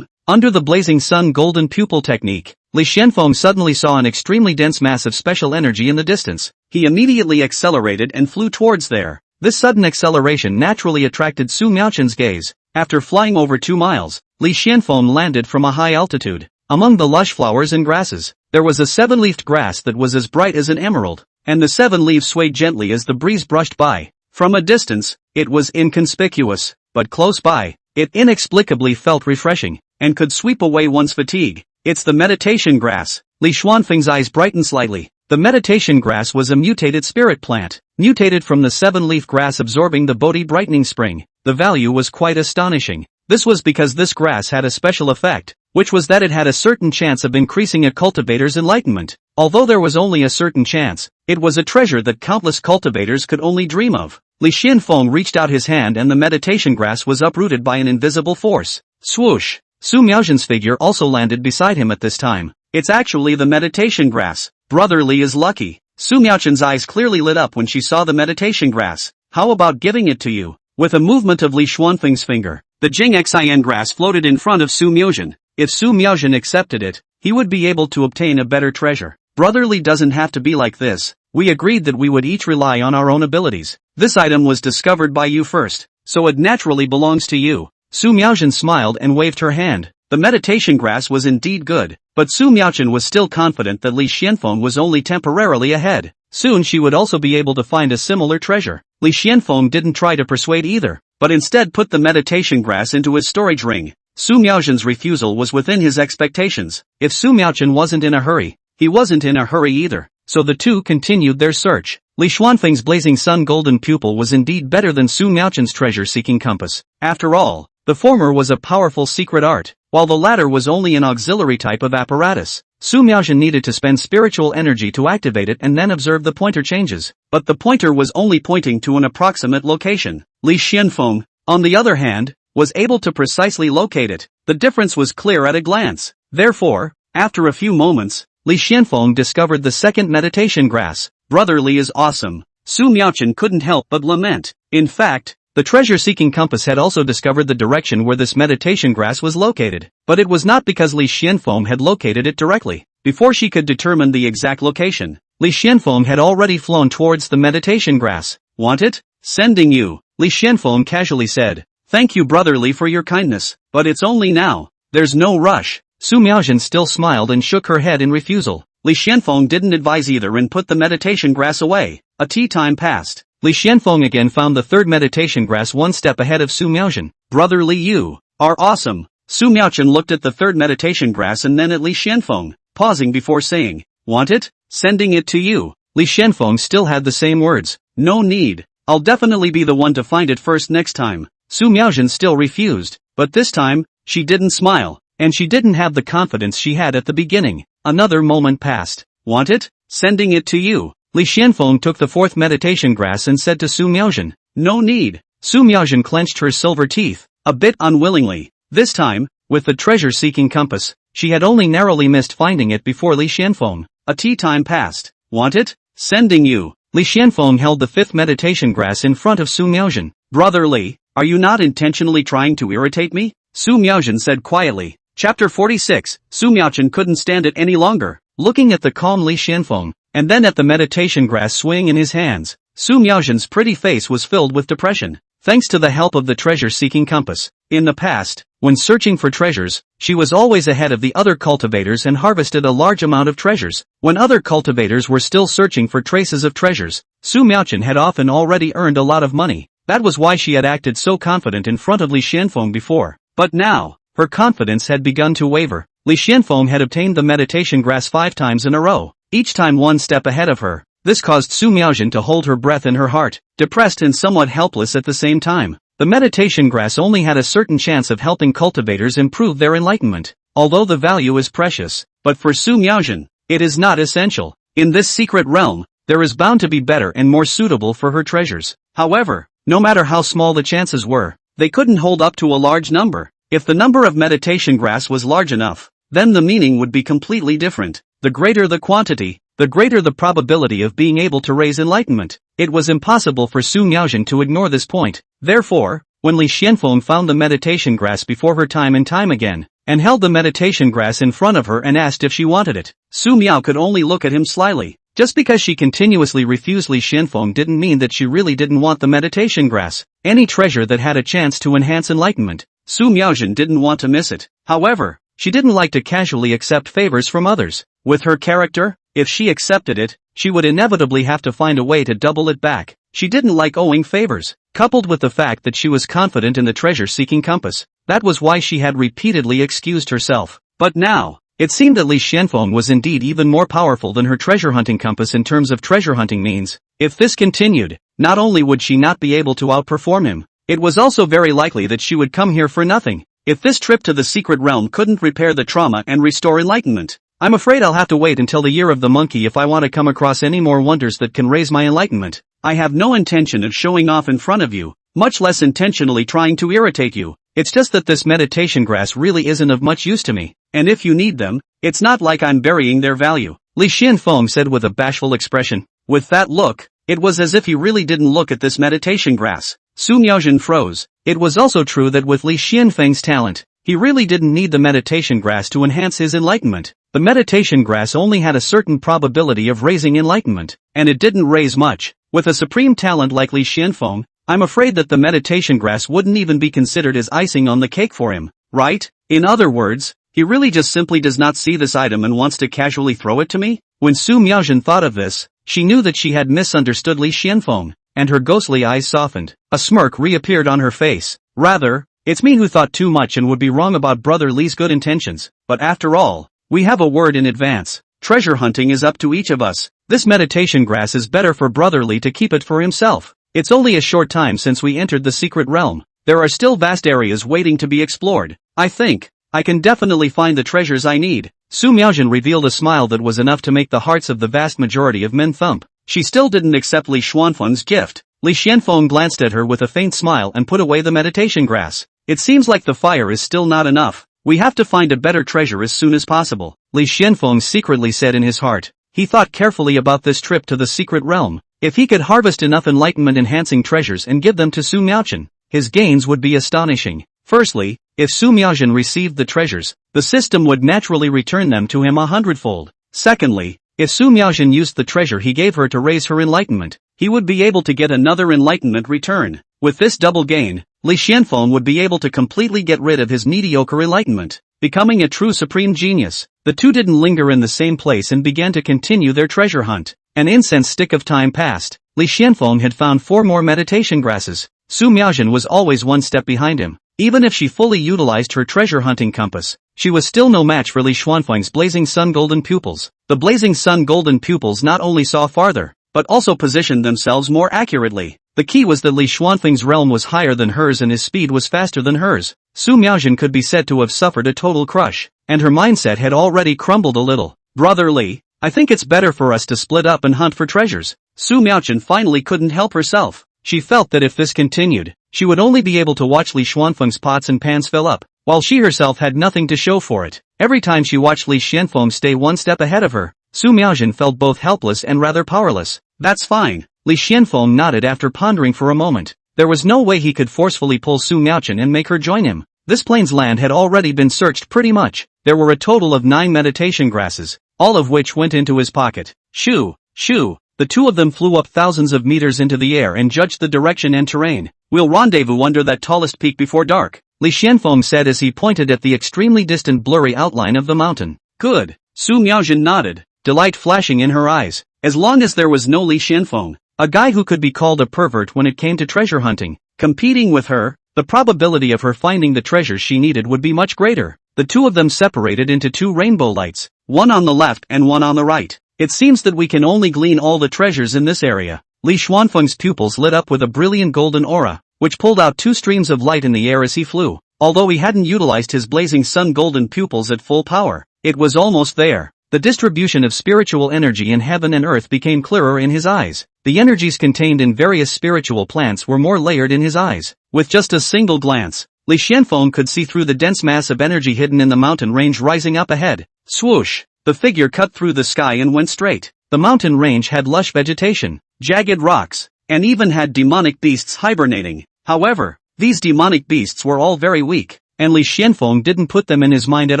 Under the blazing sun golden pupil technique, Li Xuanfeng suddenly saw an extremely dense mass of special energy in the distance. He immediately accelerated and flew towards there. This sudden acceleration naturally attracted Su Miaojin's gaze. After flying over 2 miles, Li Xuanfeng landed from a high altitude. Among the lush flowers and grasses, there was a 7-leafed grass that was as bright as an emerald, and the 7 leaves swayed gently as the breeze brushed by. From a distance, it was inconspicuous, but close by, it inexplicably felt refreshing, and could sweep away one's fatigue. It's the meditation grass. Li Xuanfeng's eyes brightened slightly. The meditation grass was a mutated spirit plant, mutated from the 7-leaf grass absorbing the Bodhi brightening spring. The value was quite astonishing. This was because this grass had a special effect, which was that it had a certain chance of increasing a cultivator's enlightenment. Although there was only a certain chance, it was a treasure that countless cultivators could only dream of. Li Xuanfeng reached out his hand and the meditation grass was uprooted by an invisible force. Swoosh! Su Miaojin's figure also landed beside him at this time. It's actually the meditation grass. Brother Li is lucky. Su Miaojin's eyes clearly lit up when she saw the meditation grass. How about giving it to you? With a movement of Li Xuanfeng's finger, the Jingxian grass floated in front of Su Miaojin. If Su Miaojin accepted it, he would be able to obtain a better treasure. Brother Li doesn't have to be like this. We agreed that we would each rely on our own abilities. This item was discovered by you first, so it naturally belongs to you. Su Miaojin smiled and waved her hand. The meditation grass was indeed good, but Su Miaojin was still confident that Li Xuanfeng was only temporarily ahead. Soon she would also be able to find a similar treasure. Li Xuanfeng didn't try to persuade either, but instead put the meditation grass into his storage ring. Su Miaojin's refusal was within his expectations. If Su Miaojin wasn't in a hurry, he wasn't in a hurry either. so the two continued their search. Li Xuanfeng's blazing sun golden pupil was indeed better than Su Miaochun's treasure-seeking compass. After all, the former was a powerful secret art, while the latter was only an auxiliary type of apparatus. Su Miaochun needed to spend spiritual energy to activate it and then observe the pointer changes. But the pointer was only pointing to an approximate location. Li Xuanfeng, on the other hand, was able to precisely locate it. The difference was clear at a glance. Therefore, after a few moments, Li Xuanfeng discovered the second meditation grass. Brother Li is awesome. Su Miaochun couldn't help but lament. In fact, the treasure-seeking compass had also discovered the direction where this meditation grass was located. But it was not because Li Xuanfeng had located it directly. Before she could determine the exact location, Li Xuanfeng had already flown towards the meditation grass. Want it? Sending you, Li Xuanfeng casually said. Thank you Brother Li for your kindness, but it's only now. There's no rush. Su Miaochun still smiled and shook her head in refusal. Li Xuanfeng didn't advise either and put the meditation grass away. A tea time passed. Li Xuanfeng again found the third meditation grass one step ahead of Su Miaochun. Brother Li, you are awesome. Su Miaochun looked at the third meditation grass and then at Li Xuanfeng, pausing before saying, want it? Sending it to you. Li Xuanfeng still had the same words. No need. I'll definitely be the one to find it first next time. Su Miaochun still refused, but this time, she didn't smile, and she didn't have the confidence she had at the beginning. Another moment passed. Want it? Sending it to you. Li Xuanfeng took the fourth meditation grass and said to Su Miaochun, no need. Su Miaochun clenched her silver teeth, a bit unwillingly. This time, with the treasure-seeking compass, she had only narrowly missed finding it before Li Xuanfeng. A tea time passed. Want it? Sending you. Li Xuanfeng held the fifth meditation grass in front of Su Miaochun. Brother Li, are you not intentionally trying to irritate me? Su Miaochun said quietly. Chapter 46, Su Miaochun couldn't stand it any longer. Looking at the calm Li Xuanfeng, and then at the meditation grass swaying in his hands, Su Miaochun's pretty face was filled with depression. Thanks to the help of the treasure-seeking compass, in the past, when searching for treasures, she was always ahead of the other cultivators and harvested a large amount of treasures. When other cultivators were still searching for traces of treasures, Su Miaochun had often already earned a lot of money. That was why she had acted so confident in front of Li Xuanfeng before. But now, her confidence had begun to waver. Li Xuanfeng had obtained the meditation grass 5 times in a row, each time one step ahead of her. This caused Su Miaochun to hold her breath in her heart, depressed and somewhat helpless at the same time. The meditation grass only had a certain chance of helping cultivators improve their enlightenment, although the value is precious. But for Su Miaochun, it is not essential. In this secret realm, there is bound to be better and more suitable for her treasures. However, no matter how small the chances were, they couldn't hold up to a large number. If the number of meditation grass was large enough, then the meaning would be completely different. The greater the quantity, the greater the probability of being able to raise enlightenment. It was impossible for Su Miaochun to ignore this point. Therefore, when Li Xuanfeng found the meditation grass before her time and time again, and held the meditation grass in front of her and asked if she wanted it, Su Miao could only look at him slyly. Just because she continuously refused Li Xuanfeng didn't mean that she really didn't want the meditation grass. Any treasure that had a chance to enhance enlightenment, Su Miaochun didn't want to miss it. However, she didn't like to casually accept favors from others. With her character, if she accepted it, she would inevitably have to find a way to double it back. She didn't like owing favors, coupled with the fact that she was confident in the treasure-seeking compass. That was why she had repeatedly excused herself. But now, it seemed that Li Xuanfeng was indeed even more powerful than her treasure-hunting compass in terms of treasure-hunting means. If this continued, not only would she not be able to outperform him, it was also very likely that she would come here for nothing. If this trip to the secret realm couldn't repair the trauma and restore enlightenment, I'm afraid I'll have to wait until the year of the monkey if I want to come across any more wonders that can raise my enlightenment. I have no intention of showing off in front of you, much less intentionally trying to irritate you. It's just that this meditation grass really isn't of much use to me, and if you need them, it's not like I'm burying their value, Li Xuanfeng said with a bashful expression. With that look, it was as if he really didn't look at this meditation grass. Su Miaochun froze. It was also true that with Li Xuanfeng's talent, he really didn't need the meditation grass to enhance his enlightenment. The meditation grass only had a certain probability of raising enlightenment, and it didn't raise much. With a supreme talent like Li Xuanfeng, I'm afraid that the meditation grass wouldn't even be considered as icing on the cake for him, right? In other words, he really just simply does not see this item and wants to casually throw it to me? When Su Miaochun thought of this, she knew that she had misunderstood Li Xuanfeng, and her ghostly eyes softened. A smirk reappeared on her face. Rather, it's me who thought too much and would be wrong about Brother Li's good intentions. But after all, we have a word in advance. Treasure hunting is up to each of us. This meditation grass is better for Brother Li to keep it for himself. It's only a short time since we entered the secret realm. There are still vast areas waiting to be explored. I think I can definitely find the treasures I need. Su Miaojin revealed a smile that was enough to make the hearts of the vast majority of men thump. She still didn't accept Li Xuanfeng's gift. Li Xuanfeng glanced at her with a faint smile and put away the meditation grass. It seems like the fire is still not enough. We have to find a better treasure as soon as possible, Li Xuanfeng secretly said in his heart. He thought carefully about this trip to the secret realm. If he could harvest enough enlightenment-enhancing treasures and give them to Su Miaojin, his gains would be astonishing. Firstly, if Su Miaojin received the treasures, the system would naturally return them to him 100-fold. Secondly, if Su Miaojin used the treasure he gave her to raise her enlightenment, he would be able to get another enlightenment return. With this double gain, Li Xuanfeng would be able to completely get rid of his mediocre enlightenment, becoming a true supreme genius. The two didn't linger in the same place and began to continue their treasure hunt. An incense stick of time passed. Li Xuanfeng had found 4 more meditation grasses. Su Miaojin was always one step behind him. Even if she fully utilized her treasure hunting compass, she was still no match for Li Xuanfeng's blazing sun golden pupils. The blazing sun golden pupils not only saw farther, but also positioned themselves more accurately. The key was that Li Xuanfeng's realm was higher than hers and his speed was faster than hers. Su Miaojin could be said to have suffered a total crush, and her mindset had already crumbled a little. Brother Li, I think it's better for us to split up and hunt for treasures. Su Miaojin finally couldn't help herself. She felt that if this continued, she would only be able to watch Li Xuanfeng's pots and pans fill up, while she herself had nothing to show for it. Every time she watched Li Xuanfeng stay one step ahead of her, Su Miaojin felt both helpless and rather powerless. That's fine. Li Xuanfeng nodded after pondering for a moment. There was no way he could forcefully pull Su Miaojin and make her join him. This plains land had already been searched pretty much. There were a total of 9 meditation grasses, all of which went into his pocket. Shoo, shoo. The two of them flew up thousands of meters into the air and judged the direction and terrain. We'll rendezvous under that tallest peak before dark, Li Xuanfeng said as he pointed at the extremely distant blurry outline of the mountain. Good. Su Miaojin nodded, delight flashing in her eyes. As long as there was no Li Xuanfeng, a guy who could be called a pervert when it came to treasure hunting, competing with her, the probability of her finding the treasures she needed would be much greater. The two of them separated into 2 rainbow lights, one on the left and one on the right. It seems that we can only glean all the treasures in this area. Li Xuanfeng's pupils lit up with a brilliant golden aura, which pulled out 2 streams of light in the air as he flew. Although he hadn't utilized his blazing sun golden pupils at full power, it was almost there. The distribution of spiritual energy in heaven and earth became clearer in his eyes. The energies contained in various spiritual plants were more layered in his eyes. With just a single glance, Li Xuanfeng could see through the dense mass of energy hidden in the mountain range rising up ahead. Swoosh! The figure cut through the sky and went straight. The mountain range had lush vegetation, jagged rocks, and even had demonic beasts hibernating. However, these demonic beasts were all very weak, and Li Xuanfeng didn't put them in his mind at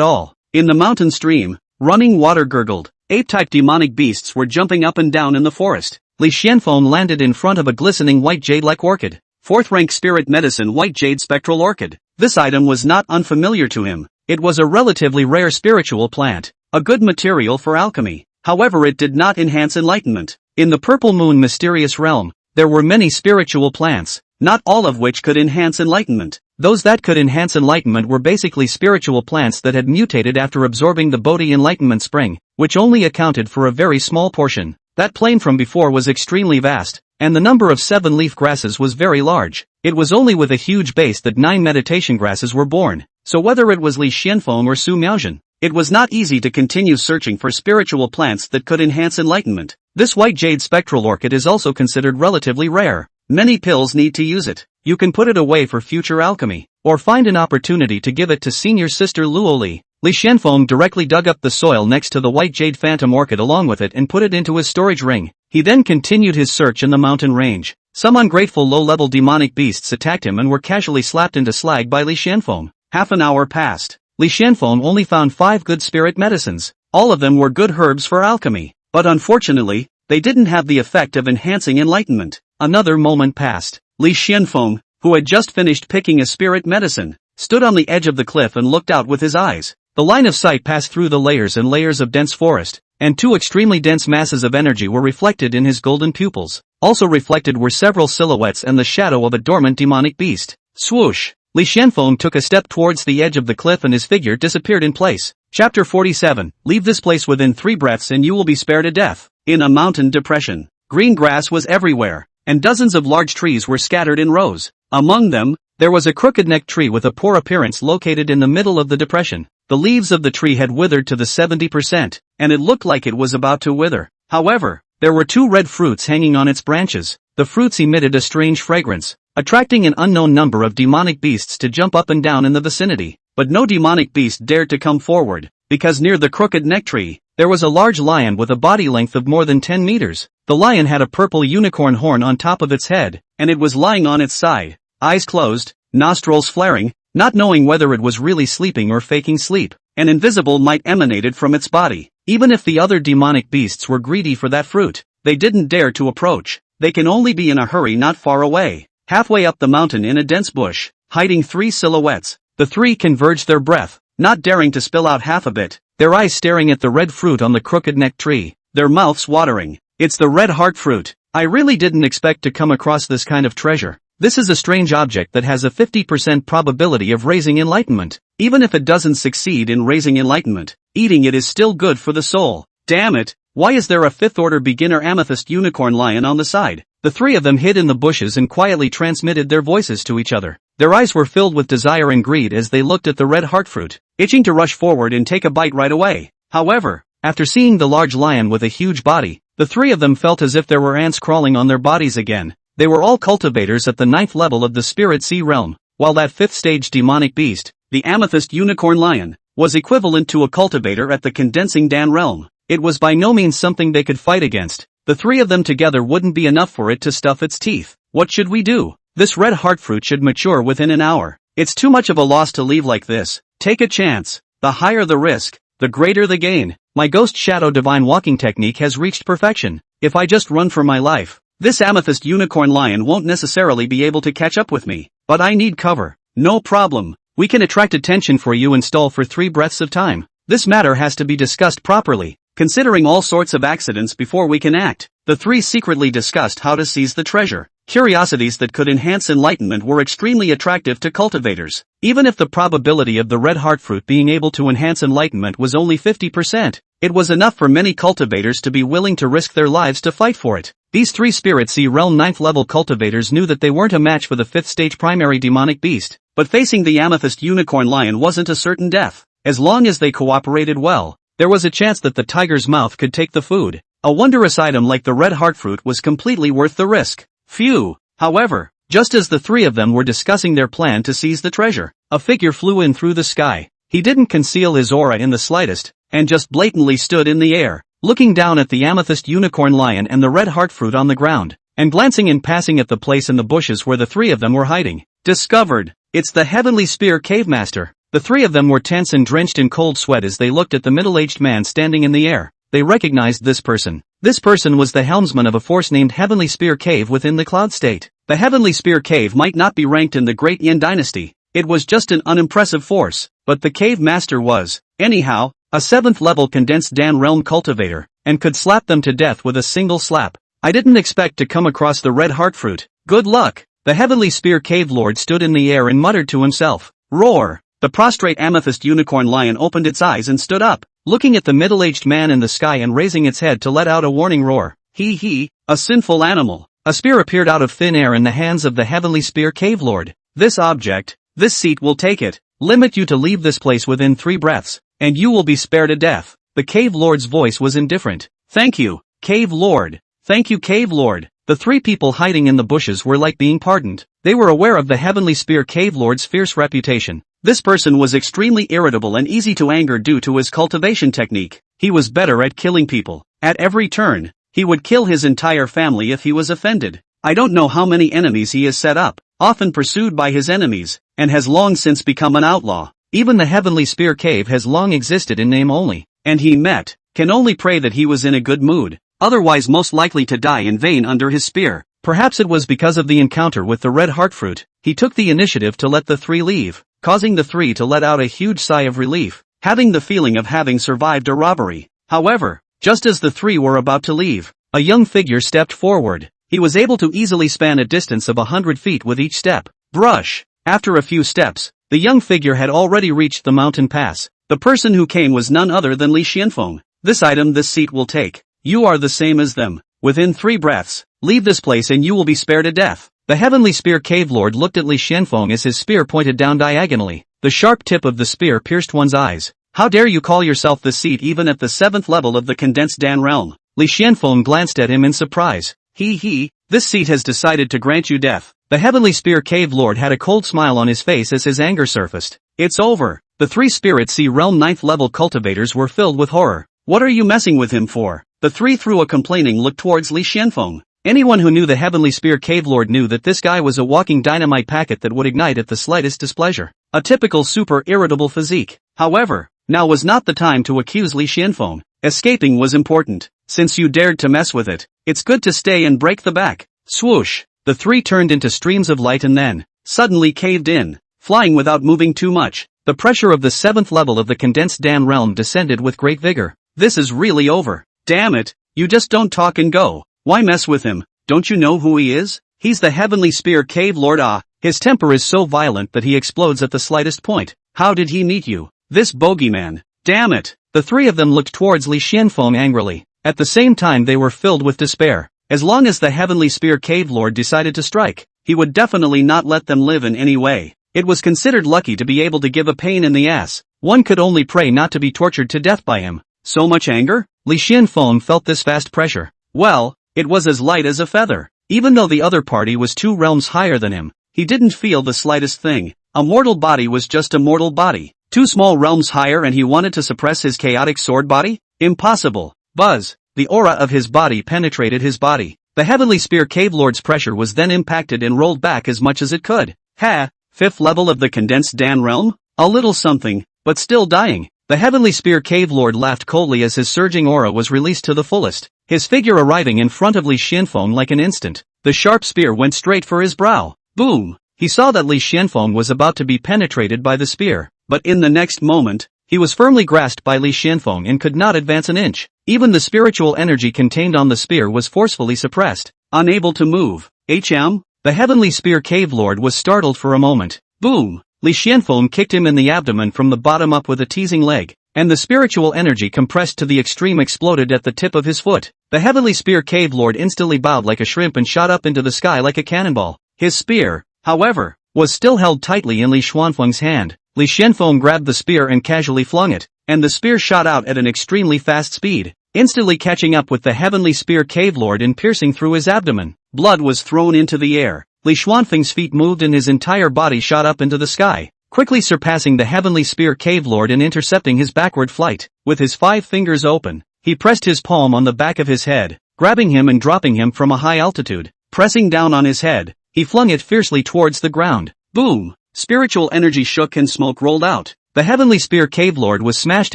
all. In the mountain stream, running water gurgled. Ape-type demonic beasts were jumping up and down in the forest. Li Xuanfeng landed in front of a glistening white jade-like orchid. 4th rank spirit medicine white jade spectral orchid. This item was not unfamiliar to him. It was a relatively rare spiritual plant, a good material for alchemy. However, it did not enhance enlightenment. In the Purple Moon mysterious realm, there were many spiritual plants, not all of which could enhance enlightenment. Those that could enhance enlightenment were basically spiritual plants that had mutated after absorbing the Bodhi enlightenment spring, which only accounted for a very small portion. That plain from before was extremely vast, and the number of 7-leaf grasses was very large. It was only with a huge base that 9 meditation grasses were born. So whether it was Li Xuanfeng or Su Miaojin, it was not easy to continue searching for spiritual plants that could enhance enlightenment. This white jade spectral orchid is also considered relatively rare. Many pills need to use it. You can put it away for future alchemy, or find an opportunity to give it to senior sister Luoli. Li Xuanfeng directly dug up the soil next to the white jade phantom orchid along with it and put it into his storage ring. He then continued his search in the mountain range. Some ungrateful low-level demonic beasts attacked him and were casually slapped into slag by Li Xuanfeng. Half an hour passed. Li Xuanfeng only found 5 good spirit medicines. All of them were good herbs for alchemy, but unfortunately, they didn't have the effect of enhancing enlightenment. Another moment passed. Li Xuanfeng, who had just finished picking a spirit medicine, stood on the edge of the cliff and looked out with his eyes. The line of sight passed through the layers and layers of dense forest, and 2 extremely dense masses of energy were reflected in his golden pupils. Also reflected were several silhouettes and the shadow of a dormant demonic beast. Swoosh! Li Xuanfeng took a step towards the edge of the cliff and his figure disappeared in place. Chapter 47. Leave this place within 3 breaths and you will be spared a death. in a mountain depression. Green grass was everywhere, and dozens of large trees were scattered in rows. Among them, there was a crooked-necked tree with a poor appearance located in the middle of the depression. The leaves of the tree had withered to the 70%, and it looked like it was about to wither. However, there were 2 red fruits hanging on its branches. The fruits emitted a strange fragrance, attracting an unknown number of demonic beasts to jump up and down in the vicinity. But no demonic beast dared to come forward, because near the crooked-neck tree, there was a large lion with a body length of more than 10 meters. The lion had a purple unicorn horn on top of its head, and it was lying on its side, eyes closed, nostrils flaring, not knowing whether it was really sleeping or faking sleep. An invisible might emanated from its body. Even if the other demonic beasts were greedy for that fruit, they didn't dare to approach. They can only be in a hurry not far away. Halfway up the mountain in a dense bush, hiding 3 silhouettes. The 3 converged their breath, not daring to spill out half of it, their eyes staring at the red fruit on the crooked-neck tree, their mouths watering. It's the red heart fruit. I really didn't expect to come across this kind of treasure. This is a strange object that has a 50% probability of raising enlightenment. Even if it doesn't succeed in raising enlightenment, eating it is still good for the soul. Damn it, why is there a 5th-order beginner amethyst unicorn lion on the side? The 3 of them hid in the bushes and quietly transmitted their voices to each other. Their eyes were filled with desire and greed as they looked at the red heart fruit, itching to rush forward and take a bite right away. However, after seeing the large lion with a huge body, the 3 of them felt as if there were ants crawling on their bodies again. They were all cultivators at the 9th level of the Spirit Sea realm, while that 5th stage demonic beast, the amethyst unicorn lion, was equivalent to a cultivator at the condensing Dan realm. It was by no means something they could fight against. The 3 of them together wouldn't be enough for it to stuff its teeth. What should we do? This red heart fruit should mature within an hour. It's too much of a loss to leave like this. Take a chance. The higher the risk, the greater the gain. My ghost shadow divine walking technique has reached perfection. If I just run for my life, this amethyst unicorn lion won't necessarily be able to catch up with me. But I need cover. No problem. We can attract attention for you and stall for 3 breaths of time. This matter has to be discussed properly, considering all sorts of accidents before we can act. The 3 secretly discussed how to seize the treasure. Curiosities that could enhance enlightenment were extremely attractive to cultivators. Even if the probability of the red heart fruit being able to enhance enlightenment was only 50%, it was enough for many cultivators to be willing to risk their lives to fight for it. These 3 Spirit Sea Realm 9th level cultivators knew that they weren't a match for the 5th stage primary demonic beast, but facing the amethyst unicorn lion wasn't a certain death. As long as they cooperated well, there was a chance that the tiger's mouth could take the food. A wondrous item like the red heart fruit was completely worth the risk. Phew. However, just as the 3 of them were discussing their plan to seize the treasure, a figure flew in through the sky. He didn't conceal his aura in the slightest, and just blatantly stood in the air, looking down at the amethyst unicorn lion and the red heart fruit on the ground, and glancing and passing at the place in the bushes where the 3 of them were hiding. Discovered. It's the Heavenly Spear Cave Master. The 3 of them were tense and drenched in cold sweat as they looked at the middle-aged man standing in the air. They recognized this person. This person was the helmsman of a force named Heavenly Spear Cave within the Cloud State. The Heavenly Spear Cave might not be ranked in the Great Yin Dynasty. It was just an unimpressive force, but the Cave Master was, anyhow, a 7th level condensed Dan realm cultivator, and could slap them to death with a single slap. I didn't expect to come across the red heart fruit. Good luck. The Heavenly Spear Cave Lord stood in the air and muttered to himself. Roar. The prostrate amethyst unicorn lion opened its eyes and stood up, looking at the middle-aged man in the sky and raising its head to let out a warning roar. He, a sinful animal. A spear appeared out of thin air in the hands of the Heavenly Spear Cave Lord. This object, this seat will take it. Limit you to leave this place within 3 breaths, and you will be spared a death. The Cave Lord's voice was indifferent. Thank you, Cave Lord. Thank you, Cave Lord. The 3 people hiding in the bushes were like being pardoned. They were aware of the Heavenly Spear Cave Lord's fierce reputation. This person was extremely irritable and easy to anger due to his cultivation technique. He was better at killing people. At every turn, he would kill his entire family if he was offended. I don't know how many enemies he has set up, often pursued by his enemies, and has long since become an outlaw. Even the Heavenly Spear Cave has long existed in name only, and can only pray that he was in a good mood, otherwise most likely to die in vain under his spear. Perhaps it was because of the encounter with the red heart fruit. He took the initiative to let the 3 leave, causing the 3 to let out a huge sigh of relief, having the feeling of having survived a robbery. However, just as the 3 were about to leave, a young figure stepped forward. He was able to easily span a distance of 100 feet with each step. Brush! After a few steps, the young figure had already reached the mountain pass. The person who came was none other than Xuanfeng. This seat will take. You are the same as them. Within 3 breaths, leave this place and you will be spared a death. The Heavenly Spear Cave Lord looked at Li Xuanfeng as his spear pointed down diagonally. The sharp tip of the spear pierced one's eyes. How dare you call yourself the seat even at the 7th level of the condensed Dan realm? Li Xuanfeng glanced at him in surprise. This seat has decided to grant you death. The Heavenly Spear Cave Lord had a cold smile on his face as his anger surfaced. It's over. The 3 Spirit Sea Realm 9th level cultivators were filled with horror. What are you messing with him for? The 3 threw a complaining look towards Li Xuanfeng. Anyone who knew the Heavenly Spear Cave Lord knew that this guy was a walking dynamite packet that would ignite at the slightest displeasure. A typical super irritable physique. However, now was not the time to accuse Li Xuanfeng. Escaping was important. Since you dared to mess with it, it's good to stay and break the back. Swoosh! The 3 turned into streams of light and then, suddenly caved in, flying without moving too much. The pressure of the 7th level of the condensed Dan realm descended with great vigor. This is really over. Damn it, you just don't talk and go. Why mess with him? Don't you know who he is? He's the Heavenly Spear Cave Lord. His temper is so violent that he explodes at the slightest point. How did he meet you? This bogeyman. Damn it! The 3 of them looked towards Li Xuanfeng angrily. At the same time they were filled with despair. As long as the Heavenly Spear Cave Lord decided to strike, he would definitely not let them live in any way. It was considered lucky to be able to give a pain in the ass. One could only pray not to be tortured to death by him. So much anger? Li Xuanfeng felt this vast pressure. Well, it was as light as a feather. Even though the other party was 2 realms higher than him, he didn't feel the slightest thing. A mortal body was just a mortal body. 2 small realms higher and he wanted to suppress his chaotic sword body? Impossible. Buzz. The aura of his body penetrated his body. The Heavenly Spear Cave Lord's pressure was then impacted and rolled back as much as it could. 5th level of the condensed Dan realm? A little something, but still dying. The Heavenly Spear Cave Lord laughed coldly as his surging aura was released to the fullest, his figure arriving in front of Li Xuanfeng like an instant. The sharp spear went straight for his brow. Boom! He saw that Li Xuanfeng was about to be penetrated by the spear, but in the next moment, he was firmly grasped by Li Xuanfeng and could not advance an inch. Even the spiritual energy contained on the spear was forcefully suppressed. Unable to move. The Heavenly Spear Cave Lord was startled for a moment. Boom! Li Xuanfeng kicked him in the abdomen from the bottom up with a teasing leg, and the spiritual energy compressed to the extreme exploded at the tip of his foot. The Heavenly Spear Cave Lord instantly bowed like a shrimp and shot up into the sky like a cannonball. His spear, however, was still held tightly in Li Xuanfeng's hand. Li Xuanfeng grabbed the spear and casually flung it, and the spear shot out at an extremely fast speed, instantly catching up with the Heavenly Spear Cave Lord and piercing through his abdomen. Blood was thrown into the air. Li Xuanfeng's feet moved and his entire body shot up into the sky, quickly surpassing the Heavenly Spear Cave Lord and intercepting his backward flight. With his 5 fingers open, he pressed his palm on the back of his head, grabbing him and dropping him from a high altitude. Pressing down on his head, he flung it fiercely towards the ground. Boom! Spiritual energy shook and smoke rolled out. The Heavenly Spear Cave Lord was smashed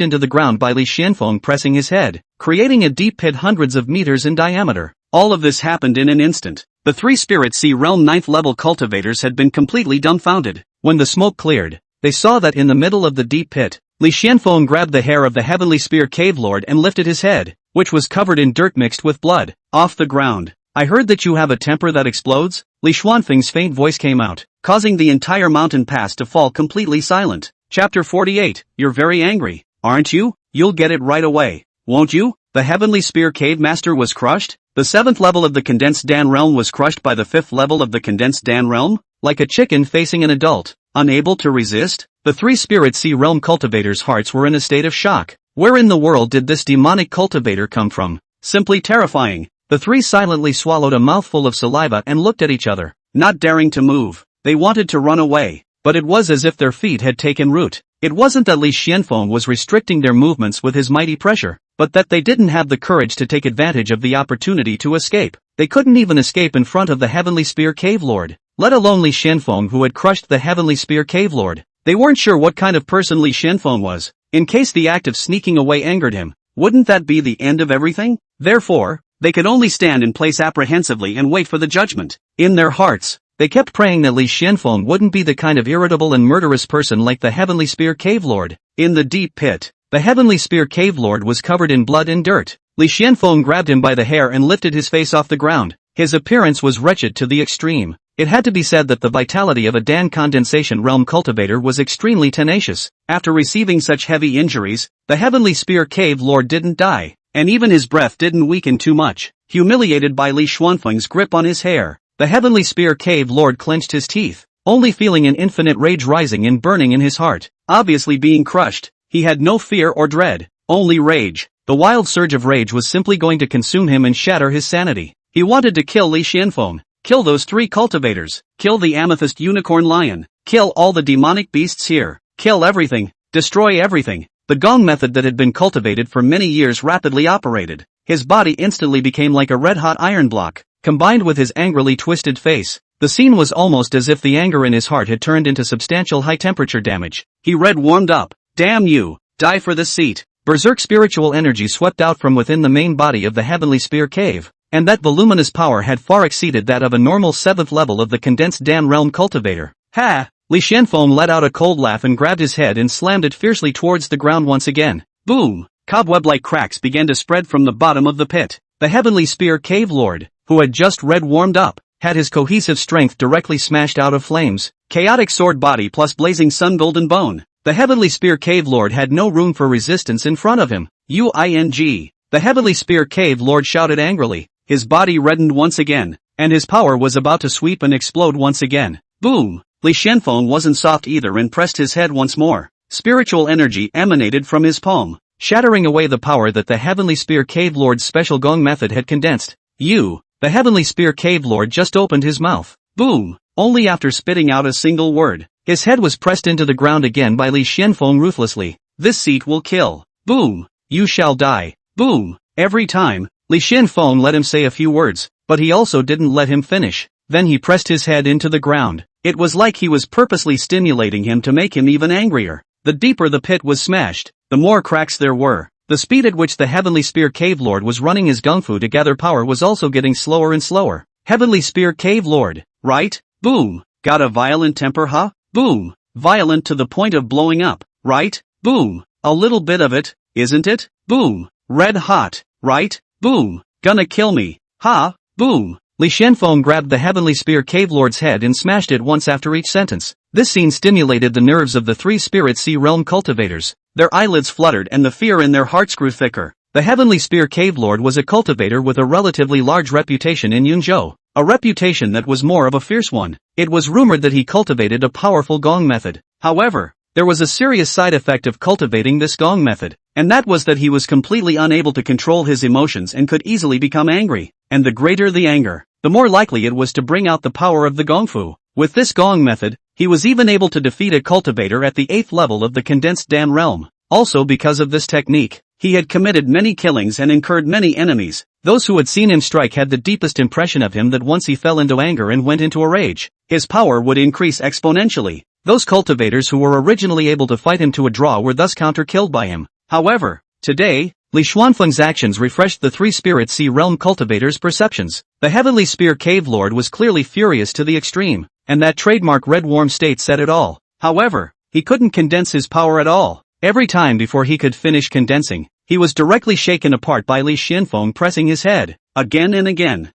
into the ground by Li Xuanfeng pressing his head, creating a deep pit hundreds of meters in diameter. All of this happened in an instant. The 3 Spirit Sea Realm 9th level cultivators had been completely dumbfounded. When the smoke cleared, they saw that in the middle of the deep pit, Li Xuanfeng grabbed the hair of the Heavenly Spear Cave Lord and lifted his head, which was covered in dirt mixed with blood, off the ground. I heard that you have a temper that explodes? Li Xuanfeng's faint voice came out, causing the entire mountain pass to fall completely silent. Chapter 48, You're very angry, aren't you? You'll get it right away, won't you? The Heavenly Spear Cave Master was crushed? The 7th level of the condensed Dan realm was crushed by the 5th level of the condensed Dan realm? Like a chicken facing an adult, unable to resist? The 3 Spirit Sea Realm cultivators' hearts were in a state of shock. Where in the world did this demonic cultivator come from? Simply terrifying. The 3 silently swallowed a mouthful of saliva and looked at each other, not daring to move. They wanted to run away, but it was as if their feet had taken root. It wasn't that Li Xuanfeng was restricting their movements with his mighty pressure, but that they didn't have the courage to take advantage of the opportunity to escape. They couldn't even escape in front of the Heavenly Spear Cave Lord, let alone Li Xuanfeng who had crushed the Heavenly Spear Cave Lord. They weren't sure what kind of person Li Xuanfeng was. In case the act of sneaking away angered him, wouldn't that be the end of everything? Therefore, they could only stand in place apprehensively and wait for the judgment. In their hearts, they kept praying that Li Xuanfeng wouldn't be the kind of irritable and murderous person like the Heavenly Spear Cave Lord. In the deep pit, the Heavenly Spear Cave Lord was covered in blood and dirt. Li Xuanfeng grabbed him by the hair and lifted his face off the ground. His appearance was wretched to the extreme. It had to be said that the vitality of a Dan condensation realm cultivator was extremely tenacious. After receiving such heavy injuries, the Heavenly Spear Cave Lord didn't die. and even his breath didn't weaken too much. Humiliated by Li Xuanfeng's grip on his hair, the Heavenly Spear Cave Lord clenched his teeth, only feeling an infinite rage rising and burning in his heart. Obviously being crushed, he had no fear or dread, only rage. The wild surge of rage was simply going to consume him and shatter his sanity. He wanted to kill Li Xuanfeng, kill those 3 cultivators, kill the amethyst unicorn lion, kill all the demonic beasts here, kill everything, destroy everything. The gong method that had been cultivated for many years rapidly operated. His body instantly became like a red-hot iron block, combined with his angrily twisted face. The scene was almost as if the anger in his heart had turned into substantial high-temperature damage. He warmed up. Damn you, die for this seat. Berserk spiritual energy swept out from within the main body of the Heavenly Spear Cave, and that voluminous power had far exceeded that of a normal 7th level of the condensed Dan realm cultivator. Ha! Li Xuanfeng let out a cold laugh and grabbed his head and slammed it fiercely towards the ground once again. Boom! Cobweb-like cracks began to spread from the bottom of the pit. The Heavenly Spear Cave Lord, who had just warmed up, had his cohesive strength directly smashed out of flames. Chaotic sword body plus blazing sun golden bone. The Heavenly Spear Cave Lord had no room for resistance in front of him. Uing. The Heavenly Spear Cave Lord shouted angrily. His body reddened once again, and his power was about to sweep and explode once again. Boom! Li Xuanfeng wasn't soft either and pressed his head once more. Spiritual energy emanated from his palm, shattering away the power that the Heavenly Spear Cave Lord's special gong method had condensed. The Heavenly Spear Cave Lord just opened his mouth. Boom! Only after spitting out a single word. His head was pressed into the ground again by Li Xuanfeng ruthlessly. This seat will kill. Boom! You shall die. Boom! Every time, Li Xuanfeng let him say a few words, but he also didn't let him finish. Then he pressed his head into the ground. It was like he was purposely stimulating him to make him even angrier. The deeper the pit was smashed, the more cracks there were. The speed at which the Heavenly Spear Cave Lord was running his gung fu to gather power was also getting slower and slower. Heavenly Spear Cave Lord, right? Boom! Got a violent temper, huh? Boom! Violent to the point of blowing up, right? Boom! A little bit of it, isn't it? Boom! Red hot, right? Boom! Gonna kill me, ha? Boom! Li Xuanfeng grabbed the Heavenly Spear Cave Lord's head and smashed it once after each sentence. This scene stimulated the nerves of the 3 Spirit Sea Realm cultivators. Their eyelids fluttered and the fear in their hearts grew thicker. The Heavenly Spear Cave Lord was a cultivator with a relatively large reputation in Yunzhou, a reputation that was more of a fierce one. It was rumored that he cultivated a powerful gong method. However, there was a serious side effect of cultivating this gong method, and that was that he was completely unable to control his emotions and could easily become angry. And the greater the anger, the more likely it was to bring out the power of the gongfu. With this gong method, he was even able to defeat a cultivator at the 8th level of the condensed Dan realm. Also because of this technique, he had committed many killings and incurred many enemies. Those who had seen him strike had the deepest impression of him that once he fell into anger and went into a rage, his power would increase exponentially. Those cultivators who were originally able to fight him to a draw were thus counter-killed by him. However, today, Li Xuanfeng's actions refreshed the 3 Spirit Sea Realm cultivators' perceptions. The Heavenly Spear Cave Lord was clearly furious to the extreme, and that trademark red warm state said it all. However, he couldn't condense his power at all. Every time before he could finish condensing, he was directly shaken apart by Li Xuanfeng pressing his head, again and again,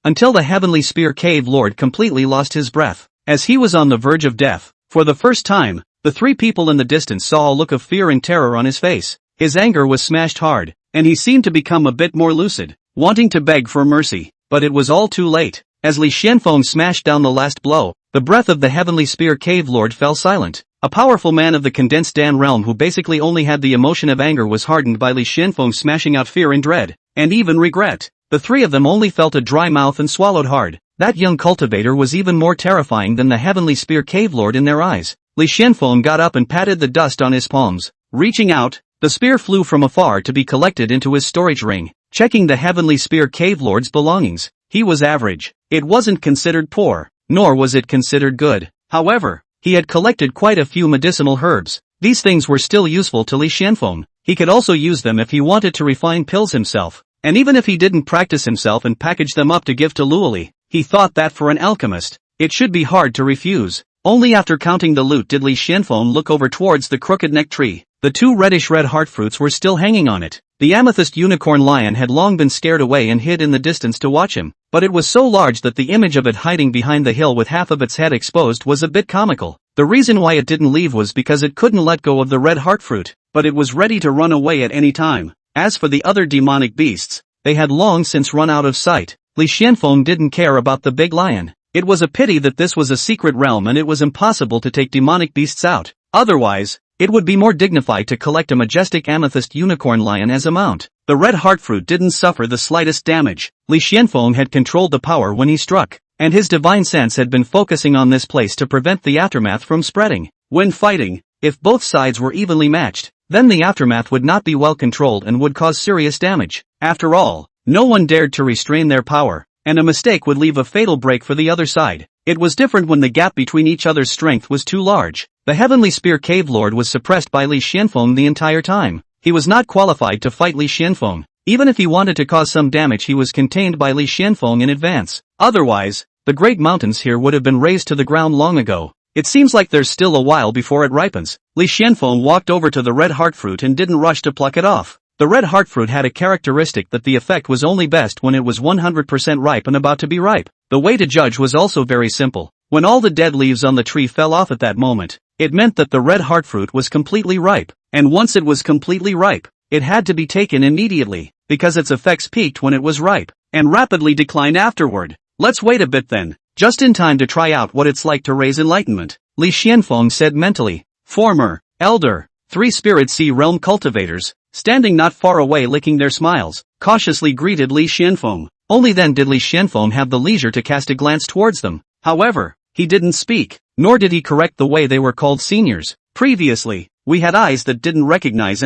until the Heavenly Spear Cave Lord completely lost his breath. As he was on the verge of death, for the first time, the 3 people in the distance saw a look of fear and terror on his face. His anger was smashed hard, and he seemed to become a bit more lucid, wanting to beg for mercy, but it was all too late. As Li Xuanfeng smashed down the last blow, the breath of the Heavenly Spear Cave Lord fell silent. A powerful man of the condensed Dan realm who basically only had the emotion of anger was hardened by Li Xuanfeng smashing out fear and dread, and even regret. The 3 of them only felt a dry mouth and swallowed hard. That young cultivator was even more terrifying than the Heavenly Spear Cave Lord in their eyes. Li Xuanfeng got up and patted the dust on his palms. Reaching out, the spear flew from afar to be collected into his storage ring. Checking the Heavenly Spear Cave Lord's belongings, he was average. It wasn't considered poor, nor was it considered good. However, he had collected quite a few medicinal herbs. These things were still useful to Li Xuanfeng. He could also use them if he wanted to refine pills himself. And even if he didn't practice himself and package them up to give to Luoli, he thought that for an alchemist, it should be hard to refuse. Only after counting the loot did Li Xuanfeng look over towards the crooked neck tree. The 2 reddish-red heart fruits were still hanging on it. The amethyst unicorn lion had long been scared away and hid in the distance to watch him, but it was so large that the image of it hiding behind the hill with half of its head exposed was a bit comical. The reason why it didn't leave was because it couldn't let go of the red heart fruit, but it was ready to run away at any time. As for the other demonic beasts, they had long since run out of sight. Li Xianfeng didn't care about the big lion. It was a pity that this was a secret realm and it was impossible to take demonic beasts out. Otherwise, it would be more dignified to collect a majestic amethyst unicorn lion as a mount. The red heartfruit didn't suffer the slightest damage. Li Xianfeng had controlled the power when he struck, and his divine sense had been focusing on this place to prevent the aftermath from spreading. When fighting, if both sides were evenly matched, then the aftermath would not be well controlled and would cause serious damage. After all, no one dared to restrain their power, and a mistake would leave a fatal break for the other side. It was different when the gap between each other's strength was too large. The Heavenly Spear Cave Lord was suppressed by Li Xianfeng the entire time. He was not qualified to fight Li Xianfeng. Even if he wanted to cause some damage, he was contained by Li Xianfeng in advance. Otherwise, the great mountains here would have been razed to the ground long ago. It seems like there's still a while before it ripens. Li Xianfeng walked over to the red heartfruit and didn't rush to pluck it off. The red heartfruit had a characteristic that the effect was only best when it was 100% ripe and about to be ripe. The way to judge was also very simple. When all the dead leaves on the tree fell off at that moment, it meant that the red heartfruit was completely ripe. And once it was completely ripe, it had to be taken immediately, because its effects peaked when it was ripe, and rapidly declined afterward. Let's wait a bit then, just in time to try out what it's like to raise enlightenment. Li Xianfeng said mentally. Former, elder, 3 spirit sea realm cultivators, standing not far away licking their smiles, cautiously greeted Li Xianfeng. Only then did Li Xianfeng have the leisure to cast a glance towards them. However, he didn't speak, nor did he correct the way they were called seniors. Previously, we had eyes that didn't recognize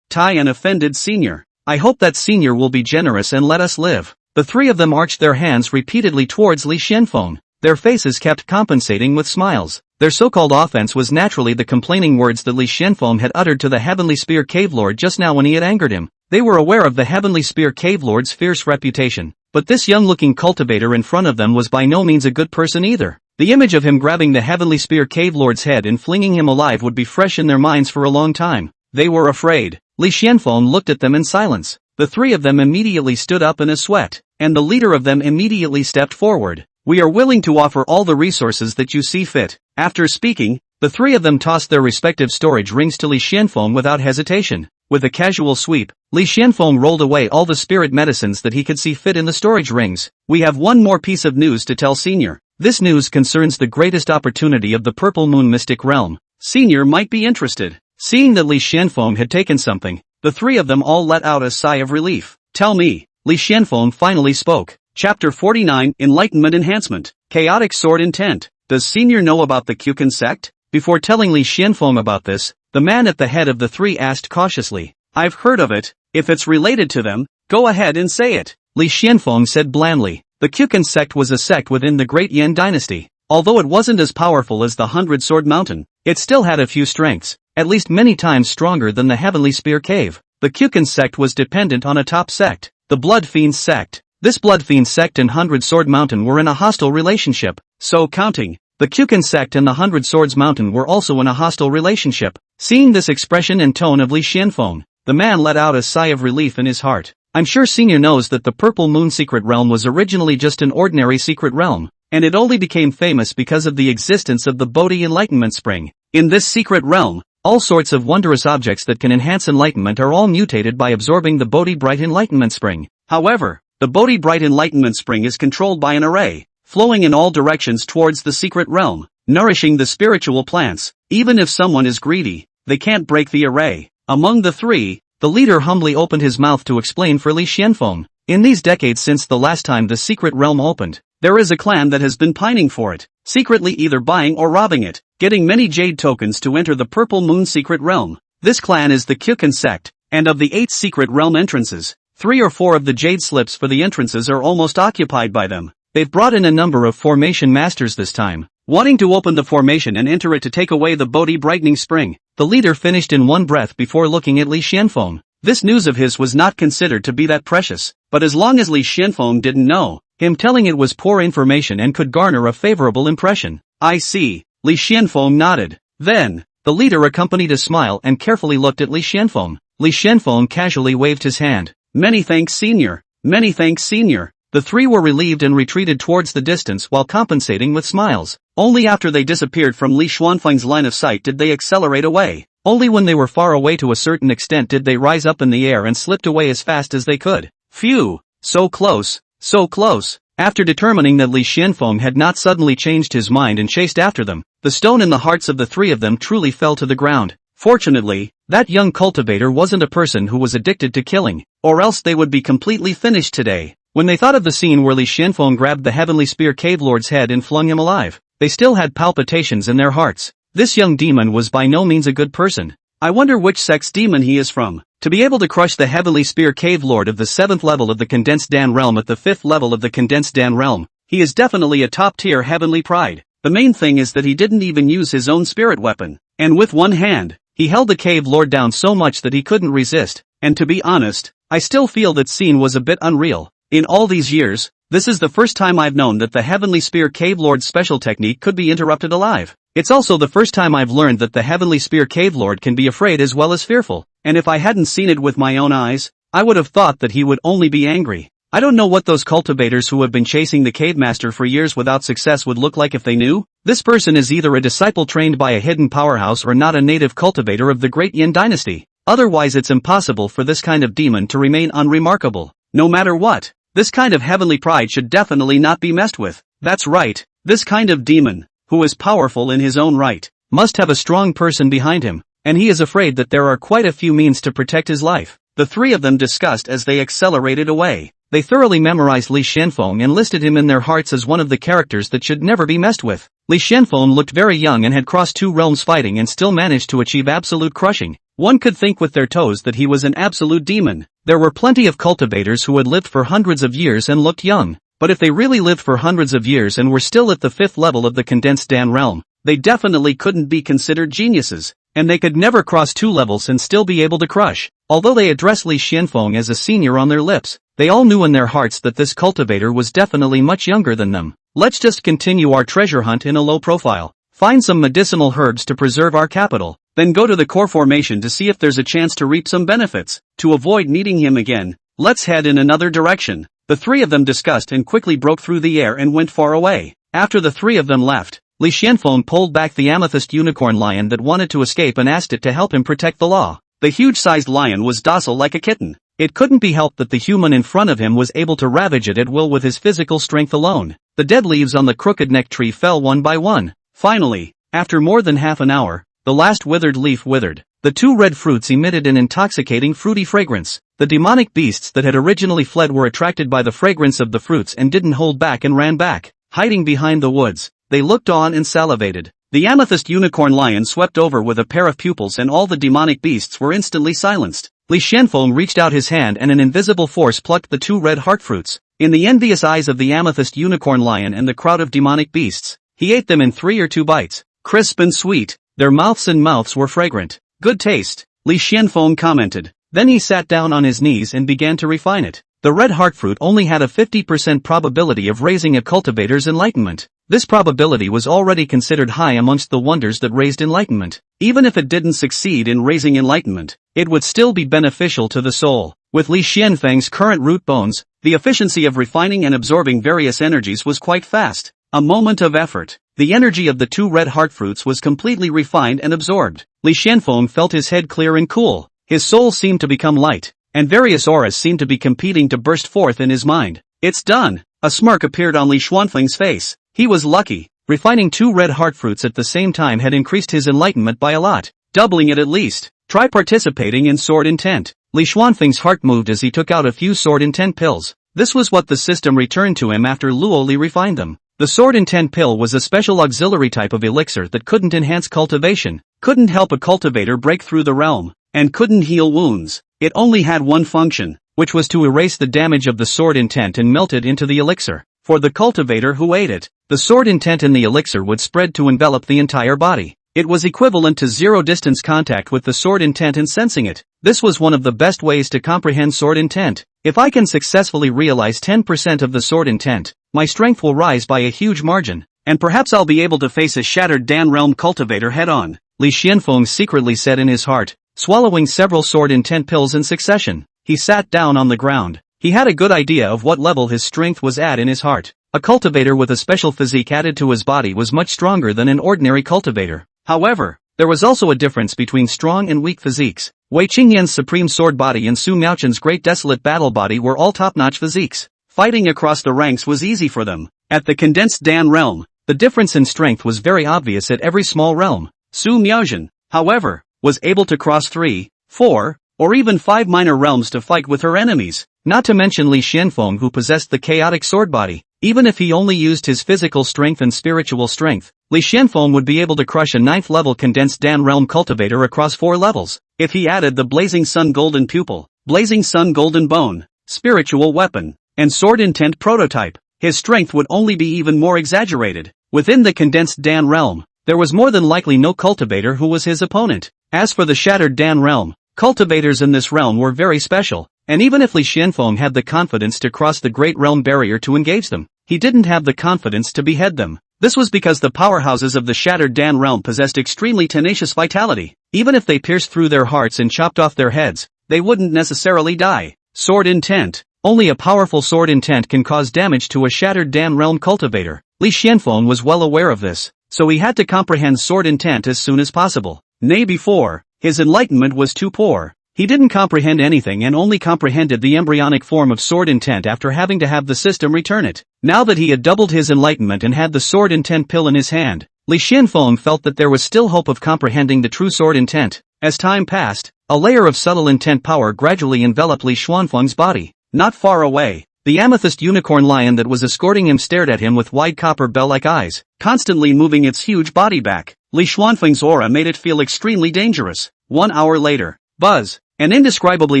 Tai an offended senior. I hope that senior will be generous and let us live. The 3 of them arched their hands repeatedly towards Li Xianfeng. Their faces kept compensating with smiles. Their so-called offense was naturally the complaining words that Li Xianfeng had uttered to the Heavenly Spear Cave Lord just now when he had angered him. They were aware of the Heavenly Spear Cave Lord's fierce reputation, but this young-looking cultivator in front of them was by no means a good person either. The image of him grabbing the Heavenly Spear Cave Lord's head and flinging him alive would be fresh in their minds for a long time. They were afraid. Li Xianfeng looked at them in silence. The 3 of them immediately stood up in a sweat, and the leader of them immediately stepped forward. We are willing to offer all the resources that you see fit. After speaking, the 3 of them tossed their respective storage rings to Li Xianfeng without hesitation. With a casual sweep, Li Xianfeng rolled away all the spirit medicines that he could see fit in the storage rings. We have one more piece of news to tell Senior. This news concerns the greatest opportunity of the Purple Moon Mystic Realm. Senior might be interested. Seeing that Li Xianfeng had taken something, the 3 of them all let out a sigh of relief. Tell me, Li Xianfeng finally spoke. Chapter 49, Enlightenment Enhancement. Chaotic Sword Intent. Does Senior know about the Xuanfeng sect? Before telling Li Xianfeng about this, the man at the head of the 3 asked cautiously. I've heard of it. If it's related to them, go ahead and say it. Li Xianfeng said blandly. The Xuanfeng sect was a sect within the Great Yan dynasty. Although it wasn't as powerful as the 100-sword mountain, it still had a few strengths, at least many times stronger than the Heavenly Spear Cave. The Xuanfeng sect was dependent on a top sect, the Blood Fiends sect. This Blood Fiend sect and 100-sword mountain were in a hostile relationship, so counting, the Xuanfeng sect and the 100 Swords mountain were also in a hostile relationship. Seeing this expression and tone of Li Xianfeng, the man let out a sigh of relief in his heart. I'm sure Senior knows that the Purple Moon Secret Realm was originally just an ordinary secret realm, and it only became famous because of the existence of the Bodhi Enlightenment Spring. In this secret realm, all sorts of wondrous objects that can enhance enlightenment are all mutated by absorbing the Bodhi Bright Enlightenment Spring. However, the Bodhi Bright Enlightenment Spring is controlled by an array, flowing in all directions towards the secret realm, nourishing the spiritual plants. Even if someone is greedy, they can't break the array. Among the 3, the leader humbly opened his mouth to explain for Li Xianfeng. In these decades since the last time the secret realm opened, there is a clan that has been pining for it, secretly either buying or robbing it, getting many jade tokens to enter the Purple Moon Secret Realm. This clan is the Xuanfeng sect, and of the 8 secret realm entrances, 3 or 4 of the jade slips for the entrances are almost occupied by them. They've brought in a number of formation masters this time, wanting to open the formation and enter it to take away the Bodhi Brightening Spring. The leader finished in one breath before looking at Li Xianfeng. This news of his was not considered to be that precious, but as long as Li Xianfeng didn't know, him telling it was poor information and could garner a favorable impression. I see. Li Xianfeng nodded. Then, the leader accompanied a smile and carefully looked at Li Xianfeng. Li Xianfeng casually waved his hand. Many thanks, Senior. Many thanks, Senior. The 3 were relieved and retreated towards the distance while compensating with smiles. Only after they disappeared from Li Xuanfeng's line of sight did they accelerate away. Only when they were far away to a certain extent did they rise up in the air and slipped away as fast as they could. Phew! So close, so close. After determining that Li Xuanfeng had not suddenly changed his mind and chased after them, the stone in the hearts of the three of them truly fell to the ground. Fortunately, that young cultivator wasn't a person who was addicted to killing, or else they would be completely finished today. When they thought of the scene where Li Xuanfeng grabbed the Heavenly Spear Cave Lord's head and flung him alive, they still had palpitations in their hearts. This young demon was by no means a good person. I wonder which sect's demon he is from. To be able to crush the Heavenly Spear Cave Lord of the 7th level of the Condensed Dan realm at the 5th level of the Condensed Dan realm, he is definitely a top-tier heavenly pride. The main thing is that he didn't even use his own spirit weapon, and with one hand, he held the Cave Lord down so much that he couldn't resist, and to be honest, I still feel that scene was a bit unreal. In all these years, this is the first time I've known that the Heavenly Spear Cave Lord's special technique could be interrupted alive. It's also the first time I've learned that the Heavenly Spear Cave Lord can be afraid as well as fearful, and if I hadn't seen it with my own eyes, I would have thought that he would only be angry. I don't know what those cultivators who have been chasing the Cave Master for years without success would look like if they knew. This person is either a disciple trained by a hidden powerhouse or not a native cultivator of the Great Yin Dynasty. Otherwise it's impossible for this kind of demon to remain unremarkable. No matter what, this kind of heavenly pride should definitely not be messed with. That's right, this kind of demon, who is powerful in his own right, must have a strong person behind him, and he is afraid that there are quite a few means to protect his life. The three of them discussed as they accelerated away. They thoroughly memorized Li Xuanfeng and listed him in their hearts as one of the characters that should never be messed with. Li Xuanfeng looked very young and had crossed 2 realms fighting and still managed to achieve absolute crushing. One could think with their toes that he was an absolute demon. There were plenty of cultivators who had lived for hundreds of years and looked young, but if they really lived for hundreds of years and were still at the 5th level of the Condensed Dan realm, they definitely couldn't be considered geniuses, and they could never cross 2 levels and still be able to crush. Although they addressed Li Xuanfeng as a senior on their lips, they all knew in their hearts that this cultivator was definitely much younger than them. Let's just continue our treasure hunt in a low profile, find some medicinal herbs to preserve our capital, then go to the core formation to see if there's a chance to reap some benefits. To avoid meeting him again, let's head in another direction. The three of them discussed and quickly broke through the air and went far away. After the three of them left, Li Xuanfeng pulled back the amethyst unicorn lion that wanted to escape and asked it to help him protect the law. The huge-sized lion was docile like a kitten. It couldn't be helped that the human in front of him was able to ravage it at will with his physical strength alone. The dead leaves on the crooked neck tree fell one by one. Finally, after more than half an hour, the last withered leaf withered. The 2 red fruits emitted an intoxicating fruity fragrance. The demonic beasts that had originally fled were attracted by the fragrance of the fruits and didn't hold back and ran back. Hiding behind the woods, they looked on and salivated. The amethyst unicorn lion swept over with a pair of pupils and all the demonic beasts were instantly silenced. Li Xuanfeng reached out his hand and an invisible force plucked the 2 red heart fruits. In the envious eyes of the amethyst unicorn lion and the crowd of demonic beasts, he ate them in 3 or 2 bites. Crisp and sweet, their mouths were fragrant. Good taste, Li Xuanfeng commented. Then he sat down on his knees and began to refine it. The red heart fruit only had a 50% probability of raising a cultivator's enlightenment. This probability was already considered high amongst the wonders that raised enlightenment. Even if it didn't succeed in raising enlightenment, it would still be beneficial to the soul. With Li Xuanfeng's current root bones, the efficiency of refining and absorbing various energies was quite fast. A moment of effort. The energy of the 2 red heart fruits was completely refined and absorbed. Li Xuanfeng felt his head clear and cool. His soul seemed to become light, and various auras seemed to be competing to burst forth in his mind. It's done! A smirk appeared on Li Xuanfeng's face. He was lucky. Refining 2 red heart fruits at the same time had increased his enlightenment by a lot, doubling it at least. Try participating in sword intent. Li Xuanfeng's heart moved as he took out a few sword intent pills. This was what the system returned to him after Luo Li refined them. The sword intent pill was a special auxiliary type of elixir that couldn't enhance cultivation, couldn't help a cultivator break through the realm, and couldn't heal wounds. It only had one function, which was to erase the damage of the sword intent and melt it into the elixir. For the cultivator who ate it, the sword intent in the elixir would spread to envelop the entire body. It was equivalent to zero distance contact with the sword intent and sensing it. This was one of the best ways to comprehend sword intent. If I can successfully realize 10% of the sword intent, my strength will rise by a huge margin, and perhaps I'll be able to face a shattered Dan realm cultivator head-on, Li Xuanfeng secretly said in his heart, swallowing several sword intent pills in succession. He sat down on the ground. He had a good idea of what level his strength was at in his heart. A cultivator with a special physique added to his body was much stronger than an ordinary cultivator. However, There was also a difference between strong and weak physiques. Wei Qingyan's supreme sword body and Su Miaoqian's great desolate battle body were all top-notch physiques. Fighting across the ranks was easy for them. At the condensed Dan realm, the difference in strength was very obvious at every small realm. Su Miaoqian, however, was able to cross 3, 4, or even 5 minor realms to fight with her enemies. Not to mention Li Xuanfeng, who possessed the chaotic sword body. Even if he only used his physical strength and spiritual strength, Li Xuanfeng would be able to crush a 9th level condensed Dan realm cultivator across 4 levels. If he added the Blazing Sun Golden Pupil, Blazing Sun Golden Bone, Spiritual Weapon, and Sword Intent prototype, his strength would only be even more exaggerated. Within the condensed Dan realm, there was more than likely no cultivator who was his opponent. As for the shattered Dan realm, cultivators in this realm were very special, and even if Li Xuanfeng had the confidence to cross the Great Realm Barrier to engage them, he didn't have the confidence to behead them. This was because the powerhouses of the shattered Dan realm possessed extremely tenacious vitality. Even if they pierced through their hearts and chopped off their heads, they wouldn't necessarily die. Sword Intent. Only a powerful sword intent can cause damage to a shattered Dan realm cultivator. Li Xuanfeng was well aware of this, so he had to comprehend sword intent as soon as possible. Nay, before, his enlightenment was too poor. He didn't comprehend anything and only comprehended the embryonic form of sword intent after having to have the system return it. Now that he had doubled his enlightenment and had the sword intent pill in his hand, Li Xuanfeng felt that there was still hope of comprehending the true sword intent. As time passed, a layer of subtle intent power gradually enveloped Li Xuanfeng's body. Not far away, the amethyst unicorn lion that was escorting him stared at him with wide copper bell-like eyes, constantly moving its huge body back. Li Xuanfeng's aura made it feel extremely dangerous. 1 hour later, buzz, an indescribably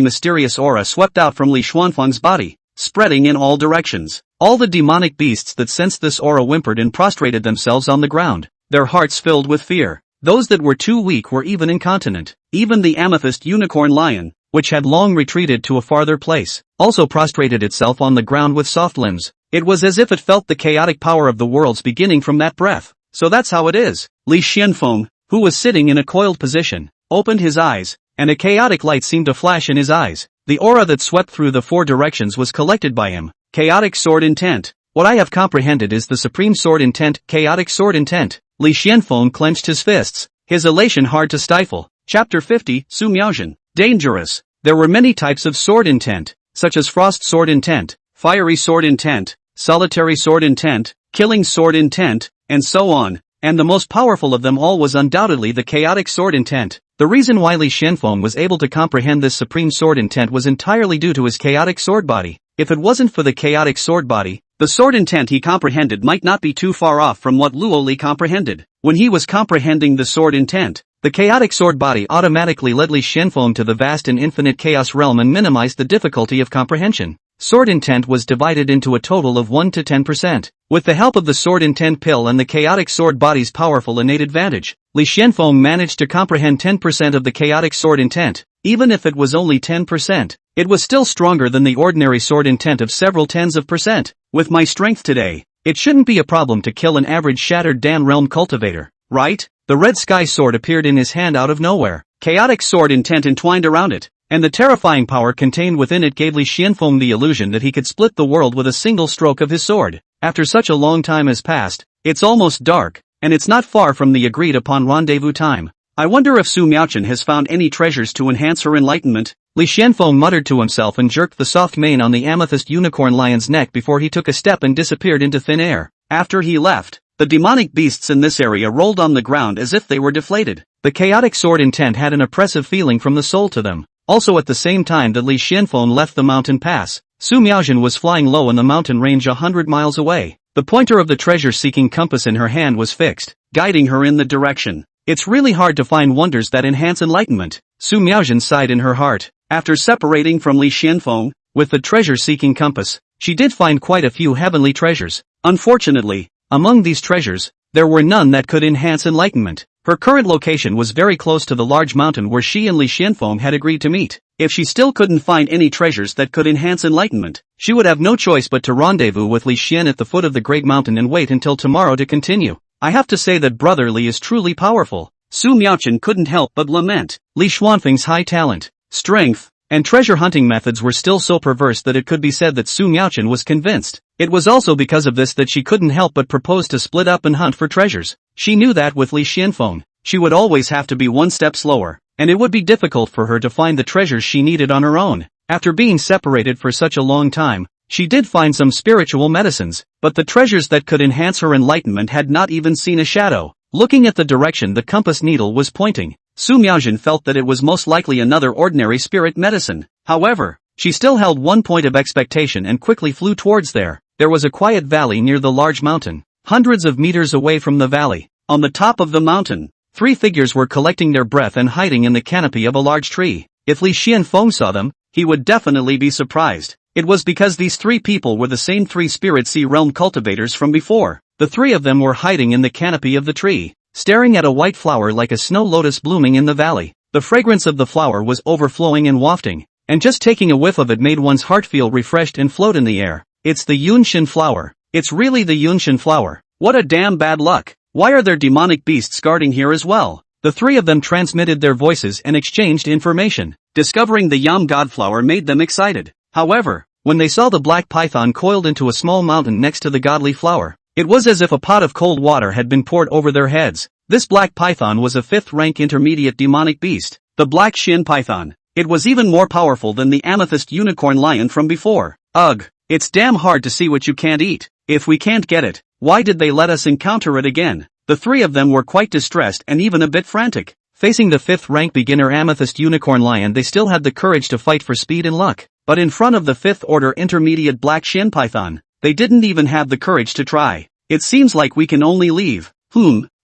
mysterious aura swept out from Li Xuanfeng's body, spreading in all directions. All the demonic beasts that sensed this aura whimpered and prostrated themselves on the ground, their hearts filled with fear. Those that were too weak were even incontinent. Even the amethyst unicorn lion, which had long retreated to a farther place, also prostrated itself on the ground with soft limbs. It was as if it felt the chaotic power of the worlds beginning from that breath. So that's how it is. Li Xuanfeng, who was sitting in a coiled position, opened his eyes, and a chaotic light seemed to flash in his eyes. The aura that swept through the 4 directions was collected by him. Chaotic sword intent. What I have comprehended is the supreme sword intent, chaotic sword intent. Li Xuanfeng clenched his fists, his elation hard to stifle. Chapter 50, Su Miaoqian. Dangerous. There were many types of sword intent, such as frost sword intent, fiery sword intent, solitary sword intent, killing sword intent, and so on, and the most powerful of them all was undoubtedly the chaotic sword intent. The reason why Li Xuanfeng was able to comprehend this supreme sword intent was entirely due to his chaotic sword body. If it wasn't for the chaotic sword body, the sword intent he comprehended might not be too far off from what Luo Li comprehended. When he was comprehending the sword intent, the chaotic sword body automatically led Li Xuanfeng to the vast and infinite chaos realm and minimized the difficulty of comprehension. Sword intent was divided into a total of 1 to 10%. With the help of the sword intent pill and the chaotic sword body's powerful innate advantage, Li Xuanfeng managed to comprehend 10% of the chaotic sword intent. Even if it was only 10%, it was still stronger than the ordinary sword intent of several tens of percent. With my strength today, it shouldn't be a problem to kill an average shattered Dan realm cultivator, right? The red sky sword appeared in his hand out of nowhere. Chaotic sword intent entwined around it, and the terrifying power contained within it gave Li Xuanfeng the illusion that he could split the world with a single stroke of his sword. After such a long time has passed, it's almost dark, and it's not far from the agreed upon rendezvous time. I wonder if Su Miaoqian has found any treasures to enhance her enlightenment. Li Xuanfeng muttered to himself and jerked the soft mane on the amethyst unicorn lion's neck before he took a step and disappeared into thin air. After he left, the demonic beasts in this area rolled on the ground as if they were deflated. The chaotic sword intent had an oppressive feeling from the soul to them. Also at the same time that Li Xuanfeng left the mountain pass, Su Miaoqian was flying low in the mountain range 100 miles away. The pointer of the treasure-seeking compass in her hand was fixed, guiding her in the direction. It's really hard to find wonders that enhance enlightenment, Su Miaoqian sighed in her heart. After separating from Li Xuanfeng, with the treasure-seeking compass, she did find quite a few heavenly treasures. Unfortunately, among these treasures, there were none that could enhance enlightenment. Her current location was very close to the large mountain where she and Li Xuanfeng had agreed to meet. If she still couldn't find any treasures that could enhance enlightenment, she would have no choice but to rendezvous with Li Xian at the foot of the great mountain and wait until tomorrow to continue. I have to say that Brother Li is truly powerful. Su Miaoqian couldn't help but lament. Li Xuanfeng's high talent, strength, and treasure hunting methods were still so perverse that it could be said that Su Miaoqian was convinced. It was also because of this that she couldn't help but propose to split up and hunt for treasures. She knew that with Li Xuanfeng, she would always have to be one step slower, and it would be difficult for her to find the treasures she needed on her own. After being separated for such a long time, she did find some spiritual medicines, but the treasures that could enhance her enlightenment had not even seen a shadow. Looking at the direction the compass needle was pointing, Su Miaojin felt that it was most likely another ordinary spirit medicine. However, she still held one point of expectation and quickly flew towards there. There was a quiet valley near the large mountain. Hundreds of meters away from the valley, on the top of the mountain, 3 figures were collecting their breath and hiding in the canopy of a large tree. If Li Xuanfeng saw them, he would definitely be surprised. It was because these 3 people were the same 3 Spirit Sea Realm cultivators from before. The 3 of them were hiding in the canopy of the tree, staring at a white flower like a snow lotus blooming in the valley. The fragrance of the flower was overflowing and wafting, and just taking a whiff of it made one's heart feel refreshed and float in the air. It's the Yunshin flower. It's really the Yunshin flower. What a damn bad luck. Why are there demonic beasts guarding here as well? The 3 of them transmitted their voices and exchanged information. Discovering the Yam God flower made them excited. However, when they saw the black python coiled into a small mountain next to the godly flower, it was as if a pot of cold water had been poured over their heads. This black python was a 5th-rank intermediate demonic beast, the black Shin python. It was even more powerful than the amethyst unicorn lion from before. Ugh, it's damn hard to see what you can't eat. If we can't get it, why did they let us encounter it again? The 3 of them were quite distressed and even a bit frantic. Facing the 5th-rank beginner amethyst unicorn lion, they still had the courage to fight for speed and luck. But in front of the 5th-order intermediate black Shin python, they didn't even have the courage to try. It seems like we can only leave.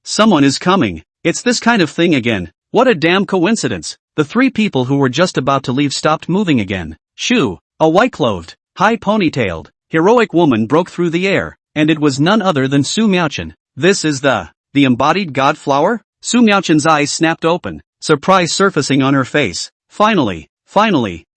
Someone is coming. It's this kind of thing again. What a damn coincidence. The 3 people who were just about to leave stopped moving again. Shoo, a white-clothed, high ponytailed, heroic woman broke through the air, and it was none other than Su Miaojin. This is the embodied god flower? Su Miaojin's eyes snapped open, surprise surfacing on her face. Finally,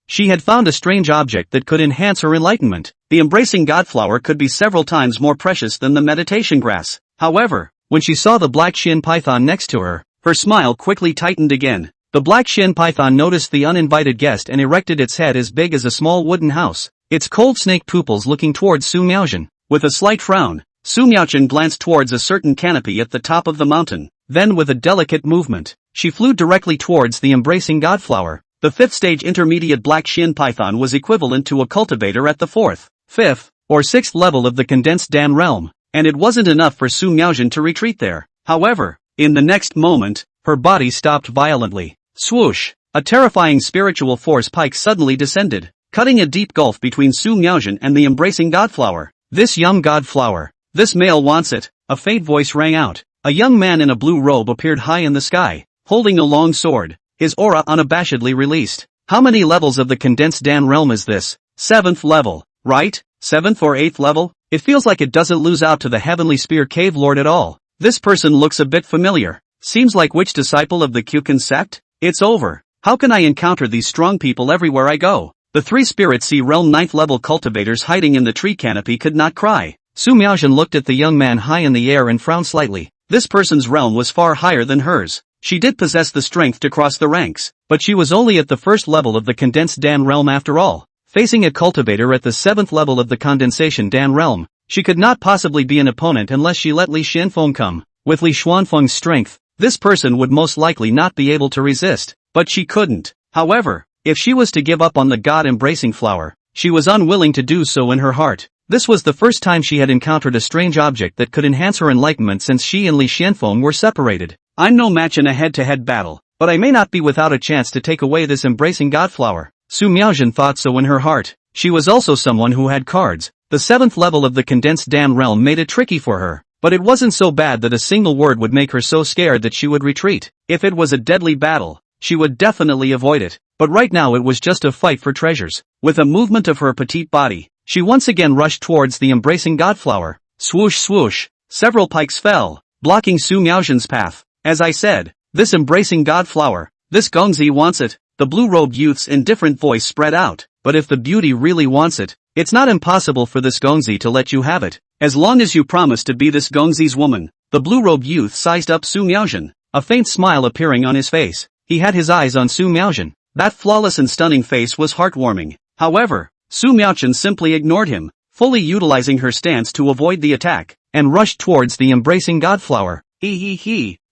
she had found a strange object that could enhance her enlightenment. The embracing god flower could be several times more precious than the meditation grass. However, when she saw the black Shin python next to her, her smile quickly tightened again. The black Shin python noticed the uninvited guest and erected its head as big as a small wooden house, its cold snake pupils looking towards Su Miaojin. With a slight frown, Su Miaojin glanced towards a certain canopy at the top of the mountain. Then with a delicate movement, she flew directly towards the embracing god flower. The 5th stage intermediate black Shin python was equivalent to a cultivator at the 4th, 5th, or 6th level of the condensed Dan realm, and it wasn't enough for Su Miaojin to retreat there. However, in the next moment, her body stopped violently. Swoosh! A terrifying spiritual force pike suddenly descended, cutting a deep gulf between Su Miaojin and the embracing god flower. This young god flower. This male wants it. A faint voice rang out. A young man in a blue robe appeared high in the sky, holding a long sword, his aura unabashedly released. How many levels of the condensed Dan realm is this? 7th level, right? 7th or 8th level? It feels like it doesn't lose out to the heavenly spear cave lord at all. This person looks a bit familiar. Seems like which disciple of the Kyukin sect? It's over. How can I encounter these strong people everywhere I go? The 3 Spirit Sea Realm 9th level cultivators hiding in the tree canopy could not cry. Su Miaojin looked at the young man high in the air and frowned slightly. This person's realm was far higher than hers. She did possess the strength to cross the ranks, but she was only at the 1st level of the condensed Dan realm after all. Facing a cultivator at the 7th level of the condensation Dan realm, she could not possibly be an opponent unless she let Li Xuanfeng come. With Li Xuanfeng's strength, this person would most likely not be able to resist, but she couldn't. However, if she was to give up on the god-embracing flower, she was unwilling to do so in her heart. This was the first time she had encountered a strange object that could enhance her enlightenment since she and Li Xuanfeng were separated. I'm no match in a head-to-head battle, but I may not be without a chance to take away this embracing god flower. Su Miaojin thought so in her heart. She was also someone who had cards. The 7th level of the condensed Dan realm made it tricky for her, but it wasn't so bad that a single word would make her so scared that she would retreat. If it was a deadly battle, she would definitely avoid it, but right now it was just a fight for treasures. With a movement of her petite body, she once again rushed towards the embracing god flower. Swoosh swoosh, several pikes fell, blocking Su Miaojin's path. As I said, this embracing god flower, this Gongzi wants it. The blue-robed youth's indifferent voice spread out. But if the beauty really wants it, it's not impossible for this Gongzi to let you have it, as long as you promise to be this Gongzi's woman. The blue-robed youth sized up Su Miaojin, a faint smile appearing on his face. He had his eyes on Su Miaojin. That flawless and stunning face was heartwarming. However, Su Miaojin simply ignored him, fully utilizing her stance to avoid the attack, and rushed towards the embracing godflower.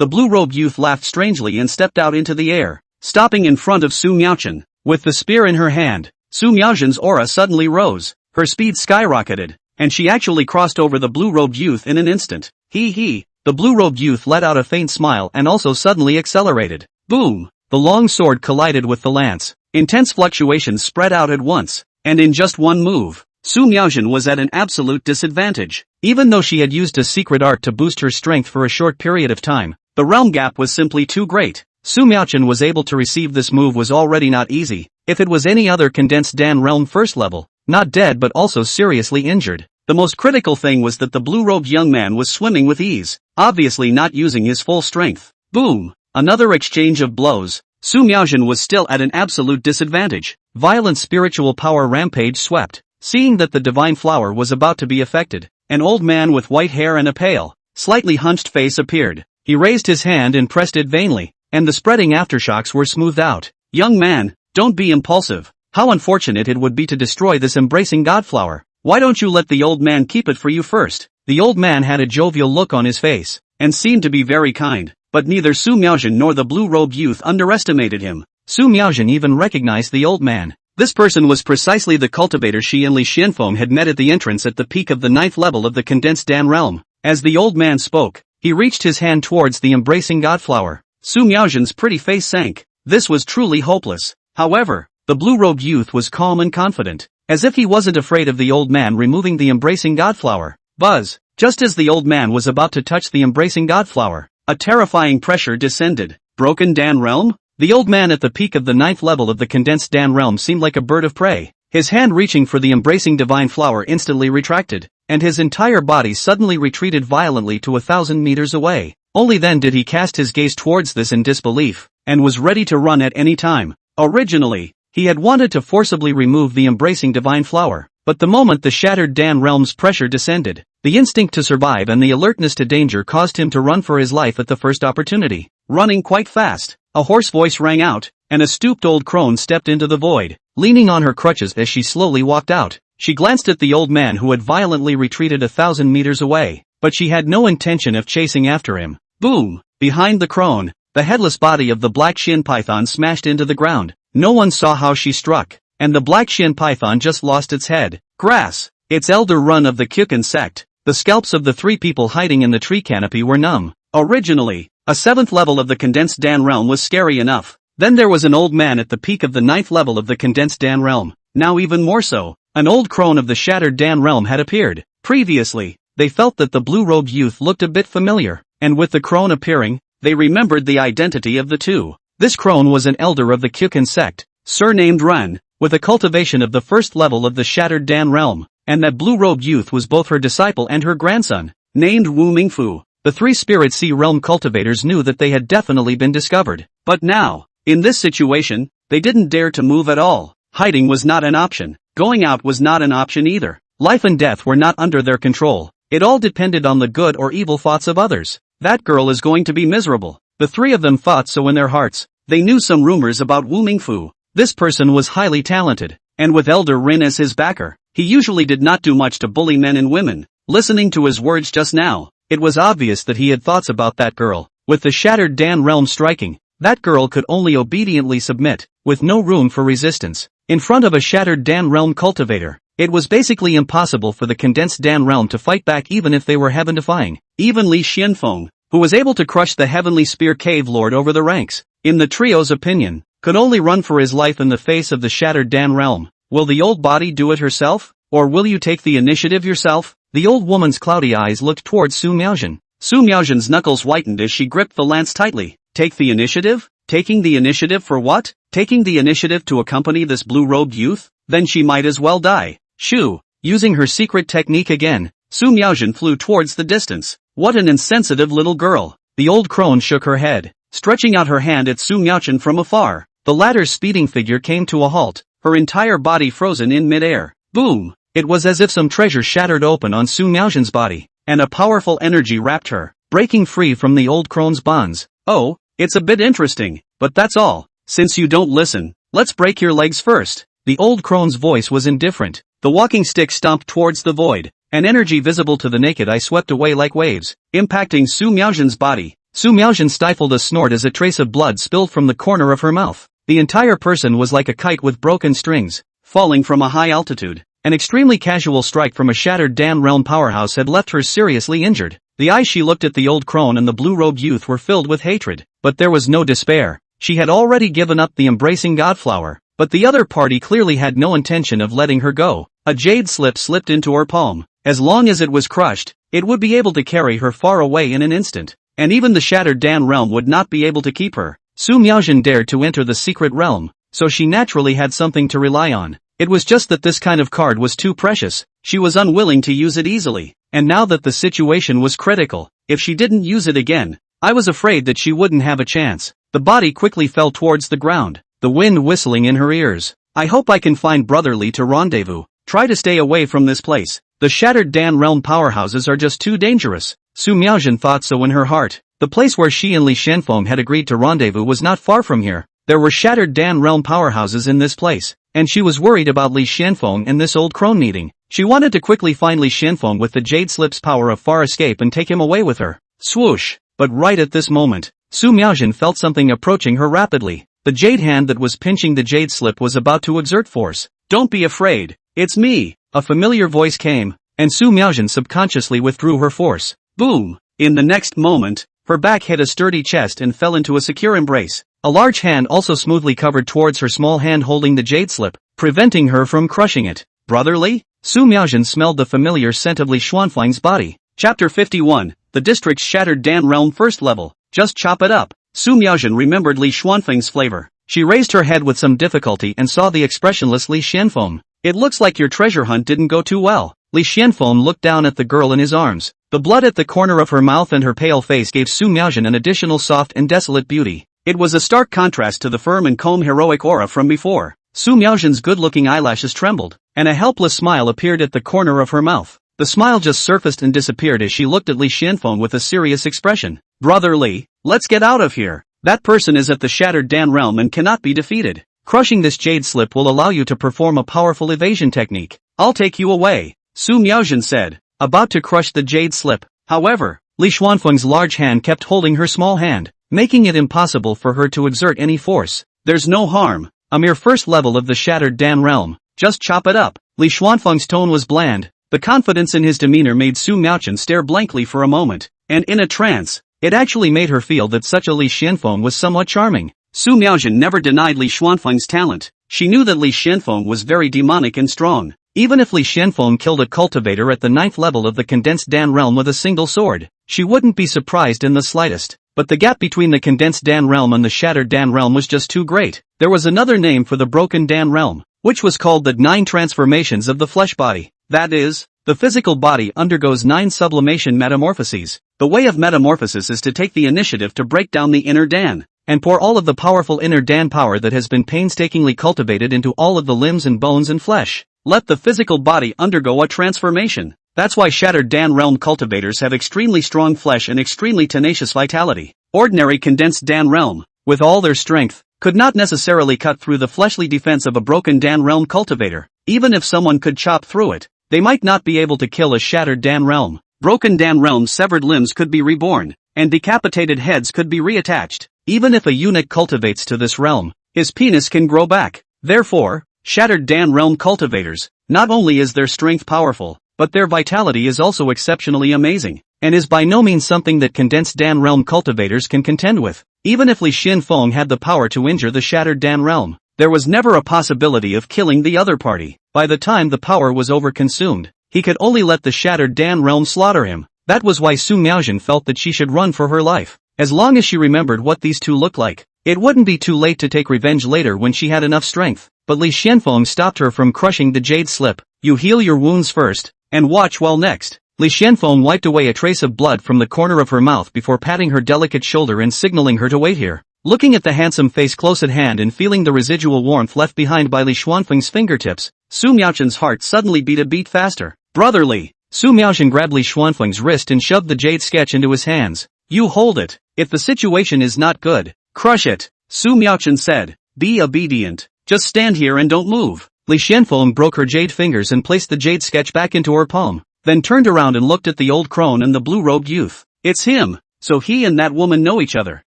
the blue-robed youth laughed strangely and stepped out into the air, stopping in front of Su Miaozhen. With the spear in her hand, Su Miaozhen's aura suddenly rose, her speed skyrocketed, and she actually crossed over the blue-robed youth in an instant. Hee. The blue-robed youth let out a faint smile and also suddenly accelerated. Boom! The long sword collided with the lance. Intense fluctuations spread out at once, and in just one move, Su Miaozhen was at an absolute disadvantage. Even though she had used a secret art to boost her strength for a short period of time, the realm gap was simply too great. Su Miaozhen was able to receive this move was already not easy. If it was any other condensed Dan realm first level, not dead but also seriously injured. The most critical thing was that the blue-robed young man was swimming with ease, obviously not using his full strength. Boom! Another exchange of blows. Su Miaozhen was still at an absolute disadvantage. Violent spiritual power rampage swept. Seeing that the divine flower was about to be affected, an old man with white hair and a pale, slightly hunched face appeared. He raised his hand and pressed it vainly, and the spreading aftershocks were smoothed out. Young man, don't be impulsive. How unfortunate it would be to destroy this embracing godflower. Why don't you let the old man keep it for you first? The old man had a jovial look on his face, and seemed to be very kind, but neither Su Miaozhen nor the blue-robed youth underestimated him. Su Miaozhen even recognized the old man. This person was precisely the cultivator she and Li Xuanfeng had met at the entrance at the peak of the 9th level of the condensed Dan realm. As the old man spoke, he reached his hand towards the embracing godflower. Su Miaozhen's pretty face sank. This was truly hopeless. However, the blue-robed youth was calm and confident, as if he wasn't afraid of the old man removing the embracing godflower. Buzz! Just as the old man was about to touch the embracing godflower, a terrifying pressure descended. Broken Dan realm? The old man at the peak of the 9th level of the condensed Dan realm seemed like a bird of prey. His hand reaching for the embracing divine flower instantly retracted, and his entire body suddenly retreated violently to 1,000 meters away. Only then did he cast his gaze towards this in disbelief, and was ready to run at any time. Originally, he had wanted to forcibly remove the embracing divine flower, but the moment the shattered Dan realm's pressure descended, the instinct to survive and the alertness to danger caused him to run for his life at the first opportunity. Running quite fast, a hoarse voice rang out, and a stooped old crone stepped into the void, leaning on her crutches as she slowly walked out. She glanced at the old man who had violently retreated 1,000 meters away, but she had no intention of chasing after him. Boom! Behind the crone, the headless body of the black shin python smashed into the ground. No one saw how she struck, and the black shin python just lost its head. Grass! Its elder run of the Xuanfeng sect. The scalps of the 3 people hiding in the tree canopy were numb. Originally, a 7th level of the condensed Dan realm was scary enough. Then there was an old man at the peak of the 9th level of the condensed Dan realm. Now even more so, an old crone of the shattered Dan realm had appeared. Previously, they felt that the blue-robed youth looked a bit familiar, and with the crone appearing, they remembered the identity of the two. This crone was an elder of the Xuanfeng sect, surnamed Ren, with a cultivation of the 1st level of the shattered Dan realm, and that blue-robed youth was both her disciple and her grandson, named Wu Mingfu. The 3 Spirit Sea Realm cultivators knew that they had definitely been discovered. But now, in this situation, they didn't dare to move at all. Hiding was not an option. Going out was not an option either. Life and death were not under their control. It all depended on the good or evil thoughts of others. That girl is going to be miserable. The 3 of them thought so in their hearts. They knew some rumors about Wu Mingfu. This person was highly talented, and with Elder Rin as his backer, he usually did not do much to bully men and women. Listening to his words just now, it was obvious that he had thoughts about that girl. With the shattered Dan realm striking, that girl could only obediently submit, with no room for resistance. In front of a shattered Dan realm cultivator, it was basically impossible for the condensed Dan realm to fight back even if they were heaven-defying. Even Li Xuanfeng, who was able to crush the heavenly spear cave lord over the ranks, in the trio's opinion, could only run for his life in the face of the shattered Dan realm. Will the old body do it herself? Or will you take the initiative yourself? The old woman's cloudy eyes looked towards Su Miaozhen. Su Miaozhen's knuckles whitened as she gripped the lance tightly. Take the initiative? Taking the initiative for what? Taking the initiative to accompany this blue-robed youth? Then she might as well die. Shoo! Using her secret technique again, Su Miaozhen flew towards the distance. What an insensitive little girl. The old crone shook her head, stretching out her hand at Su Miaozhen from afar. The latter's speeding figure came to a halt, her entire body frozen in mid-air. Boom! It was as if some treasure shattered open on Su Miaozhen's body, and a powerful energy wrapped her, breaking free from the old crone's bonds. Oh, it's a bit interesting, but that's all. Since you don't listen, let's break your legs first. The old crone's voice was indifferent. The walking stick stomped towards the void. An energy visible to the naked eye swept away like waves, impacting Su Miaozhen's body. Su Miaojin stifled a snort as a trace of blood spilled from the corner of her mouth. The entire person was like a kite with broken strings, falling from a high altitude. An extremely casual strike from a shattered Dan realm powerhouse had left her seriously injured. The eyes she looked at the old crone and the blue-robed youth were filled with hatred. But there was no despair. She had already given up the embracing godflower. But the other party clearly had no intention of letting her go. A jade slip slipped into her palm. As long as it was crushed, it would be able to carry her far away in an instant. And even the shattered Dan realm would not be able to keep her. Su Miaojin dared to enter the secret realm, so she naturally had something to rely on. It was just that this kind of card was too precious. She was unwilling to use it easily. And now that the situation was critical, if she didn't use it again, I was afraid that she wouldn't have a chance. The body quickly fell towards the ground, the wind whistling in her ears. I hope I can find Brotherly to rendezvous. Try to stay away from this place. The shattered Dan realm powerhouses are just too dangerous. Su Miaojin thought so in her heart. The place where she and Li Xuanfeng had agreed to rendezvous was not far from here. There were shattered Dan realm powerhouses in this place, and she was worried about Li Xuanfeng and this old crone meeting. She wanted to quickly find Li Xuanfeng with the Jade Slip's power of far escape and take him away with her. Swoosh! But right at this moment, Su Miaojin felt something approaching her rapidly. The jade hand that was pinching the Jade Slip was about to exert force. Don't be afraid. It's me. A familiar voice came, and Su Miaojin subconsciously withdrew her force. Boom! In the next moment, her back hit a sturdy chest and fell into a secure embrace. A large hand also smoothly covered towards her small hand holding the Jade Slip, preventing her from crushing it. Brotherly? Su Miaojin smelled the familiar scent of Li Xuanfeng's body. Chapter 51, The District's Shattered Dan Realm First Level. Just chop it up. Su Miaojin remembered Li Xuanfeng's flavor. She raised her head with some difficulty and saw the expressionless Li Xuanfeng. It looks like your treasure hunt didn't go too well. Li Xuanfeng looked down at the girl in his arms. The blood at the corner of her mouth and her pale face gave Su Miaojin an additional soft and desolate beauty. It was a stark contrast to the firm and calm heroic aura from before. Su Miaojin's good-looking eyelashes trembled, and a helpless smile appeared at the corner of her mouth. The smile just surfaced and disappeared as she looked at Li Xuanfeng with a serious expression. Brotherly, let's get out of here. That person is at the Shattered Dan realm and cannot be defeated. Crushing this Jade Slip will allow you to perform a powerful evasion technique. I'll take you away, Su Miaojin said, about to crush the Jade Slip. However, Li Xuanfeng's large hand kept holding her small hand, making it impossible for her to exert any force. There's no harm. A mere first level of the Shattered Dan realm. Just chop it up. Li Xuanfeng's tone was bland. The confidence in his demeanor made Su Miaojin stare blankly for a moment, and in a trance. It actually made her feel that such a Li Xuanfeng was somewhat charming. Su Miaojin never denied Li Xuanfeng's talent. She knew that Li Xuanfeng was very demonic and strong. Even if Li Xuanfeng killed a cultivator at the 9th level of the condensed Dan realm with a single sword, she wouldn't be surprised in the slightest. But the gap between the condensed Dan realm and the shattered Dan realm was just too great. There was another name for the broken Dan realm, which was called the 9 transformations of the flesh body. That is, the physical body undergoes 9 sublimation metamorphoses. The way of metamorphosis is to take the initiative to break down the inner Dan, and pour all of the powerful inner Dan power that has been painstakingly cultivated into all of the limbs and bones and flesh. Let the physical body undergo a transformation. That's why Shattered Dan realm cultivators have extremely strong flesh and extremely tenacious vitality. Ordinary condensed Dan realm, with all their strength, could not necessarily cut through the fleshly defense of a broken Dan realm cultivator. Even if someone could chop through it, they might not be able to kill a Shattered Dan realm. Broken Dan realm's severed limbs could be reborn, and decapitated heads could be reattached. Even if a eunuch cultivates to this realm, his penis can grow back. Therefore, Shattered Dan realm cultivators, not only is their strength powerful, but their vitality is also exceptionally amazing, and is by no means something that condensed Dan realm cultivators can contend with. Even if Li Xuanfeng had the power to injure the Shattered Dan realm, there was never a possibility of killing the other party. By the time the power was overconsumed, he could only let the Shattered Dan realm slaughter him. That was why Su Miaojin felt that she should run for her life. As long as she remembered what these two looked like, it wouldn't be too late to take revenge later when she had enough strength. But Li Xuanfeng stopped her from crushing the Jade Slip. You heal your wounds first, and watch well next. Li Xuanfeng wiped away a trace of blood from the corner of her mouth before patting her delicate shoulder and signaling her to wait here. Looking at the handsome face close at hand and feeling the residual warmth left behind by Li Xuanfeng's fingertips, Su Miaojin's heart suddenly beat a beat faster. Brotherly! Su Miaojin grabbed Li Xuanfeng's wrist and shoved the jade sketch into his hands. You hold it. If the situation is not good, crush it, Su Miaojin said. Be obedient. Just stand here and don't move. Li Xuanfeng broke her jade fingers and placed the jade sketch back into her palm, then turned around and looked at the old crone and the blue-robed youth. It's him. so he and that woman know each other.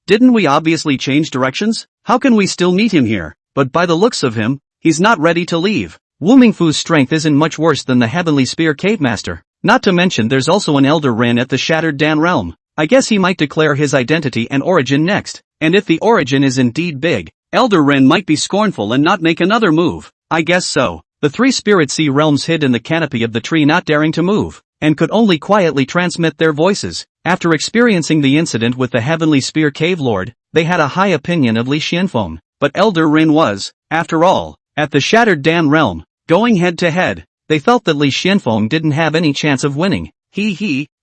Didn't we obviously change directions? How can we still meet him here? But by the looks of him, he's not ready to leave. Wu Mingfu's strength isn't much worse than the Heavenly Spear Cave Master. Not to mention there's also an Elder Ren at the Shattered Dan realm. I guess he might declare his identity and origin next. And if the origin is indeed big, Elder Ren might be scornful and not make another move. I guess so. The three Spirit Sea realms hid in the canopy of the tree, not daring to move, and could only quietly transmit their voices. After experiencing the incident with the Heavenly Spear Cave Lord, they had a high opinion of Li Xuanfeng. But Elder Ren was, after all, at the Shattered Dan realm, going head to head. They felt that Li Xuanfeng didn't have any chance of winning.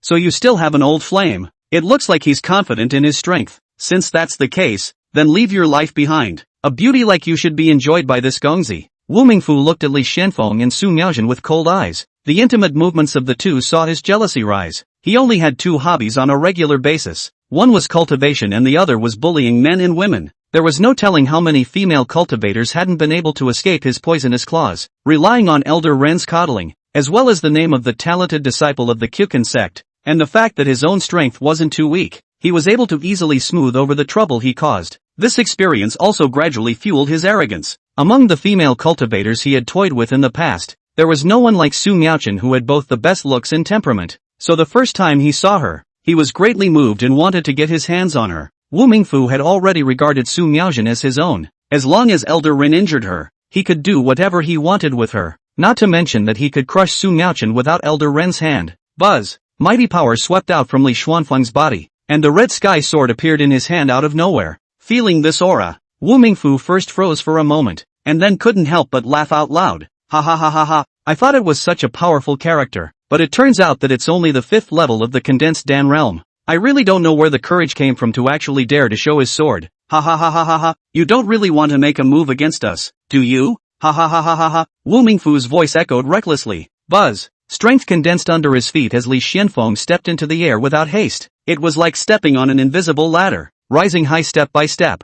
So you still have an old flame. It looks like he's confident in his strength. Since that's the case, then leave your life behind. A beauty like you should be enjoyed by this Gongzi. Wu Mingfu looked at Li Xuanfeng and Su Miaojin with cold eyes. The intimate movements of the two saw his jealousy rise. He only had two hobbies on a regular basis. One was cultivation and the other was bullying men and women. There was no telling how many female cultivators hadn't been able to escape his poisonous claws, relying on Elder Ren's coddling, as well as the name of the talented disciple of the Xuanfeng sect, and the fact that his own strength wasn't too weak. He was able to easily smooth over the trouble he caused. This experience also gradually fueled his arrogance. Among the female cultivators he had toyed with in the past, there was no one like Su Miaojin who had both the best looks and temperament. So the first time he saw her, he was greatly moved and wanted to get his hands on her. Wu Mingfu had already regarded Su Miaojin as his own. As long as Elder Ren injured her, he could do whatever he wanted with her. Not to mention that he could crush Su Miaojin without Elder Ren's hand. Buzz! Mighty power swept out from Li Xuanfeng's body, and the red sky sword appeared in his hand out of nowhere. Feeling this aura, Wu Mingfu first froze for a moment, and then couldn't help but laugh out loud. Ha ha ha ha ha, I thought it was such a powerful character, but it turns out that it's only the 5th level of the condensed Dan realm. I really don't know where the courage came from to actually dare to show his sword. Ha ha ha ha ha ha, you don't really want to make a move against us, do you? Ha ha ha ha ha ha, Wu Mingfu's voice echoed recklessly. Buzz! Strength condensed under his feet as Li Xuanfeng stepped into the air without haste. It was like stepping on an invisible ladder, rising high step by step.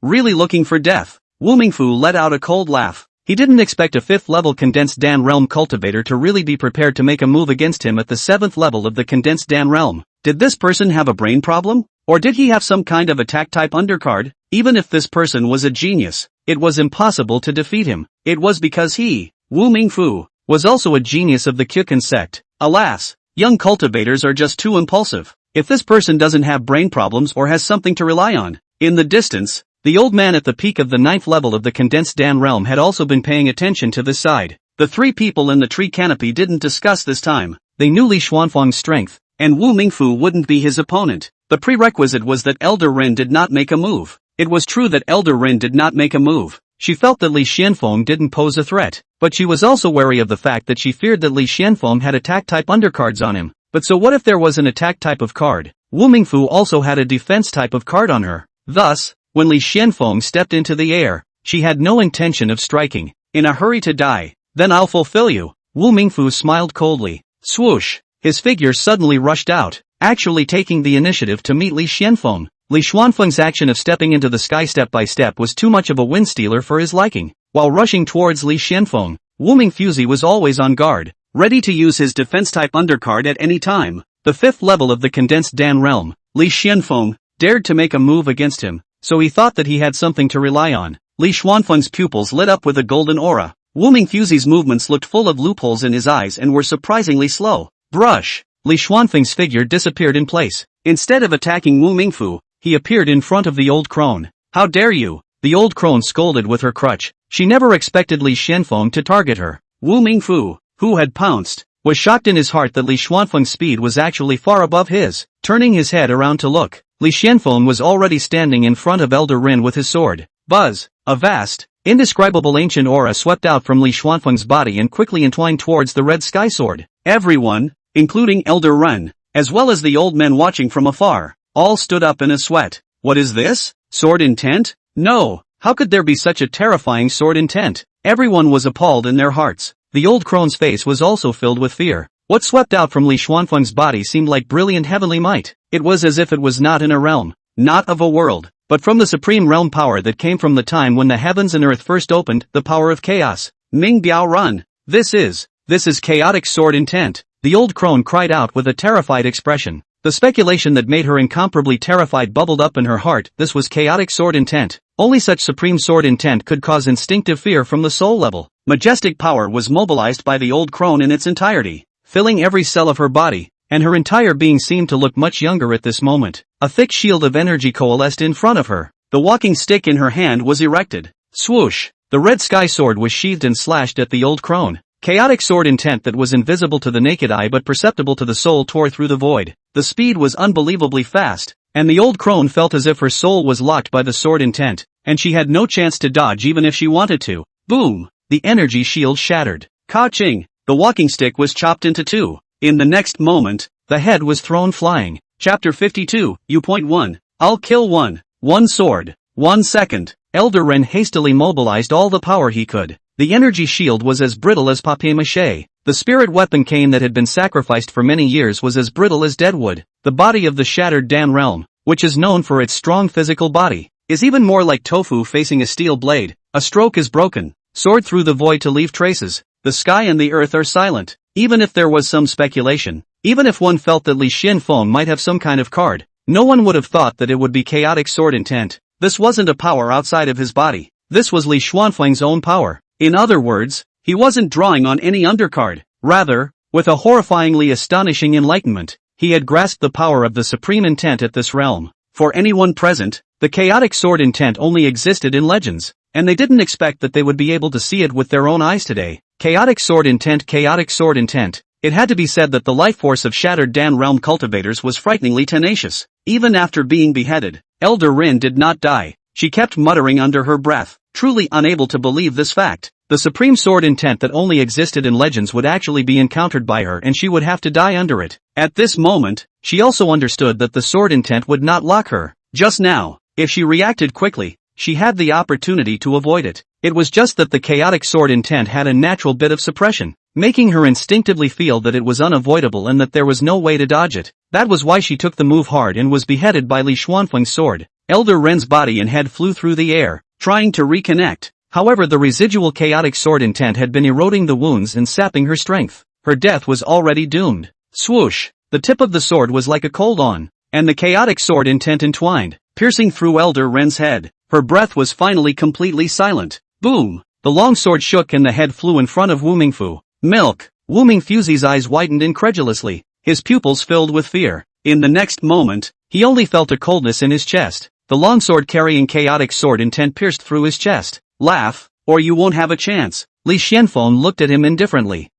Really looking for death. Wu Mingfu let out a cold laugh. He didn't expect a 5th level condensed Dan realm cultivator to really be prepared to make a move against him at the 7th level of the condensed Dan realm. Did this person have a brain problem? Or did he have some kind of attack type undercard? Even if this person was a genius, it was impossible to defeat him. It was because he, Wu Mingfu, was also a genius of the Xuanfeng sect. Alas, young cultivators are just too impulsive. If this person doesn't have brain problems or has something to rely on. In the distance, the old man at the peak of the 9th level of the condensed Dan realm had also been paying attention to this side. The three people in the tree canopy didn't discuss this time. They knew Li Xuanfeng's strength, and Wu Mingfu wouldn't be his opponent. The prerequisite was that Elder Ren did not make a move. It was true that Elder Ren did not make a move. She felt that Li Xuanfeng didn't pose a threat, but she was also wary of the fact that she feared that Li Xuanfeng had attack type undercards on him. But so what if there was an attack type of card? Wu Mingfu also had a defense type of card on her. Thus, when Li Xuanfeng stepped into the air, she had no intention of striking. In a hurry to die, then I'll fulfill you. Wu Mingfu smiled coldly. Swoosh! His figure suddenly rushed out, actually taking the initiative to meet Li Xuanfeng. Li Xuanfeng's action of stepping into the sky step by step was too much of a wind stealer for his liking. While rushing towards Li Xuanfeng, Wu Mingfu was always on guard, ready to use his defense type undercard at any time. The 5th level of the condensed Dan realm, Li Xuanfeng dared to make a move against him, so he thought that he had something to rely on. Li Xuanfeng's pupils lit up with a golden aura. Wu Mingfu's movements looked full of loopholes in his eyes and were surprisingly slow. Brush! Li Xuanfeng's figure disappeared in place. Instead of attacking Wu Mingfu, he appeared in front of the old crone. How dare you! The old crone scolded with her crutch. She never expected Li Xuanfeng to target her. Wu Mingfu, who had pounced, was shocked in his heart that Li Xuanfeng's speed was actually far above his. Turning his head around to look, Li Xuanfeng was already standing in front of Elder Ren with his sword. Buzz! A vast, indescribable ancient aura swept out from Li Xuanfeng's body and quickly entwined towards the red sky sword. Everyone, including Elder Ren, as well as the old men watching from afar, all stood up in a sweat. What is this? Sword intent? No! How could there be such a terrifying sword intent? Everyone was appalled in their hearts. The old crone's face was also filled with fear. What swept out from Li Xuanfeng's body seemed like brilliant heavenly might. It was as if it was not in a realm, not of a world, but from the supreme realm power that came from the time when the heavens and earth first opened, the power of chaos. Ming Biao Run! This is chaotic sword intent. The old crone cried out with a terrified expression. The speculation that made her incomparably terrified bubbled up in her heart. This was chaotic sword intent. Only such supreme sword intent could cause instinctive fear from the soul level. Majestic power was mobilized by the old crone in its entirety, filling every cell of her body, and her entire being seemed to look much younger at this moment. A thick shield of energy coalesced in front of her. The walking stick in her hand was erected. Swoosh! The red sky sword was sheathed and slashed at the old crone. Chaotic sword intent that was invisible to the naked eye but perceptible to the soul tore through the void. The speed was unbelievably fast, and the old crone felt as if her soul was locked by the sword intent, and she had no chance to dodge even if she wanted to. Boom! The energy shield shattered. Ka-ching! The walking stick was chopped into two. In the next moment, the head was thrown flying. Chapter 52, U.1. I'll kill one. One sword. 1 second. Elder Ren hastily mobilized all the power he could. The energy shield was as brittle as papier-mâché. The spirit weapon cane that had been sacrificed for many years was as brittle as dead wood. The body of the shattered Dan realm, which is known for its strong physical body, is even more like tofu facing a steel blade. A stroke is broken, soared through the void to leave traces. The sky and the earth are silent. Even if there was some speculation, even if one felt that Li Xuanfeng might have some kind of card, no one would have thought that it would be chaotic sword intent. This wasn't a power outside of his body. This was Li Xuanfeng's own power. In other words, he wasn't drawing on any undercard. Rather, with a horrifyingly astonishing enlightenment, he had grasped the power of the supreme intent at this realm. For anyone present, the chaotic sword intent only existed in legends, and they didn't expect that they would be able to see it with their own eyes today. Chaotic sword intent, chaotic sword intent. It had to be said that the life force of shattered Dan realm cultivators was frighteningly tenacious. Even after being beheaded, Elder Rin did not die. She kept muttering under her breath, truly unable to believe this fact. The supreme sword intent that only existed in legends would actually be encountered by her and she would have to die under it. At this moment, she also understood that the sword intent would not lock her. Just now, if she reacted quickly, she had the opportunity to avoid it. It was just that the chaotic sword intent had a natural bit of suppression, making her instinctively feel that it was unavoidable and that there was no way to dodge it. That was why she took the move hard and was beheaded by Li Xuanfeng's sword. Elder Ren's body and head flew through the air, trying to reconnect. However, the residual chaotic sword intent had been eroding the wounds and sapping her strength. Her death was already doomed. Swoosh! The tip of the sword was like a cold on, and the chaotic sword intent entwined, piercing through Elder Ren's head. Her breath was finally completely silent. Boom! The long sword shook and the head flew in front of Wu Mingfu. Milk! Wu Mingfu's eyes widened incredulously, his pupils filled with fear. In the next moment, he only felt a coldness in his chest. The longsword carrying chaotic sword intent pierced through his chest. Laugh, or you won't have a chance. Li Xuanfeng looked at him indifferently.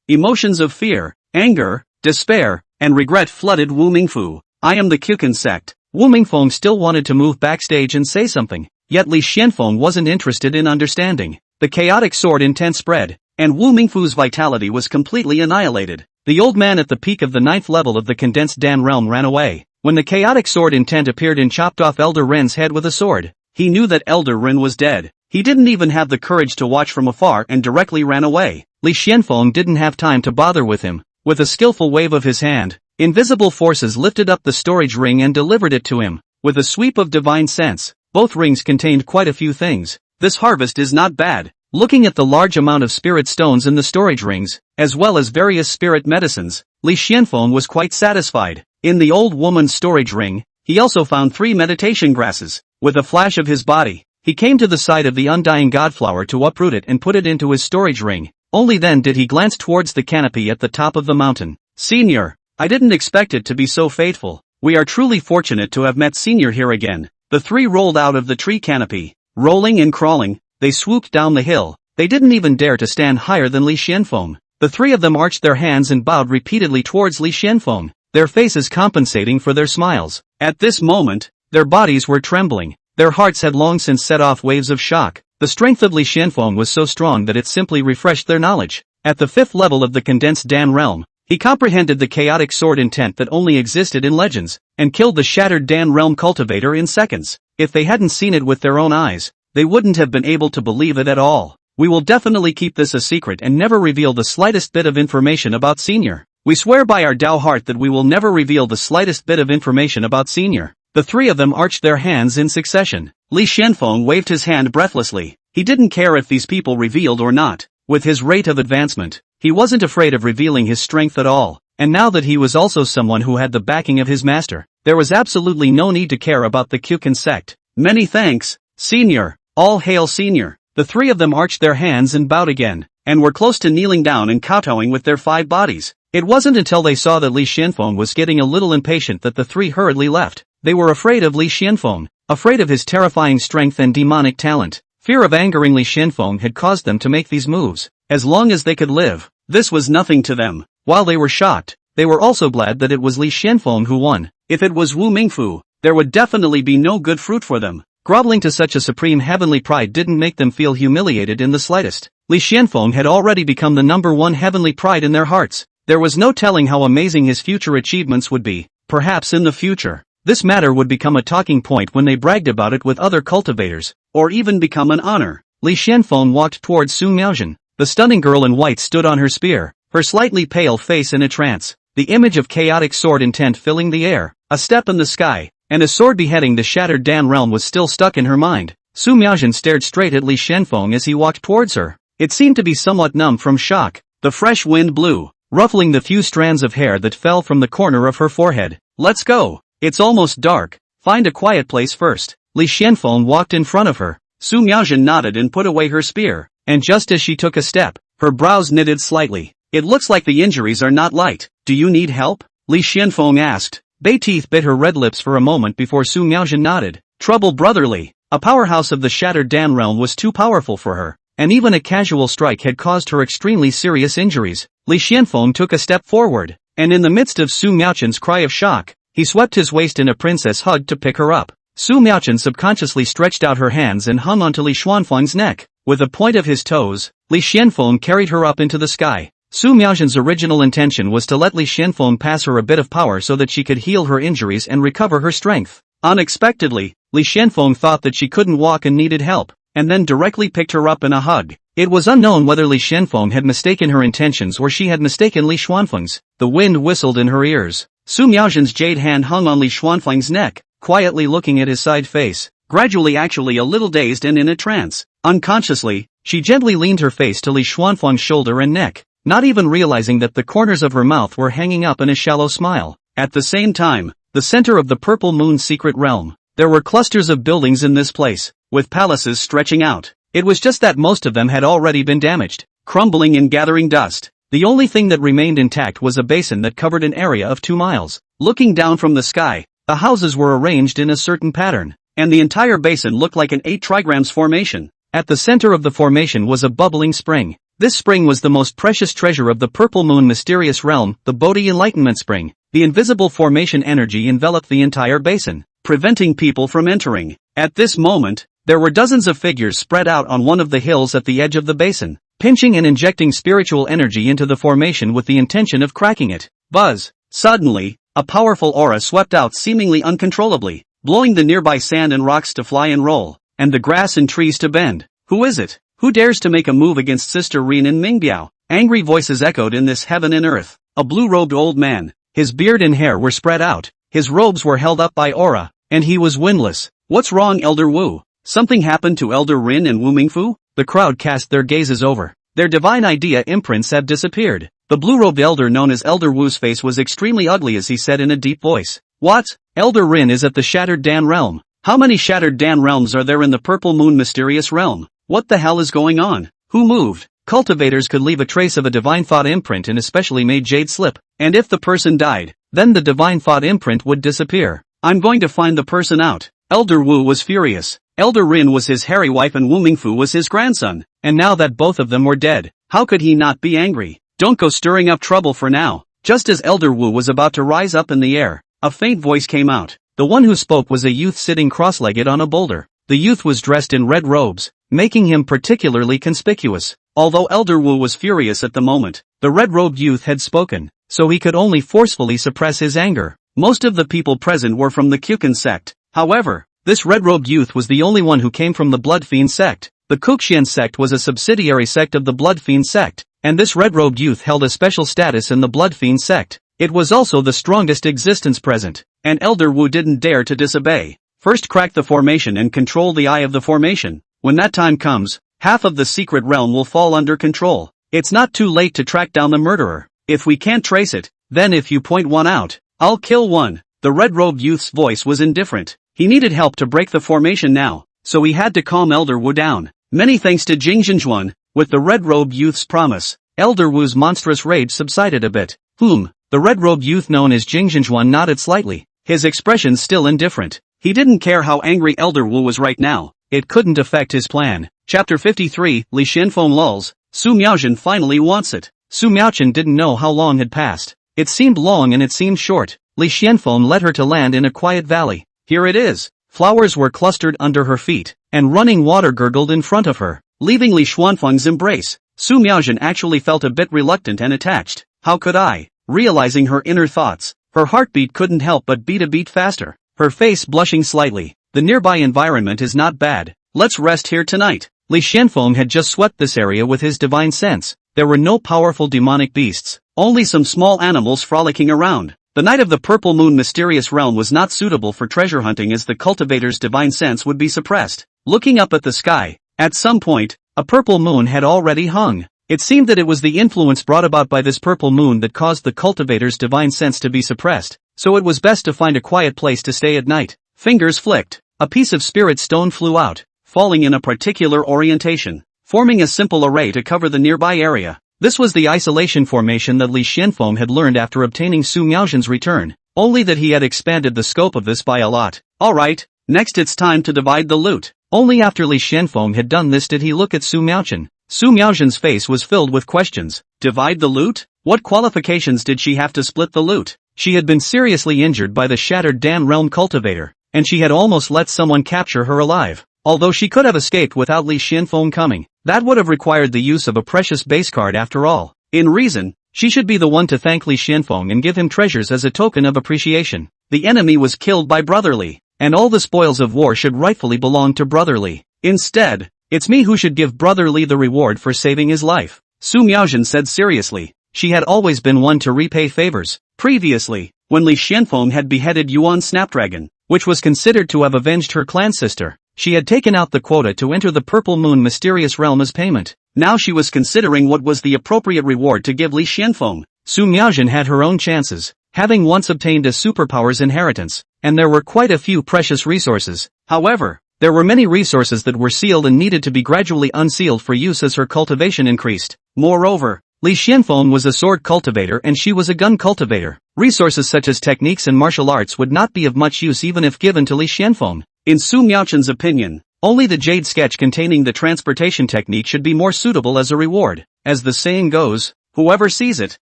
Emotions of fear, anger, despair, and regret flooded Wu Mingfu. I am the Qicun sect. Wu Mingfeng still wanted to move backstage and say something, yet Li Xuanfeng wasn't interested in understanding. The chaotic sword intent spread, and Wu Mingfu's vitality was completely annihilated. The old man at the peak of the 9th level of the condensed Dan realm ran away. When the chaotic sword intent appeared and chopped off Elder Ren's head with a sword, he knew that Elder Ren was dead. He didn't even have the courage to watch from afar and directly ran away. Li Xuanfeng didn't have time to bother with him. With a skillful wave of his hand, invisible forces lifted up the storage ring and delivered it to him. With a sweep of divine sense, both rings contained quite a few things. This harvest is not bad. Looking at the large amount of spirit stones in the storage rings, as well as various spirit medicines, Li Xuanfeng was quite satisfied. In the old woman's storage ring, he also found 3 meditation grasses. With a flash of his body, he came to the side of the undying godflower to uproot it and put it into his storage ring. Only then did he glance towards the canopy at the top of the mountain. Senior, I didn't expect it to be so fateful. We are truly fortunate to have met Senior here again. The 3 rolled out of the tree canopy. Rolling and crawling, they swooped down the hill. They didn't even dare to stand higher than Li Xuanfeng. The 3 of them arched their hands and bowed repeatedly towards Li Xuanfeng, their faces compensating for their smiles. At this moment, their bodies were trembling. Their hearts had long since set off waves of shock. The strength of Li Xuanfeng was so strong that it simply refreshed their knowledge. At the 5th level of the condensed Dan realm, he comprehended the chaotic sword intent that only existed in legends, and killed the shattered Dan realm cultivator in seconds. If they hadn't seen it with their own eyes, they wouldn't have been able to believe it at all. We will definitely keep this a secret and never reveal the slightest bit of information about Senior. We swear by our Tao heart that we will never reveal the slightest bit of information about Senior. The 3 of them arched their hands in succession. Li Xuanfeng waved his hand breathlessly. He didn't care if these people revealed or not. With his rate of advancement, he wasn't afraid of revealing his strength at all. and now that he was also someone who had the backing of his master, there was absolutely no need to care about the Xuanfeng sect. Many thanks, Senior. All hail Senior. The three of them arched their hands and bowed again, and were close to kneeling down and kowtowing with their 5 bodies. It wasn't until they saw that Li Xuanfeng was getting a little impatient that the three hurriedly left. They were afraid of Li Xuanfeng, afraid of his terrifying strength and demonic talent. Fear of angering Li Xuanfeng had caused them to make these moves. As long as they could live, this was nothing to them. While they were shocked, they were also glad that it was Li Xuanfeng who won. If it was Wu Mingfu, there would definitely be no good fruit for them. Groveling to such a supreme heavenly pride didn't make them feel humiliated in the slightest. Li Xuanfeng had already become the #1 heavenly pride in their hearts. There was no telling how amazing his future achievements would be. Perhaps in the future, this matter would become a talking point when they bragged about it with other cultivators, or even become an honor. Li Xuanfeng walked towards Su Miaojin. The stunning girl in white stood on her spear, her slightly pale face in a trance, the image of chaotic sword intent filling the air, a step in the sky, and a sword beheading the shattered Dan realm was still stuck in her mind. Su Miaojin stared straight at Li Xuanfeng as he walked towards her. It seemed to be somewhat numb from shock. The fresh wind blew, ruffling the few strands of hair that fell from the corner of her forehead. Let's go. It's almost dark. Find a quiet place first. Li Xuanfeng walked in front of her. Su Miaojin nodded and put away her spear, and just as she took a step, her brows knitted slightly. It looks like the injuries are not light. Do you need help? Li Xuanfeng asked. Bay teeth bit her red lips for a moment before Su Miaojin nodded. Trouble brotherly. A powerhouse of the shattered Dan realm was too powerful for her, and even a casual strike had caused her extremely serious injuries. Li Xuanfeng took a step forward, and in the midst of Su Miaojin's cry of shock, he swept his waist in a princess hug to pick her up. Su Miaojin subconsciously stretched out her hands and hung onto Li Xuanfeng's neck. With the point of his toes, Li Xuanfeng carried her up into the sky. Su Miaojin's original intention was to let Li Xuanfeng pass her a bit of power so that she could heal her injuries and recover her strength. Unexpectedly, Li Xuanfeng thought that she couldn't walk and needed help, and then directly picked her up in a hug. It was unknown whether Li Xuanfeng had mistaken her intentions or she had mistaken Li Xuanfeng's. The wind whistled in her ears. Su Miaojin's jade hand hung on Li Xuanfeng's neck, quietly looking at his side face, gradually actually a little dazed and in a trance. Unconsciously, she gently leaned her face to Li Xuanfeng's shoulder and neck, not even realizing that the corners of her mouth were hanging up in a shallow smile. At the same time, the center of the Purple Moon's secret realm, there were clusters of buildings in this place, with palaces stretching out. It was just that most of them had already been damaged, crumbling and gathering dust. The only thing that remained intact was a basin that covered an area of 2 miles. Looking down from the sky, the houses were arranged in a certain pattern, and the entire basin looked like an 8 trigrams formation. At the center of the formation was a bubbling spring. This spring was the most precious treasure of the Purple Moon mysterious realm, the Bodhi Enlightenment Spring. The invisible formation energy enveloped the entire basin, preventing people from entering. At this moment, there were dozens of figures spread out on one of the hills at the edge of the basin, pinching and injecting spiritual energy into the formation with the intention of cracking it. Buzz! Suddenly, a powerful aura swept out seemingly uncontrollably, blowing the nearby sand and rocks to fly and roll, and the grass and trees to bend. Who is it? Who dares to make a move against Sister Rin and Mingbiao? Angry voices echoed in this heaven and earth. A blue-robed old man, his beard and hair were spread out, his robes were held up by aura, and he was windless. What's wrong, Elder Wu? Something happened to Elder Rin and Wu Mingfu? The crowd cast their gazes over. Their divine idea imprints had disappeared. The blue-robed elder known as Elder Wu's face was extremely ugly as he said in a deep voice. What? Elder Rin is at the Shattered Dan realm. How many Shattered Dan realms are there in the Purple Moon mysterious realm? What the hell is going on? Who moved? Cultivators could leave a trace of a divine thought imprint and especially made jade slip, and if the person died, then the divine thought imprint would disappear. I'm going to find the person out. Elder Wu was furious. Elder Rin was his hairy wife and Wu Mingfu was his grandson, and now that both of them were dead, how could he not be angry? Don't go stirring up trouble for now. Just as Elder Wu was about to rise up in the air, a faint voice came out. The one who spoke was a youth sitting cross-legged on a boulder. The youth was dressed in red robes, making him particularly conspicuous. Although Elder Wu was furious at the moment, the red-robed youth had spoken, so he could only forcefully suppress his anger. Most of the people present were from the Xuanfeng sect. However, this red-robed youth was the only one who came from the Blood Fiend sect. The Xuanfeng sect was a subsidiary sect of the Blood Fiend sect, and this red-robed youth held a special status in the Blood Fiend sect. It was also the strongest existence present, and Elder Wu didn't dare to disobey. First crack the formation and control the eye of the formation. When that time comes, half of the secret realm will fall under control. It's not too late to track down the murderer. If we can't trace it, Then if you point one out, I'll kill one. The red-robed youth's voice was indifferent. He needed help to break the formation now, so he had to calm Elder Wu down. Many thanks to Jing Zhenjuan. With the red-robed youth's promise, Elder Wu's monstrous rage subsided a bit. The red-robed youth known as Jing Zhenjuan nodded slightly, his expression still indifferent. He didn't care how angry Elder Wu was right now. It couldn't affect his plan. Chapter 53, Li Xianfeng lulls. Su Miaozhen finally wants it. Su Miaozhen didn't know how long had passed. It seemed long and it seemed short. Li Xianfeng led her to land in a quiet valley. Here it is. Flowers were clustered under her feet, and running water gurgled in front of her, leaving Li Xuanfeng's embrace. Su Miaozhen actually felt a bit reluctant and attached. How could I? Realizing her inner thoughts, her heartbeat couldn't help but beat a beat faster, her face blushing slightly. The nearby environment is not bad. Let's rest here tonight. Li Xianfeng had just swept this area with his divine sense. There were no powerful demonic beasts, only some small animals frolicking around. The night of the purple moon mysterious realm was not suitable for treasure hunting as the cultivator's divine sense would be suppressed. Looking up at the sky, at some point, a purple moon had already hung. It seemed that it was the influence brought about by this purple moon that caused the cultivator's divine sense to be suppressed, so it was best to find a quiet place to stay at night. Fingers flicked, a piece of spirit stone flew out, falling in a particular orientation, forming a simple array to cover the nearby area. This was the isolation formation that Li Xianfeng had learned after obtaining Su Miaozhen's return, only that he had expanded the scope of this by a lot. Alright, next it's time to divide the loot. Only after Li Xianfeng had done this did he look at Su Miaozhen. Su Miaozhen's face was filled with questions. Divide the loot? What qualifications did she have to split the loot? She had been seriously injured by the shattered Dan Realm cultivator, and she had almost let someone capture her alive. Although she could have escaped without Li Xianfeng coming, that would have required the use of a precious base card after all. In reason, she should be the one to thank Li Xianfeng and give him treasures as a token of appreciation. The enemy was killed by Brother Li, and all the spoils of war should rightfully belong to Brother Li. Instead, it's me who should give Brother Li the reward for saving his life. Su Miaozhen said seriously. She had always been one to repay favors. Previously, when Li Xianfeng had beheaded Yuan Snapdragon, which was considered to have avenged her clan sister, she had taken out the quota to enter the Purple Moon mysterious realm as payment. Now she was considering what was the appropriate reward to give Li Xianfeng. Su Miaozhen had her own chances, having once obtained a superpower's inheritance, and there were quite a few precious resources. However, there were many resources that were sealed and needed to be gradually unsealed for use as her cultivation increased. Moreover, Li Xianfeng was a sword cultivator and she was a gun cultivator. Resources such as techniques and martial arts would not be of much use even if given to Li Xianfeng. In Su Miaozhen's opinion, only the jade sketch containing the transportation technique should be more suitable as a reward. As the saying goes, whoever sees it,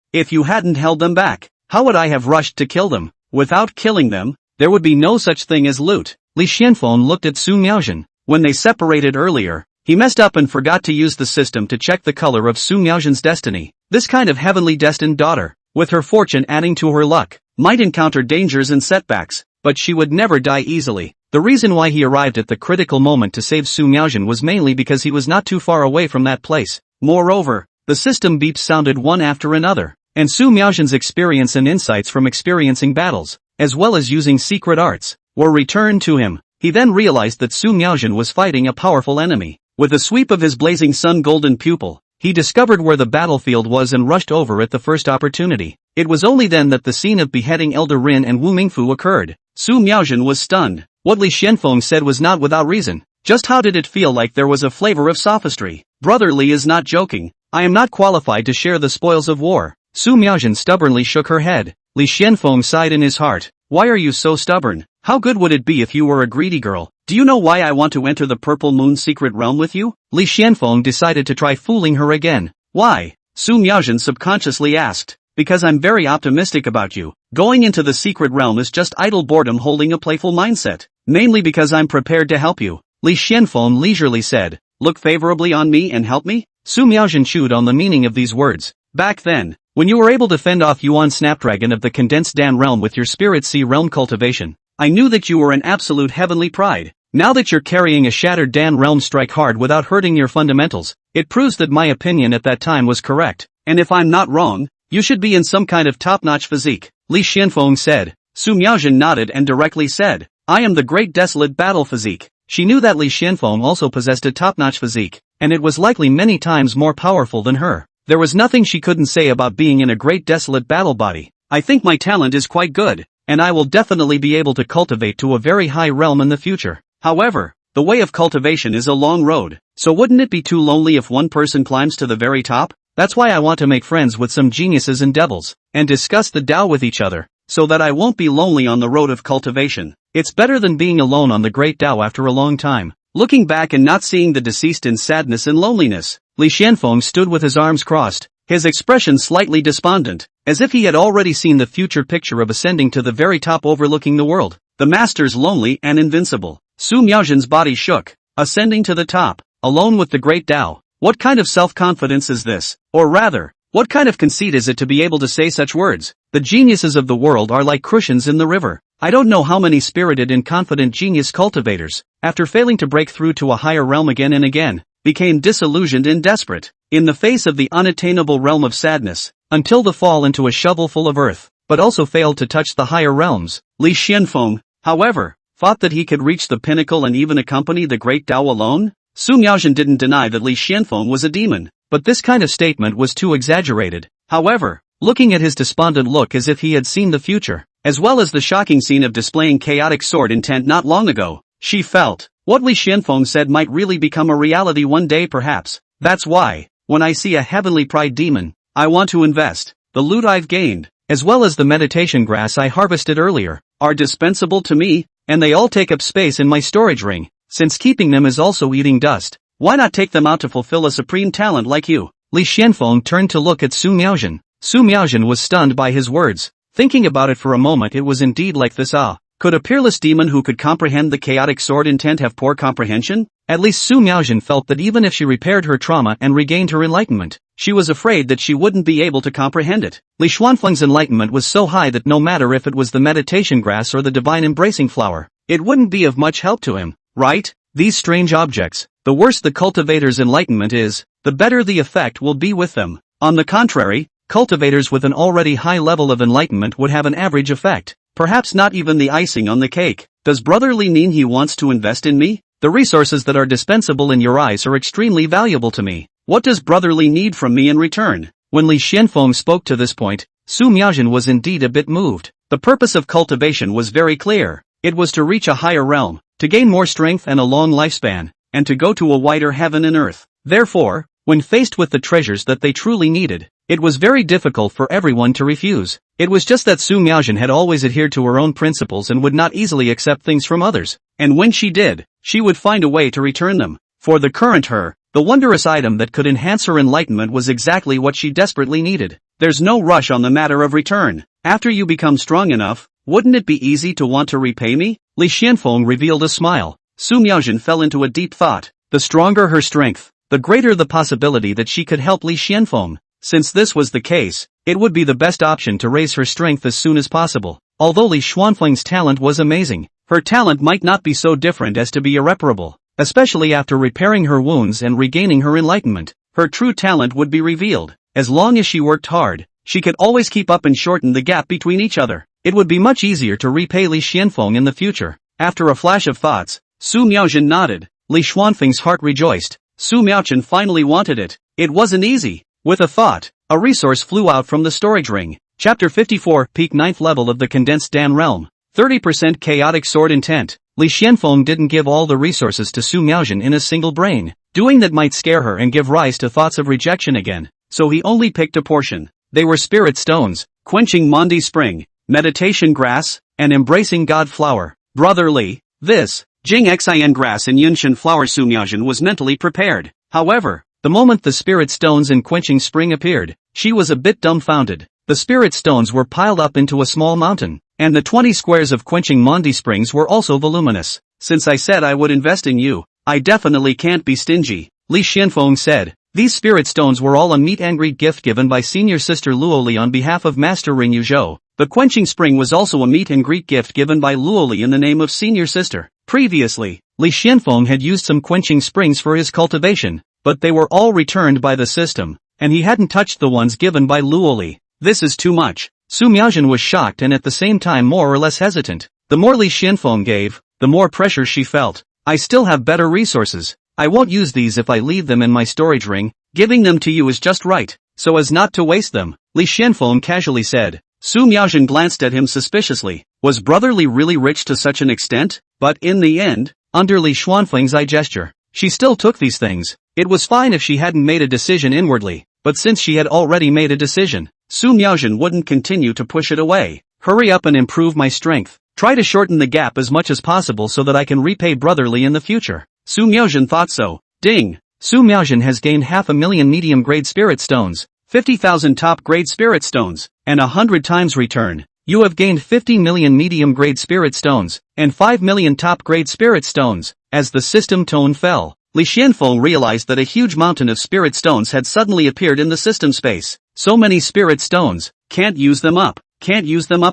if you hadn't held them back, how would I have rushed to kill them? Without killing them, there would be no such thing as loot. Li Xianfeng looked at Su Miaozhen. When they separated earlier, he messed up and forgot to use the system to check the color of Su Miaozhen's destiny. This kind of heavenly destined daughter, with her fortune adding to her luck, might encounter dangers and setbacks, but she would never die easily. The reason why he arrived at the critical moment to save Su Miaozhen was mainly because he was not too far away from that place. Moreover, the system beeps sounded one after another, and Su Miaozhen's experience and insights from experiencing battles, as well as using secret arts, were returned to him. He then realized that Su Miaozhen was fighting a powerful enemy. With a sweep of his blazing sun golden pupil, he discovered where the battlefield was and rushed over at the first opportunity. It was only then that the scene of beheading Elder Rin and Wu Mingfu occurred. Su Miaozhen was stunned. What Li Xianfeng said was not without reason. Just how did it feel like there was a flavor of sophistry? Brother Li is not joking. I am not qualified to share the spoils of war. Su Miaozhen stubbornly shook her head. Li Xianfeng sighed in his heart. Why are you so stubborn? How good would it be if you were a greedy girl? Do you know why I want to enter the Purple Moon secret realm with you? Li Xianfeng decided to try fooling her again. Why? Su Miaozhen subconsciously asked. Because I'm very optimistic about you. Going into the secret realm is just idle boredom holding a playful mindset. Mainly because I'm prepared to help you. Li Xianfeng leisurely said. Look favorably on me and help me? Su Miaozhen chewed on the meaning of these words. Back then, when you were able to fend off Yuan Snapdragon of the condensed Dan realm with your Spirit Sea realm cultivation, I knew that you were an absolute heavenly pride. Now that you're carrying a shattered Dan realm strike hard without hurting your fundamentals, it proves that my opinion at that time was correct. And if I'm not wrong, you should be in some kind of top-notch physique, Li Xianfeng said. Su Miaozhen nodded and directly said, I am the great desolate battle physique. She knew that Li Xianfeng also possessed a top-notch physique, and it was likely many times more powerful than her. There was nothing she couldn't say about being in a great desolate battle body. I think my talent is quite good, and I will definitely be able to cultivate to a very high realm in the future. However, the way of cultivation is a long road, so wouldn't it be too lonely if one person climbs to the very top? That's why I want to make friends with some geniuses and devils, and discuss the Tao with each other, so that I won't be lonely on the road of cultivation. It's better than being alone on the great Tao after a long time. Looking back and not seeing the deceased in sadness and loneliness, Li Xuanfeng stood with his arms crossed, his expression slightly despondent, as if he had already seen the future picture of ascending to the very top overlooking the world. The master's lonely and invincible. Su Miaozhen's body shook, ascending to the top, alone with the great Tao. What kind of self-confidence is this? Or rather, what kind of conceit is it to be able to say such words? The geniuses of the world are like crucians in the river. I don't know how many spirited and confident genius cultivators, after failing to break through to a higher realm again and again, became disillusioned and desperate, in the face of the unattainable realm of sadness, until the fall into a shovelful of earth, but also failed to touch the higher realms. Li Xuanfeng, however, thought that he could reach the pinnacle and even accompany the great Tao alone? Su Miaozhen didn't deny that Li Xuanfeng was a demon, but this kind of statement was too exaggerated. However, looking at his despondent look as if he had seen the future, as well as the shocking scene of displaying chaotic sword intent not long ago, she felt, what Li Xuanfeng said might really become a reality one day perhaps. That's why, when I see a heavenly pride demon, I want to invest. The loot I've gained, as well as the meditation grass I harvested earlier, are dispensable to me, and they all take up space in my storage ring. Since keeping them is also eating dust, why not take them out to fulfill a supreme talent like you? Li Xuanfeng turned to look at Su Miaozhen. Su Miaozhen was stunned by his words. Thinking about it for a moment, it was indeed like this. Could a peerless demon who could comprehend the chaotic sword intent have poor comprehension? At least Su Miaozhen felt that even if she repaired her trauma and regained her enlightenment, she was afraid that she wouldn't be able to comprehend it. Li Xuanfeng's enlightenment was so high that no matter if it was the meditation grass or the divine embracing flower, it wouldn't be of much help to him, right? These strange objects, the worse the cultivator's enlightenment is, the better the effect will be with them. On the contrary, cultivators with an already high level of enlightenment would have an average effect, perhaps not even the icing on the cake. Does Brother Li mean he wants to invest in me? The resources that are dispensable in your eyes are extremely valuable to me. What does Brother Li need from me in return? When Li Xuanfeng spoke to this point, Su Miaozhen was indeed a bit moved. The purpose of cultivation was very clear. It was to reach a higher realm, to gain more strength and a long lifespan, and to go to a wider heaven and earth. Therefore, when faced with the treasures that they truly needed, it was very difficult for everyone to refuse. It was just that Su Miaozhen had always adhered to her own principles and would not easily accept things from others, and when she did, she would find a way to return them. For the current her, the wondrous item that could enhance her enlightenment was exactly what she desperately needed. There's no rush on the matter of return. After you become strong enough, wouldn't it be easy to want to repay me? Li Xuanfeng revealed a smile. Su Miaozhen fell into a deep thought. The stronger her strength, the greater the possibility that she could help Li Xuanfeng. Since this was the case, it would be the best option to raise her strength as soon as possible. Although Li Xuanfeng's talent was amazing, her talent might not be so different as to be irreparable, especially after repairing her wounds and regaining her enlightenment. Her true talent would be revealed. As long as she worked hard, she could always keep up and shorten the gap between each other. It would be much easier to repay Li Xuanfeng in the future. After a flash of thoughts, Su Miaozhen nodded. Li Xuanfeng's heart rejoiced. Su Miaozhen finally wanted it. It wasn't easy. With a thought, a resource flew out from the storage ring. Chapter 54, Peak 9th Level of the Condensed Dan Realm. 30% Chaotic Sword Intent. Li Xuanfeng didn't give all the resources to Su Miaozhen in a single brain. Doing that might scare her and give rise to thoughts of rejection again. So he only picked a portion. They were Spirit Stones, Quenching Mondi Spring, Meditation Grass, and Embracing God Flower. Brother Li, this, Jing Xin Grass and Yunshan Flower. Su Miaozhen was mentally prepared. However, the moment the Spirit Stones and Quenching Spring appeared, she was a bit dumbfounded. The Spirit Stones were piled up into a small mountain, and the 20 squares of Quenching Mondi Springs were also voluminous. Since I said I would invest in you, I definitely can't be stingy, Li Xuanfeng said. These Spirit Stones were all a meet and greet gift given by Senior Sister Luoli on behalf of Master Ring Yuzhou. The Quenching Spring was also a meet and greet gift given by Luoli in the name of Senior Sister. Previously, Li Xuanfeng had used some Quenching Springs for his cultivation, but they were all returned by the system, and he hadn't touched the ones given by Luoli. This is too much. Su Miaozhen was shocked and at the same time more or less hesitant. The more Li Xuanfeng gave, the more pressure she felt. I still have better resources. I won't use these if I leave them in my storage ring. Giving them to you is just right, so as not to waste them, Li Xuanfeng casually said. Su Miaojin glanced at him suspiciously. Was Brother Li really rich to such an extent? But in the end, under Li Xuanfeng's eye gesture, she still took these things. It was fine if she hadn't made a decision inwardly, but since she had already made a decision, Su Miaojin wouldn't continue to push it away. Hurry up and improve my strength. Try to shorten the gap as much as possible so that I can repay Brother Li in the future. Su Miaojin thought so. Ding! Su Miaojin has gained 500,000 medium-grade spirit stones, 50,000 top-grade spirit stones, and 100 times return. You have gained 50 million medium-grade spirit stones, and 5 million top-grade spirit stones. As the system tone fell, Li Xuanfeng realized that a huge mountain of spirit stones had suddenly appeared in the system space. So many spirit stones, can't use them up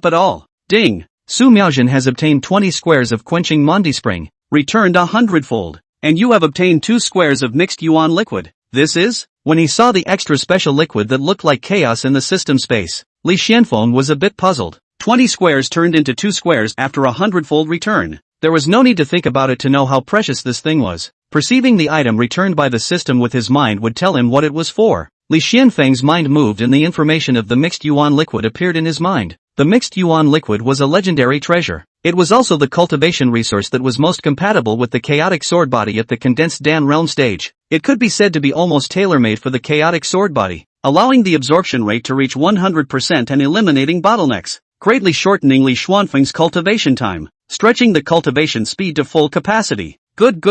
at all. Ding! Su Miaojin has obtained 20 squares of quenching Mondi Spring, returned 100-fold, and you have obtained 2 squares of mixed yuan liquid. This is? When he saw the extra special liquid that looked like chaos in the system space, Li Xuanfeng was a bit puzzled. 20 squares turned into 2 squares after a 100-fold return. There was no need to think about it to know how precious this thing was. Perceiving the item returned by the system with his mind would tell him what it was for. Li Xuanfeng's mind moved and the information of the mixed yuan liquid appeared in his mind. The mixed yuan liquid was a legendary treasure. It was also the cultivation resource that was most compatible with the chaotic sword body at the condensed Dan realm stage. It could be said to be almost tailor-made for the chaotic sword body, allowing the absorption rate to reach 100% and eliminating bottlenecks, greatly shortening Li Xuanfeng's cultivation time, stretching the cultivation speed to full capacity. Good.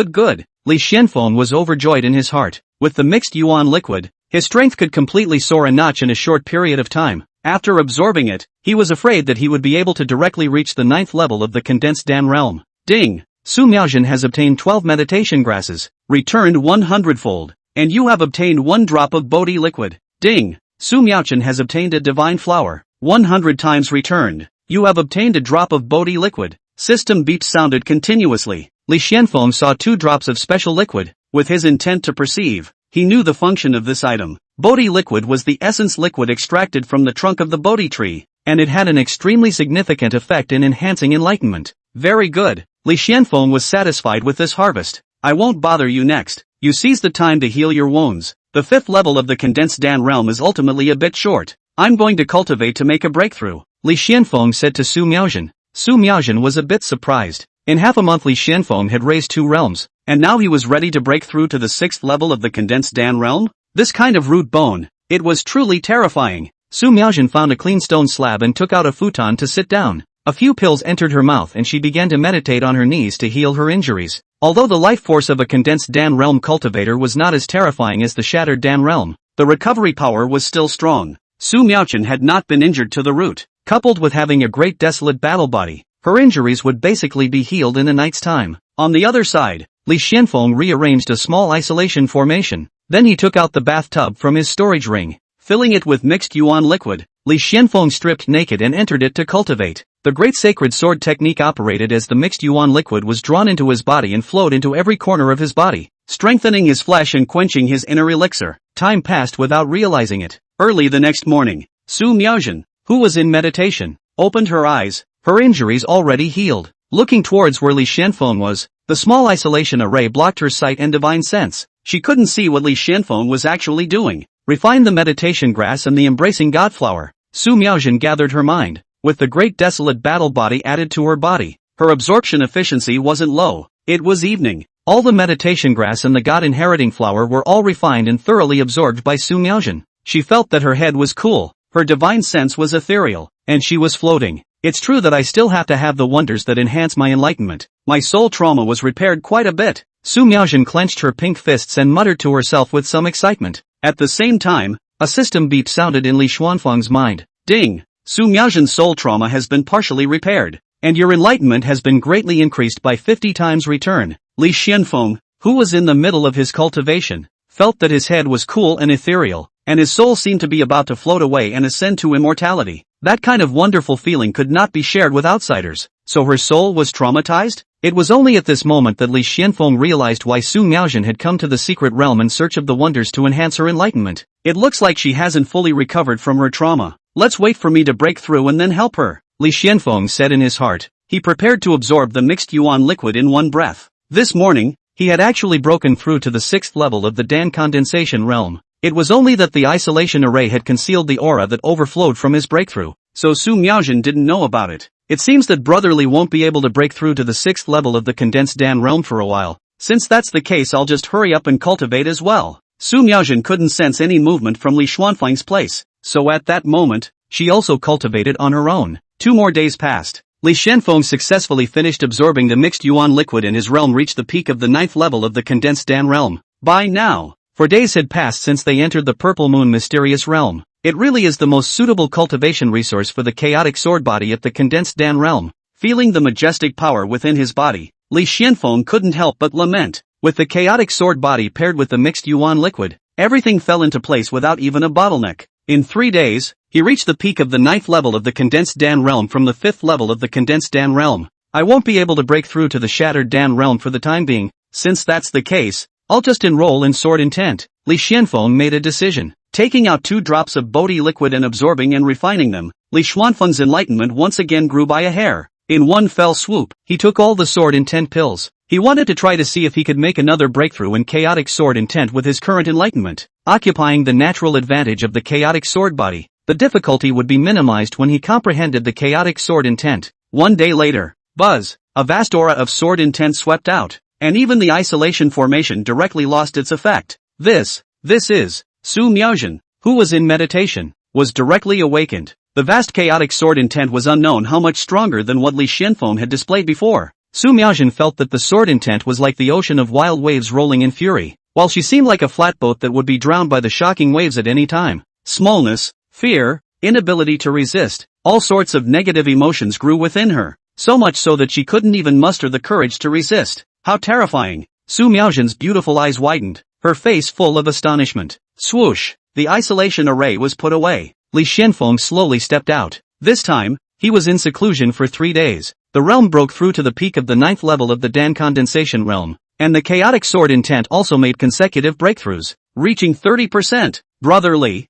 Li Xuanfeng was overjoyed in his heart. With the mixed yuan liquid, his strength could completely soar a notch in a short period of time. After absorbing it, he was afraid that he would be able to directly reach the 9th level of the condensed Dan realm. Ding! Su Miaojin has obtained 12 meditation grasses, returned 100-fold, and you have obtained 1 drop of Bodhi liquid. Ding! Su Miaojin has obtained a divine flower, 100 times returned. You have obtained a drop of Bodhi liquid. System beeps sounded continuously. Li Xuanfeng saw 2 drops of special liquid. With his intent to perceive, he knew the function of this item. Bodhi liquid was the essence liquid extracted from the trunk of the Bodhi tree, and it had an extremely significant effect in enhancing enlightenment. Very good. Li Xuanfeng was satisfied with this harvest. I won't bother you next. You seize the time to heal your wounds. The 5th level of the condensed Dan realm is ultimately a bit short. I'm going to cultivate to make a breakthrough, Li Xuanfeng said to Su Miaojin. Su Miaojin was a bit surprised. In half a month Li Xuanfeng had raised 2 realms, and now he was ready to break through to the 6th level of the condensed Dan realm? This kind of root bone, it was truly terrifying. Su Miaojin found a clean stone slab and took out a futon to sit down. A few pills entered her mouth and she began to meditate on her knees to heal her injuries. Although the life force of a condensed Dan realm cultivator was not as terrifying as the shattered Dan realm, the recovery power was still strong. Su Miaojin had not been injured to the root. Coupled with having a great desolate battle body, her injuries would basically be healed in a night's time. On the other side, Li Xuanfeng rearranged a small isolation formation. Then he took out the bathtub from his storage ring, filling it with mixed yuan liquid. Li Xuanfeng stripped naked and entered it to cultivate. The great sacred sword technique operated as the mixed yuan liquid was drawn into his body and flowed into every corner of his body, strengthening his flesh and quenching his inner elixir. Time passed without realizing it. Early the next morning, Su Miaojin, who was in meditation, opened her eyes, her injuries already healed. Looking towards where Li Xuanfeng was, the small isolation array blocked her sight and divine sense. She couldn't see what Li Xuanfeng was actually doing. Refine the meditation grass and the embracing godflower. Su Miaojin gathered her mind. With the great desolate battle body added to her body, her absorption efficiency wasn't low. It was evening. All the meditation grass and the god-inheriting flower were all refined and thoroughly absorbed by Su Miaojin. She felt that her head was cool, her divine sense was ethereal, and she was floating. It's true that I still have to have the wonders that enhance my enlightenment. My soul trauma was repaired quite a bit. Su Miaojin clenched her pink fists and muttered to herself with some excitement. At the same time, a system beep sounded in Li Xuanfeng's mind. Ding! Su Miaojin's soul trauma has been partially repaired, and your enlightenment has been greatly increased by 50 times return. Li Xuanfeng, who was in the middle of his cultivation, felt that his head was cool and ethereal, and his soul seemed to be about to float away and ascend to immortality. That kind of wonderful feeling could not be shared with outsiders. So her soul was traumatized? It was only at this moment that Li Xuanfeng realized why Su Miaojin had come to the secret realm in search of the wonders to enhance her enlightenment. It looks like she hasn't fully recovered from her trauma. Let's wait for me to break through and then help her, Li Xuanfeng said in his heart. He prepared to absorb the mixed yuan liquid in one breath. This morning, he had actually broken through to the 6th level of the Dan condensation realm. It was only that the isolation array had concealed the aura that overflowed from his breakthrough. so Su Miaojin didn't know about it. It seems that Brother Li won't be able to break through to the 6th level of the condensed Dan realm for a while. Since that's the case, I'll just hurry up and cultivate as well. Su Miaojin couldn't sense any movement from Li Xuanfeng's place, so at that moment, she also cultivated on her own. 2 more days passed. Li Xuanfeng successfully finished absorbing the mixed yuan liquid and his realm reached the peak of the 9th level of the condensed Dan realm. By now, 4 days had passed since they entered the Purple Moon mysterious realm. It really is the most suitable cultivation resource for the chaotic sword body at the condensed Dan realm. Feeling the majestic power within his body, Li Xuanfeng couldn't help but lament. With the chaotic sword body paired with the mixed yuan liquid, everything fell into place without even a bottleneck. In 3 days, he reached the peak of the 9th level of the condensed Dan realm from the 5th level of the condensed Dan realm. I won't be able to break through to the shattered Dan realm for the time being. Since that's the case, I'll just enroll in sword intent. Li Xuanfeng made a decision. Taking out 2 drops of Bodhi liquid and absorbing and refining them, Li Xuanfeng's enlightenment once again grew by a hair. In one fell swoop, he took all the sword intent pills. He wanted to try to see if he could make another breakthrough in chaotic sword intent with his current enlightenment. Occupying the natural advantage of the chaotic sword body, the difficulty would be minimized when he comprehended the chaotic sword intent. 1 day later, buzz, a vast aura of sword intent swept out, and even the isolation formation directly lost its effect. This is Su Miaojin, who was in meditation, was directly awakened. The vast chaotic sword intent was unknown how much stronger than what Li Xuanfeng had displayed before. Su Miaojin felt that the sword intent was like the ocean of wild waves rolling in fury, while she seemed like a flatboat that would be drowned by the shocking waves at any time. Smallness, fear, inability to resist, all sorts of negative emotions grew within her, so much so that she couldn't even muster the courage to resist. How terrifying! Su Miaojin's beautiful eyes widened, her face full of astonishment. Swoosh! The isolation array was put away. Li Xuanfeng slowly stepped out. This time, he was in seclusion for 3 days. The realm broke through to the peak of the 9th level of the Dan condensation realm, and the chaotic sword intent also made consecutive breakthroughs, reaching 30%. Brother Li,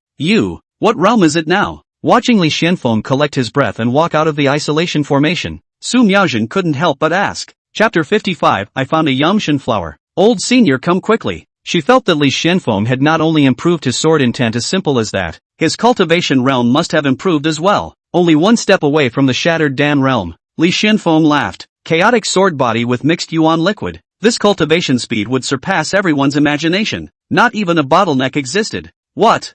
what realm is it now? Watching Li Xuanfeng collect his breath and walk out of the isolation formation, Su Miaojin couldn't help but ask. Chapter 55. I found a Yamshan flower. Old senior, come quickly. She felt that Li Xuanfeng had not only improved his sword intent as simple as that, his cultivation realm must have improved as well. Only 1 step away from the shattered Dan realm, Li Xuanfeng laughed. Chaotic sword body with mixed yuan liquid. This cultivation speed would surpass everyone's imagination. Not even a bottleneck existed. What?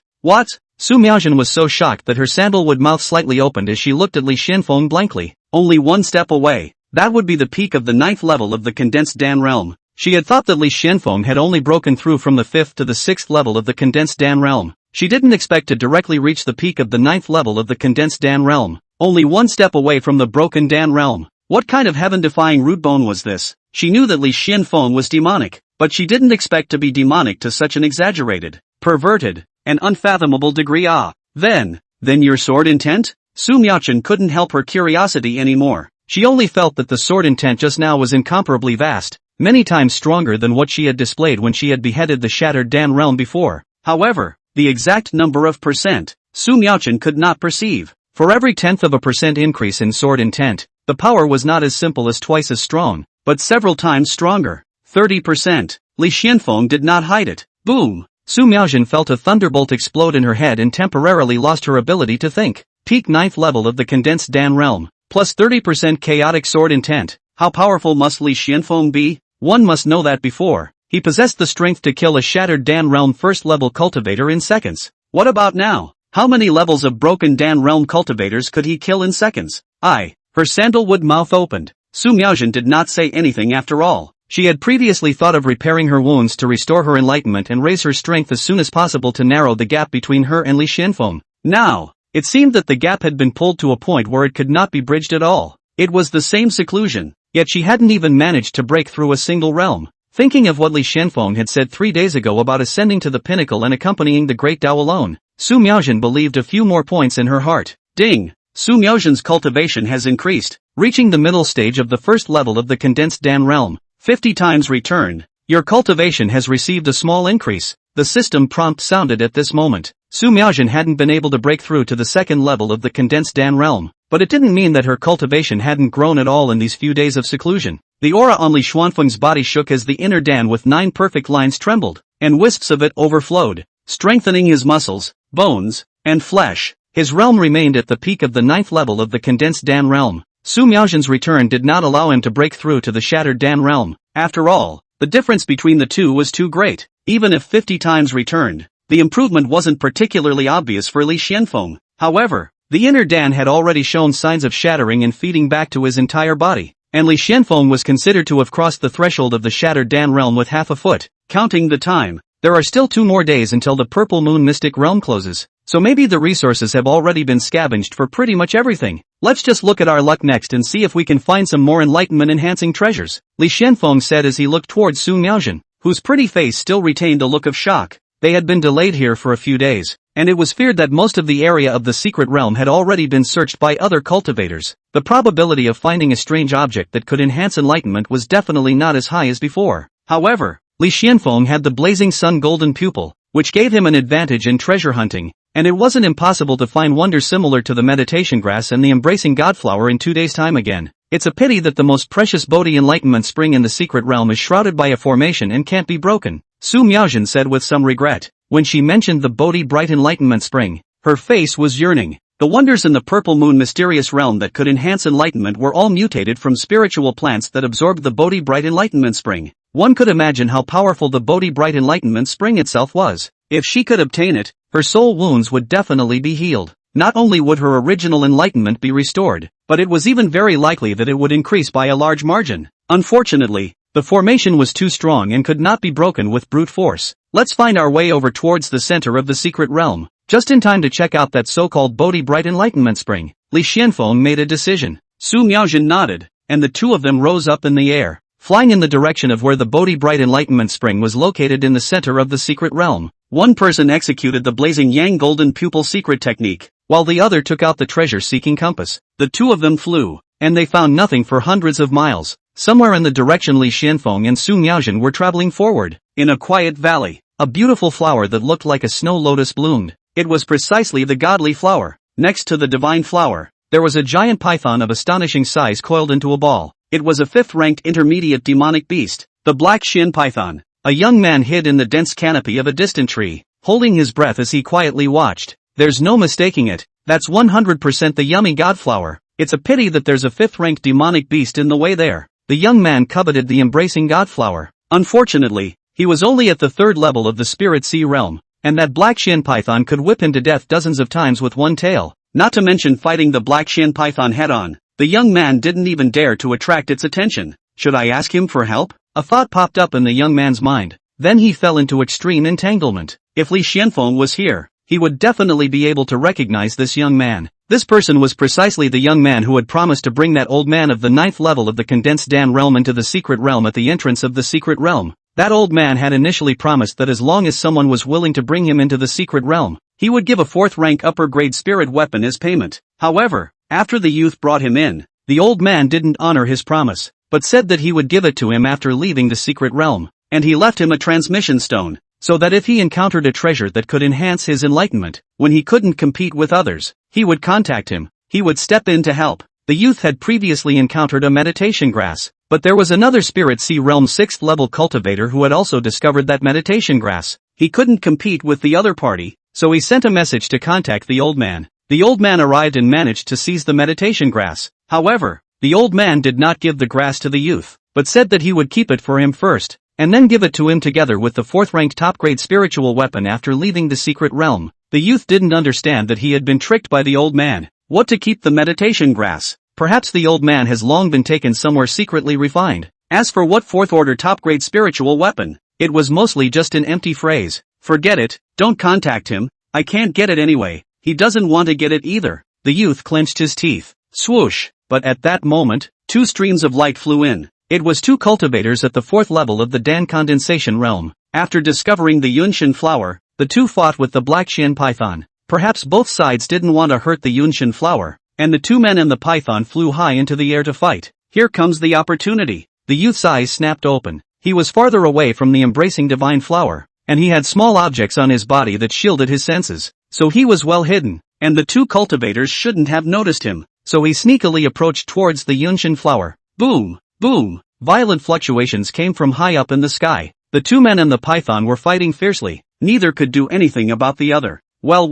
Su Miaojin was so shocked that her sandalwood mouth slightly opened as she looked at Li Xuanfeng blankly. Only 1 step away. That would be the peak of the 9th level of the condensed Dan realm. She had thought that Li Xuanfeng had only broken through from the 5th to the 6th level of the condensed Dan realm. She didn't expect to directly reach the peak of the 9th level of the condensed Dan realm. Only 1 step away from the broken Dan realm. What kind of heaven-defying root bone was this? She knew that Li Xuanfeng was demonic, but she didn't expect to be demonic to such an exaggerated, perverted, and unfathomable degree. Then your sword intent? Su Miaojin couldn't help her curiosity anymore. She only felt that the sword intent just now was incomparably vast, many times stronger than what she had displayed when she had beheaded the shattered Dan realm before. However, the exact number of percent, Su Miaojin could not perceive. For every 0.1% increase in sword intent, the power was not as simple as twice as strong, but several times stronger. 30%. Li Xuanfeng did not hide it. Boom! Su Miaojin felt a thunderbolt explode in her head and temporarily lost her ability to think. Peak 9th level of the condensed Dan realm, plus 30% chaotic sword intent. How powerful must Li Xuanfeng be? One must know that before. He possessed the strength to kill a shattered Dan realm 1st level cultivator in seconds. What about now? How many levels of broken Dan realm cultivators could he kill in seconds? Her sandalwood mouth opened. Su Miaojin did not say anything after all. She had previously thought of repairing her wounds to restore her enlightenment and raise her strength as soon as possible to narrow the gap between her and Li Xuanfeng. Now, it seemed that the gap had been pulled to a point where it could not be bridged at all. It was the same seclusion, yet she hadn't even managed to break through a single realm. Thinking of what Li Xuanfeng had said 3 days ago about ascending to the pinnacle and accompanying the Great Tao alone, Su Miaojin believed a few more points in her heart. Ding! Su Miaojin's cultivation has increased, reaching the middle stage of the 1st level of the condensed Dan realm. 50 times return. Your cultivation has received a small increase. The system prompt sounded at this moment. Su Miaojin hadn't been able to break through to the 2nd level of the condensed Dan realm, but it didn't mean that her cultivation hadn't grown at all in these few days of seclusion. The aura on Li Xuanfeng's body shook as the inner Dan with 9 perfect lines trembled, and wisps of it overflowed, strengthening his muscles, bones, and flesh. His realm remained at the peak of the 9th level of the condensed Dan realm. Su Miaoxin's return did not allow him to break through to the shattered Dan realm. After all, the difference between the two was too great. Even if 50 times returned, the improvement wasn't particularly obvious for Li Xuanfeng. However, the inner Dan had already shown signs of shattering and feeding back to his entire body, and Li Xuanfeng was considered to have crossed the threshold of the shattered Dan realm with half a foot. Counting the time, there are still 2 more days until the Purple Moon Mystic Realm closes, so maybe the resources have already been scavenged for pretty much everything. Let's just look at our luck next and see if we can find some more enlightenment-enhancing treasures, Li Xuanfeng said as he looked towards Su Miaoxin, whose pretty face still retained a look of shock. They had been delayed here for a few days, and it was feared that most of the area of the secret realm had already been searched by other cultivators. The probability of finding a strange object that could enhance enlightenment was definitely not as high as before. However, Li Xuanfeng had the blazing sun golden pupil, which gave him an advantage in treasure hunting, and it wasn't impossible to find wonders similar to the meditation grass and the embracing godflower in 2 days' time again. It's a pity that the most precious Bodhi enlightenment spring in the secret realm is shrouded by a formation and can't be broken, Su Miaoxin said with some regret. When she mentioned the Bodhi bright enlightenment spring, her face was yearning. The wonders in the Purple Moon mysterious realm that could enhance enlightenment were all mutated from spiritual plants that absorbed the Bodhi bright enlightenment spring. One could imagine how powerful the Bodhi bright enlightenment spring itself was. If she could obtain it, her soul wounds would definitely be healed. Not only would her original enlightenment be restored, but it was even very likely that it would increase by a large margin. Unfortunately, the formation was too strong and could not be broken with brute force. Let's find our way over towards the center of the secret realm, just in time to check out that so-called Bodhi bright enlightenment spring. Li Xuanfeng made a decision. Su Miaoxin nodded, and the two of them rose up in the air, flying in the direction of where the Bodhi bright enlightenment spring was located in the center of the secret realm. One person executed the blazing yang golden pupil secret technique, while the other took out the treasure-seeking compass. The two of them flew, and they found nothing for hundreds of miles. Somewhere in the direction Li Xuanfeng and Su Miaoxin were traveling forward, in a quiet valley, a beautiful flower that looked like a snow lotus bloomed. It was precisely the godly flower. Next to the divine flower, there was a giant python of astonishing size coiled into a ball. It was a 5th-ranked intermediate demonic beast, the black Shin python. A young man hid in the dense canopy of a distant tree, holding his breath as he quietly watched. There's no mistaking it, that's 100% the yummy godflower. It's a pity that there's a 5th-ranked demonic beast in the way there. The young man coveted the embracing godflower. Unfortunately, he was only at the 3rd level of the spirit sea realm, and that black Shin python could whip him to death dozens of times with one tail. Not to mention fighting the black Shin python head-on, the young man didn't even dare to attract its attention. Should I ask him for help? A thought popped up in the young man's mind. Then he fell into extreme entanglement. If Li Xuanfeng was here, he would definitely be able to recognize this young man. This person was precisely the young man who had promised to bring that old man of the 9th level of the condensed Dan realm into the secret realm at the entrance of the secret realm. That old man had initially promised that as long as someone was willing to bring him into the secret realm, he would give a 4th-rank upper-grade spirit weapon as payment. However, after the youth brought him in, the old man didn't honor his promise, but said that he would give it to him after leaving the secret realm, and he left him a transmission stone, so that if he encountered a treasure that could enhance his enlightenment, when he couldn't compete with others, he would contact him. He would step in to help. The youth had previously encountered a meditation grass, but there was another spirit sea realm 6th level cultivator who had also discovered that meditation grass. He couldn't compete with the other party, so he sent a message to contact the old man. The old man arrived and managed to seize the meditation grass. However, the old man did not give the grass to the youth, but said that he would keep it for him first, and then give it to him together with the 4th-ranked top-grade spiritual weapon after leaving the secret realm. The youth didn't understand that he had been tricked by the old man. What to keep the meditation grass? Perhaps the old man has long been taken somewhere secretly refined. As for what 4th-order top-grade spiritual weapon, it was mostly just an empty phrase. Forget it, don't contact him, I can't get it anyway. He doesn't want to get it either. The youth clenched his teeth. Swoosh! But at that moment, 2 streams of light flew in. It was 2 cultivators at the 4th level of the Dan condensation realm. After discovering the Yunshin flower, the 2 fought with the black Shin python. Perhaps both sides didn't want to hurt the Yunshin flower, and the 2 men and the python flew high into the air to fight. Here comes the opportunity. The youth's eyes snapped open. He was farther away from the embracing divine flower, and he had small objects on his body that shielded his senses, so he was well hidden, and the 2 cultivators shouldn't have noticed him. So he sneakily approached towards the Yunshin flower. Boom! Boom! Violent fluctuations came from high up in the sky. The 2 men and the python were fighting fiercely. Neither could do anything about the other. Well,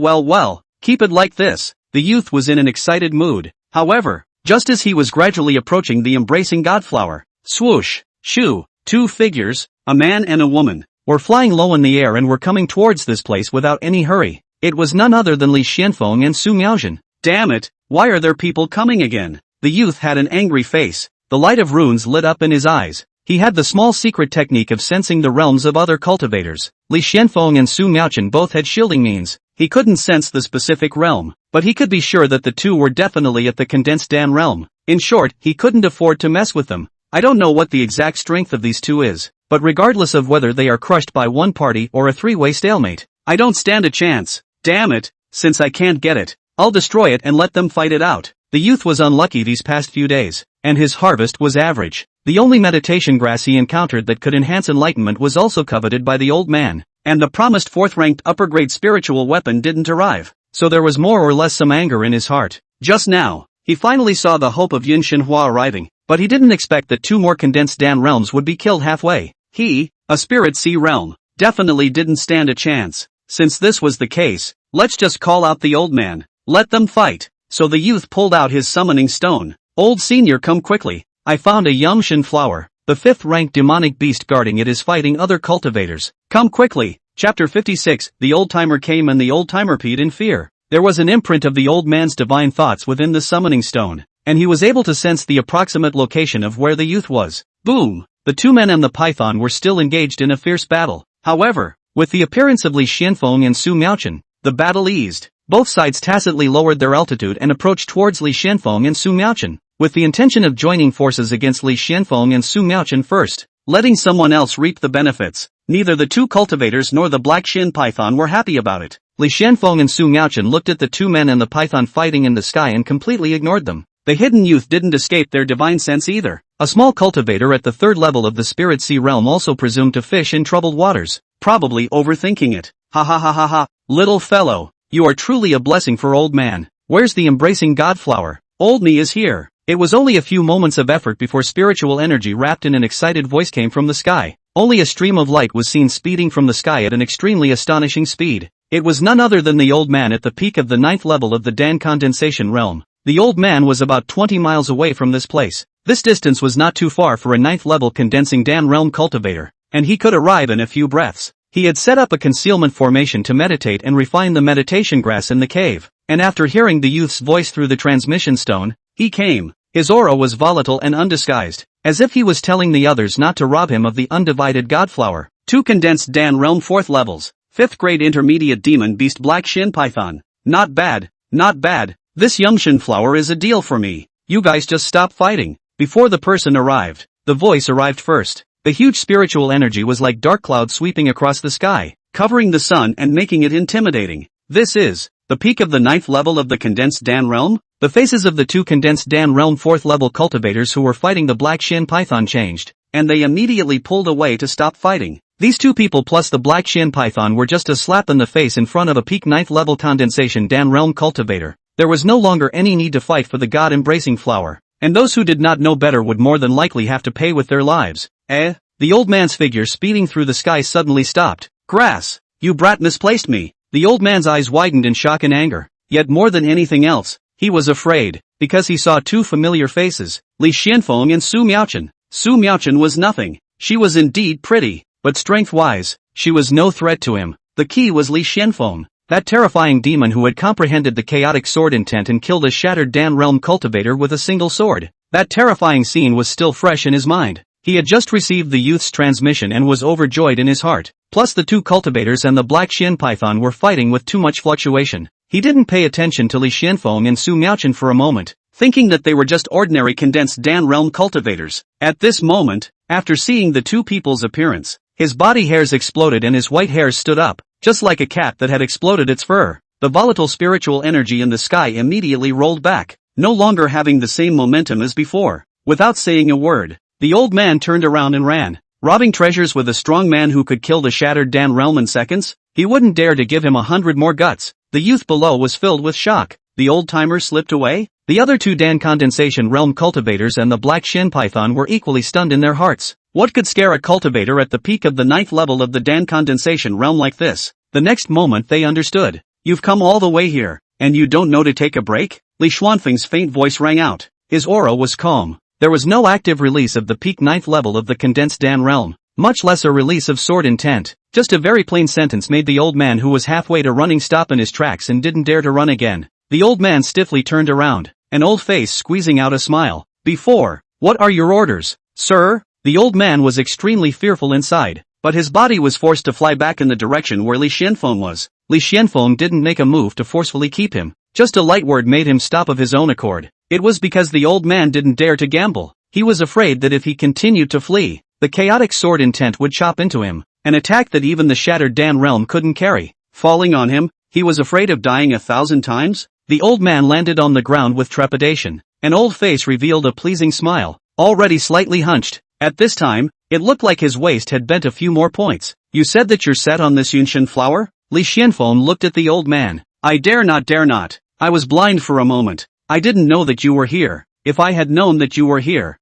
Keep it like this. The youth was in an excited mood. However, just as he was gradually approaching the embracing godflower, swoosh, shoo, two figures, a man and a woman, were flying low in the air and were coming towards this place without any hurry. It was none other than Li Xuanfeng and Su Miaojin. Damn it, why are there people coming again? The youth had an angry face. The light of runes lit up in his eyes. He had the small secret technique of sensing the realms of other cultivators. Li Xuanfeng and Su Miaojin both had shielding means. He couldn't sense the specific realm, but he could be sure that the two were definitely at the condensed Dan realm. In short, he couldn't afford to mess with them. I don't know what the exact strength of these two is, but regardless of whether they are crushed by one party or a three-way stalemate, I don't stand a chance. Damn it, since I can't get it, I'll destroy it and let them fight it out. The youth was unlucky these past few days, and his harvest was average. The only meditation grass he encountered that could enhance enlightenment was also coveted by the old man, and the promised fourth-ranked upper-grade spiritual weapon didn't arrive, so there was more or less some anger in his heart. Just now, he finally saw the hope of Yin Shenhua arriving, but he didn't expect that two more condensed Dan realms would be killed halfway. He, a spirit sea realm, definitely didn't stand a chance. Since this was the case, let's just call out the old man. Let them fight. So the youth pulled out his summoning stone. Old senior, come quickly. I found a Yangshan flower. The fifth-ranked demonic beast guarding it is fighting other cultivators. Come quickly. Chapter 56. The old-timer came and the old-timer peed in fear. There was an imprint of the old man's divine thoughts within the summoning stone, and he was able to sense the approximate location of where the youth was. Boom! The two men and the python were still engaged in a fierce battle. However, with the appearance of Li Xuanfeng and Su Miaojin, the battle eased. Both sides tacitly lowered their altitude and approached towards Li Xuanfeng and Su Miaojin, with the intention of joining forces against Li Xuanfeng and Su Miaojin first, letting someone else reap the benefits. Neither the two cultivators nor the black Shin python were happy about it. Li Xuanfeng and Su Miaojin looked at the two men and the python fighting in the sky and completely ignored them. The hidden youth didn't escape their divine sense either. A small cultivator at the third level of the spirit sea realm also presumed to fish in troubled waters, probably overthinking it. Ha ha ha ha ha, little fellow, you are truly a blessing for old man. Where's the embracing godflower? Old me is here. It was only a few moments of effort before spiritual energy wrapped in an excited voice came from the sky. Only a stream of light was seen speeding from the sky at an extremely astonishing speed. It was none other than the old man at the peak of the 9th level of the Dan condensation realm. The old man was about 20 miles away from this place. This distance was not too far for a 9th level condensing Dan realm cultivator, and he could arrive in a few breaths. He had set up a concealment formation to meditate and refine the meditation grass in the cave, and after hearing the youth's voice through the transmission stone, he came. His aura was volatile and undisguised, as if he was telling the others not to rob him of the undivided godflower. Two condensed Dan realm 4th levels, 5th grade intermediate demon beast black Shin python. Not bad, not bad. This Yangshan flower is a deal for me. You guys just stop fighting. Before the person arrived, the voice arrived first. The huge spiritual energy was like dark clouds sweeping across the sky, covering the sun and making it intimidating. This is the peak of the 9th level of the condensed Dan realm. The faces of the two condensed Dan realm 4th level cultivators who were fighting the black Shin python changed, and they immediately pulled away to stop fighting. These two people plus the black Shin python were just a slap in the face in front of a peak 9th level condensation Dan realm cultivator. There was no longer any need to fight for the god-embracing flower, and those who did not know better would more than likely have to pay with their lives. The old man's figure speeding through the sky suddenly stopped. Grass! You brat misplaced me! The old man's eyes widened in shock and anger. Yet more than anything else, he was afraid, because he saw two familiar faces, Li Xuanfeng and Su Miaojin. Su Miaojin was nothing. She was indeed pretty, but strength-wise, she was no threat to him. The key was Li Xuanfeng, that terrifying demon who had comprehended the chaotic sword intent and killed a shattered Dan realm cultivator with a single sword. That terrifying scene was still fresh in his mind. He had just received the youth's transmission and was overjoyed in his heart. Plus the two cultivators and the black Shin python were fighting with too much fluctuation. He didn't pay attention to Li Xuanfeng and Su Miaojin for a moment, thinking that they were just ordinary condensed Dan realm cultivators. At this moment, after seeing the two people's appearance, his body hairs exploded and his white hairs stood up, just like a cat that had exploded its fur. The volatile spiritual energy in the sky immediately rolled back, no longer having the same momentum as before. Without saying a word, the old man turned around and ran. Robbing treasures with a strong man who could kill the shattered Dan realm in seconds? He wouldn't dare to give him 100 more guts. The youth below was filled with shock. The old-timer slipped away? The other two Dan condensation realm cultivators and the black Shin python were equally stunned in their hearts. What could scare a cultivator at the peak of the 9th level of the Dan condensation realm like this? The next moment they understood. You've come all the way here. And you don't know to take a break? Li Xuanfeng's faint voice rang out. His aura was calm. There was no active release of the peak 9th level of the condensed Dan realm, much less a release of sword intent. Just a very plain sentence made the old man who was halfway to running stop in his tracks and didn't dare to run again. The old man stiffly turned around, an old face squeezing out a smile. Before, what are your orders, sir? The old man was extremely fearful inside, but his body was forced to fly back in the direction where Li Xuanfeng was. Li Xuanfeng didn't make a move to forcefully keep him. Just a light word made him stop of his own accord. It was because the old man didn't dare to gamble. He was afraid that if he continued to flee, the chaotic sword intent would chop into him, an attack that even the shattered Dan realm couldn't carry. Falling on him, he was afraid of dying 1,000 times? The old man landed on the ground with trepidation. An old face revealed a pleasing smile, already slightly hunched. At this time, it looked like his waist had bent a few more points. You said that you're set on this Xuanfeng flower? Li Xuanfeng looked at the old man. I dare not. I was blind for a moment. I didn't know that you were here. If I had known that you were here,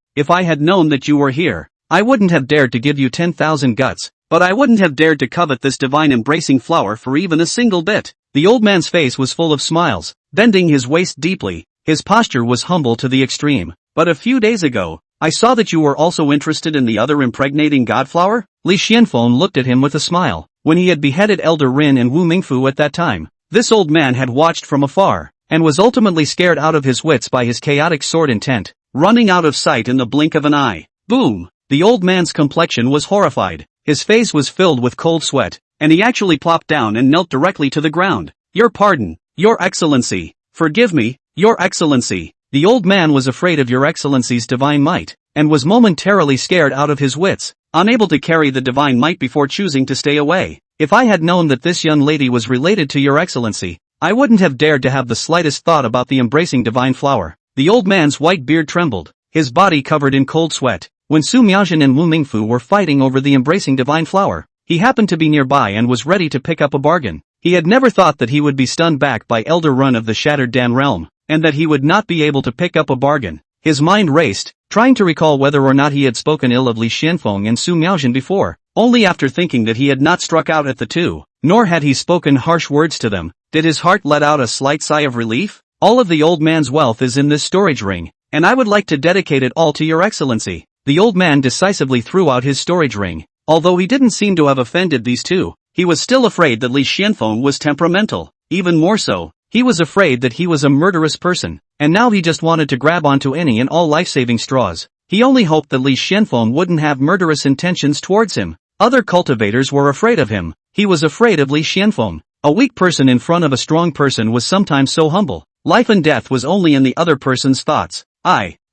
I wouldn't have dared to give you 10,000 guts, but I wouldn't have dared to covet this divine embracing flower for even a single bit. The old man's face was full of smiles, bending his waist deeply. His posture was humble to the extreme. But a few days ago, I saw that you were also interested in the other impregnating god flower? Li Xuanfeng looked at him with a smile. When he had beheaded Elder Rin and Wu Mingfu at that time, this old man had watched from afar, and was ultimately scared out of his wits by his chaotic sword intent, running out of sight in the blink of an eye. Boom! The old man's complexion was horrified. His face was filled with cold sweat, and he actually plopped down and knelt directly to the ground. Your pardon, Your Excellency. Forgive me, Your Excellency. The old man was afraid of Your Excellency's divine might, and was momentarily scared out of his wits, unable to carry the divine might before choosing to stay away. If I had known that this young lady was related to Your Excellency, I wouldn't have dared to have the slightest thought about the embracing divine flower. The old man's white beard trembled, his body covered in cold sweat. When Su Miaojin and Wu Mingfu were fighting over the embracing divine flower, he happened to be nearby and was ready to pick up a bargain. He had never thought that he would be stunned back by Elder Run of the Shattered Dan realm, and that he would not be able to pick up a bargain. His mind raced, trying to recall whether or not he had spoken ill of Li Xuanfeng and Su Miaojin before. Only after thinking that he had not struck out at the two, nor had he spoken harsh words to them, did his heart let out a slight sigh of relief. All of the old man's wealth is in this storage ring, and I would like to dedicate it all to Your Excellency. The old man decisively threw out his storage ring. Although he didn't seem to have offended these two, he was still afraid that Li Xuanfeng was temperamental. Even more so, he was afraid that he was a murderous person, and now he just wanted to grab onto any and all life-saving straws. He only hoped that Li Xuanfeng wouldn't have murderous intentions towards him. Other cultivators were afraid of him. He was afraid of Li Xuanfeng. A weak person in front of a strong person was sometimes so humble. Life and death was only in the other person's thoughts.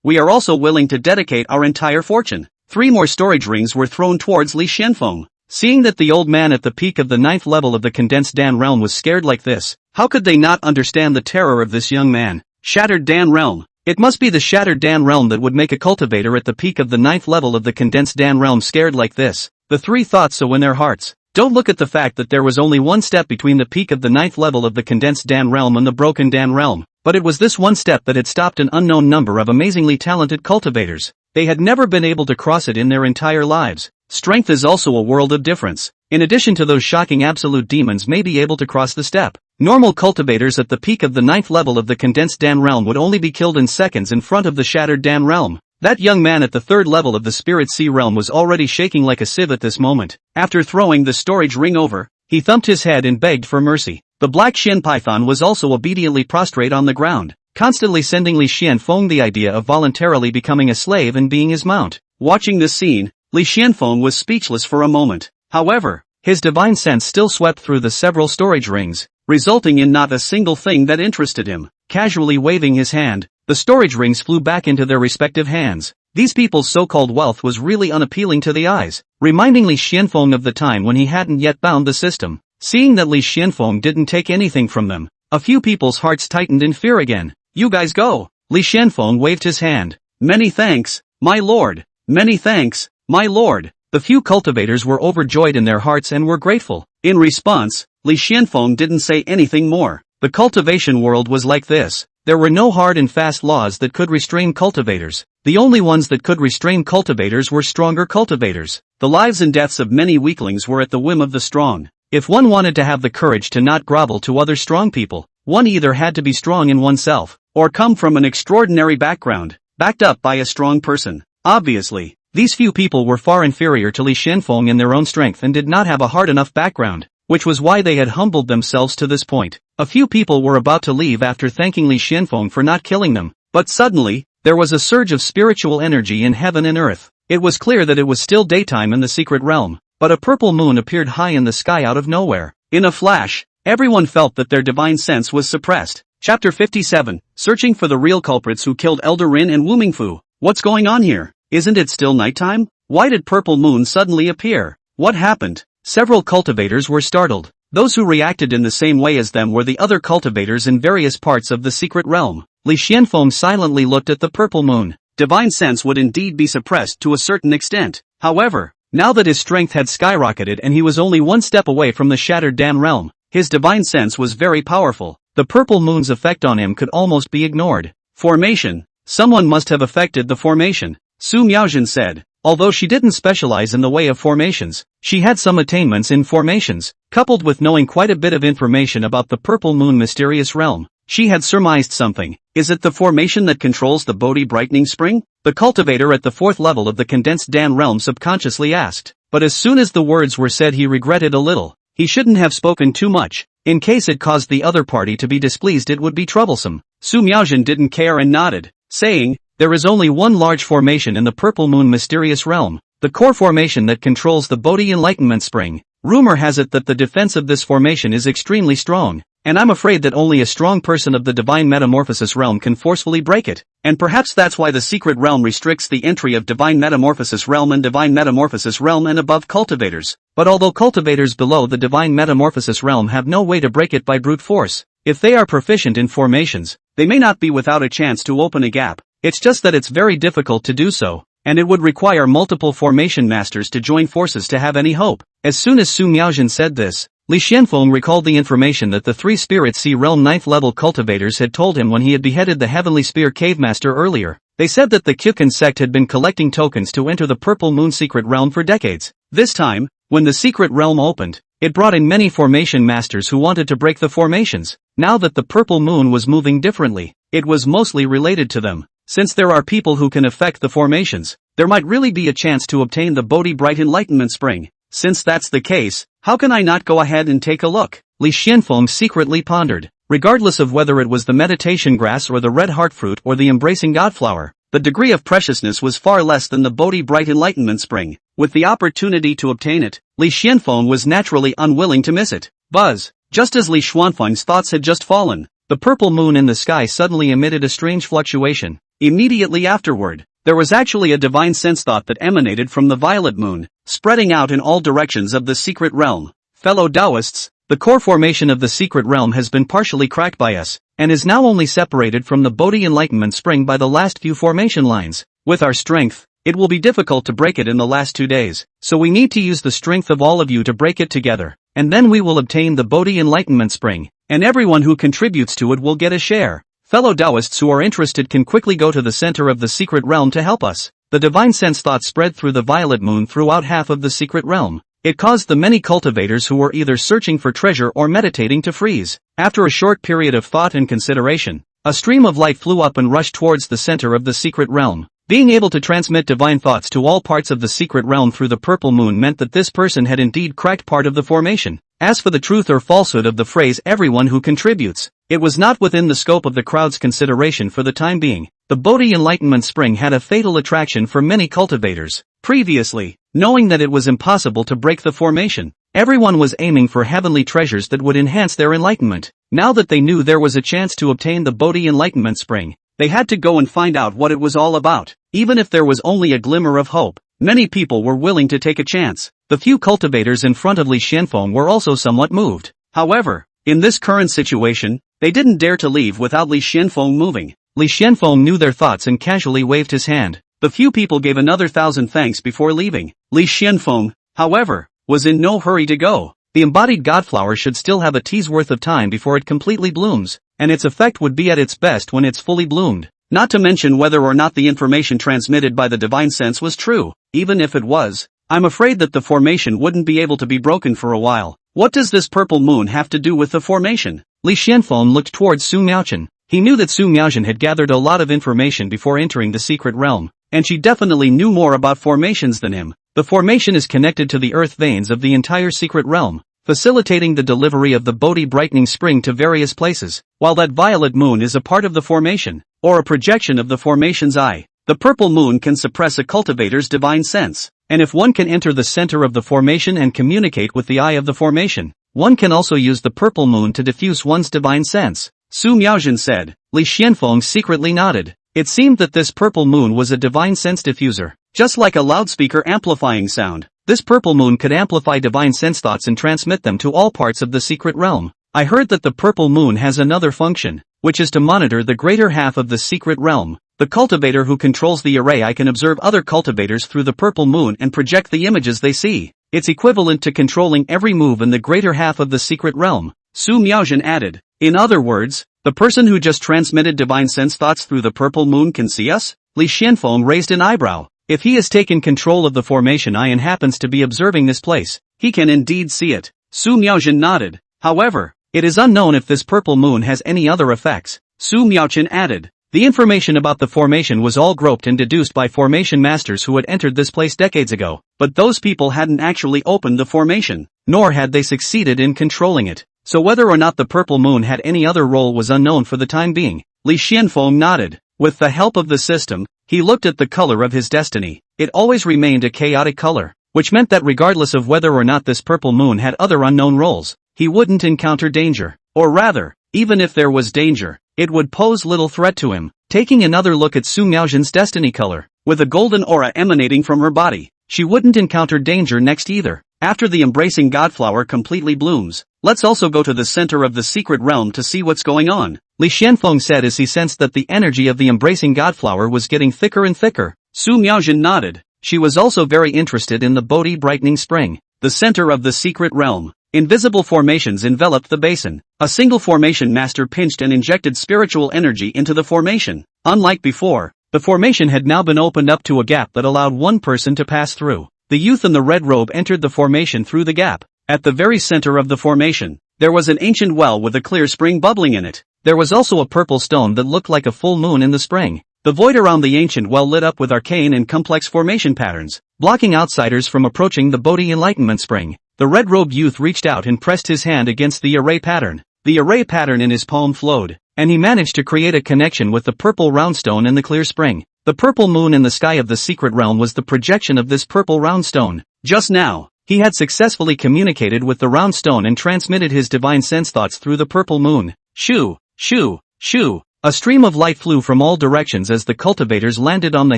We are also willing to dedicate our entire fortune. 3 more storage rings were thrown towards Li Xuanfeng. Seeing that the old man at the peak of the 9th level of the condensed Dan realm was scared like this, how could they not understand the terror of this young man? Shattered Dan realm. It must be the Shattered Dan realm that would make a cultivator at the peak of the 9th level of the condensed Dan realm scared like this. The 3 thought so in their hearts. Don't look at the fact that there was only one step between the peak of the 9th level of the condensed Dan realm and the broken Dan realm. But it was this one step that had stopped an unknown number of amazingly talented cultivators. They had never been able to cross it in their entire lives. Strength is also a world of difference. In addition to those shocking absolute demons may be able to cross the step. Normal cultivators at the peak of the 9th level of the condensed Dan realm would only be killed in seconds in front of the Shattered Dan realm. That young man at the 3rd level of the Spirit Sea realm was already shaking like a sieve at this moment. After throwing the storage ring over, he thumped his head and begged for mercy. The black Shin Python was also obediently prostrate on the ground, constantly sending Li Xuanfeng the idea of voluntarily becoming a slave and being his mount. Watching this scene, Li Xuanfeng was speechless for a moment. However, his divine sense still swept through the several storage rings, resulting in not a single thing that interested him. Casually waving his hand, the storage rings flew back into their respective hands. These people's so-called wealth was really unappealing to the eyes, reminding Li Xuanfeng of the time when he hadn't yet bound the system. Seeing that Li Xuanfeng didn't take anything from them, a few people's hearts tightened in fear again. You guys go. Li Xuanfeng waved his hand. Many thanks, my lord. Many thanks, my lord. The few cultivators were overjoyed in their hearts and were grateful. In response, Li Xuanfeng didn't say anything more. The cultivation world was like this. There were no hard and fast laws that could restrain cultivators. The only ones that could restrain cultivators were stronger cultivators. The lives and deaths of many weaklings were at the whim of the strong. If one wanted to have the courage to not grovel to other strong people, one either had to be strong in oneself, or come from an extraordinary background, backed up by a strong person. Obviously, these few people were far inferior to Li Xuanfeng in their own strength and did not have a hard enough background, which was why they had humbled themselves to this point. A few people were about to leave after thanking Li Xuanfeng for not killing them, but suddenly, there was a surge of spiritual energy in heaven and earth. It was clear that it was still daytime in the secret realm, but a purple moon appeared high in the sky out of nowhere. In a flash, everyone felt that their divine sense was suppressed. Chapter 57, Searching for the real culprits who killed Elder Rin and Wu Mingfu. What's going on here? Isn't it still nighttime? Why did purple moon suddenly appear? What happened? Several cultivators were startled. Those who reacted in the same way as them were the other cultivators in various parts of the secret realm. Li Xuanfeng silently looked at the purple moon. Divine sense would indeed be suppressed to a certain extent. However, now that his strength had skyrocketed and he was only one step away from the shattered dam realm, his divine sense was very powerful. The purple moon's effect on him could almost be ignored. Formation. Someone must have affected the formation, Su Miaojin said. Although she didn't specialize in the way of formations, she had some attainments in formations, coupled with knowing quite a bit of information about the purple moon mysterious realm. She had surmised something. Is it the formation that controls the Bodhi brightening spring? The cultivator at the 4th level of the condensed Dan realm subconsciously asked. But as soon as the words were said he regretted a little. He shouldn't have spoken too much. In case it caused the other party to be displeased it would be troublesome. Su Miaojin didn't care and nodded, saying, there is only one large formation in the purple moon mysterious realm, the core formation that controls the Bodhi enlightenment spring. Rumor has it that the defense of this formation is extremely strong, and I'm afraid that only a strong person of the divine metamorphosis realm can forcefully break it. And perhaps that's why the secret realm restricts the entry of divine metamorphosis realm and divine metamorphosis realm and above cultivators. But although cultivators below the divine metamorphosis realm have no way to break it by brute force, if they are proficient in formations, they may not be without a chance to open a gap. It's just that it's very difficult to do so, and it would require multiple formation masters to join forces to have any hope. As soon as Su Miaojin said this, Li Xuanfeng recalled the information that the 3 Spirit Sea Realm 9th level cultivators had told him when he had beheaded the Heavenly Spear Cave Master earlier. They said that the Xuanfeng sect had been collecting tokens to enter the Purple Moon secret realm for decades. This time, when the secret realm opened, it brought in many formation masters who wanted to break the formations. Now that the Purple Moon was moving differently, it was mostly related to them. Since there are people who can affect the formations, there might really be a chance to obtain the Bodhi Bright Enlightenment Spring. Since that's the case, how can I not go ahead and take a look? Li Xuanfeng secretly pondered. Regardless of whether it was the meditation grass or the red heart fruit or the embracing godflower, the degree of preciousness was far less than the Bodhi Bright Enlightenment Spring. With the opportunity to obtain it, Li Xuanfeng was naturally unwilling to miss it. Buzz! Just as Li Xuanfeng's thoughts had just fallen, the purple moon in the sky suddenly emitted a strange fluctuation. Immediately afterward, there was actually a divine sense thought that emanated from the violet moon, spreading out in all directions of the secret realm. Fellow Taoists, the core formation of the secret realm has been partially cracked by us, and is now only separated from the Bodhi Enlightenment Spring by the last few formation lines. With our strength, it will be difficult to break it in the last 2 days, so we need to use the strength of all of you to break it together, and then we will obtain the Bodhi Enlightenment Spring, and everyone who contributes to it will get a share. Fellow Taoists who are interested can quickly go to the center of the secret realm to help us. The divine sense thought spread through the violet moon throughout half of the secret realm. It caused the many cultivators who were either searching for treasure or meditating to freeze. After a short period of thought and consideration, a stream of light flew up and rushed towards the center of the secret realm. Being able to transmit divine thoughts to all parts of the secret realm through the purple moon meant that this person had indeed cracked part of the formation. As for the truth or falsehood of the phrase everyone who contributes, it was not within the scope of the crowd's consideration for the time being. The Bodhi Enlightenment Spring had a fatal attraction for many cultivators. Previously, knowing that it was impossible to break the formation, everyone was aiming for heavenly treasures that would enhance their enlightenment. Now that they knew there was a chance to obtain the Bodhi Enlightenment Spring, they had to go and find out what it was all about. Even if there was only a glimmer of hope, many people were willing to take a chance. The few cultivators in front of Li Xuanfeng were also somewhat moved. However, in this current situation, they didn't dare to leave without Li Xuanfeng moving. Li Xuanfeng knew their thoughts and casually waved his hand. The few people gave another 1,000 thanks before leaving. Li Xuanfeng, however, was in no hurry to go. The embodied godflower should still have a tea's worth of time before it completely blooms, and its effect would be at its best when it's fully bloomed. Not to mention whether or not the information transmitted by the divine sense was true. Even if it was, I'm afraid that the formation wouldn't be able to be broken for a while. What does this purple moon have to do with the formation? Li Xianfeng looked towards Su Miaochen. He knew that Su Miaochen had gathered a lot of information before entering the secret realm, and she definitely knew more about formations than him. The formation is connected to the earth veins of the entire secret realm, facilitating the delivery of the Bodhi brightening spring to various places, while that violet moon is a part of the formation, or a projection of the formation's eye. The purple moon can suppress a cultivator's divine sense, and if one can enter the center of the formation and communicate with the eye of the formation, one can also use the purple moon to diffuse one's divine sense. Su Miaochen said. Li Xianfeng secretly nodded. It seemed that this purple moon was a divine sense diffuser. Just like a loudspeaker amplifying sound, this purple moon could amplify divine sense thoughts and transmit them to all parts of the secret realm. I heard that the purple moon has another function, which is to monitor the greater half of the secret realm. The cultivator who controls the array eye can observe other cultivators through the purple moon and project the images they see. It's equivalent to controlling every move in the greater half of the secret realm, Su Miaochen added. In other words, the person who just transmitted divine sense thoughts through the purple moon can see us? Li Xianfeng raised an eyebrow. If he has taken control of the formation eye and happens to be observing this place, he can indeed see it. Su Miaochen nodded. However, it is unknown if this purple moon has any other effects, Su Miaochen added. The information about the formation was all groped and deduced by formation masters who had entered this place decades ago, but those people hadn't actually opened the formation, nor had they succeeded in controlling it. So whether or not the purple moon had any other role was unknown for the time being. Li Xianfeng nodded. With the help of the system, he looked at the color of his destiny. It always remained a chaotic color, which meant that regardless of whether or not this purple moon had other unknown roles, he wouldn't encounter danger. Or rather, even if there was danger, it would pose little threat to him. Taking another look at Su Miaochen's destiny color, with a golden aura emanating from her body, she wouldn't encounter danger next either. After the embracing godflower completely blooms, let's also go to the center of the secret realm to see what's going on, Li Xianfeng said as he sensed that the energy of the embracing godflower was getting thicker and thicker. Su Miaochen nodded. She was also very interested in the Bodhi brightening spring, the center of the secret realm. Invisible formations enveloped the basin. A single formation master pinched and injected spiritual energy into the formation. Unlike before, the formation had now been opened up to a gap that allowed one person to pass through. The youth in the red robe entered the formation through the gap. At the very center of the formation, there was an ancient well with a clear spring bubbling in it. There was also a purple stone that looked like a full moon in the spring. The void around the ancient well lit up with arcane and complex formation patterns, blocking outsiders from approaching the Bodhi enlightenment spring. The red-robed youth reached out and pressed his hand against the array pattern. The array pattern in his palm flowed, and he managed to create a connection with the purple round stone in the clear spring. The purple moon in the sky of the secret realm was the projection of this purple round stone. Just now, he had successfully communicated with the round stone and transmitted his divine sense thoughts through the purple moon. Shoo, shoo, shoo. A stream of light flew from all directions as the cultivators landed on the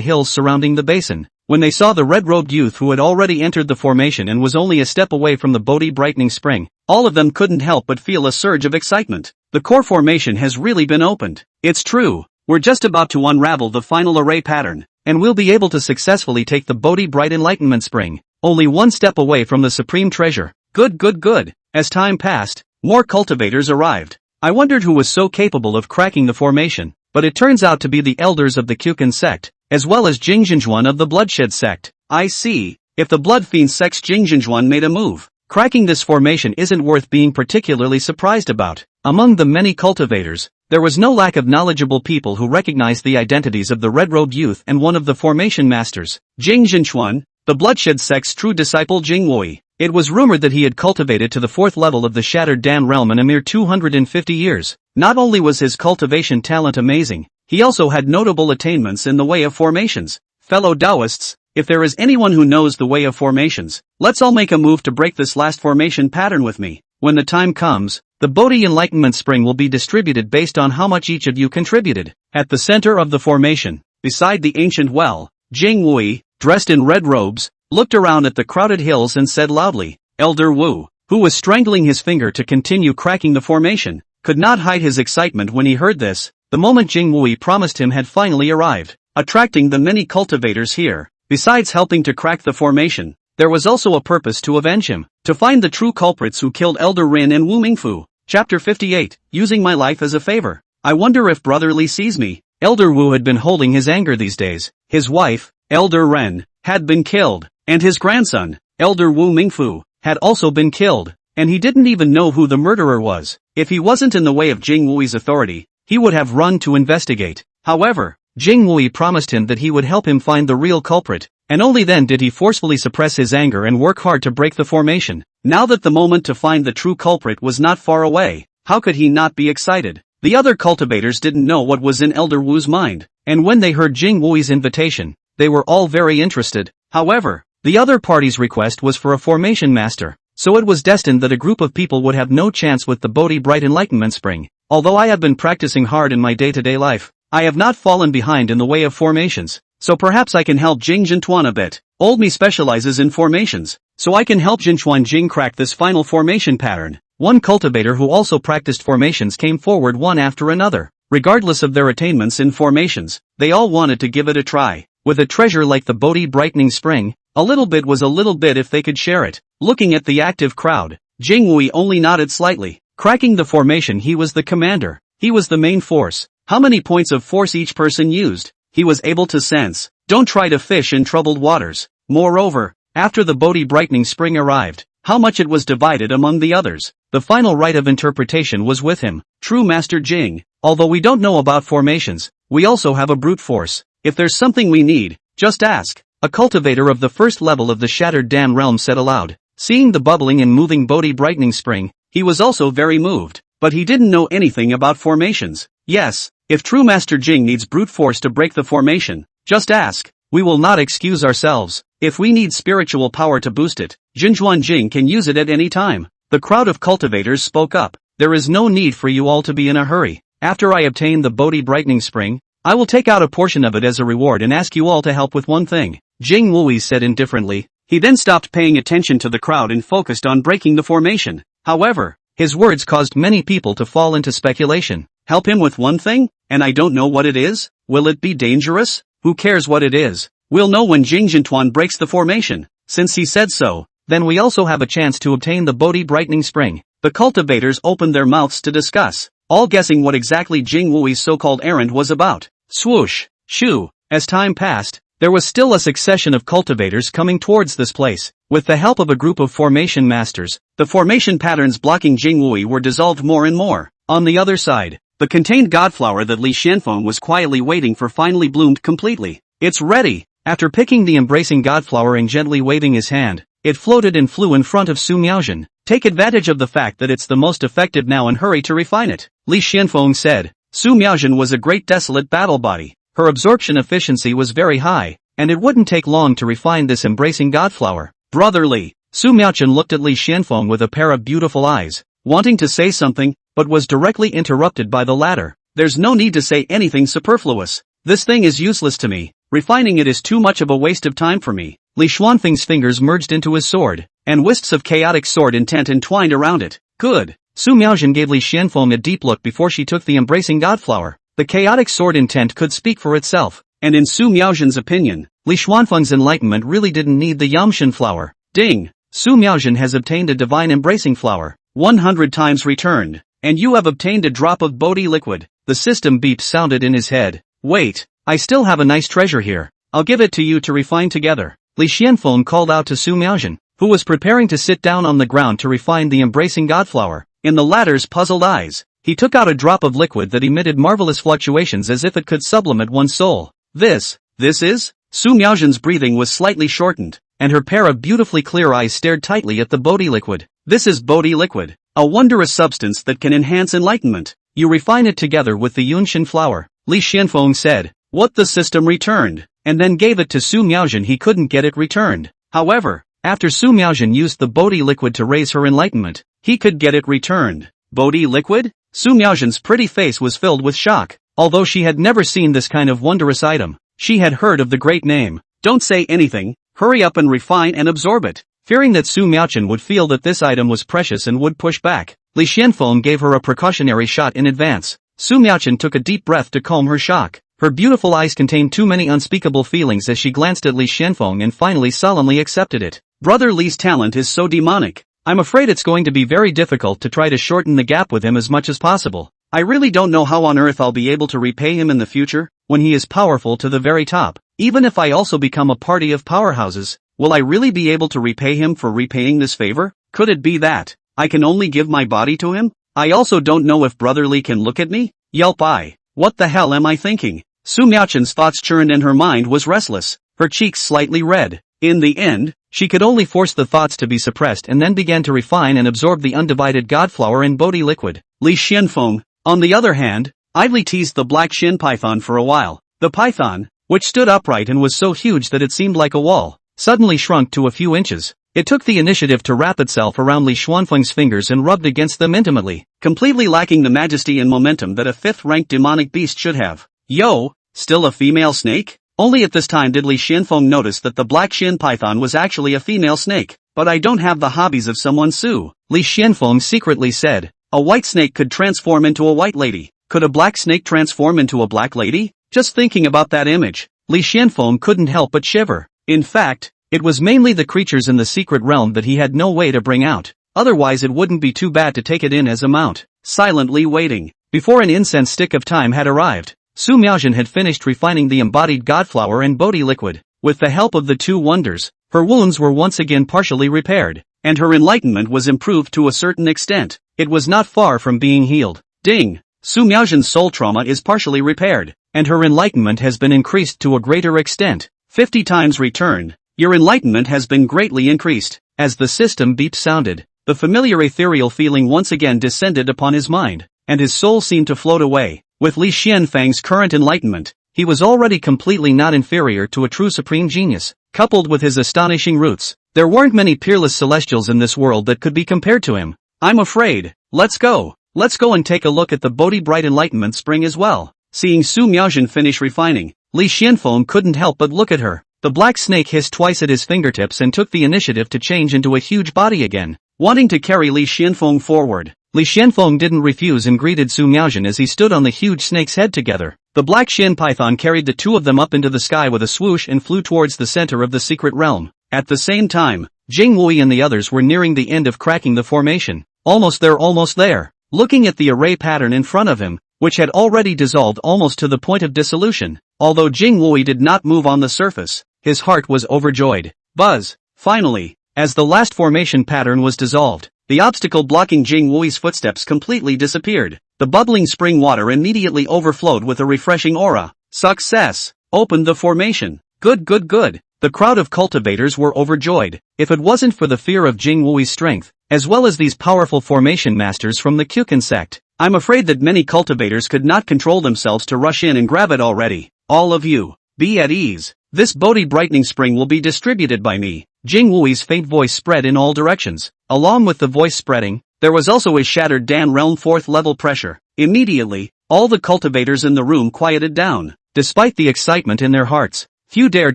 hills surrounding the basin. When they saw the red-robed youth who had already entered the formation and was only a step away from the Bodhi brightening spring, all of them couldn't help but feel a surge of excitement. The core formation has really been opened. It's true. We're just about to unravel the final array pattern, and we'll be able to successfully take the Bodhi bright enlightenment spring, only one step away from the supreme treasure. Good, good, good. As time passed, more cultivators arrived. I wondered who was so capable of cracking the formation, but it turns out to be the elders of the Kyukan sect, as well as Jingjinjuan of the Bloodshed sect. I see. If the Blood Fiend sect's Jingjinjuan made a move, cracking this formation isn't worth being particularly surprised about. Among the many cultivators, there was no lack of knowledgeable people who recognized the identities of the red-robed youth and one of the formation masters, Jingjinjuan, the Bloodshed sect's true disciple Jingwei. It was rumored that he had cultivated to the 4th level of the Shattered Dan realm in a mere 250 years. Not only was his cultivation talent amazing, he also had notable attainments in the way of formations. Fellow Taoists, if there is anyone who knows the way of formations, let's all make a move to break this last formation pattern with me. When the time comes, the Bodhi enlightenment spring will be distributed based on how much each of you contributed. At the center of the formation, beside the ancient well, Jing Wei, dressed in red robes, looked around at the crowded hills and said loudly. Elder Wu, who was strangling his finger to continue cracking the formation, could not hide his excitement when he heard this. The moment Jing Wei promised him had finally arrived, attracting the many cultivators here. Besides helping to crack the formation, there was also a purpose to avenge him, to find the true culprits who killed Elder Rin and Wu Mingfu. Chapter 58, Using my life as a favor. I wonder if Brother Li sees me. Elder Wu had been holding his anger these days. His wife, Elder Ren, had been killed, and his grandson, Elder Wu Mingfu, had also been killed. and he didn't even know who the murderer was. If he wasn't in the way of Jing Wui's authority, he would have run to investigate. However, Jing Wui promised him that he would help him find the real culprit, and only then did he forcefully suppress his anger and work hard to break the formation. Now that the moment to find the true culprit was not far away, how could he not be excited? The other cultivators didn't know what was in Elder Wu's mind, and when they heard Jing Wui's invitation, they were all very interested. However, the other party's request was for a formation master, so it was destined that a group of people would have no chance with the Bodhi Bright Enlightenment Spring. Although I have been practicing hard in my day-to-day life, I have not fallen behind in the way of formations, so perhaps I can help Jing Jintuan a bit. Old me specializes in formations, so I can help Jinchuan Jing crack this final formation pattern. One cultivator who also practiced formations came forward one after another. Regardless of their attainments in formations, they all wanted to give it a try. With a treasure like the Bodhi Brightening Spring, a little bit was a little bit if they could share it. Looking at the active crowd, Jing Wui only nodded slightly. Cracking the formation, he was the commander. He was the main force. How many points of force each person used, he was able to sense. Don't try to fish in troubled waters. Moreover, after the Bodhi Brightening Spring arrived, how much it was divided among the others. The final right of interpretation was with him. True Master Jing, although we don't know about formations, we also have a brute force. If there's something we need, just ask. A cultivator of the first level of the Shattered Dam realm said aloud. Seeing the bubbling and moving Bodhi Brightening Spring, he was also very moved, but he didn't know anything about formations. Yes, if true Master Jing needs brute force to break the formation, just ask. We will not excuse ourselves. If we need spiritual power to boost it, Jinchuan Jing can use it at any time. The crowd of cultivators spoke up. There is no need for you all to be in a hurry. After I obtain the Bodhi Brightening Spring, I will take out a portion of it as a reward and ask you all to help with one thing. Jing Wui said indifferently. He then stopped paying attention to the crowd and focused on breaking the formation. However, his words caused many people to fall into speculation. Help him with one thing? And I don't know what it is? Will it be dangerous? Who cares what it is? We'll know when Jing Jintuan breaks the formation. Since he said so, then we also have a chance to obtain the Bodhi Brightening Spring. The cultivators opened their mouths to discuss, all guessing what exactly Jing Wui's so-called errand was about. Swoosh, shoo. As time passed, there was still a succession of cultivators coming towards this place. With the help of a group of formation masters, the formation patterns blocking Jing Wui were dissolved more and more. On the other side, the contained godflower that Li Xuanfeng was quietly waiting for finally bloomed completely. It's ready. After picking the embracing godflower and gently waving his hand, it floated and flew in front of Su Miaojin. Take advantage of the fact that it's the most effective now and hurry to refine it, Li Xuanfeng said. Su Miaojin was a great desolate battle body. Her absorption efficiency was very high, and it wouldn't take long to refine this embracing godflower. Brotherly, Su Miaojin looked at Li Xuanfeng with a pair of beautiful eyes, wanting to say something, but was directly interrupted by the latter. There's no need to say anything superfluous. This thing is useless to me. Refining it is too much of a waste of time for me. Li Xuanfeng's fingers merged into his sword, and wisps of chaotic sword intent entwined around it. Good. Su Miaojin gave Li Xuanfeng a deep look before she took the embracing godflower. The chaotic sword intent could speak for itself, and in Su Miaojin's opinion, Li Xuanfeng's enlightenment really didn't need the Yamshan flower. Ding! Su Miaojin has obtained a divine embracing flower, 100 times returned, and you have obtained a drop of Bodhi liquid. The system beep sounded in his head. Wait, I still have a nice treasure here. I'll give it to you to refine together. Li Xuanfeng called out to Su Miaojin, who was preparing to sit down on the ground to refine the embracing godflower. In the latter's puzzled eyes, he took out a drop of liquid that emitted marvelous fluctuations as if it could sublimate one's soul. This is? Su Miaojin's breathing was slightly shortened, and her pair of beautifully clear eyes stared tightly at the Bodhi liquid. This is Bodhi liquid, a wondrous substance that can enhance enlightenment. You refine it together with the Yunshin flower, Li Xuanfeng said. What the system returned, and then gave it to Su Miaojin. He couldn't get it returned. However, after Su Miaojin used the Bodhi liquid to raise her enlightenment, he could get it returned. Bodhi liquid? Su Miaojin's pretty face was filled with shock. Although she had never seen this kind of wondrous item, she had heard of the great name. Don't say anything, hurry up and refine and absorb it. Fearing that Su Miaojin would feel that this item was precious and would push back, Li Xuanfeng gave her a precautionary shot in advance. Su Miaojin took a deep breath to calm her shock. Her beautiful eyes contained too many unspeakable feelings as she glanced at Li Xuanfeng and finally solemnly accepted it. Brother Li's talent is so demonic. I'm afraid it's going to be very difficult to try to shorten the gap with him as much as possible. I really don't know how on earth I'll be able to repay him in the future, when he is powerful to the very top. Even if I also become a party of powerhouses, will I really be able to repay him for repaying this favor? Could it be that I can only give my body to him? I also don't know if Brother Li can look at me? Yelp I. What the hell am I thinking? Su Miaochun's thoughts churned and her mind was restless, her cheeks slightly red. In the end, she could only force the thoughts to be suppressed and then began to refine and absorb the undivided godflower in Bodhi liquid. Li Xuanfeng, on the other hand, idly teased the black shin python for a while. The python, which stood upright and was so huge that it seemed like a wall, suddenly shrunk to a few inches. It took the initiative to wrap itself around Li Xuanfeng's fingers and rubbed against them intimately, completely lacking the majesty and momentum that a fifth-ranked demonic beast should have. Yo, still a female snake? Only at this time did Li Xuanfeng notice that the black shin python was actually a female snake. But I don't have the hobbies of someone Su, Li Xuanfeng secretly said. A white snake could transform into a white lady. Could a black snake transform into a black lady? Just thinking about that image, Li Xuanfeng couldn't help but shiver. In fact, it was mainly the creatures in the secret realm that he had no way to bring out. Otherwise it wouldn't be too bad to take it in as a mount. Silently waiting, before an incense stick of time had arrived, Su Miaochun had finished refining the embodied godflower and Bodhi liquid. With the help of the two wonders, her wounds were once again partially repaired, and her enlightenment was improved to a certain extent. It was not far from being healed. Ding! Su Miaochun's soul trauma is partially repaired, and her enlightenment has been increased to a greater extent. 50 times returned. Your enlightenment has been greatly increased. As the system beep sounded, the familiar ethereal feeling once again descended upon his mind, and his soul seemed to float away. With Li Xuanfeng's current enlightenment, he was already completely not inferior to a true supreme genius. Coupled with his astonishing roots, there weren't many peerless celestials in this world that could be compared to him. I'm afraid. Let's go and take a look at the Bodhi Bright Enlightenment Spring as well. Seeing Su Miaochun finish refining, Li Xuanfeng couldn't help but look at her. The black snake hissed twice at his fingertips and took the initiative to change into a huge body again, wanting to carry Li Xuanfeng forward. Li Xuanfeng didn't refuse and greeted Su Miaochun as he stood on the huge snake's head together. The black shin python carried the two of them up into the sky with a swoosh and flew towards the center of the secret realm. At the same time, Jing Wui and the others were nearing the end of cracking the formation. Almost there. Looking at the array pattern in front of him, which had already dissolved almost to the point of dissolution. Although Jing Wui did not move on the surface, his heart was overjoyed. Buzz! Finally, as the last formation pattern was dissolved, the obstacle blocking Jing Wui's footsteps completely disappeared. The bubbling spring water immediately overflowed with a refreshing aura. Success! Opened the formation. Good. The crowd of cultivators were overjoyed. If it wasn't for the fear of Jing Wui's strength, as well as these powerful formation masters from the Xuanfeng sect, I'm afraid that many cultivators could not control themselves to rush in and grab it already. All of you, be at ease. This Bodhi brightening spring will be distributed by me. Jing Wui's faint voice spread in all directions. Along with the voice spreading, there was also a shattered Dan realm 4th level pressure. Immediately, all the cultivators in the room quieted down. Despite the excitement in their hearts, few dared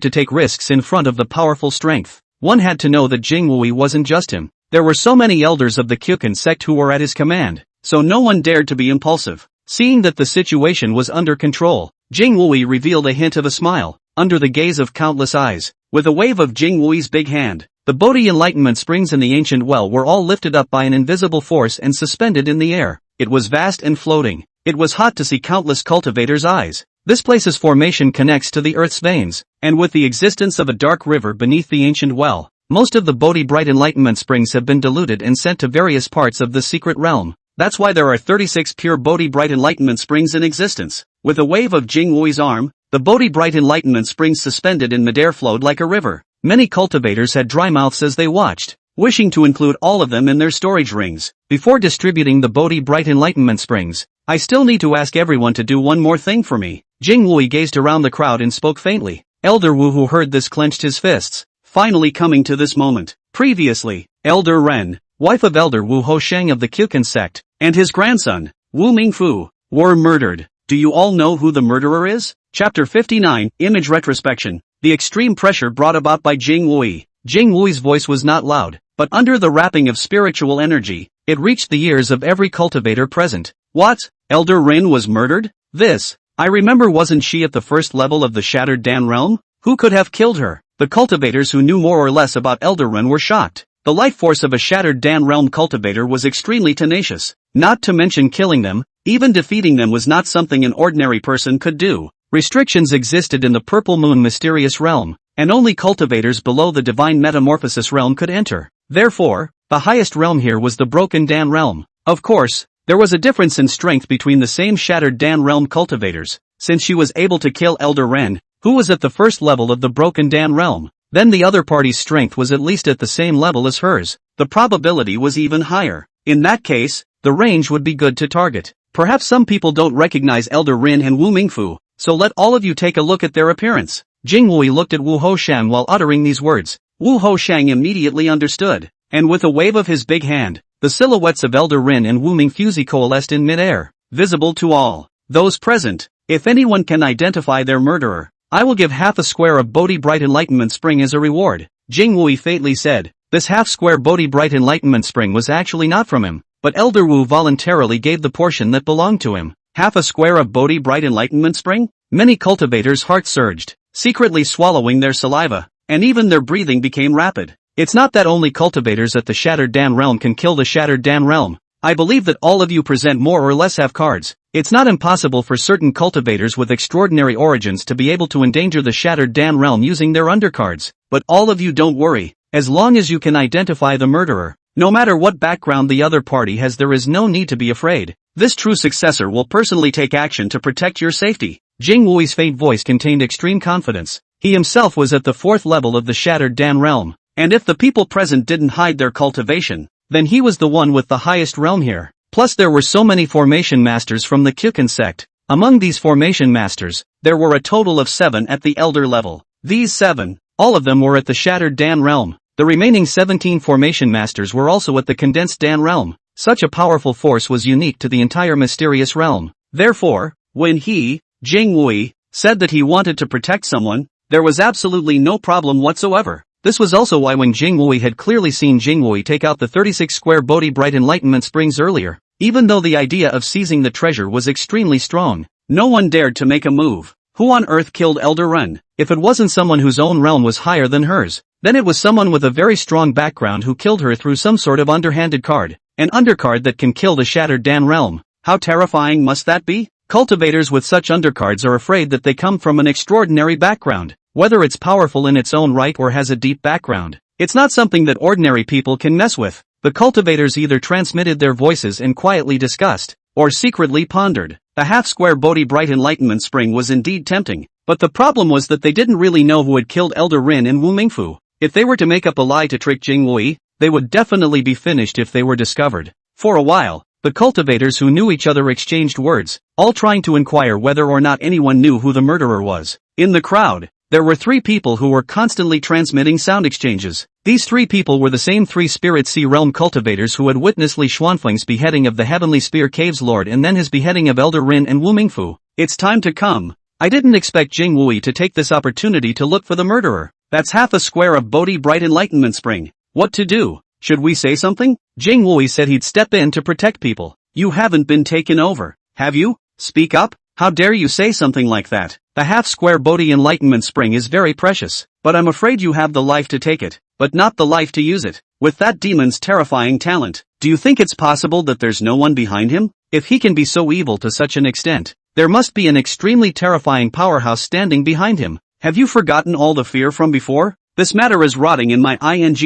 to take risks in front of the powerful strength. One had to know that Jing Wui wasn't just him. There were so many elders of the Xuanfeng sect who were at his command, so no one dared to be impulsive. Seeing that the situation was under control, Jing Wui revealed a hint of a smile. Under the gaze of countless eyes, with a wave of Jing Wui's big hand, the Bodhi enlightenment springs in the ancient well were all lifted up by an invisible force and suspended in the air. It was vast and floating. It was hot to see countless cultivators' eyes. This place's formation connects to the earth's veins, and with the existence of a dark river beneath the ancient well, most of the Bodhi bright enlightenment springs have been diluted and sent to various parts of the secret realm. That's why there are 36 pure Bodhi bright enlightenment springs in existence. With a wave of Jing Wui's arm, the Bodhi bright enlightenment springs suspended in midair flowed like a river. Many cultivators had dry mouths as they watched, wishing to include all of them in their storage rings. Before distributing the Bodhi bright enlightenment springs, I still need to ask everyone to do one more thing for me. Jing Wui gazed around the crowd and spoke faintly. Elder Wu, who heard this, clenched his fists, finally coming to this moment. Previously, Elder Ren, wife of Elder Wu Hosheng of the Xuanfeng sect, and his grandson, Wu Mingfu, were murdered. Do you all know who the murderer is? Chapter 59, Image Retrospection. The extreme pressure brought about by Jing Wui. Jing Wui's voice was not loud, but under the wrapping of spiritual energy, it reached the ears of every cultivator present. What? Elder Ren was murdered? This, I remember, wasn't she at the first level of the Shattered Dan realm? Who could have killed her? The cultivators who knew more or less about Elder Ren were shocked. The life force of a Shattered Dan realm cultivator was extremely tenacious. Not to mention killing them, even defeating them was not something an ordinary person could do. Restrictions existed in the Purple Moon mysterious realm, and only cultivators below the Divine Metamorphosis realm could enter. Therefore, The highest realm here was the Broken Dan realm. Of course, there was a difference in strength between the same Shattered Dan realm cultivators, since she was able to kill Elder Ren, who was at the first level of the Broken Dan realm. Then the other party's strength was at least at the same level as hers. The probability was even higher. In that case, the range would be good to target. Perhaps some people don't recognize Elder Rin and Wu Mingfu, so let all of you take a look at their appearance. Jing Wui looked at Wu Hoshang while uttering these words. Wu Hoshang immediately understood, and with a wave of his big hand, the silhouettes of Elder Rin and Wu Mingfu coalesced in midair, visible to all those present. If anyone can identify their murderer, I will give half a square of Bodhi Bright Enlightenment Spring as a reward. Jing Wui fatally said. This half-square Bodhi Bright Enlightenment Spring was actually not from him, but Elder Wu voluntarily gave the portion that belonged to him. Half a square of Bodhi Bright Enlightenment Spring? Many cultivators' hearts surged, secretly swallowing their saliva, and even their breathing became rapid. It's not that only cultivators at the Shattered Dan realm can kill the Shattered Dan realm. I believe that all of you present more or less have cards. It's not impossible for certain cultivators with extraordinary origins to be able to endanger the Shattered Dan realm using their undercards. But all of you don't worry. As long as you can identify the murderer, no matter what background the other party has, there is no need to be afraid. This true successor will personally take action to protect your safety. Jing Wui's faint voice contained extreme confidence. He himself was at the 4th level of the Shattered Dan realm, and if the people present didn't hide their cultivation, then he was the one with the highest realm here. Plus there were so many formation masters from the Kyukin sect. Among these formation masters, there were a total of 7 at the elder level. These 7, all of them were at the Shattered Dan realm. The remaining 17 formation masters were also at the Condensed Dan realm. Such a powerful force was unique to the entire mysterious realm. Therefore, when he, Jing Wui, said that he wanted to protect someone, there was absolutely no problem whatsoever. This was also why when Jing Wui had clearly seen Jing Wui take out the 36 square Bodhi Bright Enlightenment Springs earlier, even though the idea of seizing the treasure was extremely strong, no one dared to make a move. Who on earth killed Elder Ren? If it wasn't someone whose own realm was higher than hers, then it was someone with a very strong background who killed her through some sort of underhanded card. An undercard that can kill the Shattered Dan realm. How terrifying must that be? Cultivators with such undercards are afraid that they come from an extraordinary background, whether it's powerful in its own right or has a deep background. It's not something that ordinary people can mess with. The cultivators either transmitted their voices and quietly discussed, or secretly pondered. The half-square Bodhi Bright Enlightenment Spring was indeed tempting, but the problem was that they didn't really know who had killed Elder Rin and Wu Mingfu. If they were to make up a lie to trick Jing Wui, they would definitely be finished if they were discovered. For a while, the cultivators who knew each other exchanged words, all trying to inquire whether or not anyone knew who the murderer was. In the crowd, there were 3 people who were constantly transmitting sound exchanges. These 3 people were the same 3 Spirit Sea Realm cultivators who had witnessed Li Xuanfeng's beheading of the Heavenly Spear Caves Lord and then his beheading of Elder Rin and Wu Mingfu. It's time to come. I didn't expect Jing Wui to take this opportunity to look for the murderer. That's half a square of Bodhi Bright Enlightenment Spring. What to do? Should we say something? Jing Wui said he'd step in to protect people. You haven't been taken over, have you? Speak up. How dare you say something like that? The half-square Bodhi Enlightenment Spring is very precious, but I'm afraid you have the life to take it, but not the life to use it. With that demon's terrifying talent, do you think it's possible that there's no one behind him? If he can be so evil to such an extent, there must be an extremely terrifying powerhouse standing behind him. Have you forgotten all the fear from before? This matter is rotting in my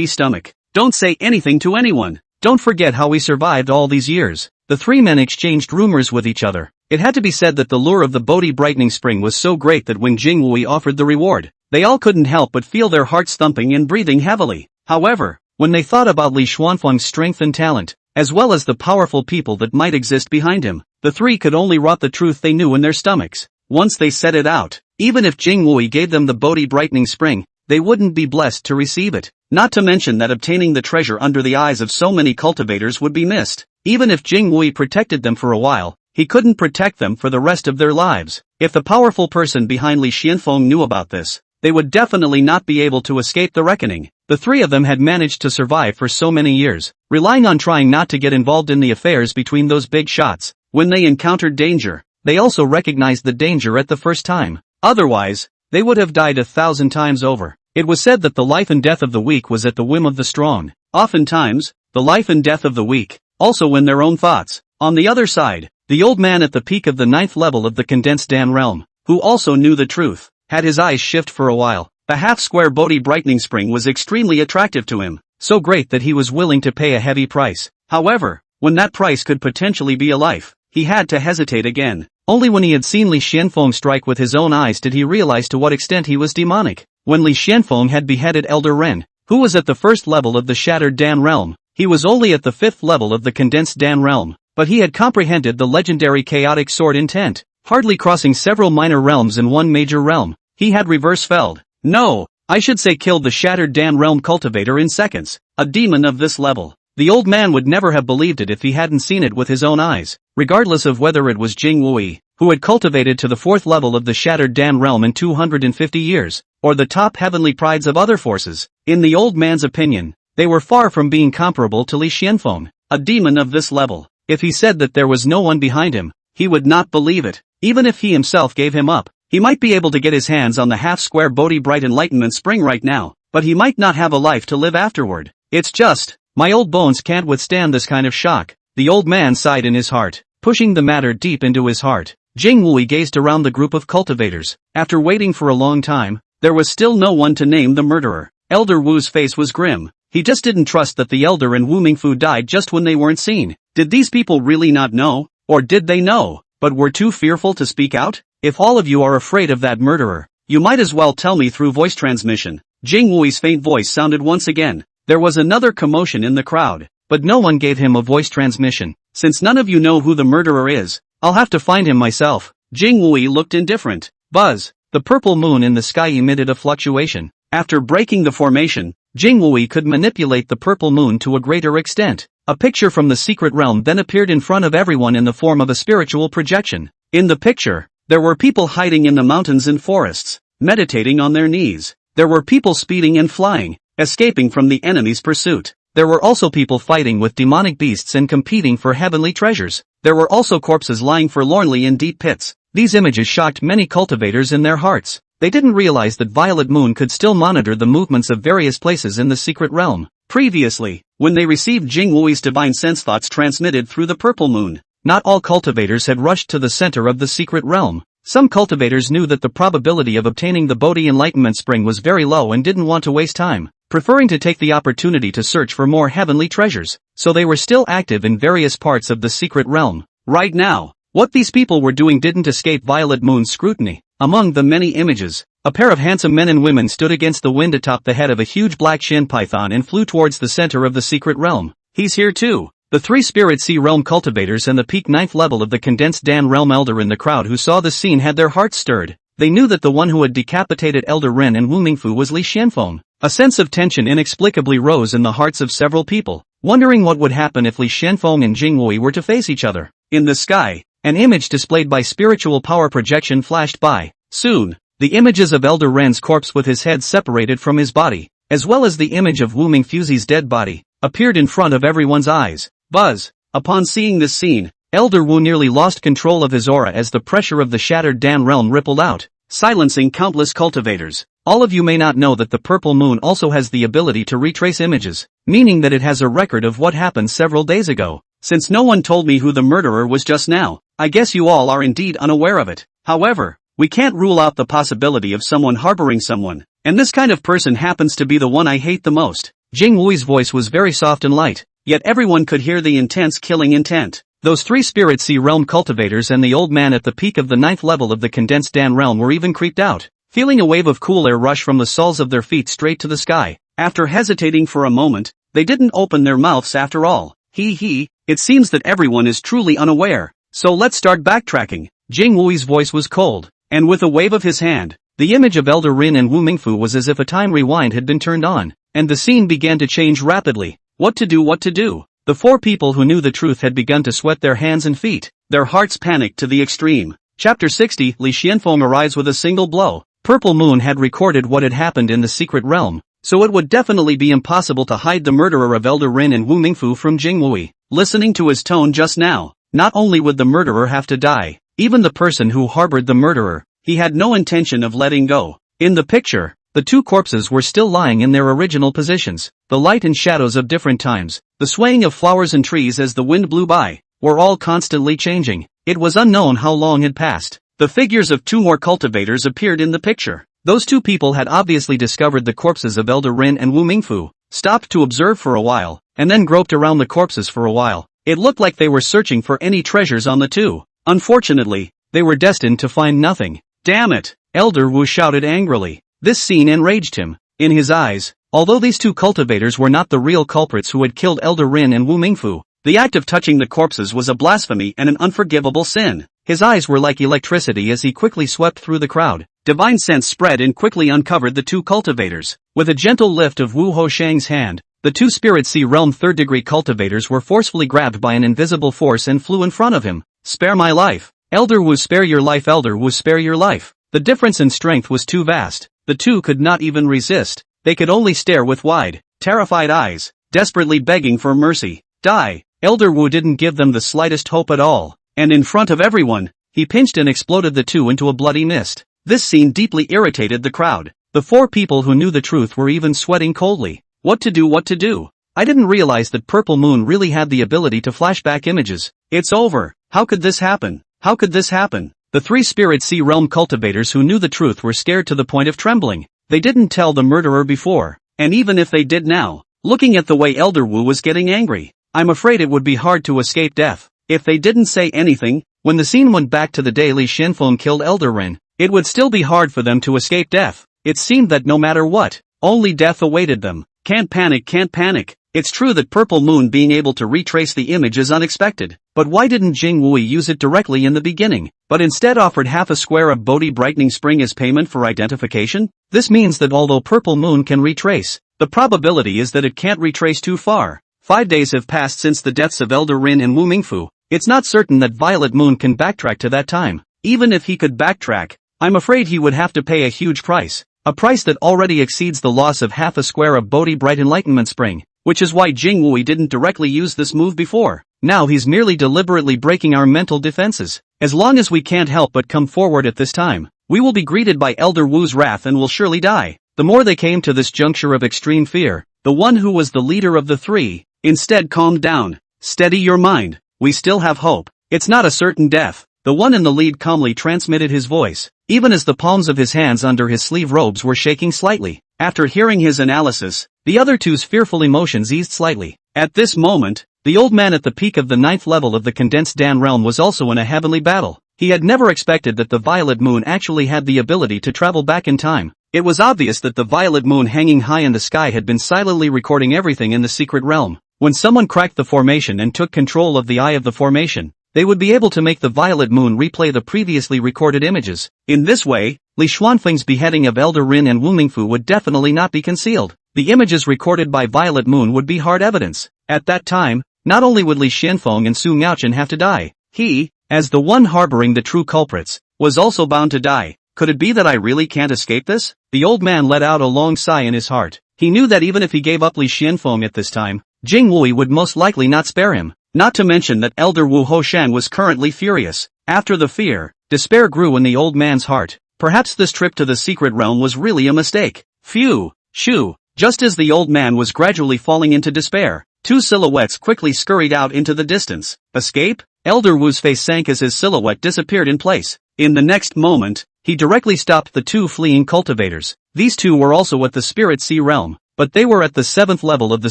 stomach. Don't say anything to anyone. Don't forget how we survived all these years. The 3 men exchanged rumors with each other. It had to be said that the lure of the Bodhi Brightening Spring was so great that when Jing Wui offered the reward, they all couldn't help but feel their hearts thumping and breathing heavily. However, when they thought about Li Xuanfeng's strength and talent, as well as the powerful people that might exist behind him, the 3 could only rot the truth they knew in their stomachs. Once they said it out, even if Jing Wui gave them the Bodhi Brightening Spring, they wouldn't be blessed to receive it. Not to mention that obtaining the treasure under the eyes of so many cultivators would be missed. Even if Jing Wui protected them for a while, he couldn't protect them for the rest of their lives. If the powerful person behind Li Xuanfeng knew about this, they would definitely not be able to escape the reckoning. The 3 of them had managed to survive for so many years, relying on trying not to get involved in the affairs between those big shots. When they encountered danger, they also recognized the danger at the first time. Otherwise, they would have died 1,000 times over. It was said that the life and death of the weak was at the whim of the strong. Oftentimes, the life and death of the weak also in their own thoughts. On the other side, the old man at the peak of the 9th level of the Condensed Dan realm, who also knew the truth, had his eyes shift for a while. The half-square Bodhi Brightening Spring was extremely attractive to him, so great that he was willing to pay a heavy price. However, when that price could potentially be a life, he had to hesitate again. Only when he had seen Li Xuanfeng strike with his own eyes did he realize to what extent he was demonic. When Li Xuanfeng had beheaded Elder Ren, who was at the first level of the Shattered Dan realm, he was only at the 5th level of the Condensed Dan realm, but he had comprehended the legendary chaotic sword intent, hardly crossing several minor realms and one major realm. He had reverse-felled. No, I should say killed the Shattered Dan realm cultivator in seconds, a demon of this level. The old man would never have believed it if he hadn't seen it with his own eyes, regardless of whether it was Jing Wui, who had cultivated to the 4th level of the Shattered Dan realm in 250 years, or the top heavenly prides of other forces. In the old man's opinion, they were far from being comparable to Li Xuanfeng, a demon of this level. If he said that there was no one behind him, he would not believe it. Even if he himself gave him up, he might be able to get his hands on the half-square Bodhi Bright Enlightenment Spring right now, but he might not have a life to live afterward. It's just, my old bones can't withstand this kind of shock. The old man sighed in his heart, pushing the matter deep into his heart. Jing Wui gazed around the group of cultivators. After waiting for a long time, there was still no one to name the murderer. Elder Wu's face was grim. He just didn't trust that the Elder and Wu Mingfu died just when they weren't seen. Did these people really not know? Or did they know, but were too fearful to speak out? If all of you are afraid of that murderer, you might as well tell me through voice transmission. Jing Wui's faint voice sounded once again. There was another commotion in the crowd, but no one gave him a voice transmission. Since none of you know who the murderer is, I'll have to find him myself. Jing Wui looked indifferent. Buzz. The purple moon in the sky emitted a fluctuation. After breaking the formation, Jing Wui could manipulate the purple moon to a greater extent. A picture from the secret realm then appeared in front of everyone in the form of a spiritual projection. In the picture, there were people hiding in the mountains and forests, meditating on their knees. There were people speeding and flying, escaping from the enemy's pursuit. There were also people fighting with demonic beasts and competing for heavenly treasures. There were also corpses lying forlornly in deep pits. These images shocked many cultivators in their hearts. They didn't realize that Violet Moon could still monitor the movements of various places in the secret realm. Previously, when they received Jing Wui's divine sense thoughts transmitted through the purple moon, not all cultivators had rushed to the center of the secret realm. Some cultivators knew that the probability of obtaining the Bodhi Enlightenment Spring was very low and didn't want to waste time, preferring to take the opportunity to search for more heavenly treasures, so they were still active in various parts of the secret realm. Right now, what these people were doing didn't escape Violet Moon's scrutiny. Among the many images, a pair of handsome men and women stood against the wind atop the head of a huge black shin python and flew towards the center of the secret realm. He's here too. The 3 Spirit Sea Realm cultivators and the peak 9th level of the Condensed Dan Realm Elder in the crowd who saw the scene had their hearts stirred. They knew that the one who had decapitated Elder Ren and Wu Mingfu was Li Xuanfeng. A sense of tension inexplicably rose in the hearts of several people, wondering what would happen if Li Xuanfeng and Jing Wui were to face each other. In the sky, an image displayed by spiritual power projection flashed by. Soon, the images of Elder Ren's corpse with his head separated from his body, as well as the image of Wu Mingfu's dead body, appeared in front of everyone's eyes. Buzz. Upon seeing this scene, Elder Wu nearly lost control of his aura as the pressure of the Shattered Dan realm rippled out, silencing countless cultivators. All of you may not know that the purple moon also has the ability to retrace images, meaning that it has a record of what happened several days ago. Since no one told me who the murderer was just now, I guess you all are indeed unaware of it. However, we can't rule out the possibility of someone harboring someone, and this kind of person happens to be the one I hate the most. Jing Wui's voice was very soft and light, yet everyone could hear the intense killing intent. Those 3 Spirit Sea Realm cultivators and the old man at the peak of the 9th level of the Condensed Dan realm were even creeped out, feeling a wave of cool air rush from the soles of their feet straight to the sky. After hesitating for a moment, they didn't open their mouths after all. It seems that everyone is truly unaware, so let's start backtracking. Jing Wui's voice was cold, and with a wave of his hand, the image of Elder Rin and Wu Mingfu was as if a time rewind had been turned on, and the scene began to change rapidly. What to do? The 4 people who knew the truth had begun to sweat their hands and feet. Their hearts panicked to the extreme. Chapter 60. Li Xuanfeng arrives with a single blow. Purple Moon had recorded what had happened in the secret realm, so it would definitely be impossible to hide the murderer of Elder Rin and Wu Mingfu from Jing Wui. Listening to his tone just now, not only would the murderer have to die, even the person who harbored the murderer, he had no intention of letting go. In the picture, the 2 corpses were still lying in their original positions. The light and shadows of different times, the swaying of flowers and trees as the wind blew by, were all constantly changing. It was unknown how long had passed. The figures of 2 more cultivators appeared in the picture. Those 2 people had obviously discovered the corpses of Elder Rin and Wu Mingfu, stopped to observe for a while, and then groped around the corpses for a while. It looked like they were searching for any treasures on the two. Unfortunately, they were destined to find nothing. Damn it! Elder Wu shouted angrily. This scene enraged him. In his eyes, although these two cultivators were not the real culprits who had killed Elder Rin and Wu Mingfu, the act of touching the corpses was a blasphemy and an unforgivable sin. His eyes were like electricity as he quickly swept through the crowd. Divine sense spread and quickly uncovered the two cultivators. With a gentle lift of Wu Hoshang's hand, the two Spirit Sea Realm third-degree cultivators were forcefully grabbed by an invisible force and flew in front of him. Spare my life. Elder Wu, spare your life. Elder Wu, spare your life. The difference in strength was too vast. The two could not even resist. They could only stare with wide, terrified eyes, desperately begging for mercy. Die. Elder Wu didn't give them the slightest hope at all, and in front of everyone, he pinched and exploded the two into a bloody mist. This scene deeply irritated the crowd. The four people who knew the truth were even sweating coldly. What to do, what to do? I didn't realize that Purple Moon really had the ability to flash back images. It's over. How could this happen? How could this happen? The three Spirit Sea Realm cultivators who knew the truth were scared to the point of trembling. They didn't tell the murderer before, and even if they did now, looking at the way Elder Wu was getting angry, I'm afraid it would be hard to escape death. If they didn't say anything, when the scene went back to the day Li Xuanfeng killed Elder Rin, it would still be hard for them to escape death. It seemed that no matter what, only death awaited them. Can't panic, can't panic. It's true that Purple Moon being able to retrace the image is unexpected, but why didn't Jing Wui use it directly in the beginning, but instead offered half a square of Bodhi Brightening Spring as payment for identification? This means that although Purple Moon can retrace, the probability is that it can't retrace too far. 5 days have passed since the deaths of Elder Rin and Wu Mingfu. It's not certain that Violet Moon can backtrack to that time. Even if he could backtrack, I'm afraid he would have to pay a huge price. A price that already exceeds the loss of half a square of Bodhi Bright Enlightenment Spring, which is why Jing Wui didn't directly use this move before. Now he's merely deliberately breaking our mental defenses. As long as we can't help but come forward at this time, we will be greeted by Elder Wu's wrath and will surely die. The more they came to this juncture of extreme fear, the one who was the leader of the three, instead calmed down. Steady your mind. We still have hope. It's not a certain death. The one in the lead calmly transmitted his voice, even as the palms of his hands under his sleeve robes were shaking slightly. After hearing his analysis, the other two's fearful emotions eased slightly. At this moment, the old man at the peak of the 9th level of the condensed Dan realm was also in a heavenly battle. He had never expected that the Violet Moon actually had the ability to travel back in time. It was obvious that the Violet Moon hanging high in the sky had been silently recording everything in the secret realm. When someone cracked the formation and took control of the eye of the formation, they would be able to make the Violet Moon replay the previously recorded images. In this way, Li Xuanfeng's beheading of Elder Rin and Wu Mingfu would definitely not be concealed. The images recorded by Violet Moon would be hard evidence. At that time, not only would Li Xuanfeng and Su Miaochen have to die, he, as the one harboring the true culprits, was also bound to die. Could it be that I really can't escape this? The old man let out a long sigh in his heart. He knew that even if he gave up Li Xuanfeng at this time, Jing Wui would most likely not spare him. Not to mention that Elder Wu Hoshan was currently furious. After the fear, despair grew in the old man's heart. Perhaps this trip to the secret realm was really a mistake. Phew! Shoo! Just as the old man was gradually falling into despair, two silhouettes quickly scurried out into the distance. Escape? Elder Wu's face sank as his silhouette disappeared in place. In the next moment, he directly stopped the two fleeing cultivators. These two were also at the Spirit Sea Realm, but they were at the 7th level of the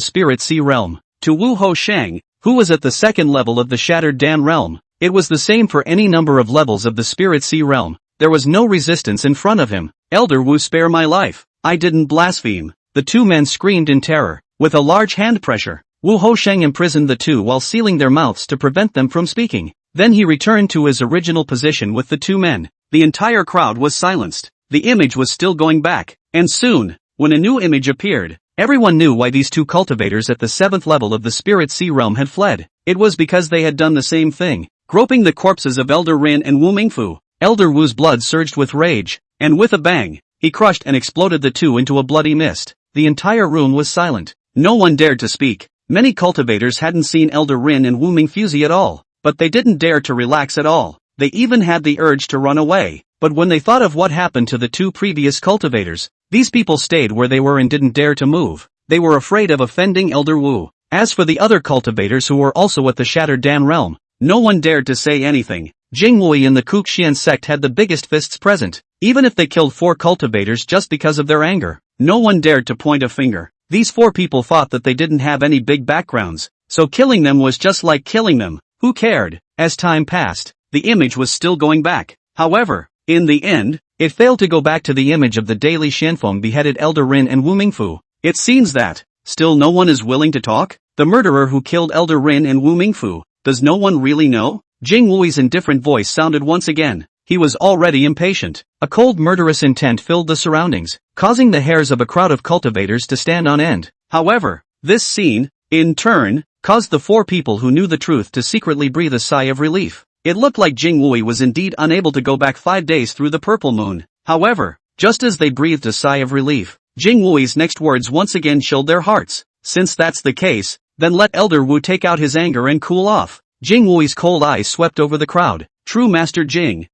Spirit Sea Realm. To Wu Hoshang, who was at the 2nd level of the Shattered Dan Realm, it was the same for any number of levels of the Spirit Sea Realm. There was no resistance in front of him. Elder Wu, spare my life. I didn't blaspheme. The two men screamed in terror. With a large hand pressure, Wu Hoshang imprisoned the two while sealing their mouths to prevent them from speaking. Then he returned to his original position with the two men. The entire crowd was silenced. The image was still going back, and soon, when a new image appeared, everyone knew why these two cultivators at the 7th level of the Spirit Sea Realm had fled. It was because they had done the same thing, groping the corpses of Elder Rin and Wu Mingfu. Elder Wu's blood surged with rage, and with a bang, he crushed and exploded the two into a bloody mist. The entire room was silent. No one dared to speak. Many cultivators hadn't seen Elder Rin and Wu Mingfu at all, but they didn't dare to relax at all. They even had the urge to run away, but when they thought of what happened to the two previous cultivators, these people stayed where they were and didn't dare to move. They were afraid of offending Elder Wu. As for the other cultivators who were also at the Shattered Dan Realm, no one dared to say anything. Jing Wui and the Kuxian sect had the biggest fists present. Even if they killed 4 cultivators just because of their anger, no one dared to point a finger. These 4 people thought that they didn't have any big backgrounds, so killing them was just like killing them. Who cared? As time passed, the image was still going back. However, in the end, it failed to go back to the image of the day Li Xuanfeng beheaded Elder Rin and Wu Mingfu. It seems that, still no one is willing to talk? The murderer who killed Elder Rin and Wu Mingfu, does no one really know? Jing Wui's indifferent voice sounded once again. He was already impatient. A cold murderous intent filled the surroundings, causing the hairs of a crowd of cultivators to stand on end. However, this scene, in turn, caused the 4 people who knew the truth to secretly breathe a sigh of relief. It looked like Jing Wui was indeed unable to go back 5 days through the purple moon. However, just as they breathed a sigh of relief, Jing Wui's next words once again chilled their hearts. Since that's the case, then let Elder Wu take out his anger and cool off. Jing Wui's cold eyes swept over the crowd. True Master Jing.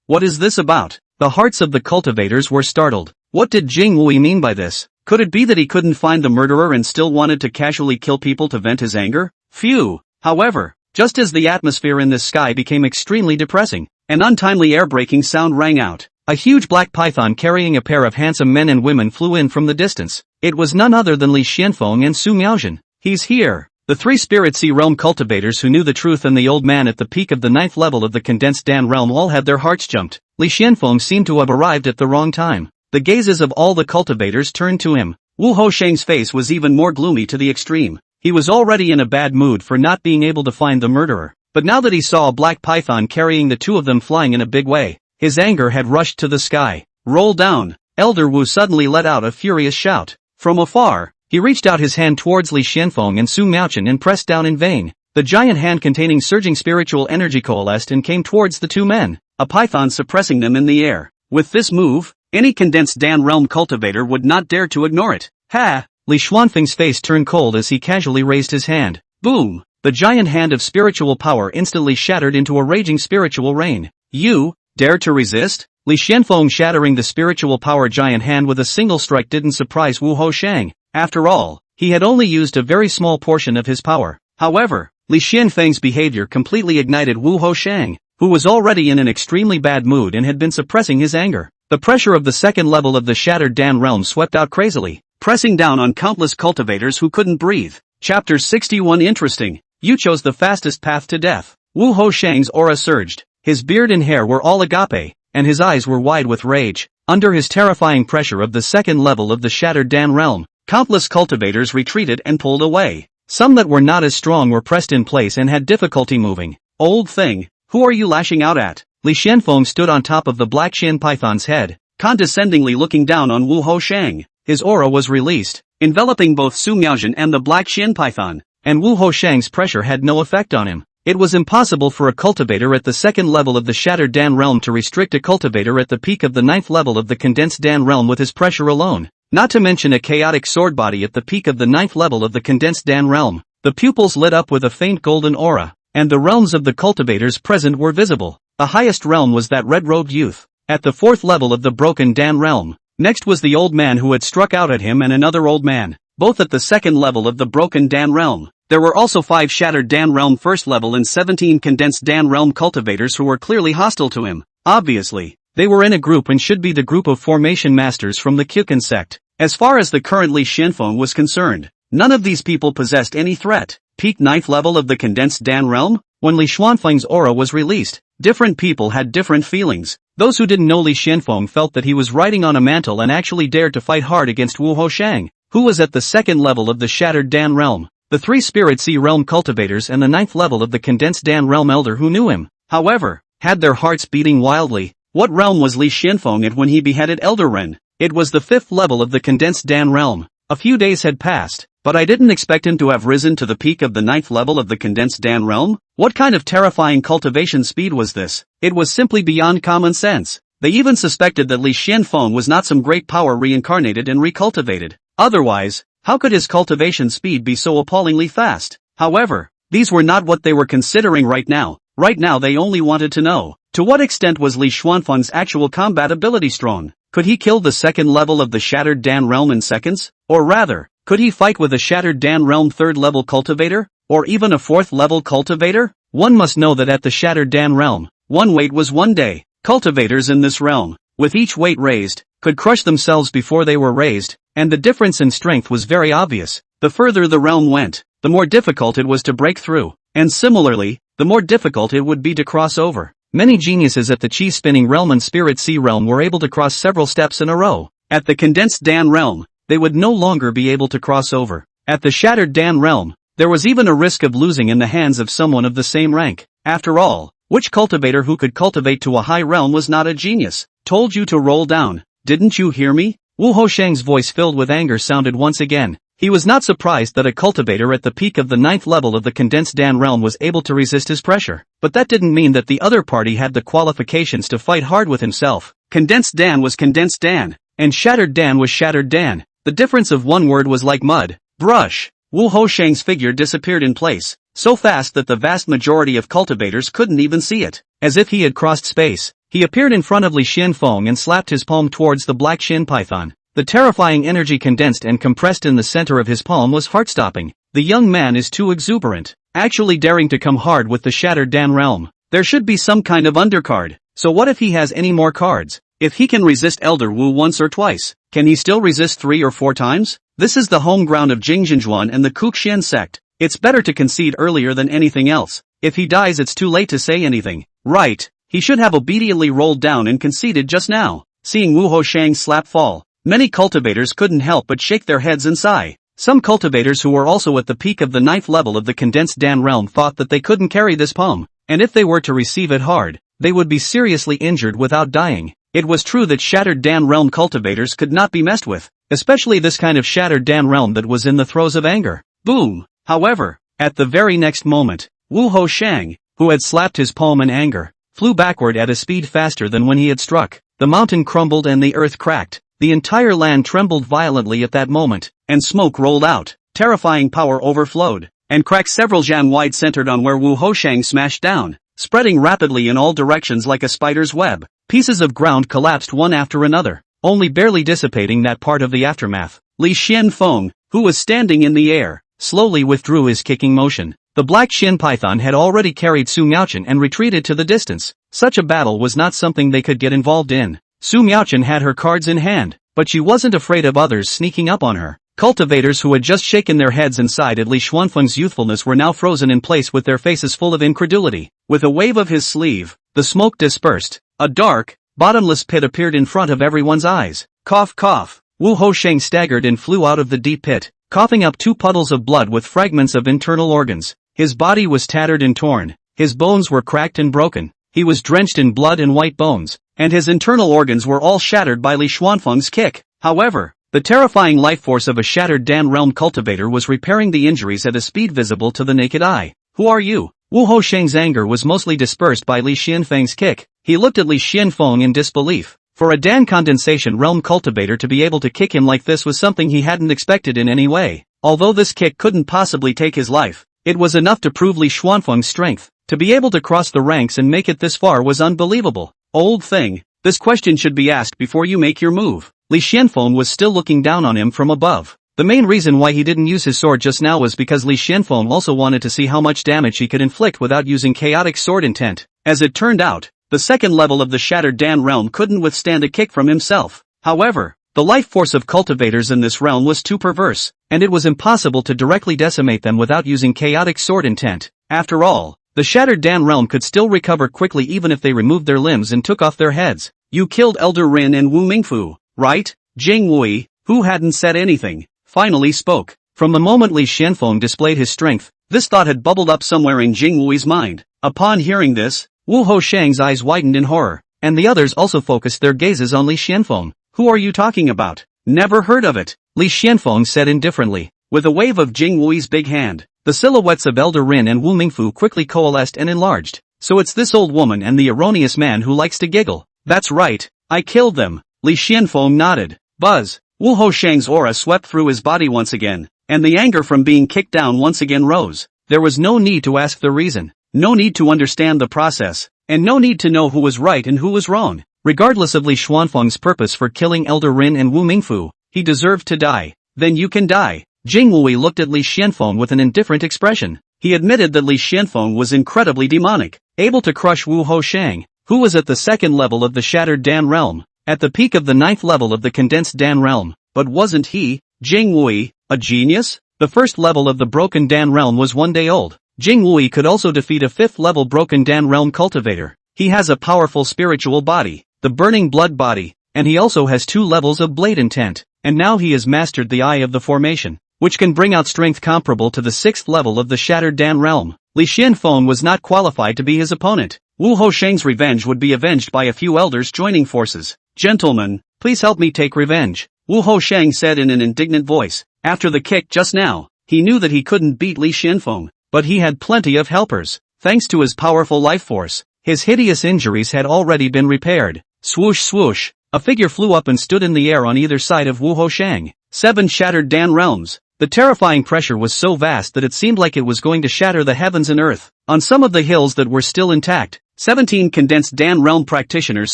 What is this about? The hearts of the cultivators were startled. What did Jing Wui mean by this? Could it be that he couldn't find the murderer and still wanted to casually kill people to vent his anger? Phew! However, just as the atmosphere in the sky became extremely depressing, an untimely air-breaking sound rang out. A huge black python carrying a pair of handsome men and women flew in from the distance. It was none other than Li Xuanfeng and Su Miaozhen. He's here. The 3 Spirit Sea Realm cultivators who knew the truth and the old man at the peak of the 9th level of the condensed Dan realm all had their hearts jumped. Li Xuanfeng seemed to have arrived at the wrong time. The gazes of all the cultivators turned to him. Wu Hoshang's face was even more gloomy to the extreme. He was already in a bad mood for not being able to find the murderer. But now that he saw a black python carrying the 2 of them flying in a big way, his anger had rushed to the sky. Roll down! Elder Wu suddenly let out a furious shout. From afar, he reached out his hand towards Li Xuanfeng and Su Miaozhen and pressed down in vain. The giant hand containing surging spiritual energy coalesced and came towards the 2 men, a python suppressing them in the air. With this move, any condensed Dan realm cultivator would not dare to ignore it. Ha! Li Xuanfeng's face turned cold as he casually raised his hand. Boom! The giant hand of spiritual power instantly shattered into a raging spiritual rain. You dare to resist? Li Xuanfeng shattering the spiritual power giant hand with a single strike didn't surprise Wu Hoshang. After all, he had only used a very small portion of his power. However, Li Xuanfeng's behavior completely ignited Wu Hoshang, who was already in an extremely bad mood and had been suppressing his anger. The pressure of the 2nd level of the shattered Dan realm swept out crazily, pressing down on countless cultivators who couldn't breathe. Chapter 61 Interesting. You chose the fastest path to death. Wu Hoshang's aura surged. His beard and hair were all agape, and his eyes were wide with rage. Under his terrifying pressure of the 2nd level of the shattered Dan realm, countless cultivators retreated and pulled away. Some that were not as strong were pressed in place and had difficulty moving. Old thing, who are you lashing out at? Li Xuanfeng stood on top of the black Shin python's head, condescendingly looking down on Wu Hoshang. His aura was released, enveloping both Su Miaozhen and the black Shin python, and Wu Hoshang's pressure had no effect on him. It was impossible for a cultivator at the 2nd level of the shattered Dan realm to restrict a cultivator at the peak of the 9th level of the condensed Dan realm with his pressure alone. Not to mention a chaotic sword body at the peak of the 9th level of the condensed Dan realm. The pupils lit up with a faint golden aura, and the realms of the cultivators present were visible. The highest realm was that red-robed youth, at the 4th level of the broken Dan realm. Next was the old man who had struck out at him and another old man, both at the 2nd level of the broken Dan realm. There were also 5 shattered Dan realm 1st level and 17 condensed Dan realm cultivators who were clearly hostile to him. Obviously, they were in a group and should be the group of formation masters from the Kyukan sect. As far as the current Li Xuanfeng was concerned, none of these people possessed any threat. Peak 9th level of the condensed Dan realm? When Li Xuanfeng's aura was released, different people had different feelings. Those who didn't know Li Xuanfeng felt that he was riding on a mantle and actually dared to fight hard against Wu Hoshang, who was at the 2nd level of the shattered Dan realm. The 3 Spirit Sea realm cultivators and the 9th level of the condensed Dan realm elder who knew him, however, had their hearts beating wildly. What realm was Li Xuanfeng at when he beheaded Elder Ren? It was the 5th level of the condensed Dan realm. A few days had passed, but I didn't expect him to have risen to the peak of the 9th level of the condensed Dan realm. What kind of terrifying cultivation speed was this? It was simply beyond common sense. They even suspected that Li Xuanfeng was not some great power reincarnated and recultivated. Otherwise, how could his cultivation speed be so appallingly fast? However, these were not what they were considering right now. Right now they only wanted to know, to what extent was Li Xuanfeng's actual combat ability strong? Could he kill the 2nd level of the shattered Dan realm in seconds? Or rather, could he fight with a shattered Dan realm 3rd level cultivator? Or even a 4th level cultivator? One must know that at the shattered Dan realm, one wait was 1 day. Cultivators in this realm with each weight raised, could crush themselves before they were raised, and the difference in strength was very obvious. The further the realm went, the more difficult it was to break through, and similarly, the more difficult it would be to cross over. Many geniuses at the chi-spinning realm and spirit sea realm were able to cross several steps in a row. At the condensed Dan realm, they would no longer be able to cross over. At the shattered Dan realm, there was even a risk of losing in the hands of someone of the same rank. After all, which cultivator who could cultivate to a high realm was not a genius? Told you to roll down, didn't you hear me? Wu Hoshang's voice filled with anger sounded once again. He was not surprised that a cultivator at the peak of the 9th level of the condensed Dan realm was able to resist his pressure. But that didn't mean that the other party had the qualifications to fight hard with himself. Condensed Dan was condensed Dan, and shattered Dan was shattered Dan. The difference of one word was like mud. Brush. Wu Hoshang's figure disappeared in place, so fast that the vast majority of cultivators couldn't even see it. As if he had crossed space, he appeared in front of Li Xuanfeng and slapped his palm towards the black shin python. The terrifying energy condensed and compressed in the center of his palm was heart-stopping. The young man is too exuberant, actually daring to come hard with the shattered Dan realm. There should be some kind of undercard. So what if he has any more cards? If he can resist Elder Wu once or twice, can he still resist 3 or 4 times? This is the home ground of Jingzhenjuan and the Kuxian sect. It's better to concede earlier than anything else. If he dies, it's too late to say anything. Right, he should have obediently rolled down and conceded just now. Seeing Wu Hoshang's slap fall, many cultivators couldn't help but shake their heads and sigh. Some cultivators who were also at the peak of the 9th level of the condensed Dan realm thought that they couldn't carry this palm, and if they were to receive it hard, they would be seriously injured without dying. It was true that shattered Dan realm cultivators could not be messed with, especially this kind of shattered Dan realm that was in the throes of anger. Boom! However, at the very next moment, Wu Hoshang, who had slapped his palm in anger, flew backward at a speed faster than when he had struck. The mountain crumbled and the earth cracked. The entire land trembled violently at that moment, and smoke rolled out. Terrifying power overflowed, and cracks several jam wide centered on where Wu Hoshang smashed down, spreading rapidly in all directions like a spider's web. Pieces of ground collapsed one after another, only barely dissipating that part of the aftermath. Li Xuanfeng, who was standing in the air, slowly withdrew his kicking motion. The black shin python had already carried Su Miaochen and retreated to the distance. Such a battle was not something they could get involved in. Su Miaochen had her cards in hand, but she wasn't afraid of others sneaking up on her. Cultivators who had just shaken their heads and sighed at Li Xuanfeng's youthfulness were now frozen in place with their faces full of incredulity. With a wave of his sleeve, the smoke dispersed. A dark, bottomless pit appeared in front of everyone's eyes. Cough cough. Wu Hoshang staggered and flew out of the deep pit, coughing up 2 puddles of blood with fragments of internal organs. His body was tattered and torn, his bones were cracked and broken, he was drenched in blood and white bones, and his internal organs were all shattered by Li Xuanfeng's kick. However, the terrifying life force of a shattered Dan realm cultivator was repairing the injuries at a speed visible to the naked eye. Who are you? Wu Hoshang's anger was mostly dispersed by Li Xuanfeng's kick. He looked at Li Xuanfeng in disbelief. For a Dan condensation realm cultivator to be able to kick him like this was something he hadn't expected in any way. Although this kick couldn't possibly take his life, it was enough to prove Li Xuanfeng's strength. To be able to cross the ranks and make it this far was unbelievable. Old thing, this question should be asked before you make your move. Li Xuanfeng was still looking down on him from above. The main reason why he didn't use his sword just now was because Li Xuanfeng also wanted to see how much damage he could inflict without using chaotic sword intent. As it turned out, the second level of the shattered Dan realm couldn't withstand a kick from himself. However, the life force of cultivators in this realm was too perverse, and it was impossible to directly decimate them without using chaotic sword intent. After all, the shattered Dan realm could still recover quickly even if they removed their limbs and took off their heads. You killed Elder Rin and Wu Mingfu, right? Jing Wui, who hadn't said anything, finally spoke. From the moment Li Xuanfeng displayed his strength, this thought had bubbled up somewhere in Jing Wui's mind. Upon hearing this, Wu Hoshang's eyes widened in horror, and the others also focused their gazes on Li Xuanfeng. Who are you talking about? Never heard of it, Li Xuanfeng said indifferently. With a wave of Jing Wui's big hand, the silhouettes of Elder Rin and Wu Mingfu quickly coalesced and enlarged. So it's this old woman and the erroneous man who likes to giggle. That's right, I killed them. Li Xuanfeng nodded. Buzz. Wu Hoshang's aura swept through his body once again, and the anger from being kicked down once again rose. There was no need to ask the reason, no need to understand the process, and no need to know who was right and who was wrong. Regardless of Li Xuanfeng's purpose for killing Elder Rin and Wu Mingfu, he deserved to die. Then you can die. Jing Wui looked at Li Xuanfeng with an indifferent expression. He admitted that Li Xuanfeng was incredibly demonic, able to crush Wu Hoshang, who was at the second level of the shattered Dan realm. at the peak of the 9th level of the condensed Dan realm. But wasn't he, Jing Wui, a genius? The first level of the broken Dan realm was 1 day old. Jing Wui could also defeat a 5th level broken Dan realm cultivator. He has a powerful spiritual body, the burning blood body, and he also has 2 levels of blade intent. And now he has mastered the Eye of the Formation, which can bring out strength comparable to the 6th level of the shattered Dan realm. Li Xuanfeng was not qualified to be his opponent. Wu Hosheng's revenge would be avenged by a few elders joining forces. Gentlemen, please help me take revenge, Wu Hosheng said in an indignant voice. After the kick just now, he knew that he couldn't beat Li Xuanfeng, but he had plenty of helpers. Thanks to his powerful life force, his hideous injuries had already been repaired. Swoosh swoosh, a figure flew up and stood in the air on either side of Wu Hosheng. 7 shattered Dan realms. The terrifying pressure was so vast that it seemed like it was going to shatter the heavens and earth. On some of the hills that were still intact, 17 condensed Dan realm practitioners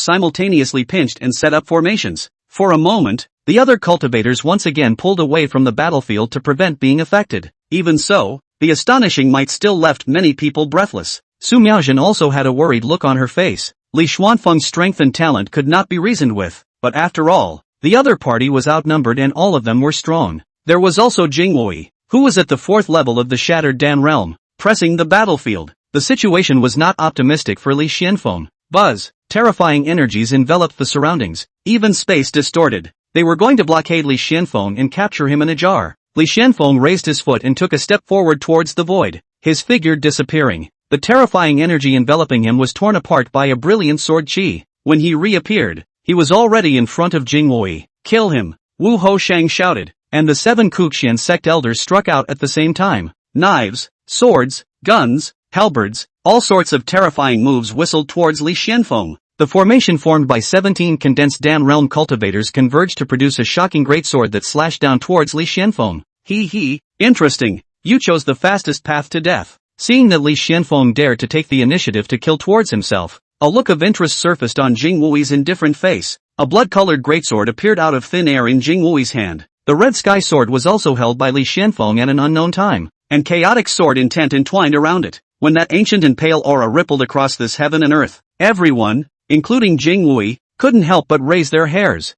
simultaneously pinched and set up formations. For a moment, the other cultivators once again pulled away from the battlefield to prevent being affected. Even so, the astonishing might still left many people breathless. Su Miaojin also had a worried look on her face. Li Xuanfeng's strength and talent could not be reasoned with, but after all, the other party was outnumbered and all of them were strong. There was also Jing Wui, who was at the 4th level of the shattered Dan realm, pressing the battlefield. The situation was not optimistic for Li Xuanfeng. Buzz, terrifying energies enveloped the surroundings, even space distorted. They were going to blockade Li Xuanfeng and capture him in a jar. Li Xuanfeng raised his foot and took a step forward towards the void, his figure disappearing. The terrifying energy enveloping him was torn apart by a brilliant sword chi. When he reappeared, he was already in front of Jing Wui. Kill him, Wu Hosheng shouted, and the 7 Kuxian sect elders struck out at the same time. Knives, swords, guns, halberds, all sorts of terrifying moves whistled towards Li Xuanfeng. The formation formed by 17 condensed Dan realm cultivators converged to produce a shocking greatsword that slashed down towards Li Xuanfeng. Interesting, you chose the fastest path to death. Seeing that Li Xuanfeng dared to take the initiative to kill towards himself, a look of interest surfaced on Jing Wui's indifferent face. A blood-colored greatsword appeared out of thin air in Jing Wui's hand. The red sky sword was also held by Li Xuanfeng at an unknown time, and chaotic sword intent entwined around it. When that ancient and pale aura rippled across this heaven and earth, everyone, including Jing Wui, couldn't help but raise their hairs.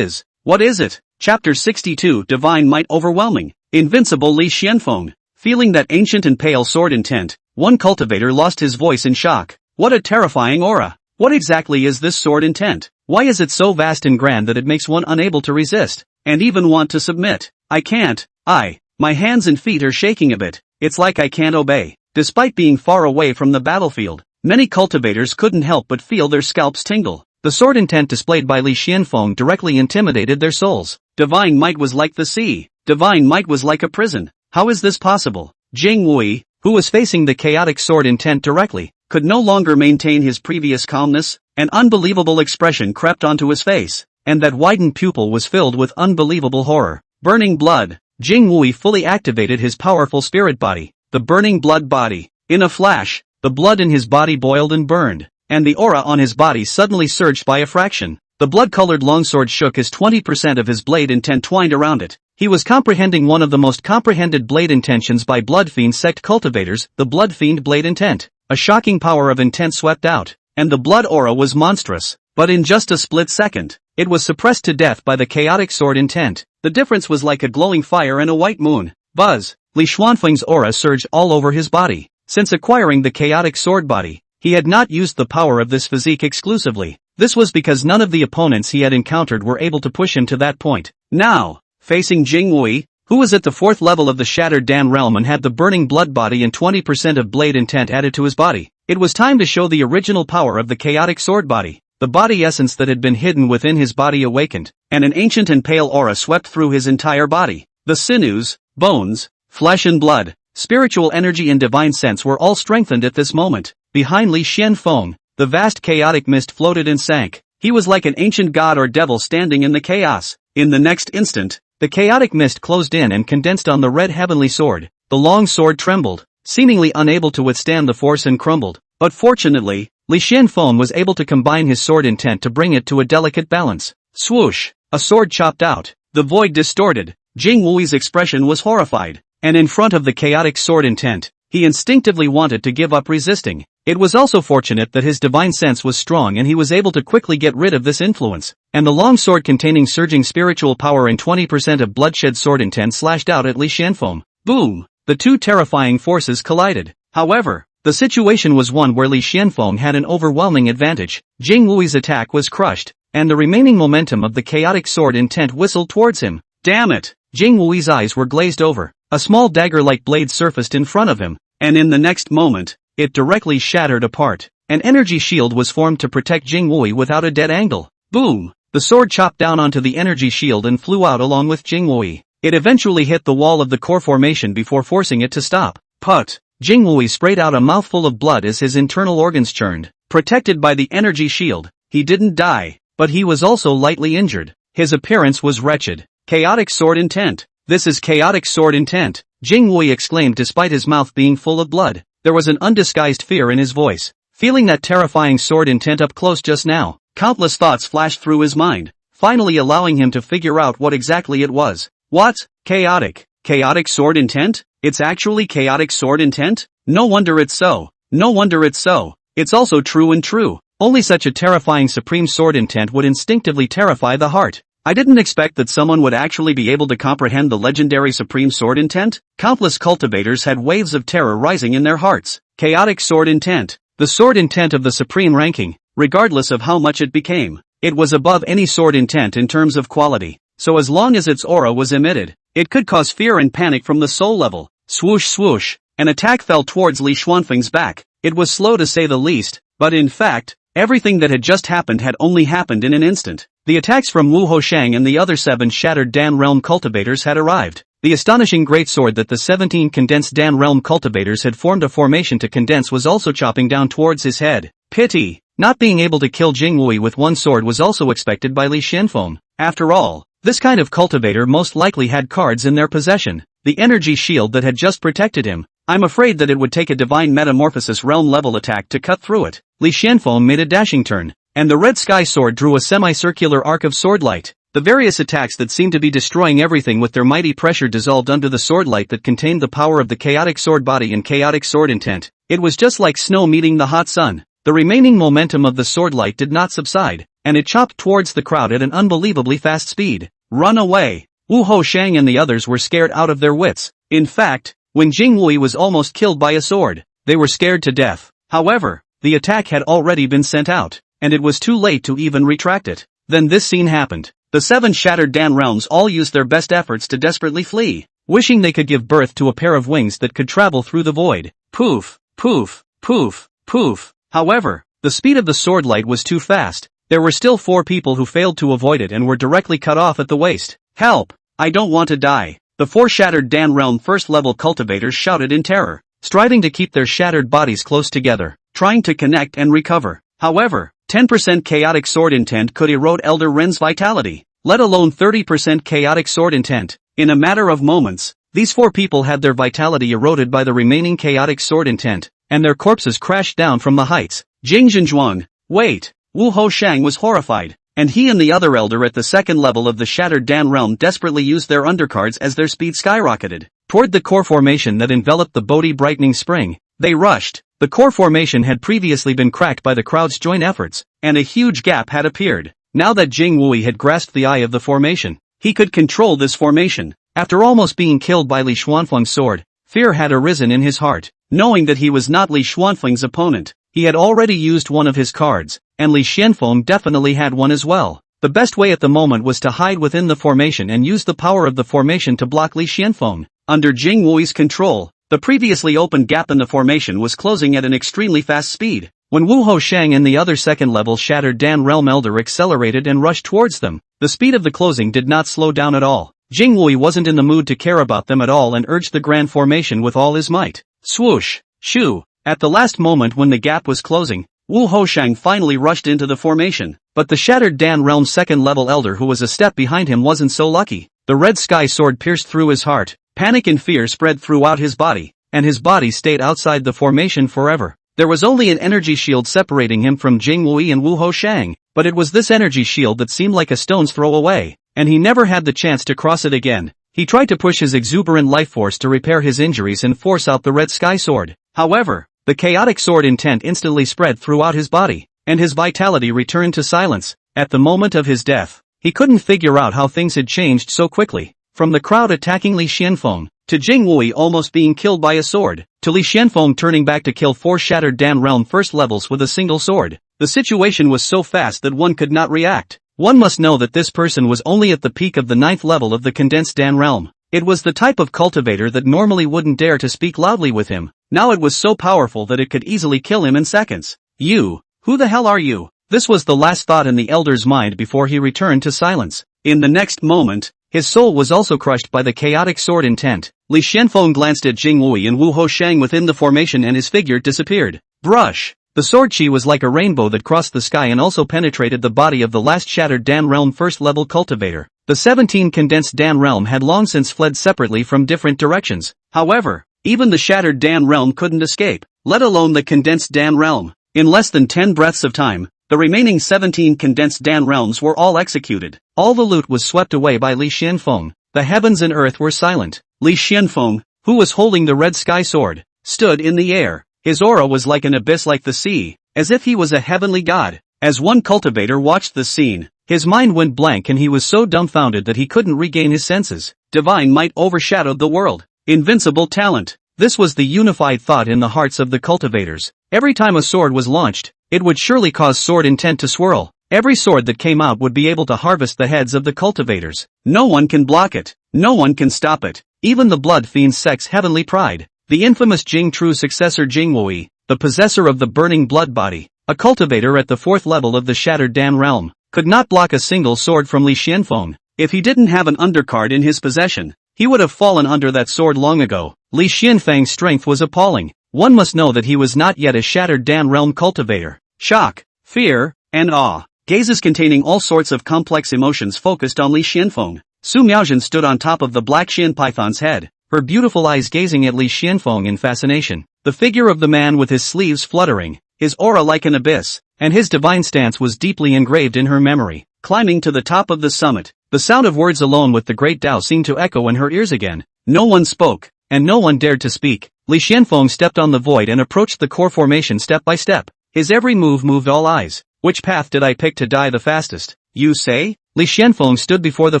What is it? Chapter 62 Divine Might Overwhelming. Invincible Li Xuanfeng. Feeling that ancient and pale sword intent, one cultivator lost his voice in shock. What a terrifying aura. What exactly is this sword intent? Why is it so vast and grand that it makes one unable to resist, and even want to submit? I can't. My hands and feet are shaking a bit. It's like I can't obey. Despite being far away from the battlefield, many cultivators couldn't help but feel their scalps tingle. The sword intent displayed by Li Xuanfeng directly intimidated their souls. Divine might was like the sea. Divine might was like a prison. How is this possible? Jing Wui, who was facing the chaotic sword intent directly, could no longer maintain his previous calmness. An unbelievable expression crept onto his face, and that widened pupil was filled with unbelievable horror. Burning blood. Jing Wui fully activated his powerful spirit body, the burning blood body. In a flash, the blood in his body boiled and burned, and the aura on his body suddenly surged by a fraction. The blood-colored longsword shook as 20% of his blade intent twined around it. He was comprehending one of the most comprehended blade intentions by Bloodfiend sect cultivators, the Bloodfiend blade intent. A shocking power of intent swept out, and the blood aura was monstrous. But in just a split second, it was suppressed to death by the chaotic sword intent. The difference was like a glowing fire and a white moon. Buzz. Li Xuanfeng's aura surged all over his body. Since acquiring the chaotic sword body, he had not used the power of this physique exclusively. This was because none of the opponents he had encountered were able to push him to that point. Now, facing Jing Wui, who was at the 4th level of the shattered Dan realm and had the burning blood body and 20% of blade intent added to his body, it was time to show the original power of the chaotic sword body. The body essence that had been hidden within his body awakened, and an ancient and pale aura swept through his entire body. The sinews, bones, flesh and blood, spiritual energy and divine sense were all strengthened at this moment. Behind Li Xuanfeng, the vast chaotic mist floated and sank. He was like an ancient god or devil standing in the chaos. In the next instant, the chaotic mist closed in and condensed on the red heavenly sword. The long sword trembled, seemingly unable to withstand the force, and crumbled. But fortunately, Li Xuanfeng was able to combine his sword intent to bring it to a delicate balance. Swoosh! A sword chopped out. The void distorted. Jing Wui's expression was horrified, and in front of the chaotic sword intent, he instinctively wanted to give up resisting. It was also fortunate that his divine sense was strong and he was able to quickly get rid of this influence, and the long sword containing surging spiritual power and 20% of bloodshed sword intent slashed out at Li Xuanfeng. Boom! The two terrifying forces collided. However, the situation was one where Li Xuanfeng had an overwhelming advantage. Jing Wui's attack was crushed, and the remaining momentum of the chaotic sword intent whistled towards him. Damn it! Jing Wui's eyes were glazed over. A small dagger-like blade surfaced in front of him, and in the next moment, it directly shattered apart. An energy shield was formed to protect Jing Wui without a dead angle. Boom! The sword chopped down onto the energy shield and flew out along with Jing Wui. It eventually hit the wall of the core formation before forcing it to stop. Put! Jing Wui sprayed out a mouthful of blood as his internal organs churned. Protected by the energy shield, he didn't die, but he was also lightly injured. His appearance was wretched. Chaotic sword intent. This is chaotic sword intent, Jing Wui exclaimed despite his mouth being full of blood. There was an undisguised fear in his voice. Feeling that terrifying sword intent up close just now, countless thoughts flashed through his mind, finally allowing him to figure out what exactly it was. What? Chaotic? Chaotic sword intent? It's actually chaotic sword intent? No wonder it's so. No wonder it's so. It's also true and true. Only such a terrifying supreme sword intent would instinctively terrify the heart. I didn't expect that someone would actually be able to comprehend the legendary supreme sword intent. Countless cultivators had waves of terror rising in their hearts. Chaotic sword intent. The sword intent of the supreme ranking, regardless of how much it became. It was above any sword intent in terms of quality. So as long as its aura was emitted, it could cause fear and panic from the soul level. Swoosh swoosh. An attack fell towards Li Xuanfeng's back. It was slow to say the least, but in fact, everything that had just happened had only happened in an instant. The attacks from Wu Hoshang and the other 7 shattered Dan Realm cultivators had arrived. The astonishing greatsword that the 17 condensed Dan Realm cultivators had formed a formation to condense was also chopping down towards his head. Pity! Not being able to kill Jing Wui with one sword was also expected by Li Xuanfeng. After all, this kind of cultivator most likely had cards in their possession. The energy shield that had just protected him. I'm afraid that it would take a divine metamorphosis realm level attack to cut through it. Li Xuanfeng made a dashing turn, and the red sky sword drew a semicircular arc of sword light. The various attacks that seemed to be destroying everything with their mighty pressure dissolved under the sword light that contained the power of the chaotic sword body and chaotic sword intent. It was just like snow meeting the hot sun. The remaining momentum of the sword light did not subside, and it chopped towards the crowd at an unbelievably fast speed. Run away! Wu Hoshang and the others were scared out of their wits. In fact, when Jing Wui was almost killed by a sword, they were scared to death. However, the attack had already been sent out, and it was too late to even retract it. Then this scene happened. The 7 shattered Dan realms all used their best efforts to desperately flee, wishing they could give birth to a pair of wings that could travel through the void. Poof, poof, poof, poof. However, the speed of the sword light was too fast. There were still 4 people who failed to avoid it and were directly cut off at the waist. Help! I don't want to die. The 4 shattered Dan realm first level cultivators shouted in terror, striving to keep their shattered bodies close together, trying to connect and recover. However, 10% chaotic sword intent could erode Elder Ren's vitality, let alone 30% chaotic sword intent. In a matter of moments, these 4 people had their vitality eroded by the remaining chaotic sword intent, and their corpses crashed down from the heights. Jing Zhenjuang, wait! Wu Hoshang was horrified, and he and the other elder at the second level of the shattered Dan realm desperately used their undercards as their speed skyrocketed toward the core formation that enveloped the Bodhi brightening spring. They rushed. The core formation had previously been cracked by the crowd's joint efforts, and a huge gap had appeared. Now that Jing Wui had grasped the eye of the formation, he could control this formation. After almost being killed by Li Xuanfeng's sword, fear had arisen in his heart, knowing that he was not Li Xuanfeng's opponent. He had already used one of his cards, and Li Xuanfeng definitely had one as well. The best way at the moment was to hide within the formation and use the power of the formation to block Li Xuanfeng. Under Jing Wui's control, the previously opened gap in the formation was closing at an extremely fast speed. When Wu Hoshang and the other second-level shattered Dan Realm Elder accelerated and rushed towards them, the speed of the closing did not slow down at all. Jing Wui wasn't in the mood to care about them at all and urged the grand formation with all his might. Swoosh! Shoo! At the last moment when the gap was closing, Wu Hoshang finally rushed into the formation, but the shattered Dan Realm second-level elder who was a step behind him wasn't so lucky. The red sky sword pierced through his heart, panic and fear spread throughout his body, and his body stayed outside the formation forever. There was only an energy shield separating him from Jing Wui and Wu Hoshang, but it was this energy shield that seemed like a stone's throw away, and he never had the chance to cross it again. He tried to push his exuberant life force to repair his injuries and force out the red sky sword. However, The chaotic sword intent instantly spread throughout his body, and his vitality returned to silence. At the moment of his death, he couldn't figure out how things had changed so quickly. From the crowd attacking Li Xuanfeng, to Jing Wui almost being killed by a sword, to Li Xuanfeng turning back to kill 4 shattered Dan realm first levels with a single sword. The situation was so fast that one could not react. One must know that this person was only at the peak of the 9th level of the condensed Dan realm. It was the type of cultivator that normally wouldn't dare to speak loudly with him. Now it was so powerful that it could easily kill him in seconds. You, who the hell are you? This was the last thought in the elder's mind before he returned to silence. In the next moment, his soul was also crushed by the chaotic sword intent. Li Xuanfeng glanced at Jing Wui and Wu Hoshang within the formation and his figure disappeared. Brush! The sword chi was like a rainbow that crossed the sky and also penetrated the body of the last shattered Dan realm first level cultivator. The 17 condensed Dan realm had long since fled separately from different directions. However, even the shattered Dan realm couldn't escape, let alone the condensed Dan realm. In less than 10 breaths of time, the remaining 17 condensed Dan realms were all executed. All the loot was swept away by Li Xuanfeng. The heavens and earth were silent. Li Xuanfeng, who was holding the red sky sword, stood in the air. His aura was like an abyss like the sea, as if he was a heavenly god. As one cultivator watched the scene, his mind went blank and he was so dumbfounded that he couldn't regain his senses. Divine might overshadowed the world. Invincible talent. This was the unified thought in the hearts of the cultivators. Every time a sword was launched, it would surely cause sword intent to swirl. Every sword that came out would be able to harvest the heads of the cultivators. No one can block it. No one can stop it. Even the blood fiend's sect's heavenly pride. The infamous Jing Tru's successor Jing Wui, the possessor of the burning blood body, a cultivator at the 4th level of the shattered Dan realm, could not block a single sword from Li Xuanfeng. If he didn't have an undercard in his possession, he would have fallen under that sword long ago. Li Xuanfeng's strength was appalling. One must know that he was not yet a shattered Dan realm cultivator. Shock, fear, and awe. Gazes containing all sorts of complex emotions focused on Li Xuanfeng. Su Miaojin stood on top of the black Xian python's head, her beautiful eyes gazing at Li Xuanfeng in fascination. The figure of the man with his sleeves fluttering, his aura like an abyss, and his divine stance was deeply engraved in her memory. Climbing to the top of the summit, the sound of words alone with the great Tao seemed to echo in her ears again. No one spoke, and no one dared to speak. Li Xuanfeng stepped on the void and approached the core formation step by step. His every move moved all eyes. Which path did I pick to die the fastest? You say? Li Xuanfeng stood before the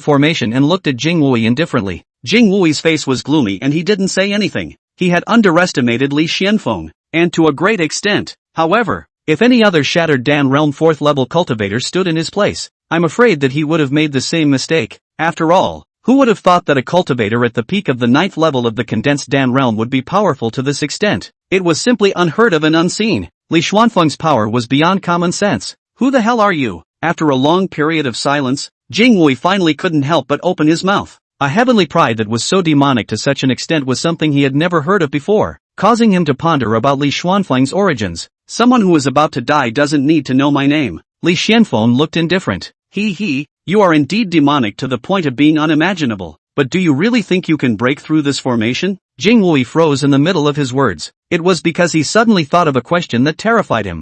formation and looked at Jing Wui indifferently. Jing Wui's face was gloomy and he didn't say anything. He had underestimated Li Xuanfeng, and to a great extent. However, if any other shattered Dan realm 4th level cultivator stood in his place, I'm afraid that he would have made the same mistake. After all, who would have thought that a cultivator at the peak of the 9th level of the condensed Dan realm would be powerful to this extent? It was simply unheard of and unseen. Li Xuanfeng's power was beyond common sense. Who the hell are you? After a long period of silence, Jing Wui finally couldn't help but open his mouth. A heavenly pride that was so demonic to such an extent was something he had never heard of before, causing him to ponder about Li Xuanfeng's origins. Someone who is about to die doesn't need to know my name. Li Xuanfeng looked indifferent. You are indeed demonic to the point of being unimaginable. But do you really think you can break through this formation? Jing Wui froze in the middle of his words. It was because he suddenly thought of a question that terrified him.